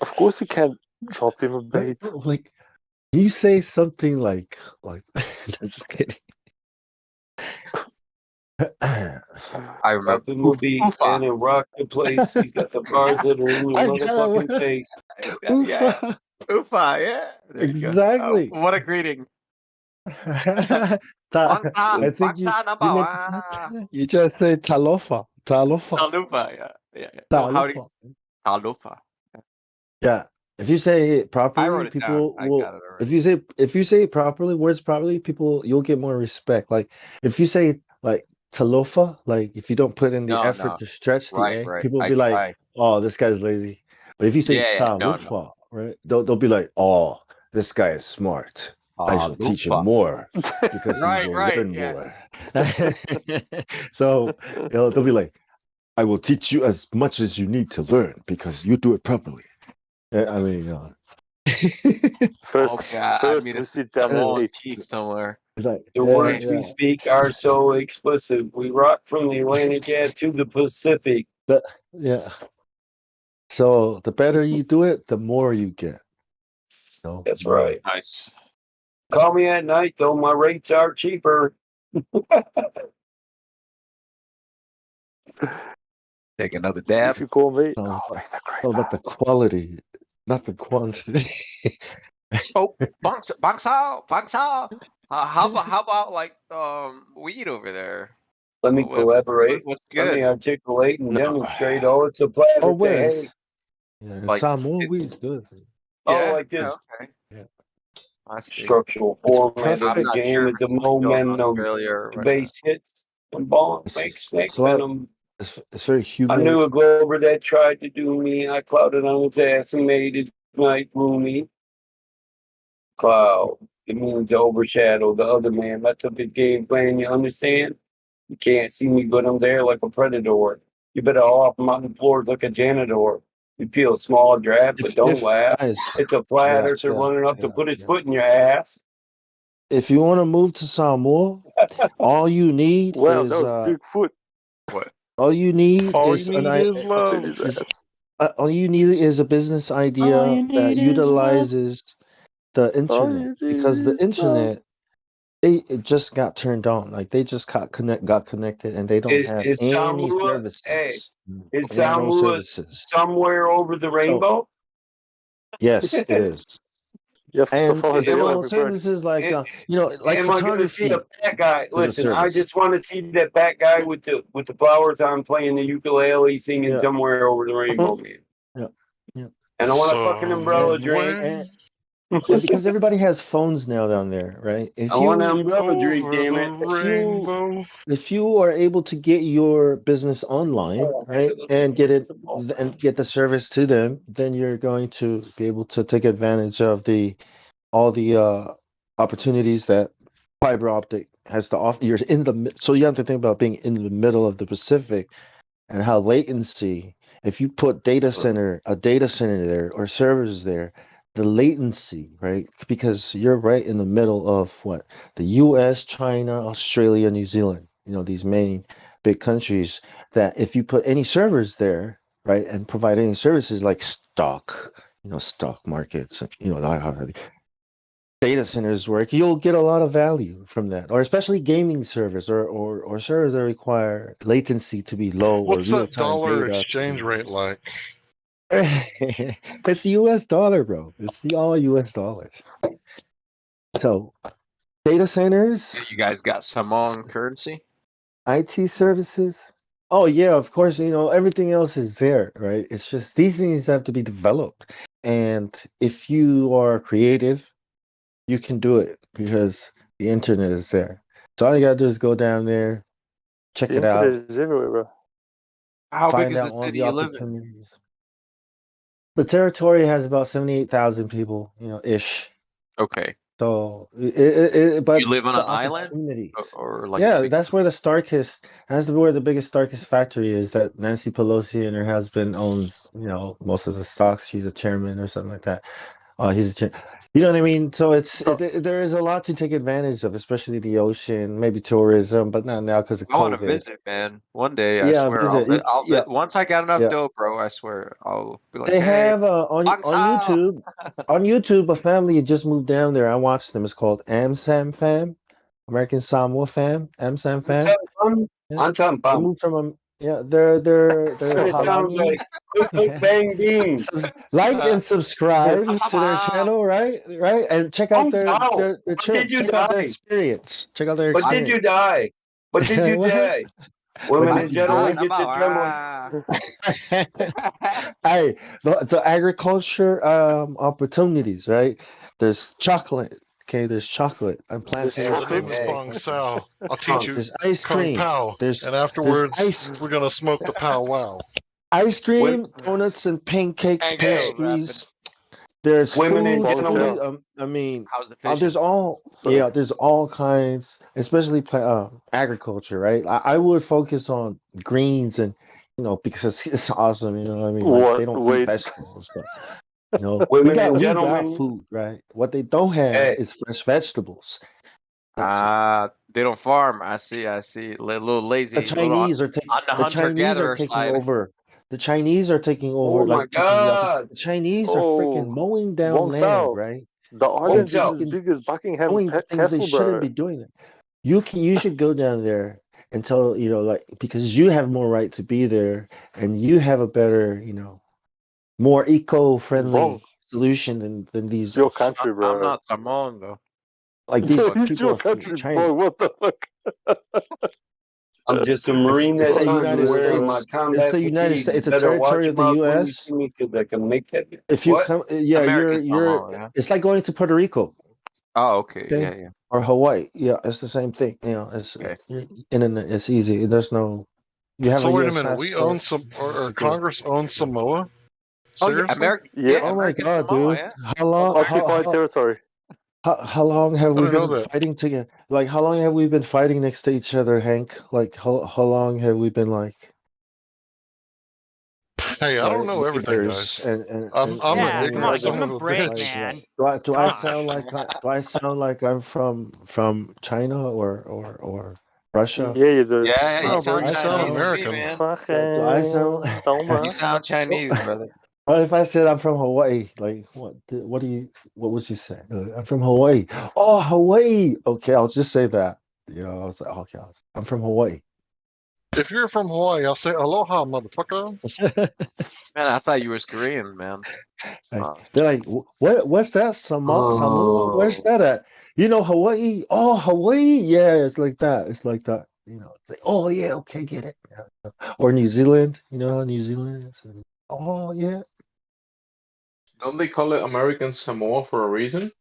S23: Of course you can. Drop him a beat.
S11: Like, can you say something like just kidding.
S18: I rock him a beat and it rock the place. He's got the bars that are in your motherfucking face.
S9: Yeah. Oofa, yeah. There you go.
S11: Exactly.
S9: What a greeting.
S11: I think you meant you just say talofa.
S9: Talufa, yeah. So how do you Talufa?
S11: Yeah. If you say it properly,
S9: I wrote it
S11: people
S9: down.
S11: will.
S9: I got it already.
S11: If you say it properly, words properly, you'll get more respect. Like if you say like talofa, like if you don't put in the effort to stretch the A,
S9: Right.
S11: people will
S9: I
S11: be like,
S9: try.
S11: "Oh, this guy's lazy." But if you say
S9: No.
S11: talufa, right, they'll be like, "Oh, this guy is smart. I shall teach him more because he will learn more." So they'll be like, "I will teach you as much as you need to learn because you do it properly." I mean,
S23: First, we sit down and eat.
S9: Chief somewhere.
S11: it's like
S18: The words we speak are so explicit. We rock from the Atlantic to the Pacific.
S11: Yeah. So the better you do it, the more you get.
S18: That's right.
S9: Nice.
S18: Call me at night, though. My rates are cheaper.
S9: Take another dab.
S23: If you call me,
S11: all about the quality, not the quantity.
S21: Banks out. How about like weed over there?
S18: Let me collaborate.
S21: What's
S18: Let
S21: good?
S18: me articulate and demonstrate. Oh, it's a pleasure to
S11: Wes.
S18: hate.
S11: Yeah,
S21: Like,
S11: Samoa weed's good.
S18: Like this.
S21: Okay.
S11: Yeah.
S21: I see.
S18: Structural format of
S21: I'm
S18: the
S21: not
S18: game
S21: sure
S18: is
S21: if
S18: the
S21: it's legal in
S18: momentum.
S21: Australia or
S18: The
S21: what.
S18: base hits and bomb makes snake venom.
S11: It's very
S18: I
S11: humid.
S18: knew a Glover that tried to do me. I clouded on his ass and made his night roomy. Cloud. It means to overshadow the other man. That's a big game plan, you understand? You can't see me, but I'm there like a predator. You better off mountain floors like a janitor. You feel a small draft, but don't laugh. It's a flat earther running up to put his foot in your ass.
S11: If you want to move to Samoa, all you need is
S23: that was Bigfoot.
S21: What?
S11: All you need
S16: All
S11: is
S16: you need is love.
S11: all you need is a business idea that utilizes the internet, because the internet it just got turned on. Like they just got connected, and they don't have
S18: Is
S11: any
S18: Samoa,
S11: services.
S18: hey, is
S11: There are no
S18: Samoa
S11: services.
S18: somewhere over the rainbow?
S11: Yes, it is.
S23: You have to
S11: And
S23: follow the
S11: small
S23: Olympic parade.
S11: services like
S18: Am
S11: like
S18: am I going to see
S11: photography
S18: a fat guy?
S11: is a
S18: Listen, I
S11: service.
S18: just want to see that fat guy with the flowers on, playing the ukulele, singing
S11: Yeah.
S18: somewhere over the rainbow, man.
S11: Yeah. Yeah.
S18: And I want a fucking umbrella drink.
S11: And because everybody has phones now down there, right?
S18: I want an umbrella drink,
S16: Over
S18: damn
S16: the
S18: it.
S16: rainbow.
S11: If you are able to get your business online, right, and get the service to them, then you're going to be able to take advantage of all the opportunities that fiber optic has to offer. You're so you have to think about being in the middle of the Pacific and how latency. If you put a data center there or servers there, the latency, right? Because you're right in the middle of what the U.S., China, Australia, New Zealand. These main big countries. That if you put any servers there, right, and provide any services like stock markets, how data centers work, you'll get a lot of value from that, or especially gaming servers or servers that require latency to be low or
S16: What's that
S11: real-time
S16: dollar
S11: data to
S16: exchange rate like?
S11: it's the US dollar, bro. It's all US dollars. So data centers,
S21: You guys got Samoan currency?
S11: IT services. Oh yeah, of course, everything else is there, right? It's just these things have to be developed. And if you are creative, you can do it because the internet is there. So all you gotta do is go down there, check
S23: The
S11: it out,
S23: internet is everywhere, bro.
S21: How big
S11: find
S21: is
S11: out
S21: the
S11: all
S21: city
S11: the
S21: you live in?
S11: opportunities. The territory has about 78,000 people, ish.
S21: Okay.
S11: So, but
S21: You live on
S11: the
S21: an island,
S11: opportunities.
S21: or like a
S11: Yeah,
S21: big?
S11: that's where the biggest Starkist factory is. That Nancy Pelosi and her husband owns, most of the stocks. She's a chairman or something like that. He's a you know what I mean? So there is a lot to take advantage of, especially the ocean, maybe tourism, but not now because of
S21: I want to
S11: COVID.
S21: visit, man. One day, I
S11: Yeah,
S21: swear,
S11: visit. Yeah,
S21: once I got enough
S11: yeah.
S21: dough, bro. I swear, I'll be like,
S11: They
S21: hey,
S11: have on
S21: Bangsao.
S11: YouTube. On YouTube, a family just moved down there. I watched them. It's called Amsam Fam, American Samoa Fam, Amsam Fam. Yeah. They moved from yeah, they're
S18: It sounds
S11: Halangi.
S18: like click, click, bang, ding.
S11: Like and subscribe to their channel, right? Right, and check out their
S18: But
S11: trip.
S18: did you
S11: Check out their
S18: die?
S11: experience. Check out their
S18: But did you
S11: experience.
S18: die? But did you
S11: What?
S18: die?
S11: What
S18: Women
S11: did
S18: and
S11: you
S18: gentlemen,
S11: die?
S18: get the drum.
S11: Hey, the agriculture opportunities, right? There's chocolate. Okay, there's chocolate. I'm planting
S16: Hey, my name is
S11: chocolate.
S16: Bong Sao. I'll teach you
S11: There's ice
S16: Kung
S11: cream.
S16: Pao,
S11: There's
S16: and afterwards
S11: ice
S16: we're gonna smoke the Pow Wow.
S11: ice cream, donuts, and pancakes, pastries. There's
S18: Women and
S11: food.
S18: gentlemen.
S11: I mean,
S21: How's the fishing?
S11: there's all kinds, especially agriculture, right? I would focus on greens and because it's awesome. You know what I mean? Like they don't eat vegetables, but we
S18: Women
S11: got
S18: and
S11: we got
S18: gentlemen.
S11: food, right? What they don't have
S18: Hey,
S11: is fresh vegetables.
S21: They don't farm. I see. Little lazy.
S11: The
S21: Little
S11: Chinese are taking
S21: on the
S11: the
S21: hunter
S11: Chinese are
S21: gatherer
S11: taking
S21: side.
S11: over. The Chinese are taking over,
S18: oh my
S11: like taking
S18: God.
S11: the Chinese are freaking
S23: Oh,
S11: mowing down
S23: Wong
S11: land,
S23: Sao.
S11: right?
S23: The
S11: And
S23: island is as
S11: freaking
S23: big as Buckingham
S11: doing things they
S23: Castle,
S11: shouldn't
S23: bro.
S11: be doing. You should go down there and tell like because you have more right to be there and you have a better more
S23: Wrong.
S11: eco-friendly solution than
S23: It's
S11: these
S23: your country,
S21: I'm
S23: bro.
S21: not Samoan though.
S11: like these
S21: But
S23: It's
S11: people
S23: your
S11: from
S23: country,
S11: China.
S23: bro. What the fuck?
S18: I'm just a Marine
S11: It's
S18: that
S11: the
S18: served
S11: United
S18: and wearing my
S11: States. It's
S18: combat
S11: the United
S18: fatigue.
S11: States.
S18: You
S11: It's a
S18: better watch
S11: territory
S18: your
S11: of the
S18: mouth when you
S11: U.S.
S18: see me because I can make that.
S11: If you
S18: What?
S11: come, yeah,
S21: American
S11: you're.
S21: Samoan, yeah.
S11: It's like going to Puerto Rico,
S21: Oh, okay.
S11: okay,
S21: Yeah.
S11: or Hawaii. Yeah, it's the same thing.
S21: Okay.
S11: It's easy. There's no. You have
S16: So
S11: a
S16: wait a
S11: U.S.
S16: minute, we own
S11: passport.
S16: some, or
S11: You're good.
S16: Congress owns Samoa?
S21: Oh yeah,
S16: Seriously?
S23: Yep.
S11: Oh my
S21: American
S11: God,
S21: Samoa,
S11: dude!
S21: yeah.
S11: How long?
S23: Occupied territory.
S11: How long have
S16: I
S11: we
S16: didn't know
S11: been
S16: that.
S11: fighting together? Like, how long have we been fighting next to each other, Hank? Like, how long have we been
S16: Hey, I don't
S11: like
S16: know everything,
S11: neighbors
S16: guys.
S11: and
S16: I'm a
S8: Yeah, come
S16: ignorant
S8: on, give
S16: son
S8: him a
S16: of a
S8: break,
S16: bitch.
S8: man.
S11: do I
S8: Gosh.
S11: sound like I'm from China or Russia?
S23: Yeah, you do.
S21: Yeah, you
S11: No, bro,
S21: sound
S16: You sound
S21: Chinese to me,
S16: American.
S21: man.
S11: do I sound
S23: Fucking Thelma.
S21: You sound Chinese, brother.
S11: what if I said I'm from Hawaii? Like what would you say? I'm from Hawaii. Oh, Hawaii. Okay, I'll just say that. I was like, okay, I'm from Hawaii.
S16: If you're from Hawaii, I'll say aloha, motherfucker.
S21: Man, I thought you was Korean, man.
S11: They're like, what's that? Samoa? Where's that at? You know, Hawaii? Oh, Hawaii? Yeah, it's like that. It's like that. You know, it's like, oh, yeah, okay, get it. Yeah. Or New Zealand. You know how New Zealand is? Oh, yeah.
S12: Don't they call it American Samoa for a reason?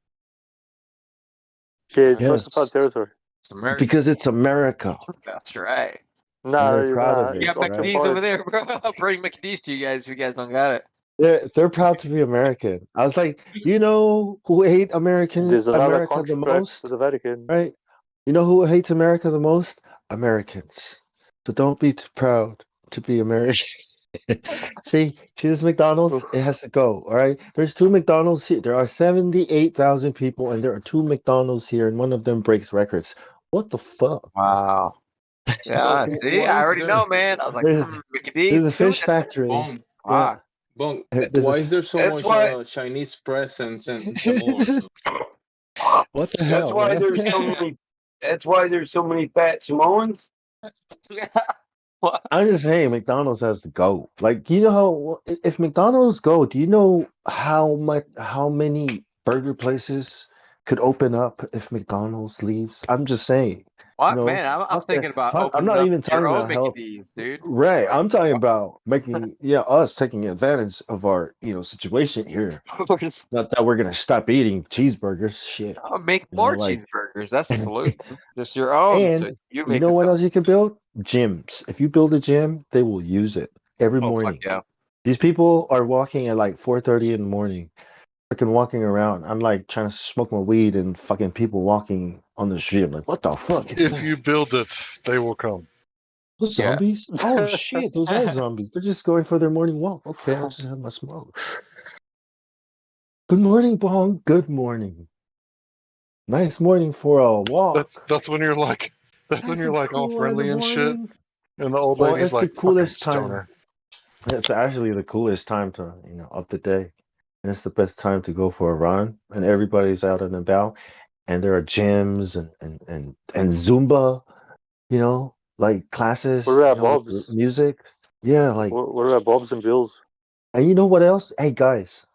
S23: Yeah, it's
S11: Yes.
S23: occupied territory.
S21: It's American.
S11: Because it's America.
S21: That's right.
S11: No, they're proud of
S21: You
S11: it.
S21: got McDee's
S11: Right?
S21: over there, bro. I'll bring McDee's to you guys if you guys don't got it.
S11: They're proud to be American. I was like, you know who hate
S23: There's another
S11: America the
S23: contract
S11: most?
S23: with the Vatican.
S11: Right? You know who hates America the most? Americans. So don't be too proud to be American. See this McDonald's? It has to go. All right. There's 2 McDonald's here. There are 78,000 people, and there are 2 McDonald's here, and one of them breaks records. What the fuck?
S21: Wow. Yeah, see, I already know, man. I was like,
S11: There's
S21: McDee's.
S11: a fish factory.
S12: Bong,
S11: Yeah.
S12: Bong,
S11: There's
S12: why
S11: a-
S12: is there so
S18: That's
S12: much
S18: why-
S12: Chinese presence in Samoa?
S11: What the
S18: That's
S11: hell?
S18: why
S11: man?
S18: there's so many. That's why there's so many fat Samoans.
S11: I'm just saying, McDonald's has to go. Like, you know how if McDonald's go, do you know how many burger places could open up if McDonald's leaves? I'm just saying.
S21: What,
S11: You know,
S21: man? I'm
S11: fuck
S21: thinking
S11: that.
S21: about
S11: I'm
S21: opening
S11: not
S21: up
S11: even talking
S21: your own
S11: about health.
S21: McDee's, dude.
S11: Right. I'm talking about making us taking advantage of our situation here. Not that we're gonna stop eating cheeseburgers. Shit.
S21: I'll make
S11: You know,
S21: more
S11: like
S21: cheeseburgers. That's the solution. Just your own. So
S11: and
S21: you
S11: you
S21: make
S11: know
S21: it.
S11: what else you can build? Gyms. If you build a gym, they will use it every
S21: Oh,
S11: morning.
S21: fuck yeah.
S11: These people are walking at like 4:30 in the morning, freaking walking around. I'm like trying to smoke my weed and fucking people walking on the street. I'm like, what the fuck is
S16: If
S11: that?
S16: you build it, they will come.
S11: Those
S21: Yeah.
S11: zombies? Oh shit, those are zombies. They're just going for their morning walk. Okay, I'll just have my smoke. Good morning, Bong. Good morning. Nice morning for a walk.
S16: That's when you're like, that's when
S11: Nice
S16: you're
S11: and
S16: like all
S11: cool in the
S16: friendly and shit,
S11: morning.
S16: and the old
S11: Well,
S16: lady's
S11: it's the
S16: like, fucking
S11: coolest time.
S16: stoner.
S11: It's actually the coolest time to, of the day. And it's the best time to go for a run. And everybody's out and about. And there are gyms and Zumba, like classes,
S23: What about Bob's?
S11: music. Yeah, like,
S23: What about Bob's and Bill's?
S11: and you know what else? Hey guys,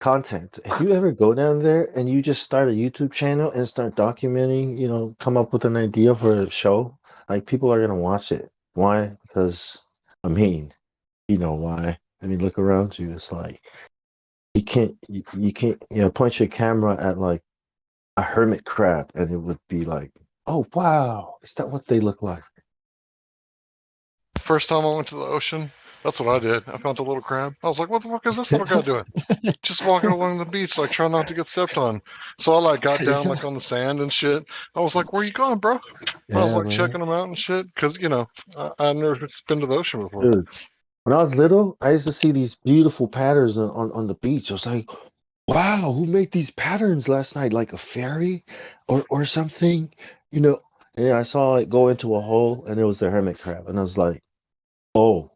S11: content. If you ever go down there and you just start a YouTube channel and start documenting, come up with an idea for a show, like people are gonna watch it. Why? Because you know why. I mean, look around you. It's like you can't point your camera at like a hermit crab and it would be like, oh wow, is that what they look like?
S16: First time I went to the ocean, that's what I did. I found a little crab. I was like, what the fuck is this little guy doing? Just walking along the beach, like trying not to get stepped on. So I like got down like on the sand and shit. I was like, where you going, bro? I was
S11: Yeah,
S16: like
S11: man.
S16: checking them out and shit. Because, I've never been to the ocean before.
S11: Dude, when I was little, I used to see these beautiful patterns on the beach. I was like, wow, who made these patterns last night? Like a fairy or something, you know? And I saw it go into a hole and it was the hermit crab. And I was like, oh,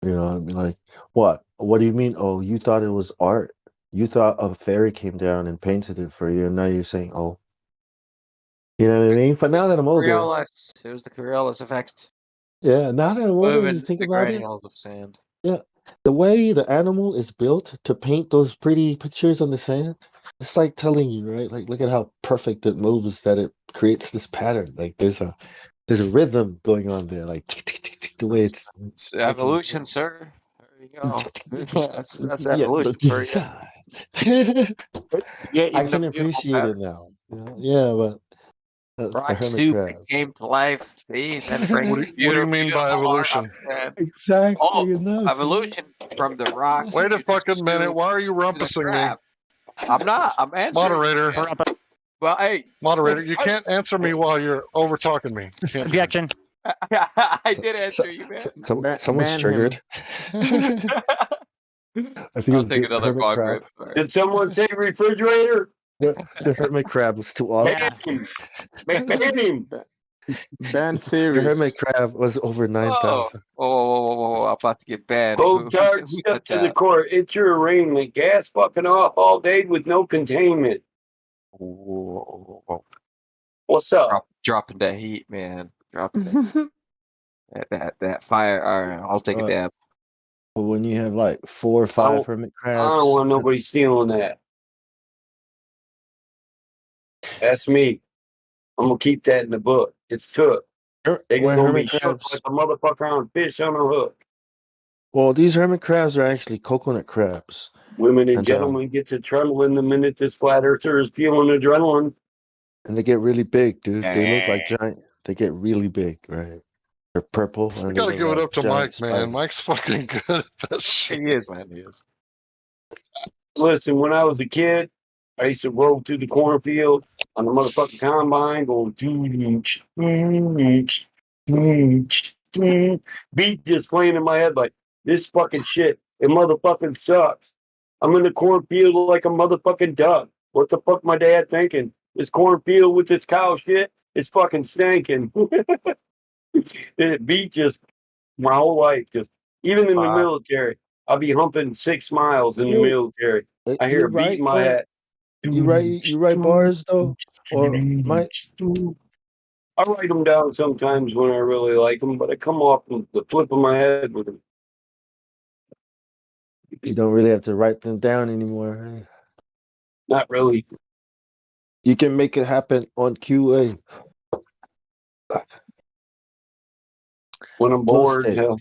S11: I mean, like, what? What do you mean? Oh, you thought it was art. You thought a fairy came down and painted it for you. And now you're saying, oh, you know what I mean? But now that I'm older,
S21: Coriolis. It was the Coriolis effect.
S11: yeah, now that I'm older, you
S21: Moving
S11: think
S21: the
S11: about it.
S21: granules of sand.
S11: Yeah, the way the animal is built to paint those pretty pictures on the sand, it's like telling you, right? Like, look at how perfect it moves, that it creates this pattern. Like, there's a rhythm going on there, like the way it's
S21: It's evolution, sir. There you go. that's
S11: yeah, the
S21: evolution for you.
S11: design.
S21: Yeah,
S11: I
S21: even
S11: can
S21: the beautiful
S11: appreciate it now. Yeah, but that's the
S21: rock
S11: hermit
S21: soup
S11: crab.
S21: came to life. See, then bring
S16: What do you mean by evolution?
S11: Exactly.
S21: Oh,
S11: No, see?
S21: evolution from the rock.
S16: Wait a fucking
S21: to
S16: minute. Why are you
S21: the
S16: rumpusing me?
S21: crab. I'm not. I'm answering.
S16: Moderator.
S21: Well, hey.
S16: Moderator, you can't answer me while you're over talking me. You can't do that.
S8: Objection.
S21: I did answer you, man.
S11: Someone's
S12: ban him.
S11: triggered. I think it
S21: I'll
S11: was
S21: take
S11: the
S21: another
S11: hermit
S21: bog
S11: crab.
S21: rip. Sorry.
S18: Did someone say refrigerator?
S11: The hermit crab was too awesome.
S18: Ban him.
S12: Ban
S11: The
S12: series.
S11: hermit crab was over
S21: Oh,
S11: 9,000.
S21: whoa, I'm about to get banned.
S18: Both guards
S21: Who
S18: step
S21: said
S18: to the
S21: that?
S18: court. It's your arraignment. Gas fucking off all day with no containment.
S21: Whoa.
S18: What's up?
S21: Dropping that heat, man. Dropping that heat.
S18: That fire. All right, I'll take a dab.
S11: But when you have like 4 or 5 hermit
S18: I don't
S11: crabs,
S18: want nobody stealing that. That's me. I'm gonna keep that in the book. It's took. They
S11: when
S18: gonna be
S11: hermit
S18: shook
S11: crabs.
S18: like a motherfucker on fish on a hook.
S11: Well, these hermit crabs are actually coconut crabs.
S18: Women and
S11: And,
S18: gentlemen get to trembling the minute this flat earther is feeling adrenaline.
S11: And they get really big, dude. They look like giant. They get really big, right? They're purple. And
S16: I
S11: they
S16: gotta
S11: look
S16: give it
S11: like
S16: up to
S11: giant
S16: Mike, man.
S11: spiders.
S16: Mike's fucking good at that shit.
S18: He is, man. He is. Listen, when I was a kid, I used to roll through the cornfield on the motherfucking combine, going beat just playing in my head like this fucking shit. It motherfucking sucks. I'm in the cornfield like a motherfucking duck. What the fuck my dad thinking? This cornfield with this cow shit is fucking stinking. It beat just my whole life, just even in the military. I'll be humping 6 miles in the military. I hear
S11: You
S18: a beat
S11: right
S18: in my
S11: though?
S18: head.
S11: You write bars though, or Mike?
S18: I write them down sometimes when I really like them, but I come off the flip of my head with them.
S11: You don't really have to write them down anymore. Right?
S18: Not really.
S11: You can make it happen on QA.
S18: When I'm bored, hell,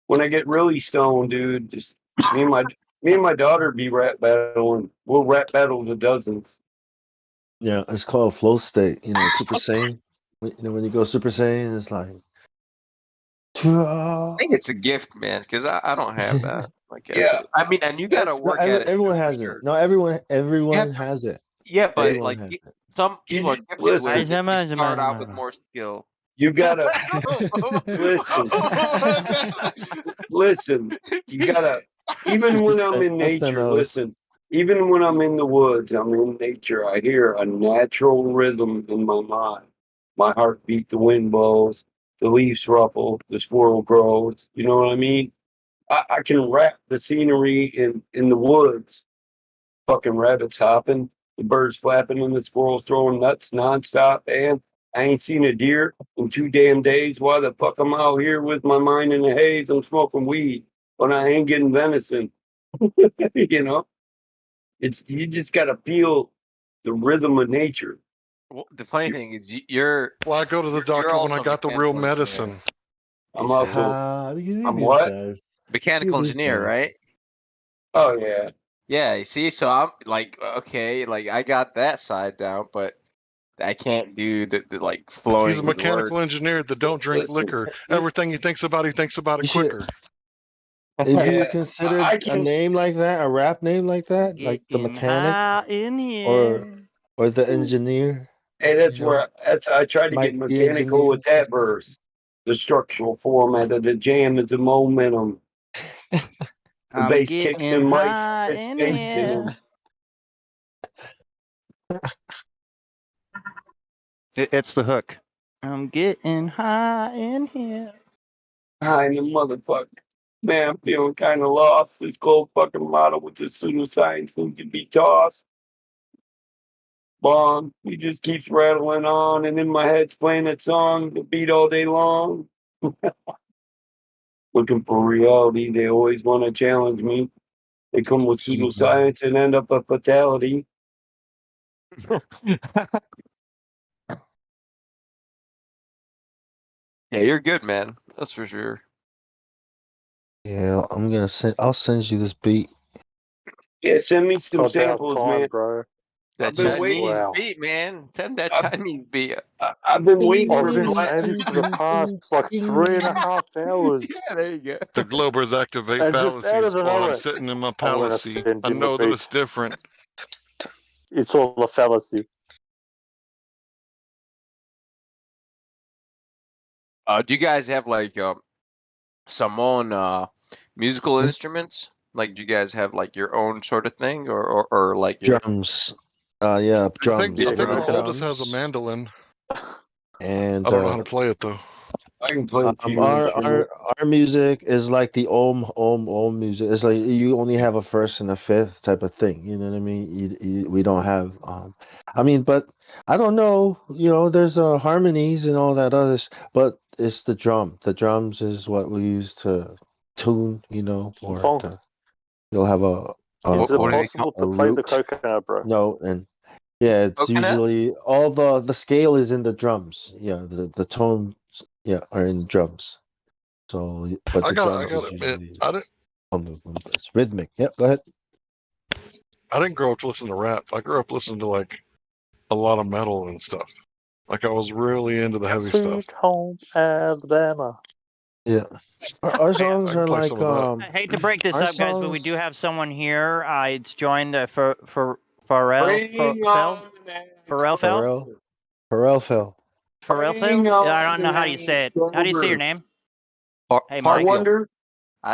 S18: when I get really stoned, dude, just me and my daughter be rap battling. We'll rap battle the dozens.
S11: Yeah, it's called flow state. You know, Super Saiyan. When you go Super Saiyan, it's like.
S21: I think it's a gift, man, because I don't have that. Like,
S18: yeah,
S21: I mean, and you gotta work at it.
S11: Everyone has it. No, everyone has it.
S9: Yeah, but
S11: Everyone
S9: like
S11: has it.
S9: some people are gifted with it. They start out with more skill.
S18: You gotta listen. You gotta even when I'm in nature. Listen, even when I'm in the woods, I'm in nature. I hear a natural rhythm in my mind. My heartbeat, the wind blows, the leaves ruffle, the squirrel grows. You know what I mean? I can rap the scenery in the woods. Fucking rabbits hopping, the birds flapping, and the squirrels throwing nuts nonstop. And I ain't seen a deer in 2 damn days. Why the fuck I'm out here with my mind in the haze? I'm smoking weed, but I ain't getting venison. You know, it's you just gotta feel the rhythm of nature.
S21: Well, the funny thing is, you're.
S16: Well, I go to the doctor when I got the real medicine.
S18: I'm also. I'm what?
S21: Mechanical engineer, right?
S18: Oh yeah.
S21: Yeah, you see, so I'm like, okay, like I got that side down, but I can't do the like flowing.
S16: He's a mechanical engineer that don't drink liquor. Everything he thinks about it quicker.
S11: If you considered a name like that, a rap name like that, like the mechanic, or the engineer.
S18: Hey, that's where I tried to get
S11: Mike the
S18: mechanical
S11: engineer.
S18: with that verse. The structural format of the jam is the momentum. The bass kicks in Mike spits bass in him.
S8: It's the hook. I'm getting high in here.
S18: High in the motherfucker. Man, I'm feeling kind of lost. This cold fucking model with this pseudoscience needs to be tossed. Bong, he just keeps rattling on, and in my head's playing that song, the beat all day long. Looking for reality, they always want to challenge me. They come with pseudoscience and end up a fatality.
S21: Yeah, you're good, man. That's for sure.
S11: Yeah, I'll send you this beat.
S18: Yeah, send me some samples, man.
S23: Bro.
S21: That Chinese beat, man. Send that Chinese beat.
S18: I've been waiting
S23: I've
S18: for
S23: been
S18: the
S23: saying this for the past like 3.5 hours.
S21: Yeah, there you go.
S16: The Globers activate
S23: And just out of
S16: fallacies
S23: the
S16: while I'm
S23: nowhere,
S16: sitting in my
S23: I'm gonna
S16: palace.
S23: send
S16: I
S23: him a
S16: know that
S23: beat.
S16: it's different.
S23: It's all a fallacy.
S21: Do you guys have like some own musical instruments? Like, do you guys have like your own sort of thing, or like your
S11: Drums. Yeah, drums.
S16: I think our oldest has a mandolin.
S11: And
S16: I don't know how to play it though.
S18: I can play a few
S11: our music is like the ohm music. It's like you only have a first and a fifth type of thing. You know what I mean? We don't have I mean, but I don't know. There's harmonies and all that others, but it's the drum. The drums is what we use to tune.
S23: Fong,
S11: You'll have a
S23: is it
S11: a,
S23: possible
S11: a
S23: to play the
S11: root
S23: coconut, bro?
S11: note, and yeah, it's
S21: Coconut?
S11: usually all the scale is in the drums. Yeah, the tones are in drums. So, but
S16: I
S11: the
S16: gotta
S11: drums is
S16: admit,
S11: usually it's rhythmic. Yep, go ahead.
S16: I didn't grow up listening to rap. I grew up listening to like a lot of metal and stuff. Like I was really into the heavy stuff.
S23: Sweet home Alabama.
S11: Yeah, our songs
S16: I can
S11: are
S16: play
S11: like
S16: some of
S8: I hate to break this
S11: our
S8: up, guys, but we
S11: songs.
S8: do have someone here. It's joined for Pharrell
S18: Bring on the next
S8: Pharrell
S11: Pharrell fell.
S18: Bring
S8: I
S18: on
S8: don't
S18: the
S8: know how you say it.
S18: next
S8: How do you say your
S18: over.
S8: name? Hey,
S18: Far
S8: Mike.
S18: Wonder?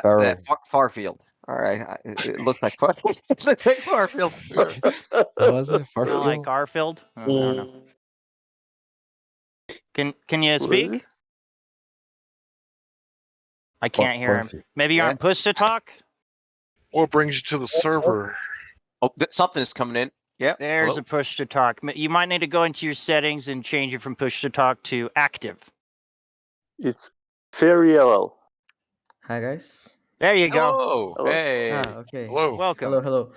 S11: Farrell.
S21: Farfield. All right, it looks like Farfield. It looks like Farfield.
S11: What was it?
S8: Kind of like
S11: Farfield?
S8: Garfield. I don't know. Can you speak? I can't hear him. Maybe you're on push to talk.
S16: What brings you to the server?
S21: Oh, something is coming in. Yeah.
S8: There's a push to talk. You might need to go into your settings and change it from push to talk to active.
S23: It's very yellow.
S6: Hi guys.
S8: There you go.
S21: Oh, hey.
S6: Okay.
S16: Hello.
S8: Welcome.
S6: Hello.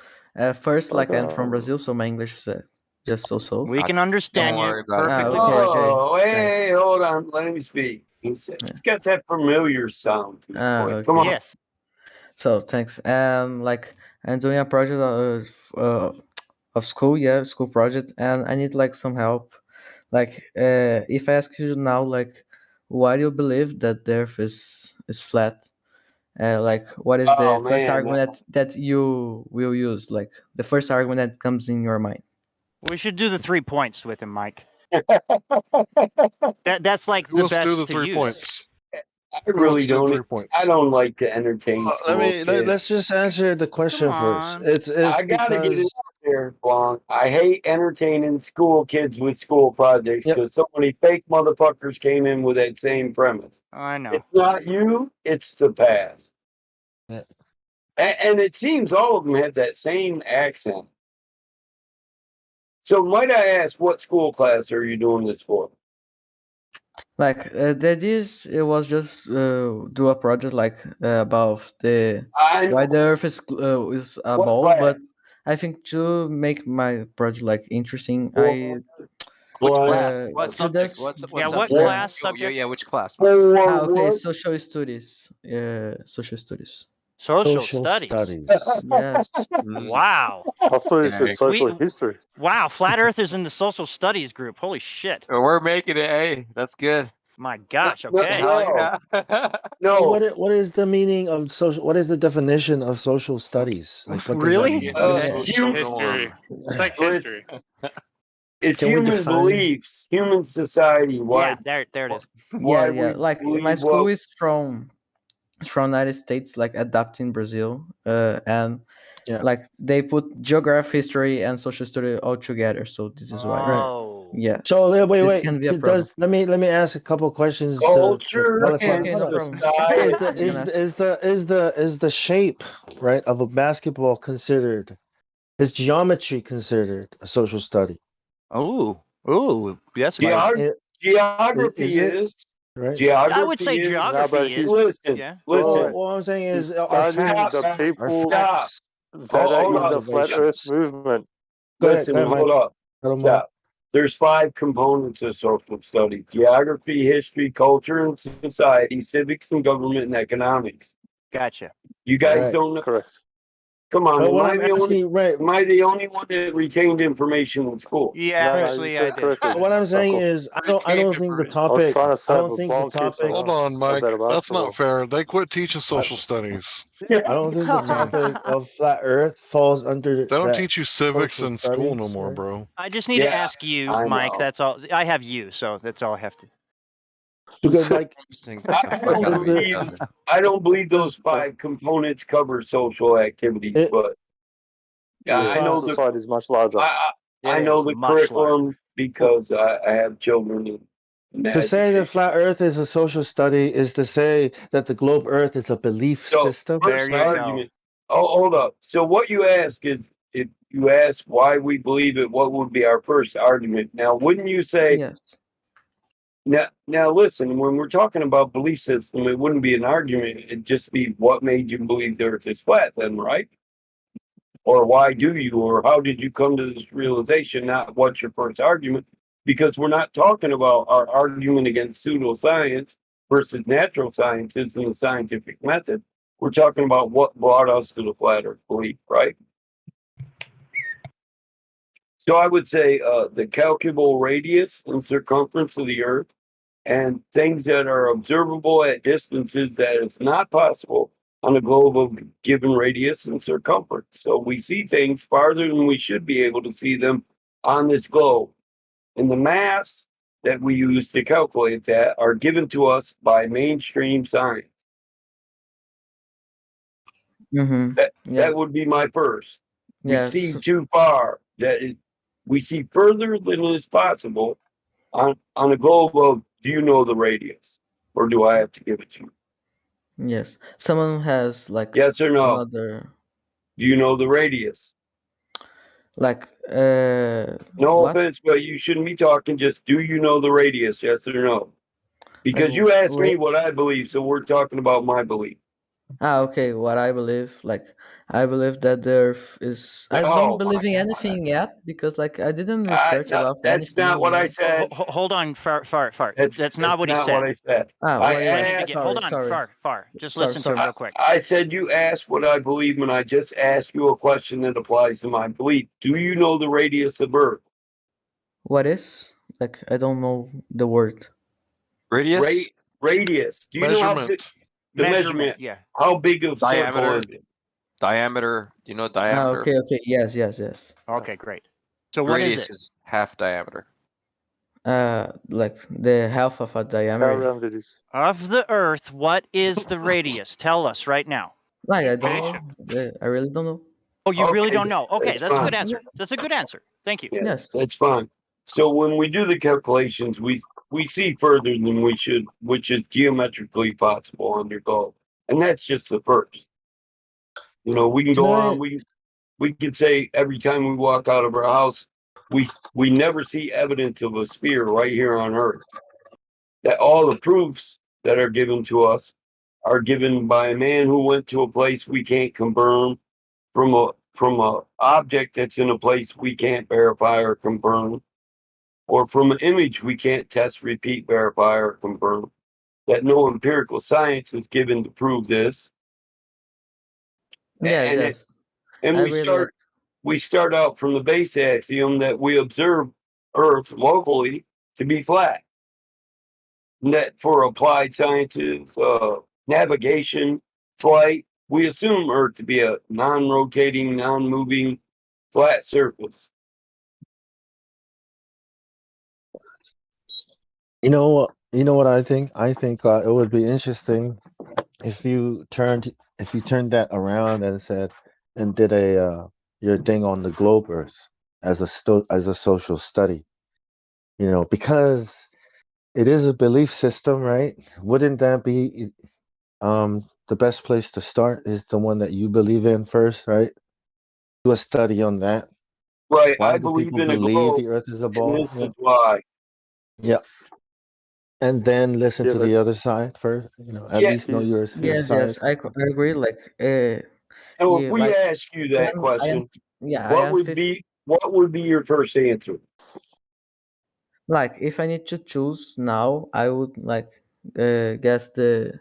S6: First, like I'm from Brazil, so my English is just so.
S8: We can understand
S21: Don't worry
S8: you
S21: about it.
S8: perfectly.
S18: Oh,
S6: okay.
S18: hey, hold on. Let me speak. It's got that familiar sound to his voice.
S6: Okay.
S18: Come on.
S8: Yes.
S6: So thanks. Like I'm doing a project of school project, and I need like some help. Like, if I ask you now, like, why do you believe that the Earth is flat? Like, what is the first argument that you will use? Like, the first argument that comes in your mind.
S8: We should do the 3 points with him, Mike. That's like
S16: Who
S8: the
S16: wants to
S8: best
S16: do the
S8: to
S16: 3
S8: use.
S16: points?
S18: I
S16: Who
S18: really
S16: wants to do
S18: don't.
S16: 3 points?
S18: I don't like to entertain school
S11: Let's just answer the question first. It's
S18: I gotta get it
S11: because
S18: out there, Blanc. I hate entertaining school kids with school projects because so many fake motherfuckers came in with that same premise.
S8: I know.
S18: It's not you, it's the past.
S11: Yeah.
S18: And it seems all of them have that same accent. So might I ask, what school class are you doing this for?
S6: Like, the idea it was just do a project like about why the Earth is a ball,
S18: class?
S6: but I think to make my project like interesting,
S21: Which class?
S6: to
S21: What subject?
S6: just
S21: What
S8: what
S21: subject?
S8: class subject?
S21: Yeah, which class?
S6: okay, social studies. Social studies.
S8: Social studies.
S6: Yes.
S8: Wow.
S23: I thought you said social history.
S8: Wow, Flat Earthers in the social studies group. Holy shit.
S21: We're making it. Hey, that's good.
S8: My gosh. Okay.
S18: No.
S11: What is the meaning of social? What is the definition of social studies? Like, what
S8: Really?
S11: does that mean?
S9: Social history. It's like history.
S18: It's
S11: Can we
S18: human
S11: define-
S18: beliefs, human society. Why?
S8: Yeah, there it is.
S18: Why
S6: Yeah.
S18: we
S6: Like,
S18: believe
S6: my school
S18: what-
S6: is from United States, like adapting Brazil, and like they put geography, history, and social study all together. So this is why.
S8: Oh.
S6: Yeah.
S11: So wait.
S6: This can be a problem.
S11: Let me ask a couple questions
S18: Culture
S11: to
S18: and
S11: is the shape, right, of a basketball considered? Is geometry considered a social study?
S8: Oh. Yes.
S18: Geography
S11: Is it?
S18: is.
S11: Right.
S18: Geography
S8: I would say
S18: is.
S8: geography is.
S18: Listen.
S8: Yeah.
S18: Listen.
S11: What I'm saying is,
S23: Studying the people that are in the flat Earth movement.
S18: Listen,
S11: Go ahead,
S18: hold up.
S11: Mike.
S18: Stop. There's 5 components of social studies: geography, history, culture and society, civics and government, and economics.
S8: Gotcha.
S18: You guys
S11: Right.
S18: don't know.
S23: Correct.
S18: Come on,
S11: But
S18: am
S11: what
S18: I
S11: I'm
S18: the only?
S11: asking, right?
S18: Am I the only one that retained information in school?
S8: Yeah,
S23: No,
S8: actually,
S23: you
S8: I
S23: said
S8: did.
S23: correctly.
S11: What I'm saying
S23: Cool.
S11: is, I don't think the
S23: I was
S11: topic.
S23: trying to
S11: I
S23: say,
S11: don't
S23: but
S11: think the
S23: Blanc keeps
S11: topic.
S16: Hold on, Mike.
S23: better
S16: That's
S23: basketball.
S16: not fair. They quit teaching social studies.
S11: I don't think the topic of flat Earth falls under
S16: They don't
S11: that
S16: teach you civics
S11: social
S16: in school no
S11: studies,
S16: more,
S11: right?
S16: bro.
S8: I just need to ask you,
S18: I
S8: Mike.
S18: know.
S8: That's all. I have you, so that's all I have to.
S11: Because like
S18: I don't believe those 5 components cover social activities, but I know the
S23: society is much larger.
S18: I know the curriculum because I have children.
S11: To say that flat Earth is a social study is to say that the globe Earth is a belief system.
S18: First argument. Oh, hold up. So what you ask is, if you asked why we believe it, what would be our first argument. Now, wouldn't you say,
S6: Yes.
S18: now listen, when we're talking about belief system, it wouldn't be an argument. It'd just be what made you believe the earth is flat then, right? Or why do you, or how did you come to this realization, not what's your first argument? Because we're not talking about our argument against pseudoscience versus natural sciences and the scientific method. We're talking about what brought us to the flat earth belief, right? So I would say the calculable radius and circumference of the earth and things that are observable at distances that is not possible on a globe of given radius and circumference. So we see things farther than we should be able to see them on this globe. And the maths that we use to calculate that are given to us by mainstream science. That would be my first. We
S6: Yes.
S18: see too far. We see further than is possible on a globe of, do you know the radius? Or do I have to give it to you?
S6: Yes. Someone has like
S18: Yes or no?
S6: another
S18: Do you know the radius?
S6: like
S18: No
S6: what?
S18: offense, but you shouldn't be talking. Just do you know the radius? Yes or no? Because you asked me what I believe, so we're talking about my belief.
S6: Okay, what I believe, like I believe that the earth is I don't believe in anything yet because like I didn't research
S18: No,
S6: about
S18: that's
S6: anything.
S18: not what I said.
S8: Hold on, Far.
S18: That's
S8: not what he said.
S18: what I said.
S6: What
S8: Just
S6: do
S8: let
S6: you
S8: him
S6: mean?
S8: begin. Hold on,
S6: Sorry.
S8: Far. Just
S6: Sorry,
S8: listen to him real quick.
S18: I said you asked what I believe, and I just asked you a question that applies to my belief. Do you know the radius of Earth?
S6: What is? Like I don't know the word.
S21: Radius?
S18: Radius. Do you know how big the measurement?
S8: Yeah.
S18: How big of circle
S21: Diameter.
S18: is it?
S21: Diameter. Do you know diameter?
S6: Okay. Yes.
S8: Okay, great. So what is
S21: Radius
S8: it?
S21: is half diameter.
S6: Like the half of a diameter.
S8: Of the Earth, what is the radius? Tell us right now.
S6: Like I don't know. I really don't know.
S8: Oh, you really
S18: Okay,
S8: don't know? Okay,
S18: that's
S8: that's a good
S18: fine.
S8: answer. That's a good answer. Thank you.
S18: Yeah,
S6: Yes.
S18: that's fine. So when we do the calculations, we see further than we should, which is geometrically possible under God, and that's just the first. You know, we can go on. We can say every time we walk out of our house, we never see evidence of a sphere right here on Earth. That all the proofs that are given to us are given by a man who went to a place we can't confirm, from a object that's in a place we can't verify or confirm, or from an image we can't test, repeat, verify, or confirm. That no empirical science is given to prove this.
S6: Yes.
S18: And
S6: I
S18: we
S6: really
S18: start out from the base axiom that we observe Earth locally to be flat. And that for applied sciences, navigation, flight, we assume Earth to be a non-rotating, non-moving, flat surface.
S11: You know what I think? I think it would be interesting if you turned that around and said and did your thing on the globe Earth as a social study. You know, because it is a belief system, right? Wouldn't that be the best place to start is the one that you believe in first, right? Do a study on that.
S18: Right.
S11: Why
S18: I
S11: do
S18: believe
S11: people
S18: in a
S11: believe
S18: globe,
S11: the Earth is a
S18: and
S11: ball?
S18: this is why.
S11: Yeah. And then listen
S23: Yeah,
S11: to
S23: but
S11: the other side first. You know, at least know
S23: he's
S11: his side.
S6: I agree. Like
S18: So if
S6: yeah,
S18: we
S6: like
S18: ask you that
S6: when I am
S18: question,
S6: yeah I
S18: what
S6: am
S18: would
S6: 50.
S18: be your first answer?
S6: Like if I need to choose now, I would like guess the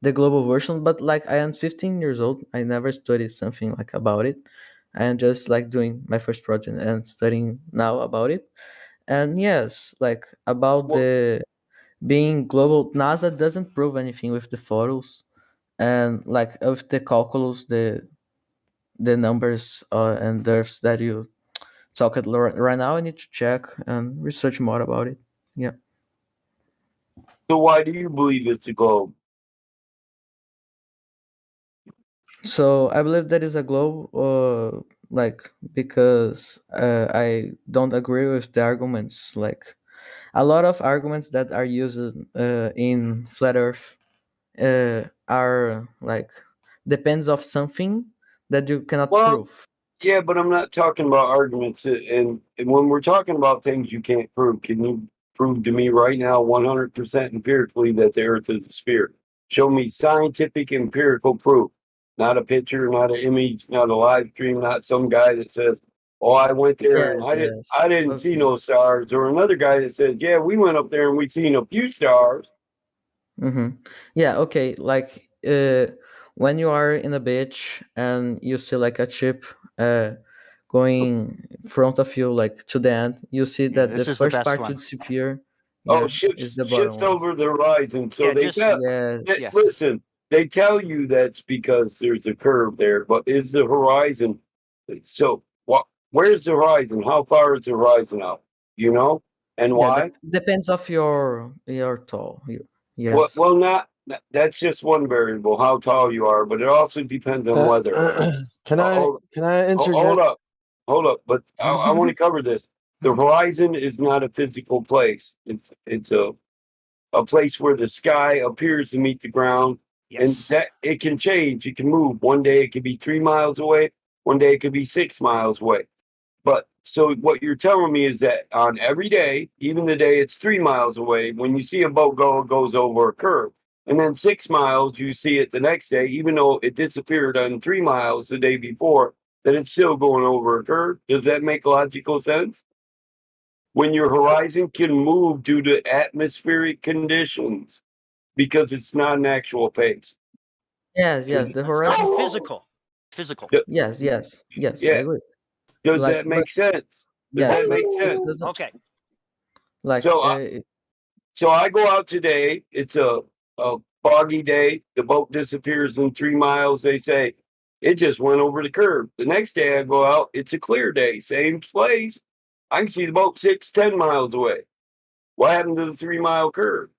S6: global version. But like I am 15 years old, I never studied something like about it. I am just like doing my first project and studying now about it. And yes, like about the being global, NASA doesn't prove anything with the photos and like with the calculus, the numbers and curves that you talk at right now. I need to check and research more about it. Yeah.
S18: So why do you believe it's a globe?
S6: So I believe that is a globe, like because I don't agree with the arguments. Like a lot of arguments that are used in flat Earth are like depends of something that you cannot
S18: Well,
S6: prove.
S18: Yeah, but I'm not talking about arguments. And when we're talking about things you can't prove, can you prove to me right now 100% empirically that the Earth is a sphere? Show me scientific empirical proof, not a picture, not an image, not a live stream, not some guy that says, "Oh, I went there and I didn't see no stars," or another guy that says, "Yeah, we went up there and we seen a few stars."
S6: Yeah, okay. Like when you are in a beach and you see like a ship going in front of you, like to the end, you see that the
S8: this is the
S6: first
S8: best
S6: part to
S8: one.
S6: disappear,
S18: Oh,
S6: is the
S18: ships
S6: bottom one.
S18: over the horizon. So
S8: Yeah,
S18: they
S8: just
S18: tell.
S6: Yes.
S18: Listen, they tell you that's because there's a curve there, but is the horizon? So what? Where's the horizon? How far is the horizon out? You know, and
S6: Yeah,
S18: why?
S6: depends of your tall.
S18: Well,
S6: Yes.
S18: well, not that's just one variable, how tall you are, but it also depends on weather.
S11: Can I
S18: Hold
S11: interject?
S18: hold up. But I want to cover this. The horizon is not a physical place. It's a place where the sky appears to meet the ground, and that it can change. It can move. One day it could be 3 miles away. One day it could be 6 miles away. But so what you're telling me is that on every day, even the day it's 3 miles away, when you see a boat go, it goes over a curve. And then 6 miles, you see it the next day, even though it disappeared on 3 miles the day before, that it's still going over a curve. Does that make logical sense? When your horizon can move due to atmospheric conditions because it's not an actual pace.
S6: Yes, the horizon.
S8: Physical.
S6: Yes, I
S18: Yeah.
S6: agree.
S18: Does
S6: Like,
S18: that make sense? Does
S6: yes,
S18: that
S6: but
S18: make
S6: it
S18: sense?
S6: doesn't.
S8: Okay.
S6: Like,
S18: So I go out today. It's a foggy day. The boat disappears in 3 miles. They say it just went over the curve. The next day I go out. It's a clear day. Same place. I can see the boat 10 miles away. What happened to the 3 mile curve?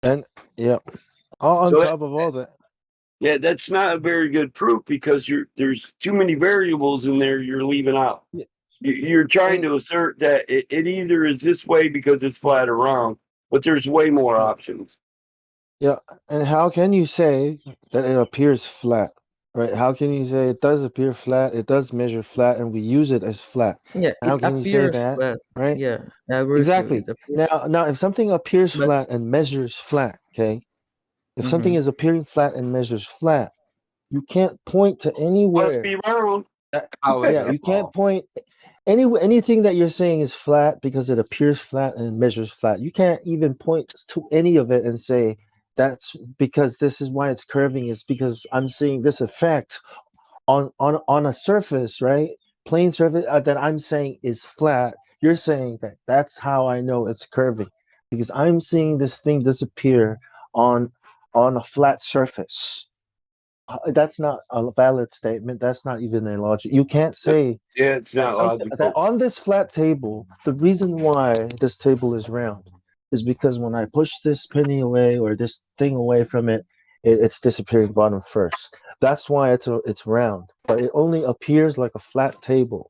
S11: And yeah, all on
S18: So
S11: top of all that.
S18: Yeah, that's not a very good proof because there's too many variables in there you're leaving out. You're trying to assert that it either is this way because it's flat or round, but there's way more options.
S11: Yeah, and how can you say that it appears flat, right? How can you say it does appear flat? It does measure flat, and we use it as flat.
S6: yeah,
S11: How
S6: it
S11: can you say
S6: appears
S11: that,
S6: flat.
S11: right?
S6: Yeah, I agree with you.
S11: Exactly.
S6: It appears
S11: Now, if something appears
S6: But-
S11: flat and measures flat, okay? If something is appearing flat and measures flat, you can't point to
S18: Must
S11: anywhere.
S18: be round.
S11: Yeah, you can't point anything that you're saying is flat because it appears flat and measures flat. You can't even point to any of it and say that's because this is why it's curving. It's because I'm seeing this effect on a surface, right? Plane surface that I'm saying is flat. You're saying that that's how I know it's curving because I'm seeing this thing disappear on a flat surface. That's not a valid statement. That's not even a logic. You can't say
S18: it's
S11: that
S18: not
S11: something that
S18: logical.
S11: on this flat table, the reason why this table is round is because when I push this penny away or this thing away from it, it's disappearing bottom first. That's why it's round, but it only appears like a flat table.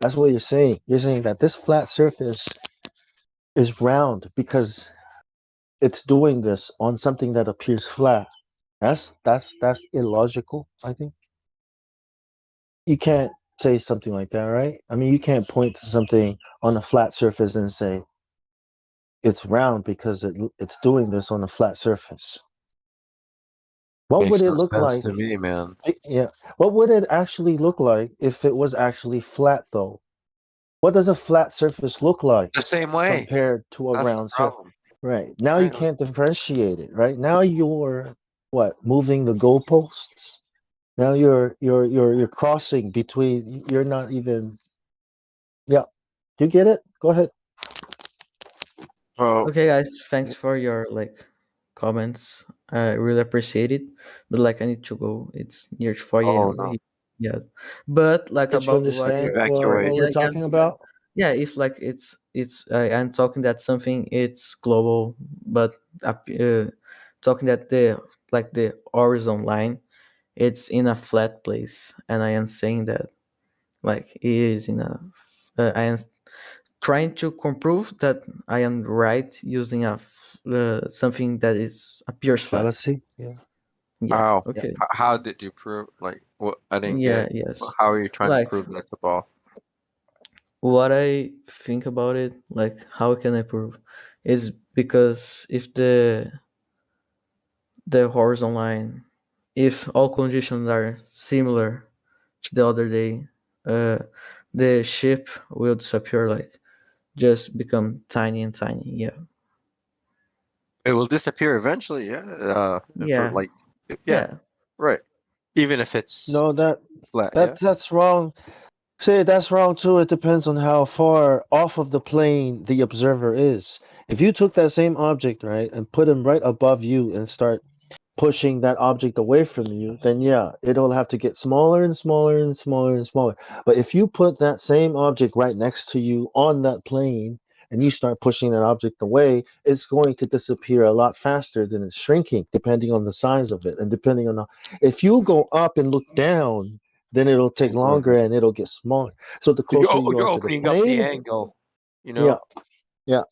S11: That's what you're saying. You're saying that this flat surface is round because it's doing this on something that appears flat. That's illogical, I think. You can't say something like that, right? I mean, you can't point to something on a flat surface and say it's round because it's doing this on a flat surface. What
S21: Makes
S11: would it
S21: no
S11: look
S21: sense
S11: like?
S21: to me, man.
S11: Yeah. What would it actually look like if it was actually flat, though? What does a flat surface look like
S21: The same way.
S11: compared to a
S21: That's the
S11: round surface?
S21: problem.
S11: Right. Now you
S21: Right.
S11: can't differentiate it, right? Now you're what? Moving the goalposts? Now you're crossing between you're not even yeah. You get it? Go ahead.
S21: Well,
S6: Okay, guys, thanks for your comments. I really appreciate it. But I need to go. It's near 4
S21: oh
S6: a.m.
S21: no.
S6: Yeah, but
S11: Did you
S6: about what
S11: understand
S6: you're,
S11: what
S21: Evacuate.
S11: we're talking about?
S6: yeah, if it's I'm talking that something it's global, but talking that the horizon line, it's in a flat place, and I am saying that it is in a. I am trying to prove that I am right using something that is appears flat.
S11: Fallacy? Yeah.
S6: Yeah.
S21: How?
S6: Okay.
S21: How did you prove? Like, what? I didn't
S6: Yeah.
S21: get.
S6: Yes.
S21: How are you trying to
S6: Like
S21: prove that's a ball?
S6: what I think about it, like how can I prove, is because if the horizontal line, if all conditions are similar to the other day, the ship will disappear, like just become tiny and tiny. Yeah.
S21: It will disappear eventually. Yeah. For
S6: Yeah.
S21: like, yeah,
S6: Yeah.
S21: right. Even if it's
S11: No,
S21: flat. Yeah.
S11: that's wrong. See, that's wrong too. It depends on how far off of the plane the observer is. If you took that same object, right, and put him right above you and start pushing that object away from you, then yeah, it'll have to get smaller and smaller and smaller and smaller. But if you put that same object right next to you on that plane and you start pushing that object away, it's going to disappear a lot faster than it's shrinking, depending on the size of it and depending on if you go up and look down, then it'll take longer and it'll get smaller. So the closer you
S18: You're
S11: are to the
S18: opening up the
S11: plane,
S18: angle,
S11: yeah, yeah.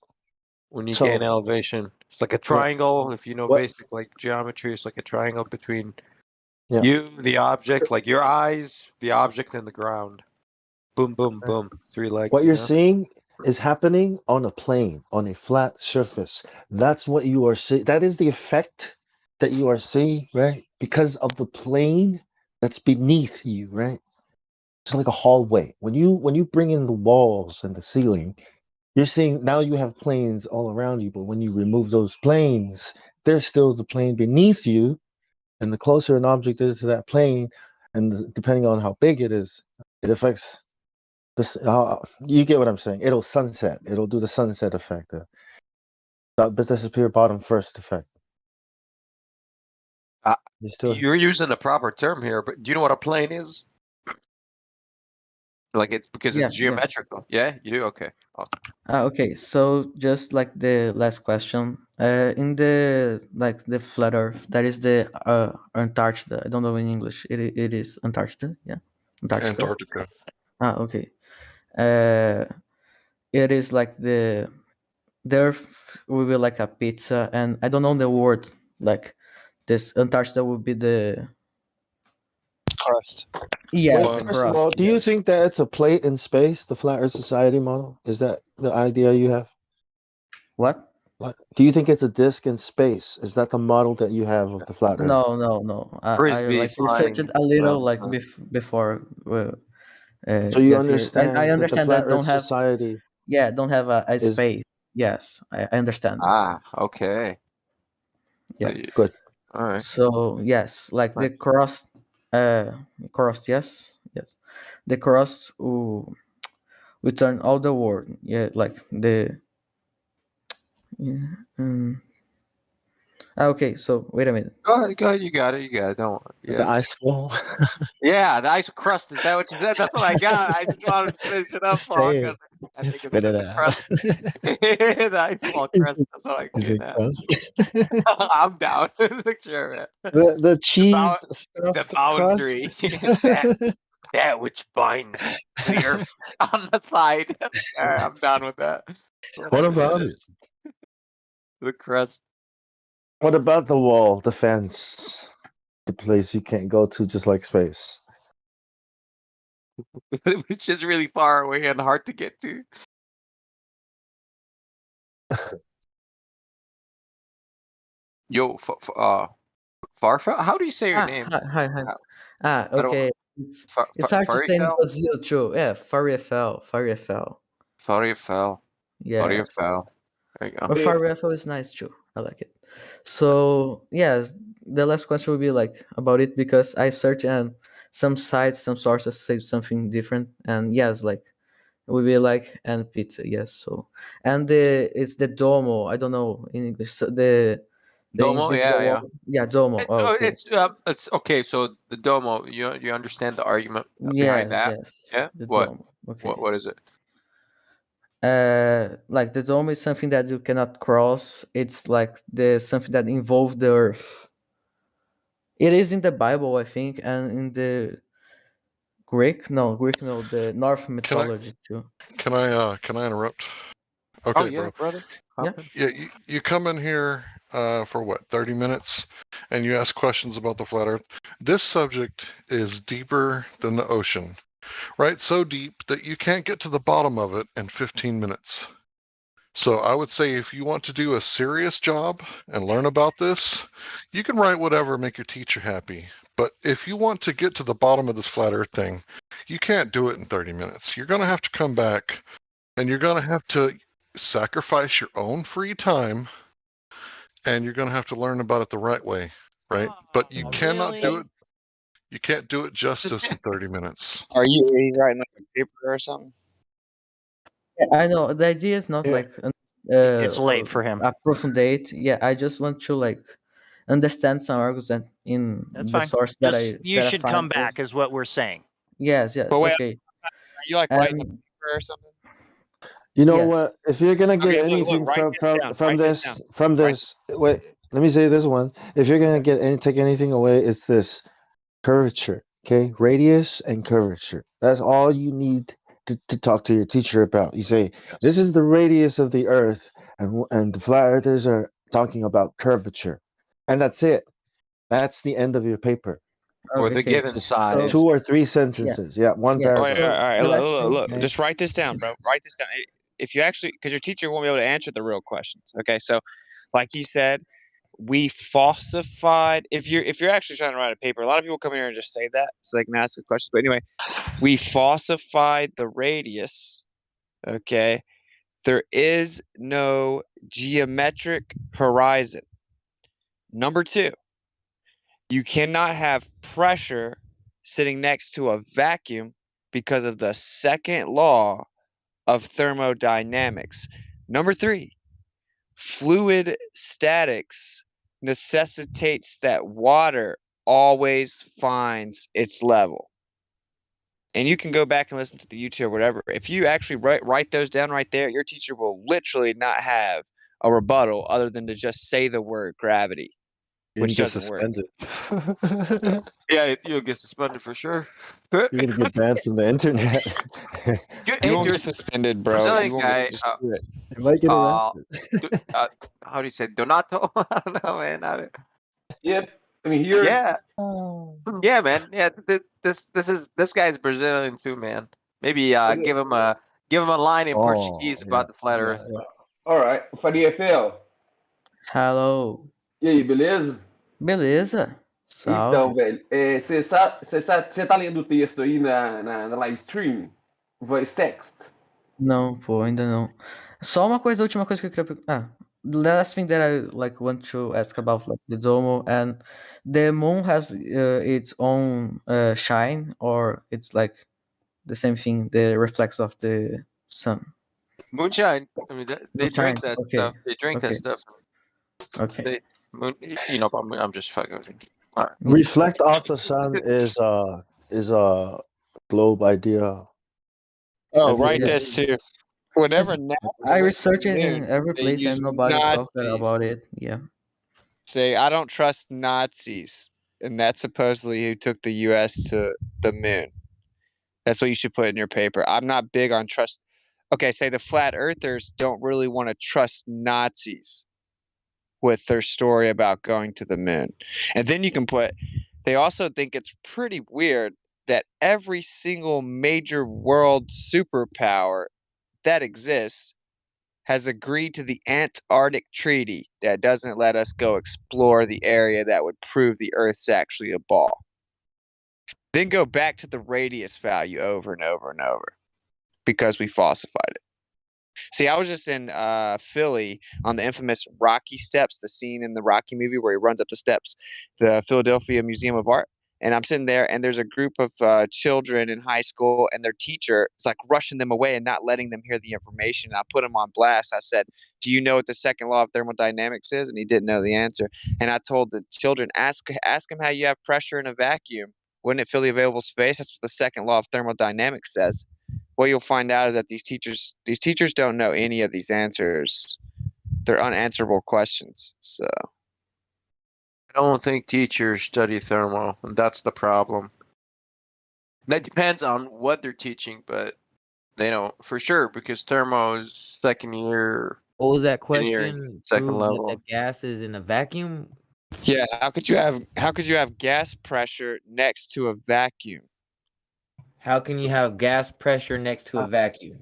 S18: when you gain
S11: So
S18: elevation. It's like a
S11: yeah,
S21: Triangle. If you know
S11: what?
S21: basic like geometry, it's like a triangle between
S11: Yeah.
S21: you, the object, like your eyes, the object, and the ground. Boom, boom, boom. 3 legs.
S11: What
S21: You
S11: you're
S21: know.
S11: seeing is happening on a plane, on a flat surface. That's what you are seeing. That is the effect that you are seeing, right? Because of the plane that's beneath you, right? It's like a hallway. When you bring in the walls and the ceiling, you're seeing now you have planes all around you, but when you remove those planes, there's still the plane beneath you, and the closer an object is to that plane, and depending on how big it is, it affects this, you get what I'm saying. It'll sunset. It'll do the sunset effect. But disappear bottom first effect.
S21: Uh,
S11: You still
S21: you're using the proper term here, but do you know what a plane is? Like it's because
S6: Yeah.
S21: it's
S6: Yeah.
S21: geometrical. Yeah, you do. Okay. Awesome.
S6: Okay, so just like the last question, in the like the flat Earth, that is the Antarctica. I don't know in English. It is Antarctica. Yeah, Antarctica.
S16: Antarctica.
S6: Ah, okay. It is like the Earth will be like a pizza, and I don't know the word. Like this Antarctica would be the
S21: crust.
S6: Yes,
S11: Well,
S6: the
S11: first of
S6: crust.
S11: all, do you
S6: Yes.
S11: think that it's a plate in space, the flat Earth Society model? Is that the idea you have?
S6: What?
S11: What? Do you think it's a disk in space? Is that the model that you have of the flat Earth?
S6: No, no, no. I
S21: Frisbee
S6: like researched
S21: flying
S6: it a little
S21: around the
S6: like
S21: sun.
S6: before
S11: So you
S6: get here. I
S11: understand that the
S6: understand
S11: flat
S6: that
S11: Earth
S6: don't have
S11: Society
S6: don't have a
S11: is
S6: space. Yes, I understand.
S21: Ah, okay.
S6: Yeah.
S11: good.
S21: All right.
S6: So yes, like the
S21: Nice.
S6: crust. Yes, yes, the crust. We turn all the world. Yeah, like the. Yeah, okay, so wait a minute.
S21: Go ahead, go ahead. You got it. You got it. Don't.
S11: The
S21: Yeah.
S11: ice wall.
S21: Yeah, the ice crust. Is that what you said? That's what I got. I just wanted to finish it up, Paul,
S11: Say
S21: because
S11: it.
S21: I think it's
S11: Spit it
S21: the
S11: out.
S21: crust. The ice ball crust. That's what I'm
S11: Is
S21: getting
S11: it
S21: at.
S11: crust?
S21: I'm down. Sure, man.
S11: The cheese
S21: The
S11: stuffed crust.
S21: boundary. that which binds the earth on the side. All right, I'm down with that.
S11: What
S21: Whatever
S11: about
S21: that
S11: it?
S21: is. The crust.
S11: What about the wall, the fence, the place you can't go to, just like space?
S21: Which is really far away and hard to get to. Yo, Farfa? How do you say your name?
S6: Hi.
S21: Uh, I don't.
S6: Okay. It's hard to say in
S21: Farifel?
S6: Brazil too. Yeah, Fariafel.
S21: Farifel.
S6: Yes.
S21: Farifel. There you go.
S6: But Fariafel is nice too. I like it. So yes, the last question will be like about it because I search and some sites, some sources say something different, and yes, like it will be like and pizza. Yes. So and it's the domo. I don't know in English. So the
S21: Domo,
S6: invisible
S21: yeah, yeah.
S6: wall. Yeah, domo. Oh, okay.
S21: It's okay. So the domo, you understand the argument behind
S6: Yes,
S21: that?
S6: yes.
S21: Yeah.
S6: The
S21: What?
S6: dome. Okay.
S21: What is it?
S6: Like the dome is something that you cannot cross. It's like the something that involves the earth. It is in the Bible, I think, and in the Greek. No, Greek. No, the North mythology too.
S16: Can I interrupt?
S21: Oh
S16: Okay,
S21: yeah,
S16: bro.
S21: brother.
S6: Yeah.
S16: Yeah, you come in here for what, 30 minutes, and you ask questions about the flat Earth. This subject is deeper than the ocean, right? So deep that you can't get to the bottom of it in 15 minutes. So I would say if you want to do a serious job and learn about this, you can write whatever, make your teacher happy. But if you want to get to the bottom of this flat Earth thing, you can't do it in 30 minutes. You're going to have to come back and you're going to have to sacrifice your own free time and you're going to have to learn about it the right way, right? But you cannot do it. You can't do it justice in 30 minutes.
S7: Are you writing like a paper or something?
S6: I know the idea is not like
S8: It's late for him.
S6: approfundate. Yeah, I just want to like understand some arguments that in
S8: That's
S6: the
S8: fine.
S6: source
S8: You
S6: that I
S8: should
S6: find
S8: come back,
S6: is
S8: is what we're saying.
S6: yes,
S7: But wait,
S6: okay.
S7: are you like writing a paper or something?
S11: You know
S6: Yes.
S11: what? If you're gonna get
S7: Okay, look,
S11: anything
S7: write this down.
S11: from
S7: Write this down.
S11: this, wait. Let me say this one. If you're gonna take anything away, it's this curvature. Okay, radius and curvature. That's all you need to talk to your teacher about. You say this is the radius of the Earth, and the flat earthers are talking about curvature, and that's it. That's the end of your paper.
S21: Or the given size.
S11: 2 or 3 sentences. Yeah, one
S7: Wait,
S11: paragraph.
S7: all right,
S6: the last
S7: look,
S6: thing,
S7: just write this down, bro. Write this down. If you actually, because your teacher won't be able to answer the real questions. Okay, so like you said, we falsified. If you're actually trying to write a paper, a lot of people come here and just say that so they can ask the questions. But anyway, we falsified the radius. Okay, there is no geometric horizon. Number 2, you cannot have pressure sitting next to a vacuum because of the second law of thermodynamics. Number 3, fluid statics necessitates that water always finds its level. And you can go back and listen to the YouTube or whatever. If you actually write those down right there, your teacher will literally not have a rebuttal other than to just say the word gravity, which doesn't work.
S21: Yeah, you'll get suspended for sure.
S11: You're gonna get banned from the internet.
S7: You won't get suspended, bro.
S21: Another
S7: You won't
S21: guy,
S7: get just do it.
S11: You might get arrested.
S21: how do you say Donato? I don't know, man.
S9: Yep. I mean, here.
S21: Yeah. Yeah, man. Yeah, this guy's Brazilian too, man. Maybe give him a line in Portuguese about the flat Earth.
S9: Alright, Faria FL.
S6: Hello.
S9: E aí, beleza?
S6: Beleza. Salve.
S9: Então, velho, você tá lendo o texto aí na Livestream? Voice text?
S6: Não, pô, ainda não. Só uma coisa, a última coisa que eu queria the last thing that I like want to ask about like the domo, and the moon has its own shine, or it's like the same thing, the reflex of the sun.
S21: Moonshine. I mean, they drink that
S6: Okay.
S21: stuff. They drink that
S6: Okay.
S21: stuff.
S6: Okay.
S21: I'm just fucking with you. All right.
S11: Reflect off the sun is a globe idea.
S7: Oh, write this too. Whenever
S6: I research it in
S7: noon,
S6: every
S7: they
S6: place and
S7: use
S6: nobody talks
S7: Nazis.
S6: about it. Yeah.
S7: Say, I don't trust Nazis, and that's supposedly who took the U.S. to the moon. That's what you should put in your paper. I'm not big on trust. Okay, say the flat earthers don't really want to trust Nazis with their story about going to the moon. And then you can put, they also think it's pretty weird that every single major world superpower that exists has agreed to the Antarctic Treaty that doesn't let us go explore the area that would prove the Earth's actually a ball. Then go back to the radius value over and over and over because we falsified it. See, I was just in Philly on the infamous Rocky Steps, the scene in the Rocky movie where he runs up the steps, the Philadelphia Museum of Art. And I'm sitting there, and there's a group of children in high school, and their teacher is like rushing them away and not letting them hear the information. And I put him on blast. I said, "Do you know what the second law of thermodynamics is?" And he didn't know the answer. And I told the children, ask him how you have pressure in a vacuum. Wouldn't it fill the available space? That's what the second law of thermodynamics says. What you'll find out is that these teachers don't know any of these answers. They're unanswerable questions. So
S21: I don't think teachers study thermal, and that's the problem. That depends on what they're teaching, but they know for sure because thermo is second year
S2: What was that
S21: Engineering,
S2: question?
S21: second
S2: Prove that the
S21: level.
S2: gas is in a vacuum?
S7: Yeah, how could you have gas pressure next to a vacuum?
S2: How can you have gas pressure next to a vacuum?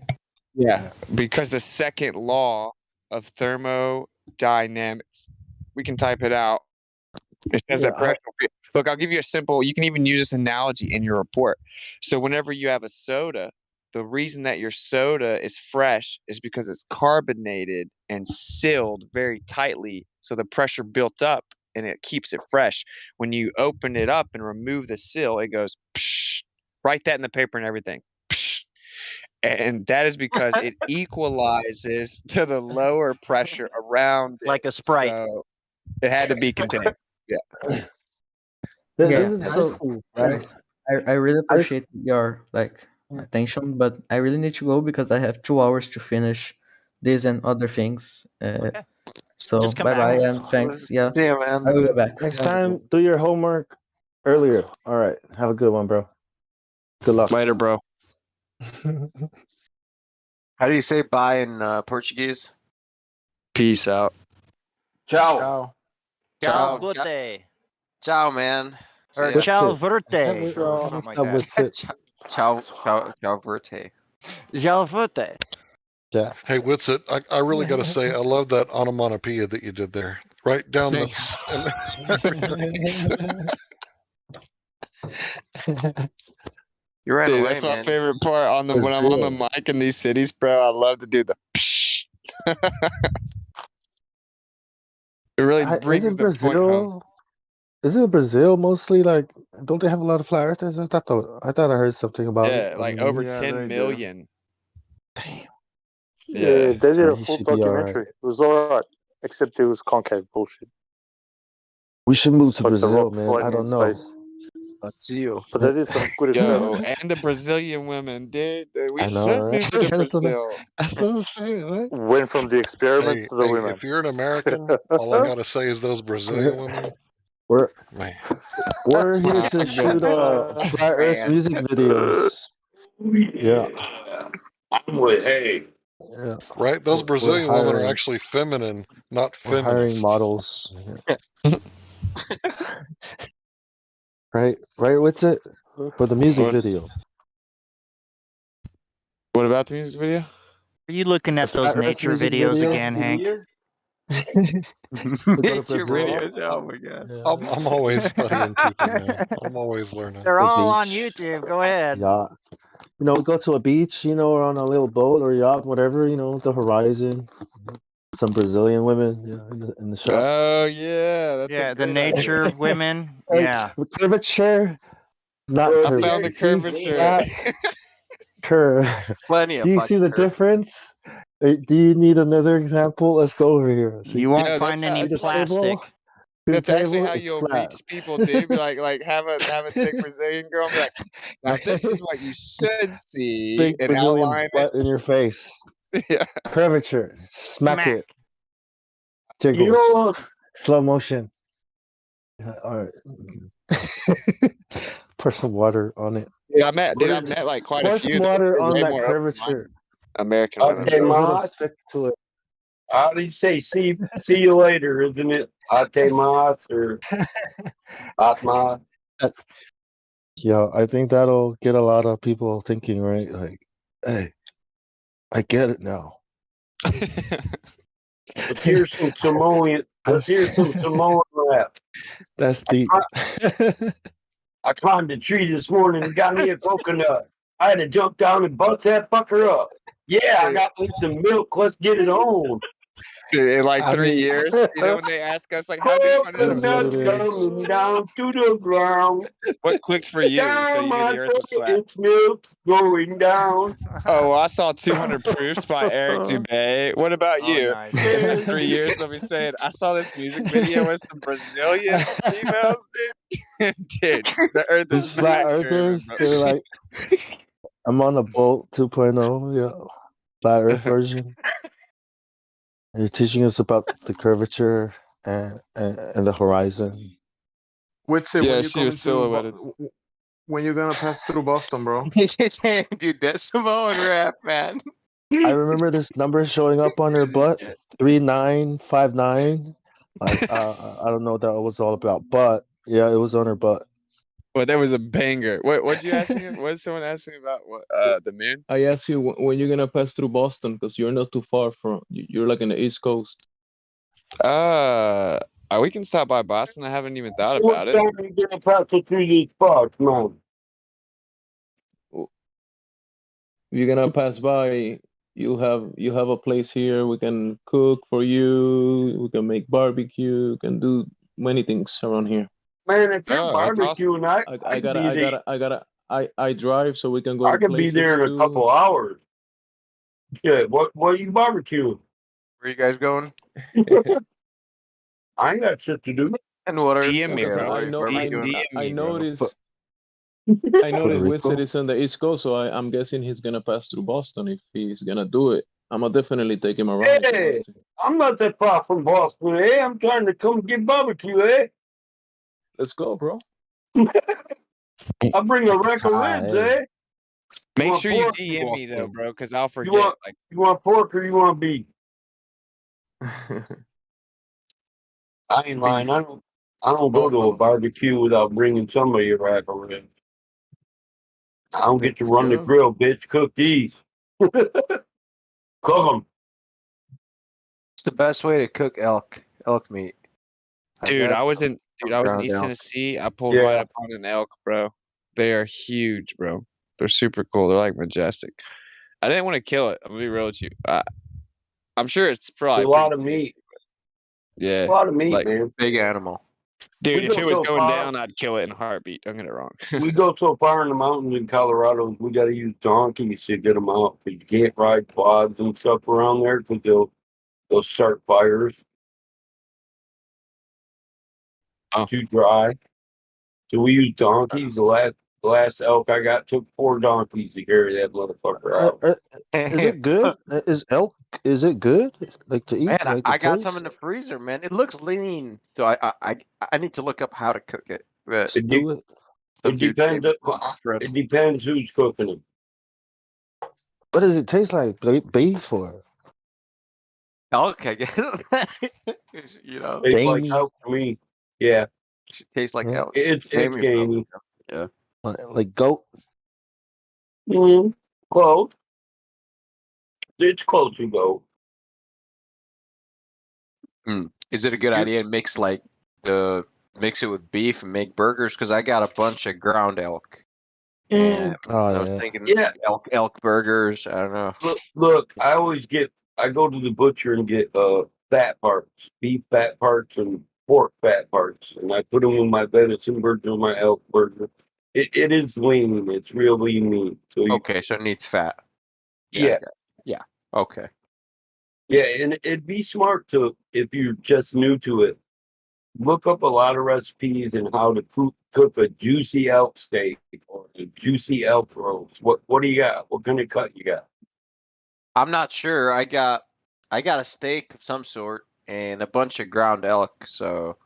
S7: Yeah, because the second law of thermodynamics. We can type it out. It says that pressure. Look, I'll give you a simple. You can even use this analogy in your report. So whenever you have a soda, the reason that your soda is fresh is because it's carbonated and sealed very tightly, so the pressure built up and it keeps it fresh. When you open it up and remove the seal, it goes. Psh, write that in the paper and everything. Psh, and that is because it equalizes to the lower pressure around it.
S8: Like a Sprite.
S7: So it had to be contained. Yeah.
S6: Yeah,
S11: This is
S6: so
S11: cool,
S6: right. I really appreciate your like attention, but I really need to go because I have 2 hours to finish this and other things. So
S8: Just come
S6: bye bye
S8: back.
S6: and thanks. Yeah,
S21: Yeah, man.
S6: I will be back.
S11: Next time, do your homework earlier. All right. Have a good one, bro. Good luck.
S7: Later, bro.
S21: How do you say bye in Portuguese?
S7: Peace out.
S9: Ciao.
S8: Ciao,
S21: Ciao.
S8: Bote.
S21: Ciao, man.
S8: Or
S21: See ya.
S8: ciao,
S11: What's it?
S8: verte. Or something like that.
S21: Ciao, verte.
S8: Ciao, verte.
S11: Yeah.
S16: Hey, Witsit, I really got to say, I love that onomatopoeia that you did there. Right down the.
S21: You ran
S7: Dude,
S21: away,
S7: that's my
S21: man.
S7: favorite part on the when I'm on the mic in these cities, bro. I love to do the psh. It really brings
S11: Isn't
S7: the point home.
S11: Brazil mostly like? Don't they have a lot of flat earthers? I thought I heard something about it.
S7: Yeah, like over 10 million.
S23: Yeah,
S7: Yeah.
S23: they did
S11: So
S23: a
S11: he
S23: full
S11: should be all right.
S23: documentary. It was alright, except it was concave bullshit.
S11: We should move to
S23: Like the
S11: Brazil,
S23: rock
S11: man.
S23: floating
S11: I
S23: in
S11: don't know.
S23: space.
S21: Let's see you.
S23: But they did some good
S7: Yo,
S23: experiments.
S7: and the Brazilian women, dude. We
S11: I know,
S7: should
S11: right?
S7: move to Brazil.
S11: That's what I'm saying, right?
S23: Went from the experiments to the women.
S16: If you're an American, all I gotta say is those Brazilian women.
S11: We're
S16: Man.
S11: here to shoot flat Earth music videos. Yeah.
S18: I'm with, hey.
S11: Yeah.
S16: Right? Those
S11: We're
S16: Brazilian women are
S11: hiring-
S16: actually feminine, not
S11: We're hiring
S16: feminist.
S11: models. Right? What's it? For the music
S7: What?
S11: video.
S7: What about the music video?
S8: Are you looking at those
S11: Flat Earth
S8: nature
S11: music
S8: videos
S11: video?
S8: again, Hank?
S21: Nature videos. Oh my god.
S16: I'm always studying people, man. I'm always learning.
S8: They're all on
S11: beach.
S8: YouTube. Go ahead.
S11: Yeah. Go to a beach, or on a little boat or yacht, whatever, the horizon. Some Brazilian women, in the shots.
S7: Oh yeah, that's
S8: Yeah,
S7: a
S8: the
S7: good
S8: nature
S7: idea.
S8: women.
S11: Hey,
S8: Yeah.
S11: curvature, not
S7: I
S11: curvature.
S7: found the
S11: See,
S7: curvature.
S11: flat, curve.
S21: Plenty of
S11: Do you
S21: fucking
S11: see the
S21: curves.
S11: difference? Do you need another example? Let's go over here. See,
S8: You won't
S7: Yeah,
S8: find
S7: that's
S8: any
S7: how-
S8: plastic.
S7: That's actually how
S11: it's
S7: you'll
S11: flat.
S7: reach people, dude. Be like have a thick Brazilian girl and be like, now this is what you should see
S11: Big
S7: and
S11: Brazilian
S7: outline
S11: butt in your face.
S7: it. Yeah.
S11: Curvature. Smack it.
S18: You
S11: Jiggle.
S18: know what?
S11: Slow motion. All right. Pour some water on it.
S7: Dude, I've met like quite a
S11: Pour
S7: few.
S11: some water
S7: They're
S11: on
S7: way
S11: that
S7: more
S11: curvature.
S7: American women.
S18: Okay,
S11: A little
S18: Maz.
S11: stick to it.
S18: How do you say see you later, isn't it? Ate mas or atma?
S11: Yeah, I think that'll get a lot of people thinking, right? Like, hey, I get it now.
S18: Let's hear some Samoan. Let's hear some Samoan rap.
S11: That's deep.
S18: I climbed a tree this morning and got me a coconut. I had to jump down and bust that fucker up. Yeah, I got me some milk. Let's get it on.
S7: Dude, in like
S11: I
S7: 3
S11: mean-
S7: years, when they ask us like, how do you find out
S18: Coconut coming down to the ground.
S7: what clicked for you? So
S18: Down
S7: you knew
S18: my
S7: the earth was
S18: throat,
S7: flat.
S18: it's milk going down.
S7: Oh, well, I saw 200 Proofs by Eric Dubé. What about you?
S8: nice.
S7: In like 3 years, they'll be saying, I saw this music video with some Brazilian females, dude. Dude, the earth
S11: These
S7: is
S11: flat
S7: not
S11: earthers,
S7: curved,
S11: they're like, I'm on a boat 2.0, yeah, flat earth version. You're teaching us about the curvature and the horizon.
S12: Witsit,
S7: Yeah,
S12: when you
S7: she
S12: coming
S7: was
S12: to
S7: silhouetted.
S12: when you gonna pass through Boston, bro?
S21: Dude, that's Samoan rap, man.
S11: I remember this number showing up on her butt, 3959. Like I don't know what that was all about, but yeah, it was on her butt.
S7: Well, that was a banger. What'd you ask me? What did someone ask me about? What the moon?
S14: I asked you when you're gonna pass through Boston because you're not too far from. You're like in the East Coast.
S7: We can stop by Boston. I haven't even thought
S18: What
S7: about it.
S18: time are you gonna pass it through these spots, man?
S14: If you're gonna pass by, you have a place here. We can cook for you. We can make barbecue. We can do many things around here.
S18: Man, if you're
S7: Oh, that's awesome.
S18: barbecuing,
S14: I drive so we can go
S18: I
S14: to
S18: could be
S14: places
S18: there in a
S14: too.
S18: couple hours. Yeah, what are you barbecuing?
S21: Where you guys going?
S18: I ain't got shit to do.
S21: And what are
S7: DM me,
S14: Because
S7: bro.
S14: I know
S7: DM
S14: I
S7: me, bro.
S14: noticed Wizard is on the East Coast, so I'm guessing he's gonna pass through Boston if he's gonna do it. I'ma definitely take him around if he
S18: Hey,
S14: wants to.
S18: I'm not that far from Boston, eh? I'm trying to come get barbecue, eh?
S14: Let's go, bro.
S18: I bring a rack of ribs, eh?
S7: Make
S18: want
S7: sure you
S18: pork?
S7: DM me though, bro, because I'll
S18: You
S7: forget.
S18: want
S7: Like,
S18: you want pork or you want beef? I ain't lying. I don't go to a barbecue without bringing somebody a rack of ribs. I don't get to
S14: Let's
S18: run the
S14: go.
S18: grill, bitch. Cook these. Cook them.
S21: What's the best way to cook elk meat?
S7: dude, I was in
S21: ground
S7: East
S21: elk.
S7: Tennessee. I pulled right up on an elk, bro. They are huge, bro. They're super cool. They're like majestic. I didn't want to kill it. I'm gonna be real with you. I'm sure it's probably
S18: A lot
S7: pretty
S18: of meat.
S7: tasty, but yeah,
S18: A lot of meat,
S7: like,
S18: man.
S21: Big animal.
S7: dude,
S18: We
S7: if
S18: go
S7: it was
S18: so
S7: going
S18: far.
S7: down, I'd kill it in a heartbeat. Don't get it wrong.
S18: We go so far in the mountains in Colorado, we got to use donkeys to get them out. You can't ride quads and stuff around there because they'll start fires. Too dry. So we use donkeys. The last elk I got took 4 donkeys to carry that motherfucker out.
S11: Is it good? Is it good? Like to eat?
S21: Man,
S11: Like
S21: I
S11: the
S21: got some in
S11: taste?
S21: the freezer, man. It looks lean, so I need to look up how to cook it. But
S11: Do it.
S21: some
S18: It
S21: dude
S18: depends.
S21: saved it for
S18: It depends who's cooking them.
S11: What does it taste like? Beef or
S21: elk, I guess. You know,
S18: Tastes like
S11: gamey?
S18: elk to me. Yeah,
S21: tastes like
S11: Yeah.
S21: elk.
S18: it's
S21: Gamey,
S18: gamey.
S21: yeah.
S11: Like goat?
S18: Close. It's close to go.
S21: Is it a good idea to mix mix it with beef and make burgers? Because I got a bunch of ground elk, and I was thinking elk burgers. I don't know.
S18: Look. I go to the butcher and get fat parts, beef fat parts and pork fat parts, and I put them in my venison burger, my elk burger. It is lean. It's real lean meat. So
S21: Okay, so it needs fat.
S18: Yeah.
S21: Yeah. Okay.
S18: Yeah, and it'd be smart to, if you're just new to it, look up a lot of recipes and how to cook a juicy elk steak or a juicy elk roast. What do you got? What kind of cut you got?
S21: I'm not sure. I got a steak of some sort and a bunch of ground elk. So,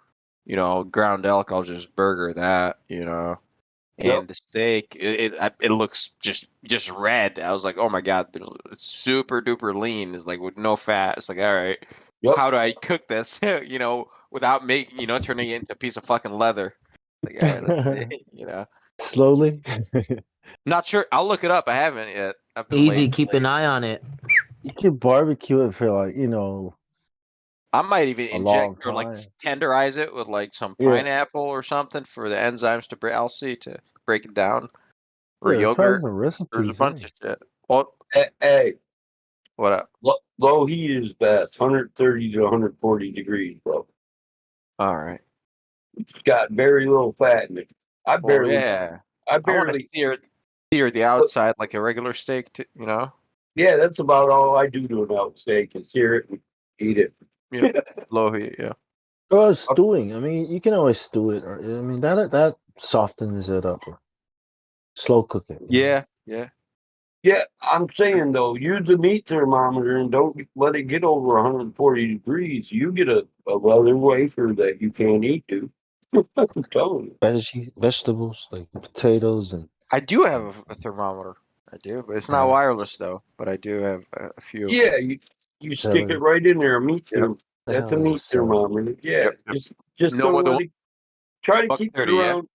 S21: ground elk, I'll just burger that. And the steak, it looks just red. I was like, oh my god, it's super duper lean. It's like with no fat. It's like, all right, how do I cook this? Without making turning it into a piece of fucking leather. Like, all right, let's see,
S11: Slowly.
S21: Not sure. I'll look it up. I haven't yet. I've been
S2: Easy,
S21: lazy
S2: keep an
S21: lately.
S2: eye on it.
S11: You can barbecue it for
S21: I might even
S11: a long
S21: inject or
S11: time.
S21: tenderize it with some
S11: Yeah.
S21: pineapple or something for the enzymes to break. I'll see to break it down. Or
S11: Yeah, there's probably
S21: yogurt.
S11: some
S21: There's a
S11: recipes.
S21: bunch of shit. Well,
S18: Hey,
S21: what up?
S18: low heat is best, 130 to 140 degrees, bro.
S21: All right.
S18: It's got very little fat in it. I
S21: Well,
S18: barely.
S21: yeah. I want to sear the outside like a regular steak.
S18: Yeah, that's about all I do to an elk steak is sear it and eat it.
S21: Yeah. Low heat. Yeah.
S11: Or stewing. I mean, you can always stew it. Or I mean, that softens it up. Or slow cook it.
S21: Yeah. Yeah.
S18: Yeah, I'm saying though, use the meat thermometer and don't let it get over 140 degrees. You get a leather wafer that you can't eat, dude. I'm telling you.
S11: Vegetables like potatoes and
S21: I do have a thermometer. I do, but it's not wireless though. But I do have a few.
S18: Yeah, you stick it right in there. Meat therm. That's a meat thermometer. Yeah, just
S21: No more
S18: don't
S21: than
S18: let it. Try to
S21: $1.30,
S18: keep it
S21: yeah?
S18: around.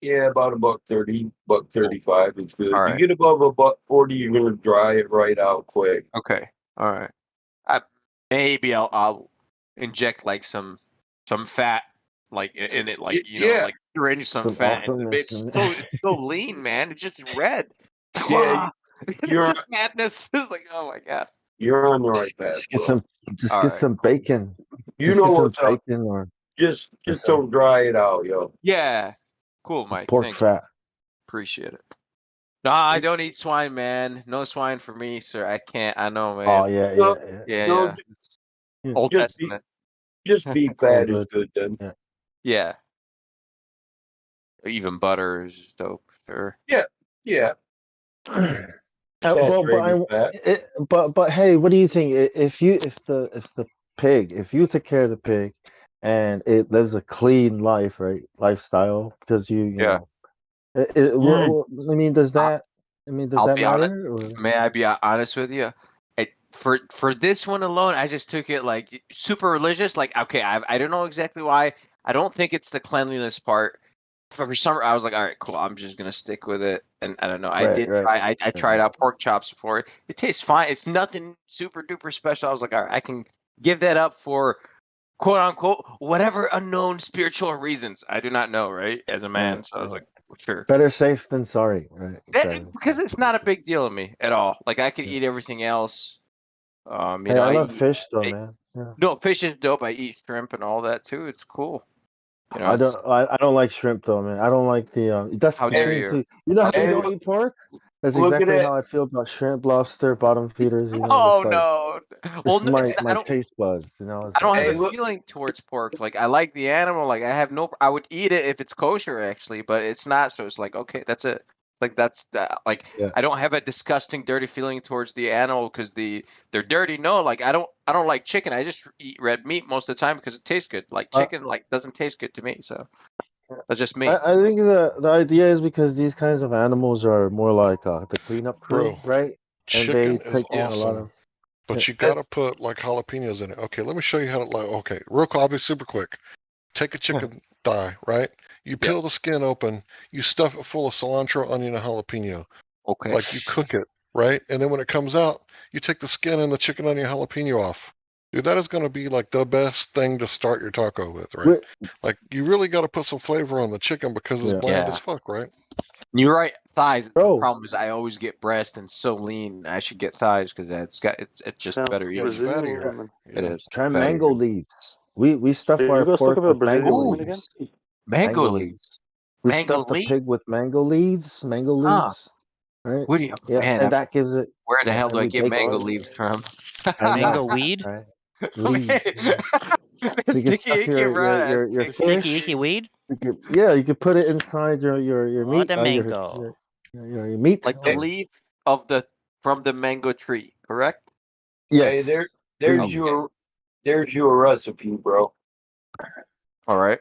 S18: Yeah, about $1.30, $1.35 is good.
S21: All
S18: You
S21: right.
S18: get above $1.40, you're gonna dry it right out quick.
S21: Okay. All right. Maybe I'll inject like some fat like in it, like like syringe some fat. It's so lean, man. It's just red.
S18: Yeah,
S21: It's
S18: you're
S21: just madness. It's like, oh my god.
S18: you're on the right path.
S11: Just get some,
S21: All right.
S11: some bacon.
S18: You
S11: Just
S18: know
S11: get some
S18: what's up.
S11: bacon or
S18: Just don't dry it out, yo.
S21: Yeah. Cool, Mike.
S11: pork
S21: Thanks.
S11: fat.
S21: Appreciate it. No, I don't eat swine, man. No swine for me, sir. I can't. I know, man.
S11: Oh yeah,
S18: No,
S21: Yeah,
S18: no,
S21: yeah. It's Old Testament.
S18: just beef
S11: All
S18: fat is
S11: good.
S18: good then.
S21: Yeah. Even butter is dope. Sure.
S18: Yeah.
S11: Well, but hey, what do you think? If the pig, if you take care of the pig, and it lives a clean life, right, lifestyle, because you
S21: Yeah.
S11: know, I mean, does
S21: I'll,
S11: that? I mean, does
S21: I'll
S11: that
S21: be honest.
S11: matter? Or?
S21: May I be honest with you? For this one alone, I just took it like super religious. Like, okay, I don't know exactly why. I don't think it's the cleanliness part. For some, I was like, all right, cool. I'm just gonna stick with it. And I don't know. I did try. I tried out pork chops before. It tastes fine. It's nothing super duper special. I was like, all right, I can give that up for quote unquote whatever unknown spiritual reasons. I do not know, right? As a man, so I was like, sure.
S11: Better safe than sorry, right?
S21: Because it's not a big deal to me at all. Like I could eat everything else.
S11: Hey, I love fish though, man. Yeah.
S21: No, fish is dope. I eat shrimp and all that too. It's cool. You know,
S11: I don't like shrimp though, man. I don't like the that's
S21: How
S11: the
S21: dare
S11: thing
S21: you?
S11: too. You know how
S21: How
S11: you
S21: dare
S11: don't eat pork? That's
S18: Look at
S11: exactly
S18: it.
S11: how I feel about shrimp, lobster, bottom feeders. You know,
S21: Oh
S11: it's like
S21: no.
S11: this
S21: Well,
S11: is my
S21: it's not, I don't.
S11: taste buds. You know, it's
S21: I don't
S11: like
S21: have a feeling towards pork. Like I like the animal. Like I have no. I would eat it if it's kosher, actually, but it's not. So it's like okay, that's it. Like that's like
S11: yeah.
S21: I don't have a disgusting, dirty feeling towards the animal because they're dirty. No, like I don't like chicken. I just eat red meat most of the time because it tastes good. Like chicken, like doesn't taste good to me. So that's just me.
S11: I think the idea is because these kinds of animals are more like the cleanup crew,
S16: Bro,
S11: right? And they
S16: chicken is
S11: take in a lot
S16: awesome,
S11: of.
S16: but you gotta put like jalapenos in it. Okay, let me show you how to like. Okay, real quick, I'll be super quick. Take a chicken thigh, right? You peel the skin open. You stuff it full of cilantro, onion, and jalapeno.
S21: Okay.
S16: Like you cook it, right? And then when it comes out, you take the skin and the chicken, onion, jalapeno off. Dude, that is going to be like the best thing to start your taco with, right? Like you really got to put some flavor on the chicken because it's bland as fuck, right?
S21: You're right. Thighs. The problem is I always get breast and so lean. I should get thighs because it's just
S23: Sounds
S21: better eating.
S16: It's fattier.
S23: women.
S21: It is.
S11: Try
S21: fattier.
S11: mango leaves. We stuff
S23: Are
S11: our
S23: you guys talking
S11: pork
S23: about
S11: with
S23: Brazilian
S11: mango
S23: women again?
S11: leaves.
S21: Mango leaves.
S11: We
S21: Mango
S11: stuff the
S21: leaf?
S11: pig with mango leaves. Mango
S21: Huh.
S11: leaves. Right?
S21: What do you,
S11: Yeah,
S21: man?
S11: and that gives it.
S21: Where the hell
S11: and
S21: do I
S11: we
S21: get
S11: bake
S21: mango
S11: it.
S21: leaves from?
S11: I know.
S8: Mango weed?
S11: Right? Leaves. So you can
S21: Sticky
S11: stuff
S21: icky run.
S11: your
S8: Sticky
S11: fish.
S8: icky weed?
S11: You could put it inside your
S8: Oh,
S11: meat.
S8: the
S11: Your
S8: mango.
S11: meat.
S21: Like the leaf of from the mango tree, correct?
S18: Hey,
S11: Yes.
S18: there's your recipe, bro.
S21: All right.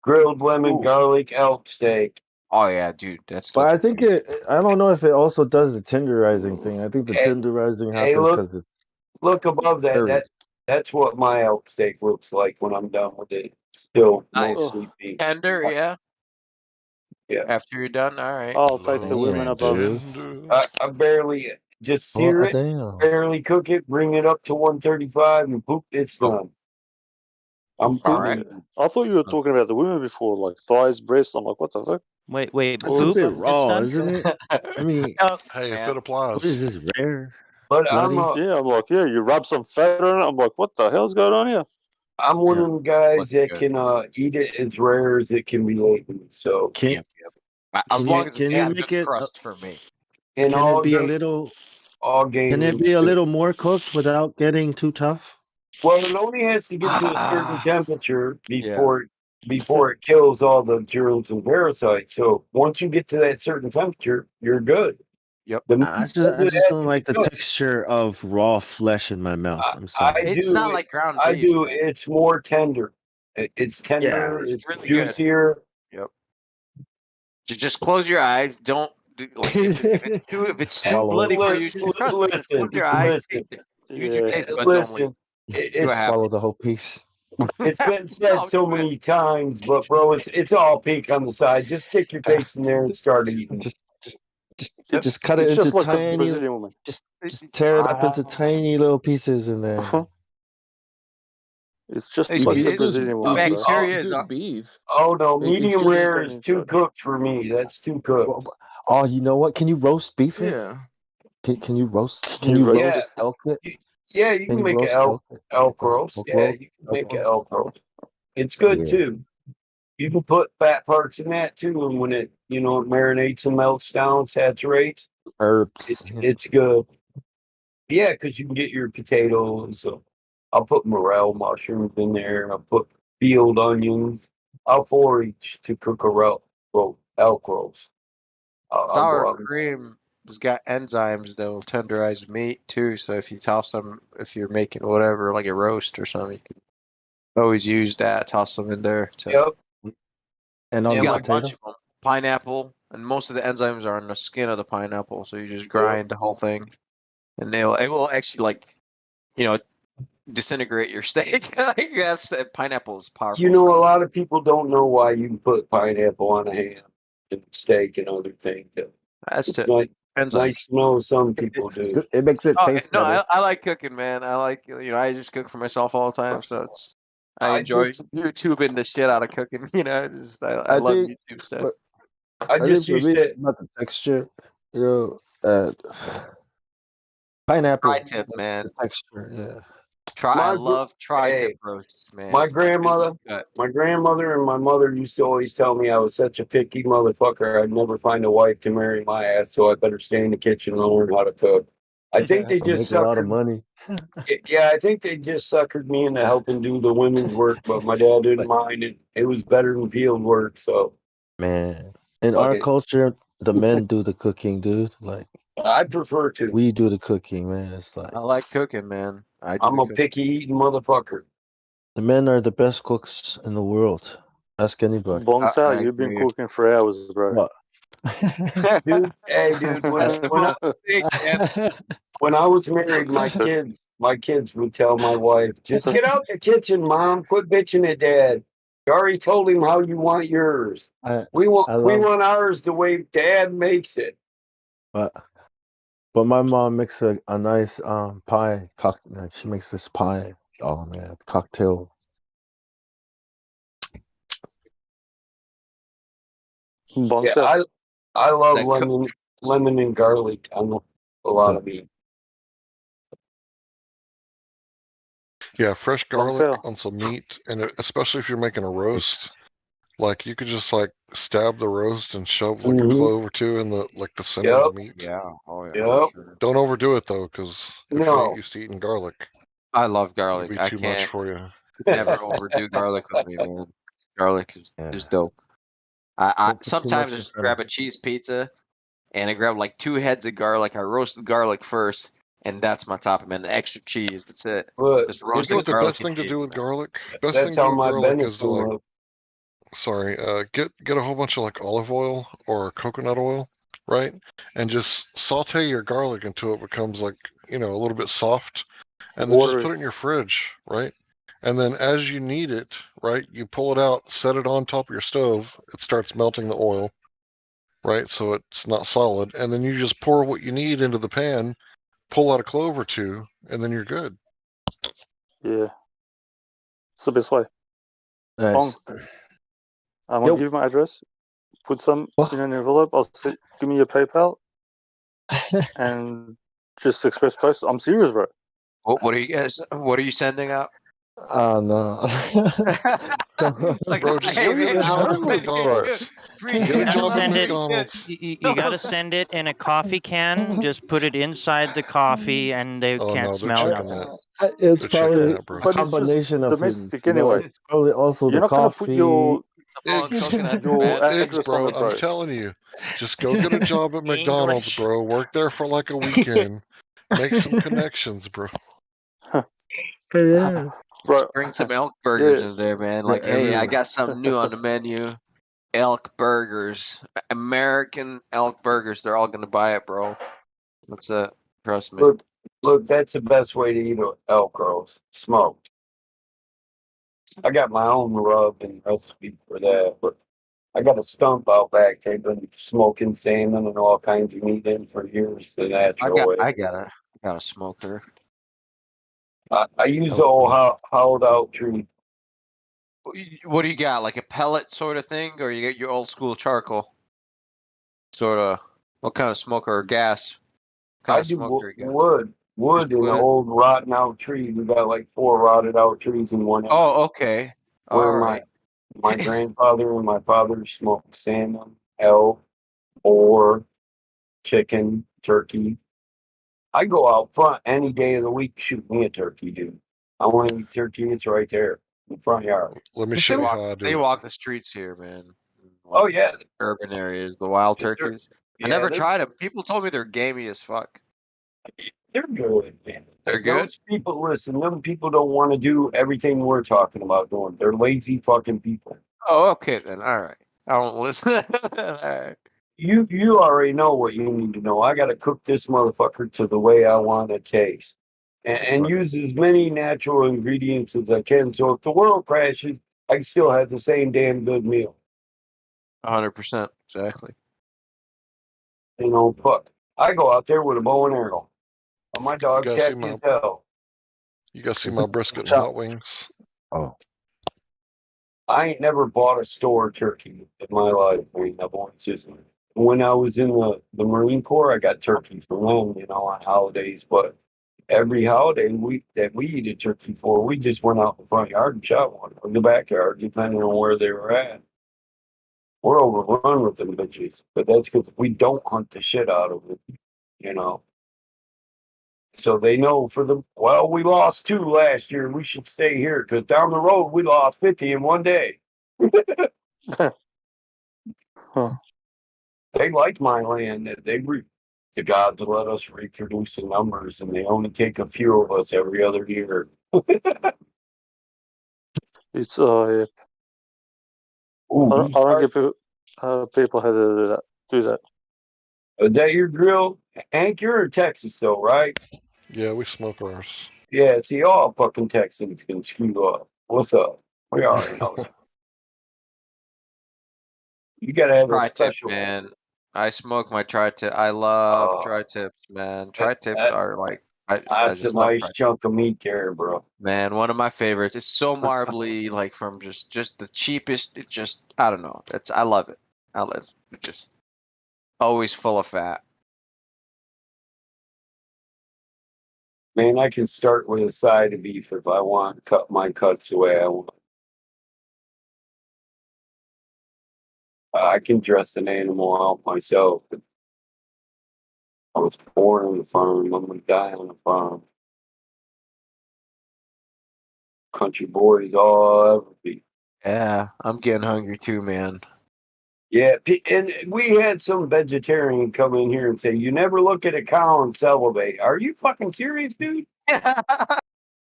S18: Grilled lemon garlic elk steak.
S21: Oh yeah, dude, that
S11: But
S21: stuff.
S11: I think I don't know if it also does the tenderizing thing. I think the tenderizing happens because it's.
S18: Look above that. That's what my elk steak looks like when I'm done with it. Still mostly beef.
S21: Tender, yeah.
S18: Yeah.
S21: After you're done, all right.
S23: I'll take the women above.
S18: I barely just sear it,
S11: damn.
S18: barely cook it, bring it up to 135, and boop, it's done. I'm
S21: right.
S23: I thought you were talking about the women before, like thighs, breasts. I'm like, what the fuck?
S8: Wait,
S11: That's a bit raw, isn't it? I mean,
S16: Hey, if it applies.
S11: what is this rare?
S18: But
S11: Bloody?
S23: I'm like, you rub some fat on it. I'm like, what the hell's going on here?
S18: I'm one of them guys that can eat it as rare as it can be eaten. So
S21: As long as
S11: can
S21: it's
S11: you
S21: got
S11: make
S21: good
S11: it?
S21: crust for me.
S18: And
S11: Can
S18: all
S11: it be a
S18: game,
S11: little?
S18: all game.
S11: Can it be a little more cooked without getting too tough?
S18: Well, it only has to get to a certain temperature before it kills all the germs and parasites. So once you get to that certain temperature, you're good.
S21: Yep.
S11: I just don't like the texture of raw flesh in my mouth. I'm sorry.
S21: It's not like ground beef.
S18: I do.
S21: Man.
S18: It's more tender. It's tender.
S21: It's
S18: It's
S21: really
S18: juicier.
S21: Good. Yep. Just close your eyes. Don't Like if it's too bloody for you, just trust me. Just close your eyes, taste it. Use your taste buds only. See what happens.
S11: Swallow the whole piece.
S18: It's been said so many times, but bro, it's all pink on the side. Just stick your face in there and start eating.
S11: Just cut it
S23: It's
S11: into
S23: just like the
S11: tiny.
S23: Brazilian woman.
S11: Just tear it up into tiny little pieces and then.
S23: It's just
S21: It's
S23: like the
S21: just
S23: Brazilian woman, bro.
S21: bacteria.
S14: Good beef.
S18: Oh no,
S14: It's
S18: medium
S14: just-
S18: rare is too cooked for me. That's too cooked.
S11: Oh, you know what? Can you roast beef?
S14: Yeah.
S11: Can you roast?
S23: Can
S11: Can
S23: you
S11: you
S23: roast
S11: roast
S18: it?
S11: elk?
S18: Yeah, you can make an elk roast. Yeah, you can make an elk roast. It's good too. You can put fat parts in that too, and when it it marinates and melts down, saturates.
S11: Herbs.
S18: It's good. Yeah, because you can get your potatoes. So I'll put morel mushrooms in there. I'll put field onions. I'll forage to cook a elk roast. I'll go
S21: Sour
S18: out and-
S21: cream has got enzymes that will tenderize meat too. So if you toss them, if you're making whatever like a roast or something, you can always use that. Toss them in there.
S11: And on
S21: You
S11: the
S21: got a bunch
S11: potato.
S21: of them. Pineapple, and most of the enzymes are on the skin of the pineapple. So you just grind the whole thing, and it will actually disintegrate your steak. Like that's pineapple is powerful.
S18: a lot of people don't know why you can put pineapple on a ham and steak and other things.
S21: That's
S18: Nice to know some people do.
S11: It makes it taste better.
S21: I like cooking, man. I like I just cook for myself all the time, so I enjoy YouTubing the shit out of cooking. I love
S11: think,
S21: YouTube stuff.
S18: I
S11: think for me, it's not the texture. Pineapple.
S21: Tri-tip, man.
S11: Texture, yeah.
S21: I love tri-tip roasts, man.
S18: My grandmother and my mother used to always tell me I was such a picky motherfucker. I'd never find a wife to marry my ass, so I better stay in the kitchen and learn how to cook. I think they just
S11: make a lot of
S18: suckered
S11: money.
S18: Yeah, I think they just suckered me into helping do the women's work, but my dad didn't mind it. It was better than field work, so
S11: Man, in
S18: Fuck
S11: our
S18: it.
S11: culture, the men do the cooking, dude. Like
S18: I prefer to.
S11: we do the cooking, man. It's like
S21: I like cooking, man.
S18: I'm a picky eating motherfucker.
S11: the men are the best cooks in the world. Ask anybody.
S23: Bonsai, you've been cooking for hours, bro.
S11: What?
S18: Dude, when I was married, my kids would tell my wife, "Just get out the kitchen, Mom. Quit bitching at Dad. You already told him how you want yours. We want ours the way Dad makes it."
S11: But my mom makes a nice pie. She makes this pie. Oh man, cocktail.
S18: Yeah, I love lemon and garlic on a lot of meat.
S16: Yeah, fresh garlic on some meat, and especially if you're making a roast, like you could just like stab the roast and shove like a clove or two in the center of the meat.
S21: Yeah. Oh yeah.
S18: Yep.
S21: Sure.
S16: Don't overdo it though, because if you ain't used to eating garlic,
S21: I love
S16: it'll
S21: garlic.
S16: be
S21: I
S16: too
S21: can't
S16: much for you.
S21: never overdo garlic with me, man. Garlic is dope. I sometimes I just grab a cheese pizza and I grab like 2 heads of garlic. I roast the garlic first, and that's my topping, man. The extra cheese. That's it. Just
S16: You
S21: roast
S16: know
S21: the
S16: what the
S21: garlic.
S16: best thing to do with garlic? Best
S18: That's
S16: thing to
S18: how
S16: do with
S18: my
S16: garlic is to
S18: venison
S16: get a whole bunch of like olive oil or coconut oil, right? And just saute your garlic until it becomes like, a little bit soft, and then just put it in your fridge, right? And then as you need it, right, you pull it out, set it on top of your stove, it starts melting the oil, right? So it's not solid, and then you just pour what you need into the pan, pull out a clove or two, and then you're good.
S23: Yeah. It's the best way.
S11: Nice.
S23: I'm gonna give you my address. Put some in an envelope. Give me your PayPal and just express post. I'm serious, bro.
S21: What are you guys? What are you sending out?
S11: Oh no.
S21: It's like,
S16: Bro, just
S21: hey,
S16: go get a
S21: man,
S16: job at
S21: I'm
S16: McDonald's. Get a job at McDonald's.
S8: You gotta send it in a coffee can. Just put it inside the coffee, and they
S16: Oh,
S8: can't
S16: no, they're
S8: smell
S16: checking
S8: nothing.
S11: It's
S16: They're checking
S11: probably
S16: that, bro.
S11: a
S23: But it's just
S11: combination of
S23: domestic
S11: things.
S23: anyway.
S11: It's probably also
S23: You're
S11: the
S23: not gonna put
S11: coffee.
S23: your
S16: Eggs,
S23: address
S16: bro.
S23: on it,
S16: I'm
S23: bro.
S16: telling you, just go get a job at McDonald's,
S8: English.
S16: bro. Work there for like a weekend. Make some connections, bro.
S11: Yeah.
S23: Bro,
S21: Bring some elk burgers
S23: yeah.
S21: in there, man. Like, hey, I got something new on the menu. elk burgers, American elk burgers. They're all gonna buy it, bro. That's it. Trust me.
S18: Look, that's the best way to eat an elk roast, smoked. I got my own rub and recipe for that, but I got a stump out back. They've been smoking salmon and all kinds of meat in for years the natural way.
S21: I got a smoker.
S18: I use the old hollowed out tree.
S21: What do you got? Like a pellet sort of thing, or you get your old school charcoal? Sort of. What kind of smoker or gas? What kind
S18: I
S21: of
S18: do
S21: smoker you got?
S18: wood in an
S21: wood?
S18: old rotten out tree. We got like 4 rotted out trees in one area.
S21: Oh, okay.
S18: Where
S21: All right.
S18: my grandfather and my father smoked salmon, elk, boar, chicken, turkey. I go out front any day of the week, shoot me a turkey, dude. I want to eat turkey. It's right there in the front yard.
S16: Let me show you how I do
S21: They
S16: it.
S21: walk the streets here, man.
S18: Oh yeah,
S21: Urban areas, the wild turkeys. I never tried them. People told me they're gamey as fuck.
S18: They're good, man.
S21: They're good?
S18: Those people, listen, them people don't want to do everything we're talking about doing. They're lazy fucking people.
S21: Oh, okay then. All right. I won't listen. All right.
S18: You already know what you need to know. I got to cook this motherfucker to the way I want it to taste, and use as many natural ingredients as I can. So if the world crashes, I can still have the same damn good meal.
S21: 100%. Exactly.
S18: You know, fuck. I go out there with a bow and arrow. My
S16: You
S18: dog's
S16: guys see
S18: happy
S16: my
S18: as hell.
S16: you guys see my brisket and hot wings?
S18: Oh. I ain't never bought a store turkey in my life. I mean, I've always just when I was in the Marine Corps, I got turkey from them, you know, on holidays. But every holiday that we eat a turkey for, we just went out in the front yard and shot one or the backyard, depending on where they were at. We're overrun with them bitches, but that's because we don't hunt the shit out of it, you know. So they know we lost 2 last year. We should stay here because down the road we lost 50 in one day. They like my land. The gods let us reproduce in numbers, and they only take a few of us every other year.
S23: It's I don't give people how to do that.
S18: Is that your grill? Hank, you're in Texas, though, right?
S16: Yeah, we smoke ours.
S18: Yeah, see, all fucking Texans can screw up. What's up? We already know that. You gotta have a
S21: Tri-tip,
S18: special.
S21: man. I smoke my tri-tip. I love tri-tips, man. Tri-tips are like I
S18: That's a
S21: just love
S18: nice
S21: tri-tips.
S18: chunk of meat there, bro.
S21: Man, one of my favorites. It's so marbly, like from just the cheapest. It just I don't know. I love it. It's just always full of fat.
S18: Man, I can start with a side of beef if I want. Cut my cuts the way I want. I can dress an animal out myself. I was born on the farm. I'm gonna die on the farm. Country boys all I'll ever be.
S21: Yeah, I'm getting hungry too, man.
S18: Yeah, and we had some vegetarian come in here and say, "You never look at a cow and salivate." Are you fucking serious, dude?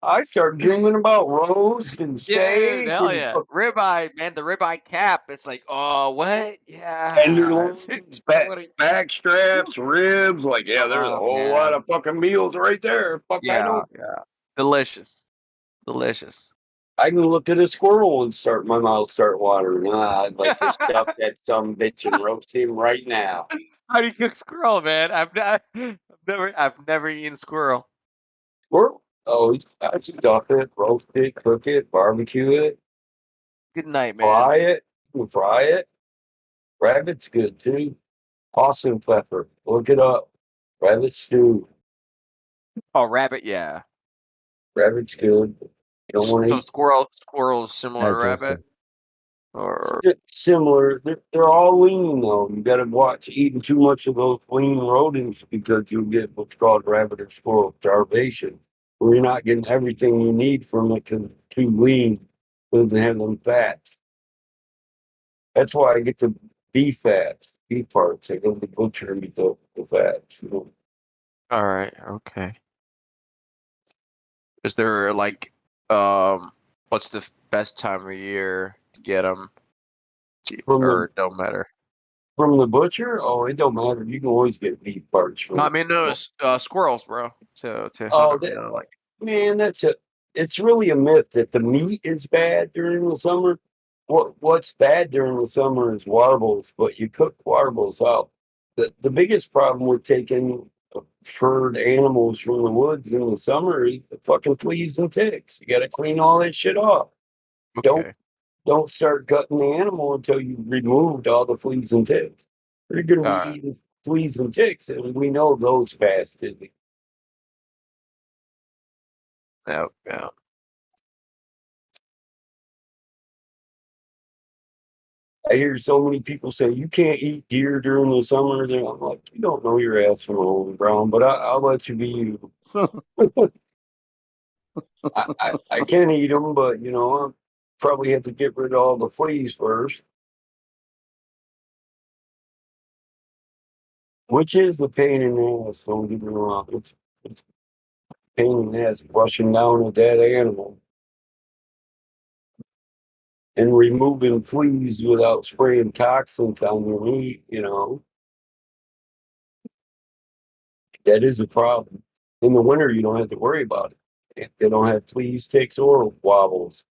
S18: I start dreaming about roast and
S21: Dude,
S18: steak
S21: hell
S18: and
S21: yeah. Ribeye, man, the ribeye cap. It's like, oh, what? Yeah.
S18: tenderloins, back straps, ribs. Like, yeah, there's a
S21: Oh,
S18: whole
S21: man.
S18: lot of fucking meals right there. Fuck, I
S21: Yeah,
S18: know.
S21: yeah. Delicious. Delicious.
S18: I can look at a squirrel and my mouth start watering. I'd like to stuff that some bitch and roast him right now.
S21: How do you cook squirrel, man? I've never eaten squirrel.
S18: Squirrel? Oh, I stuff it, roast it, cook it, barbecue it,
S21: Good night, man.
S18: fry it. You can fry it. Rabbit's good too. Awesome pepper. Look it up. Rabbit stew.
S21: Oh, rabbit, yeah.
S18: Rabbit's good. You don't want to
S21: So
S18: eat
S21: squirrel's similar to rabbit? Or
S18: similar. They're all lean though. You got to watch eating too much of those lean rodents because you'll get what's called rabbit or squirrel starvation, where you're not getting everything you need from it because it's too lean. Doesn't have them fats. That's why I get the beef fats, beef parts. I go to the butcher and get the fats. You know?
S21: all right, okay. Is there like what's the best time of year to get them?
S7: Or it don't matter.
S18: From the butcher? Oh, it don't matter. You can always get beef parts from.
S7: No, I mean squirrels, bro. To
S18: Oh,
S7: hunt them, you know, like.
S18: man, it's really a myth that the meat is bad during the summer. What's bad during the summer is warbles, but you cook warbles out. The biggest problem with taking furred animals from the woods in the summer is the fucking fleas and ticks. You got to clean all that shit off.
S7: Okay.
S18: Don't start gutting the animal until you've removed all the fleas and ticks. You're going to be eating fleas and ticks, and we know those fast, didn't we?
S7: Yeah.
S18: I hear so many people say you can't eat deer during the summer. I'm like, you don't know your ass from a hole in the ground, but I'll let you be you. I can eat them, but I probably have to get rid of all the fleas first. Which is the pain in the ass, don't get me wrong. It's a pain in the ass brushing down a dead animal and removing fleas without spraying toxins on your meat, That is a problem. In the winter, you don't have to worry about it. They don't have fleas, ticks, or wobbles.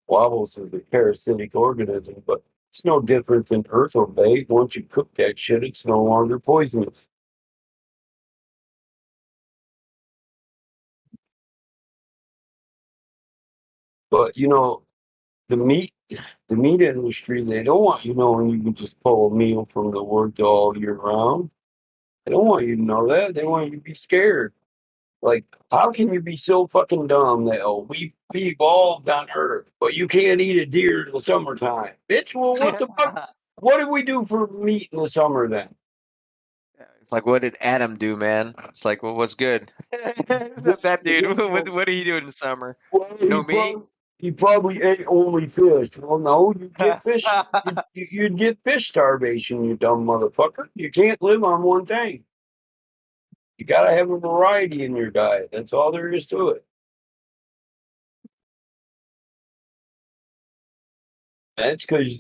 S18: Wobbles is a parasitic organism, but it's no different than earthworm bait. Once you cook that shit, it's no longer poisonous. But the meat industry, they don't want you knowing you can just pull a meal from the woods all year round. They don't want you to know that. They want you to be scared. Like, how can you be so fucking dumb that we evolved on Earth, but you can't eat a deer in the summertime? Bitch, well, what the fuck? What did we do for meat in the summer then?
S7: It's like, what did Adam do, man? It's like, well, what's good? That dude, what did he do in the summer?
S18: Well, he probably ate only fish. Well, no, you get fish. You'd get fish starvation, you dumb motherfucker. You can't live on one thing. You gotta have a variety in your diet. That's all there is to it. That's because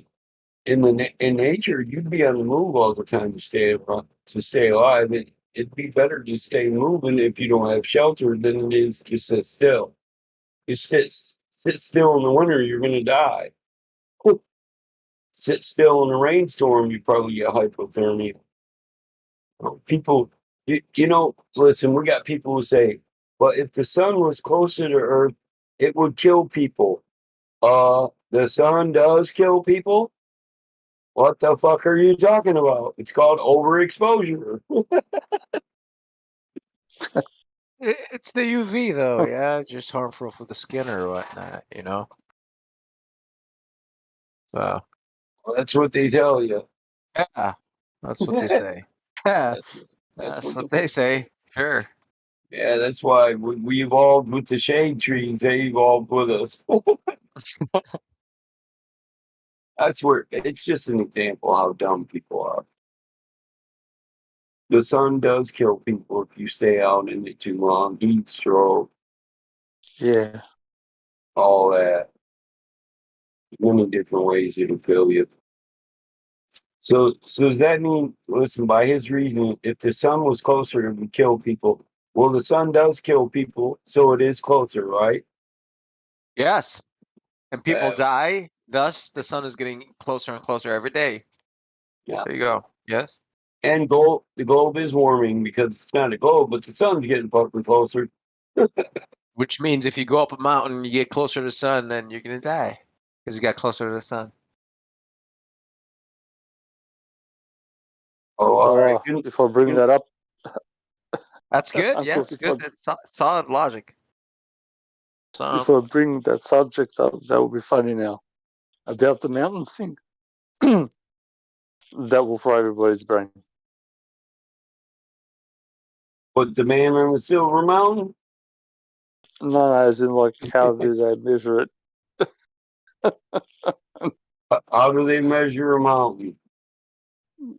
S18: in nature, you'd be on the move all the time to stay alive. It'd be better to stay moving if you don't have shelter than it is to sit still. You sit still in the winter, you're gonna die. Sit still in a rainstorm, you probably get hypothermia. People, listen, we got people who say, well, if the sun was closer to Earth, it would kill people. The sun does kill people? What the fuck are you talking about? It's called overexposure.
S7: It's the UV though, yeah. It's just harmful for the skin or whatnot, So
S18: Well, that's what they tell you.
S7: yeah, that's what they say. That's what they say. Sure.
S18: Yeah, that's why we evolved with the shade trees. They evolved with us. That's where it's just an example how dumb people are. The sun does kill people if you stay out in it too long. Heat stroke.
S23: Yeah.
S18: All that. Many different ways it'll kill you. So does that mean, listen, by his reasoning, if the sun was closer, it would kill people? Well, the sun does kill people, so it is closer, right?
S7: Yes. And people die, thus the sun is getting closer and closer every day.
S18: Yeah.
S7: There you go. Yes.
S18: And the globe is warming because it's not a globe, but the sun's getting fucking closer.
S7: Which means if you go up a mountain, you get closer to the sun, then you're gonna die because you got closer to the sun.
S18: Oh, all right.
S23: If I bring that up,
S7: that's good.
S23: Uncle,
S7: Yes, good. That's solid logic.
S23: if I bring that subject up, that would be funny now. About the mountains thing. That will fry everybody's brain.
S18: But the man on the silver mountain?
S23: No, as in like how do they measure it?
S18: How do they measure a mountain?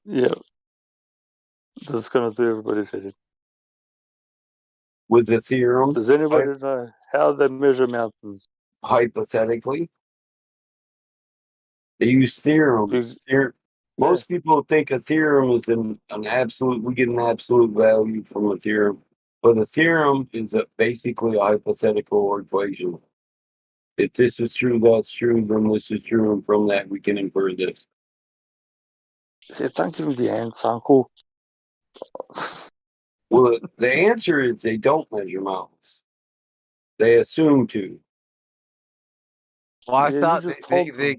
S23: Yeah. That's gonna do everybody's head in.
S18: With a theorem?
S23: Does anybody know how they measure mountains?
S18: Hypothetically? They use theorems. Most people think a theorem is an absolute. We get an absolute value from a theorem, but a theorem is basically a hypothetical equation. If this is true, that's true. Then this is true, and from that we can infer this.
S23: Don't give him the answer, Uncle.
S18: Well, the answer is they don't measure mountains. They assume to.
S7: Well, I thought they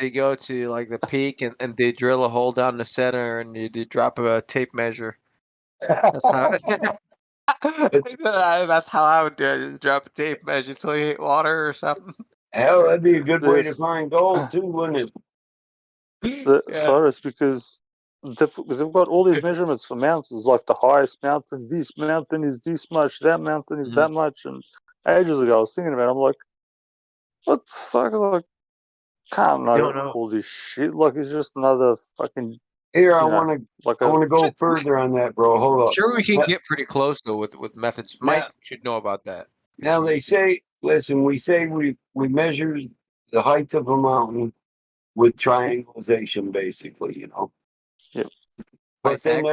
S7: go to like the peak and they drill a hole down the center and they drop a tape measure. That's how. That's how I would do it. Just drop a tape measure till you hit water or something.
S18: Hell, that'd be a good way to find gold too, wouldn't it?
S23: Sorry, it's because they've got all these measurements for mountains, like the highest mountain. This mountain is this much. That mountain is that much. And ages ago, I was thinking about it. I'm like, what the fuck? Like, can't know all this shit. Like, it's just another fucking.
S18: Here, I want to go further on that, bro. Hold up.
S7: Sure, we can get pretty close though with methods. Mike should know about that.
S18: Now they say, listen, we say we measure the height of a mountain with triangulation, basically, you know.
S23: Yep.
S18: But then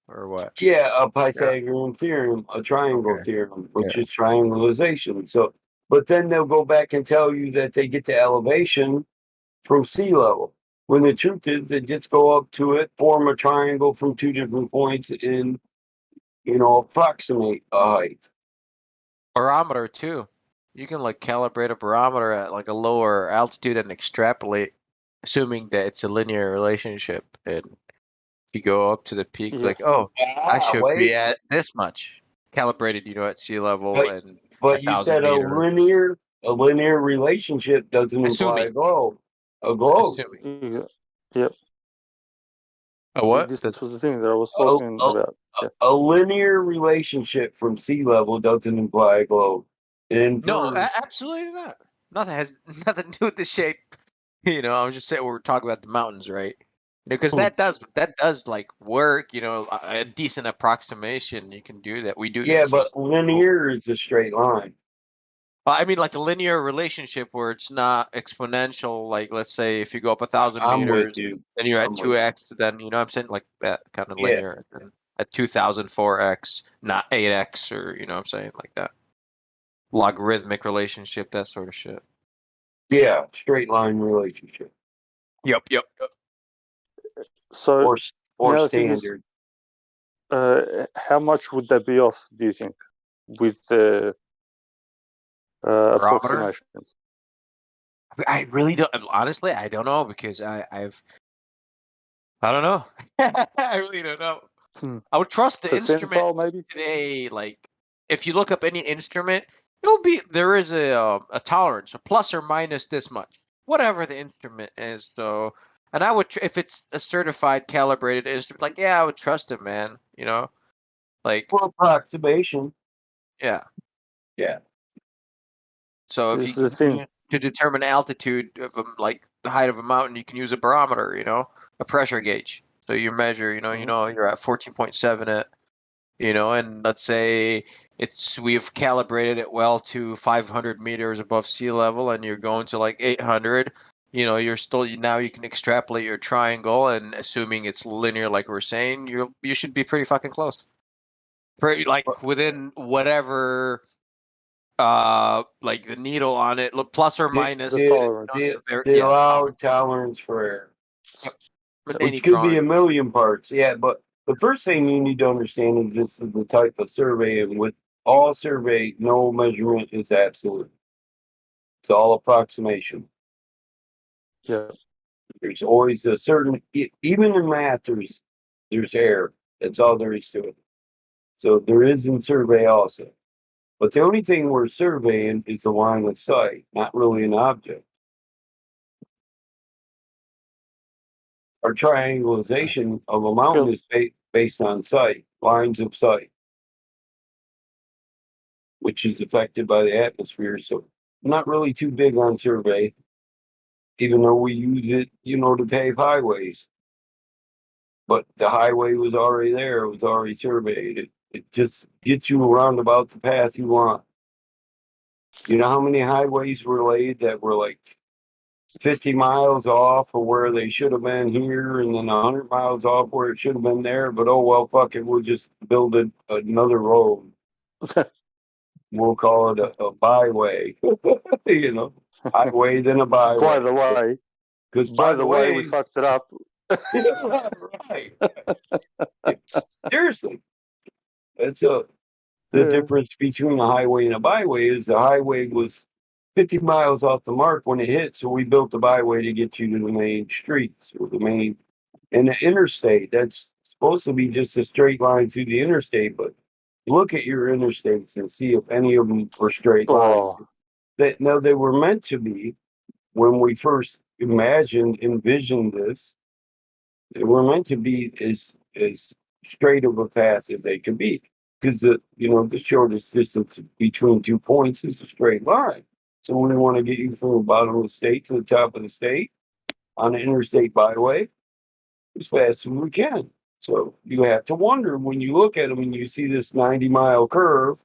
S7: or what?
S18: Yeah, a Pythagorean theorem, a triangle theorem, which is triangulation. So, but then they'll go back and tell you that they get the elevation from sea level. When the truth is, they just go up to it, form a triangle from two different points, and approximate a height.
S7: Barometer too. You can like calibrate a barometer at like a lower altitude and extrapolate, assuming that it's a linear relationship. And you go up to the peak, like, I should be at this much calibrated, at sea level and
S18: But you said a linear relationship doesn't imply a globe. A globe.
S23: Yep.
S7: A what?
S23: This was the thing that I was talking about.
S18: A linear relationship from sea level doesn't imply a globe.
S7: No, absolutely not. Nothing has nothing to do with the shape. I'm just saying we're talking about the mountains, right? Because that does like work. A decent approximation. You can do that. We do.
S18: Yeah, but linear is a straight line.
S7: I mean, like a linear relationship where it's not exponential. Like, let's say if you go up 1,000 meters, then you're at 2x. Then you know what I'm saying, like that kind of linear. And at 2,000, 4x, not 8x, or what I'm saying, like that. Logarithmic relationship, that sort of shit.
S18: Yeah, straight line relationship.
S7: Yep.
S23: So
S18: or standard.
S23: How much would that be off? Do you think, with the approximations?
S7: I really don't. Honestly, I don't know because I don't know. I really don't know. I would trust the instrument
S23: maybe
S7: today. Like, if you look up any instrument, there is a tolerance, a plus or minus this much, whatever the instrument is. So, and I would if it's a certified calibrated instrument, like I would trust it, man. Like
S18: for approximation.
S7: Yeah. So
S23: this
S7: if you
S23: is the thing.
S7: To determine altitude of like the height of a mountain, you can use a barometer, a pressure gauge. So you measure, you're at 14.7 at, and let's say we've calibrated it well to 500 meters above sea level, and you're going to like 800. You're still now you can extrapolate your triangle, and assuming it's linear, like we're saying, you should be pretty fucking close. Pretty like within whatever. Like the needle on it, plus or minus
S18: the allowed tolerance for error, which could be a million parts. Yeah, but the first thing you need to understand is this is the type of survey, and with all survey, no measurement is absolute. It's all approximation.
S23: Yeah,
S18: there's always a certain, even in math, there's error. That's all there is to it. So there is in survey also. But the only thing we're surveying is the line of sight, not really an object. Our triangulation of a mountain is based on sight, lines of sight, which is affected by the atmosphere. So I'm not really too big on survey, even though we use it, to pave highways. But the highway was already there. It was already surveyed. It just gets you around about the path you want. You know how many highways were laid that were like 50 miles off of where they should have been here, and then 100 miles off where it should have been there. But oh well, fuck it, we'll just build another road. We'll call it a byway. You know, highway then a byway.
S23: By the way,
S18: because
S23: by the way, we fucked it up.
S18: Right. Seriously, that's the difference between a highway and a byway is the highway was 50 miles off the mark when it hit, so we built the byway to get you to the main streets or the main and the interstate. That's supposed to be just a straight line through the interstate, but look at your interstates and see if any of them are straight lines. No, they were meant to be when we first envisioned this. They were meant to be as straight of a path as they could be, because the shortest distance between 2 points is a straight line. So we want to get you from the bottom of the state to the top of the state on the interstate byway as fast as we can. So you have to wonder when you look at them and you see this 90-mile curve,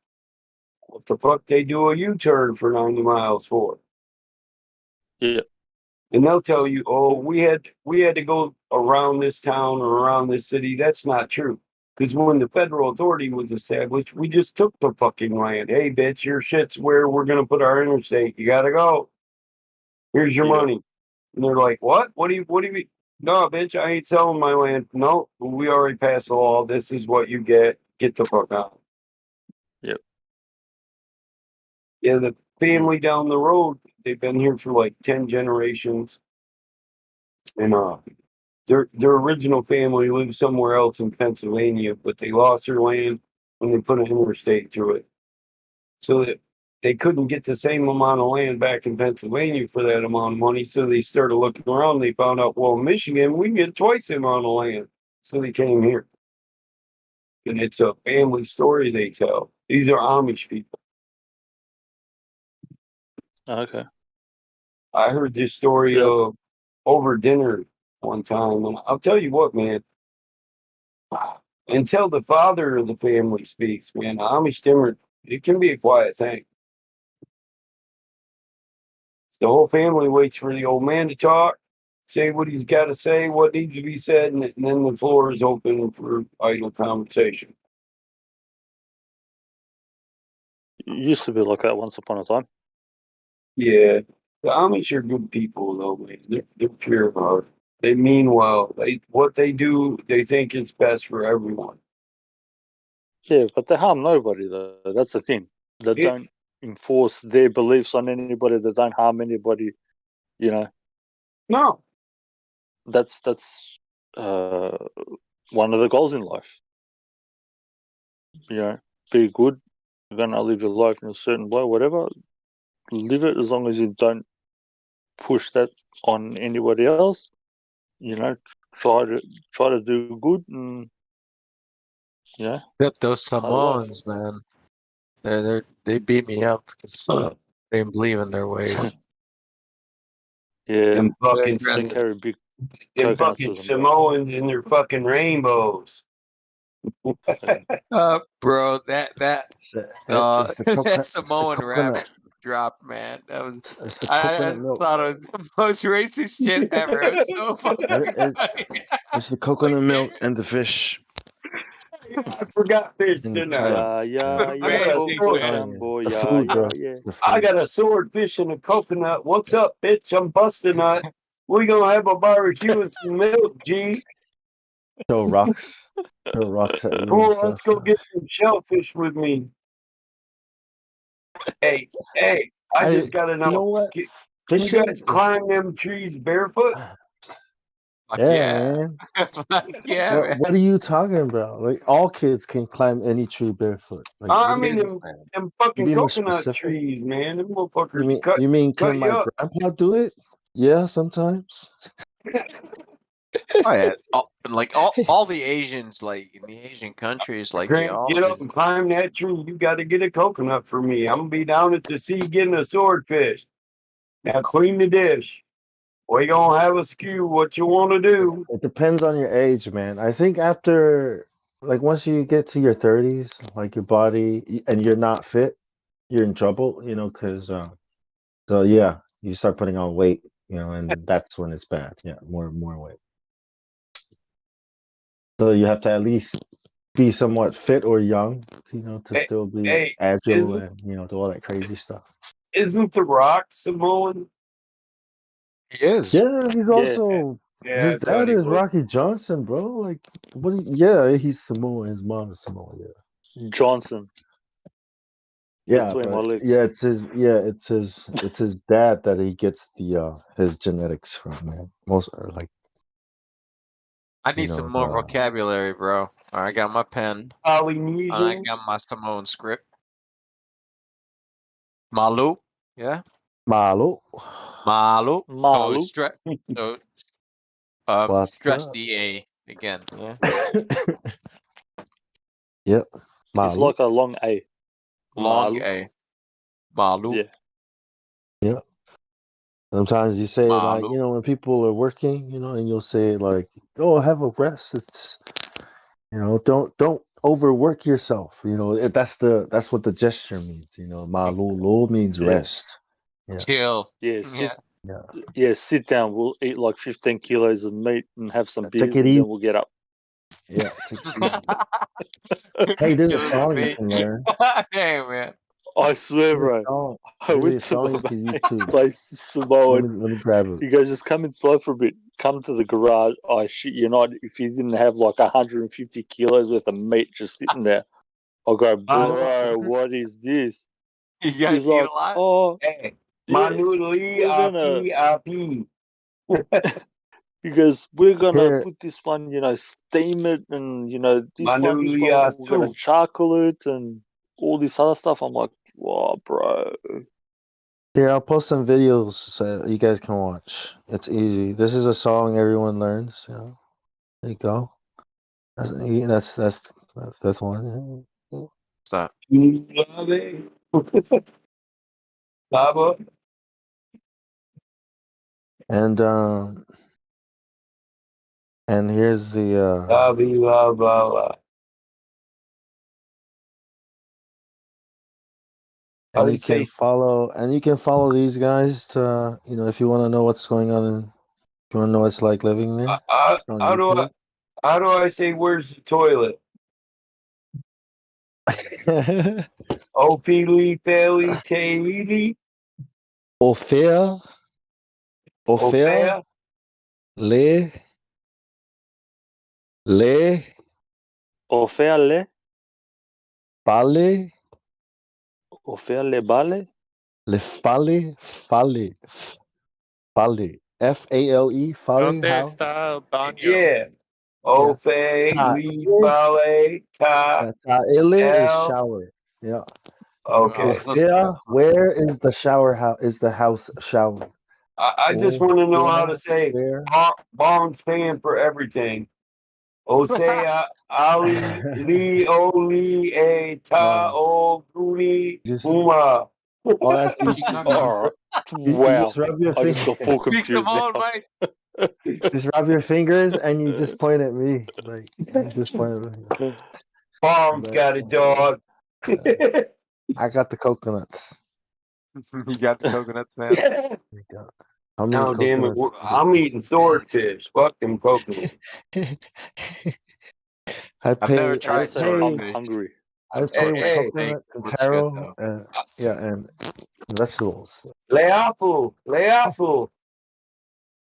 S18: what the fuck they do a U-turn for 90 miles for?
S23: Yeah.
S18: And they'll tell you, oh, we had to go around this town or around this city. That's not true. Because when the federal authority was established, we just took the fucking land. Hey, bitch, your shit's where we're going to put our interstate. You got to go. Here's your money. And they're like, what? What do you mean? No, bitch, I ain't selling my land. No, we already passed the law. This is what you get. Get the fuck out.
S23: Yep.
S18: Yeah, the family down the road, they've been here for like 10 generations. And their original family lived somewhere else in Pennsylvania, but they lost their land when they put an interstate through it. So that they couldn't get the same amount of land back in Pennsylvania for that amount of money. So they started looking around. They found out, well, in Michigan, we can get twice the amount of land. So they came here. And it's a family story they tell. These are Amish people.
S23: Okay.
S18: I heard this story over dinner one time. And I'll tell you what, man. Until the father of the family speaks, man, Amish timber, it can be a quiet thing. The whole family waits for the old man to talk, say what he's got to say, what needs to be said, and then the floor is open for idle conversation.
S23: It used to be like that once upon a time.
S18: Yeah, the Amish are good people, though, man. They're pure of heart. They mean well. What they do, they think is best for everyone.
S23: Yeah, but they harm nobody, though. That's the thing. They don't enforce their beliefs on anybody. They don't harm anybody. You know.
S18: No.
S23: That's one of the goals in life. You know, be good. You're gonna live your life in a certain way, whatever. Live it as long as you don't push that on anybody else. You know, try to do good, and yeah.
S21: Except those Samoans, man. They beat me up because they didn't believe in their ways.
S23: Yeah,
S18: Them fucking,
S23: they carry big
S18: them
S23: coconuts
S18: fucking
S23: with them.
S18: Samoans and their fucking rainbows.
S21: Bro, that
S11: It's the
S21: Samoan
S11: coconut.
S21: rap drop, man. That was
S11: It's the
S21: I
S11: coconut milk.
S21: thought it was the most racist shit ever. It was so fucking funny.
S11: It's the coconut milk and the fish.
S18: I forgot fish, didn't I?
S23: Yeah,
S18: I got a sword.
S11: The food, bro. The food.
S18: I got a swordfish and a coconut. What's up, bitch? I'm busting nut. We gonna have a barbecue and some milk, G.
S11: Throw rocks. Throw rocks at you.
S18: Cool,
S11: And
S18: let's
S11: stuff.
S18: go get some shellfish with me. Hey, I just gotta know.
S11: You know what?
S18: Can you guys climb them trees barefoot?
S11: Man.
S21: Fuck yeah, man.
S11: What are you talking about? Like all kids can climb any tree barefoot. Like,
S18: I mean them fucking
S11: be more
S18: coconut
S11: specific?
S18: trees, man. Them motherfuckers
S11: you mean
S18: cut
S11: can
S18: you
S11: my
S18: up.
S11: grandpa do it? Yeah, sometimes.
S21: Oh yeah, all the Asians, like in the Asian countries, like they
S18: Grant,
S21: all
S18: get up and climb that tree. You got to get a coconut for me. I'm gonna be down at the sea getting a swordfish. Now clean the dish. We gonna have a skew. What you want to do?
S11: It depends on your age, man. I think after, like, once you get to your 30s, like your body, and you're not fit, you're in trouble, you know, because, so yeah, you start putting on weight. and that's when it's bad. Yeah, more weight. So you have to at least be somewhat fit or young, to still be agile and do all that crazy stuff.
S18: Isn't The Rock Samoan?
S7: He is.
S11: Yeah, he's also his
S18: I thought
S11: dad
S18: he
S11: is
S18: was.
S11: Rocky Johnson, bro. Like, yeah, he's Samoan. His mom is Samoan. Yeah,
S23: Johnson.
S11: yeah,
S23: Between my
S11: but
S23: legs.
S11: it's his dad that he gets his genetics from, man. Most are like.
S21: I need some more vocabulary, bro. All right, I got my pen.
S18: Polynesian.
S21: I got my Samoan script. Malu, yeah.
S11: Malu.
S21: So stress. So
S11: What's
S21: stress
S11: up?
S21: DA again. Yeah.
S11: Yep.
S23: It's like a long A.
S21: Long
S23: Malu.
S21: A. Malu.
S23: Yeah.
S11: Yeah. Sometimes you say it like,
S21: Malu.
S11: when people are working, and you'll say it like, "Oh, have a rest." It's, don't overwork yourself. That's what the gesture means. Malulu means
S23: Yeah.
S11: rest. Yeah.
S21: Chill.
S23: Yeah.
S21: Yeah.
S23: Sit down. We'll eat like 15 kilos of meat and have some beers,
S11: Take it
S23: and
S11: easy.
S23: then we'll get up.
S11: Yeah. Take it easy. Hey, there's a song you can learn.
S21: Hey, man.
S23: I swear,
S11: There's a
S23: bro.
S11: song.
S23: I
S11: There's
S23: went
S11: a
S23: to
S11: song you
S23: my
S11: can
S23: mate's
S11: YouTube.
S23: place, Samoan.
S11: Let me grab it.
S23: He goes, just come inside for a bit. Come to the garage. I shit you not. If you didn't have like 150 kilos worth of meat just sitting there, I'll go, bro, what is this?
S21: You guys
S23: He's
S21: eat
S23: like,
S21: a lot?
S23: oh,
S18: Hey,
S23: yeah,
S18: Manuli
S23: we're gonna.
S18: Api.
S23: He goes, we're gonna
S11: Here.
S23: put this one, steam it, and this one
S18: Manuli
S23: we're gonna charcoal it, and all this other stuff. I'm like, wow, bro.
S11: Here, I'll post some videos so you guys can watch. It's easy. This is a song everyone learns. There you go. That's one.
S21: What's that?
S18: Baba.
S11: And here's the and you can follow these guys to if you want to know what's going on, if you want to know what it's like living there on YouTube.
S18: How do I say where's the toilet? Opili Peli Teili.
S11: Ophel le
S23: Oferle.
S11: Bale
S23: Oferle bale.
S11: le fale Fale Fale
S12: ¿Dónde
S11: house.
S12: está el baño?
S18: Yeah. Ofe, Li, Bale, Ta.
S11: Ta'ele is shower. Yeah.
S18: Okay.
S11: Ophel, where is the shower house? Is the house shower?
S18: I just want to know how to say Bong's paying for everything. Osea, Ali, Li, Oli, A, Ta, O, Kuni, Uma.
S11: Oh, that's easy.
S23: Wow.
S11: You just rub your
S23: I just got
S11: fingers.
S23: full confused now.
S11: Just rub your fingers and you just point at me. Like, you just point at me.
S18: Bong's got a dog.
S11: I got the coconuts.
S21: You got the coconuts, man.
S18: Yeah.
S11: How many
S18: Oh, damn it.
S11: coconuts?
S18: I'm eating swordfish. Fuck them coconuts.
S21: I've never tried swordfish.
S23: I'm hungry.
S11: I pay with coconut and taro, and vegetables.
S18: Leafu.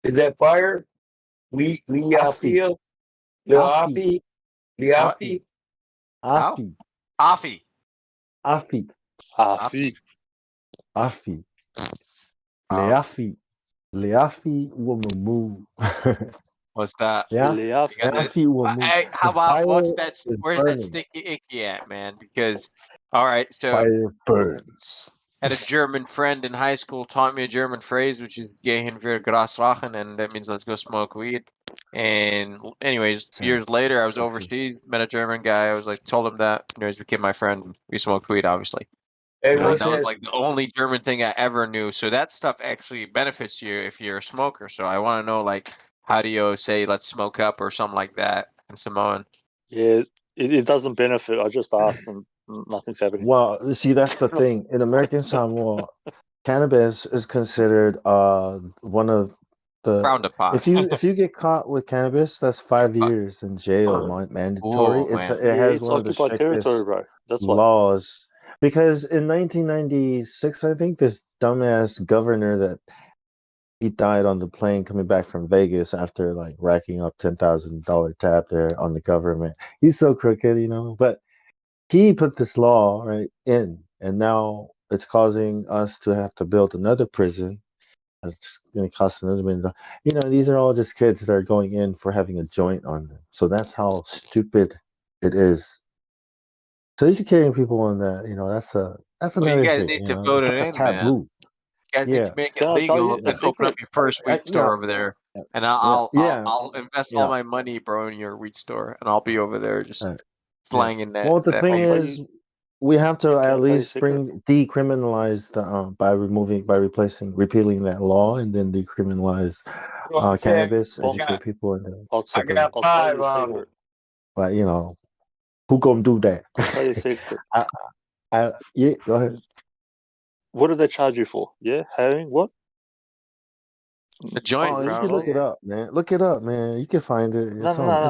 S18: Is that fire? Leafia? Leafi? Leafi?
S11: Afi.
S21: Afi.
S11: Afi.
S23: Afi.
S11: Afi. Leafi. Leafi Wamamu.
S21: What's that?
S11: Leafi Wamamu.
S21: Hey, how about where's that sticky icky at, man? Because all right, so
S11: fire burns.
S21: Had a German friend in high school taught me a German phrase, which is "Gehen wir Gras rauchen," and that means let's go smoke weed. And anyways, years later, I was overseas, met a German guy. I was like, told him that. He's became my friend. We smoked weed, obviously.
S18: Hey,
S21: that was like the only German thing I ever knew. So that stuff actually benefits you if you're a smoker. So I want to know, like, how do you say "let's smoke up" or something like that in Samoan?
S23: Yeah, it doesn't benefit. I just asked and nothing's happening.
S11: Well, see, that's the thing. In American Samoa, cannabis is considered one of the
S21: Frowned upon.
S11: if you get caught with cannabis, that's 5 years in jail, mandatory.
S21: Oh man.
S11: It has
S23: It's
S11: one of the
S23: occupied territory,
S11: strictest
S23: bro. That's why.
S11: laws because in 1996, I think this dumbass governor that he died on the plane coming back from Vegas after like racking up $10,000 tab there on the government. He's so crooked, but he put this law right in, and now it's causing us to have to build another prison. It's going to cost another $1 million. These are all just kids that are going in for having a joint on them. So that's how stupid it is. So these are carrying people on that. That's
S21: Well, you
S11: another
S21: guys
S11: thing.
S21: need to
S11: It's
S21: vote it
S11: like a
S21: in, man.
S11: taboo.
S21: You guys need
S11: Yeah.
S21: to make it
S23: Can I tell
S21: legal
S23: you a
S21: and open up
S23: secret?
S21: your first weed store over there. And I'll invest all
S11: Yeah.
S21: my money, bro, in your weed store, and I'll be over there just
S11: Yeah.
S21: slanging that.
S11: Well, the
S21: that
S11: thing
S21: weed.
S11: is, we have to
S23: Can I
S11: at
S23: tell you a
S11: least
S23: secret?
S11: decriminalize the repealing that law, and then decriminalize cannabis,
S23: Well,
S11: educate people, and then
S23: I'll
S11: set them.
S23: tell you a secret.
S11: But who gonna do that?
S23: I'll tell you a secret.
S11: Yeah, go ahead.
S23: What do they charge you for? Yeah, having what?
S21: A joint,
S11: Oh, you
S21: bro.
S11: can look it up, man. Look it up, man. You can find it.
S23: No,
S11: It's
S23: no,
S11: on.
S23: no,
S11: It's